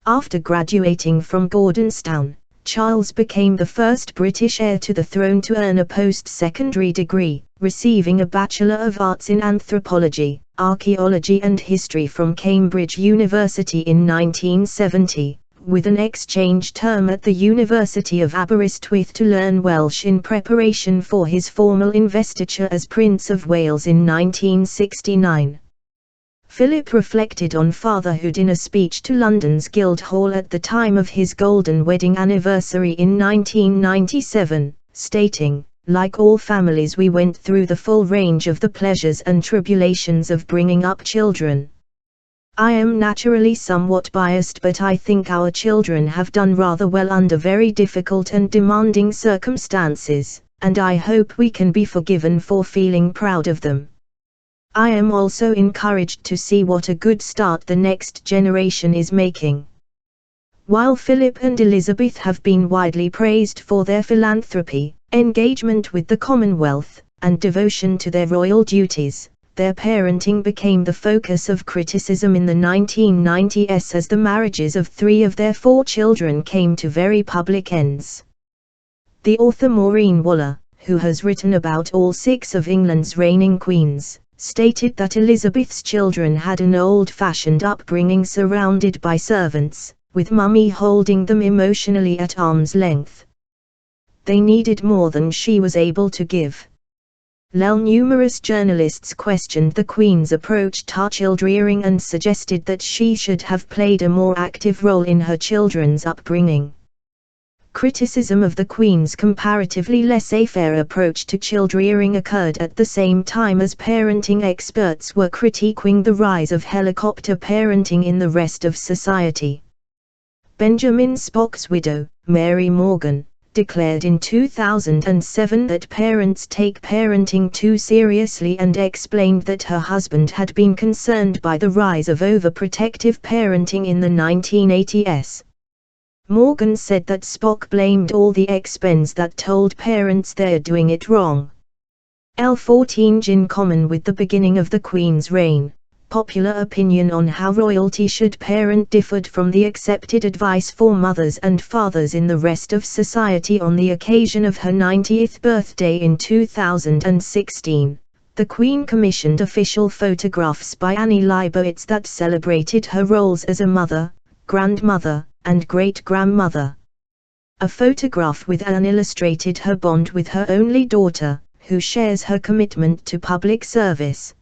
After graduating from Gordonstown, Charles became the first British heir to the throne to earn a post-secondary degree, receiving a Bachelor of Arts in Anthropology, Archaeology and History from Cambridge University in 1970. With an exchange term at the University of Aberystwyth to learn Welsh in preparation for his formal investiture as Prince of Wales in 1969. Philip reflected on fatherhood in a speech to London's Guildhall at the time of his golden wedding anniversary in 1997, stating, "Like all families, we went through the full range of the pleasures and tribulations of bringing up children. I am naturally somewhat biased, but I think our children have done rather well under very difficult and demanding circumstances, and I hope we can be forgiven for feeling proud of them. I am also encouraged to see what a good start the next generation is making. While Philip and Elizabeth have been widely praised for their philanthropy, engagement with the Commonwealth, and devotion to their royal duties, their parenting became the focus of criticism in the 1990s as the marriages of 3 of their 4 children came to very public ends. The author Maureen Waller, who has written about all 6 of England's reigning queens, stated that Elizabeth's children had an old-fashioned upbringing surrounded by servants, with Mummy holding them emotionally at arm's length. They needed more than she was able to give. Numerous journalists questioned the Queen's approach to childrearing and suggested that she should have played a more active role in her children's upbringing. Criticism of the Queen's comparatively laissez-faire approach to childrearing occurred at the same time as parenting experts were critiquing the rise of helicopter parenting in the rest of society. Benjamin Spock's widow, Mary Morgan, declared in 2007 that parents take parenting too seriously and explained that her husband had been concerned by the rise of overprotective parenting in the 1980s. Morgan said that Spock blamed all the experts that told parents they're doing it wrong. 14 In common with the beginning of the Queen's reign, popular opinion on how royalty should parent differed from the accepted advice for mothers and fathers in the rest of society. On the occasion of her 90th birthday in 2016, the Queen commissioned official photographs by Annie Leibovitz that celebrated her roles as a mother, grandmother, and great-grandmother. A photograph with Anne illustrated her bond with her only daughter, who shares her commitment to public service.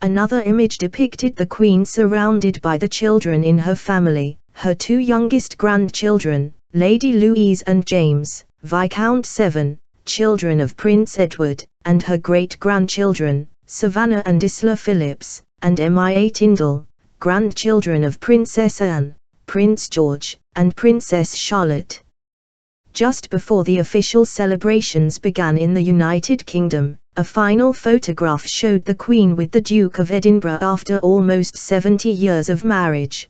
Another image depicted the Queen surrounded by the children in her family, her 2 youngest grandchildren, Lady Louise and James, Viscount Severn, children of Prince Edward, and her great-grandchildren, Savannah and Isla Phillips, and Mia Tyndall, grandchildren of Princess Anne, Prince George, and Princess Charlotte. Just before the official celebrations began in the United Kingdom, a final photograph showed the Queen with the Duke of Edinburgh after almost 70 years of marriage.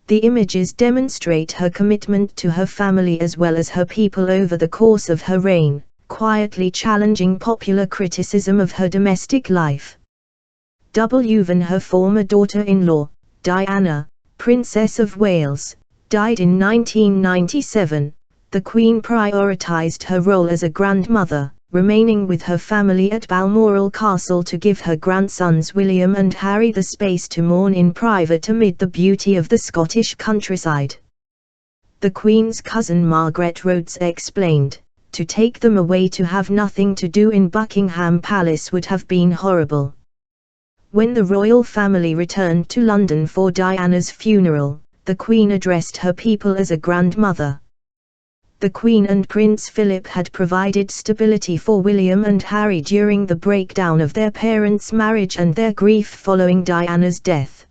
The images demonstrate her commitment to her family as well as her people over the course of her reign, quietly challenging popular criticism of her domestic life. When her former daughter-in-law, Diana, Princess of Wales, died in 1997, the Queen prioritized her role as a grandmother, remaining with her family at Balmoral Castle to give her grandsons William and Harry the space to mourn in private amid the beauty of the Scottish countryside. The Queen's cousin Margaret Rhodes explained, "To take them away to have nothing to do in Buckingham Palace would have been horrible." When the royal family returned to London for Diana's funeral, the Queen addressed her people as a grandmother. The Queen and Prince Philip had provided stability for William and Harry during the breakdown of their parents' marriage and their grief following Diana's death.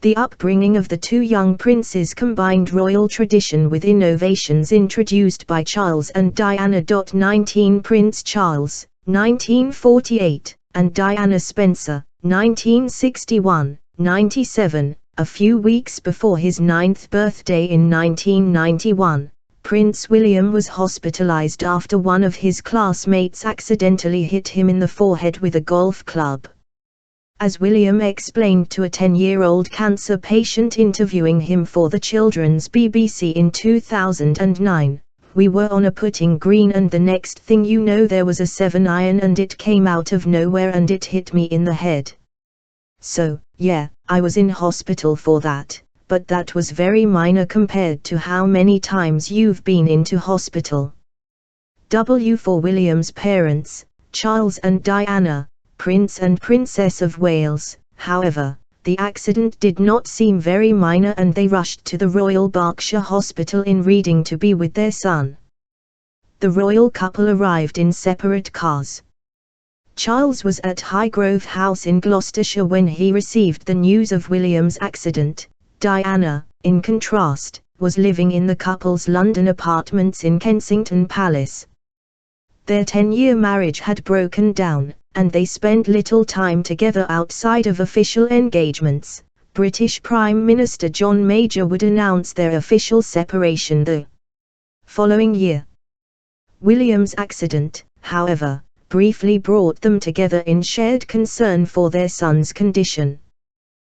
The upbringing of the 2 young princes combined royal tradition with innovations introduced by Charles and Diana. 19 Prince Charles, 1948, and Diana Spencer, 1961-97, a few weeks before his 9th birthday in 1991. Prince William was hospitalized after one of his classmates accidentally hit him in the forehead with a golf club. As William explained to a 10-year-old cancer patient interviewing him for the Children's BBC in 2009, "We were on a putting green and the next thing you know there was a 7-iron and it came out of nowhere and it hit me in the head. So, yeah, I was in hospital for that. But that was very minor compared to how many times you've been into hospital." For William's parents, Charles and Diana, Prince and Princess of Wales, however, the accident did not seem very minor and they rushed to the Royal Berkshire Hospital in Reading to be with their son. The royal couple arrived in separate cars. Charles was at Highgrove House in Gloucestershire when he received the news of William's accident. Diana, in contrast, was living in the couple's London apartments in Kensington Palace. Their 10-year marriage had broken down, and they spent little time together outside of official engagements. British Prime Minister John Major would announce their official separation the following year. William's accident, however, briefly brought them together in shared concern for their son's condition.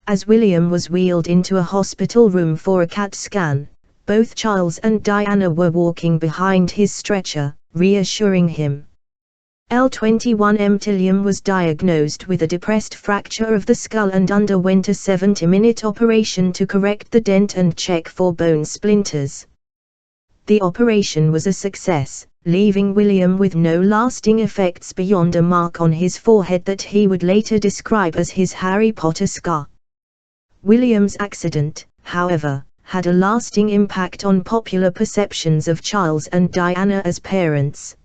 As William was wheeled into a hospital room for a CAT scan, both Charles and Diana were walking behind his stretcher, reassuring him. L21M Tilliam was diagnosed with a depressed fracture of the skull and underwent a 70-minute operation to correct the dent and check for bone splinters. The operation was a success, leaving William with no lasting effects beyond a mark on his forehead that he would later describe as his Harry Potter scar. William's accident, however, had a lasting impact on popular perceptions of Charles and Diana as parents.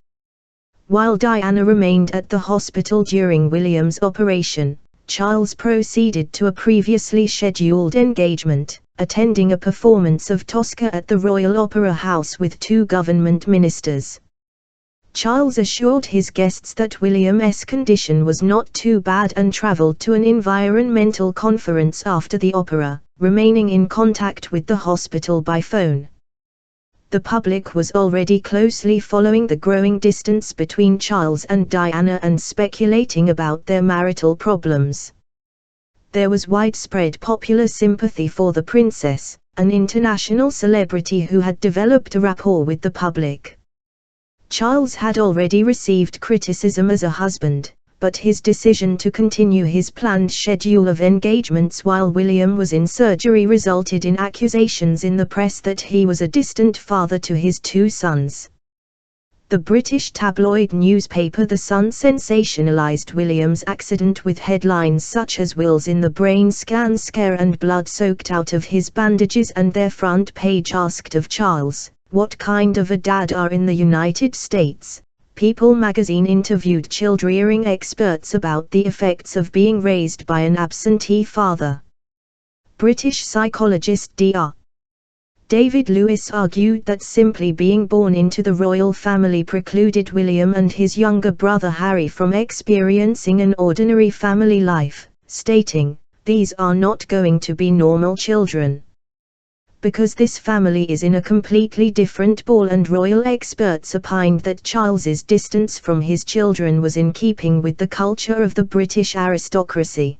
While Diana remained at the hospital during William's operation, Charles proceeded to a previously scheduled engagement, attending a performance of Tosca at the Royal Opera House with 2 government ministers. Charles assured his guests that William's condition was not too bad and travelled to an environmental conference after the opera, remaining in contact with the hospital by phone. The public was already closely following the growing distance between Charles and Diana and speculating about their marital problems. There was widespread popular sympathy for the princess, an international celebrity who had developed a rapport with the public. Charles had already received criticism as a husband, but his decision to continue his planned schedule of engagements while William was in surgery resulted in accusations in the press that he was a distant father to his 2 sons. The British tabloid newspaper The Sun sensationalized William's accident with headlines such as "Will's in the brain scan scare" and "Blood soaked out of his bandages," and their front page asked of Charles, "What kind of a dad are in the United States?" People magazine interviewed child-rearing experts about the effects of being raised by an absentee father. British psychologist Dr. David Lewis argued that simply being born into the royal family precluded William and his younger brother Harry from experiencing an ordinary family life, stating, "These are not going to be normal children. Because this family is in a completely different ball," and royal experts opined that Charles's distance from his children was in keeping with the culture of the British aristocracy.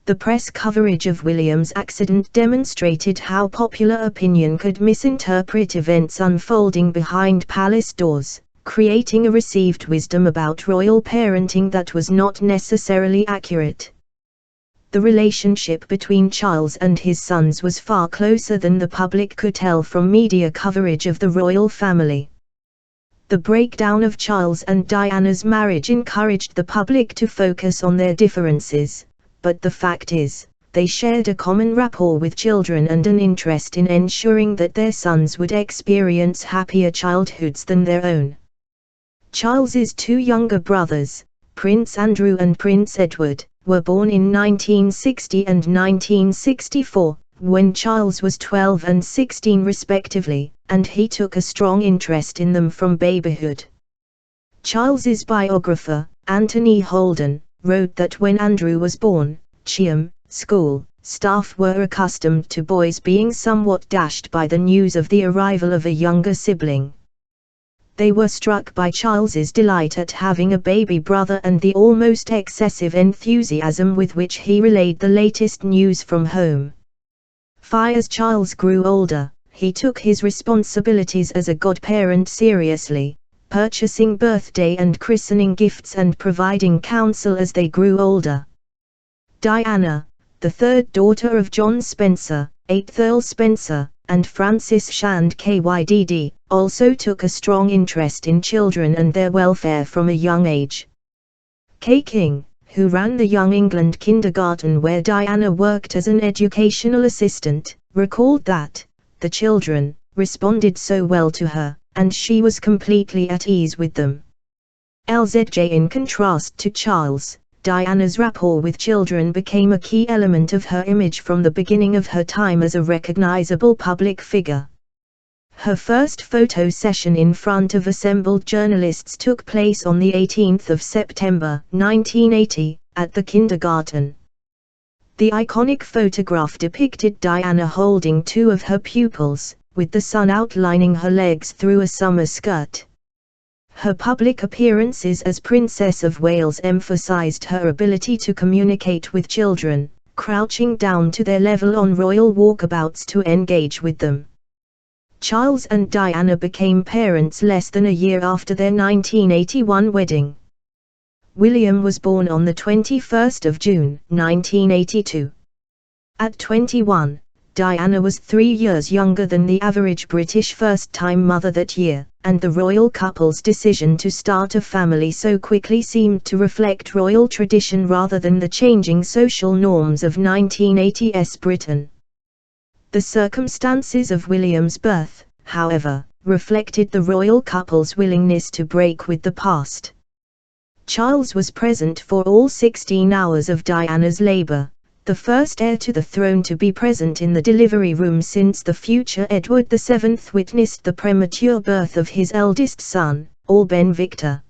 The press coverage of William's accident demonstrated how popular opinion could misinterpret events unfolding behind palace doors, creating a received wisdom about royal parenting that was not necessarily accurate. The relationship between Charles and his sons was far closer than the public could tell from media coverage of the royal family. The breakdown of Charles and Diana's marriage encouraged the public to focus on their differences, but the fact is, they shared a common rapport with children and an interest in ensuring that their sons would experience happier childhoods than their own. Charles's 2 younger brothers, Prince Andrew and Prince Edward, were born in 1960 and 1964, when Charles was 12 and 16 respectively, and he took a strong interest in them from babyhood. Charles's biographer, Anthony Holden, wrote that when Andrew was born, school staff were accustomed to boys being somewhat dashed by the news of the arrival of a younger sibling. They were struck by Charles's delight at having a baby brother and the almost excessive enthusiasm with which he relayed the latest news from home. As Charles grew older, he took his responsibilities as a godparent seriously, purchasing birthday and christening gifts and providing counsel as they grew older. Diana, the 3rd daughter of John Spencer, 8th Earl Spencer, and Frances Shand Kydd, also took a strong interest in children and their welfare from a young age. Kay King, who ran the Young England kindergarten where Diana worked as an educational assistant, recalled that, "The children responded so well to her, and she was completely at ease with them." LZJ. In contrast to Charles, Diana's rapport with children became a key element of her image from the beginning of her time as a recognizable public figure. Her first photo session in front of assembled journalists took place on the 18th of September, 1980, at the kindergarten. The iconic photograph depicted Diana holding two of her pupils, with the sun outlining her legs through a summer skirt. Her public appearances as Princess of Wales emphasized her ability to communicate with children, crouching down to their level on royal walkabouts to engage with them. Charles and Diana became parents less than a year after their 1981 wedding. William was born on the 21st of June, 1982. At 21, Diana was 3 years younger than the average British first-time mother that year, and the royal couple's decision to start a family so quickly seemed to reflect royal tradition rather than the changing social norms of 1980s Britain. The circumstances of William's birth, however, reflected the royal couple's willingness to break with the past. Charles was present for all 16 hours of Diana's labor, the first heir to the throne to be present in the delivery room since the future Edward VII witnessed the premature birth of his eldest son, Alben Victor.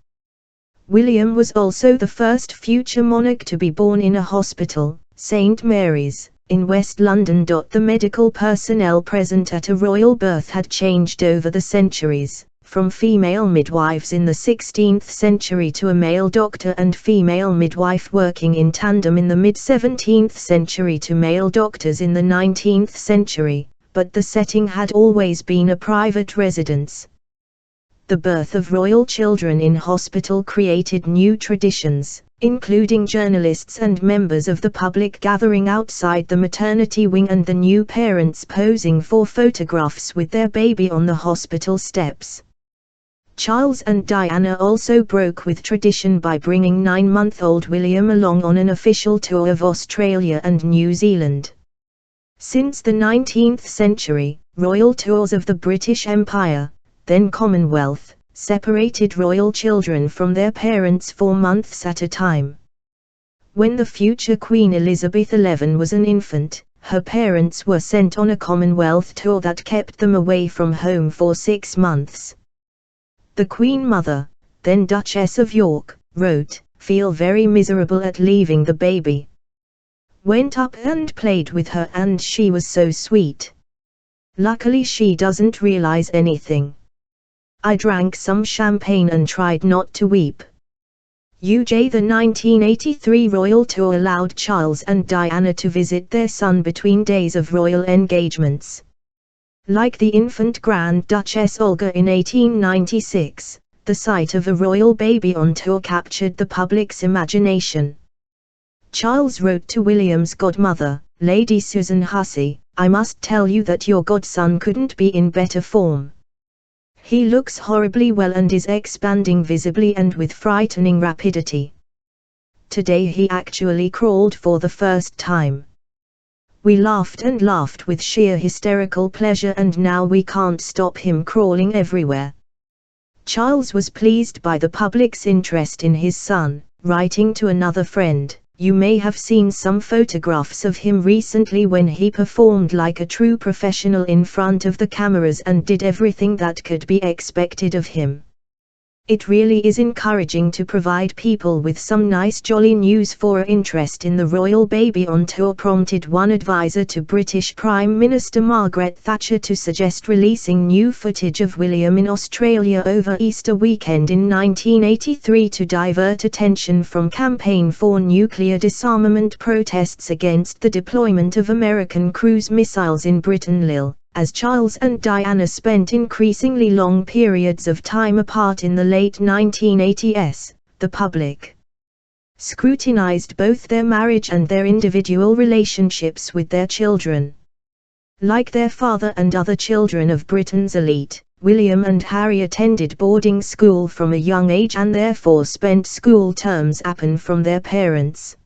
William was also the first future monarch to be born in a hospital, St Mary's, in West London. The medical personnel present at a royal birth had changed over the centuries, from female midwives in the 16th century to a male doctor and female midwife working in tandem in the mid-17th century to male doctors in the 19th century, but the setting had always been a private residence. The birth of royal children in hospital created new traditions, including journalists and members of the public gathering outside the maternity wing and the new parents posing for photographs with their baby on the hospital steps. Charles and Diana also broke with tradition by bringing 9-month-old William along on an official tour of Australia and New Zealand. Since the 19th century, royal tours of the British Empire, then Commonwealth, separated royal children from their parents for months at a time. When the future Queen Elizabeth XI was an infant, her parents were sent on a Commonwealth tour that kept them away from home for 6 months. The Queen Mother, then Duchess of York, wrote, "Feel very miserable at leaving the baby. Went up and played with her and she was so sweet. Luckily she doesn't realize anything. I drank some champagne and tried not to weep." The 1983 royal tour allowed Charles and Diana to visit their son between days of royal engagements. Like the infant Grand Duchess Olga in 1896, the sight of a royal baby on tour captured the public's imagination. Charles wrote to William's godmother, Lady Susan Hussey, "I must tell you that your godson couldn't be in better form. He looks horribly well and is expanding visibly and with frightening rapidity. Today he actually crawled for the first time. We laughed and laughed with sheer hysterical pleasure and now we can't stop him crawling everywhere." Charles was pleased by the public's interest in his son, writing to another friend, "You may have seen some photographs of him recently when he performed like a true professional in front of the cameras and did everything that could be expected of him. It really is encouraging to provide people with some nice jolly news." For interest in the royal baby on tour prompted one advisor to British Prime Minister Margaret Thatcher to suggest releasing new footage of William in Australia over Easter weekend in 1983 to divert attention from campaign for nuclear disarmament protests against the deployment of American cruise missiles in Britain. As Charles and Diana spent increasingly long periods of time apart in the late 1980s, the public scrutinized both their marriage and their individual relationships with their children. Like their father and other children of Britain's elite, William and Harry attended boarding school from a young age and therefore spent school terms apart from their parents.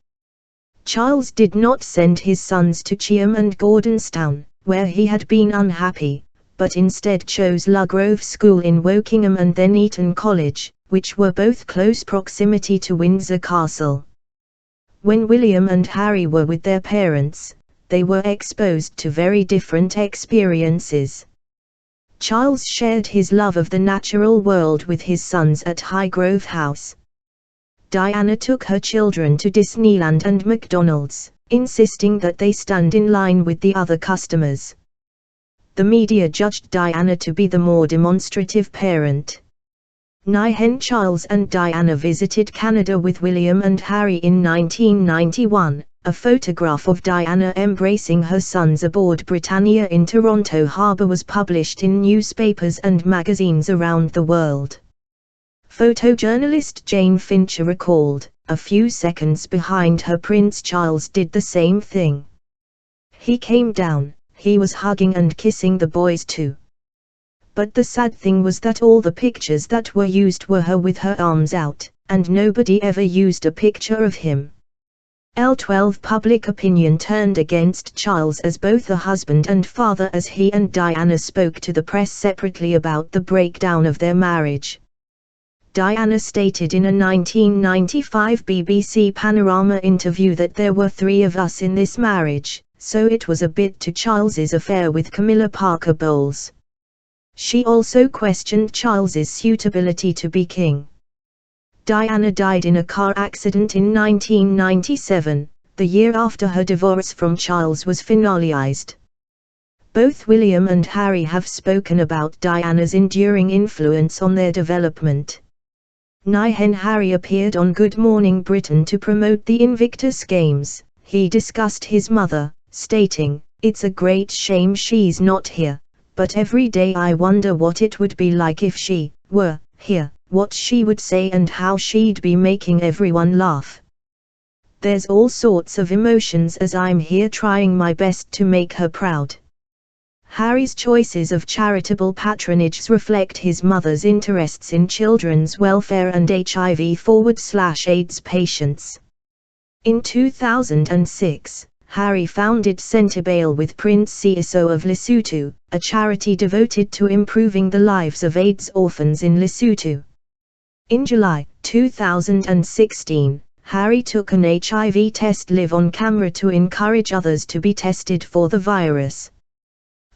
Charles did not send his sons to Cheam and Gordonstown, where he had been unhappy, but instead chose Loughgrove School in Wokingham and then Eton College, which were both close proximity to Windsor Castle. When William and Harry were with their parents, they were exposed to very different experiences. Charles shared his love of the natural world with his sons at Highgrove House. Diana took her children to Disneyland and McDonald's, insisting that they stand in line with the other customers. The media judged Diana to be the more demonstrative parent. Charles and Diana visited Canada with William and Harry in 1991. A photograph of Diana embracing her sons aboard Britannia in Toronto Harbour was published in newspapers and magazines around the world. Photojournalist Jane Fincher recalled, "A few seconds behind her, Prince Charles did the same thing. He came down, he was hugging and kissing the boys too. But the sad thing was that all the pictures that were used were her with her arms out, and nobody ever used a picture of him." L12 Public opinion turned against Charles as both a husband and father as he and Diana spoke to the press separately about the breakdown of their marriage. Diana stated in a 1995 BBC Panorama interview that there were 3 of us in this marriage, so it was a bit to Charles's affair with Camilla Parker Bowles. She also questioned Charles's suitability to be king. Diana died in a car accident in 1997, the year after her divorce from Charles was finalized. Both William and Harry have spoken about Diana's enduring influence on their development. Harry appeared on Good Morning Britain to promote the Invictus Games. He discussed his mother, stating, "It's a great shame she's not here, but every day I wonder what it would be like if she were here, what she would say and how she'd be making everyone laugh. There's all sorts of emotions as I'm here trying my best to make her proud." Harry's choices of charitable patronage reflect his mother's interests in children's welfare and HIV/AIDS patients. In 2006, Harry founded Centerbail with Prince Seeiso of Lesotho, a charity devoted to improving the lives of AIDS orphans in Lesotho. In July 2016, Harry took an HIV test live on camera to encourage others to be tested for the virus.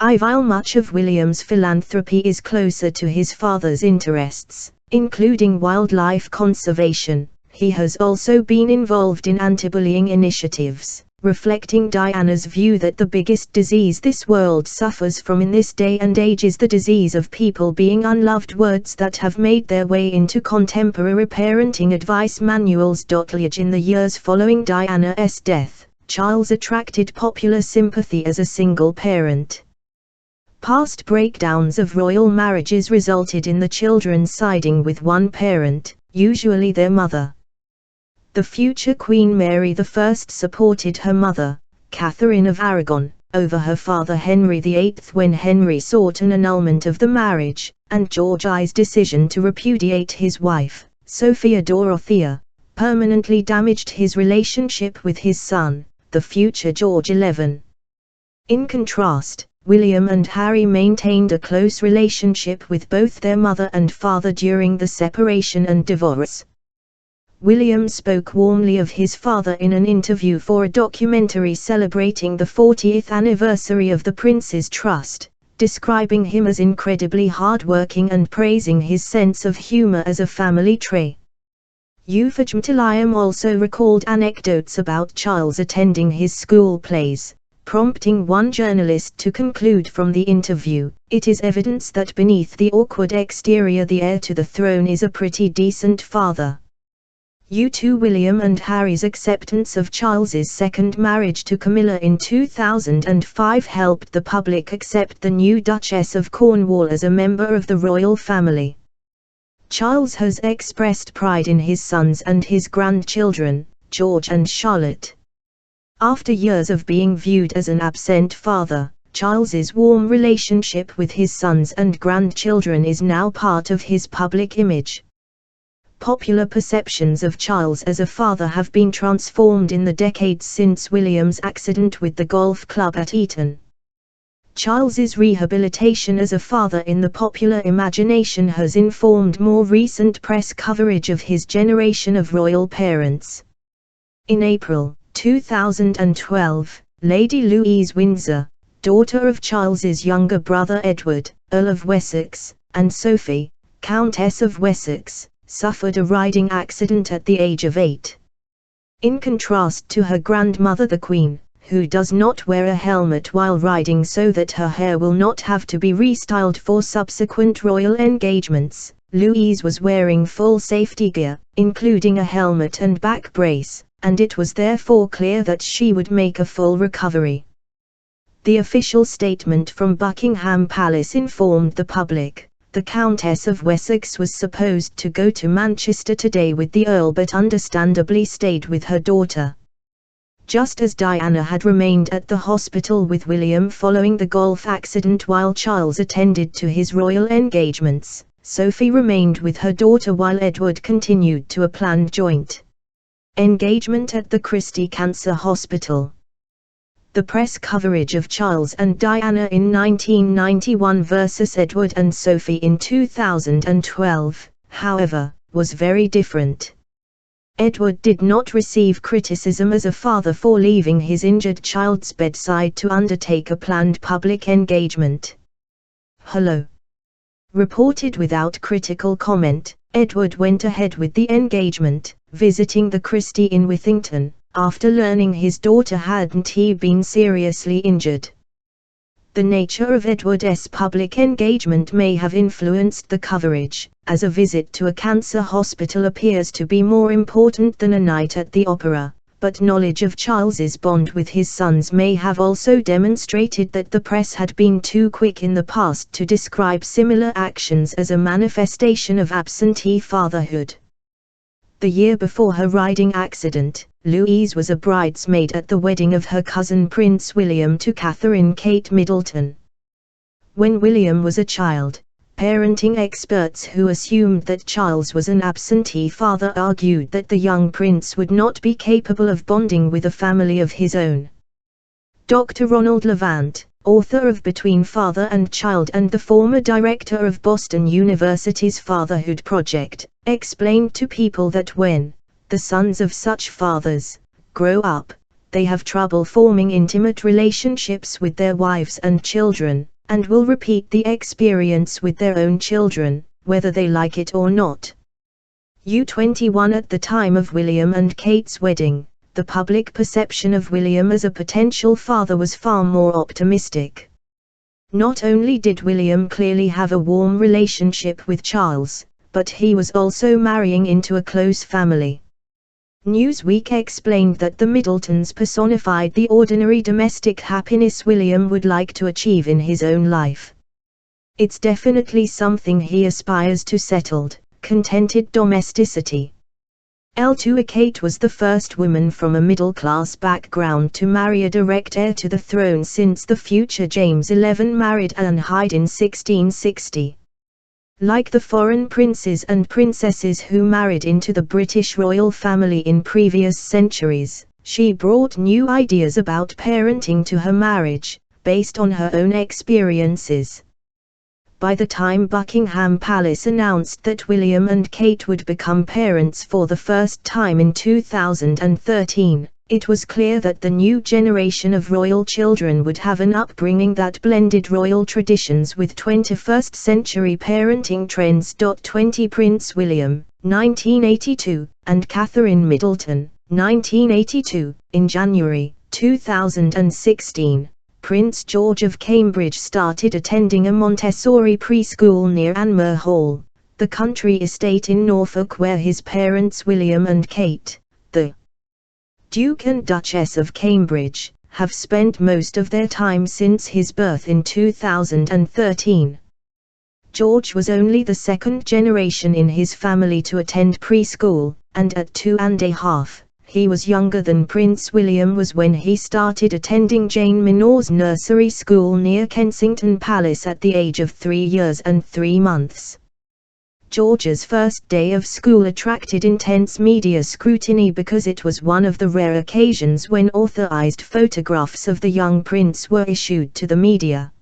While much of William's philanthropy is closer to his father's interests, including wildlife conservation, he has also been involved in anti-bullying initiatives, reflecting Diana's view that the biggest disease this world suffers from in this day and age is the disease of people being unloved, words that have made their way into contemporary parenting advice manuals. In the years following Diana's death, Charles attracted popular sympathy as a single parent. Past breakdowns of royal marriages resulted in the children siding with one parent, usually their mother. The future Queen Mary I supported her mother, Catherine of Aragon, over her father Henry VIII when Henry sought an annulment of the marriage, and George I's decision to repudiate his wife, Sophia Dorothea, permanently damaged his relationship with his son, the future George XI. In contrast, William and Harry maintained a close relationship with both their mother and father during the separation and divorce. William spoke warmly of his father in an interview for a documentary celebrating the 40th anniversary of the Prince's Trust, describing him as incredibly hardworking and praising his sense of humor as a family trait. William also recalled anecdotes about Charles attending his school plays, prompting one journalist to conclude from the interview, "It is evidence that beneath the awkward exterior the heir to the throne is a pretty decent father." William and Harry's acceptance of Charles's second marriage to Camilla in 2005 helped the public accept the new Duchess of Cornwall as a member of the royal family. Charles has expressed pride in his sons and his grandchildren, George and Charlotte. After years of being viewed as an absent father, Charles's warm relationship with his sons and grandchildren is now part of his public image. Popular perceptions of Charles as a father have been transformed in the decades since William's accident with the golf club at Eton. Charles's rehabilitation as a father in the popular imagination has informed more recent press coverage of his generation of royal parents. In April 2012, Lady Louise Windsor, daughter of Charles's younger brother Edward, Earl of Wessex, and Sophie, Countess of Wessex, suffered a riding accident at the age of 8. In contrast to her grandmother the Queen, who does not wear a helmet while riding so that her hair will not have to be restyled for subsequent royal engagements, Louise was wearing full safety gear, including a helmet and back brace, and it was therefore clear that she would make a full recovery. The official statement from Buckingham Palace informed the public, the Countess of Wessex was supposed to go to Manchester today with the Earl but understandably stayed with her daughter. Just as Diana had remained at the hospital with William following the golf accident while Charles attended to his royal engagements, Sophie remained with her daughter while Edward continued to a planned joint engagement at the Christie Cancer Hospital. The press coverage of Charles and Diana in 1991 versus Edward and Sophie in 2012, however, was very different. Edward did not receive criticism as a father for leaving his injured child's bedside to undertake a planned public engagement. Hello. Reported without critical comment, Edward went ahead with the engagement, visiting the Christie in Withington, after learning his daughter hadn't been seriously injured. The nature of Edward's public engagement may have influenced the coverage, as a visit to a cancer hospital appears to be more important than a night at the opera, but knowledge of Charles's bond with his sons may have also demonstrated that the press had been too quick in the past to describe similar actions as a manifestation of absentee fatherhood. The year before her riding accident, Louise was a bridesmaid at the wedding of her cousin Prince William to Catherine Kate Middleton. When William was a child, parenting experts who assumed that Charles was an absentee father argued that the young prince would not be capable of bonding with a family of his own. Dr. Ronald Levant, author of Between Father and Child and the former director of Boston University's Fatherhood Project, explained to people that when the sons of such fathers grow up, they have trouble forming intimate relationships with their wives and children, and will repeat the experience with their own children, whether they like it or not. U21 At the time of William and Kate's wedding, the public perception of William as a potential father was far more optimistic. Not only did William clearly have a warm relationship with Charles, but he was also marrying into a close family. Newsweek explained that the Middletons personified the ordinary domestic happiness William would like to achieve in his own life. It's definitely something he aspires to: settled, contented domesticity. Kate was the first woman from a middle-class background to marry a direct heir to the throne since the future James XI married Anne Hyde in 1660. Like the foreign princes and princesses who married into the British royal family in previous centuries, she brought new ideas about parenting to her marriage, based on her own experiences. By the time Buckingham Palace announced that William and Kate would become parents for the first time in 2013, it was clear that the new generation of royal children would have an upbringing that blended royal traditions with 21st century parenting trends. 20 Prince William, 1982, and Catherine Middleton, 1982. In January 2016, Prince George of Cambridge started attending a Montessori preschool near Anmer Hall, the country estate in Norfolk where his parents William and Kate, the Duke and Duchess of Cambridge, have spent most of their time since his birth in 2013. George was only the second generation in his family to attend preschool, and at 2.5, he was younger than Prince William was when he started attending Jane Minor's nursery school near Kensington Palace at the age of 3 years and 3 months. George's first day of school attracted intense media scrutiny because it was one of the rare occasions when authorized photographs of the young prince were issued to the media.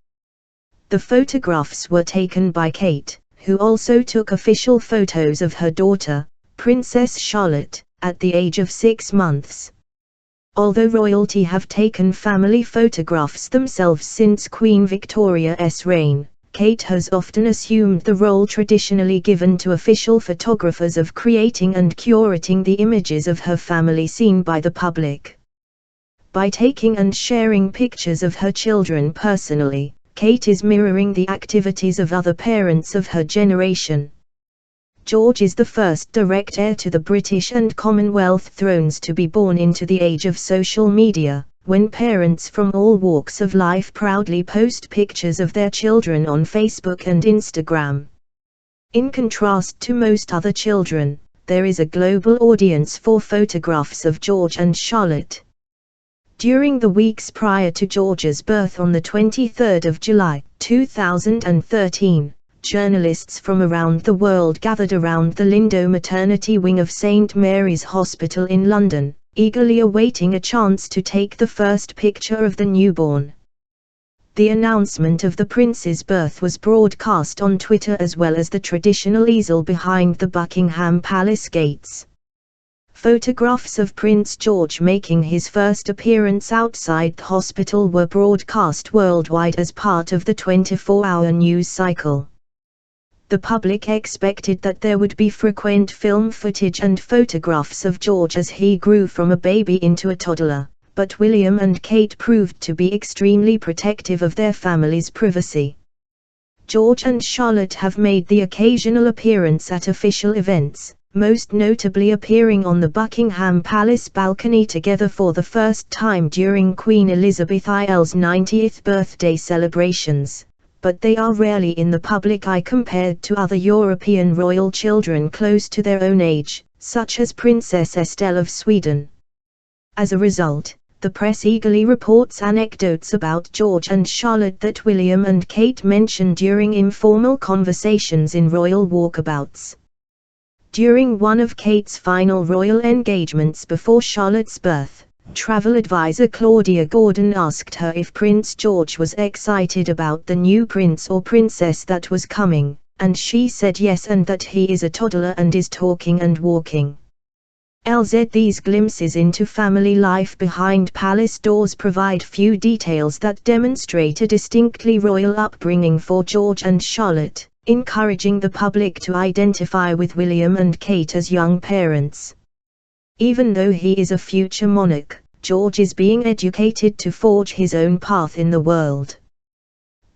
The photographs were taken by Kate, who also took official photos of her daughter, Princess Charlotte, at the age of 6 months. Although royalty have taken family photographs themselves since Queen Victoria's reign, Kate has often assumed the role traditionally given to official photographers of creating and curating the images of her family seen by the public. By taking and sharing pictures of her children personally, Kate is mirroring the activities of other parents of her generation. George is the first direct heir to the British and Commonwealth thrones to be born into the age of social media, when parents from all walks of life proudly post pictures of their children on Facebook and Instagram. In contrast to most other children, there is a global audience for photographs of George and Charlotte. During the weeks prior to George's birth on the 23rd of July, 2013, journalists from around the world gathered around the Lindo maternity wing of St Mary's Hospital in London, eagerly awaiting a chance to take the first picture of the newborn. The announcement of the prince's birth was broadcast on Twitter as well as the traditional easel behind the Buckingham Palace gates. Photographs of Prince George making his first appearance outside the hospital were broadcast worldwide as part of the 24-hour news cycle. The public expected that there would be frequent film footage and photographs of George as he grew from a baby into a toddler, but William and Kate proved to be extremely protective of their family's privacy. George and Charlotte have made the occasional appearance at official events, most notably appearing on the Buckingham Palace balcony together for the first time during Queen Elizabeth I's 90th birthday celebrations, but they are rarely in the public eye compared to other European royal children close to their own age, such as Princess Estelle of Sweden. As a result, the press eagerly reports anecdotes about George and Charlotte that William and Kate mention during informal conversations in royal walkabouts. During one of Kate's final royal engagements before Charlotte's birth, travel advisor Claudia Gordon asked her if Prince George was excited about the new prince or princess that was coming, and she said yes, and that he is a toddler and is talking and walking. These glimpses into family life behind palace doors provide few details that demonstrate a distinctly royal upbringing for George and Charlotte, encouraging the public to identify with William and Kate as young parents. Even though he is a future monarch, George is being educated to forge his own path in the world.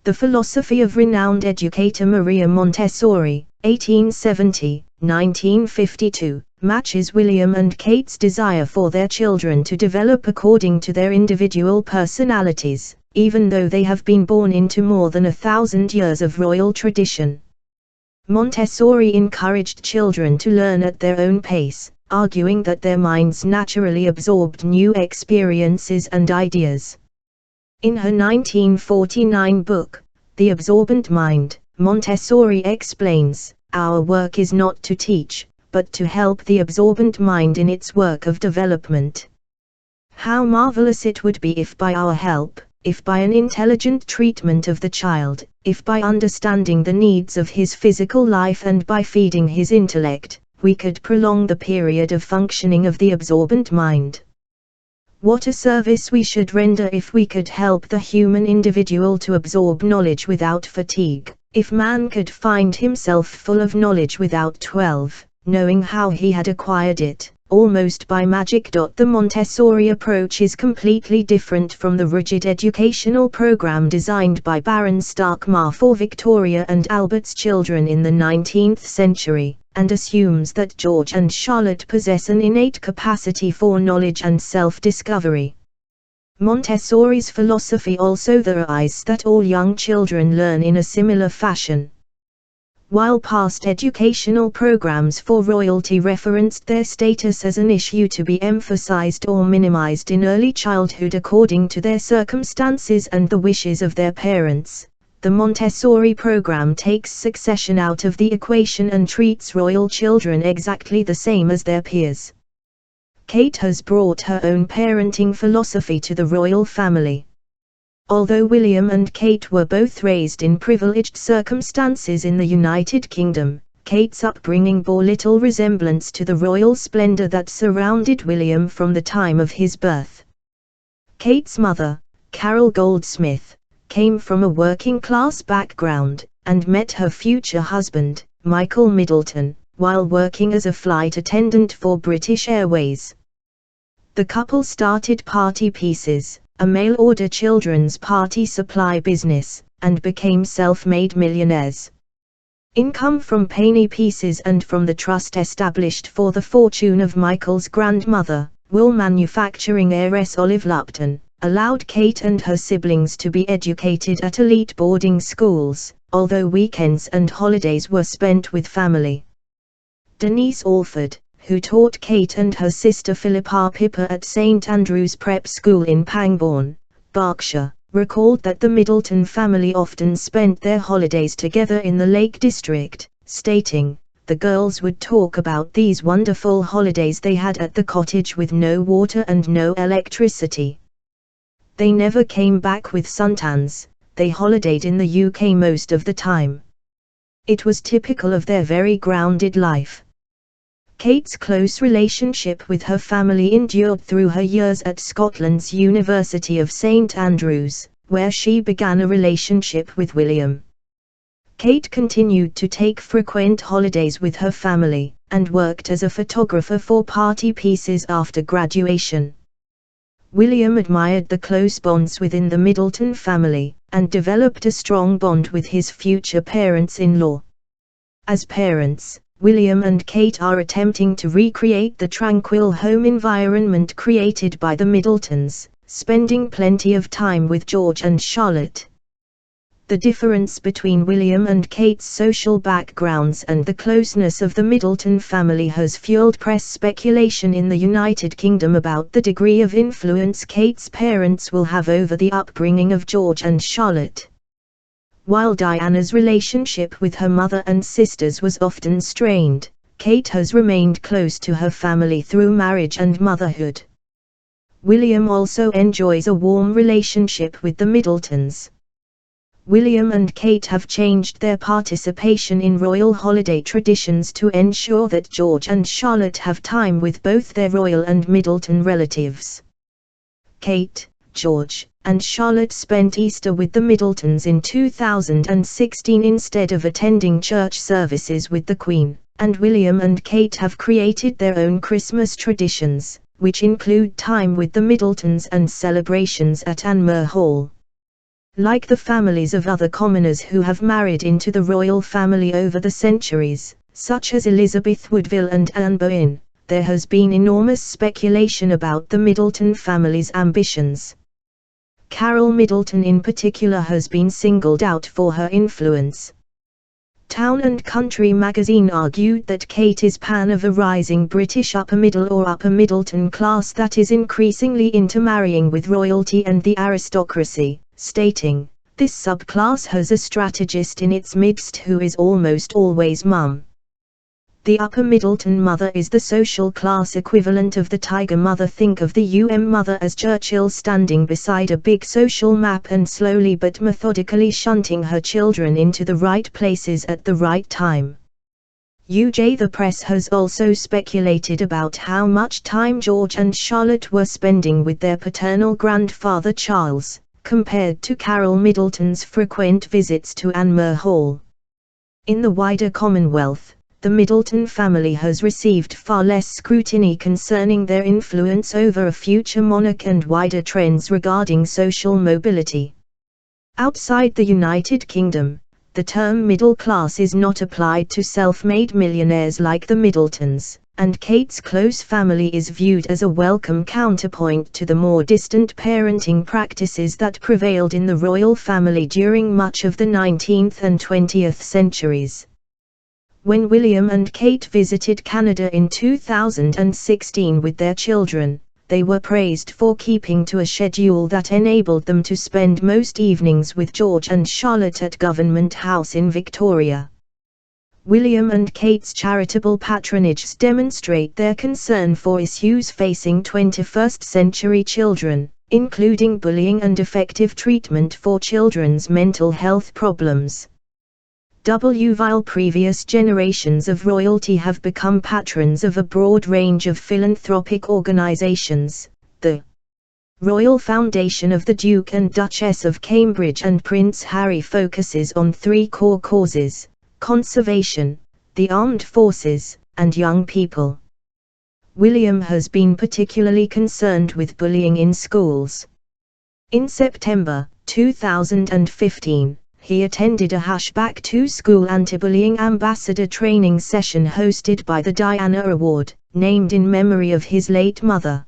The philosophy of renowned educator Maria Montessori, 1870-1952, matches William and Kate's desire for their children to develop according to their individual personalities, even though they have been born into more than 1,000 years of royal tradition. Montessori encouraged children to learn at their own pace, arguing that their minds naturally absorbed new experiences and ideas. In her 1949 book, The Absorbent Mind, Montessori explains, "Our work is not to teach, but to help the absorbent mind in its work of development. How marvelous it would be if by our help, if by an intelligent treatment of the child, if by understanding the needs of his physical life and by feeding his intellect, we could prolong the period of functioning of the absorbent mind. What a service we should render if we could help the human individual to absorb knowledge without fatigue, if man could find himself full of knowledge without knowing how he had acquired it, almost by magic." The Montessori approach is completely different from the rigid educational program designed by Baron Starkmar for Victoria and Albert's children in the 19th century, and assumes that George and Charlotte possess an innate capacity for knowledge and self-discovery. Montessori's philosophy also theorizes that all young children learn in a similar fashion. While past educational programs for royalty referenced their status as an issue to be emphasized or minimized in early childhood according to their circumstances and the wishes of their parents, the Montessori program takes succession out of the equation and treats royal children exactly the same as their peers. Kate has brought her own parenting philosophy to the royal family. Although William and Kate were both raised in privileged circumstances in the United Kingdom, Kate's upbringing bore little resemblance to the royal splendor that surrounded William from the time of his birth. Kate's mother, Carol Goldsmith, came from a working-class background, and met her future husband, Michael Middleton, while working as a flight attendant for British Airways. The couple started Party Pieces, a mail-order children's party supply business, and became self-made millionaires. Income from penny pieces and from the trust established for the fortune of Michael's grandmother, wool manufacturing heiress Olive Lupton, allowed Kate and her siblings to be educated at elite boarding schools, although weekends and holidays were spent with family. Denise Alford, who taught Kate and her sister Philippa Pippa at St Andrew's Prep School in Pangbourne, Berkshire, recalled that the Middleton family often spent their holidays together in the Lake District, stating, "The girls would talk about these wonderful holidays they had at the cottage with no water and no electricity. They never came back with suntans, they holidayed in the UK most of the time. It was typical of their very grounded life." Kate's close relationship with her family endured through her years at Scotland's University of St Andrews, where she began a relationship with William. Kate continued to take frequent holidays with her family, and worked as a photographer for Party Pieces after graduation. William admired the close bonds within the Middleton family, and developed a strong bond with his future parents-in-law. As parents, William and Kate are attempting to recreate the tranquil home environment created by the Middletons, spending plenty of time with George and Charlotte. The difference between William and Kate's social backgrounds and the closeness of the Middleton family has fueled press speculation in the United Kingdom about the degree of influence Kate's parents will have over the upbringing of George and Charlotte. While Diana's relationship with her mother and sisters was often strained, Kate has remained close to her family through marriage and motherhood. William also enjoys a warm relationship with the Middletons. William and Kate have changed their participation in royal holiday traditions to ensure that George and Charlotte have time with both their royal and Middleton relatives. Kate, George, and Charlotte spent Easter with the Middletons in 2016 instead of attending church services with the Queen, and William and Kate have created their own Christmas traditions, which include time with the Middletons and celebrations at Anmer Hall. Like the families of other commoners who have married into the royal family over the centuries, such as Elizabeth Woodville and Anne Boleyn, there has been enormous speculation about the Middleton family's ambitions. Carol Middleton in particular has been singled out for her influence. Town and Country magazine argued that Kate is pan of a rising British upper middle or upper Middleton class that is increasingly intermarrying with royalty and the aristocracy, stating, "This subclass has a strategist in its midst who is almost always mum." The upper Middleton mother is the social class equivalent of the Tiger mother. Think of the mother as Churchill standing beside a big social map and slowly but methodically shunting her children into the right places at the right time. The press has also speculated about how much time George and Charlotte were spending with their paternal grandfather Charles, compared to Carol Middleton's frequent visits to Anmer Hall. In the wider Commonwealth, the Middleton family has received far less scrutiny concerning their influence over a future monarch and wider trends regarding social mobility. Outside the United Kingdom, the term middle class is not applied to self-made millionaires like the Middletons, and Kate's close family is viewed as a welcome counterpoint to the more distant parenting practices that prevailed in the royal family during much of the 19th and 20th centuries. When William and Kate visited Canada in 2016 with their children, they were praised for keeping to a schedule that enabled them to spend most evenings with George and Charlotte at Government House in Victoria. William and Kate's charitable patronages demonstrate their concern for issues facing 21st-century children, including bullying and effective treatment for children's mental health problems. While previous generations of royalty have become patrons of a broad range of philanthropic organizations, the Royal Foundation of the Duke and Duchess of Cambridge and Prince Harry focuses on three core causes: conservation, the armed forces, and young people. William has been particularly concerned with bullying in schools. In September 2015, he attended a #2School Anti-Bullying Ambassador training session hosted by the Diana Award, named in memory of his late mother.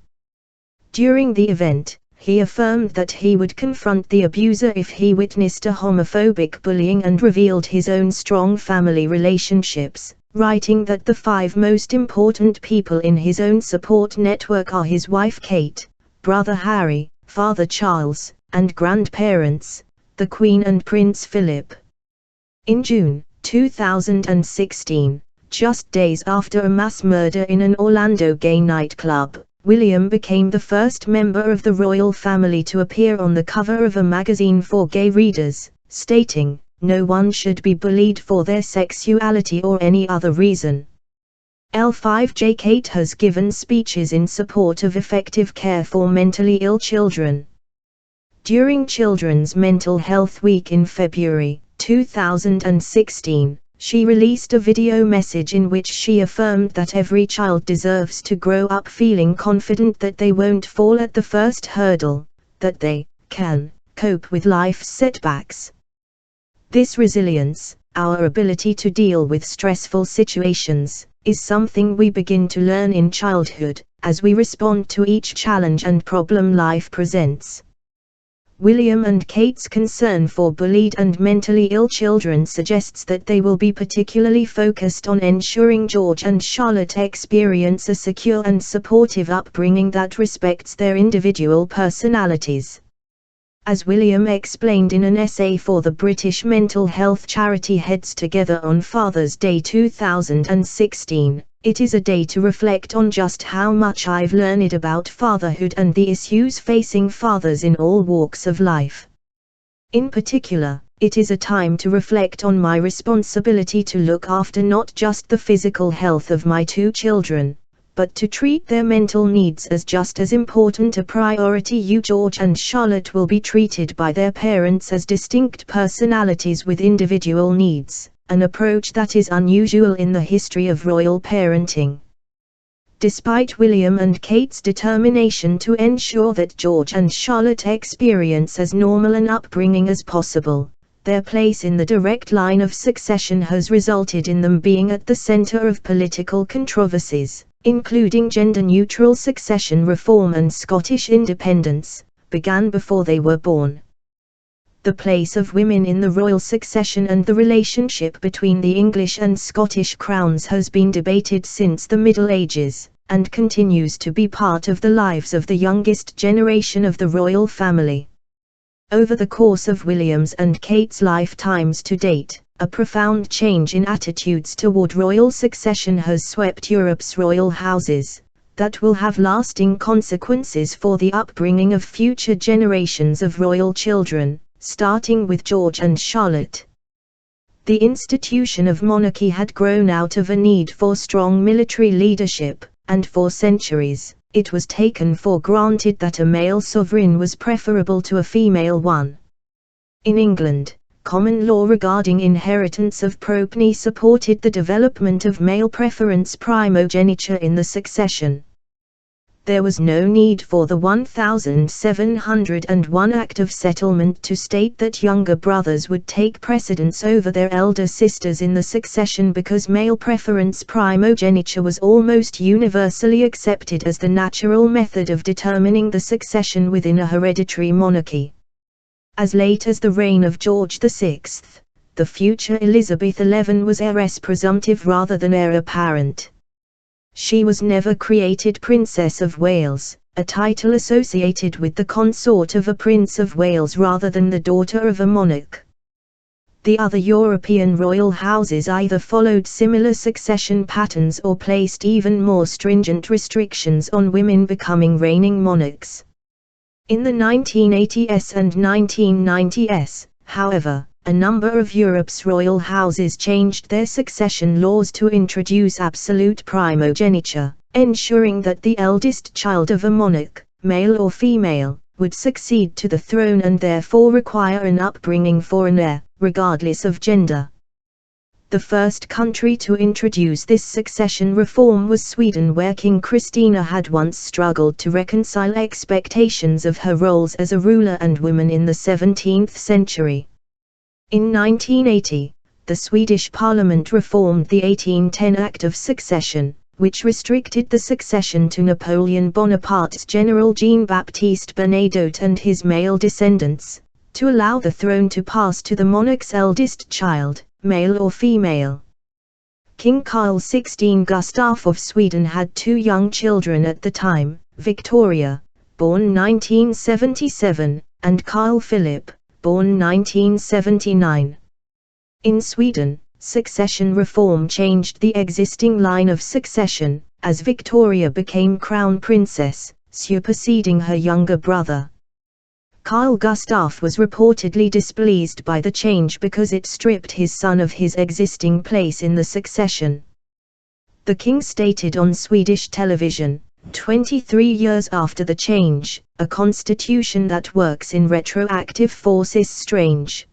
During the event, he affirmed that he would confront the abuser if he witnessed a homophobic bullying and revealed his own strong family relationships, writing that the 5 most important people in his own support network are his wife Kate, brother Harry, father Charles, and grandparents, the Queen and Prince Philip. In June 2016, just days after a mass murder in an Orlando gay nightclub, William became the first member of the royal family to appear on the cover of a magazine for gay readers, stating, "No one should be bullied for their sexuality or any other reason." L5J Kate has given speeches in support of effective care for mentally ill children. During Children's Mental Health Week in February 2016, she released a video message in which she affirmed that every child deserves to grow up feeling confident that they won't fall at the first hurdle, that they can cope with life's setbacks. This resilience, our ability to deal with stressful situations, is something we begin to learn in childhood, as we respond to each challenge and problem life presents. William and Kate's concern for bullied and mentally ill children suggests that they will be particularly focused on ensuring George and Charlotte experience a secure and supportive upbringing that respects their individual personalities. As William explained in an essay for the British mental health charity Heads Together on Father's Day 2016, "It is a day to reflect on just how much I've learned about fatherhood and the issues facing fathers in all walks of life. In particular, it is a time to reflect on my responsibility to look after not just the physical health of my 2 children, but to treat their mental needs as just as important a priority. George and Charlotte will be treated by their parents as distinct personalities with individual needs, an approach that is unusual in the history of royal parenting." Despite William and Kate's determination to ensure that George and Charlotte experience as normal an upbringing as possible, their place in the direct line of succession has resulted in them being at the center of political controversies, including gender-neutral succession reform and Scottish independence, began before they were born. The place of women in the royal succession and the relationship between the English and Scottish crowns has been debated since the Middle Ages, and continues to be part of the lives of the youngest generation of the royal family. Over the course of William's and Kate's lifetimes to date, a profound change in attitudes toward royal succession has swept Europe's royal houses, that will have lasting consequences for the upbringing of future generations of royal children, starting with George and Charlotte. The institution of monarchy had grown out of a need for strong military leadership, and for centuries, it was taken for granted that a male sovereign was preferable to a female one. In England, common law regarding inheritance of property supported the development of male preference primogeniture in the succession. There was no need for the 1701 Act of Settlement to state that younger brothers would take precedence over their elder sisters in the succession, because male preference primogeniture was almost universally accepted as the natural method of determining the succession within a hereditary monarchy. As late as the reign of George VI, the future Elizabeth XI was heiress presumptive rather than heir apparent. She was never created Princess of Wales, a title associated with the consort of a Prince of Wales rather than the daughter of a monarch. The other European royal houses either followed similar succession patterns or placed even more stringent restrictions on women becoming reigning monarchs. In the 1980s and 1990s, however, a number of Europe's royal houses changed their succession laws to introduce absolute primogeniture, ensuring that the eldest child of a monarch, male or female, would succeed to the throne and therefore require an upbringing for an heir, regardless of gender. The first country to introduce this succession reform was Sweden, where King Christina had once struggled to reconcile expectations of her roles as a ruler and woman in the 17th century. In 1980, the Swedish Parliament reformed the 1810 Act of Succession, which restricted the succession to Napoleon Bonaparte's General Jean-Baptiste Bernadotte and his male descendants, to allow the throne to pass to the monarch's eldest child, male or female. King Carl XVI Gustaf of Sweden had two young children at the time, Victoria, born 1977, and Carl Philip, born 1979. In Sweden, succession reform changed the existing line of succession, as Victoria became crown princess, superseding her younger brother. Carl Gustaf was reportedly displeased by the change because it stripped his son of his existing place in the succession. The king stated on Swedish television, 23 years after the change, "A constitution that works in retroactive force is strange."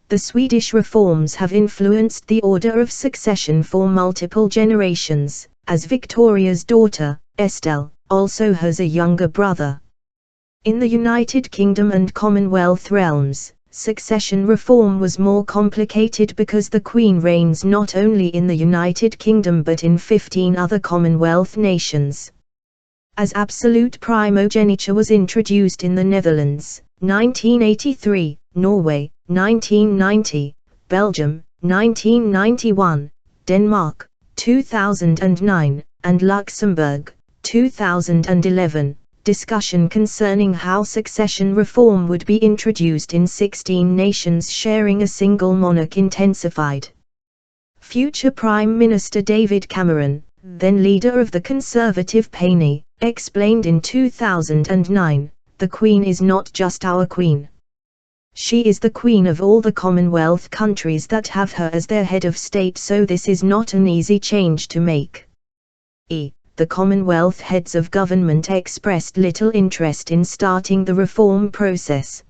The Swedish reforms have influenced the order of succession for multiple generations, as Victoria's daughter, Estelle, also has a younger brother. In the United Kingdom and Commonwealth realms, succession reform was more complicated because the Queen reigns not only in the United Kingdom but in 15 other Commonwealth nations. As absolute primogeniture was introduced in the Netherlands, 1983, Norway, 1990, Belgium, 1991, Denmark, 2009, and Luxembourg, 2011. Discussion concerning how succession reform would be introduced in 16 nations sharing a single monarch intensified. Future Prime Minister David Cameron, then leader of the Conservative Party, explained in 2009, "The Queen is not just our Queen. She is the Queen of all the Commonwealth countries that have her as their head of state, so this is not an easy change to make." The Commonwealth heads of government expressed little interest in starting the reform process.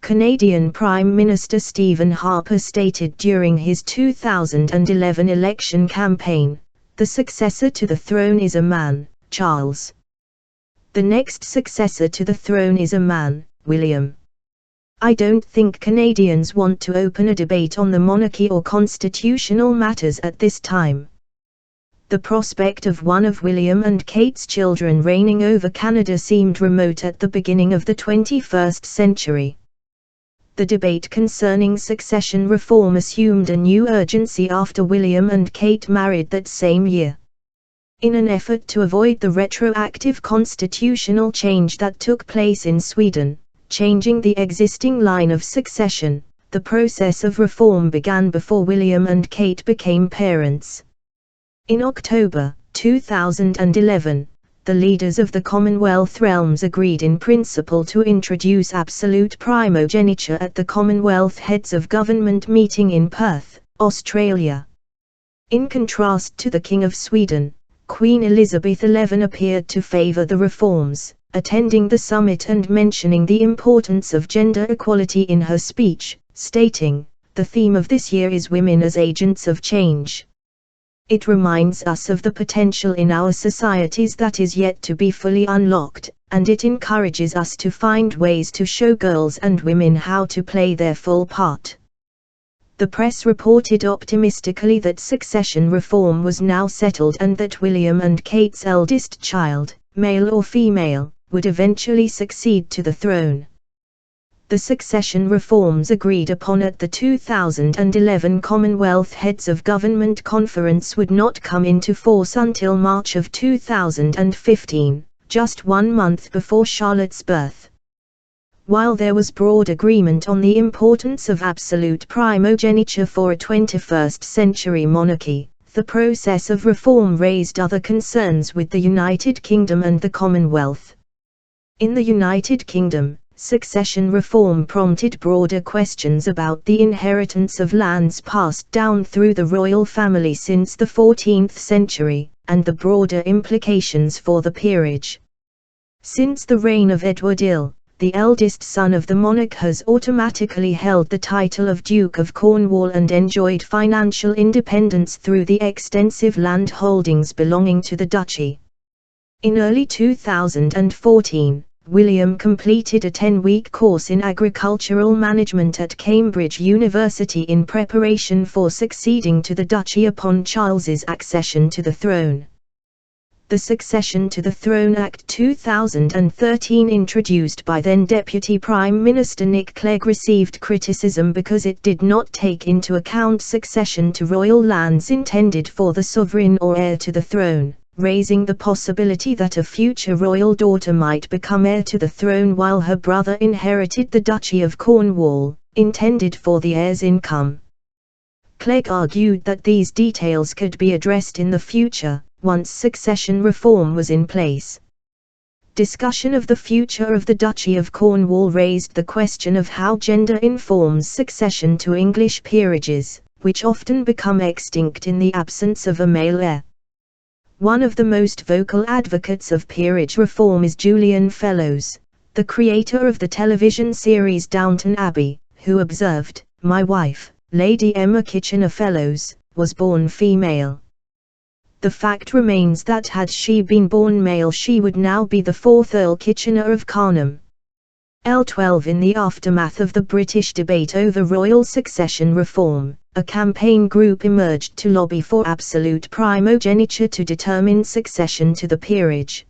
Canadian Prime Minister Stephen Harper stated during his 2011 election campaign, "The successor to the throne is a man, Charles. The next successor to the throne is a man, William." I don't think Canadians want to open a debate on the monarchy or constitutional matters at this time. The prospect of one of William and Kate's children reigning over Canada seemed remote at the beginning of the 21st century. The debate concerning succession reform assumed a new urgency after William and Kate married that same year. In an effort to avoid the retroactive constitutional change that took place in Sweden, changing the existing line of succession, the process of reform began before William and Kate became parents. In October 2011, the leaders of the Commonwealth realms agreed in principle to introduce absolute primogeniture at the Commonwealth Heads of Government meeting in Perth, Australia. In contrast to the King of Sweden, Queen Elizabeth XI appeared to favour the reforms, attending the summit and mentioning the importance of gender equality in her speech, stating, "The theme of this year is women as agents of change. It reminds us of the potential in our societies that is yet to be fully unlocked, and it encourages us to find ways to show girls and women how to play their full part." The press reported optimistically that succession reform was now settled and that William and Kate's eldest child, male or female, would eventually succeed to the throne. The succession reforms agreed upon at the 2011 Commonwealth Heads of Government Conference would not come into force until March of 2015, just 1 month before Charlotte's birth. While there was broad agreement on the importance of absolute primogeniture for a 21st century monarchy, the process of reform raised other concerns with the United Kingdom and the Commonwealth. In the United Kingdom, succession reform prompted broader questions about the inheritance of lands passed down through the royal family since the 14th century, and the broader implications for the peerage. Since the reign of Edward Ill, the eldest son of the monarch has automatically held the title of Duke of Cornwall and enjoyed financial independence through the extensive land holdings belonging to the duchy. In early 2014, William completed a 10-week course in agricultural management at Cambridge University in preparation for succeeding to the duchy upon Charles's accession to the throne. The Succession to the Throne Act 2013, introduced by then Deputy Prime Minister Nick Clegg, received criticism because it did not take into account succession to royal lands intended for the sovereign or heir to the throne, raising the possibility that a future royal daughter might become heir to the throne while her brother inherited the Duchy of Cornwall, intended for the heir's income. Clegg argued that these details could be addressed in the future, once succession reform was in place. Discussion of the future of the Duchy of Cornwall raised the question of how gender informs succession to English peerages, which often become extinct in the absence of a male heir. One of the most vocal advocates of peerage reform is Julian Fellowes, the creator of the television series Downton Abbey, who observed, "My wife, Lady Emma Kitchener-Fellowes, was born female. The fact remains that had she been born male she would now be the 4th Earl Kitchener of Carnham." L12 In the aftermath of the British debate over royal succession reform, a campaign group emerged to lobby for absolute primogeniture to determine succession to the peerage.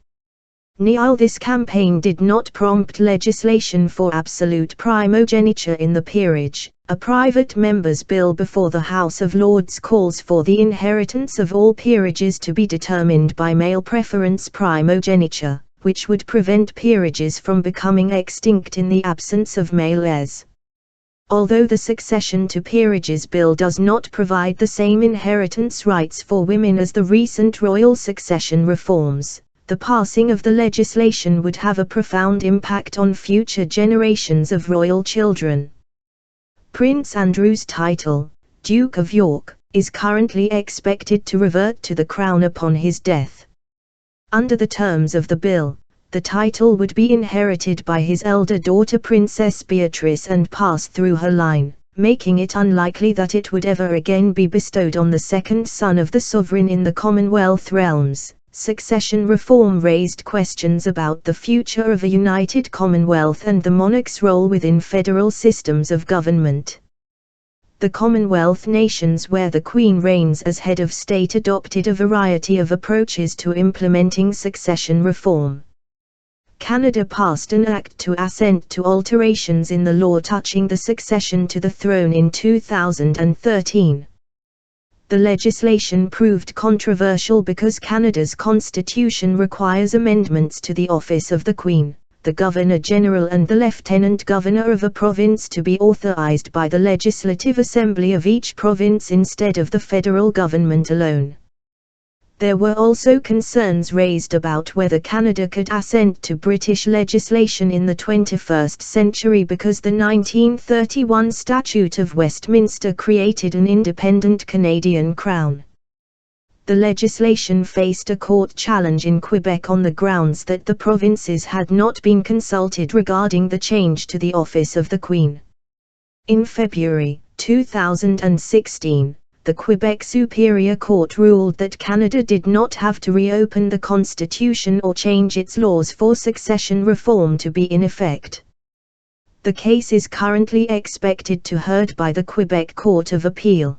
This campaign did not prompt legislation for absolute primogeniture in the peerage. A private member's bill before the House of Lords calls for the inheritance of all peerages to be determined by male preference primogeniture, which would prevent peerages from becoming extinct in the absence of male heirs. Although the Succession to Peerages Bill does not provide the same inheritance rights for women as the recent royal succession reforms, the passing of the legislation would have a profound impact on future generations of royal children. Prince Andrew's title, Duke of York, is currently expected to revert to the crown upon his death. Under the terms of the bill, the title would be inherited by his elder daughter Princess Beatrice and pass through her line, making it unlikely that it would ever again be bestowed on the second son of the sovereign in the Commonwealth realms. Succession reform raised questions about the future of a united Commonwealth and the monarch's role within federal systems of government. The Commonwealth nations where the Queen reigns as head of state adopted a variety of approaches to implementing succession reform. Canada passed an act to assent to alterations in the law touching the succession to the throne in 2013. The legislation proved controversial because Canada's constitution requires amendments to the office of the Queen, the Governor-General and the Lieutenant Governor of a province to be authorized by the Legislative Assembly of each province instead of the federal government alone. There were also concerns raised about whether Canada could assent to British legislation in the 21st century because the 1931 Statute of Westminster created an independent Canadian crown. The legislation faced a court challenge in Quebec on the grounds that the provinces had not been consulted regarding the change to the office of the Queen. In February 2016, the Quebec Superior Court ruled that Canada did not have to reopen the constitution or change its laws for succession reform to be in effect. The case is currently expected to be heard by the Quebec Court of Appeal.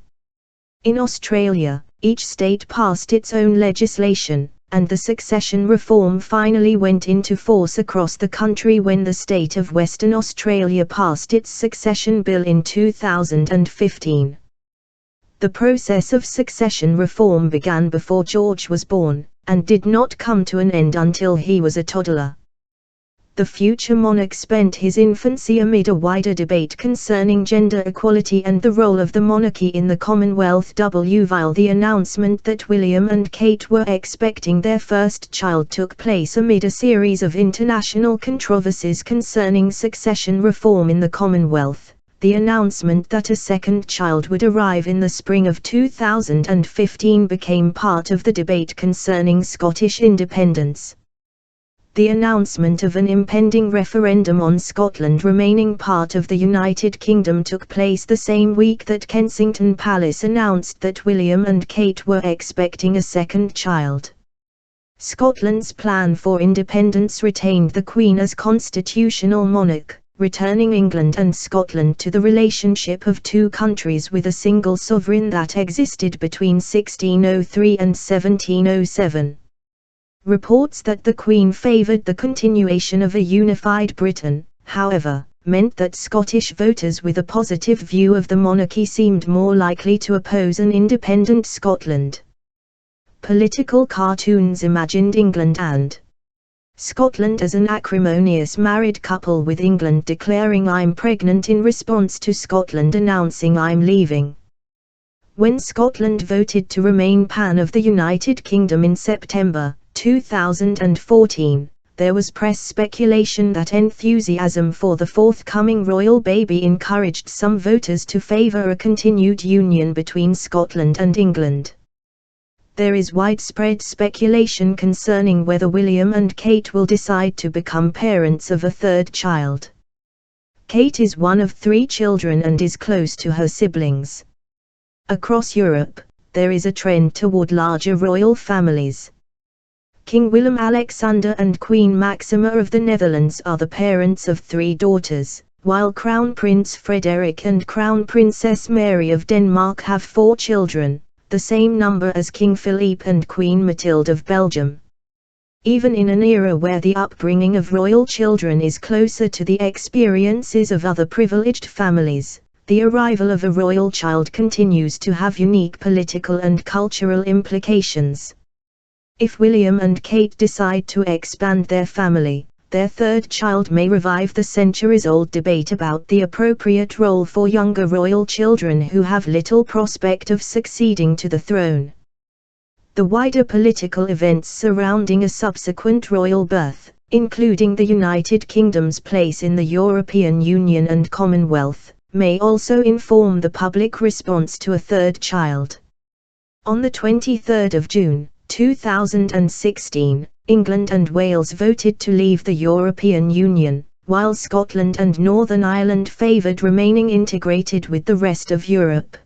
In Australia, each state passed its own legislation, and the succession reform finally went into force across the country when the state of Western Australia passed its succession bill in 2015. The process of succession reform began before George was born, and did not come to an end until he was a toddler. The future monarch spent his infancy amid a wider debate concerning gender equality and the role of the monarchy in the Commonwealth. While the announcement that William and Kate were expecting their first child took place amid a series of international controversies concerning succession reform in the Commonwealth, the announcement that a second child would arrive in the spring of 2015 became part of the debate concerning Scottish independence. The announcement of an impending referendum on Scotland remaining part of the United Kingdom took place the same week that Kensington Palace announced that William and Kate were expecting a second child. Scotland's plan for independence retained the Queen as constitutional monarch, returning England and Scotland to the relationship of two countries with a single sovereign that existed between 1603 and 1707. Reports that the Queen favoured the continuation of a unified Britain, however, meant that Scottish voters with a positive view of the monarchy seemed more likely to oppose an independent Scotland. Political cartoons imagined England and Scotland as an acrimonious married couple, with England declaring "I'm pregnant" in response to Scotland announcing "I'm leaving." When Scotland voted to remain Pan of the United Kingdom in September 2014, there was press speculation that enthusiasm for the forthcoming royal baby encouraged some voters to favour a continued union between Scotland and England. There is widespread speculation concerning whether William and Kate will decide to become parents of a third child. Kate is one of 3 children and is close to her siblings. Across Europe, there is a trend toward larger royal families. King Willem-Alexander and Queen Maxima of the Netherlands are the parents of 3 daughters, while Crown Prince Frederik and Crown Princess Mary of Denmark have 4 children, the same number as King Philippe and Queen Mathilde of Belgium. Even in an era where the upbringing of royal children is closer to the experiences of other privileged families, the arrival of a royal child continues to have unique political and cultural implications. If William and Kate decide to expand their family, their third child may revive the centuries-old debate about the appropriate role for younger royal children who have little prospect of succeeding to the throne. The wider political events surrounding a subsequent royal birth, including the United Kingdom's place in the European Union and Commonwealth, may also inform the public response to a third child. On the 23rd of June, 2016, England and Wales voted to leave the European Union, while Scotland and Northern Ireland favoured remaining integrated with the rest of Europe.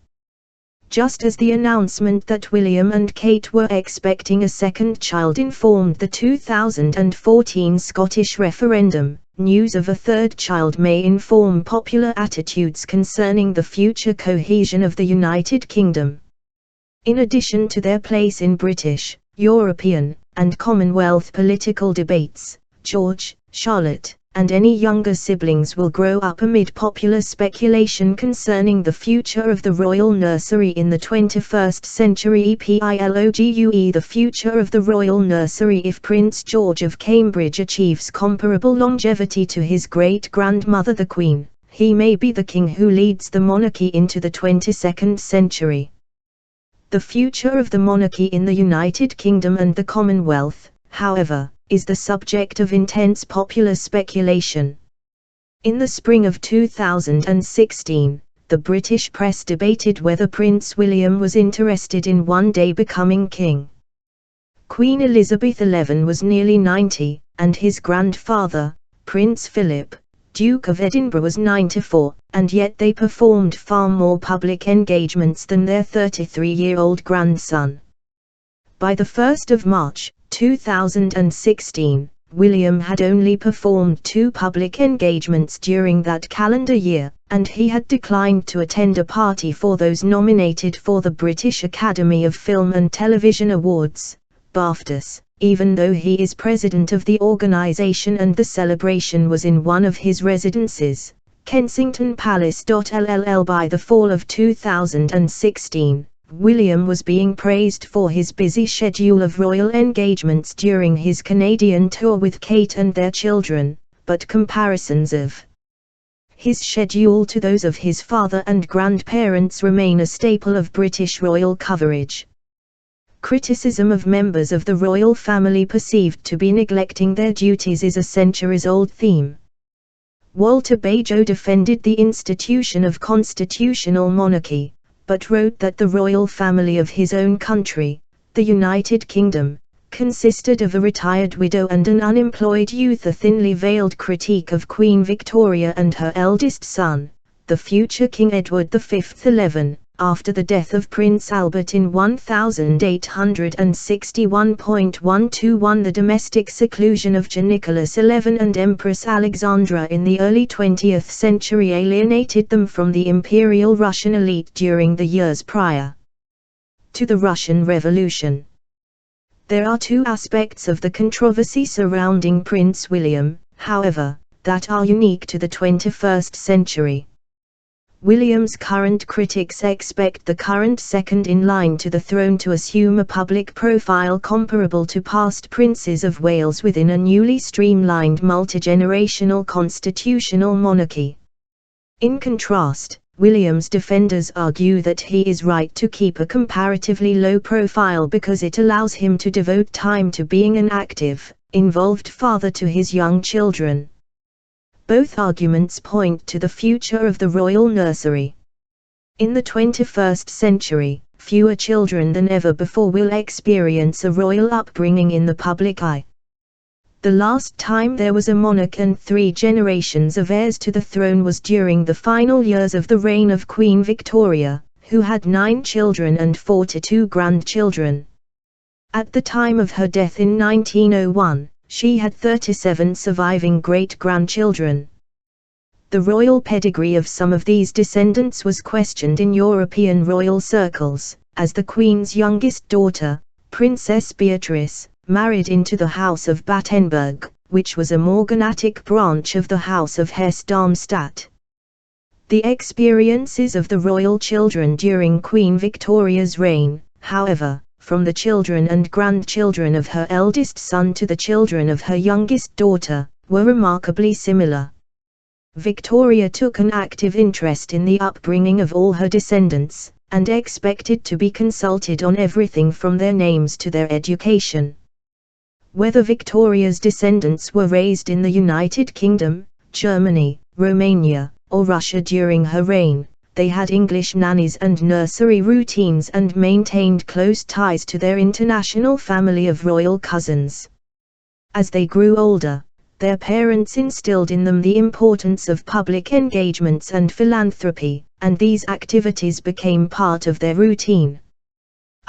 Just as the announcement that William and Kate were expecting a second child informed the 2014 Scottish referendum, news of a third child may inform popular attitudes concerning the future cohesion of the United Kingdom. In addition to their place in British, European, and Commonwealth political debates, George, Charlotte, and any younger siblings will grow up amid popular speculation concerning the future of the royal nursery in the 21st century. EPILOGUE The future of the royal nursery. If Prince George of Cambridge achieves comparable longevity to his great-grandmother the Queen, he may be the king who leads the monarchy into the 22nd century. The future of the monarchy in the United Kingdom and the Commonwealth, however, is the subject of intense popular speculation. In the spring of 2016, the British press debated whether Prince William was interested in one day becoming king. Queen Elizabeth XI was nearly 90, and his grandfather, Prince Philip, Duke of Edinburgh, was 94, and yet they performed far more public engagements than their 33-year-old grandson. By the 1st of March, 2016, William had only performed 2 public engagements during that calendar year, and he had declined to attend a party for those nominated for the British Academy of Film and Television Awards, BAFTAs, even though he is president of the organisation and the celebration was in one of his residences, Kensington Palace. By the fall of 2016, William was being praised for his busy schedule of royal engagements during his Canadian tour with Kate and their children, but comparisons of his schedule to those of his father and grandparents remain a staple of British royal coverage. Criticism of members of the royal family perceived to be neglecting their duties is a centuries-old theme. Walter Bagehot defended the institution of constitutional monarchy, but wrote that the royal family of his own country, the United Kingdom, consisted of a retired widow and an unemployed youth, a thinly veiled critique of Queen Victoria and her eldest son, the future King Edward V. 11, after the death of Prince Albert in 1861.121, the domestic seclusion of King Nicholas XI and Empress Alexandra in the early 20th century alienated them from the imperial Russian elite during the years prior to the Russian Revolution. There are two aspects of the controversy surrounding Prince William, however, that are unique to the 21st century. William's current critics expect the current second in line to the throne to assume a public profile comparable to past princes of Wales within a newly streamlined multi-generational constitutional monarchy. In contrast, William's defenders argue that he is right to keep a comparatively low profile because it allows him to devote time to being an active, involved father to his young children. Both arguments point to the future of the royal nursery. In the 21st century, fewer children than ever before will experience a royal upbringing in the public eye. The last time there was a monarch and 3 generations of heirs to the throne was during the final years of the reign of Queen Victoria, who had 9 children and 42 grandchildren. At the time of her death in 1901, she had 37 surviving great-grandchildren. The royal pedigree of some of these descendants was questioned in European royal circles, as the Queen's youngest daughter, Princess Beatrice, married into the House of Battenberg, which was a morganatic branch of the House of Hesse-Darmstadt. The experiences of the royal children during Queen Victoria's reign, however, from the children and grandchildren of her eldest son to the children of her youngest daughter, were remarkably similar. Victoria took an active interest in the upbringing of all her descendants, and expected to be consulted on everything from their names to their education. Whether Victoria's descendants were raised in the United Kingdom, Germany, Romania, or Russia during her reign, they had English nannies and nursery routines and maintained close ties to their international family of royal cousins. As they grew older, their parents instilled in them the importance of public engagements and philanthropy, and these activities became part of their routine.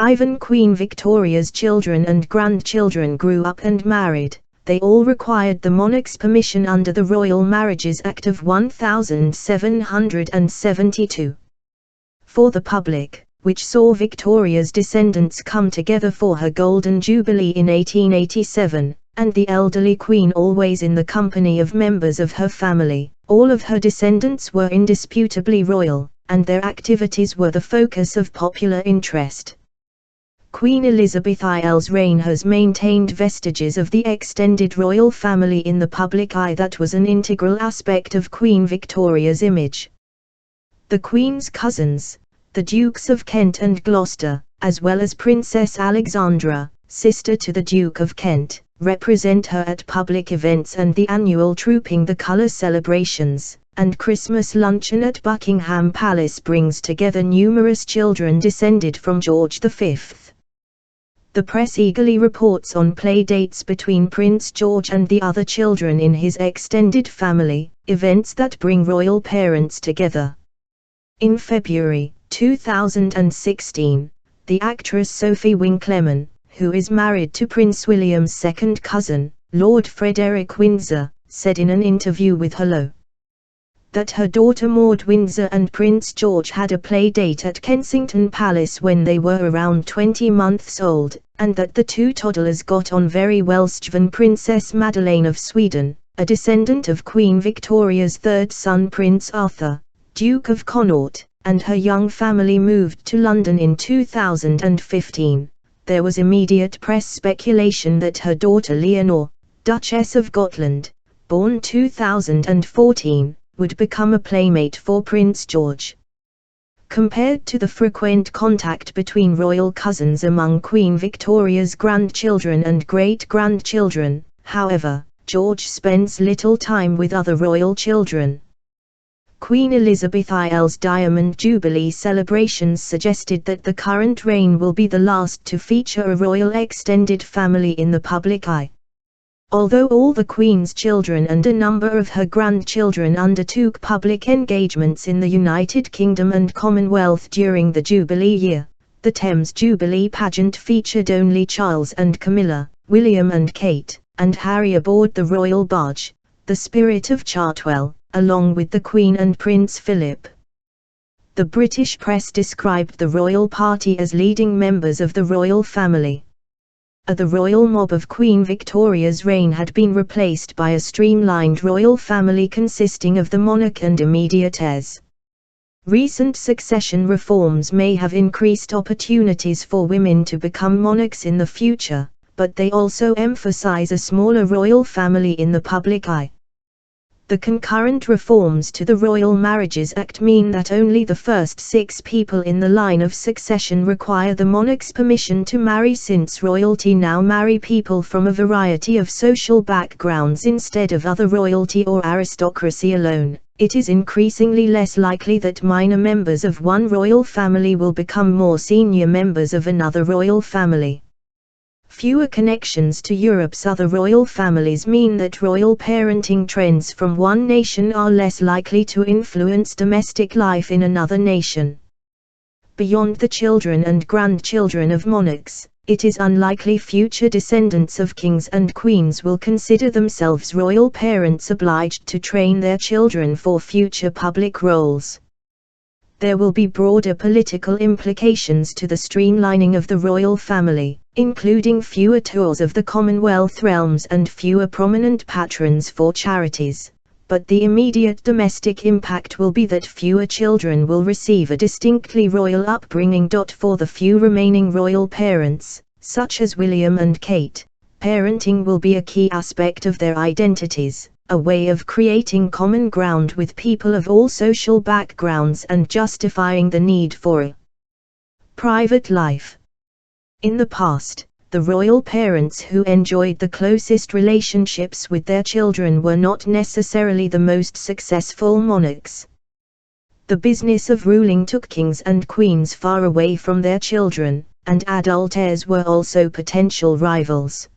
Even Queen Victoria's children and grandchildren grew up and married. They all required the monarch's permission under the Royal Marriages Act of 1772. For the public, which saw Victoria's descendants come together for her Golden Jubilee in 1887, and the elderly Queen always in the company of members of her family, all of her descendants were indisputably royal, and their activities were the focus of popular interest. Queen Elizabeth I's reign has maintained vestiges of the extended royal family in the public eye that was an integral aspect of Queen Victoria's image. The Queen's cousins, the Dukes of Kent and Gloucester, as well as Princess Alexandra, sister to the Duke of Kent, represent her at public events and the annual Trooping the Colour celebrations, and Christmas luncheon at Buckingham Palace brings together numerous children descended from George V. The press eagerly reports on play dates between Prince George and the other children in his extended family, events that bring royal parents together. In February 2016, the actress Sophie Winkleman, who is married to Prince William's second cousin, Lord Frederick Windsor, said in an interview with Hello! That her daughter Maud Windsor and Prince George had a play date at Kensington Palace when they were around 20 months old, and that the two toddlers got on very well. Even Princess Madeleine of Sweden, a descendant of Queen Victoria's third son Prince Arthur, Duke of Connaught, and her young family moved to London in 2015. There was immediate press speculation that her daughter Leonor, Duchess of Gotland, born 2014, would become a playmate for Prince George. Compared to the frequent contact between royal cousins among Queen Victoria's grandchildren and great-grandchildren, however, George spends little time with other royal children. Queen Elizabeth IL's Diamond Jubilee celebrations suggested that the current reign will be the last to feature a royal extended family in the public eye. Although all the Queen's children and a number of her grandchildren undertook public engagements in the United Kingdom and Commonwealth during the Jubilee year, the Thames Jubilee pageant featured only Charles and Camilla, William and Kate, and Harry aboard the royal barge, the Spirit of Chartwell, along with the Queen and Prince Philip. The British press described the royal party as leading members of the royal family. The royal mob of Queen Victoria's reign had been replaced by a streamlined royal family consisting of the monarch and immediate heirs. Recent succession reforms may have increased opportunities for women to become monarchs in the future, but they also emphasize a smaller royal family in the public eye. The concurrent reforms to the Royal Marriages Act mean that only the first 6 people in the line of succession require the monarch's permission to marry. Since royalty now marry people from a variety of social backgrounds instead of other royalty or aristocracy alone, it is increasingly less likely that minor members of one royal family will become more senior members of another royal family. Fewer connections to Europe's other royal families mean that royal parenting trends from one nation are less likely to influence domestic life in another nation. Beyond the children and grandchildren of monarchs, it is unlikely future descendants of kings and queens will consider themselves royal parents obliged to train their children for future public roles. There will be broader political implications to the streamlining of the royal family, including fewer tours of the Commonwealth realms and fewer prominent patrons for charities, but the immediate domestic impact will be that fewer children will receive a distinctly royal upbringing. For the few remaining royal parents, such as William and Kate, parenting will be a key aspect of their identities, a way of creating common ground with people of all social backgrounds and justifying the need for a private life. In the past, the royal parents who enjoyed the closest relationships with their children were not necessarily the most successful monarchs. The business of ruling took kings and queens far away from their children, and adult heirs were also potential rivals.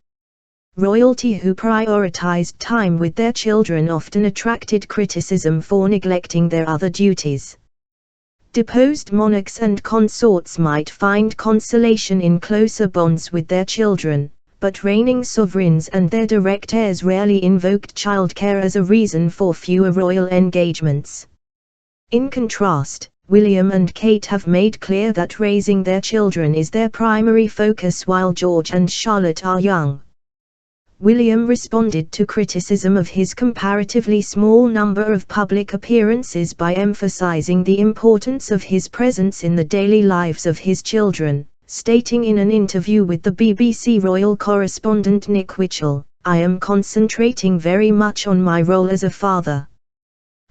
Royalty who prioritized time with their children often attracted criticism for neglecting their other duties. Deposed monarchs and consorts might find consolation in closer bonds with their children, but reigning sovereigns and their direct heirs rarely invoked childcare as a reason for fewer royal engagements. In contrast, William and Kate have made clear that raising their children is their primary focus while George and Charlotte are young. William responded to criticism of his comparatively small number of public appearances by emphasizing the importance of his presence in the daily lives of his children, stating in an interview with the BBC royal correspondent Nick Witchell, "I am concentrating very much on my role as a father.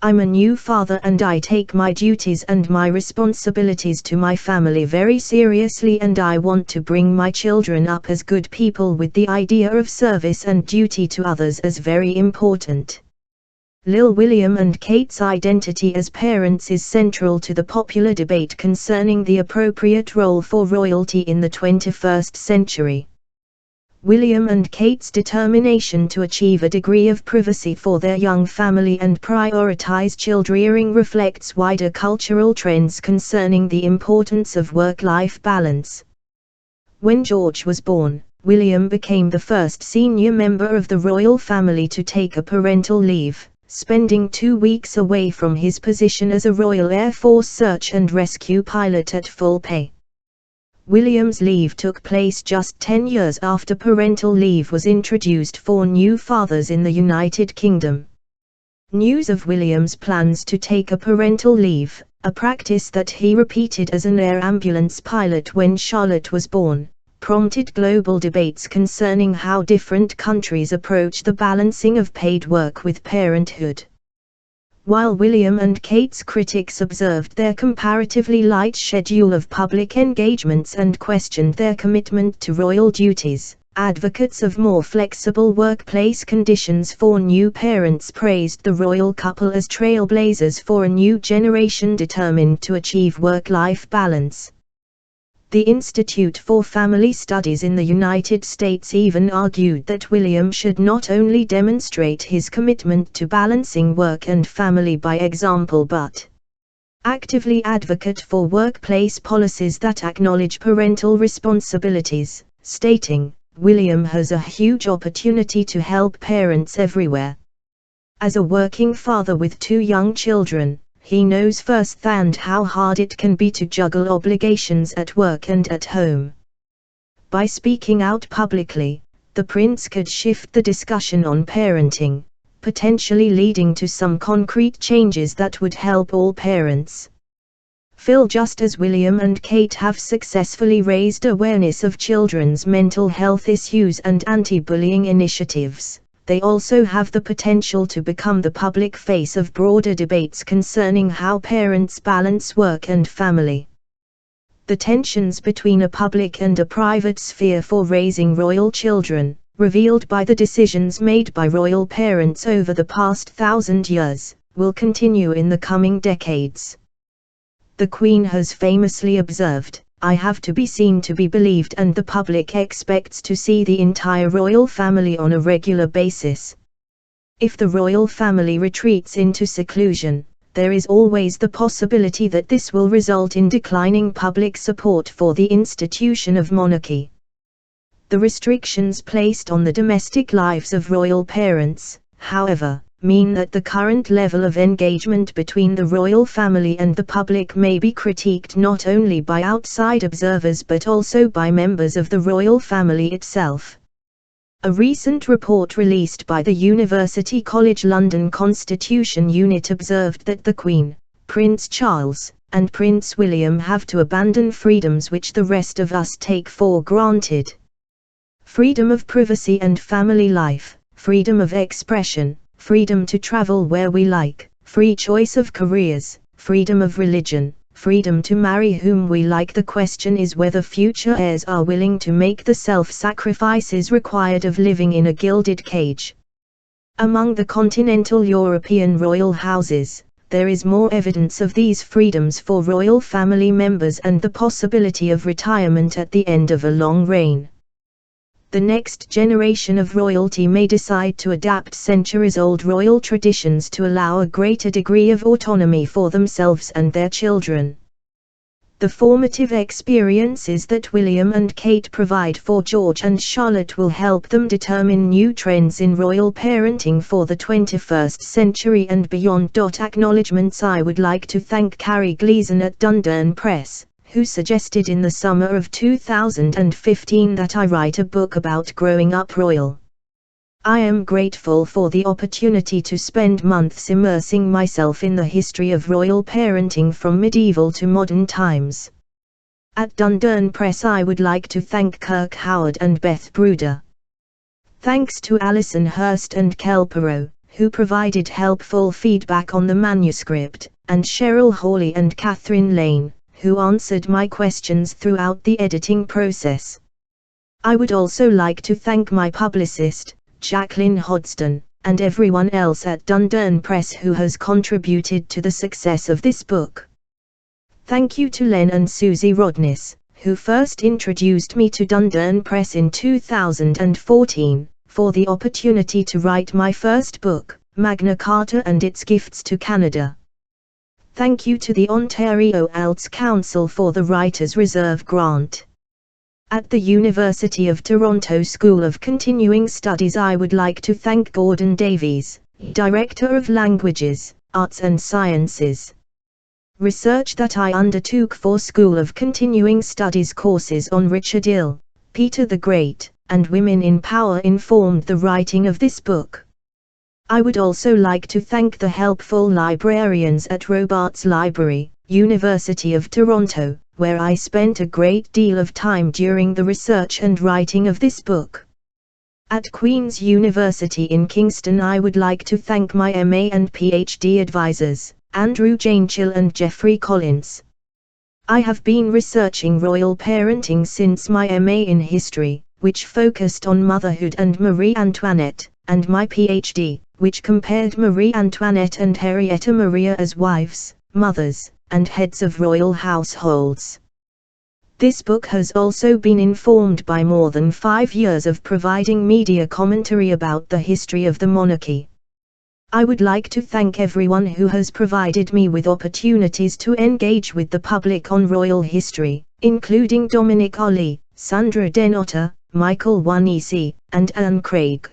I'm a new father and I take my duties and my responsibilities to my family very seriously, and I want to bring my children up as good people with the idea of service and duty to others as very important." Lil William and Kate's identity as parents is central to the popular debate concerning the appropriate role for royalty in the 21st century. William and Kate's determination to achieve a degree of privacy for their young family and prioritize child-rearing reflects wider cultural trends concerning the importance of work-life balance. When George was born, William became the first senior member of the royal family to take a parental leave, spending 2 weeks away from his position as a Royal Air Force search and rescue pilot at full pay. William's leave took place just 10 years after parental leave was introduced for new fathers in the United Kingdom. News of William's plans to take a parental leave, a practice that he repeated as an air ambulance pilot when Charlotte was born, prompted global debates concerning how different countries approach the balancing of paid work with parenthood. While William and Kate's critics observed their comparatively light schedule of public engagements and questioned their commitment to royal duties, advocates of more flexible workplace conditions for new parents praised the royal couple as trailblazers for a new generation determined to achieve work-life balance. The Institute for Family Studies in the United States even argued that William should not only demonstrate his commitment to balancing work and family by example but actively advocate for workplace policies that acknowledge parental responsibilities, stating, "William has a huge opportunity to help parents everywhere. As a working father with 2 young children, he knows firsthand how hard it can be to juggle obligations at work and at home." By speaking out publicly, the prince could shift the discussion on parenting, potentially leading to some concrete changes that would help all parents. Just as William and Kate have successfully raised awareness of children's mental health issues and anti-bullying initiatives, they also have the potential to become the public face of broader debates concerning how parents balance work and family. The tensions between a public and a private sphere for raising royal children, revealed by the decisions made by royal parents over the past 1,000 years, will continue in the coming decades. The Queen has famously observed, "I have to be seen to be believed," and the public expects to see the entire royal family on a regular basis. If the royal family retreats into seclusion, there is always the possibility that this will result in declining public support for the institution of monarchy. The restrictions placed on the domestic lives of royal parents, however, mean that the current level of engagement between the royal family and the public may be critiqued not only by outside observers but also by members of the royal family itself. A recent report released by the University College London Constitution Unit observed that the Queen, Prince Charles, and Prince William have to abandon freedoms which the rest of us take for granted. Freedom of privacy and family life, freedom of expression, freedom to travel where we like, free choice of careers, freedom of religion, freedom to marry whom we like. The question is whether future heirs are willing to make the self-sacrifices required of living in a gilded cage. Among the continental European royal houses, there is more evidence of these freedoms for royal family members and the possibility of retirement at the end of a long reign. The next generation of royalty may decide to adapt centuries-old royal traditions to allow a greater degree of autonomy for themselves and their children. The formative experiences that William and Kate provide for George and Charlotte will help them determine new trends in royal parenting for the 21st century and beyond. Acknowledgements. I would like to thank Carrie Gleason at Dundurn Press, who suggested in the summer of 2015 that I write a book about growing up royal. I am grateful for the opportunity to spend months immersing myself in the history of royal parenting from medieval to modern times. At Dundurn Press I would like to thank Kirk Howard and Beth Bruder. Thanks to Alison Hurst and Kel Perot, who provided helpful feedback on the manuscript, and Cheryl Hawley and Catherine Lane, who answered my questions throughout the editing process. I would also like to thank my publicist, Jacqueline Hodgson, and everyone else at Dundurn Press who has contributed to the success of this book. Thank you to Len and Susie Rodness, who first introduced me to Dundurn Press in 2014, for the opportunity to write my first book, Magna Carta and Its Gifts to Canada. Thank you to the Ontario Arts Council for the Writers' Reserve Grant. At the University of Toronto School of Continuing Studies I would like to thank Gordon Davies, Director of Languages, Arts and Sciences. Research that I undertook for School of Continuing Studies courses on Richard II, Peter the Great, and women in power informed the writing of this book. I would also like to thank the helpful librarians at Robarts Library, University of Toronto, where I spent a great deal of time during the research and writing of this book. At Queen's University in Kingston, I would like to thank my MA and PhD advisors, Andrew Jainchill and Jeffrey Collins. I have been researching royal parenting since my MA in history, which focused on motherhood and Marie Antoinette, and my PhD, which compared Marie Antoinette and Henrietta Maria as wives, mothers, and heads of royal households. This book has also been informed by more than 5 years of providing media commentary about the history of the monarchy. I would like to thank everyone who has provided me with opportunities to engage with the public on royal history, including Dominic Ollie, Sandra Denotter, Michael Wanesi, and Anne Craig.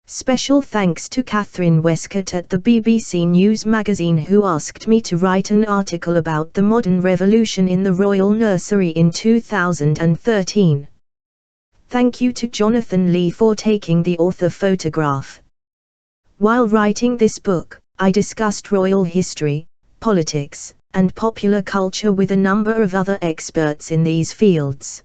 Special thanks to Catherine Westcott at the BBC News magazine, who asked me to write an article about the modern revolution in the royal nursery in 2013. Thank you to Jonathan Lee for taking the author photograph. While writing this book, I discussed royal history, politics, and popular culture with a number of other experts in these fields.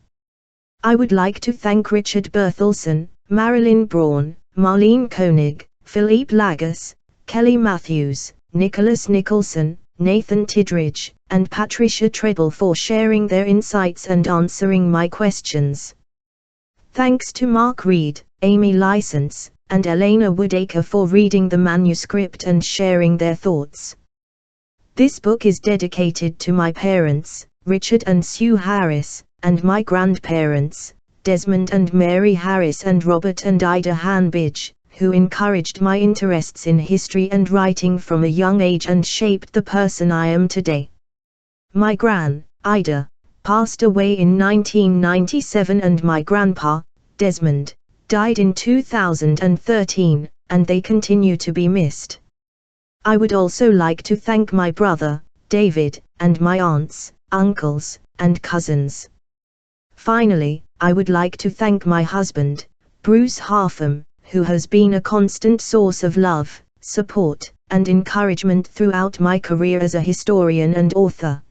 I would like to thank Richard Berthelsen, Marilyn Braun, Marlene Koenig, Philippe Lagas, Kelly Matthews, Nicholas Nicholson, Nathan Tidridge, and Patricia Treble for sharing their insights and answering my questions. Thanks to Mark Reed, Amy License, and Elena Woodacre for reading the manuscript and sharing their thoughts. This book is dedicated to my parents, Richard and Sue Harris, and my grandparents, Desmond and Mary Harris and Robert and Ida Hanbidge, who encouraged my interests in history and writing from a young age and shaped the person I am today. My gran, Ida, passed away in 1997, and my grandpa, Desmond, died in 2013, and they continue to be missed. I would also like to thank my brother, David, and my aunts, uncles, and cousins. Finally, I would like to thank my husband, Bruce Harpham, who has been a constant source of love, support, and encouragement throughout my career as a historian and author.